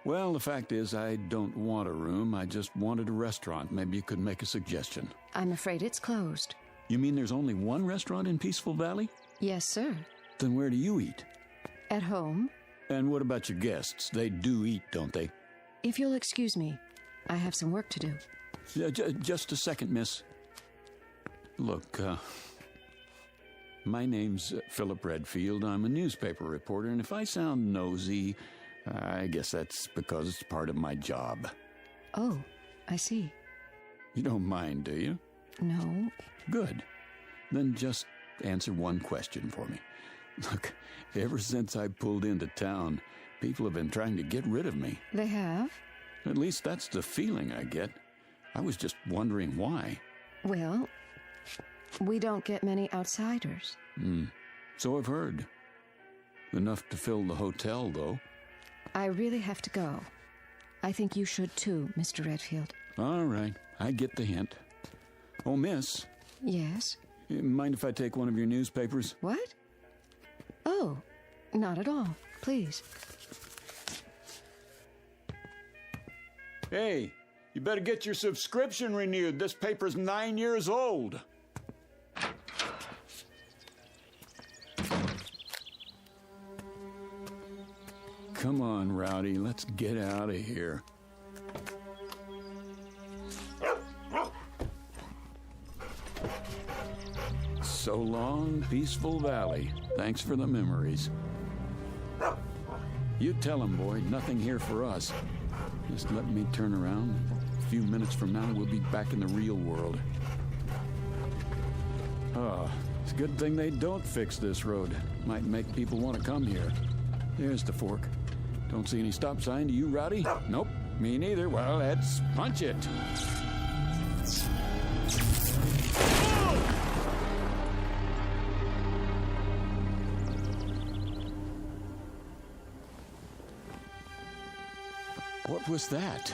Well, the fact is, I don't want a room. I just wanted a restaurant. Maybe you could make a suggestion. I'm afraid it's closed. You mean there's only one restaurant in Peaceful Valley? Yes, sir. Then where do you eat? At home. And what about your guests? They do eat, don't they? If you'll excuse me, I have some work to do. Just a second, miss. Look, my name's Philip Redfield. I'm a newspaper reporter, and if I sound nosy, I guess that's because it's part of my job. Oh, I see. You don't mind, do you? No. Good. Then just answer one question for me. Look, ever since I pulled into town, people have been trying to get rid of me. They have? At least that's the feeling I get. I was just wondering why. Well, we don't get many outsiders. So I've heard. Enough to fill the hotel, though. I really have to go. I think you should too, Mr. Redfield. All right, I get the hint. Oh, miss. Yes? Mind if I take one of your newspapers? What? Oh, not at all. Please. Hey, you better get your subscription renewed. This paper's 9 years old. Come on, Rowdy, let's get out of here. So long, Peaceful Valley. Thanks for the memories. You tell him, boy, nothing here for us. Just let me turn around. A few minutes from now, we'll be back in the real world. Oh, it's a good thing they don't fix this road. Might make people want to come here. There's the fork. Don't see any stop sign. Do you, Rowdy? Nope, me neither. Well, let's punch it. What was that?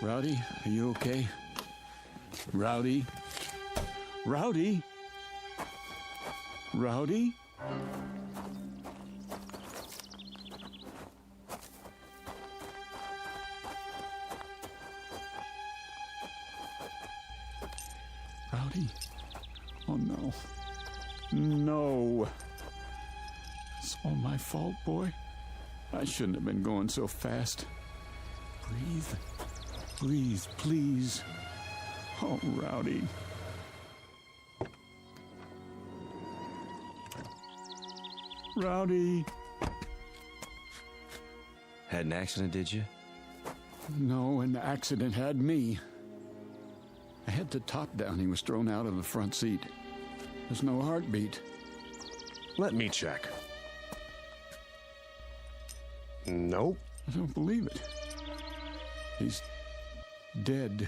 Rowdy, are you okay? Rowdy? Rowdy? Rowdy? Rowdy? Oh, no. No. It's all my fault, boy. I shouldn't have been going so fast. Breathe. Breathe, please. Oh, Rowdy. Rowdy. Had an accident, did you? No, an accident had me. I had the top down. He was thrown out of the front seat. There's no heartbeat. Let me check. Nope. I don't believe it. He's dead.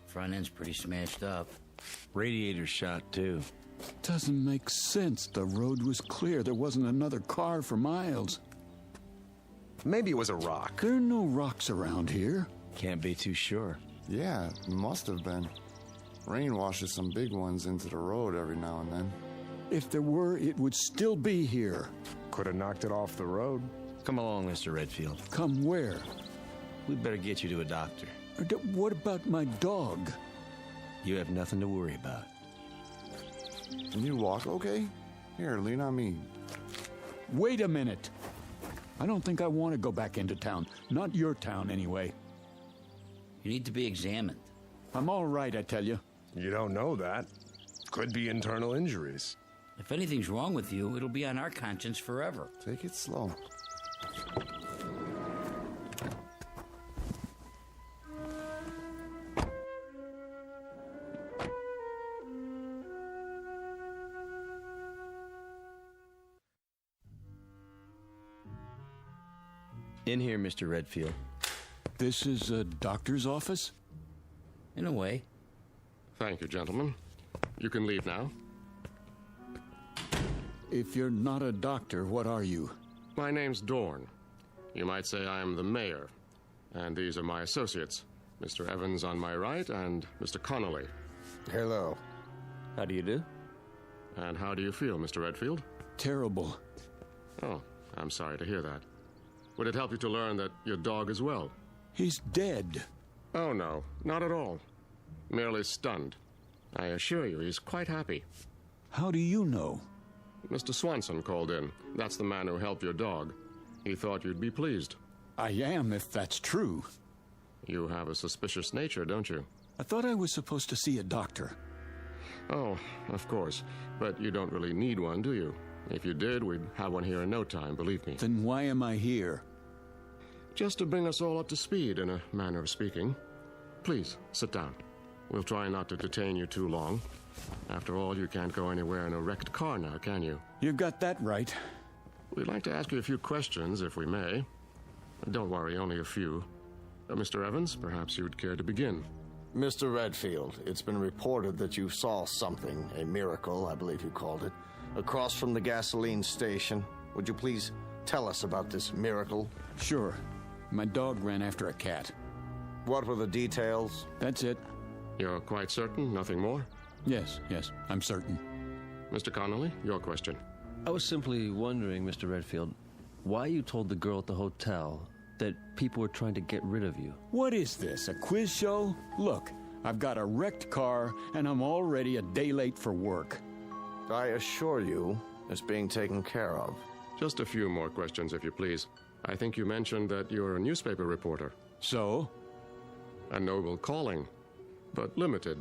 Front end's pretty smashed up. Radiator shot, too. Doesn't make sense. The road was clear. There wasn't another car for miles. Maybe it was a rock. There are no rocks around here. Can't be too sure. Yeah, must have been. Rain washes some big ones into the road every now and then. If there were, it would still be here. Could have knocked it off the road. Come along, Mr. Redfield. Come where? We'd better get you to a doctor. What about my dog? You have nothing to worry about. Can you walk okay? Here, lean on me. Wait a minute. I don't think I want to go back into town. Not your town, anyway. You need to be examined. I'm all right, I tell you. You don't know that. Could be internal injuries. If anything's wrong with you, it'll be on our conscience forever. Take it slow. In here, Mr. Redfield. This is a doctor's office? In a way. Thank you, gentlemen. You can leave now. If you're not a doctor, what are you? My name's Dorn. You might say I am the mayor. And these are my associates, Mr. Evans on my right and Mr. Connolly. Hello. How do you do? And how do you feel, Mr. Redfield? Terrible. Oh, I'm sorry to hear that. Would it help you to learn that your dog is well? He's dead. Oh, no, not at all. Merely stunned. I assure you, he's quite happy. How do you know? Mr. Swanson called in. That's the man who helped your dog. He thought you'd be pleased. I am, if that's true. You have a suspicious nature, don't you? I thought I was supposed to see a doctor. Oh, of course. But you don't really need one, do you? If you did, we'd have one here in no time, believe me. Then why am I here? Just to bring us all up to speed, in a manner of speaking. Please, sit down. We'll try not to detain you too long. After all, you can't go anywhere in a wrecked car now, can you? You've got that right. We'd like to ask you a few questions, if we may. Don't worry, only a few. Mr. Evans, perhaps you'd care to begin. Mr. Redfield, it's been reported that you saw something, a miracle, I believe you called it, across from the gasoline station. Would you please tell us about this miracle? Sure. My dog ran after a cat. What were the details? That's it. You're quite certain? Nothing more? Yes, I'm certain. Mr. Connolly, your question. I was simply wondering, Mr. Redfield, why you told the girl at the hotel that people were trying to get rid of you. What is this, a quiz show? Look, I've got a wrecked car, and I'm already a day late for work. I assure you, it's being taken care of. Just a few more questions, if you please. I think you mentioned that you're a newspaper reporter. So? A noble calling, but limited.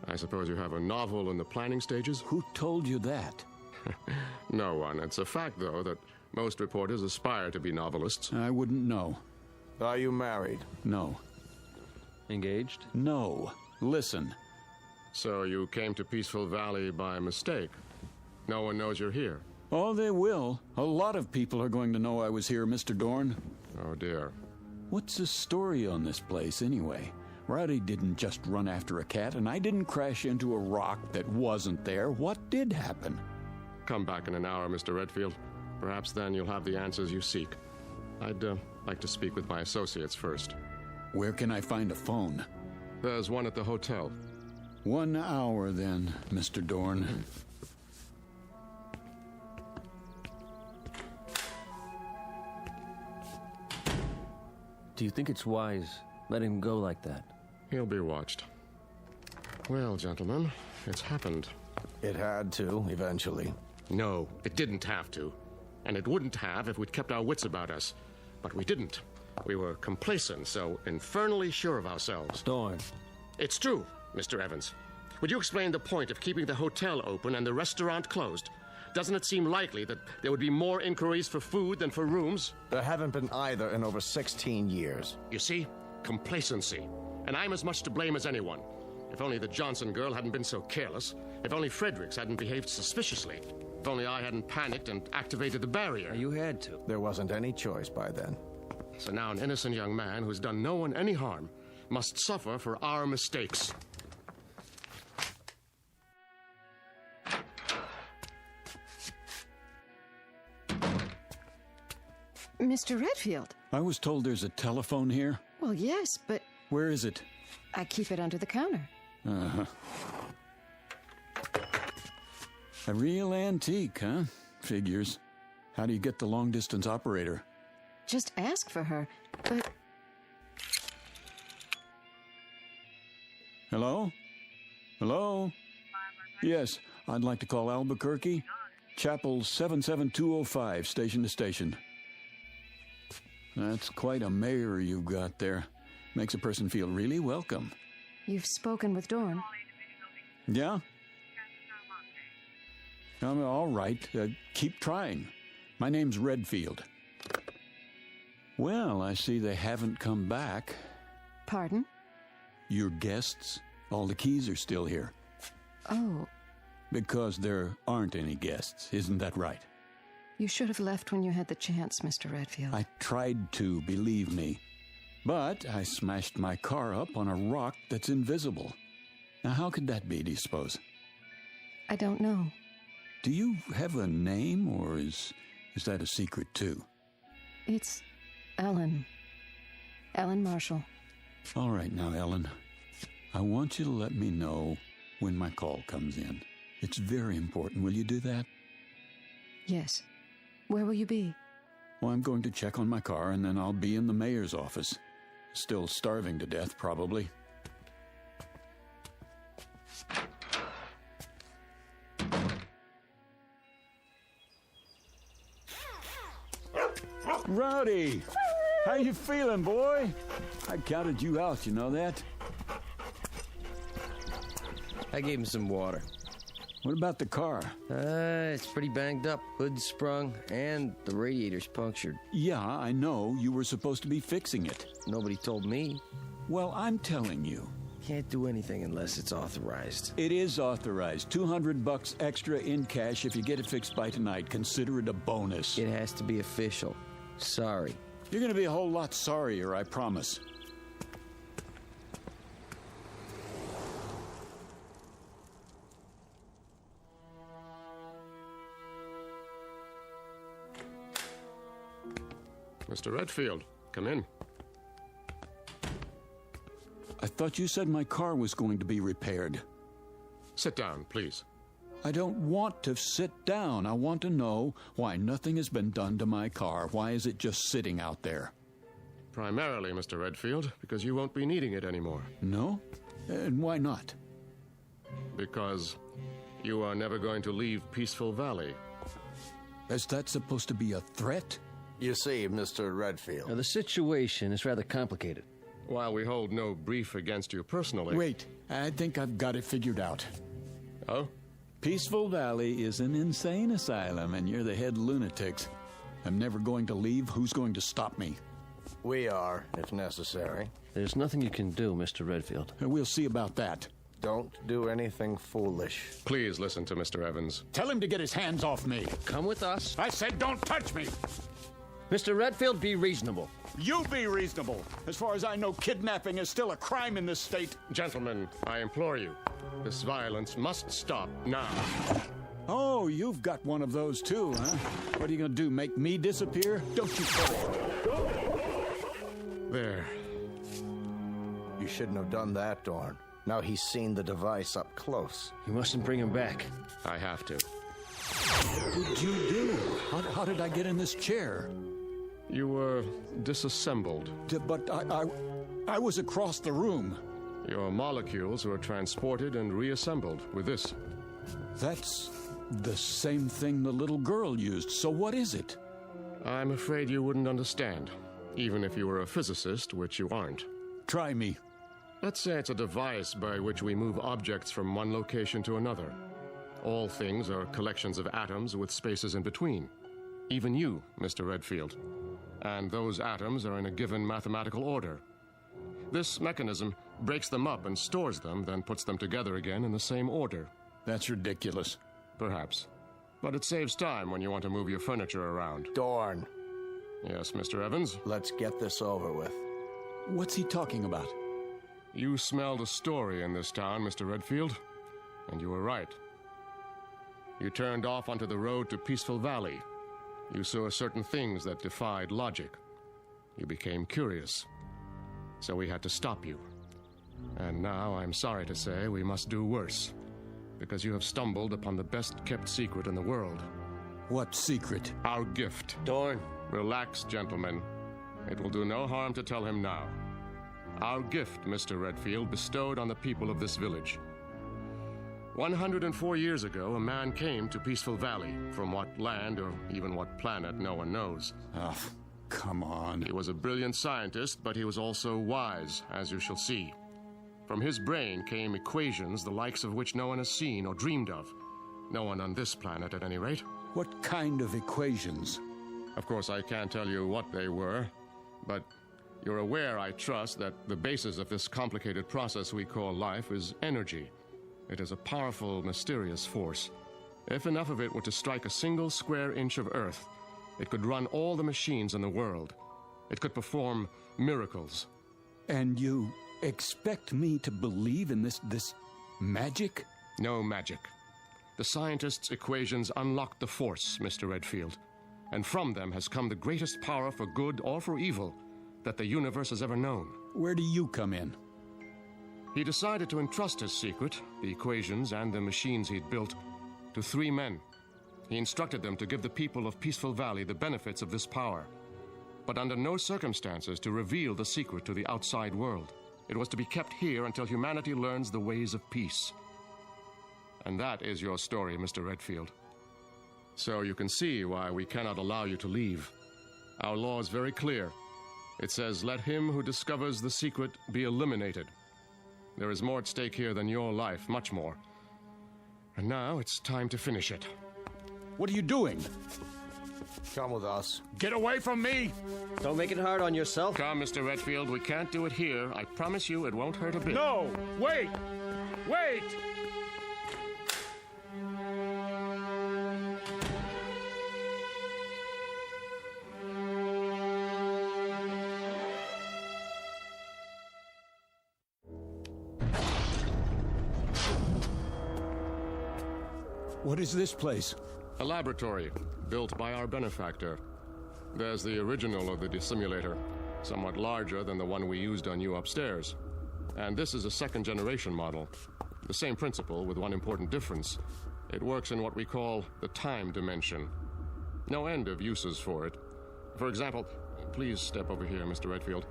I suppose you have a novel in the planning stages? Who told you that? No one. It's a fact, though, that most reporters aspire to be novelists. I wouldn't know. Are you married? No. Engaged? No. Listen. So you came to Peaceful Valley by mistake? No one knows you're here? Oh, they will. A lot of people are going to know I was here, Mr. Dorn. Oh, dear. What's the story on this place, anyway? Rowdy didn't just run after a cat, and I didn't crash into a rock that wasn't there. What did happen? Come back in an hour, Mr. Redfield. Perhaps then you'll have the answers you seek. I'd like to speak with my associates first. Where can I find a phone? There's one at the hotel. 1 hour, then, Mr. Dorn. Do you think it's wise letting him go like that? He'll be watched. Well, gentlemen, it's happened. It had to, eventually. No, it didn't have to. And it wouldn't have if we'd kept our wits about us. But we didn't. We were complacent, so infernally sure of ourselves. Dorn. It's true, Mr. Evans. Would you explain the point of keeping the hotel open and the restaurant closed? Doesn't it seem likely that there would be more inquiries for food than for rooms? There haven't been either in over 16 years. You see? Complacency. And I'm as much to blame as anyone. If only the Johnson girl hadn't been so careless. If only Fredericks hadn't behaved suspiciously. If only I hadn't panicked and activated the barrier. You had to. There wasn't any choice by then. So now an innocent young man who's done no one any harm must suffer for our mistakes. Mr. Redfield. I was told there's a telephone here. Well, yes, but... Where is it? I keep it under the counter. Uh-huh. A real antique, huh? Figures. How do you get the long-distance operator? Just ask for her, but... Hello? Hello? Yes, I'd like to call Albuquerque. Chapel 77205, station to station. That's quite a mare you've got there. Makes a person feel really welcome. You've spoken with Dorn. Yeah? All right. Keep trying. My name's Redfield. Well, I see they haven't come back. Pardon? Your guests? All the keys are still here. Oh. Because there aren't any guests, isn't that right? You should have left when you had the chance, Mr. Redfield. I tried to, believe me. But I smashed my car up on a rock that's invisible. Now, how could that be, do you suppose? I don't know. Do you have a name, or is that a secret, too? It's Ellen. Ellen Marshall. All right now, Ellen. I want you to let me know when my call comes in. It's very important. Will you do that? Yes. Where will you be? Well, I'm going to check on my car, and then I'll be in the mayor's office. Still starving to death, probably. Rowdy! How you feeling, boy? I counted you out, you know that? I gave him some water. What about the car? It's pretty banged up. Hood's sprung, and the radiator's punctured. Yeah, I know. You were supposed to be fixing it. Nobody told me. Well, I'm telling you. Can't do anything unless it's authorized. It is authorized. $200 extra in cash if you get it fixed by tonight. Consider it a bonus. It has to be official. Sorry. You're going to be a whole lot sorrier, I promise. Mr. Redfield, come in. I thought you said my car was going to be repaired. Sit down, please. I don't want to sit down. I want to know why nothing has been done to my car. Why is it just sitting out there? Primarily, Mr. Redfield, because you won't be needing it anymore. No? And why not? Because you are never going to leave Peaceful Valley. Is that supposed to be a threat? You see, Mr. Redfield. Now, the situation is rather complicated. While we hold no brief against you personally... Wait, I think I've got it figured out. Oh? Peaceful Valley is an insane asylum, and you're the head lunatics. I'm never going to leave. Who's going to stop me? We are, if necessary. There's nothing you can do, Mr. Redfield. We'll see about that. Don't do anything foolish. Please listen to Mr. Evans. Tell him to get his hands off me. Come with us. I said don't touch me. Mr. Redfield, be reasonable. You be reasonable. As far as I know, kidnapping is still a crime in this state. Gentlemen, I implore you. This violence must stop now. Oh, you've got one of those too, huh? What are you going to do, make me disappear? Don't you There. You shouldn't have done that, Dorn. Now he's seen the device up close. You mustn't bring him back. I have to. What did you do? How did I get in this chair? You were disassembled. But I was across the room. Your molecules were transported and reassembled with this. That's the same thing the little girl used, so what is it? I'm afraid you wouldn't understand, even if you were a physicist, which you aren't. Try me. Let's say it's a device by which we move objects from one location to another. All things are collections of atoms with spaces in between. Even you, Mr. Redfield. And those atoms are in a given mathematical order. This mechanism breaks them up and stores them, then puts them together again in the same order. That's ridiculous. Perhaps. But it saves time when you want to move your furniture around. Dorn. Yes, Mr. Evans? Let's get this over with. What's he talking about? You smelled a story in this town, Mr. Redfield. And you were right. You turned off onto the road to Peaceful Valley. You saw certain things that defied logic. You became curious. So we had to stop you. And now, I'm sorry to say, we must do worse. because you have stumbled upon the best-kept secret in the world. What secret? Our gift. Dorn. Relax, gentlemen. It will do no harm to tell him now. Our gift, Mr. Redfield, bestowed on the people of this village. 104 years ago, a man came to Peaceful Valley, from what land or even what planet no one knows. Oh, come on. He was a brilliant scientist, but he was also wise, as you shall see. From his brain came equations the likes of which no one has seen or dreamed of. No one on this planet, at any rate. What kind of equations? Of course, I can't tell you what they were, but you're aware, I trust, that the basis of this complicated process we call life is energy. It is a powerful, mysterious force. If enough of it were to strike a single square inch of Earth, it could run all the machines in the world. It could perform miracles. And you expect me to believe in this magic? No magic. The scientists' equations unlocked the force, Mr. Redfield. And from them has come the greatest power for good or for evil that the universe has ever known. Where do you come in? He decided to entrust his secret, the equations and the machines he'd built, to 3 men. He instructed them to give the people of Peaceful Valley the benefits of this power, but under no circumstances to reveal the secret to the outside world. It was to be kept here until humanity learns the ways of peace. And that is your story, Mr. Redfield. So you can see why we cannot allow you to leave. Our law is very clear. It says, let him who discovers the secret be eliminated. There is more at stake here than your life, much more. And now it's time to finish it. What are you doing? Come with us. Get away from me! Don't make it hard on yourself. Come, Mr. Redfield, we can't do it here. I promise you it won't hurt a bit. No! Wait! Wait! What is this place? A laboratory, built by our benefactor. There's the original of the dissimulator, somewhat larger than the one we used on you upstairs. And this is a second-generation model. The same principle, with one important difference. It works in what we call the time dimension. No end of uses for it. For example, please step over here, Mr. Redfield.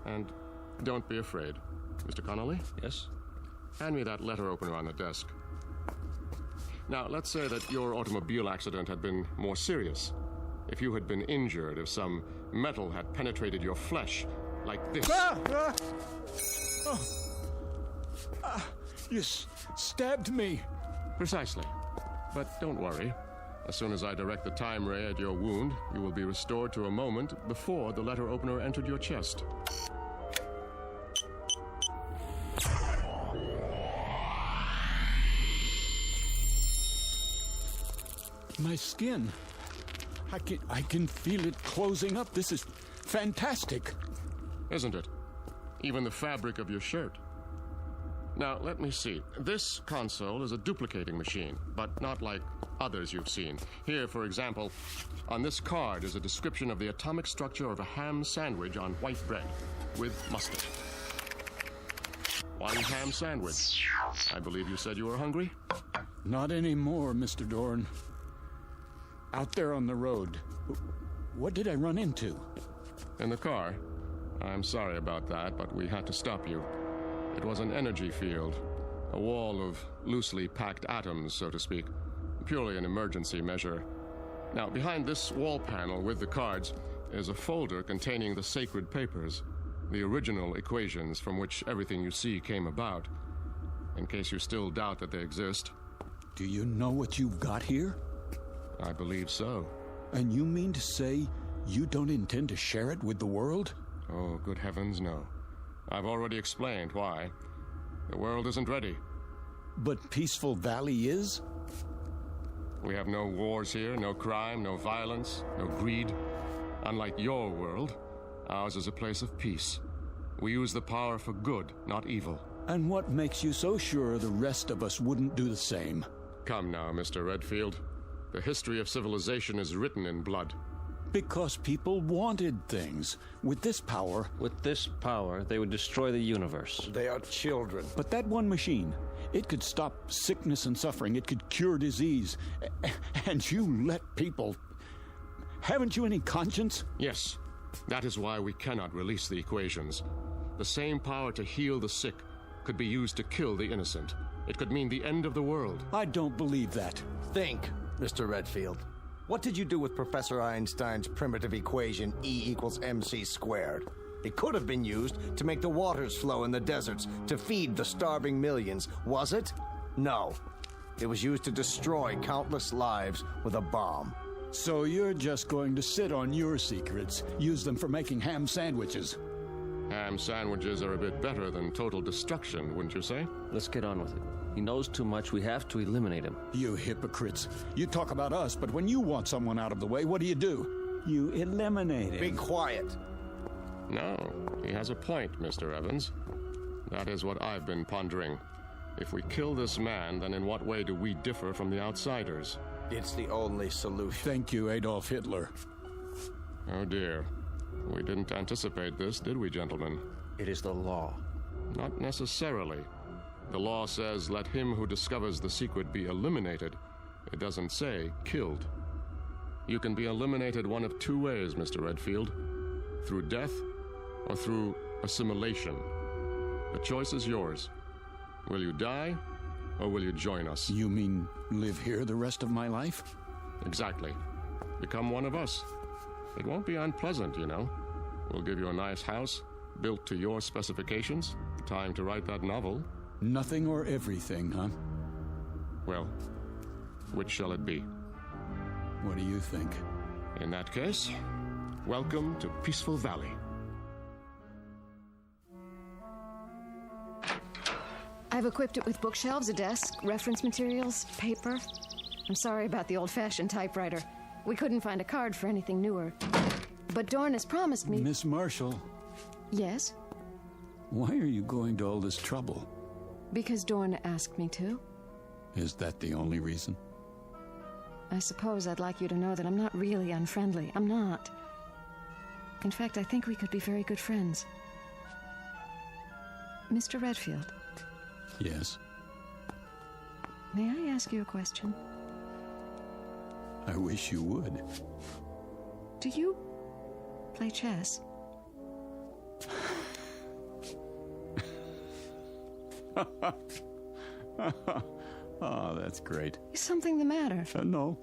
And don't be afraid. Mr. Connolly? Yes? Hand me that letter opener on the desk. Now, let's say that your automobile accident had been more serious. If you had been injured, if some metal had penetrated your flesh, like this. You stabbed me. Precisely. But don't worry. As soon as I direct the time ray at your wound, you will be restored to a moment before the letter opener entered your chest. My skin. I can feel it closing up. This is fantastic. Isn't it? Even the fabric of your shirt. Now, let me see. This console is a duplicating machine, but not like others you've seen. Here, for example, on this card is a description of the atomic structure of a ham sandwich on white bread with mustard. One ham sandwich. I believe you said you were hungry? Not anymore, Mr. Dorn. Out there on the road, what did I run into? In the car. I'm sorry about that, but we had to stop you. It was an energy field, a wall of loosely packed atoms, so to speak. Purely an emergency measure. Now, behind this wall panel with the cards is a folder containing the sacred papers, the original equations from which everything you see came about, in case you still doubt that they exist. Do you know what you've got here? I believe so. And you mean to say you don't intend to share it with the world? Oh, good heavens, no. I've already explained why. The world isn't ready. But Peaceful Valley is? We have no wars here, no crime, no violence, no greed. Unlike your world, ours is a place of peace. We use the power for good, not evil. And what makes you so sure the rest of us wouldn't do the same? Come now, Mr. Redfield. The history of civilization is written in blood. Because people wanted things. With this power... With this power, they would destroy the universe. They are children. But that one machine, It could stop sickness and suffering. It could cure disease. And you let people... Haven't you any conscience? Yes. That is why we cannot release the equations. The same power to heal the sick could be used to kill the innocent. It could mean the end of the world. I don't believe that. Think, Mr. Redfield. What did you do with Professor Einstein's primitive equation E=mc²? It could have been used to make the waters flow in the deserts to feed the starving millions, was it? No. It was used to destroy countless lives with a bomb. So you're just going to sit on your secrets, use them for making ham sandwiches. Ham sandwiches are a bit better than total destruction, wouldn't you say? Let's get on with it. He knows too much. We have to eliminate him. You hypocrites. You talk about us, but when you want someone out of the way, what do? You eliminate him. Be quiet. No, he has a point, Mr. Evans. That is what I've been pondering. If we kill this man, then in what way do we differ from the outsiders? It's the only solution. Thank you, Adolf Hitler. Oh dear. We didn't anticipate this, did we, gentlemen? It is the law. Not necessarily. The law says, let him who discovers the secret be eliminated. It doesn't say killed. You can be eliminated one of two ways, Mr. Redfield. Through death or through assimilation. The choice is yours. Will you die or will you join us? You mean live here the rest of my life? Exactly. Become one of us. It won't be unpleasant, you know. We'll give you a nice house, built to your specifications. Time to write that novel. Nothing or everything, huh? Well, which shall it be? What do you think? In that case, welcome to Peaceful Valley. I've equipped it with bookshelves, a desk, reference materials, paper. I'm sorry about the old-fashioned typewriter. We couldn't find a card for anything newer. But Dorn has promised me... Miss Marshall. Yes? Why are you going to all this trouble? Because Dorn asked me to. Is that the only reason? I suppose I'd like you to know that I'm not really unfriendly. I'm not. In fact, I think we could be very good friends. Mr. Redfield. Yes? May I ask you a question? I wish you would. Do you play chess? Oh, that's great. Is something the matter? No,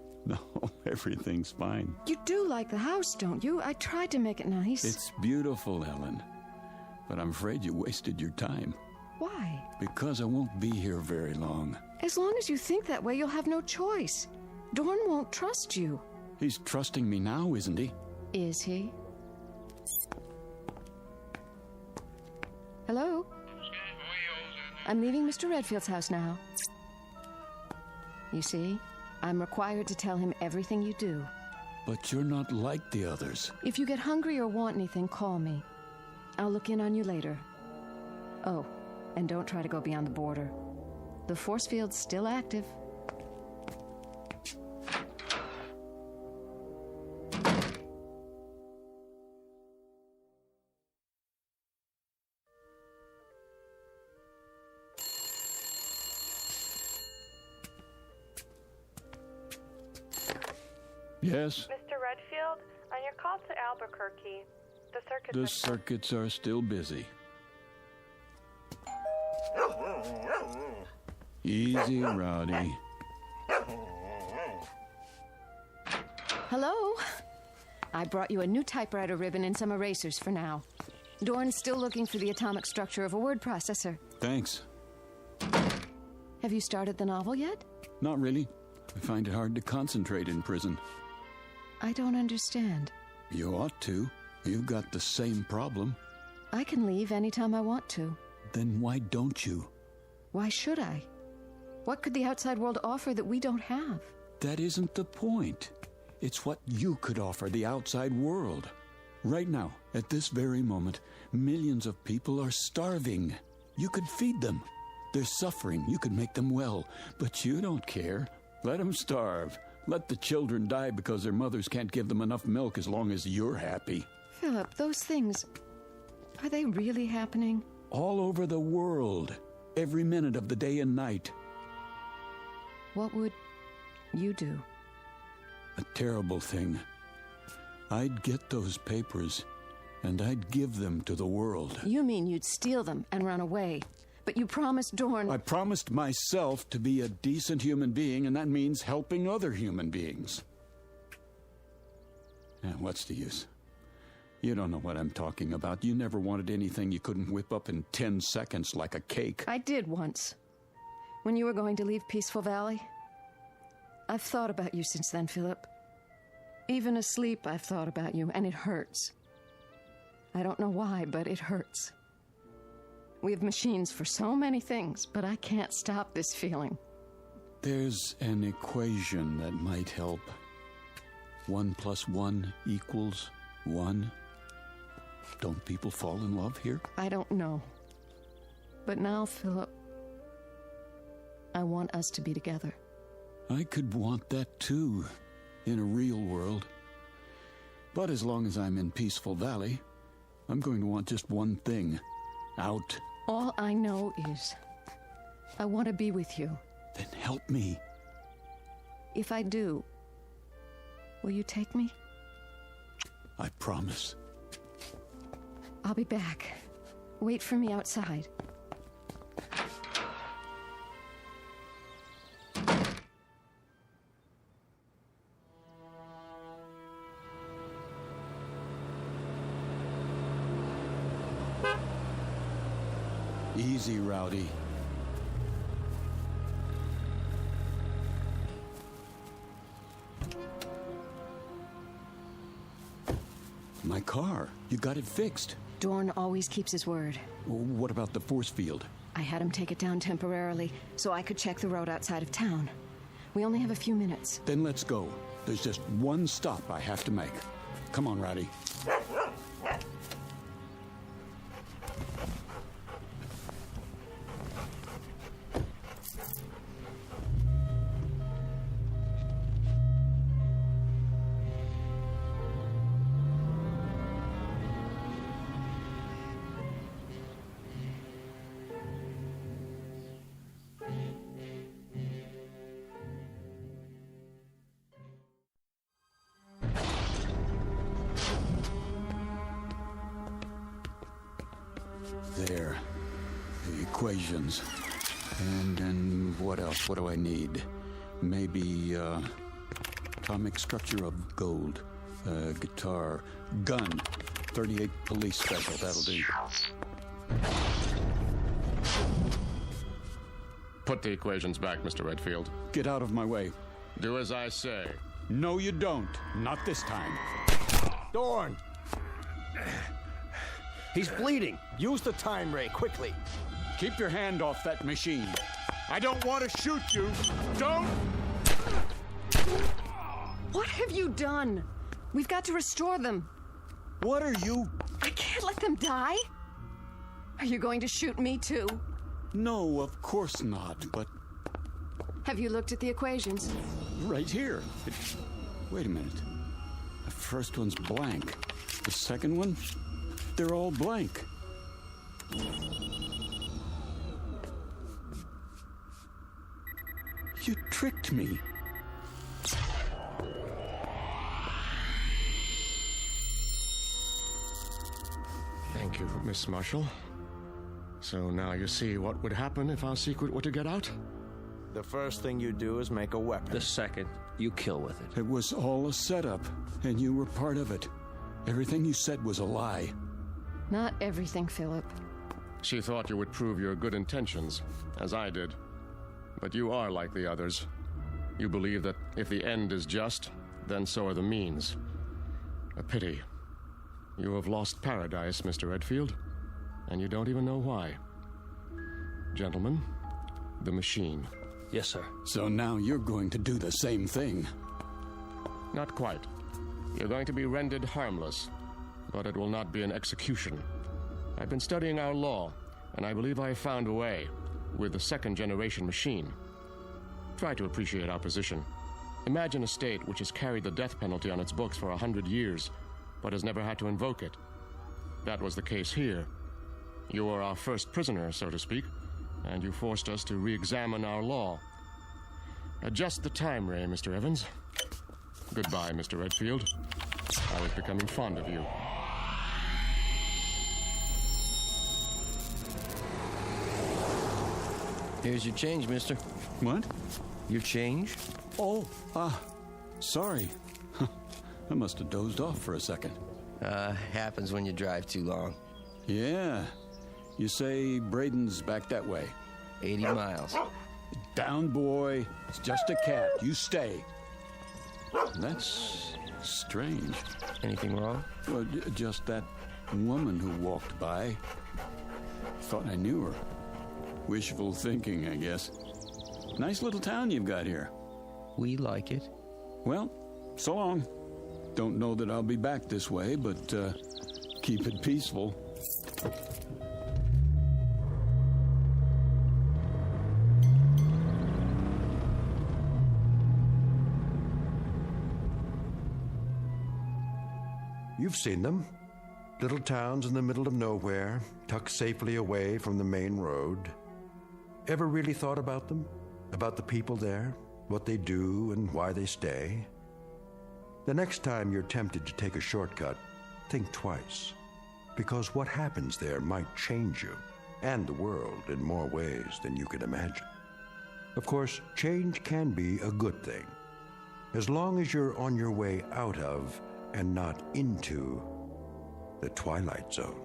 everything's fine. You do like the house, don't you? I tried to make it nice. It's beautiful, Ellen. But I'm afraid you wasted your time. Why? Because I won't be here very long. As long as you think that way, you'll have no choice. Dorn won't trust you. He's trusting me now, isn't he? Is he? Hello? I'm leaving Mr. Redfield's house now. You see, I'm required to tell him everything you do. But you're not like the others. If you get hungry or want anything, call me. I'll look in on you later. Oh, and don't try to go beyond the border. The force field's still active. Yes? Mr. Redfield, on your call to Albuquerque, the circuits are still busy. Easy, Rowdy. Hello? I brought you a new typewriter ribbon and some erasers for now. Dorn's still looking for the atomic structure of a word processor. Thanks. Have you started the novel yet? Not really. I find it hard to concentrate in prison. I don't understand. You ought to. You've got the same problem. I can leave anytime I want to. Then why don't you? Why should I? What could the outside world offer that we don't have? That isn't the point. It's what you could offer the outside world. Right now, at this very moment, millions of people are starving. You could feed them. They're suffering. You could make them well. But you don't care. Let them starve. Let the children die because their mothers can't give them enough milk as long as you're happy. Philip, those things, are they really happening? All over the world. every minute of the day and night. What would you do? A terrible thing. I'd get those papers, and I'd give them to the world. You mean you'd steal them and run away? But you promised Dorn... I promised myself to be a decent human being, and that means helping other human beings. What's the use? You don't know what I'm talking about. You never wanted anything you couldn't whip up in 10 seconds like a cake. I did once. When you were going to leave Peaceful Valley. I've thought about you since then, Philip. Even asleep, I've thought about you, and it hurts. I don't know why, but it hurts. We have machines for so many things, but I can't stop this feeling. There's an equation that might help. 1 + 1 = 1. Don't people fall in love here? I don't know. But now, Philip, I want us to be together. I could want that too, in a real world. But as long as I'm in Peaceful Valley, I'm going to want just one thing. Out. All I know is I want to be with you. Then help me. If I do, will you take me? I promise. I'll be back. Wait for me outside. Easy, Rowdy. My car. You got it fixed. Dorn always keeps his word. What about the force field? I had him take it down temporarily so I could check the road outside of town. We only have a few minutes. Then let's go. There's just one stop I have to make. Come on, Rowdy. There. The equations. And then what else? What do I need? Maybe, atomic structure of gold. Guitar. Gun. 38 police special. That'll do. Put the equations back, Mr. Redfield. Get out of my way. Do as I say. No, you don't. Not this time. Dorn! He's bleeding. Use the time ray, quickly. Keep your hand off that machine. I don't want to shoot you. Don't! What have you done? We've got to restore them. What are you? I can't let them die. Are you going to shoot me too? No, of course not, but... Have you looked at the equations? Right here. Wait a minute. The first one's blank. The second one? They're all blank. You tricked me. Thank you, Miss Marshall. So now you see what would happen if our secret were to get out? The first thing you do is make a weapon. The second, you kill with it. It was all a setup, and you were part of it. Everything you said was a lie. Not everything, Philip. She thought you would prove your good intentions, as I did. But you are like the others. You believe that if the end is just, then so are the means. A pity. You have lost paradise, Mr. Redfield, and you don't even know why. Gentlemen, the machine. Yes, sir. So now you're going to do the same thing. Not quite. You're going to be rendered harmless, but it will not be an execution. I've been studying our law, and I believe I have found a way with the second-generation machine. Try to appreciate our position. Imagine a state which has carried the death penalty on its books for 100 years, but has never had to invoke it. That was the case here. You are our first prisoner, so to speak, and you forced us to re-examine our law. Adjust the time ray, Mr. Evans. Goodbye, Mr. Redfield. I was becoming fond of you. Here's your change, mister. What? Your change? Oh, sorry. I must have dozed off for a second. Happens when you drive too long. Yeah. You say Braden's back that way? 80 miles. Down, boy. It's just a cat. You stay. That's strange. Anything wrong? Well, just that woman who walked by. Thought I knew her. Wishful thinking, I guess. Nice little town you've got here. We like it. Well, so long. Don't know that I'll be back this way, but keep it peaceful. You've seen them. Little towns in the middle of nowhere, tucked safely away from the main road. Ever really thought about them? About the people there? What they do and why they stay? The next time you're tempted to take a shortcut, think twice. Because what happens there might change you and the world in more ways than you can imagine. Of course, change can be a good thing, as long as you're on your way out of and not into the Twilight Zone.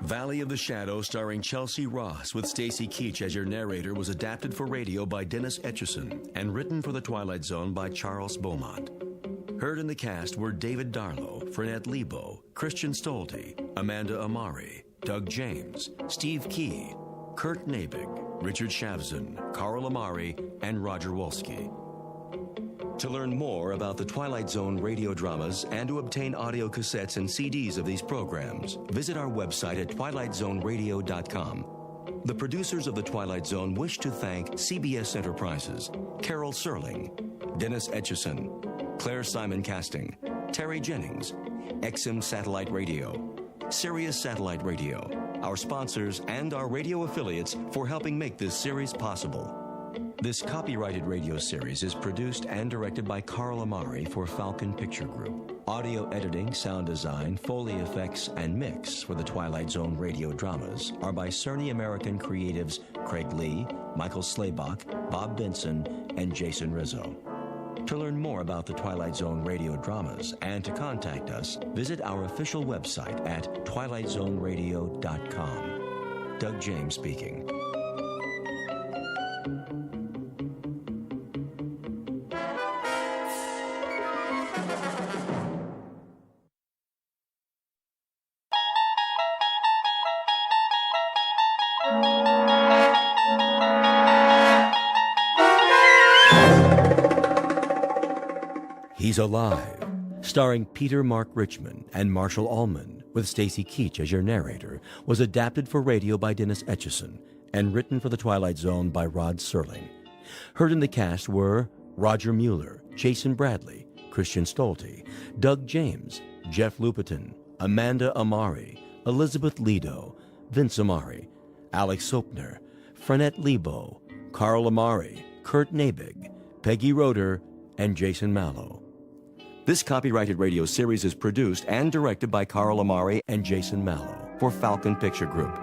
Valley of the Shadow, starring Chelsea Ross with Stacy Keach as your narrator, was adapted for radio by Dennis Etchison and written for the Twilight Zone by Charles Beaumont. Heard in the cast were David Darlow, Frenette Lebo, Christian Stolte, Amanda Amari, Doug James, Steve Key, Kurt Nabig, Richard Shavzin, Carl Amari, and Roger Wolski. To learn more about the Twilight Zone radio dramas and to obtain audio cassettes and CDs of these programs, visit our website at twilightzoneradio.com. The producers of The Twilight Zone wish to thank CBS Enterprises, Carol Serling, Dennis Etchison, Claire Simon Casting, Terry Jennings, XM Satellite Radio, Sirius Satellite Radio, our sponsors, and our radio affiliates for helping make this series possible. This copyrighted radio series is produced and directed by Carl Amari for Falcon Picture Group. Audio editing, sound design, Foley effects, and mix for the Twilight Zone radio dramas are by Cerny American creatives Craig Lee, Michael Slaybach, Bob Benson, and Jason Rizzo. To learn more about the Twilight Zone radio dramas and to contact us, visit our official website at twilightzoneradio.com. Doug James speaking. He's Alive, starring Peter Mark Richmond and Marshall Allman, with Stacy Keach as your narrator, was adapted for radio by Dennis Etchison and written for the Twilight Zone by Rod Serling. Heard in the cast were Roger Mueller, Jason Bradley, Christian Stolte, Doug James, Jeff Lupiton, Amanda Amari, Elizabeth Lido, Vince Amari, Alex Sopner, Frenette Lebo, Carl Amari, Kurt Nabig, Peggy Roeder, and Jason Mallow. This copyrighted radio series is produced and directed by Carl Amari and Jason Mallow for Falcon Picture Group.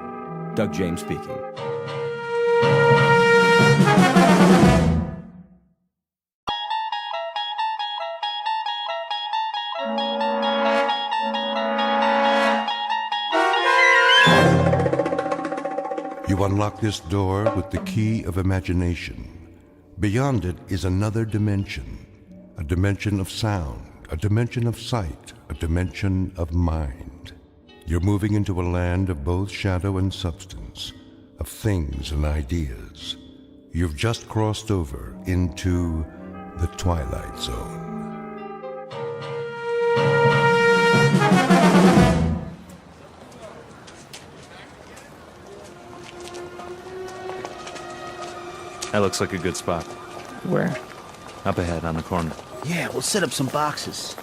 Doug James speaking. You unlock this door with the key of imagination. Beyond it is another dimension, a dimension of sound, a dimension of sight, a dimension of mind. You're moving into a land of both shadow and substance, of things and ideas. You've just crossed over into the Twilight Zone. That looks like a good spot. Where? Up ahead, on the corner. Yeah, we'll set up some boxes.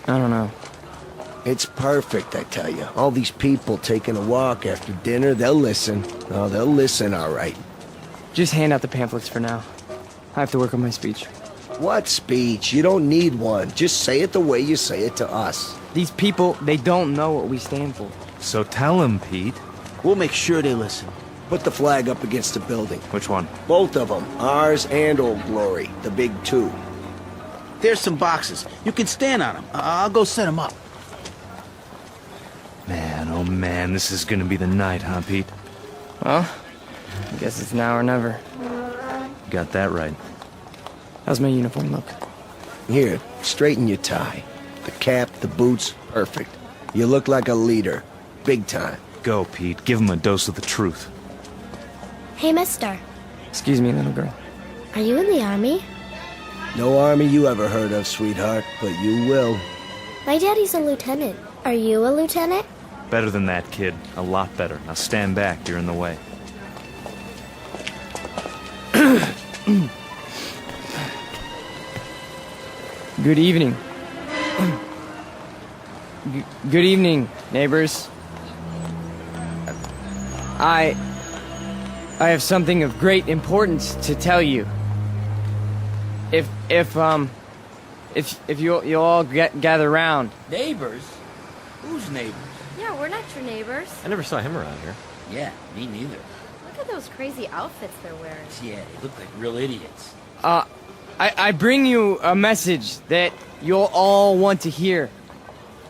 I don't know. It's perfect, I tell you. All these people taking a walk after dinner, they'll listen. Oh, they'll listen, all right. Just hand out the pamphlets for now. I have to work on my speech. What speech? You don't need one. Just say it the way you say it to us. These people, they don't know what we stand for. So tell them, Pete. We'll make sure they listen. Put the flag up against the building. Which one? Both of them. Ours and Old Glory. The big two. There's some boxes. You can stand on them. I'll go set them up. Man, oh man, this is gonna be the night, huh, Pete? Well, I guess it's now or never. Got that right. How's my uniform look? Here, straighten your tie. The cap, the boots, perfect. You look like a leader. Big time. Go, Pete. Give him a dose of the truth. Hey, mister. Excuse me, little girl. Are you in the army? No army you ever heard of, sweetheart, but you will. My daddy's a lieutenant. Are you a lieutenant? Better than that, kid. A lot better. Now stand back. You're in the way. Good evening. Good evening, neighbors. I have something of great importance to tell you. If you'll all gather round. Neighbors? Who's neighbors? Yeah, we're not your neighbors. I never saw him around here. Yeah, me neither. Look at those crazy outfits they're wearing. Yeah, they look like real idiots. I bring you a message that you'll all want to hear.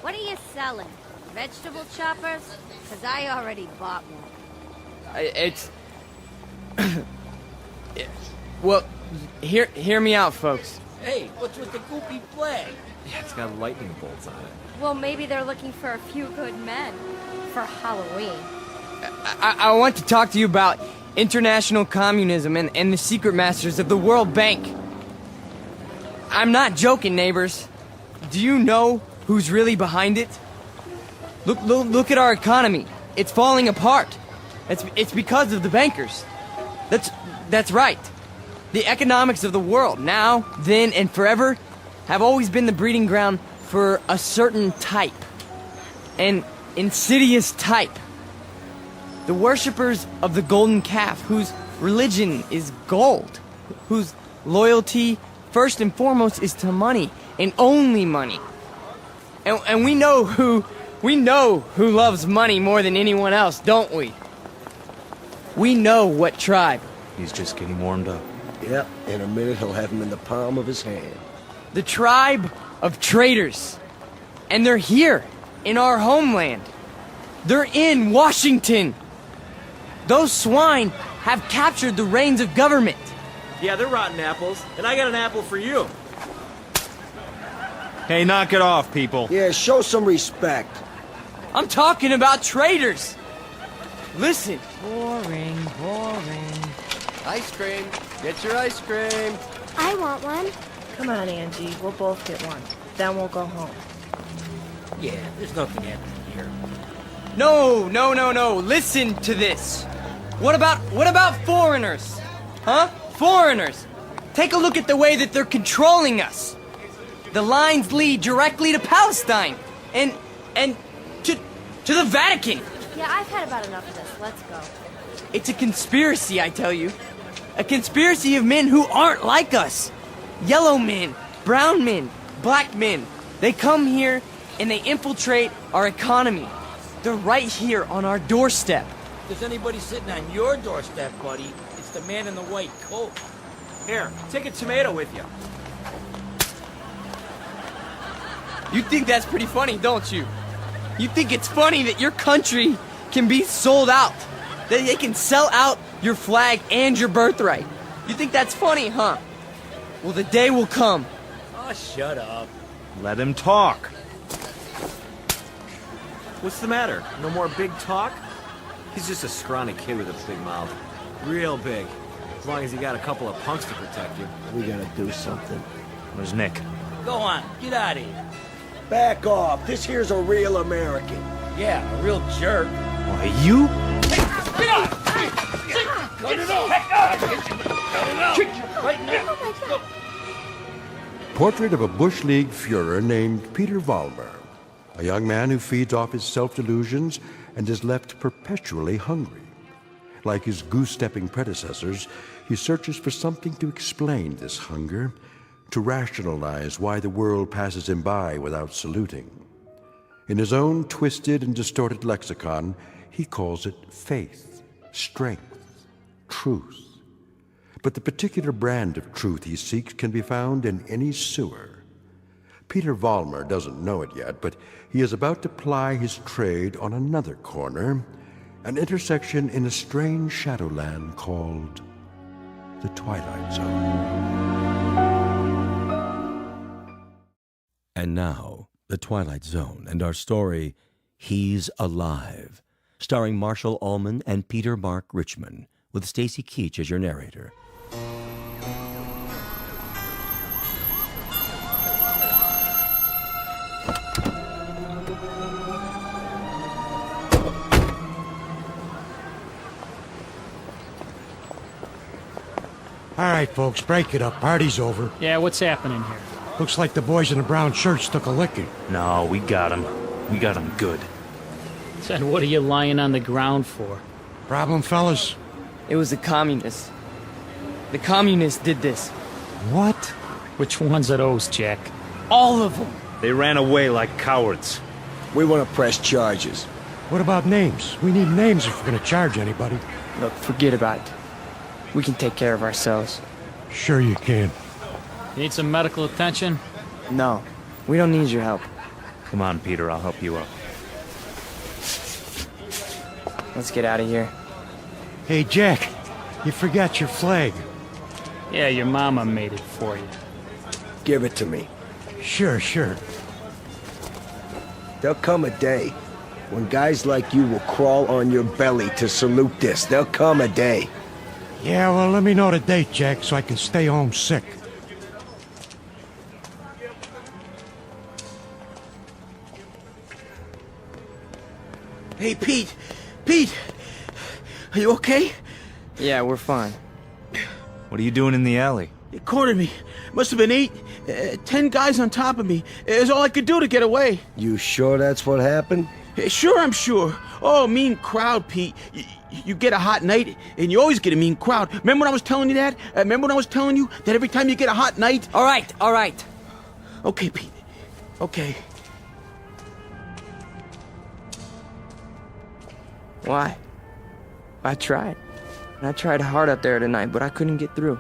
What are you selling? Vegetable choppers? Because I already bought one. It's... Well, hear me out, folks. Hey, what's with the goopy flag? Yeah, it's got lightning bolts on it. Well, maybe they're looking for a few good men. For Halloween. I want to talk to you about international communism and the secret masters of the World Bank. I'm not joking, neighbors. Do you know who's really behind it? Look at our economy. It's falling apart. It's because of the bankers. That's right. The economics of the world, now, then, and forever, have always been the breeding ground for a certain type. An insidious type. The worshippers of the golden calf, whose religion is gold, whose loyalty, first and foremost, is to money, and only money. And we know who loves money more than anyone else, don't we? We know what tribe. He's just getting warmed up. Yep, in a minute he'll have him in the palm of his hand. The tribe of traitors. And they're here, in our homeland. They're in Washington. Those swine have captured the reins of government. Yeah, they're rotten apples, and I got an apple for you. Hey, knock it off, people. Yeah, show some respect. I'm talking about traitors. Listen. Boring. Ice cream. Get your ice cream. I want one. Come on, Angie. We'll both get one. Then we'll go home. Yeah, there's nothing happening here. No. Listen to this. What about foreigners? Huh? Foreigners. Take a look at the way that they're controlling us. The lines lead directly to Palestine and to the Vatican. Yeah, I've had about enough of this. Let's go. It's a conspiracy, I tell you. A conspiracy of men who aren't like us. Yellow men, brown men, black men. They come here and they infiltrate our economy. They're right here on our doorstep. If there's anybody sitting on your doorstep, buddy, it's the man in the white coat. Here, take a tomato with you. You think that's pretty funny, don't you? You think it's funny that your country can be sold out? That they can sell out your flag and your birthright? You think that's funny, huh? Well, the day will come. Oh, shut up. Let him talk. What's the matter? No more big talk? He's just a scrawny kid with a big mouth. Real big. As long as you got a couple of punks to protect you. We gotta do something. Where's Nick? Go on, get out of here. Back off. This here's a real American. Yeah, a real jerk. Why, you? Get off! Cut it off! Portrait of a Bush League Führer named Peter Vollmer, a young man who feeds off his self-delusions and is left perpetually hungry. Like his goose-stepping predecessors, he searches for something to explain this hunger, to rationalize why the world passes him by without saluting. In his own twisted and distorted lexicon, he calls it faith, strength, truth. But the particular brand of truth he seeks can be found in any sewer. Peter Vollmer doesn't know it yet, but he is about to ply his trade on another corner, an intersection in a strange shadowland called the Twilight Zone. And now, the Twilight Zone and our story, He's Alive, starring Marshall Allman and Peter Mark Richmond, with Stacy Keach as your narrator. All right, folks, break it up. Party's over. Yeah, what's happening here? Looks like the boys in the brown shirts took a licking. No, we got him. We got him good. Then what are you lying on the ground for? Problem, fellas? It was the communists. The communists did this. What? Which ones are those, Jack? All of them. They ran away like cowards. We want to press charges. What about names? We need names if we're going to charge anybody. Look, forget about it. We can take care of ourselves. Sure you can. Need some medical attention? No, we don't need your help. Come on, Peter, I'll help you out. Let's get out of here. Hey, Jack, you forgot your flag. Yeah, your mama made it for you. Give it to me. Sure. There'll come a day when guys like you will crawl on your belly to salute this. There'll come a day. Yeah, well, let me know the date, Jack, so I can stay home sick. Hey, Pete! Pete! Are you okay? Yeah, we're fine. What are you doing in the alley? They cornered me. Must have been 10 guys on top of me. It was all I could do to get away. You sure that's what happened? Sure, I'm sure. Oh, mean crowd, Pete. You get a hot night, and you always get a mean crowd. Remember when I was telling you that? Remember when I was telling you that every time you get a hot night... All right. Okay, Pete. Okay. Why? I tried. I tried hard up there tonight, but I couldn't get through.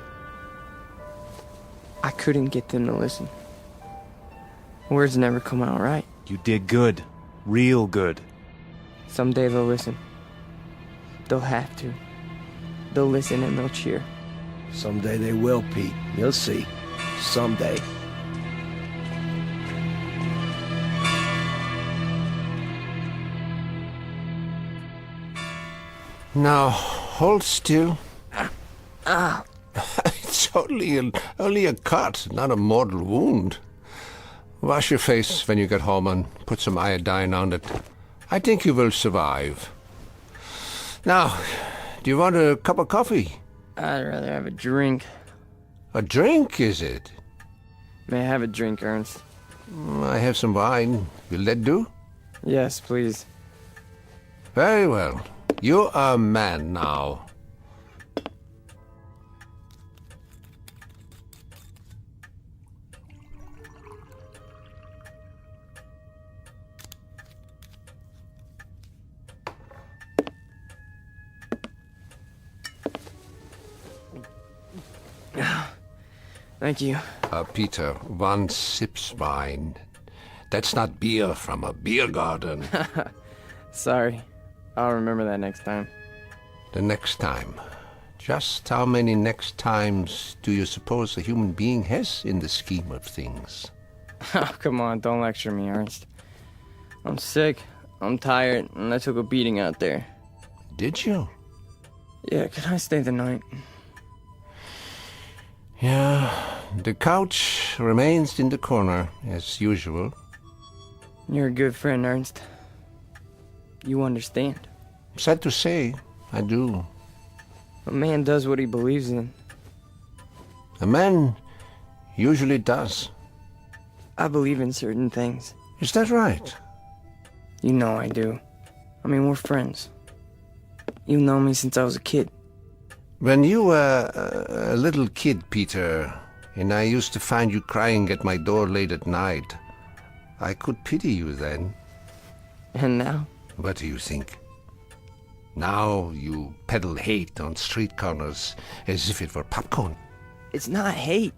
I couldn't get them to listen. Words never come out right. You did good. Real good. Someday they'll listen. They'll have to. They'll listen and they'll cheer. Someday they will, Pete. You'll see. Someday. Now, hold still. It's only a cut, not a mortal wound. Wash your face when you get home and put some iodine on it. I think you will survive. Now, do you want a cup of coffee? I'd rather have a drink. A drink, is it? May I have a drink, Ernst? I have some wine. Will that do? Yes, please. Very well. You are a man now. Thank you. Peter, one sips wine. That's not beer from a beer garden. Sorry. I'll remember that next time. The next time. Just how many next times do you suppose a human being has in the scheme of things? Oh, come on, don't lecture me, Ernst. I'm sick, I'm tired, and I took a beating out there. Did you? Yeah, can I stay the night? Yeah, the couch remains in the corner, as usual. You're a good friend, Ernst. You understand. Sad to say, I do. A man does what he believes in. A man usually does. I believe in certain things. Is that right? You know I do. I mean, we're friends. You've known me since I was a kid. When you were a little kid, Peter, and I used to find you crying at my door late at night, I could pity you then. And now? What do you think? Now you peddle hate on street corners as if it were popcorn. It's not hate.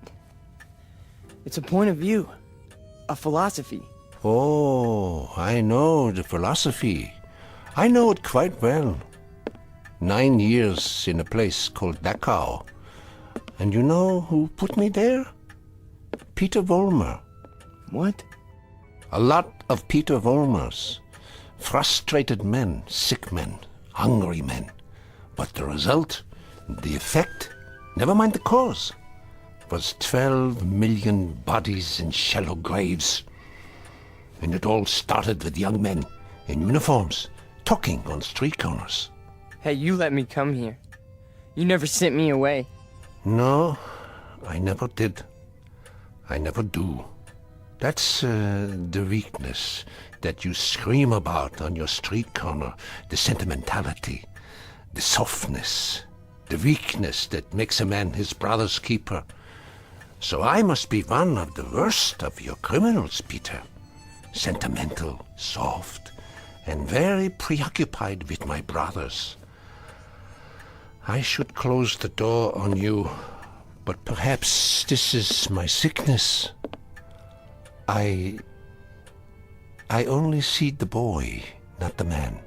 It's a point of view. A philosophy. Oh, I know the philosophy. I know it quite well. 9 years in a place called Dachau. And you know who put me there? Peter Vollmer. What? A lot of Peter Vollmers. Frustrated men, sick men, hungry men. But the result, the effect, never mind the cause, was 12 million bodies in shallow graves. And it all started with young men in uniforms, talking on street corners. Hey, you let me come here. You never sent me away. No, I never did. I never do. That's the weakness that you scream about on your street corner, the sentimentality, the softness, the weakness that makes a man his brother's keeper. So I must be one of the worst of your criminals, Peter. Sentimental, soft, and very preoccupied with my brothers. I should close the door on you, but perhaps this is my sickness. I only see the boy, not the man.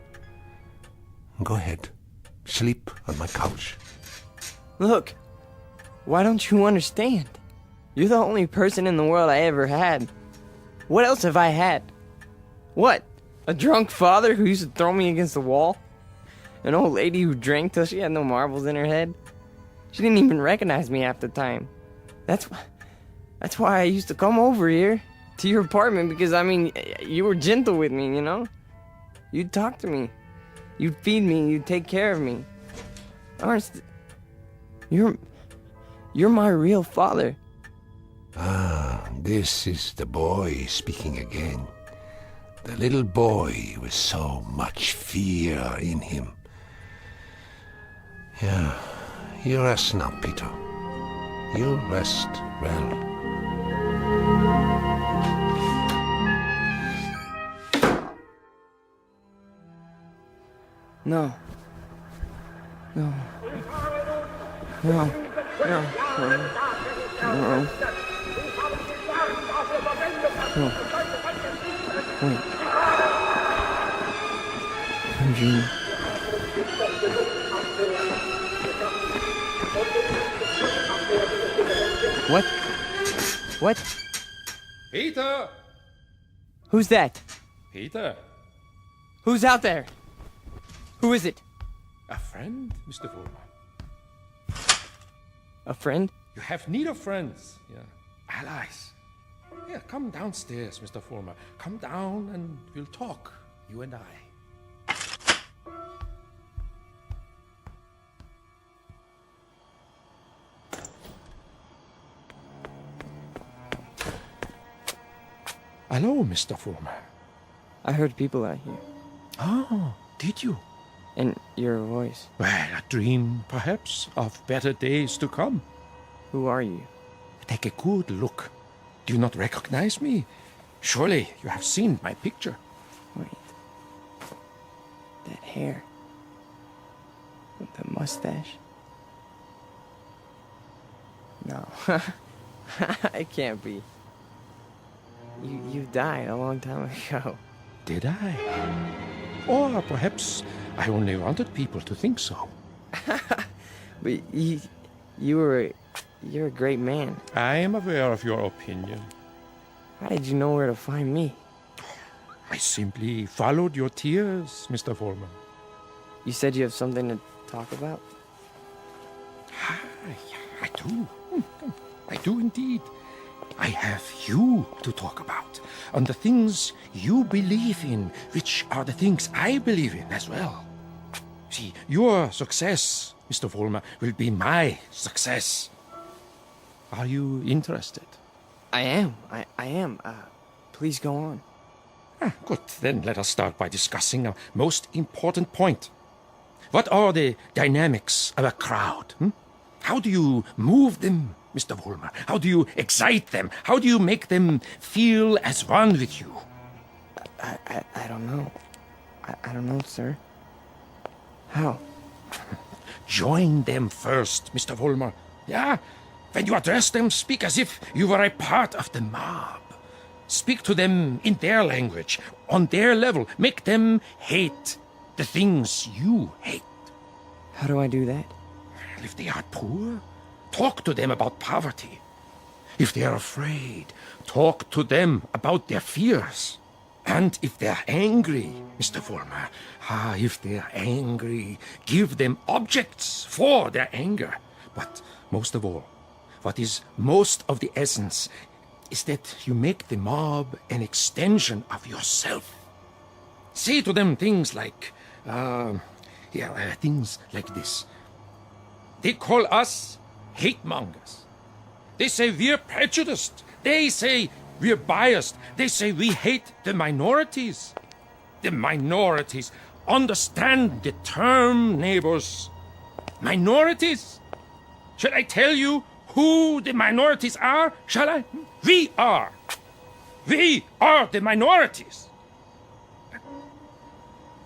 Go ahead. Sleep on my couch. Look, why don't you understand? You're the only person in the world I ever had. What else have I had? What? A drunk father who used to throw me against the wall? An old lady who drank till she had no marbles in her head? She didn't even recognize me half the time. That's why I used to come over here to your apartment, because, I mean, you were gentle with me, you know? You'd talk to me. You'd feed me. You'd take care of me. Ernst, you're my real father. Ah, this is the boy speaking again. The little boy with so much fear in him. Yeah, you rest now, Peter. You rest well. No. No. No. No. No. No. Wait. Eugene. What? What? Peter! Who's that? Peter? Who's out there? Who is it? A friend, Mr. Vollmer. A friend? You have need of friends, yeah. Allies. Yeah, come downstairs, Mr. Vollmer. Come down and we'll talk, you and I. Hello, Mr. Vollmer. I heard people out here. Oh, did you? And your voice. Well, a dream, perhaps, of better days to come. Who are you? Take a good look. Do you not recognize me? Surely you have seen my picture. Wait. That hair. With the mustache. No. It can't be. You died a long time ago. Did I? Or perhaps I only wanted people to think so. But you're a great man. I am aware of your opinion. How did you know where to find me? I simply followed your tears, Mr. Vollmer. You said you have something to talk about? I do. I do indeed. I have you to talk about, on the things you believe in, which are the things I believe in as well. See, your success Mr. Vollmer, will be my success. Are you interested? I am. I am. Please go on. Good. Then let us start by discussing a most important point. What are the dynamics of a crowd? How do you move them, Mr. Vollmer? How do you excite them? How do you make them feel as one with you? I don't know. I don't know, sir. How? Join them first, Mr. Vollmer. Yeah? When you address them, speak as if you were a part of the mob. Speak to them in their language, on their level. Make them hate the things you hate. How do I do that? If they are poor, talk to them about poverty. If they are afraid, talk to them about their fears. And if they're angry, Mr. Vollmer, if they're angry, give them objects for their anger. But most of all, what is most of the essence is that you make the mob an extension of yourself. Say to them things like, things like this. They call us hate mongers. They say we're prejudiced. They say we're biased. They say we hate the minorities. The minorities. Understand the term, neighbors. Minorities. Should I tell you who the minorities are? Shall I? We are. We are the minorities.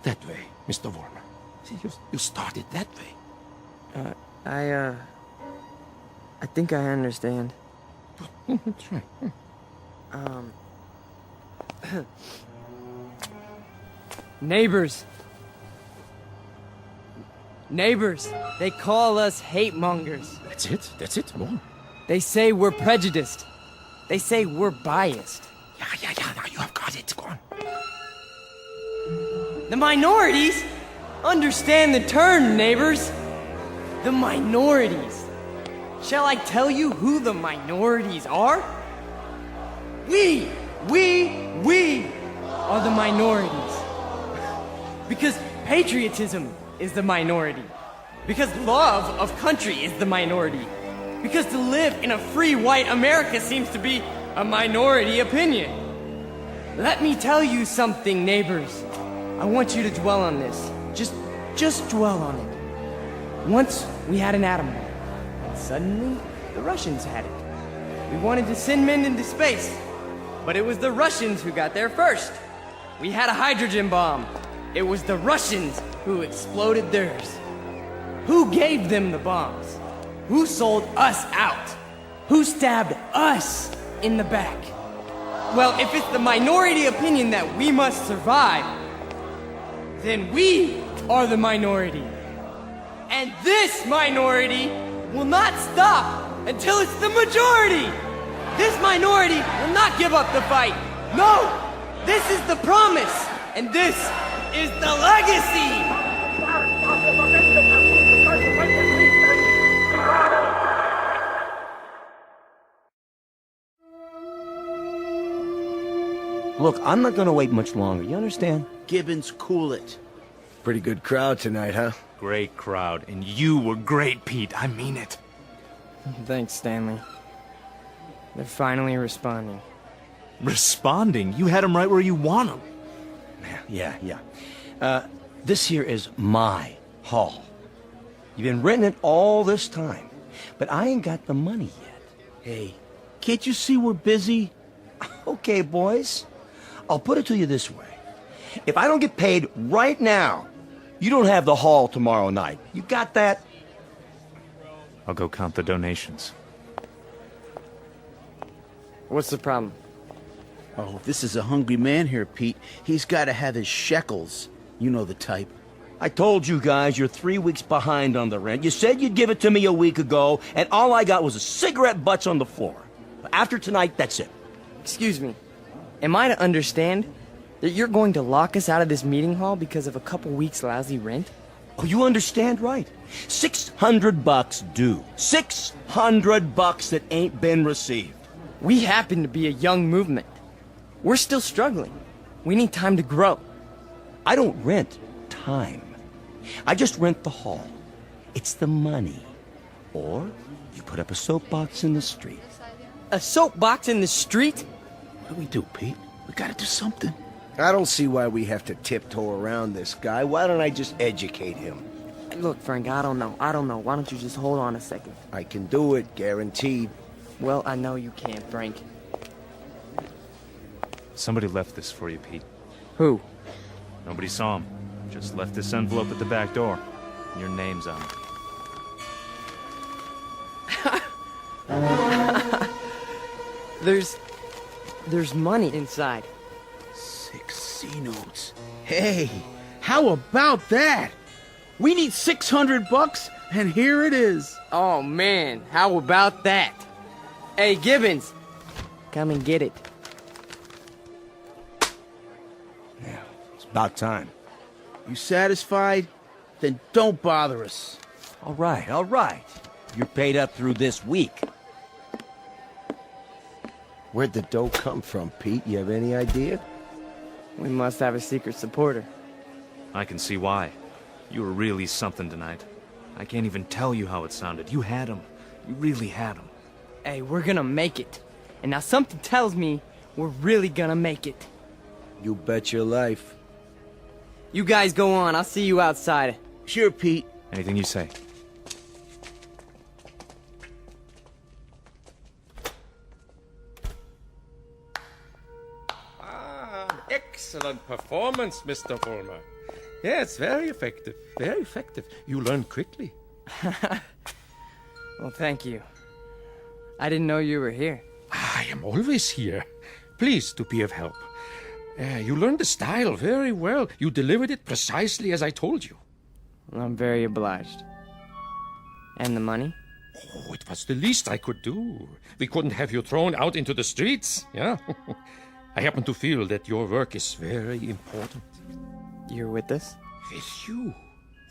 That way, Mr. Vollmer. See, you started that way. I think I understand. That's right. Neighbors. Neighbors. They call us hate mongers. That's it. More. They say we're prejudiced. They say we're biased. Yeah, now you have got it. Go on. The minorities? Understand the term, neighbors. The minorities. Shall I tell you who the minorities are? We are the minorities. Because patriotism is the minority. Because love of country is the minority. Because to live in a free white America seems to be a minority opinion. Let me tell you something, neighbors. I want you to dwell on this. Just dwell on it. Once we had an atom bomb, and suddenly the Russians had it. We wanted to send men into space, but it was the Russians who got there first. We had a hydrogen bomb. It was the Russians who exploded theirs. Who gave them the bombs? Who sold us out? Who stabbed us in the back? Well, if it's the minority opinion that we must survive, then we are the minority. And this minority will not stop until it's the majority. This minority will not give up the fight. No, this is the promise, and this is the legacy. Look, I'm not gonna wait much longer, you understand? Gibbons, cool it. Pretty good crowd tonight, huh? Great crowd, and you were great, Pete. I mean it. Thanks, Stanley. They're finally responding. Responding? You had them right where you want them. Yeah. This here is my hall. You've been renting it all this time, but I ain't got the money yet. Hey, can't you see we're busy? Okay, boys. I'll put it to you this way. If I don't get paid right now, you don't have the hall tomorrow night. You got that? I'll go count the donations. What's the problem? Oh, this is a hungry man here, Pete. He's got to have his shekels. You know the type. I told you guys you're 3 weeks behind on the rent. You said you'd give it to me a week ago, and all I got was a cigarette butts on the floor. After tonight, that's it. Excuse me. Am I to understand that you're going to lock us out of this meeting hall because of a couple weeks' lousy rent? Oh, you understand right. $600 due. $600 that ain't been received. We happen to be a young movement. We're still struggling. We need time to grow. I don't rent time. I just rent the hall. It's the money. Or you put up a soapbox in the street. A soapbox in the street? What do we do, Pete? We gotta do something. I don't see why we have to tiptoe around this guy. Why don't I just educate him? Look, Frank, I don't know. Why don't you just hold on a second? I can do it, guaranteed. Well, I know you can, Frank. Somebody left this for you, Pete. Who? Nobody saw him. Just left this envelope at the back door. Your name's on it. There's money inside. 6 C-notes. Hey, how about that? We need $600, and here it is. Oh, man, how about that? Hey, Gibbons, come and get it. Yeah, it's about time. You satisfied? Then don't bother us. All right. You're paid up through this week. Where'd the dough come from, Pete? You have any idea? We must have a secret supporter. I can see why. You were really something tonight. I can't even tell you how it sounded. You had him. You really had him. Hey, we're gonna make it. And now something tells me we're really gonna make it. You bet your life. You guys go on. I'll see you outside. Sure, Pete. Anything you say. Excellent performance, Mr. Vollmer. Yes, very effective. Very effective. You learn quickly. Well, thank you. I didn't know you were here. I am always here. Pleased to be of help. You learned the style very well. You delivered it precisely as I told you. I'm very obliged. And the money? Oh, it was the least I could do. We couldn't have you thrown out into the streets, yeah? I happen to feel that your work is very important. You're with us? With you?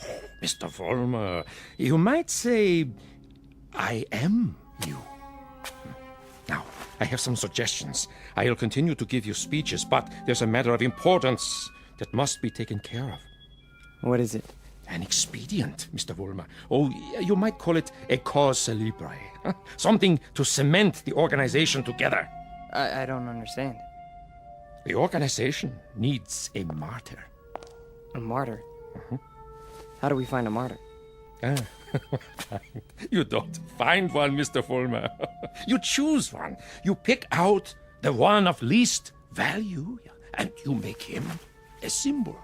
Oh, Mr. Vollmer, you might say I am you. Now, I have some suggestions. I'll continue to give you speeches, but there's a matter of importance that must be taken care of. What is it? An expedient, Mr. Vollmer. Oh, you might call it a cause célèbre. Something to cement the organization together. I don't understand. The organization needs a martyr. A martyr? How do we find a martyr? You don't find one, Mr. Vollmer. You choose one. You pick out the one of least value, and you make him a symbol.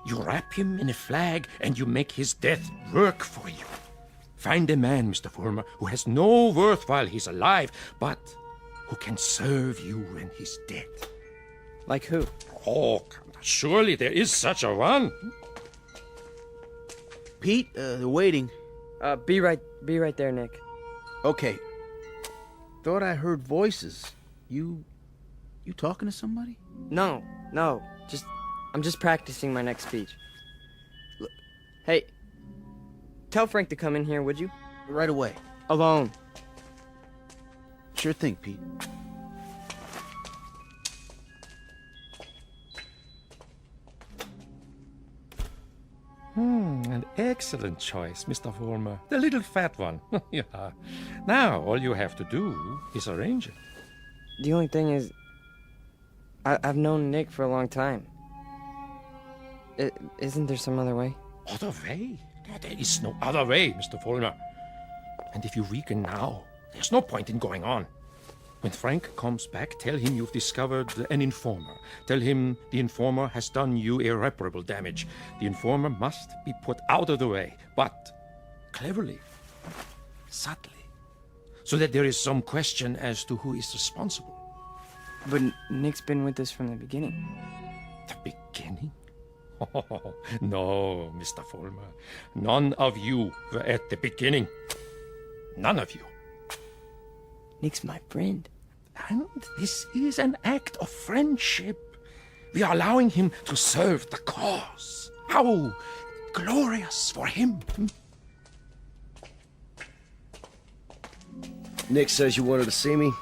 You wrap him in a flag, and you make his death work for you. Find a man, Mr. Vollmer, who has no worth while he's alive, but who can serve you when he's dead. Like who? Oh, surely there is such a one. Pete, they're waiting. Be right there, Nick. Okay. Thought I heard voices. You talking to somebody? No. I'm just practicing my next speech. Look, hey, tell Frank to come in here, would you? Right away. Alone. Sure thing, Pete. An excellent choice, Mr. Vollmer. The little fat one. Yeah. Now, all you have to do is arrange it. The only thing is, I've known Nick for a long time. Isn't there some other way? Other way? No, there is no other way, Mr. Vollmer. And if you weaken now, there's no point in going on. When Frank comes back, tell him you've discovered an informer. Tell him the informer has done you irreparable damage. The informer must be put out of the way, but cleverly, subtly, so that there is some question as to who is responsible. But Nick's been with us from the beginning. The beginning? Oh, no, Mr. Vollmer. None of you were at the beginning. None of you. Nick's my friend. And this is an act of friendship. We are allowing him to serve the cause. How glorious for him. Nick says you wanted to see me.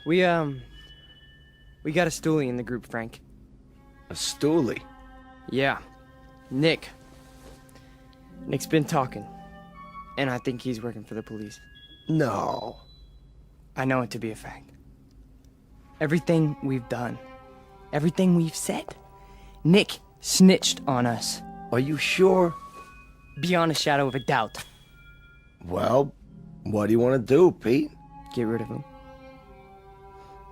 We got a stoolie in the group, Frank. A stoolie? Yeah. Nick. Nick's been talking, and I think he's working for the police. No. I know it to be a fact. Everything we've done, everything we've said, Nick snitched on us. Are you sure? Beyond a shadow of a doubt. Well, what do you want to do, Pete? Get rid of him.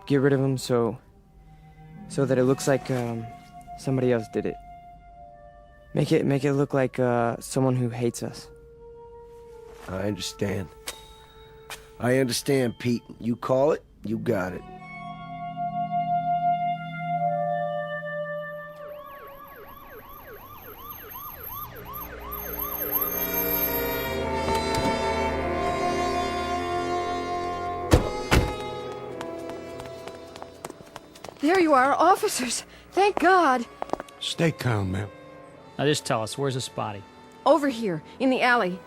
Get rid of him so that it looks like somebody else did it. Make it look like someone who hates us. I understand. I understand, Pete. You call it, you got it. There you are, officers. Thank God. Stay calm, ma'am. Now just tell us, where's this body? Over here, in the alley.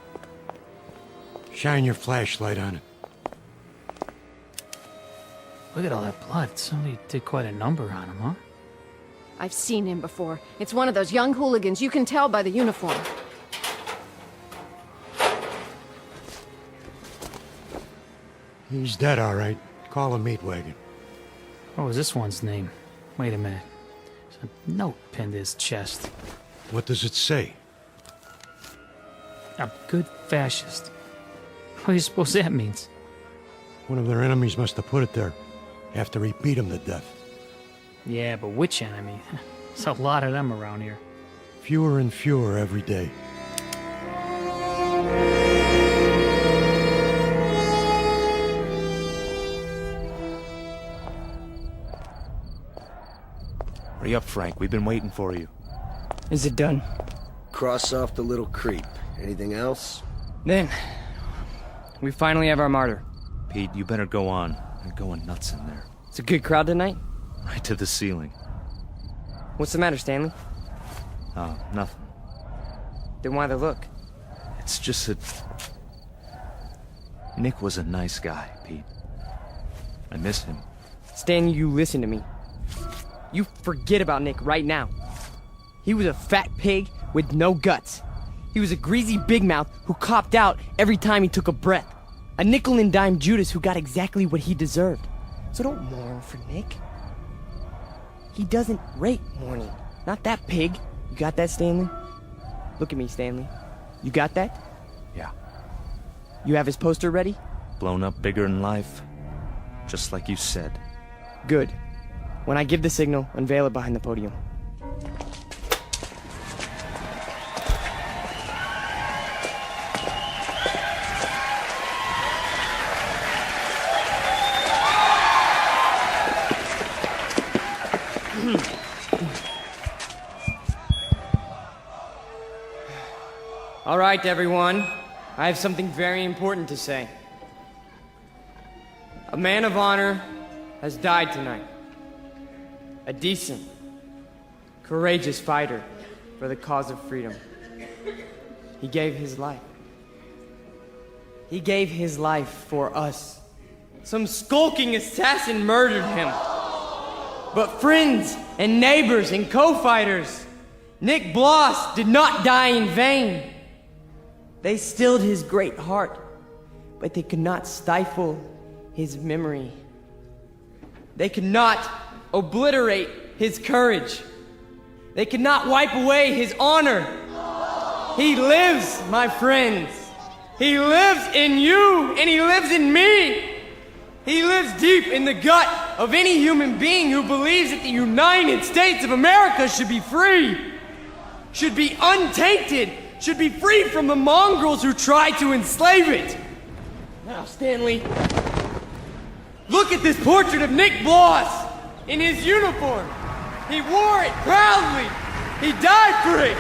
Shine your flashlight on it. Look at all that blood. Somebody did quite a number on him, huh? I've seen him before. It's one of those young hooligans. You can tell by the uniform. He's dead, all right. Call a meat wagon. What was this one's name? Wait a minute. There's a note pinned to his chest. What does it say? A good fascist. What do you suppose that means? One of their enemies must have put it there after he beat him to death. Yeah, but which enemy? There's a lot of them around here. Fewer and fewer every day. Hurry up, Frank. We've been waiting for you. Is it done? Cross off the little creep. Anything else? Then, we finally have our martyr. Pete, you better go on. They're going nuts in there. It's a good crowd tonight? Right to the ceiling. What's the matter, Stanley? Oh, nothing. Then why the look? It's just that... Nick was a nice guy, Pete. I miss him. Stan, you listen to me. You forget about Nick right now. He was a fat pig with no guts. He was a greasy big mouth who copped out every time he took a breath. A nickel and dime Judas who got exactly what he deserved. So don't mourn for Nick. He doesn't rate mourning. Not that pig. You got that, Stanley? Look at me, Stanley. You got that? Yeah. You have his poster ready? Blown up bigger in life. Just like you said. Good. When I give the signal, unveil it behind the podium. All right, everyone. I have something very important to say. A man of honor has died tonight. A decent, courageous fighter for the cause of freedom. He gave his life. He gave his life for us. Some skulking assassin murdered him. But friends and neighbors and co-fighters, Nick Bloss did not die in vain. They stilled his great heart, but they could not stifle his memory. They could not obliterate his courage. They could not wipe away his honor. He lives, my friends. He lives in you, and he lives in me. He lives deep in the gut of any human being who believes that the United States of America should be free, should be untainted, should be free from the mongrels who try to enslave it. Now, Stanley, look at this portrait of Nick Bloss in his uniform. He wore it proudly. He died for it.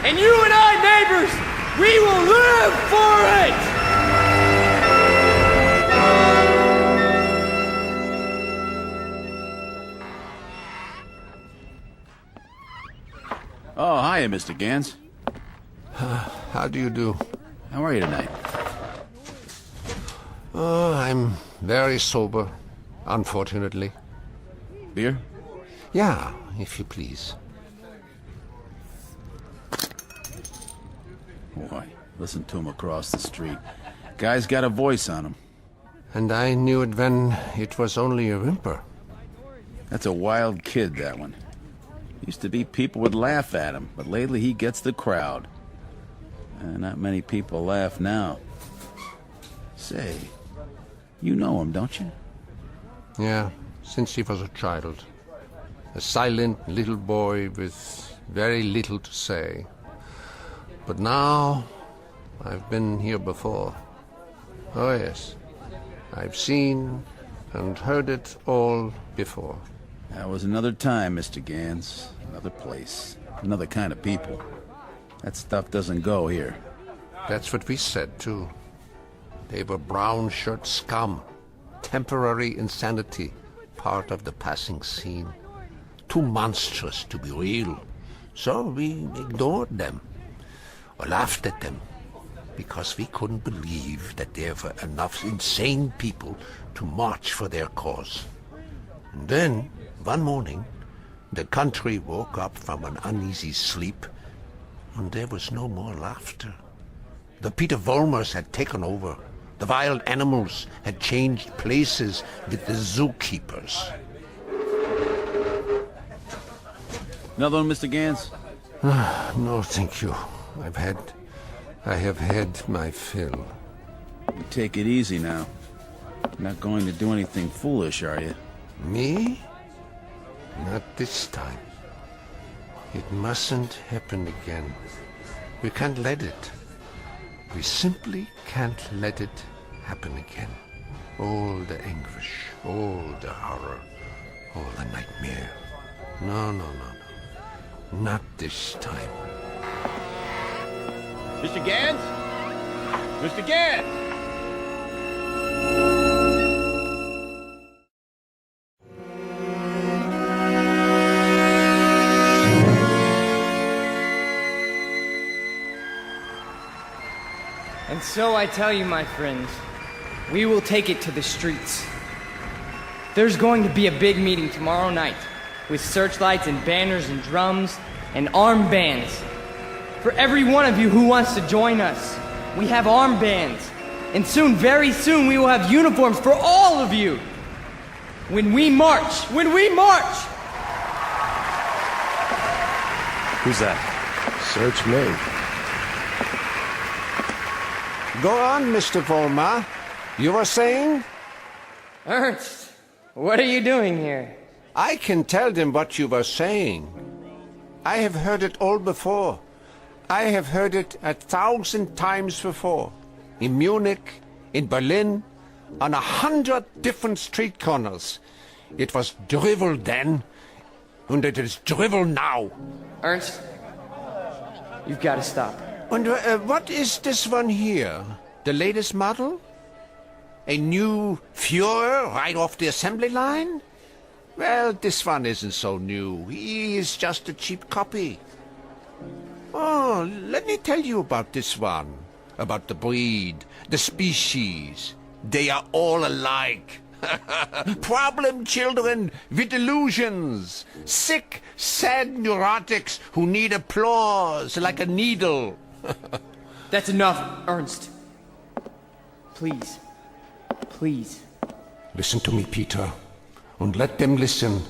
And you and I, neighbors, we will live for it! Oh, hiya, Mr. Gans. How do you do? How are you tonight? I'm very sober, unfortunately. Beer? Yeah, if you please. Boy, listen to him across the street. Guy's got a voice on him. And I knew it when it was only a whimper. That's a wild kid, that one. Used to be people would laugh at him, but lately he gets the crowd. Not many people laugh now. Say, you know him, don't you? Yeah, since he was a child. A silent little boy with very little to say. But now, I've been here before. Oh yes, I've seen and heard it all before. That was another time, Mr. Gans. Another place. Another kind of people. That stuff doesn't go here. That's what we said, too. They were brown-shirt scum. Temporary insanity. Part of the passing scene. Too monstrous to be real. So we ignored them. Or laughed at them. Because we couldn't believe that there were enough insane people to march for their cause. And then, one morning, the country woke up from an uneasy sleep, and there was no more laughter. The Peter Volmers had taken over. The wild animals had changed places with the zookeepers. Another one, Mr. Gans? No, thank you. I have had my fill. You take it easy now. You're not going to do anything foolish, are you? Me? Not this time. It mustn't happen again. We can't let it. We simply can't let it happen again. All the anguish, all the horror, all the nightmare. No. Not this time. Mr. Gans? Mr. Gans! And so I tell you, my friends, we will take it to the streets. There's going to be a big meeting tomorrow night with searchlights and banners and drums and armbands. For every one of you who wants to join us, we have armbands. And soon, very soon, we will have uniforms for all of you. When we march! Who's that? Search me. Go on, Mr. Volmar. You were saying? Ernst, what are you doing here? I can tell them what you were saying. I have heard it all before. I have heard it 1,000 times before. In Munich, in Berlin, on 100 different street corners. It was drivel then, and it is drivel now. Ernst, you've got to stop. And what is this one here? The latest model? A new Führer right off the assembly line? Well, this one isn't so new. He is just a cheap copy. Oh, let me tell you about this one. About the breed, the species. They are all alike. Problem children with delusions. Sick, sad neurotics who need applause like a needle. That's enough, Ernst. Please. Listen to me, Peter, and let them listen,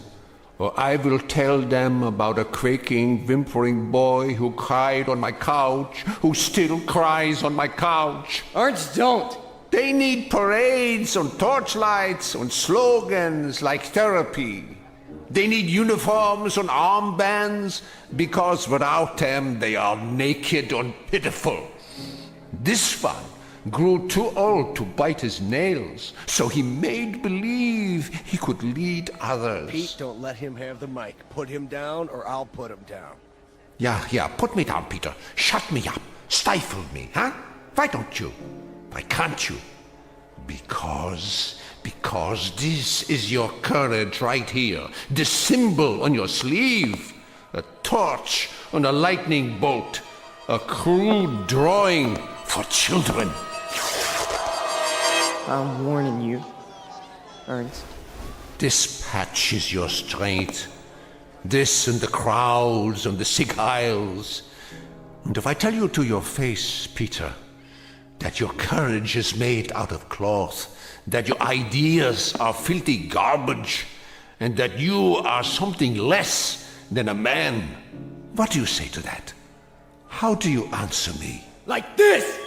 or I will tell them about a quaking, whimpering boy who cried on my couch, who still cries on my couch. Ernst, don't! They need parades and torchlights and slogans like therapy. They need uniforms and armbands, because without them they are naked and pitiful. This one grew too old to bite his nails, so he made believe he could lead others. Pete, don't let him have the mic. Put him down, or I'll put him down. Yeah, put me down, Peter. Shut me up. Stifle me, huh? Why don't you? Why can't you? Because this is your courage right here. The symbol on your sleeve. A torch and a lightning bolt. A crude drawing for children. I'm warning you, Ernst. This patch is your strength. This and the crowds and the sick aisles. And if I tell you to your face, Peter, that your courage is made out of cloth, that your ideas are filthy garbage, and that you are something less than a man, what do you say to that? How do you answer me? Like this!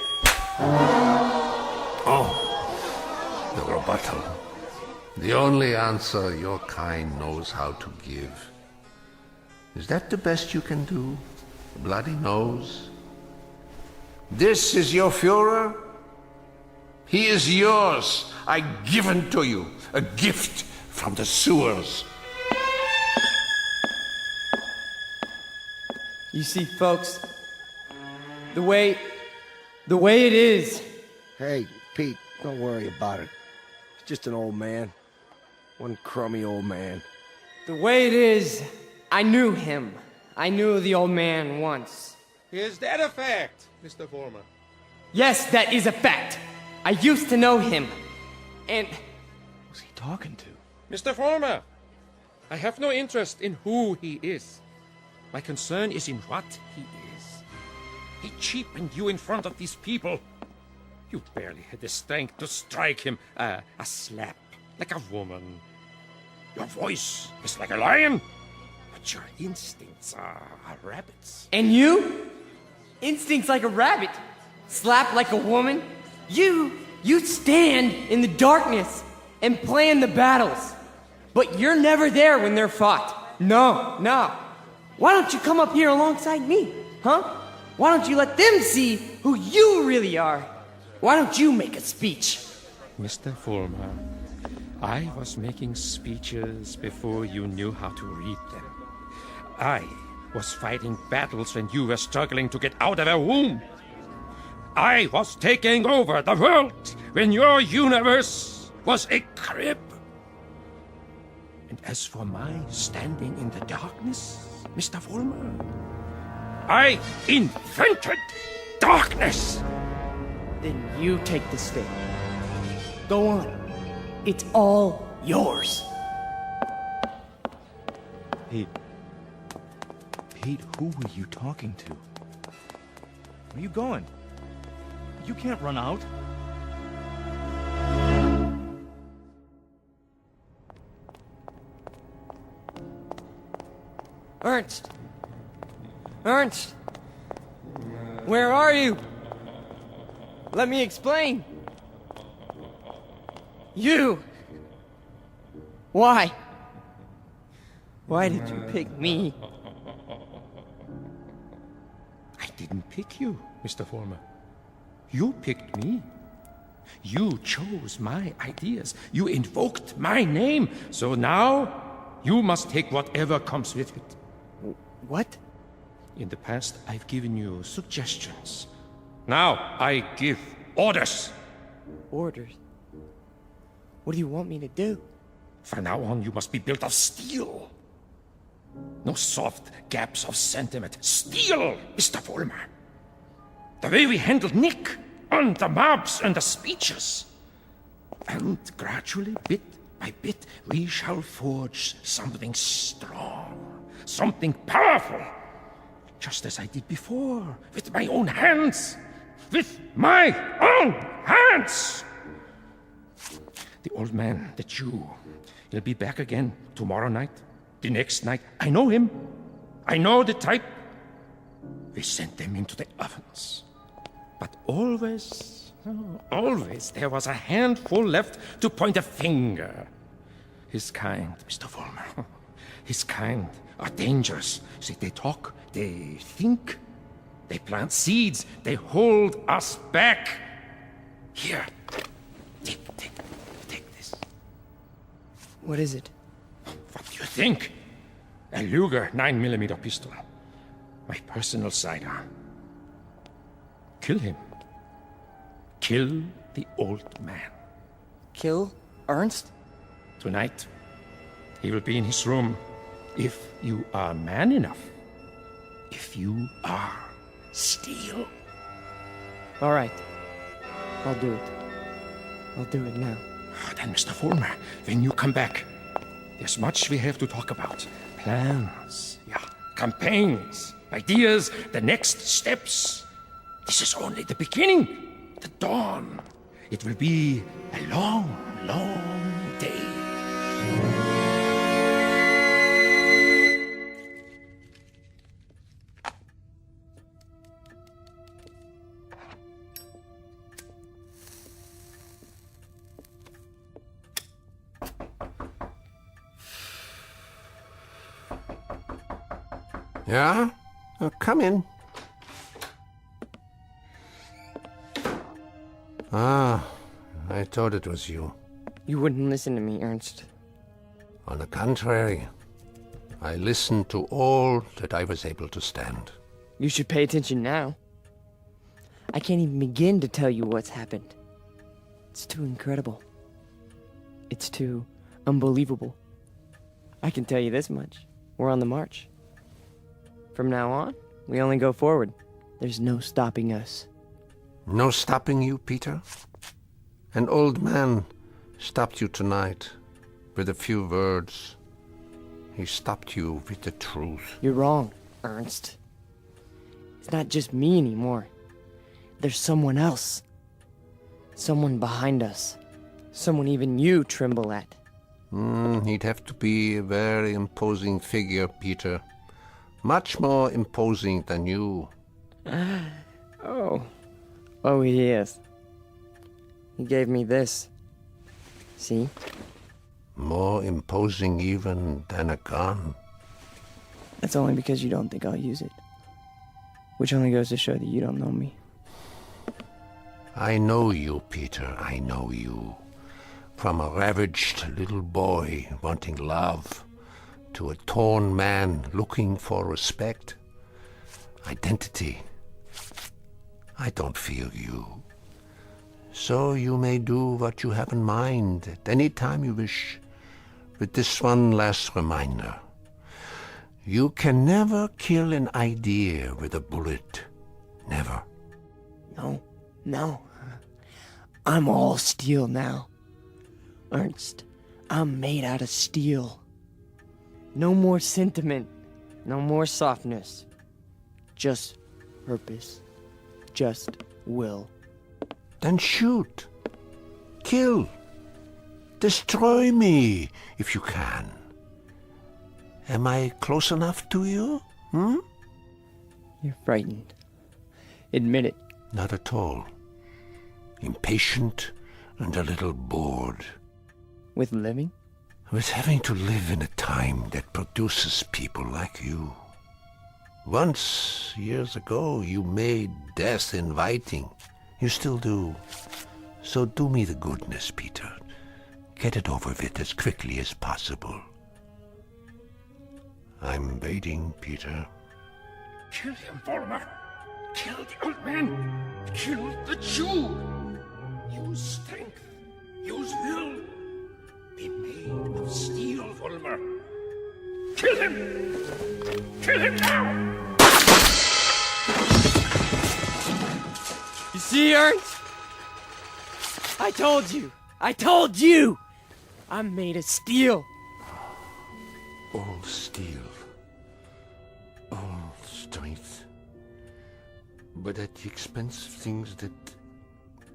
Oh, the rebuttal. The only answer your kind knows how to give. Is that the best you can do? A bloody nose? This is your Führer? He is yours. I give him to you. A gift from the sewers. You see, folks, the way it is. Hey, Pete, don't worry about it. He's just an old man. One crummy old man. The way it is, I knew him. I knew the old man once. Is that a fact, Mr. Former? Yes, that is a fact. I used to know him. And... Who's he talking to? Mr. Former, I have no interest in who he is. My concern is in what he is. He cheapened you in front of these people. You barely had the strength to strike him a slap, like a woman. Your voice is like a lion, but your instincts are rabbits. And you? Instincts like a rabbit. Slap like a woman. You stand in the darkness and plan the battles. But you're never there when they're fought. No. Why don't you come up here alongside me, huh? Why don't you let them see who you really are? Why don't you make a speech? Mr. Fulmer, I was making speeches before you knew how to read them. I was fighting battles when you were struggling to get out of a womb. I was taking over the world when your universe was a crib. And as for my standing in the darkness, Mr. Fulmer, I invented darkness. Then you take the stage. Go on. It's all yours. Pete, who were you talking to? Where are you going? You can't run out. Ernst! Ernst! Where are you? Let me explain. You! Why? Why did you pick me? I didn't pick you, Mr. Former. You picked me. You chose my ideas. You invoked my name. So now, you must take whatever comes with it. What? In the past, I've given you suggestions. Now, I give orders. Orders? What do you want me to do? From now on, you must be built of steel. No soft gaps of sentiment. Steel, Mr. Fulmer. The way we handled Nick, and the mobs and the speeches. And gradually, bit by bit, we shall forge something strong, something powerful. Just as I did before, with my own hands. With my own hands! The old man, the Jew, he'll be back again tomorrow night, the next night. I know him. I know the type. We sent them into the ovens. But always there was a handful left to point a finger. His kind, Mr. Fulmer, his kind are dangerous. See, they talk, they think, they plant seeds, they hold us back. Here, take this. What is it? What do you think? A Luger 9mm pistol. My personal sidearm. Kill him. Kill the old man. Kill Ernst? Tonight, he will be in his room. If you are man enough. If you are steel. All right. I'll do it. I'll do it now. Then, Mr. Fulmer, when you come back, there's much we have to talk about. Plans, campaigns. ideas, the next steps. This is only the beginning, the dawn. It will be a long, long day. Yeah? Come in. Ah, I thought it was you. You wouldn't listen to me, Ernst. On the contrary, I listened to all that I was able to stand. You should pay attention now. I can't even begin to tell you what's happened. It's too incredible. It's too unbelievable. I can tell you this much. We're on the march. From now on, we only go forward. There's no stopping us. No stopping you, Peter? An old man stopped you tonight with a few words. He stopped you with the truth. You're wrong, Ernst. It's not just me anymore. There's someone else. Someone behind us. Someone even you tremble at. He'd have to be a very imposing figure, Peter. Much more imposing than you. Oh, he is. He gave me this. See? More imposing even than a gun. That's only because you don't think I'll use it. Which only goes to show that you don't know me. I know you, Peter, I know you. From a ravaged little boy wanting love to a torn man looking for respect, identity. I don't fear you. So you may do what you have in mind at any time you wish. With this one last reminder. You can never kill an idea with a bullet. Never. No. I'm all steel now. Ernst, I'm made out of steel. No more sentiment. No more softness. Just purpose. Just will. Then shoot. Kill. Destroy me, if you can. Am I close enough to you? You're frightened. Admit it. Not at all. Impatient and a little bored. With living? With having to live in a time that produces people like you. Once, years ago, you made death inviting. You still do. So do me the goodness, Peter. Get it over with as quickly as possible. I'm waiting, Peter. Kill him, Vollmer. Kill the old man. Kill the Jew. Use strength. Use will. Be made of steel, Vollmer. Kill him! Kill him now! You see, Ernst? I told you! I'm made of steel. All steel. All strength. But at the expense of things that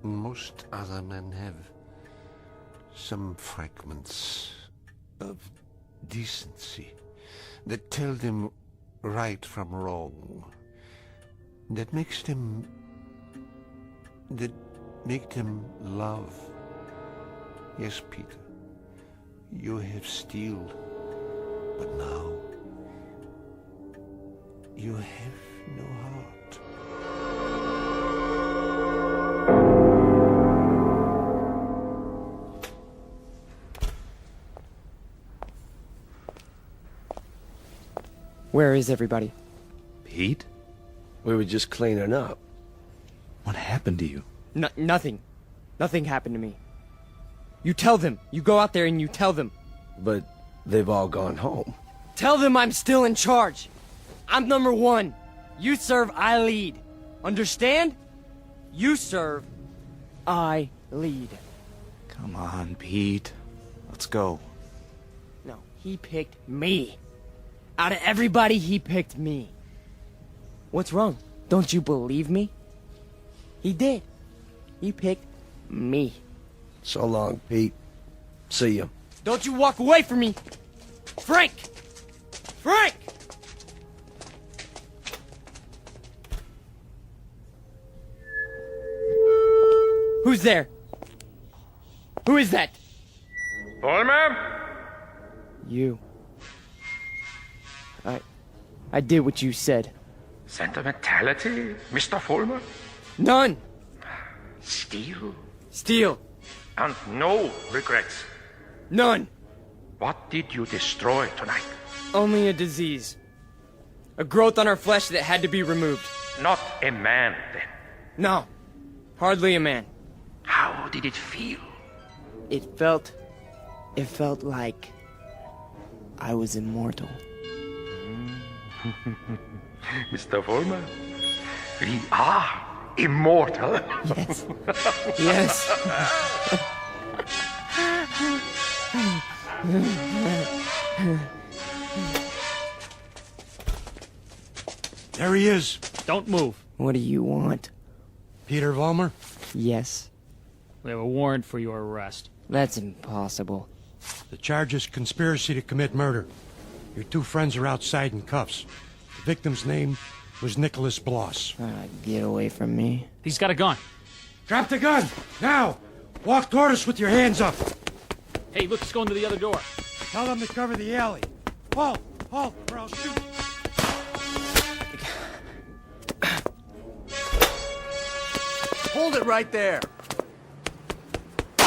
most other men have. Some fragments of decency that tell them right from wrong. That make them love. Yes, Peter, you have steel, but now you have no heart. Where is everybody? Pete? We were just cleaning up. What happened to you? Nothing. Nothing happened to me. You tell them. You go out there and you tell them. But they've all gone home. Tell them I'm still in charge. I'm number one. You serve, I lead. Understand? You serve, I lead. Come on, Pete. Let's go. No, he picked me. Out of everybody, he picked me. What's wrong? Don't you believe me? He did. He picked me. So long, Pete. See ya. Don't you walk away from me! Frank! Frank! Who's there? Who is that? Vollmer? You. I did what you said. Sentimentality, Mr. Vollmer? None! Steal? Steal! And no regrets? None! What did you destroy tonight? Only a disease. A growth on our flesh that had to be removed. Not a man, then? No. Hardly a man. How did it feel? It felt like I was immortal. Mr. Vollmer, we are immortal. Yes. Yes. There he is. Don't move. What do you want? Peter Vollmer? Yes. We have a warrant for your arrest. That's impossible. The charge is conspiracy to commit murder. Your two friends are outside in cuffs. The victim's name was Nicholas Bloss. Get away from me. He's got a gun. Drop the gun! Now! Walk toward us with your hands up! Hey, look, he's going to the other door. Tell them to cover the alley. Halt! Halt, or I'll shoot! Hold it right there. We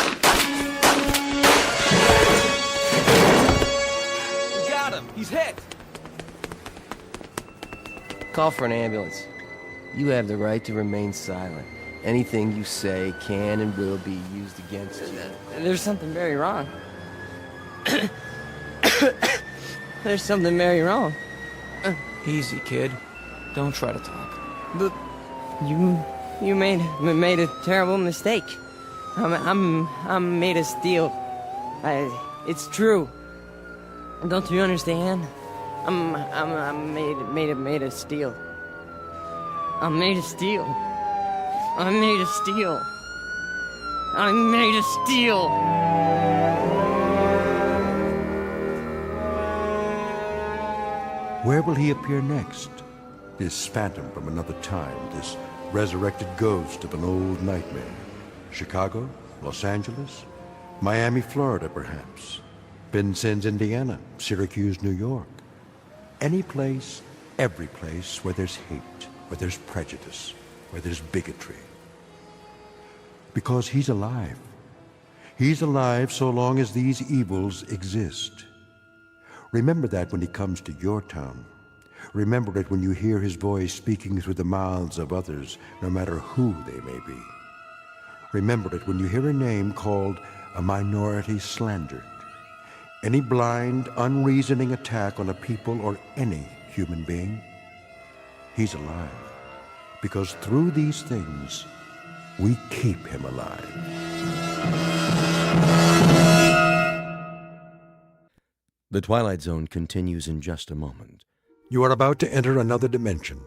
got him. He's hit. Call for an ambulance. You have the right to remain silent. Anything you say can and will be used against you. There's something very wrong. There's something very wrong. Easy, kid. Don't try to talk. But you made a terrible mistake. I'm made of steel. It's true. Don't you understand? I'm made of steel. I'm made of steel. I'm made of steel. I'm made of steel. Where will he appear next? This phantom from another time, this resurrected ghost of an old nightmare. Chicago? Los Angeles? Miami, Florida, perhaps. Vincennes, Indiana. Syracuse, New York. Any place, every place where there's hate, where there's prejudice, where there's bigotry. Because he's alive. He's alive so long as these evils exist. Remember that when he comes to your town. Remember it when you hear his voice speaking through the mouths of others, no matter who they may be. Remember it when you hear a name called a minority slandered. Any blind, unreasoning attack on a people or any human being. He's alive. Because through these things, we keep him alive. The Twilight Zone continues in just a moment. You are about to enter another dimension.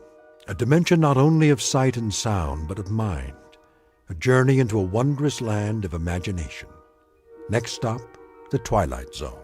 A dimension not only of sight and sound, but of mind. A journey into a wondrous land of imagination. Next stop, the Twilight Zone.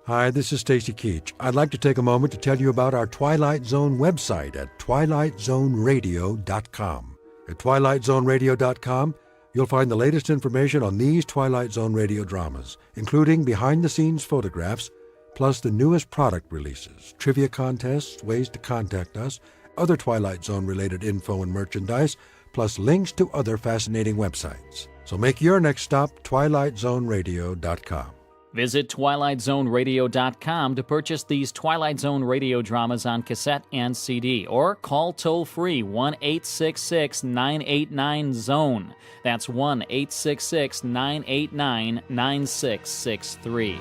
Hi, this is Stacy Keach. I'd like to take a moment to tell you about our Twilight Zone website at twilightzoneradio.com. At twilightzoneradio.com, you'll find the latest information on these Twilight Zone radio dramas, including behind-the-scenes photographs, plus the newest product releases, trivia contests, ways to contact us, other Twilight Zone-related info and merchandise, plus links to other fascinating websites. So make your next stop twilightzoneradio.com. Visit twilightzoneradio.com to purchase these Twilight Zone radio dramas on cassette and CD, or call toll-free 1-866-989-ZONE. That's 1-866-989-9663.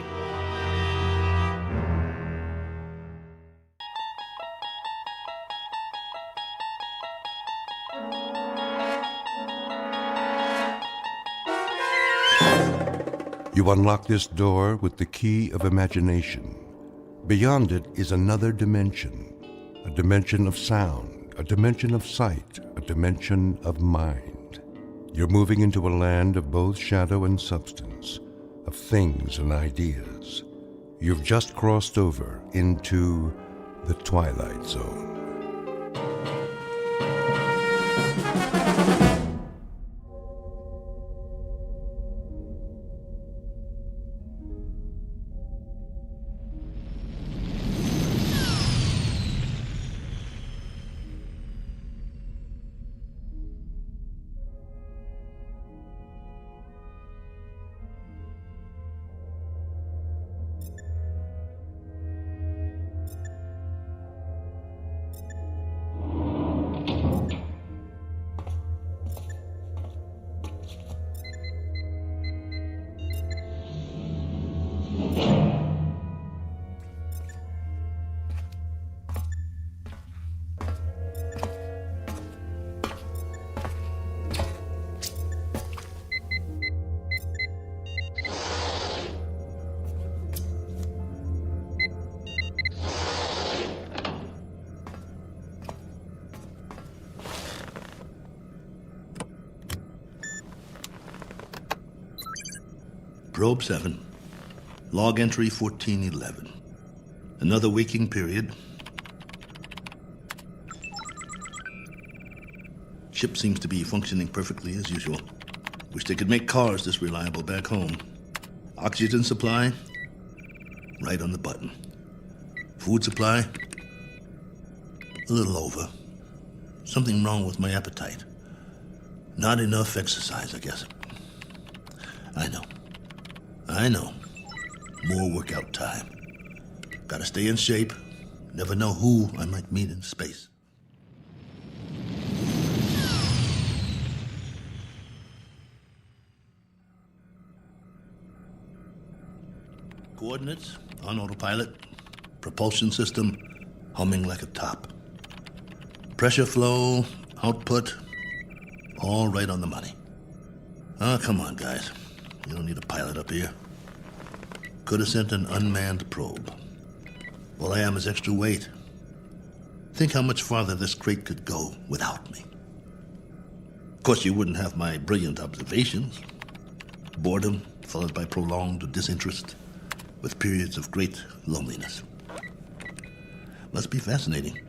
You unlock this door with the key of imagination. Beyond it is another dimension, a dimension of sound, a dimension of sight, a dimension of mind. You're moving into a land of both shadow and substance, of things and ideas. You've just crossed over into the Twilight Zone. Probe 7, log entry 1411. Another waking period. Ship seems to be functioning perfectly as usual. Wish they could make cars this reliable back home. Oxygen supply, right on the button. Food supply, a little over. Something wrong with my appetite. Not enough exercise, I guess. I know. More workout time. Gotta stay in shape. Never know who I might meet in space. Coordinates on autopilot. Propulsion system humming like a top. Pressure flow, output, all right on the money. Oh, come on, guys. You don't need a pilot up here. Could have sent an unmanned probe. All I am is extra weight. Think how much farther this crate could go without me. Of course, you wouldn't have my brilliant observations. Boredom followed by prolonged disinterest, with periods of great loneliness. Must be fascinating.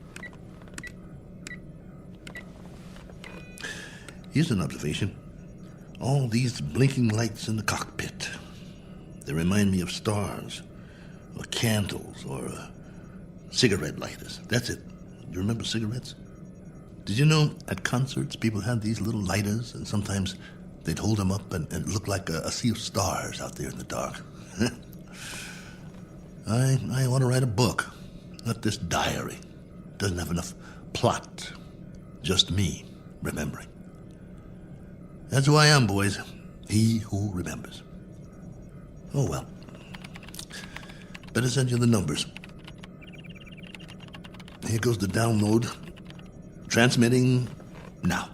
Here's an observation. All these blinking lights in the cockpit. They remind me of stars, or candles, or cigarette lighters. That's it. You remember cigarettes? Did you know at concerts people had these little lighters, and sometimes they'd hold them up and it looked like a sea of stars out there in the dark? I want to write a book, not this diary. Doesn't have enough plot. Just me remembering. That's who I am, boys. He who remembers. Oh, well. Better send you the numbers. Here goes the download. Transmitting now.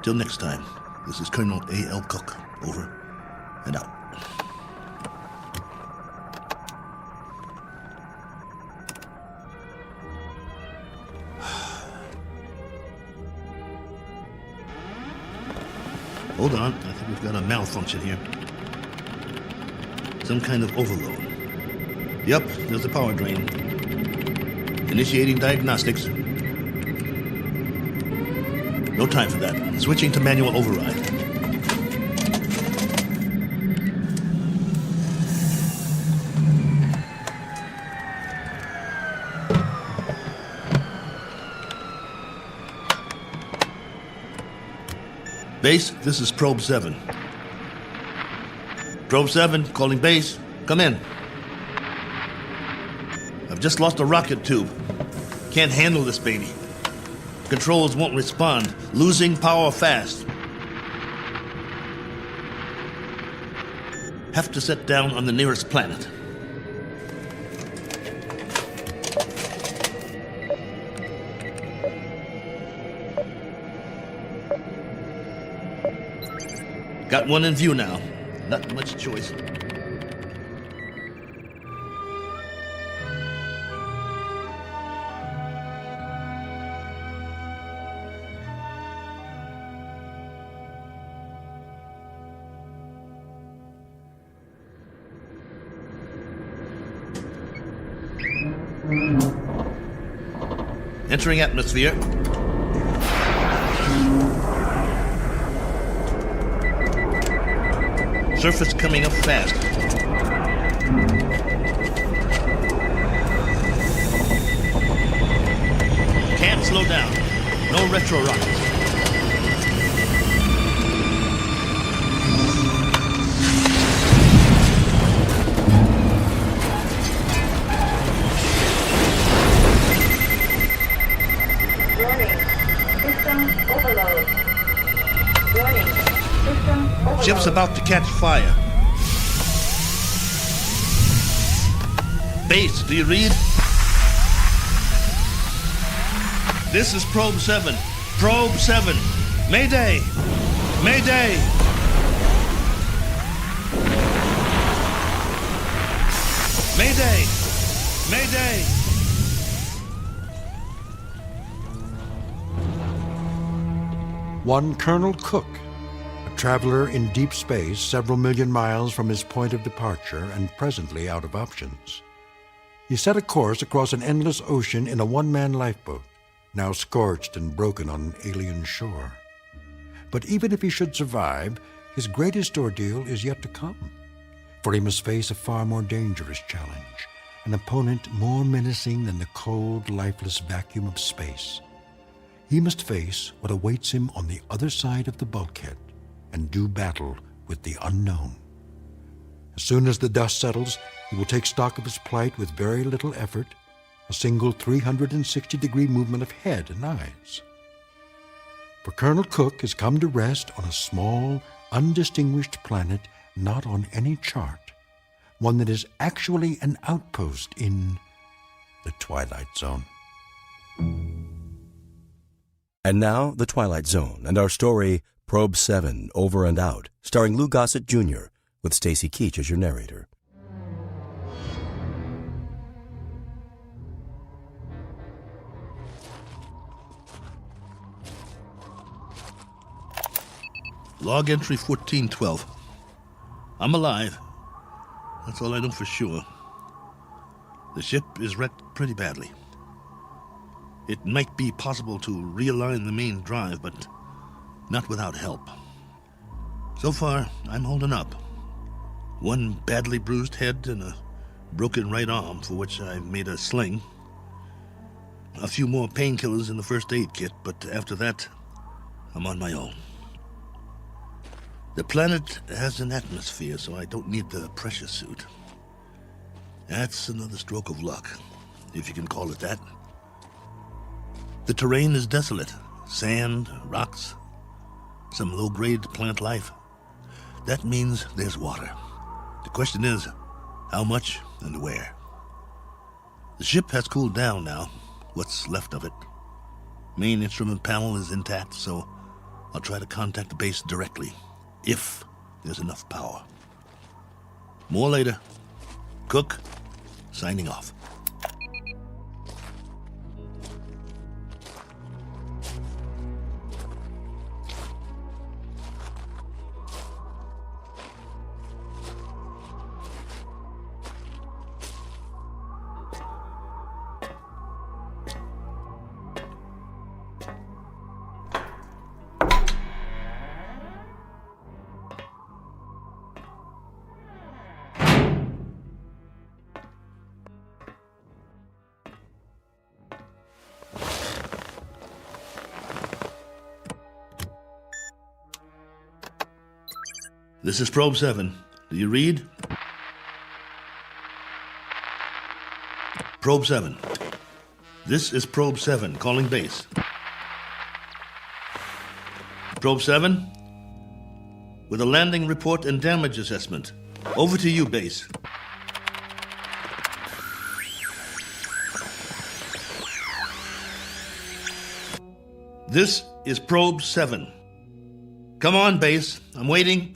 Till next time, this is Colonel A.L. Cook. Over and out. Hold on, I think we've got a malfunction here. Some kind of overload. Yep, there's a power drain. Initiating diagnostics. No time for that. Switching to manual override. Base, this is Probe 7. Probe 7, calling base. Come in. I've just lost a rocket tube. Can't handle this baby. Controls won't respond. Losing power fast. Have to set down on the nearest planet. Got one in view now. Not much choice. Entering atmosphere. Surface coming up fast. Can't slow down. No retro rockets. Ship's about to catch fire. Base, do you read? This is Probe 7. Probe 7. Mayday! Mayday! Mayday! Mayday! One Colonel Cook, a traveler in deep space several million miles from his point of departure and presently out of options. He set a course across an endless ocean in a one-man lifeboat, now scorched and broken on an alien shore. But even if he should survive, his greatest ordeal is yet to come, for he must face a far more dangerous challenge, an opponent more menacing than the cold, lifeless vacuum of space. He must face what awaits him on the other side of the bulkhead and do battle with the unknown. As soon as the dust settles, he will take stock of his plight with very little effort, a single 360-degree movement of head and eyes. For Colonel Cook has come to rest on a small, undistinguished planet not on any chart, one that is actually an outpost in the Twilight Zone. And now, The Twilight Zone, and our story, Probe 7, Over and Out, starring Lou Gossett Jr., with Stacy Keach as your narrator. Log entry 1412. I'm alive. That's all I know for sure. The ship is wrecked pretty badly. It might be possible to realign the main drive, but not without help. So far, I'm holding up. One badly bruised head and a broken right arm for which I've made a sling. A few more painkillers in the first aid kit, but after that, I'm on my own. The planet has an atmosphere, so I don't need the pressure suit. That's another stroke of luck, if you can call it that. The terrain is desolate. Sand, rocks, some low-grade plant life. That means there's water. The question is, how much and where? The ship has cooled down now, what's left of it. Main instrument panel is intact, so I'll try to contact the base directly, if there's enough power. More later. Cook, signing off. This is Probe 7. Do you read? Probe 7. This is Probe 7, calling base. Probe 7, with a landing report and damage assessment. Over to you, base. This is Probe 7. Come on, base. I'm waiting.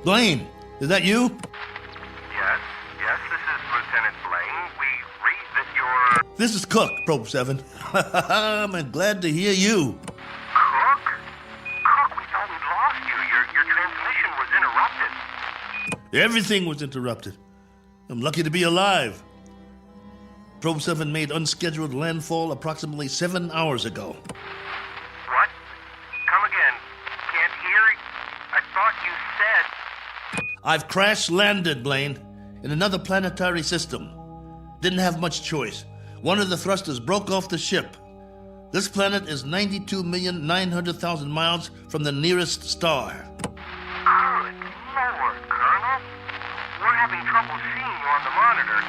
Blaine, is that you? Yes, this is Lieutenant Blaine. We read that you're... This is Cook, Probe 7. I'm glad to hear you. Cook? Cook, we thought we'd lost you. Your transmission was interrupted. Everything was interrupted. I'm lucky to be alive. Probe 7 made unscheduled landfall approximately 7 hours ago. What? Come again. Can't hear it. I thought you said... I've crash-landed, Blaine, in another planetary system. Didn't have much choice. One of the thrusters broke off the ship. This planet is 92,900,000 miles from the nearest star. Good Lord, Colonel. We're having trouble seeing you on the monitor.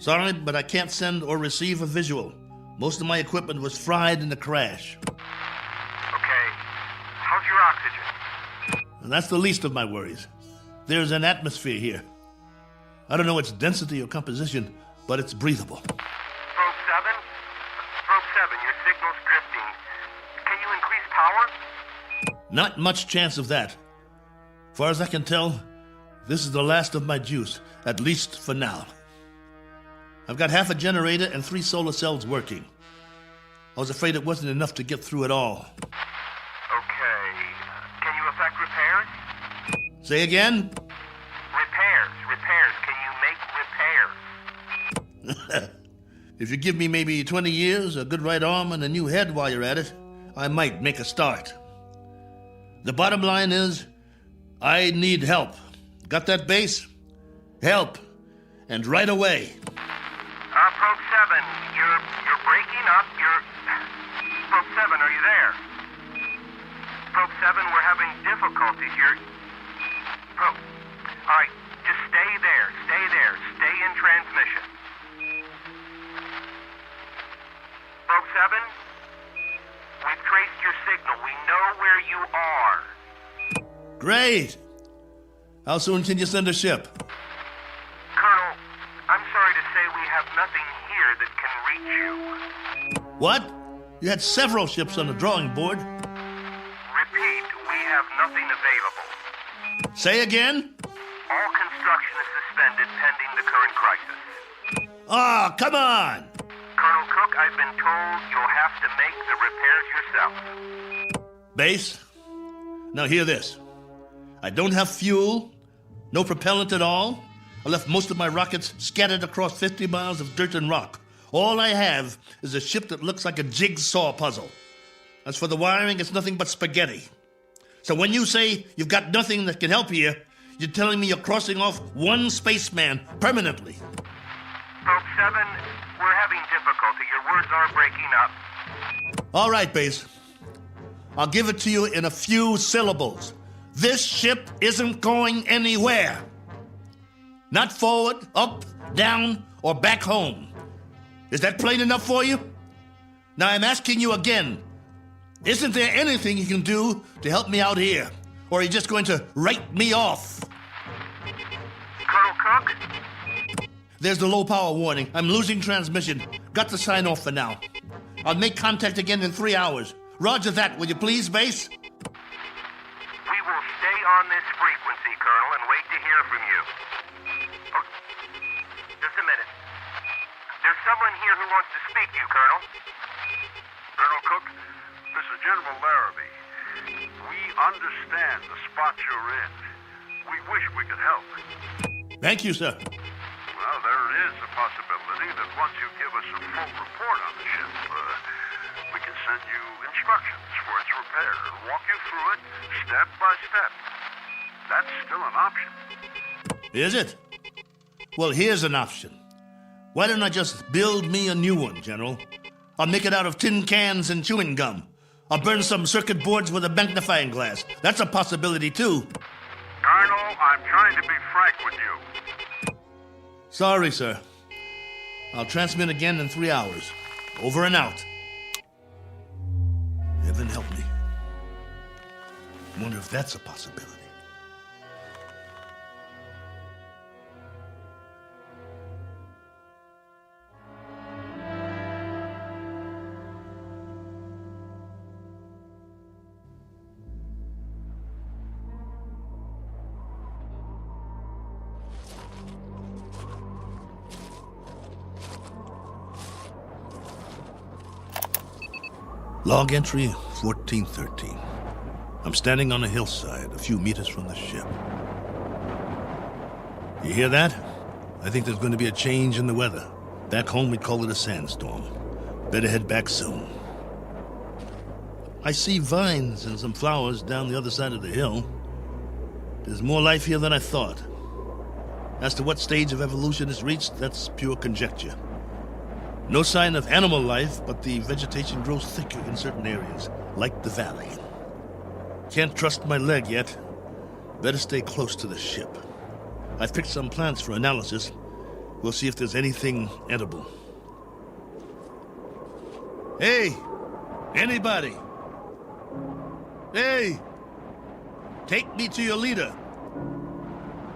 Sorry, but I can't send or receive a visual. Most of my equipment was fried in the crash. Okay. How's your oxygen? And that's the least of my worries. There's an atmosphere here. I don't know its density or composition, but it's breathable. Probe 7? Probe 7, your signal's drifting. Can you increase power? Not much chance of that. Far as I can tell, this is the last of my juice, at least for now. I've got half a generator and 3 solar cells working. I was afraid it wasn't enough to get through it all. Okay. Can you effect repairs? Say again? Repairs. Can you make repairs? If you give me maybe 20 years, a good right arm, and a new head while you're at it, I might make a start. The bottom line is, I need help. Got that, Base? Help. And right away. Probe 7, you're breaking up. Probe 7, are you there? Probe 7, we're having difficulty here. Probe. All right, just stay there. Stay in transmission. Probe 7, we've traced your signal. We know where you are. Great. How soon can you send a ship? Colonel, I'm sorry to say we have nothing here that can reach you. What? You had several ships on the drawing board. Repeat, we have nothing available. Say again? All construction is suspended pending the current crisis. Ah, come on! Colonel Cook, I've been told you'll have to make the repairs yourself. Base, now hear this. I don't have fuel, no propellant at all. I left most of my rockets scattered across 50 miles of dirt and rock. All I have is a ship that looks like a jigsaw puzzle. As for the wiring, it's nothing but spaghetti. So when you say you've got nothing that can help here, you're telling me you're crossing off one spaceman permanently. Probe 7, we're having difficulty. Your words are breaking up. All right, Base. I'll give it to you in a few syllables. This ship isn't going anywhere. Not forward, up, down, or back home. Is that plain enough for you? Now I'm asking you again. Isn't there anything you can do to help me out here? Or are you just going to write me off? Colonel Cook? There's the low power warning. I'm losing transmission. Got to sign off for now. I'll make contact again in 3 hours. Roger that, will you please, Base? We will stay on this frequency, Colonel, and wait to hear from you. Oh, just a minute. There's someone here who wants to speak to you, Colonel. Colonel Cook, this is General Larrabee. We understand the spot you're in. We wish we could help. Thank you, sir. Well, there is a possibility that once you give us a full report on the ship, we can send you instructions for its repair and walk you through it step by step. That's still an option. Is it? Well, here's an option. Why don't I just build me a new one, General? I'll make it out of tin cans and chewing gum. I'll burn some circuit boards with a magnifying glass. That's a possibility, too. Colonel, I'm trying to be frank with you. Sorry, sir. I'll transmit again in 3 hours. Over and out. Heaven help me. Wonder if that's a possibility. Log entry 1413. I'm standing on a hillside a few meters from the ship. You hear that? I think there's going to be a change in the weather. Back home, we'd call it a sandstorm. Better head back soon. I see vines and some flowers down the other side of the hill. There's more life here than I thought. As to what stage of evolution it's reached, that's pure conjecture. No sign of animal life, but the vegetation grows thicker in certain areas, like the valley. Can't trust my leg yet. Better stay close to the ship. I've picked some plants for analysis. We'll see if there's anything edible. Hey! Anybody! Hey! Take me to your leader.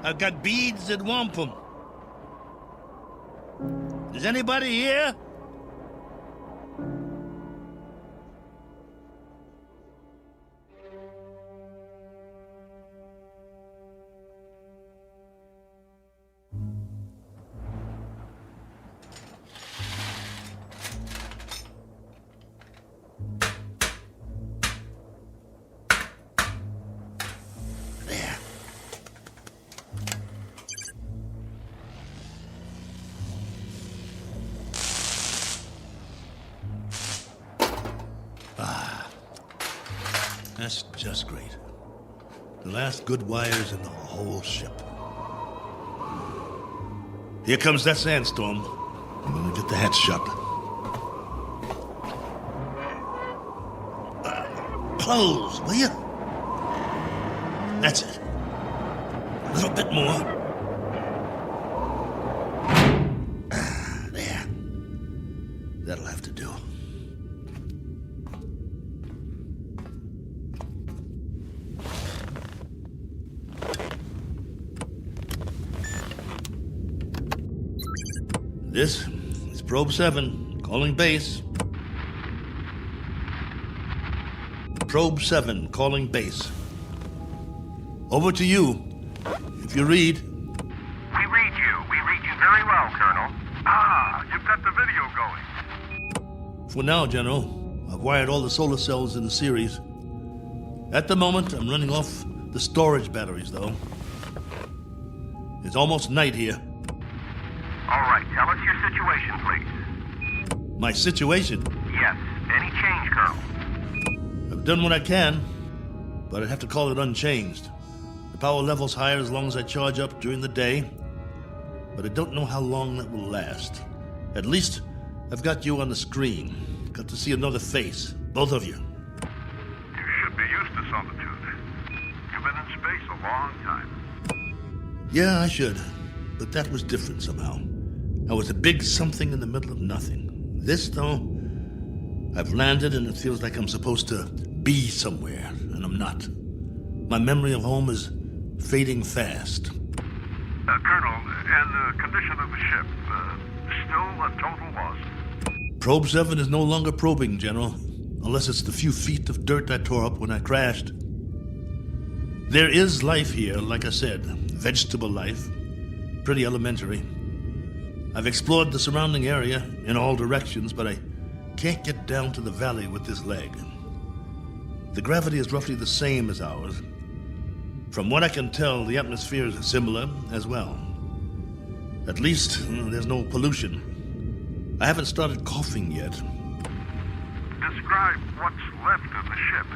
I've got beads and wampum. Is anybody here? That's just great. The last good wires in the whole ship. Here comes that sandstorm. I'm gonna get the hatch shut. Close, will you? That's it. A little bit more. There. That'll have to do. This is Probe 7, calling base. Probe 7, calling base. Over to you, if you read. We read you. We read you very well, Colonel. Ah, you've got the video going. For now, General, I've wired all the solar cells in the series. At the moment, I'm running off the storage batteries, though. It's almost night here. All right, tell us your situation, please. My situation? Yes. Any change, Colonel? I've done what I can, but I'd have to call it unchanged. The power level's higher as long as I charge up during the day, but I don't know how long that will last. At least, I've got you on the screen. Got to see another face, both of you. You should be used to solitude. You've been in space a long time. Yeah, I should, but that was different somehow. I was a big something in the middle of nothing. This, though, I've landed and it feels like I'm supposed to be somewhere, and I'm not. My memory of home is fading fast. Colonel, and the condition of the ship, still a total loss? Probe 7 is no longer probing, General, unless it's the few feet of dirt I tore up when I crashed. There is life here, like I said, vegetable life, pretty elementary. I've explored the surrounding area in all directions, but I can't get down to the valley with this leg. The gravity is roughly the same as ours. From what I can tell, the atmosphere is similar as well. At least, there's no pollution. I haven't started coughing yet. Describe what's left of the ship.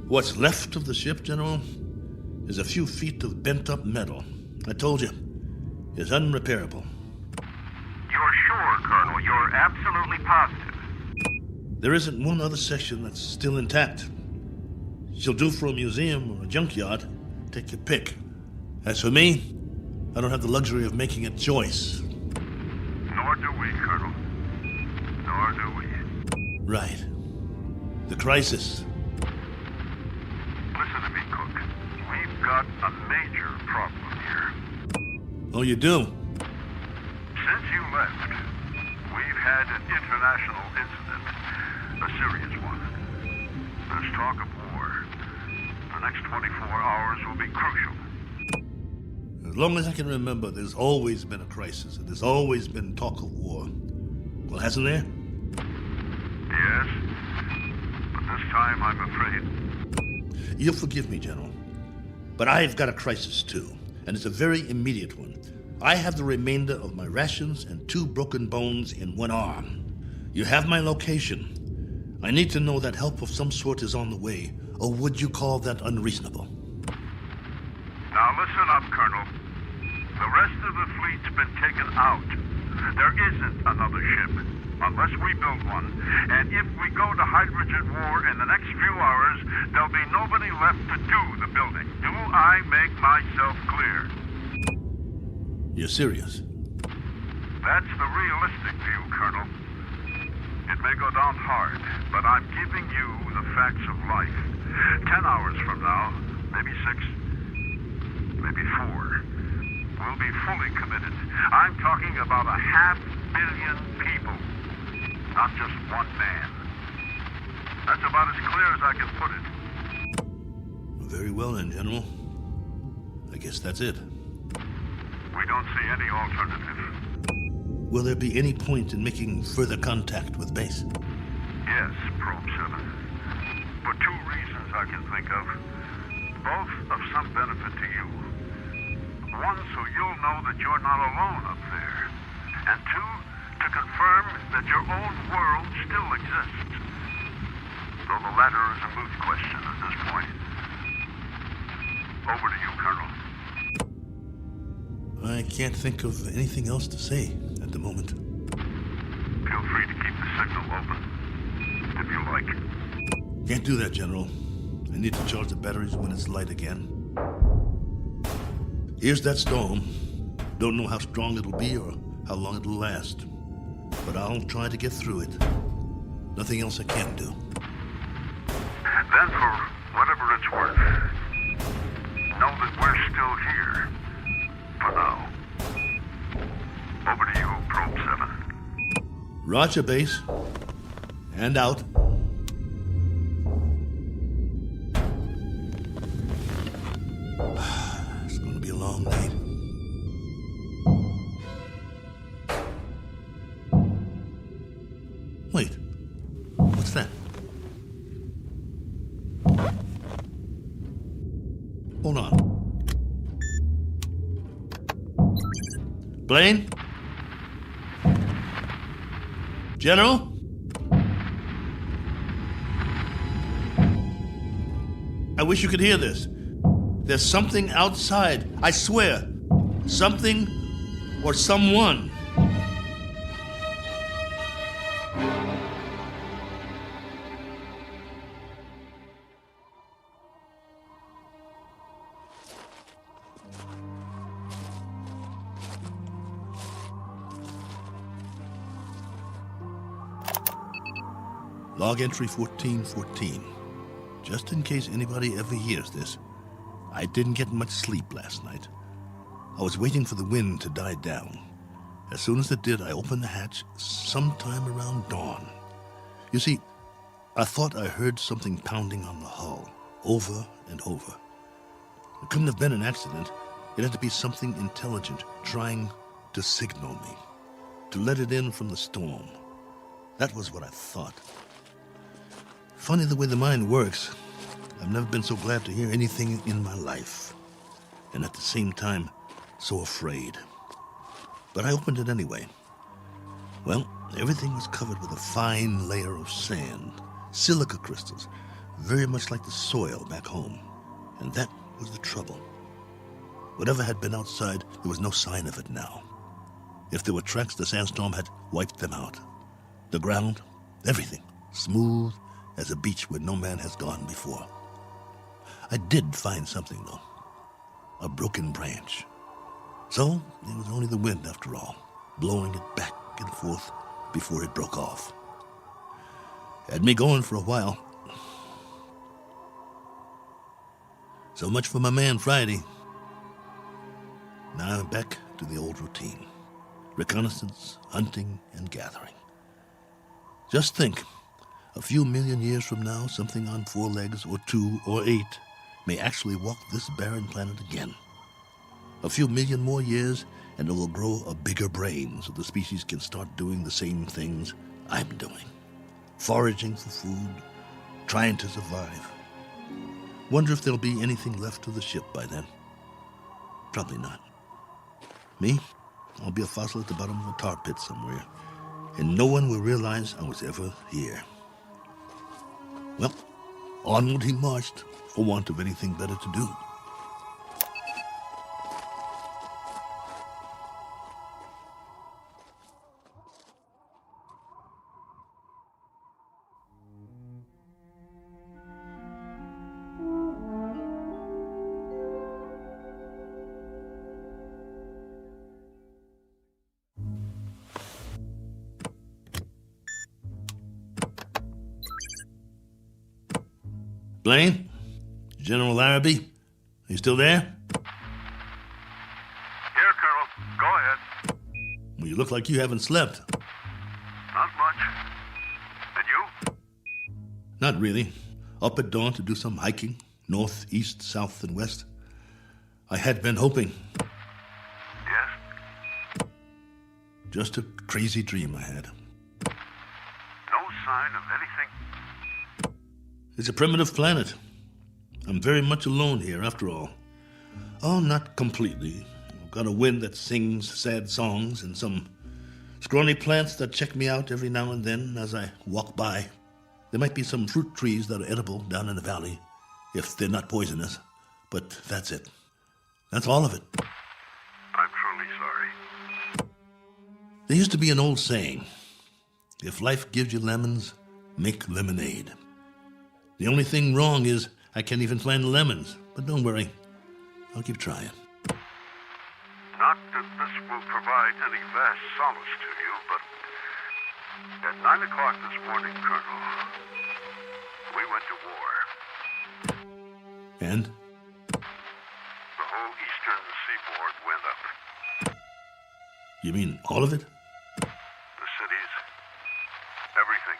What's left of the ship, General, is a few feet of bent-up metal. I told you, it's unrepairable. You're sure, Colonel? You're absolutely positive? There isn't one other section that's still intact. She'll do for a museum or a junkyard. Take your pick. As for me, I don't have the luxury of making a choice. Nor do we, Colonel. Nor do we. Right. The crisis. Listen to me, Cook. We've got a major problem here. Oh, you do? Since you left, we've had an international incident. A serious one. There's talk of war. The next 24 hours will be crucial. As long as I can remember, there's always been a crisis, and there's always been talk of war. Well, hasn't there? Yes. But this time, I'm afraid. You'll forgive me, General. But I've got a crisis, too. and it's a very immediate one. I have the remainder of my rations and 2 broken bones in one arm. You have my location. I need to know that help of some sort is on the way, or would you call that unreasonable? Now listen up, Colonel. The rest of the fleet's been taken out. There isn't another ship, unless we build one. And if we go to hydrogen war in the next few hours, there'll be nobody left to do the building. Do I make myself clear? You're serious? That's the realistic view, Colonel. It may go down hard, but I'm giving you the facts of life. 10 hours from now, maybe 6, maybe 4, we'll be fully committed. I'm talking about 500 million people, not just one man. That's about as clear as I can put it. Very well then, General. I guess that's it. We don't see any alternative. Will there be any point in making further contact with base? Yes, Probe 7. For 2 reasons I can think of, both of some benefit to you. One, so you'll know that you're not alone up there. And 2, to confirm that your own world still exists. Though the latter is a moot question at this point. Over to you, Colonel. I can't think of anything else to say at the moment. Feel free to keep the signal open, if you like. Can't do that, General. I need to charge the batteries when it's light again. Here's that storm. Don't know how strong it'll be or how long it'll last. But I'll try to get through it. Nothing else I can do. Then, for whatever it's worth, know that we're still here. For now. Over to you, Probe 7. Roger, base. And out. It's going to be a long night. Wait. What's that? Hold on. Blaine? General? I wish you could hear this. There's something outside, I swear. Something or someone. Log entry 1414. Just in case anybody ever hears this, I didn't get much sleep last night. I was waiting for the wind to die down. As soon as it did, I opened the hatch sometime around dawn. You see, I thought I heard something pounding on the hull, over and over. It couldn't have been an accident. It had to be something intelligent trying to signal me, to let it in from the storm. That was what I thought. Funny the way the mind works. I've never been so glad to hear anything in my life. And at the same time, so afraid. But I opened it anyway. Well, everything was covered with a fine layer of sand, silica crystals, very much like the soil back home. And that was the trouble. Whatever had been outside, there was no sign of it now. If there were tracks, the sandstorm had wiped them out. The ground, everything, smooth as a beach where no man has gone before. I did find something, though. A broken branch. So, it was only the wind, after all, blowing it back and forth before it broke off. Had me going for a while. So much for my man Friday. Now I'm back to the old routine. Reconnaissance, hunting, and gathering. Just think, a few million years from now, something on 4 legs, or 2, or 8, may actually walk this barren planet again. A few million more years, and it will grow a bigger brain so the species can start doing the same things I'm doing. Foraging for food, trying to survive. Wonder if there'll be anything left of the ship by then. Probably not. Me? I'll be a fossil at the bottom of a tar pit somewhere, and no one will realize I was ever here. Well, onward he marched, for want of anything better to do. Blaine? General Larrabee? Are you still there? Here, Colonel. Go ahead. Well, you look like you haven't slept. Not much. And you? Not really. Up at dawn to do some hiking, north, east, south, and west. I had been hoping. Yes? Just a crazy dream I had. No sign of anything? It's a primitive planet. I'm very much alone here, after all. Oh, not completely. I've got a wind that sings sad songs and some scrawny plants that check me out every now and then as I walk by. There might be some fruit trees that are edible down in the valley, if they're not poisonous. But that's it. That's all of it. I'm truly sorry. There used to be an old saying, if life gives you lemons, make lemonade. The only thing wrong is I can't even find the lemons. But don't worry, I'll keep trying. Not that this will provide any vast solace to you, but at 9 o'clock this morning, Colonel, we went to war. And? The whole eastern seaboard went up. You mean all of it? The cities, everything.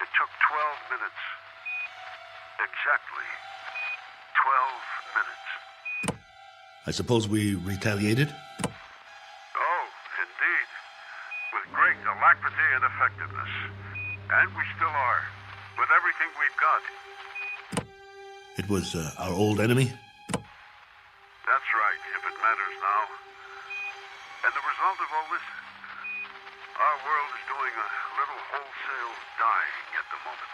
It took 12 minutes. Exactly 12 minutes. I suppose we retaliated? Oh, indeed. With great alacrity and effectiveness. And we still are. With everything we've got. It was our old enemy? That's right, if it matters now. And the result of all this? Our world is doing a little wholesale dying at the moment.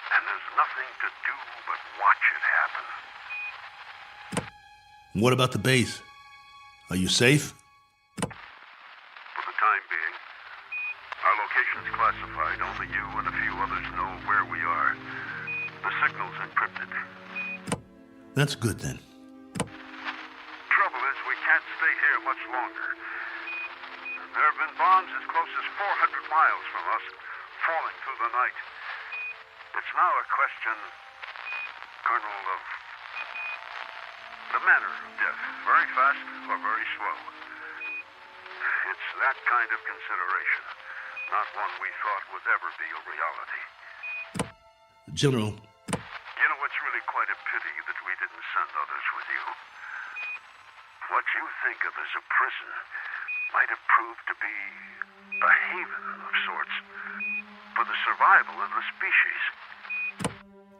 And there's nothing to do but watch it happen. What about the base? Are you safe? For the time being, our location's classified. Only you and a few others know where we are. The signal's encrypted. That's good then. Trouble is, we can't stay here much longer. There have been bombs as close as 400 miles from us, falling through the night. It's now a question, Colonel, of the manner of death. Very fast or very slow. It's that kind of consideration, not one we thought would ever be a reality. General. You know, it's really quite a pity that we didn't send others with you. What you think of as a prison might have proved to be a haven of sorts for the survival of the species.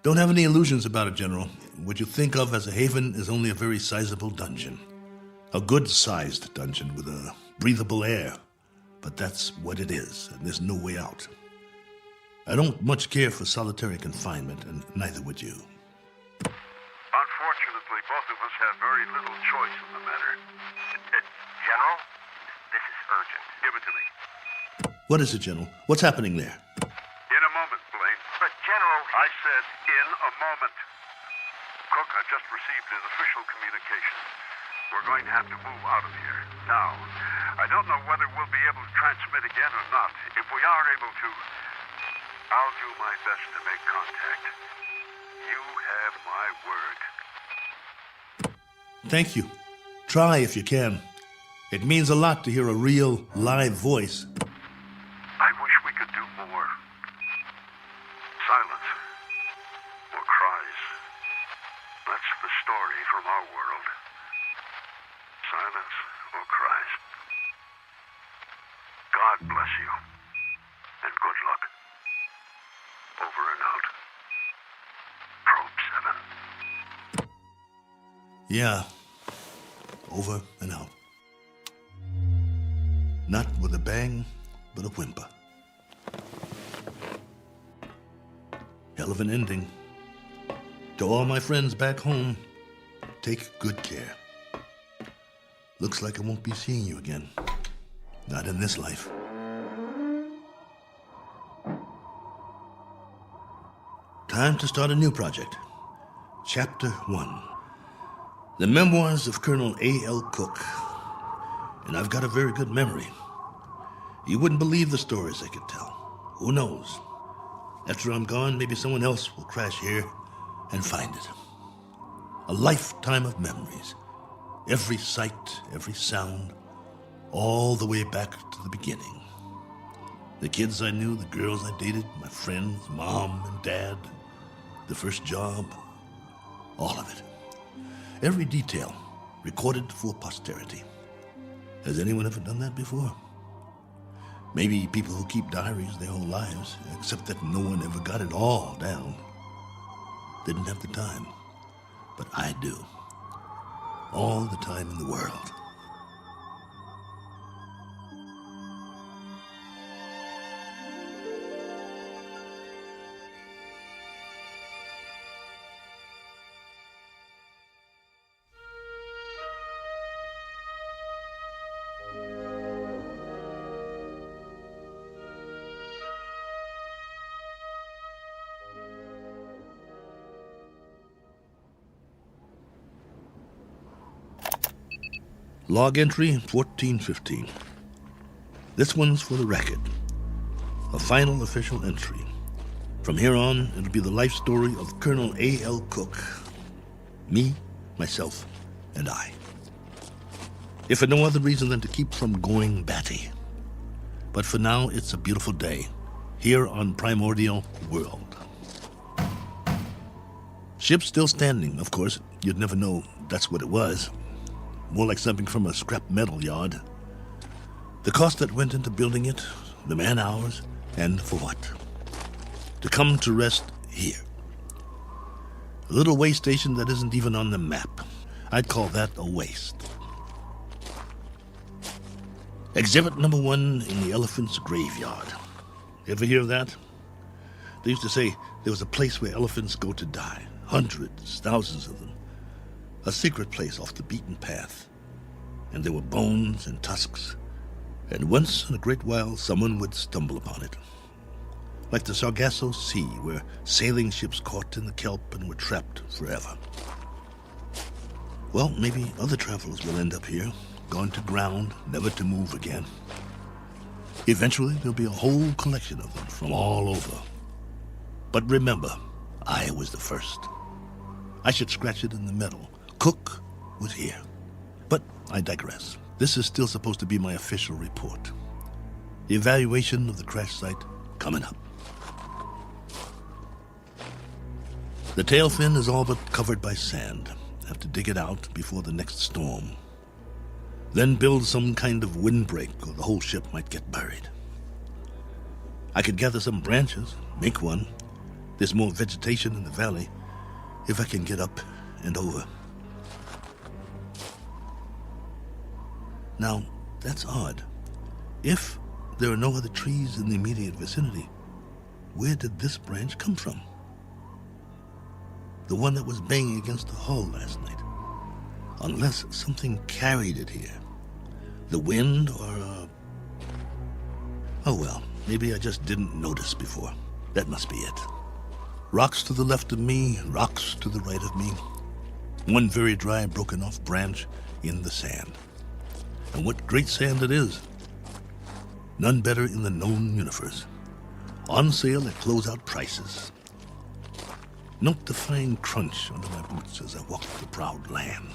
Don't have any illusions about it, General. What you think of as a haven is only a very sizable dungeon. A good-sized dungeon with a breathable air. But that's what it is, and there's no way out. I don't much care for solitary confinement, and neither would you. Unfortunately, both of us have very little choice in the matter. General, this is urgent. Give it to me. What is it, General? What's happening there? In a moment, Blaine. But, General... I said in a moment. Cook, I've just received an official communication. We're going to have to move out of here. Now, I don't know whether we'll be able to transmit again or not. If we are able to, I'll do my best to make contact. You have my word. Thank you. Try if you can. It means a lot to hear a real, live voice. I wish we could do more. Silence. Or cries. That's the story from our world. Silence or cries. God bless you. And good luck. Over and out. Probe 7. Yeah. Over and out. Not with a bang, but a whimper. Hell of an ending. To all my friends back home, take good care. Looks like I won't be seeing you again. Not in this life. Time to start a new project. Chapter 1. The Memoirs of Colonel A.L. Cook. And I've got a very good memory. You wouldn't believe the stories I could tell. Who knows? After I'm gone, maybe someone else will crash here and find it. A lifetime of memories. Every sight, every sound, all the way back to the beginning. The kids I knew, the girls I dated, my friends, mom and dad, the first job, all of it. Every detail recorded for posterity. Has anyone ever done that before? Maybe people who keep diaries their whole lives, except that no one ever got it all down. Didn't have the time, but I do. All the time in the world. Log entry 1415. This one's for the record. A final official entry. From here on, it'll be the life story of Colonel A.L. Cook. Me, myself, and I. If for no other reason than to keep from going batty. But for now, it's a beautiful day. Here on Primordial World. Ship's still standing, of course. You'd never know that's what it was. More like something from a scrap metal yard. The cost that went into building it, the man hours, and for what? To come to rest here. A little way station that isn't even on the map. I'd call that a waste. Exhibit number 1 in the elephant's graveyard. Ever hear of that? They used to say there was a place where elephants go to die. Hundreds, thousands of them. A secret place off the beaten path. And there were bones and tusks. And once in a great while, someone would stumble upon it. Like the Sargasso Sea, where sailing ships caught in the kelp and were trapped forever. Well, maybe other travelers will end up here, gone to ground, never to move again. Eventually, there'll be a whole collection of them from all over. But remember, I was the first. I should scratch it in the metal. Cook was here. But I digress. This is still supposed to be my official report. The evaluation of the crash site coming up. The tail fin is all but covered by sand. Have to dig it out before the next storm. Then build some kind of windbreak or the whole ship might get buried. I could gather some branches, make one. There's more vegetation in the valley if I can get up and over. Now, that's odd. If there are no other trees in the immediate vicinity, where did this branch come from? The one that was banging against the hull last night. Unless something carried it here. The wind or Oh well, maybe I just didn't notice before. That must be it. Rocks to the left of me, rocks to the right of me. One very dry, broken off branch in the sand. And what great sand it is. None better in the known universe. On sale at closeout prices. Note the fine crunch under my boots as I walk the proud land.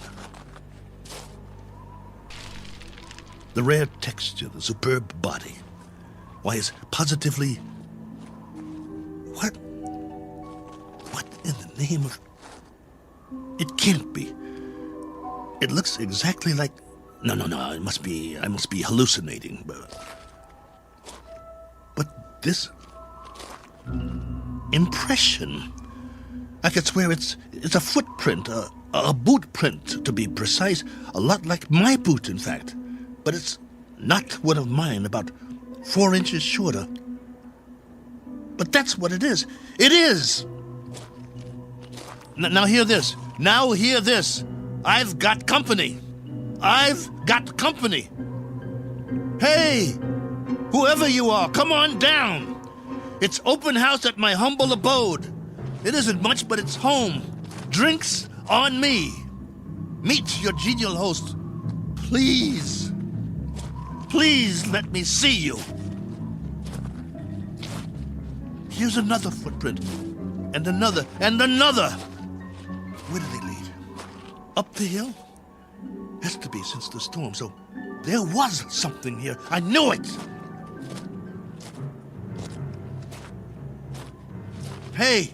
The rare texture, the superb body. Why, it's positively... What in the name of... It can't be. It looks exactly like... No, I must be hallucinating. But this... impression... I could swear it's a footprint, A boot print, to be precise. A lot like my boot, in fact. But it's not one of mine, about 4 inches shorter. But that's what it is. It is! Now hear this. Now hear this. I've got company. I've got company. Hey! Whoever you are, come on down. It's open house at my humble abode. It isn't much, but it's home. Drinks on me. Meet your genial host. Please. Please let me see you. Here's another footprint. And another. And another. Where do they lead? Up the hill? Has to be since the storm, so there was something here. I knew it! Hey!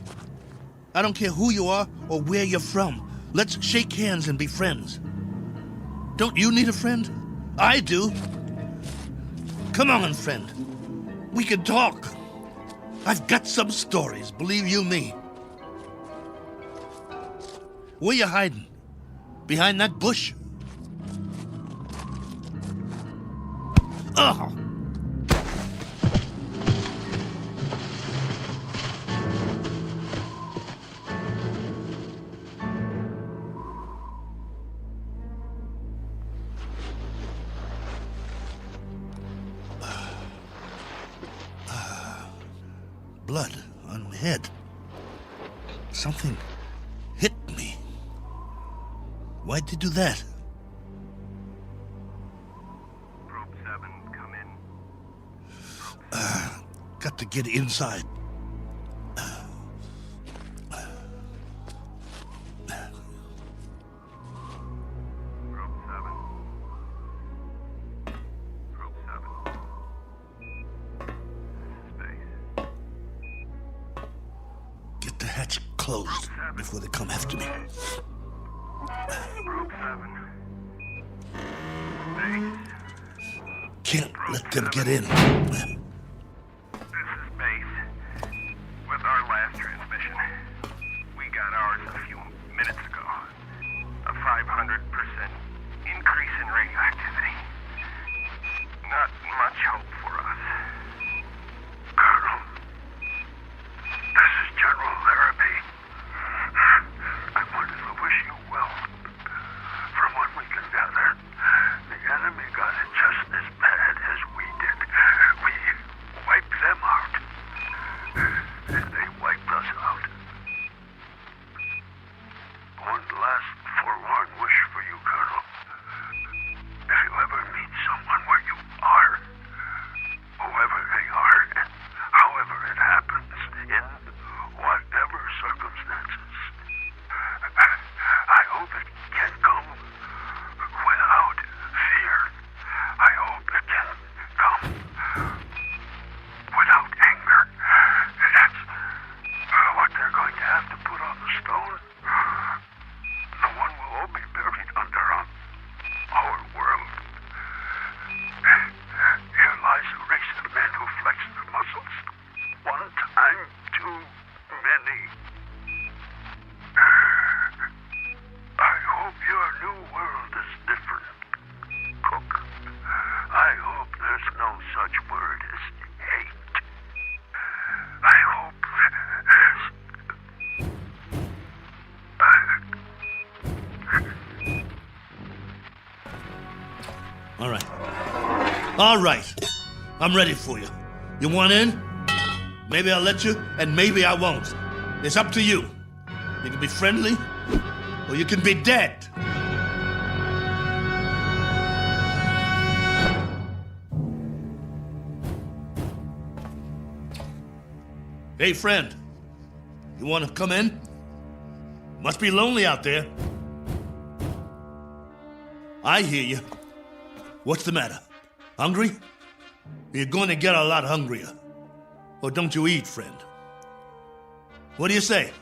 I don't care who you are or where you're from. Let's shake hands and be friends. Don't you need a friend? I do. Come on, friend. We can talk. I've got some stories, believe you me. Where you hiding? Behind that bush? Ugh! Blood on the head. Something hit me. Why'd you do that? Probe 7, come in. Got to get inside. Get the hatch closed before they come after me. Probe 7. Can't let them get in. This is Base. With our last transmission, we got ours a few minutes ago. A 500% increase in radioactivity. Not much hope for us. Colonel, this is General Larrabee. I wanted to wish you well. From what we can gather, the enemy got it just as bad as we did. We wiped them out. And they wiped us out. One last forlorn wish for you, Colonel. If you ever meet someone where you are, whoever they are, and however it happens, in whatever circumstances, I hope it can come without fear. I hope it can come without anger. That's what they're going to have to put on the stone. The one we'll all be buried under on our world. Here lies a race of men who flex their muscles. One time too many. I hope your new world is different, Cook. I hope there's no such word as hate. I hope there's... All right. I'm ready for you. You want in? Maybe I'll let you, and maybe I won't. It's up to you. You can be friendly, or you can be dead. Hey, friend. You want to come in? Must be lonely out there. I hear you. What's the matter? Hungry? You're going to get a lot hungrier. Or don't you eat, friend? What do you say?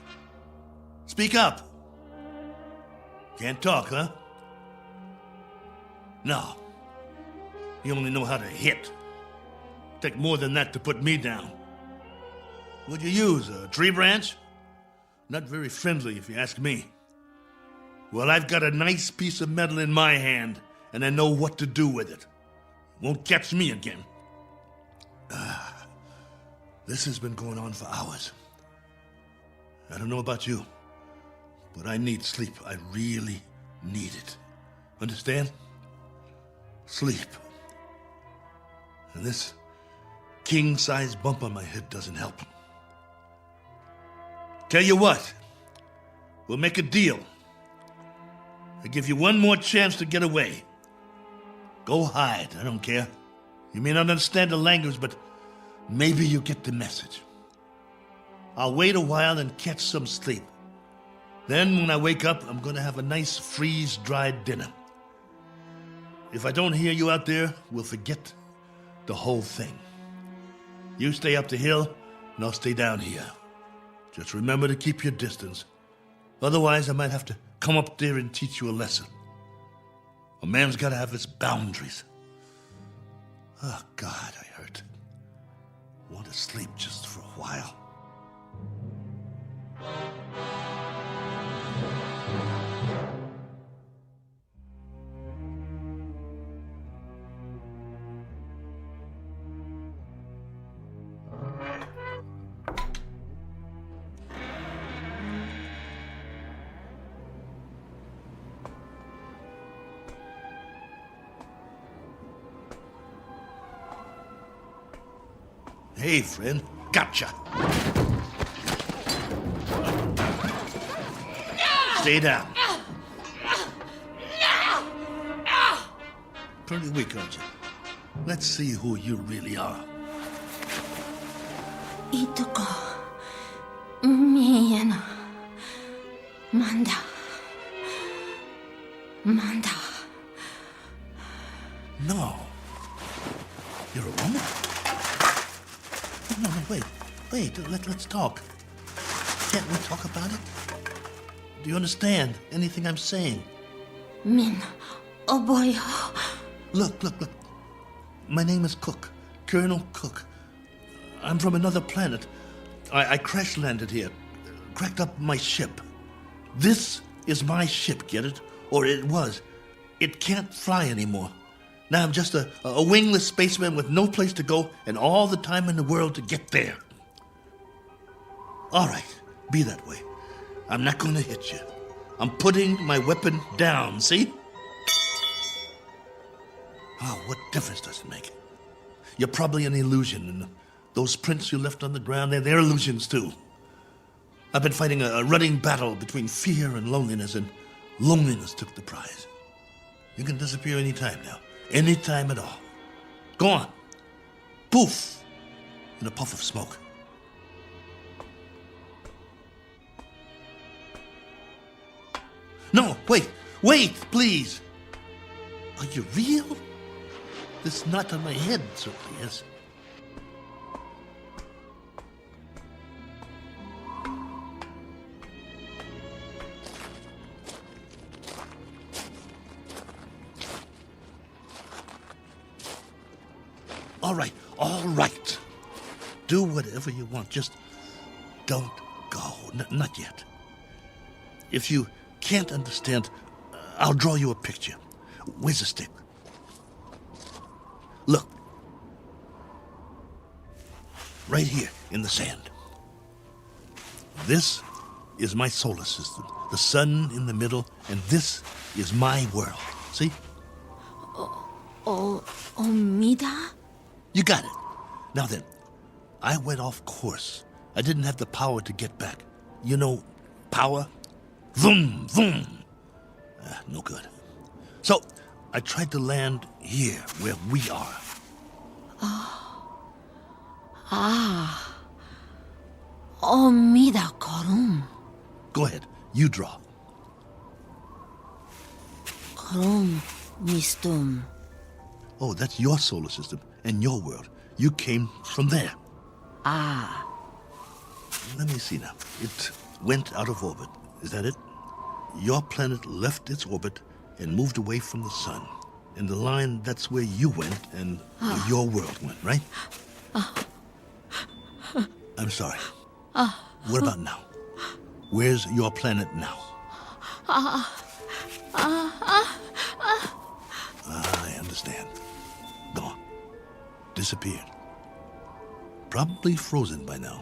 Speak up. Can't talk, huh? No. You only know how to hit. Take more than that to put me down. What'd you use, a tree branch? Not very friendly, if you ask me. Well, I've got a nice piece of metal in my hand, and I know what to do with it. Won't catch me again. This has been going on for hours. I don't know about you, but I need sleep. I really need it. Understand? Sleep. And this king-size bump on my head doesn't help. Tell you what, we'll make a deal. I give you one more chance to get away. Go hide, I don't care. You may not understand the language, but maybe you get the message. I'll wait a while and catch some sleep. Then when I wake up, I'm gonna have a nice freeze-dried dinner. If I don't hear you out there, we'll forget the whole thing. You stay up the hill, and I'll stay down here. Just remember to keep your distance. Otherwise, I might have to come up there and teach you a lesson. A man's gotta have his boundaries. Oh, God, I hurt. I want to sleep just for a while. Hey, friend. Gotcha. Stay down. Pretty weak, aren't you? Let's see who you really are. Ituko. Miyana. Manda. Manda. No. You're a woman? No, wait. Let's talk. Can't we talk about it? Do you understand anything I'm saying? Min. Oh boy. Look. My name is Cook. Colonel Cook. I'm from another planet. I crash-landed here. Cracked up my ship. This is my ship, get it? Or it was. It can't fly anymore. Now I'm just a wingless spaceman with no place to go and all the time in the world to get there. All right, be that way. I'm not going to hit you. I'm putting my weapon down, see? Oh, what difference does it make? You're probably an illusion, and those prints you left on the ground, they're illusions too. I've been fighting a running battle between fear and loneliness, and loneliness took the prize. You can disappear any time now. Any time at all. Go on. Poof! In a puff of smoke. No, wait, please. Are you real? This knot on my head certainly is. All right. Do whatever you want. Just don't go. Not yet. If you can't understand, I'll draw you a picture. Where's the stick? Look. Right here in the sand. This is my solar system. The sun in the middle, and this is my world. See? Omida? You got it. Now then, I went off course. I didn't have the power to get back. You know, power? Vroom, vroom. No good. So, I tried to land here, where we are. Omida korum. Go ahead, you draw. Korum mistum. Oh, that's your solar system and your world. You came from there. Let me see now. It went out of orbit. Is that it? Your planet left its orbit and moved away from the sun. And the line, that's where you went and where your world went, right? I'm sorry. What about now? Where's your planet now? I understand. Gone. Disappeared. Probably frozen by now.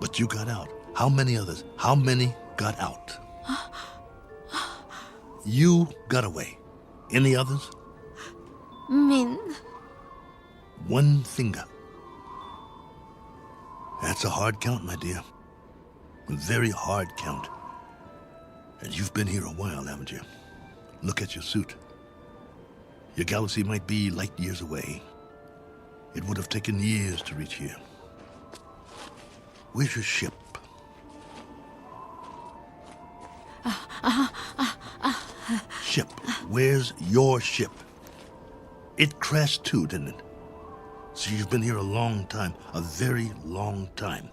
But you got out. How many others? How many got out? You got away. Any others? Min. One finger. That's a hard count, my dear. A very hard count. And you've been here a while, haven't you? Look at your suit. Your galaxy might be light years away. It would have taken years to reach here. Where's your ship? Ship. Where's your ship? It crashed too, didn't it? So you've been here a long time. A very long time.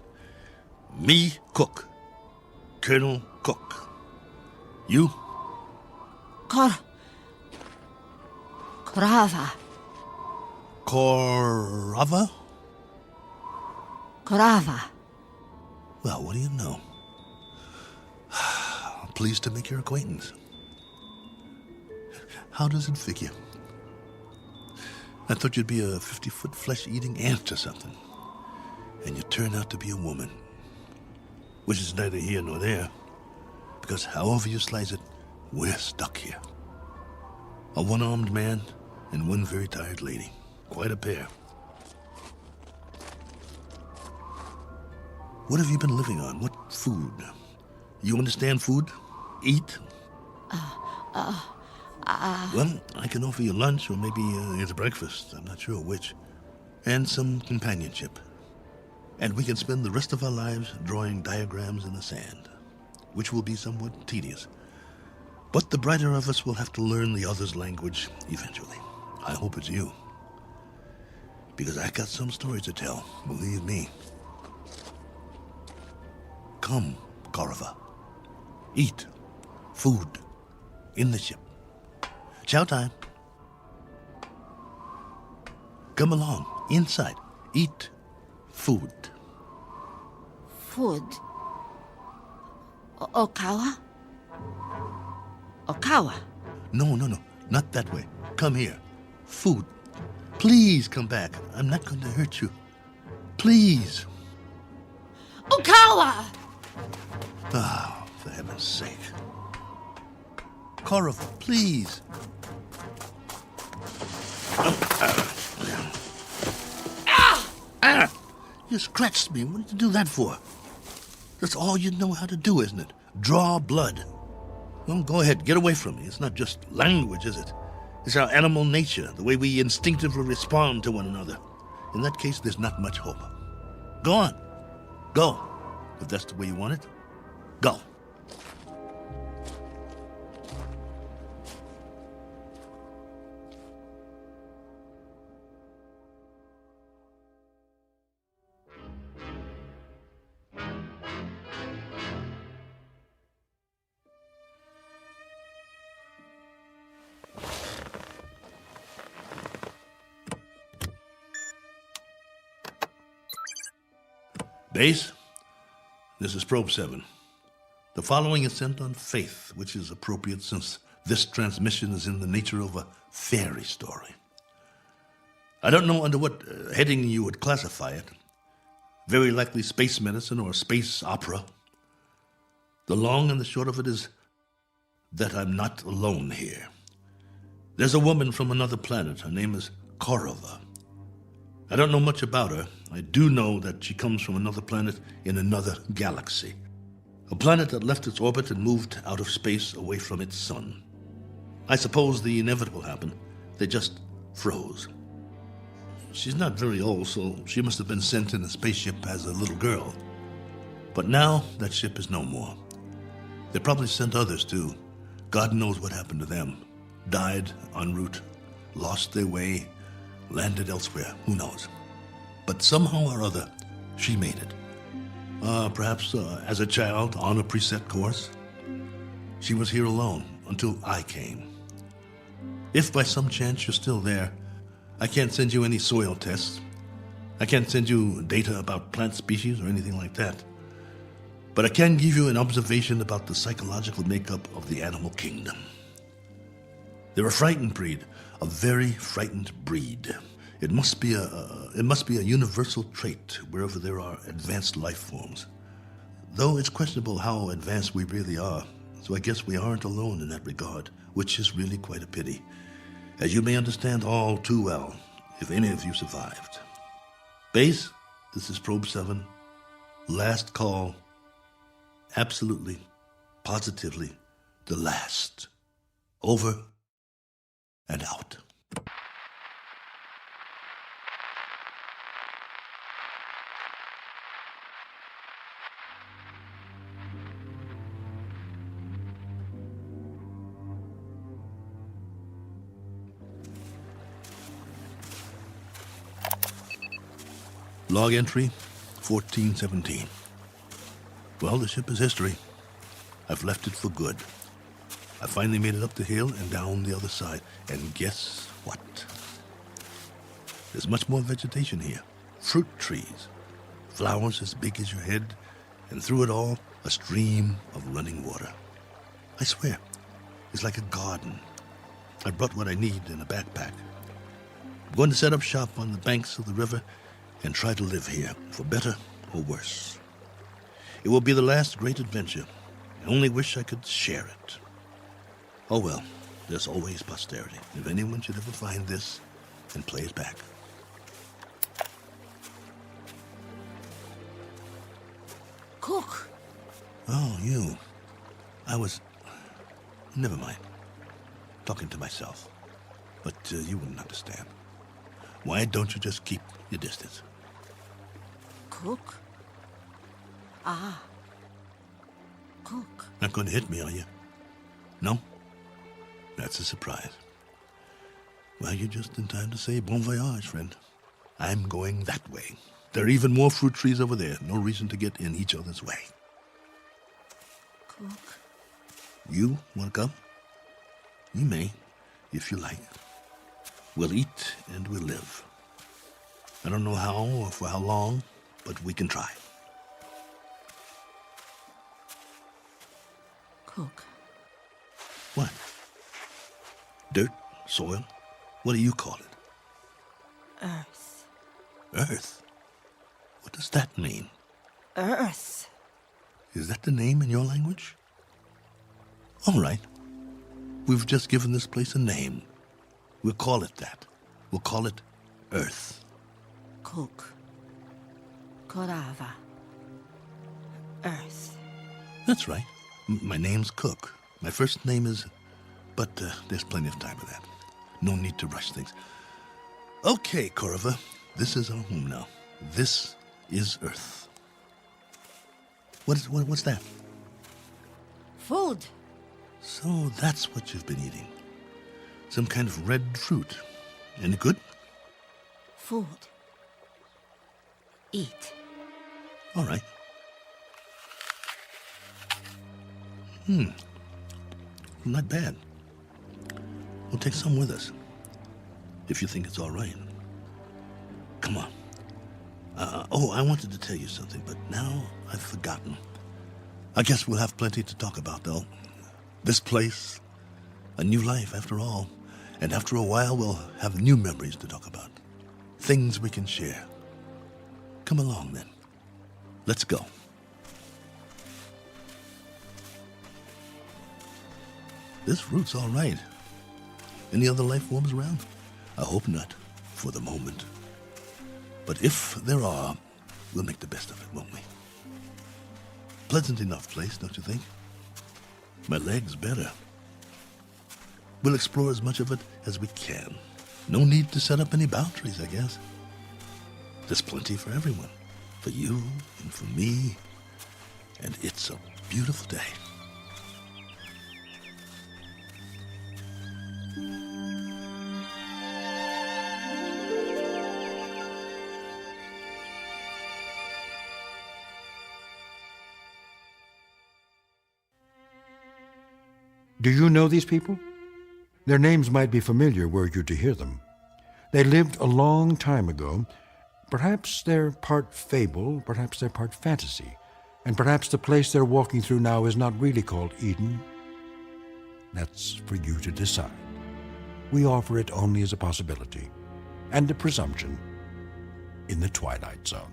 Me, Cook. Colonel Cook. You? Korava. Korava? Korava. Well, what do you know? Pleased to make your acquaintance. How does it figure? I thought you'd be a 50-foot flesh-eating ant or something. And you turn out to be a woman. Which is neither here nor there. Because however you slice it, we're stuck here. A one-armed man and one very tired lady. Quite a pair. What have you been living on? What food? You understand food? Eat? Well, I can offer you lunch or maybe it's breakfast. I'm not sure which. And some companionship. And we can spend the rest of our lives drawing diagrams in the sand, which will be somewhat tedious. But the brighter of us will have to learn the other's language eventually. I hope it's you. Because I got some stories to tell, believe me. Come, Korova. Eat. Food. In the ship. Chow time. Come along. Inside. Eat. Food. Food. Okawa? Okawa? No. Not that way. Come here. Food. Please come back. I'm not going to hurt you. Please. Okawa! Oh, for heaven's sake. Korova, please. You scratched me. What did you do that for? That's all you know how to do, isn't it? Draw blood. Well, go ahead. Get away from me. It's not just language, is it? It's our animal nature, the way we instinctively respond to one another. In that case, there's not much hope. Go on. Go. If that's the way you want it, go. Base, this is Probe 7. The following is sent on faith, which is appropriate since this transmission is in the nature of a fairy story. I don't know under what heading you would classify it. Very likely space medicine or space opera. The long and the short of it is that I'm not alone here. There's a woman from another planet. Her name is Korova. I don't know much about her. I do know that she comes from another planet in another galaxy. A planet that left its orbit and moved out of space away from its sun. I suppose the inevitable happened. They just froze. She's not very old, so she must have been sent in a spaceship as a little girl. But now that ship is no more. They probably sent others too. God knows what happened to them. Died en route, lost their way, landed elsewhere, who knows. But somehow or other, she made it. Perhaps as a child on a preset course. She was here alone until I came. If by some chance you're still there, I can't send you any soil tests. I can't send you data about plant species or anything like that. But I can give you an observation about the psychological makeup of the animal kingdom. They're a frightened breed, a very frightened breed. It must be a universal trait wherever there are advanced life forms. Though it's questionable how advanced we really are, so I guess we aren't alone in that regard, which is really quite a pity, as you may understand all too well if any of you survived. Base, this is Probe 7. Last call. Absolutely, positively, the last. Over and out. Log entry 1417. Well, the ship is history. I've left it for good. I finally made it up the hill and down the other side. And guess what? There's much more vegetation here. Fruit trees. Flowers as big as your head. And through it all, a stream of running water. I swear, it's like a garden. I brought what I need in a backpack. I'm going to set up shop on the banks of the river and try to live here, for better or worse. It will be the last great adventure. I only wish I could share it. Oh well, there's always posterity, if anyone should ever find this and play it back. Cook. Oh, you. Never mind. Talking to myself. But you wouldn't understand. Why don't you just keep your distance? Cook? Ah. Cook. Not going to hit me, are you? No? That's a surprise. Well, you're just in time to say bon voyage, friend. I'm going that way. There are even more fruit trees over there. No reason to get in each other's way. Cook. You want to come? You may, if you like. We'll eat and we'll live. I don't know how or for how long, but we can try. Cook. What? Dirt? Soil? What do you call it? Earth. Earth? What does that mean? Earth. Is that the name in your language? All right. We've just given this place a name. We'll call it that. We'll call it Earth. Cook. Korava. Earth. That's right. My name's Cook. My first name is... But there's plenty of time for that. No need to rush things. Okay, Korava. This is our home now. This is Earth. What's that? Food. So that's what you've been eating. Some kind of red fruit. Any good? Food. Eat. All right. Not bad. We'll take some with us. If you think it's all right. Come on. I wanted to tell you something, but now I've forgotten. I guess we'll have plenty to talk about, though. This place, a new life after all. And after a while, we'll have new memories to talk about. Things we can share. Come along, then. Let's go. This fruit's all right. Any other life forms around? I hope not, for the moment. But if there are, we'll make the best of it, won't we? Pleasant enough place, don't you think? My leg's better. We'll explore as much of it as we can. No need to set up any boundaries, I guess. There's plenty for everyone. For you and for me. And it's a beautiful day. Do you know these people? Their names might be familiar were you to hear them. They lived a long time ago. Perhaps they're part fable, perhaps they're part fantasy, And perhaps the place they're walking through now is not really called Eden. That's for you to decide. We offer it only as a possibility and a presumption in the Twilight Zone.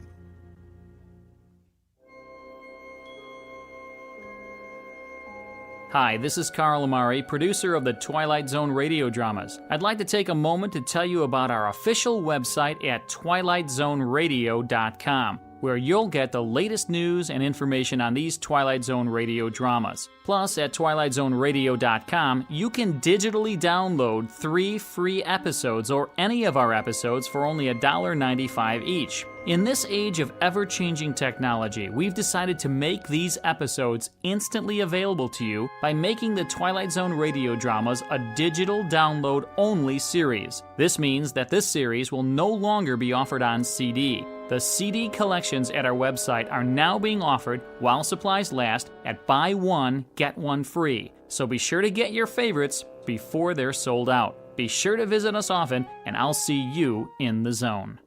Hi, this is Carl Amari, producer of the Twilight Zone radio dramas. I'd like to take a moment to tell you about our official website at twilightzoneradio.com, where you'll get the latest news and information on these Twilight Zone radio dramas. Plus, at twilightzoneradio.com, you can digitally download 3 free episodes or any of our episodes for only $1.95 each. In this age of ever-changing technology, we've decided to make these episodes instantly available to you by making the Twilight Zone radio dramas a digital download-only series. This means that this series will no longer be offered on CD. The CD collections at our website are now being offered while supplies last at buy one, get one free. So be sure to get your favorites before they're sold out. Be sure to visit us often, and I'll see you in the zone.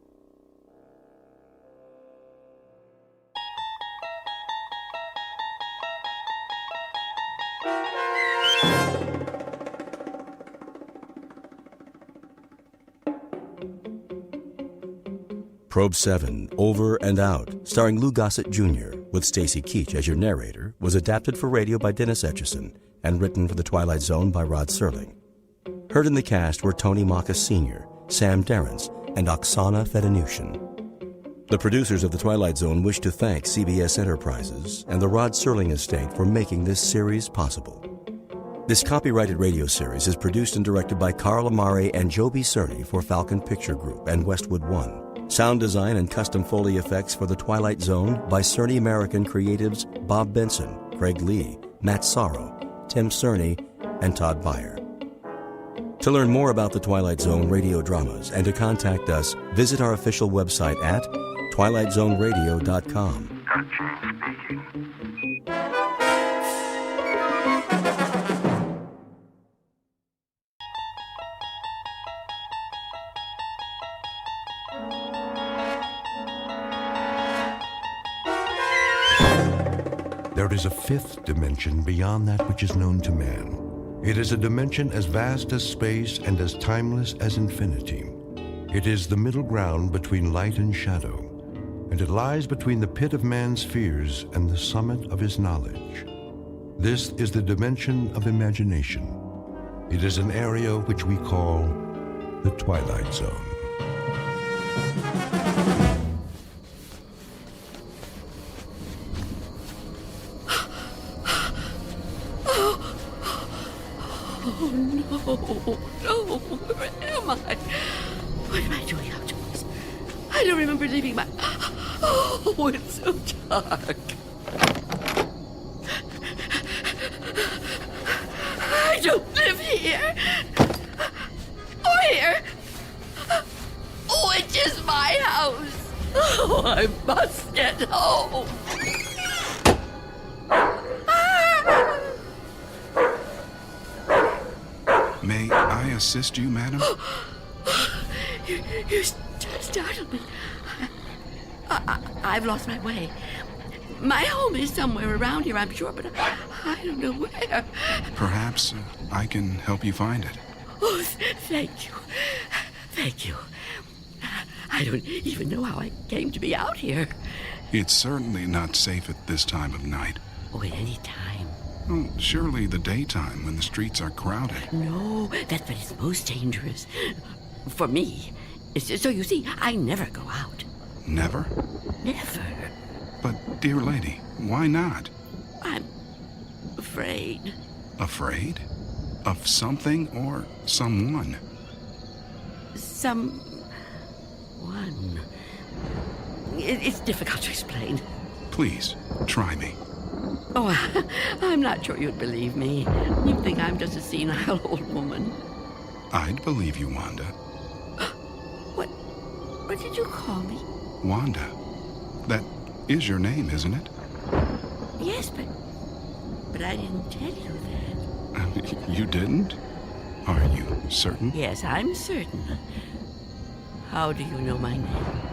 Probe 7, Over and Out, starring Lou Gossett Jr., with Stacy Keach as your narrator, was adapted for radio by Dennis Etchison and written for The Twilight Zone by Rod Serling. Heard in the cast were Tony Maka Sr., Sam Darrence, and Oksana Fedonusian. The producers of The Twilight Zone wish to thank CBS Enterprises and the Rod Serling estate for making this series possible. This copyrighted radio series is produced and directed by Carl Amari and Joby Cerny for Falcon Picture Group and Westwood One. Sound design and custom Foley effects for The Twilight Zone by Cerny American creatives Bob Benson, Craig Lee, Matt Sorrow, Tim Cerny, and Todd Beyer. To learn more about The Twilight Zone radio dramas and to contact us, visit our official website at twilightzoneradio.com. There is a fifth dimension beyond that which is known to man. It is a dimension as vast as space and as timeless as infinity. It is the middle ground between light and shadow, and it lies between the pit of man's fears and the summit of his knowledge. This is the dimension of imagination. It is an area which we call the Twilight Zone. No, where am I? What am I doing outdoors? I don't remember leaving my... Oh, it's so dark. I don't live here. Or here. Oh, it is my house. Oh, I must get home. May I assist you, madam? You startled me. I've lost my way. My home is somewhere around here, I'm sure, but I don't know where. Perhaps I can help you find it. Oh, thank you. Thank you. I don't even know how I came to be out here. It's certainly not safe at this time of night. Oh, at any time. Well, surely the daytime when the streets are crowded. No, that's when it's most dangerous. For me. So you see, I never go out. Never? Never. But, dear lady, why not? I'm afraid. Afraid? Of something or someone? Someone. It's difficult to explain. Please, try me. Oh, I'm not sure you'd believe me. You'd think I'm just a senile old woman. I'd believe you, Wanda. What did you call me? Wanda. That is your name, isn't it? Yes, but I didn't tell you that. You didn't? Are you certain? Yes, I'm certain. How do you know my name?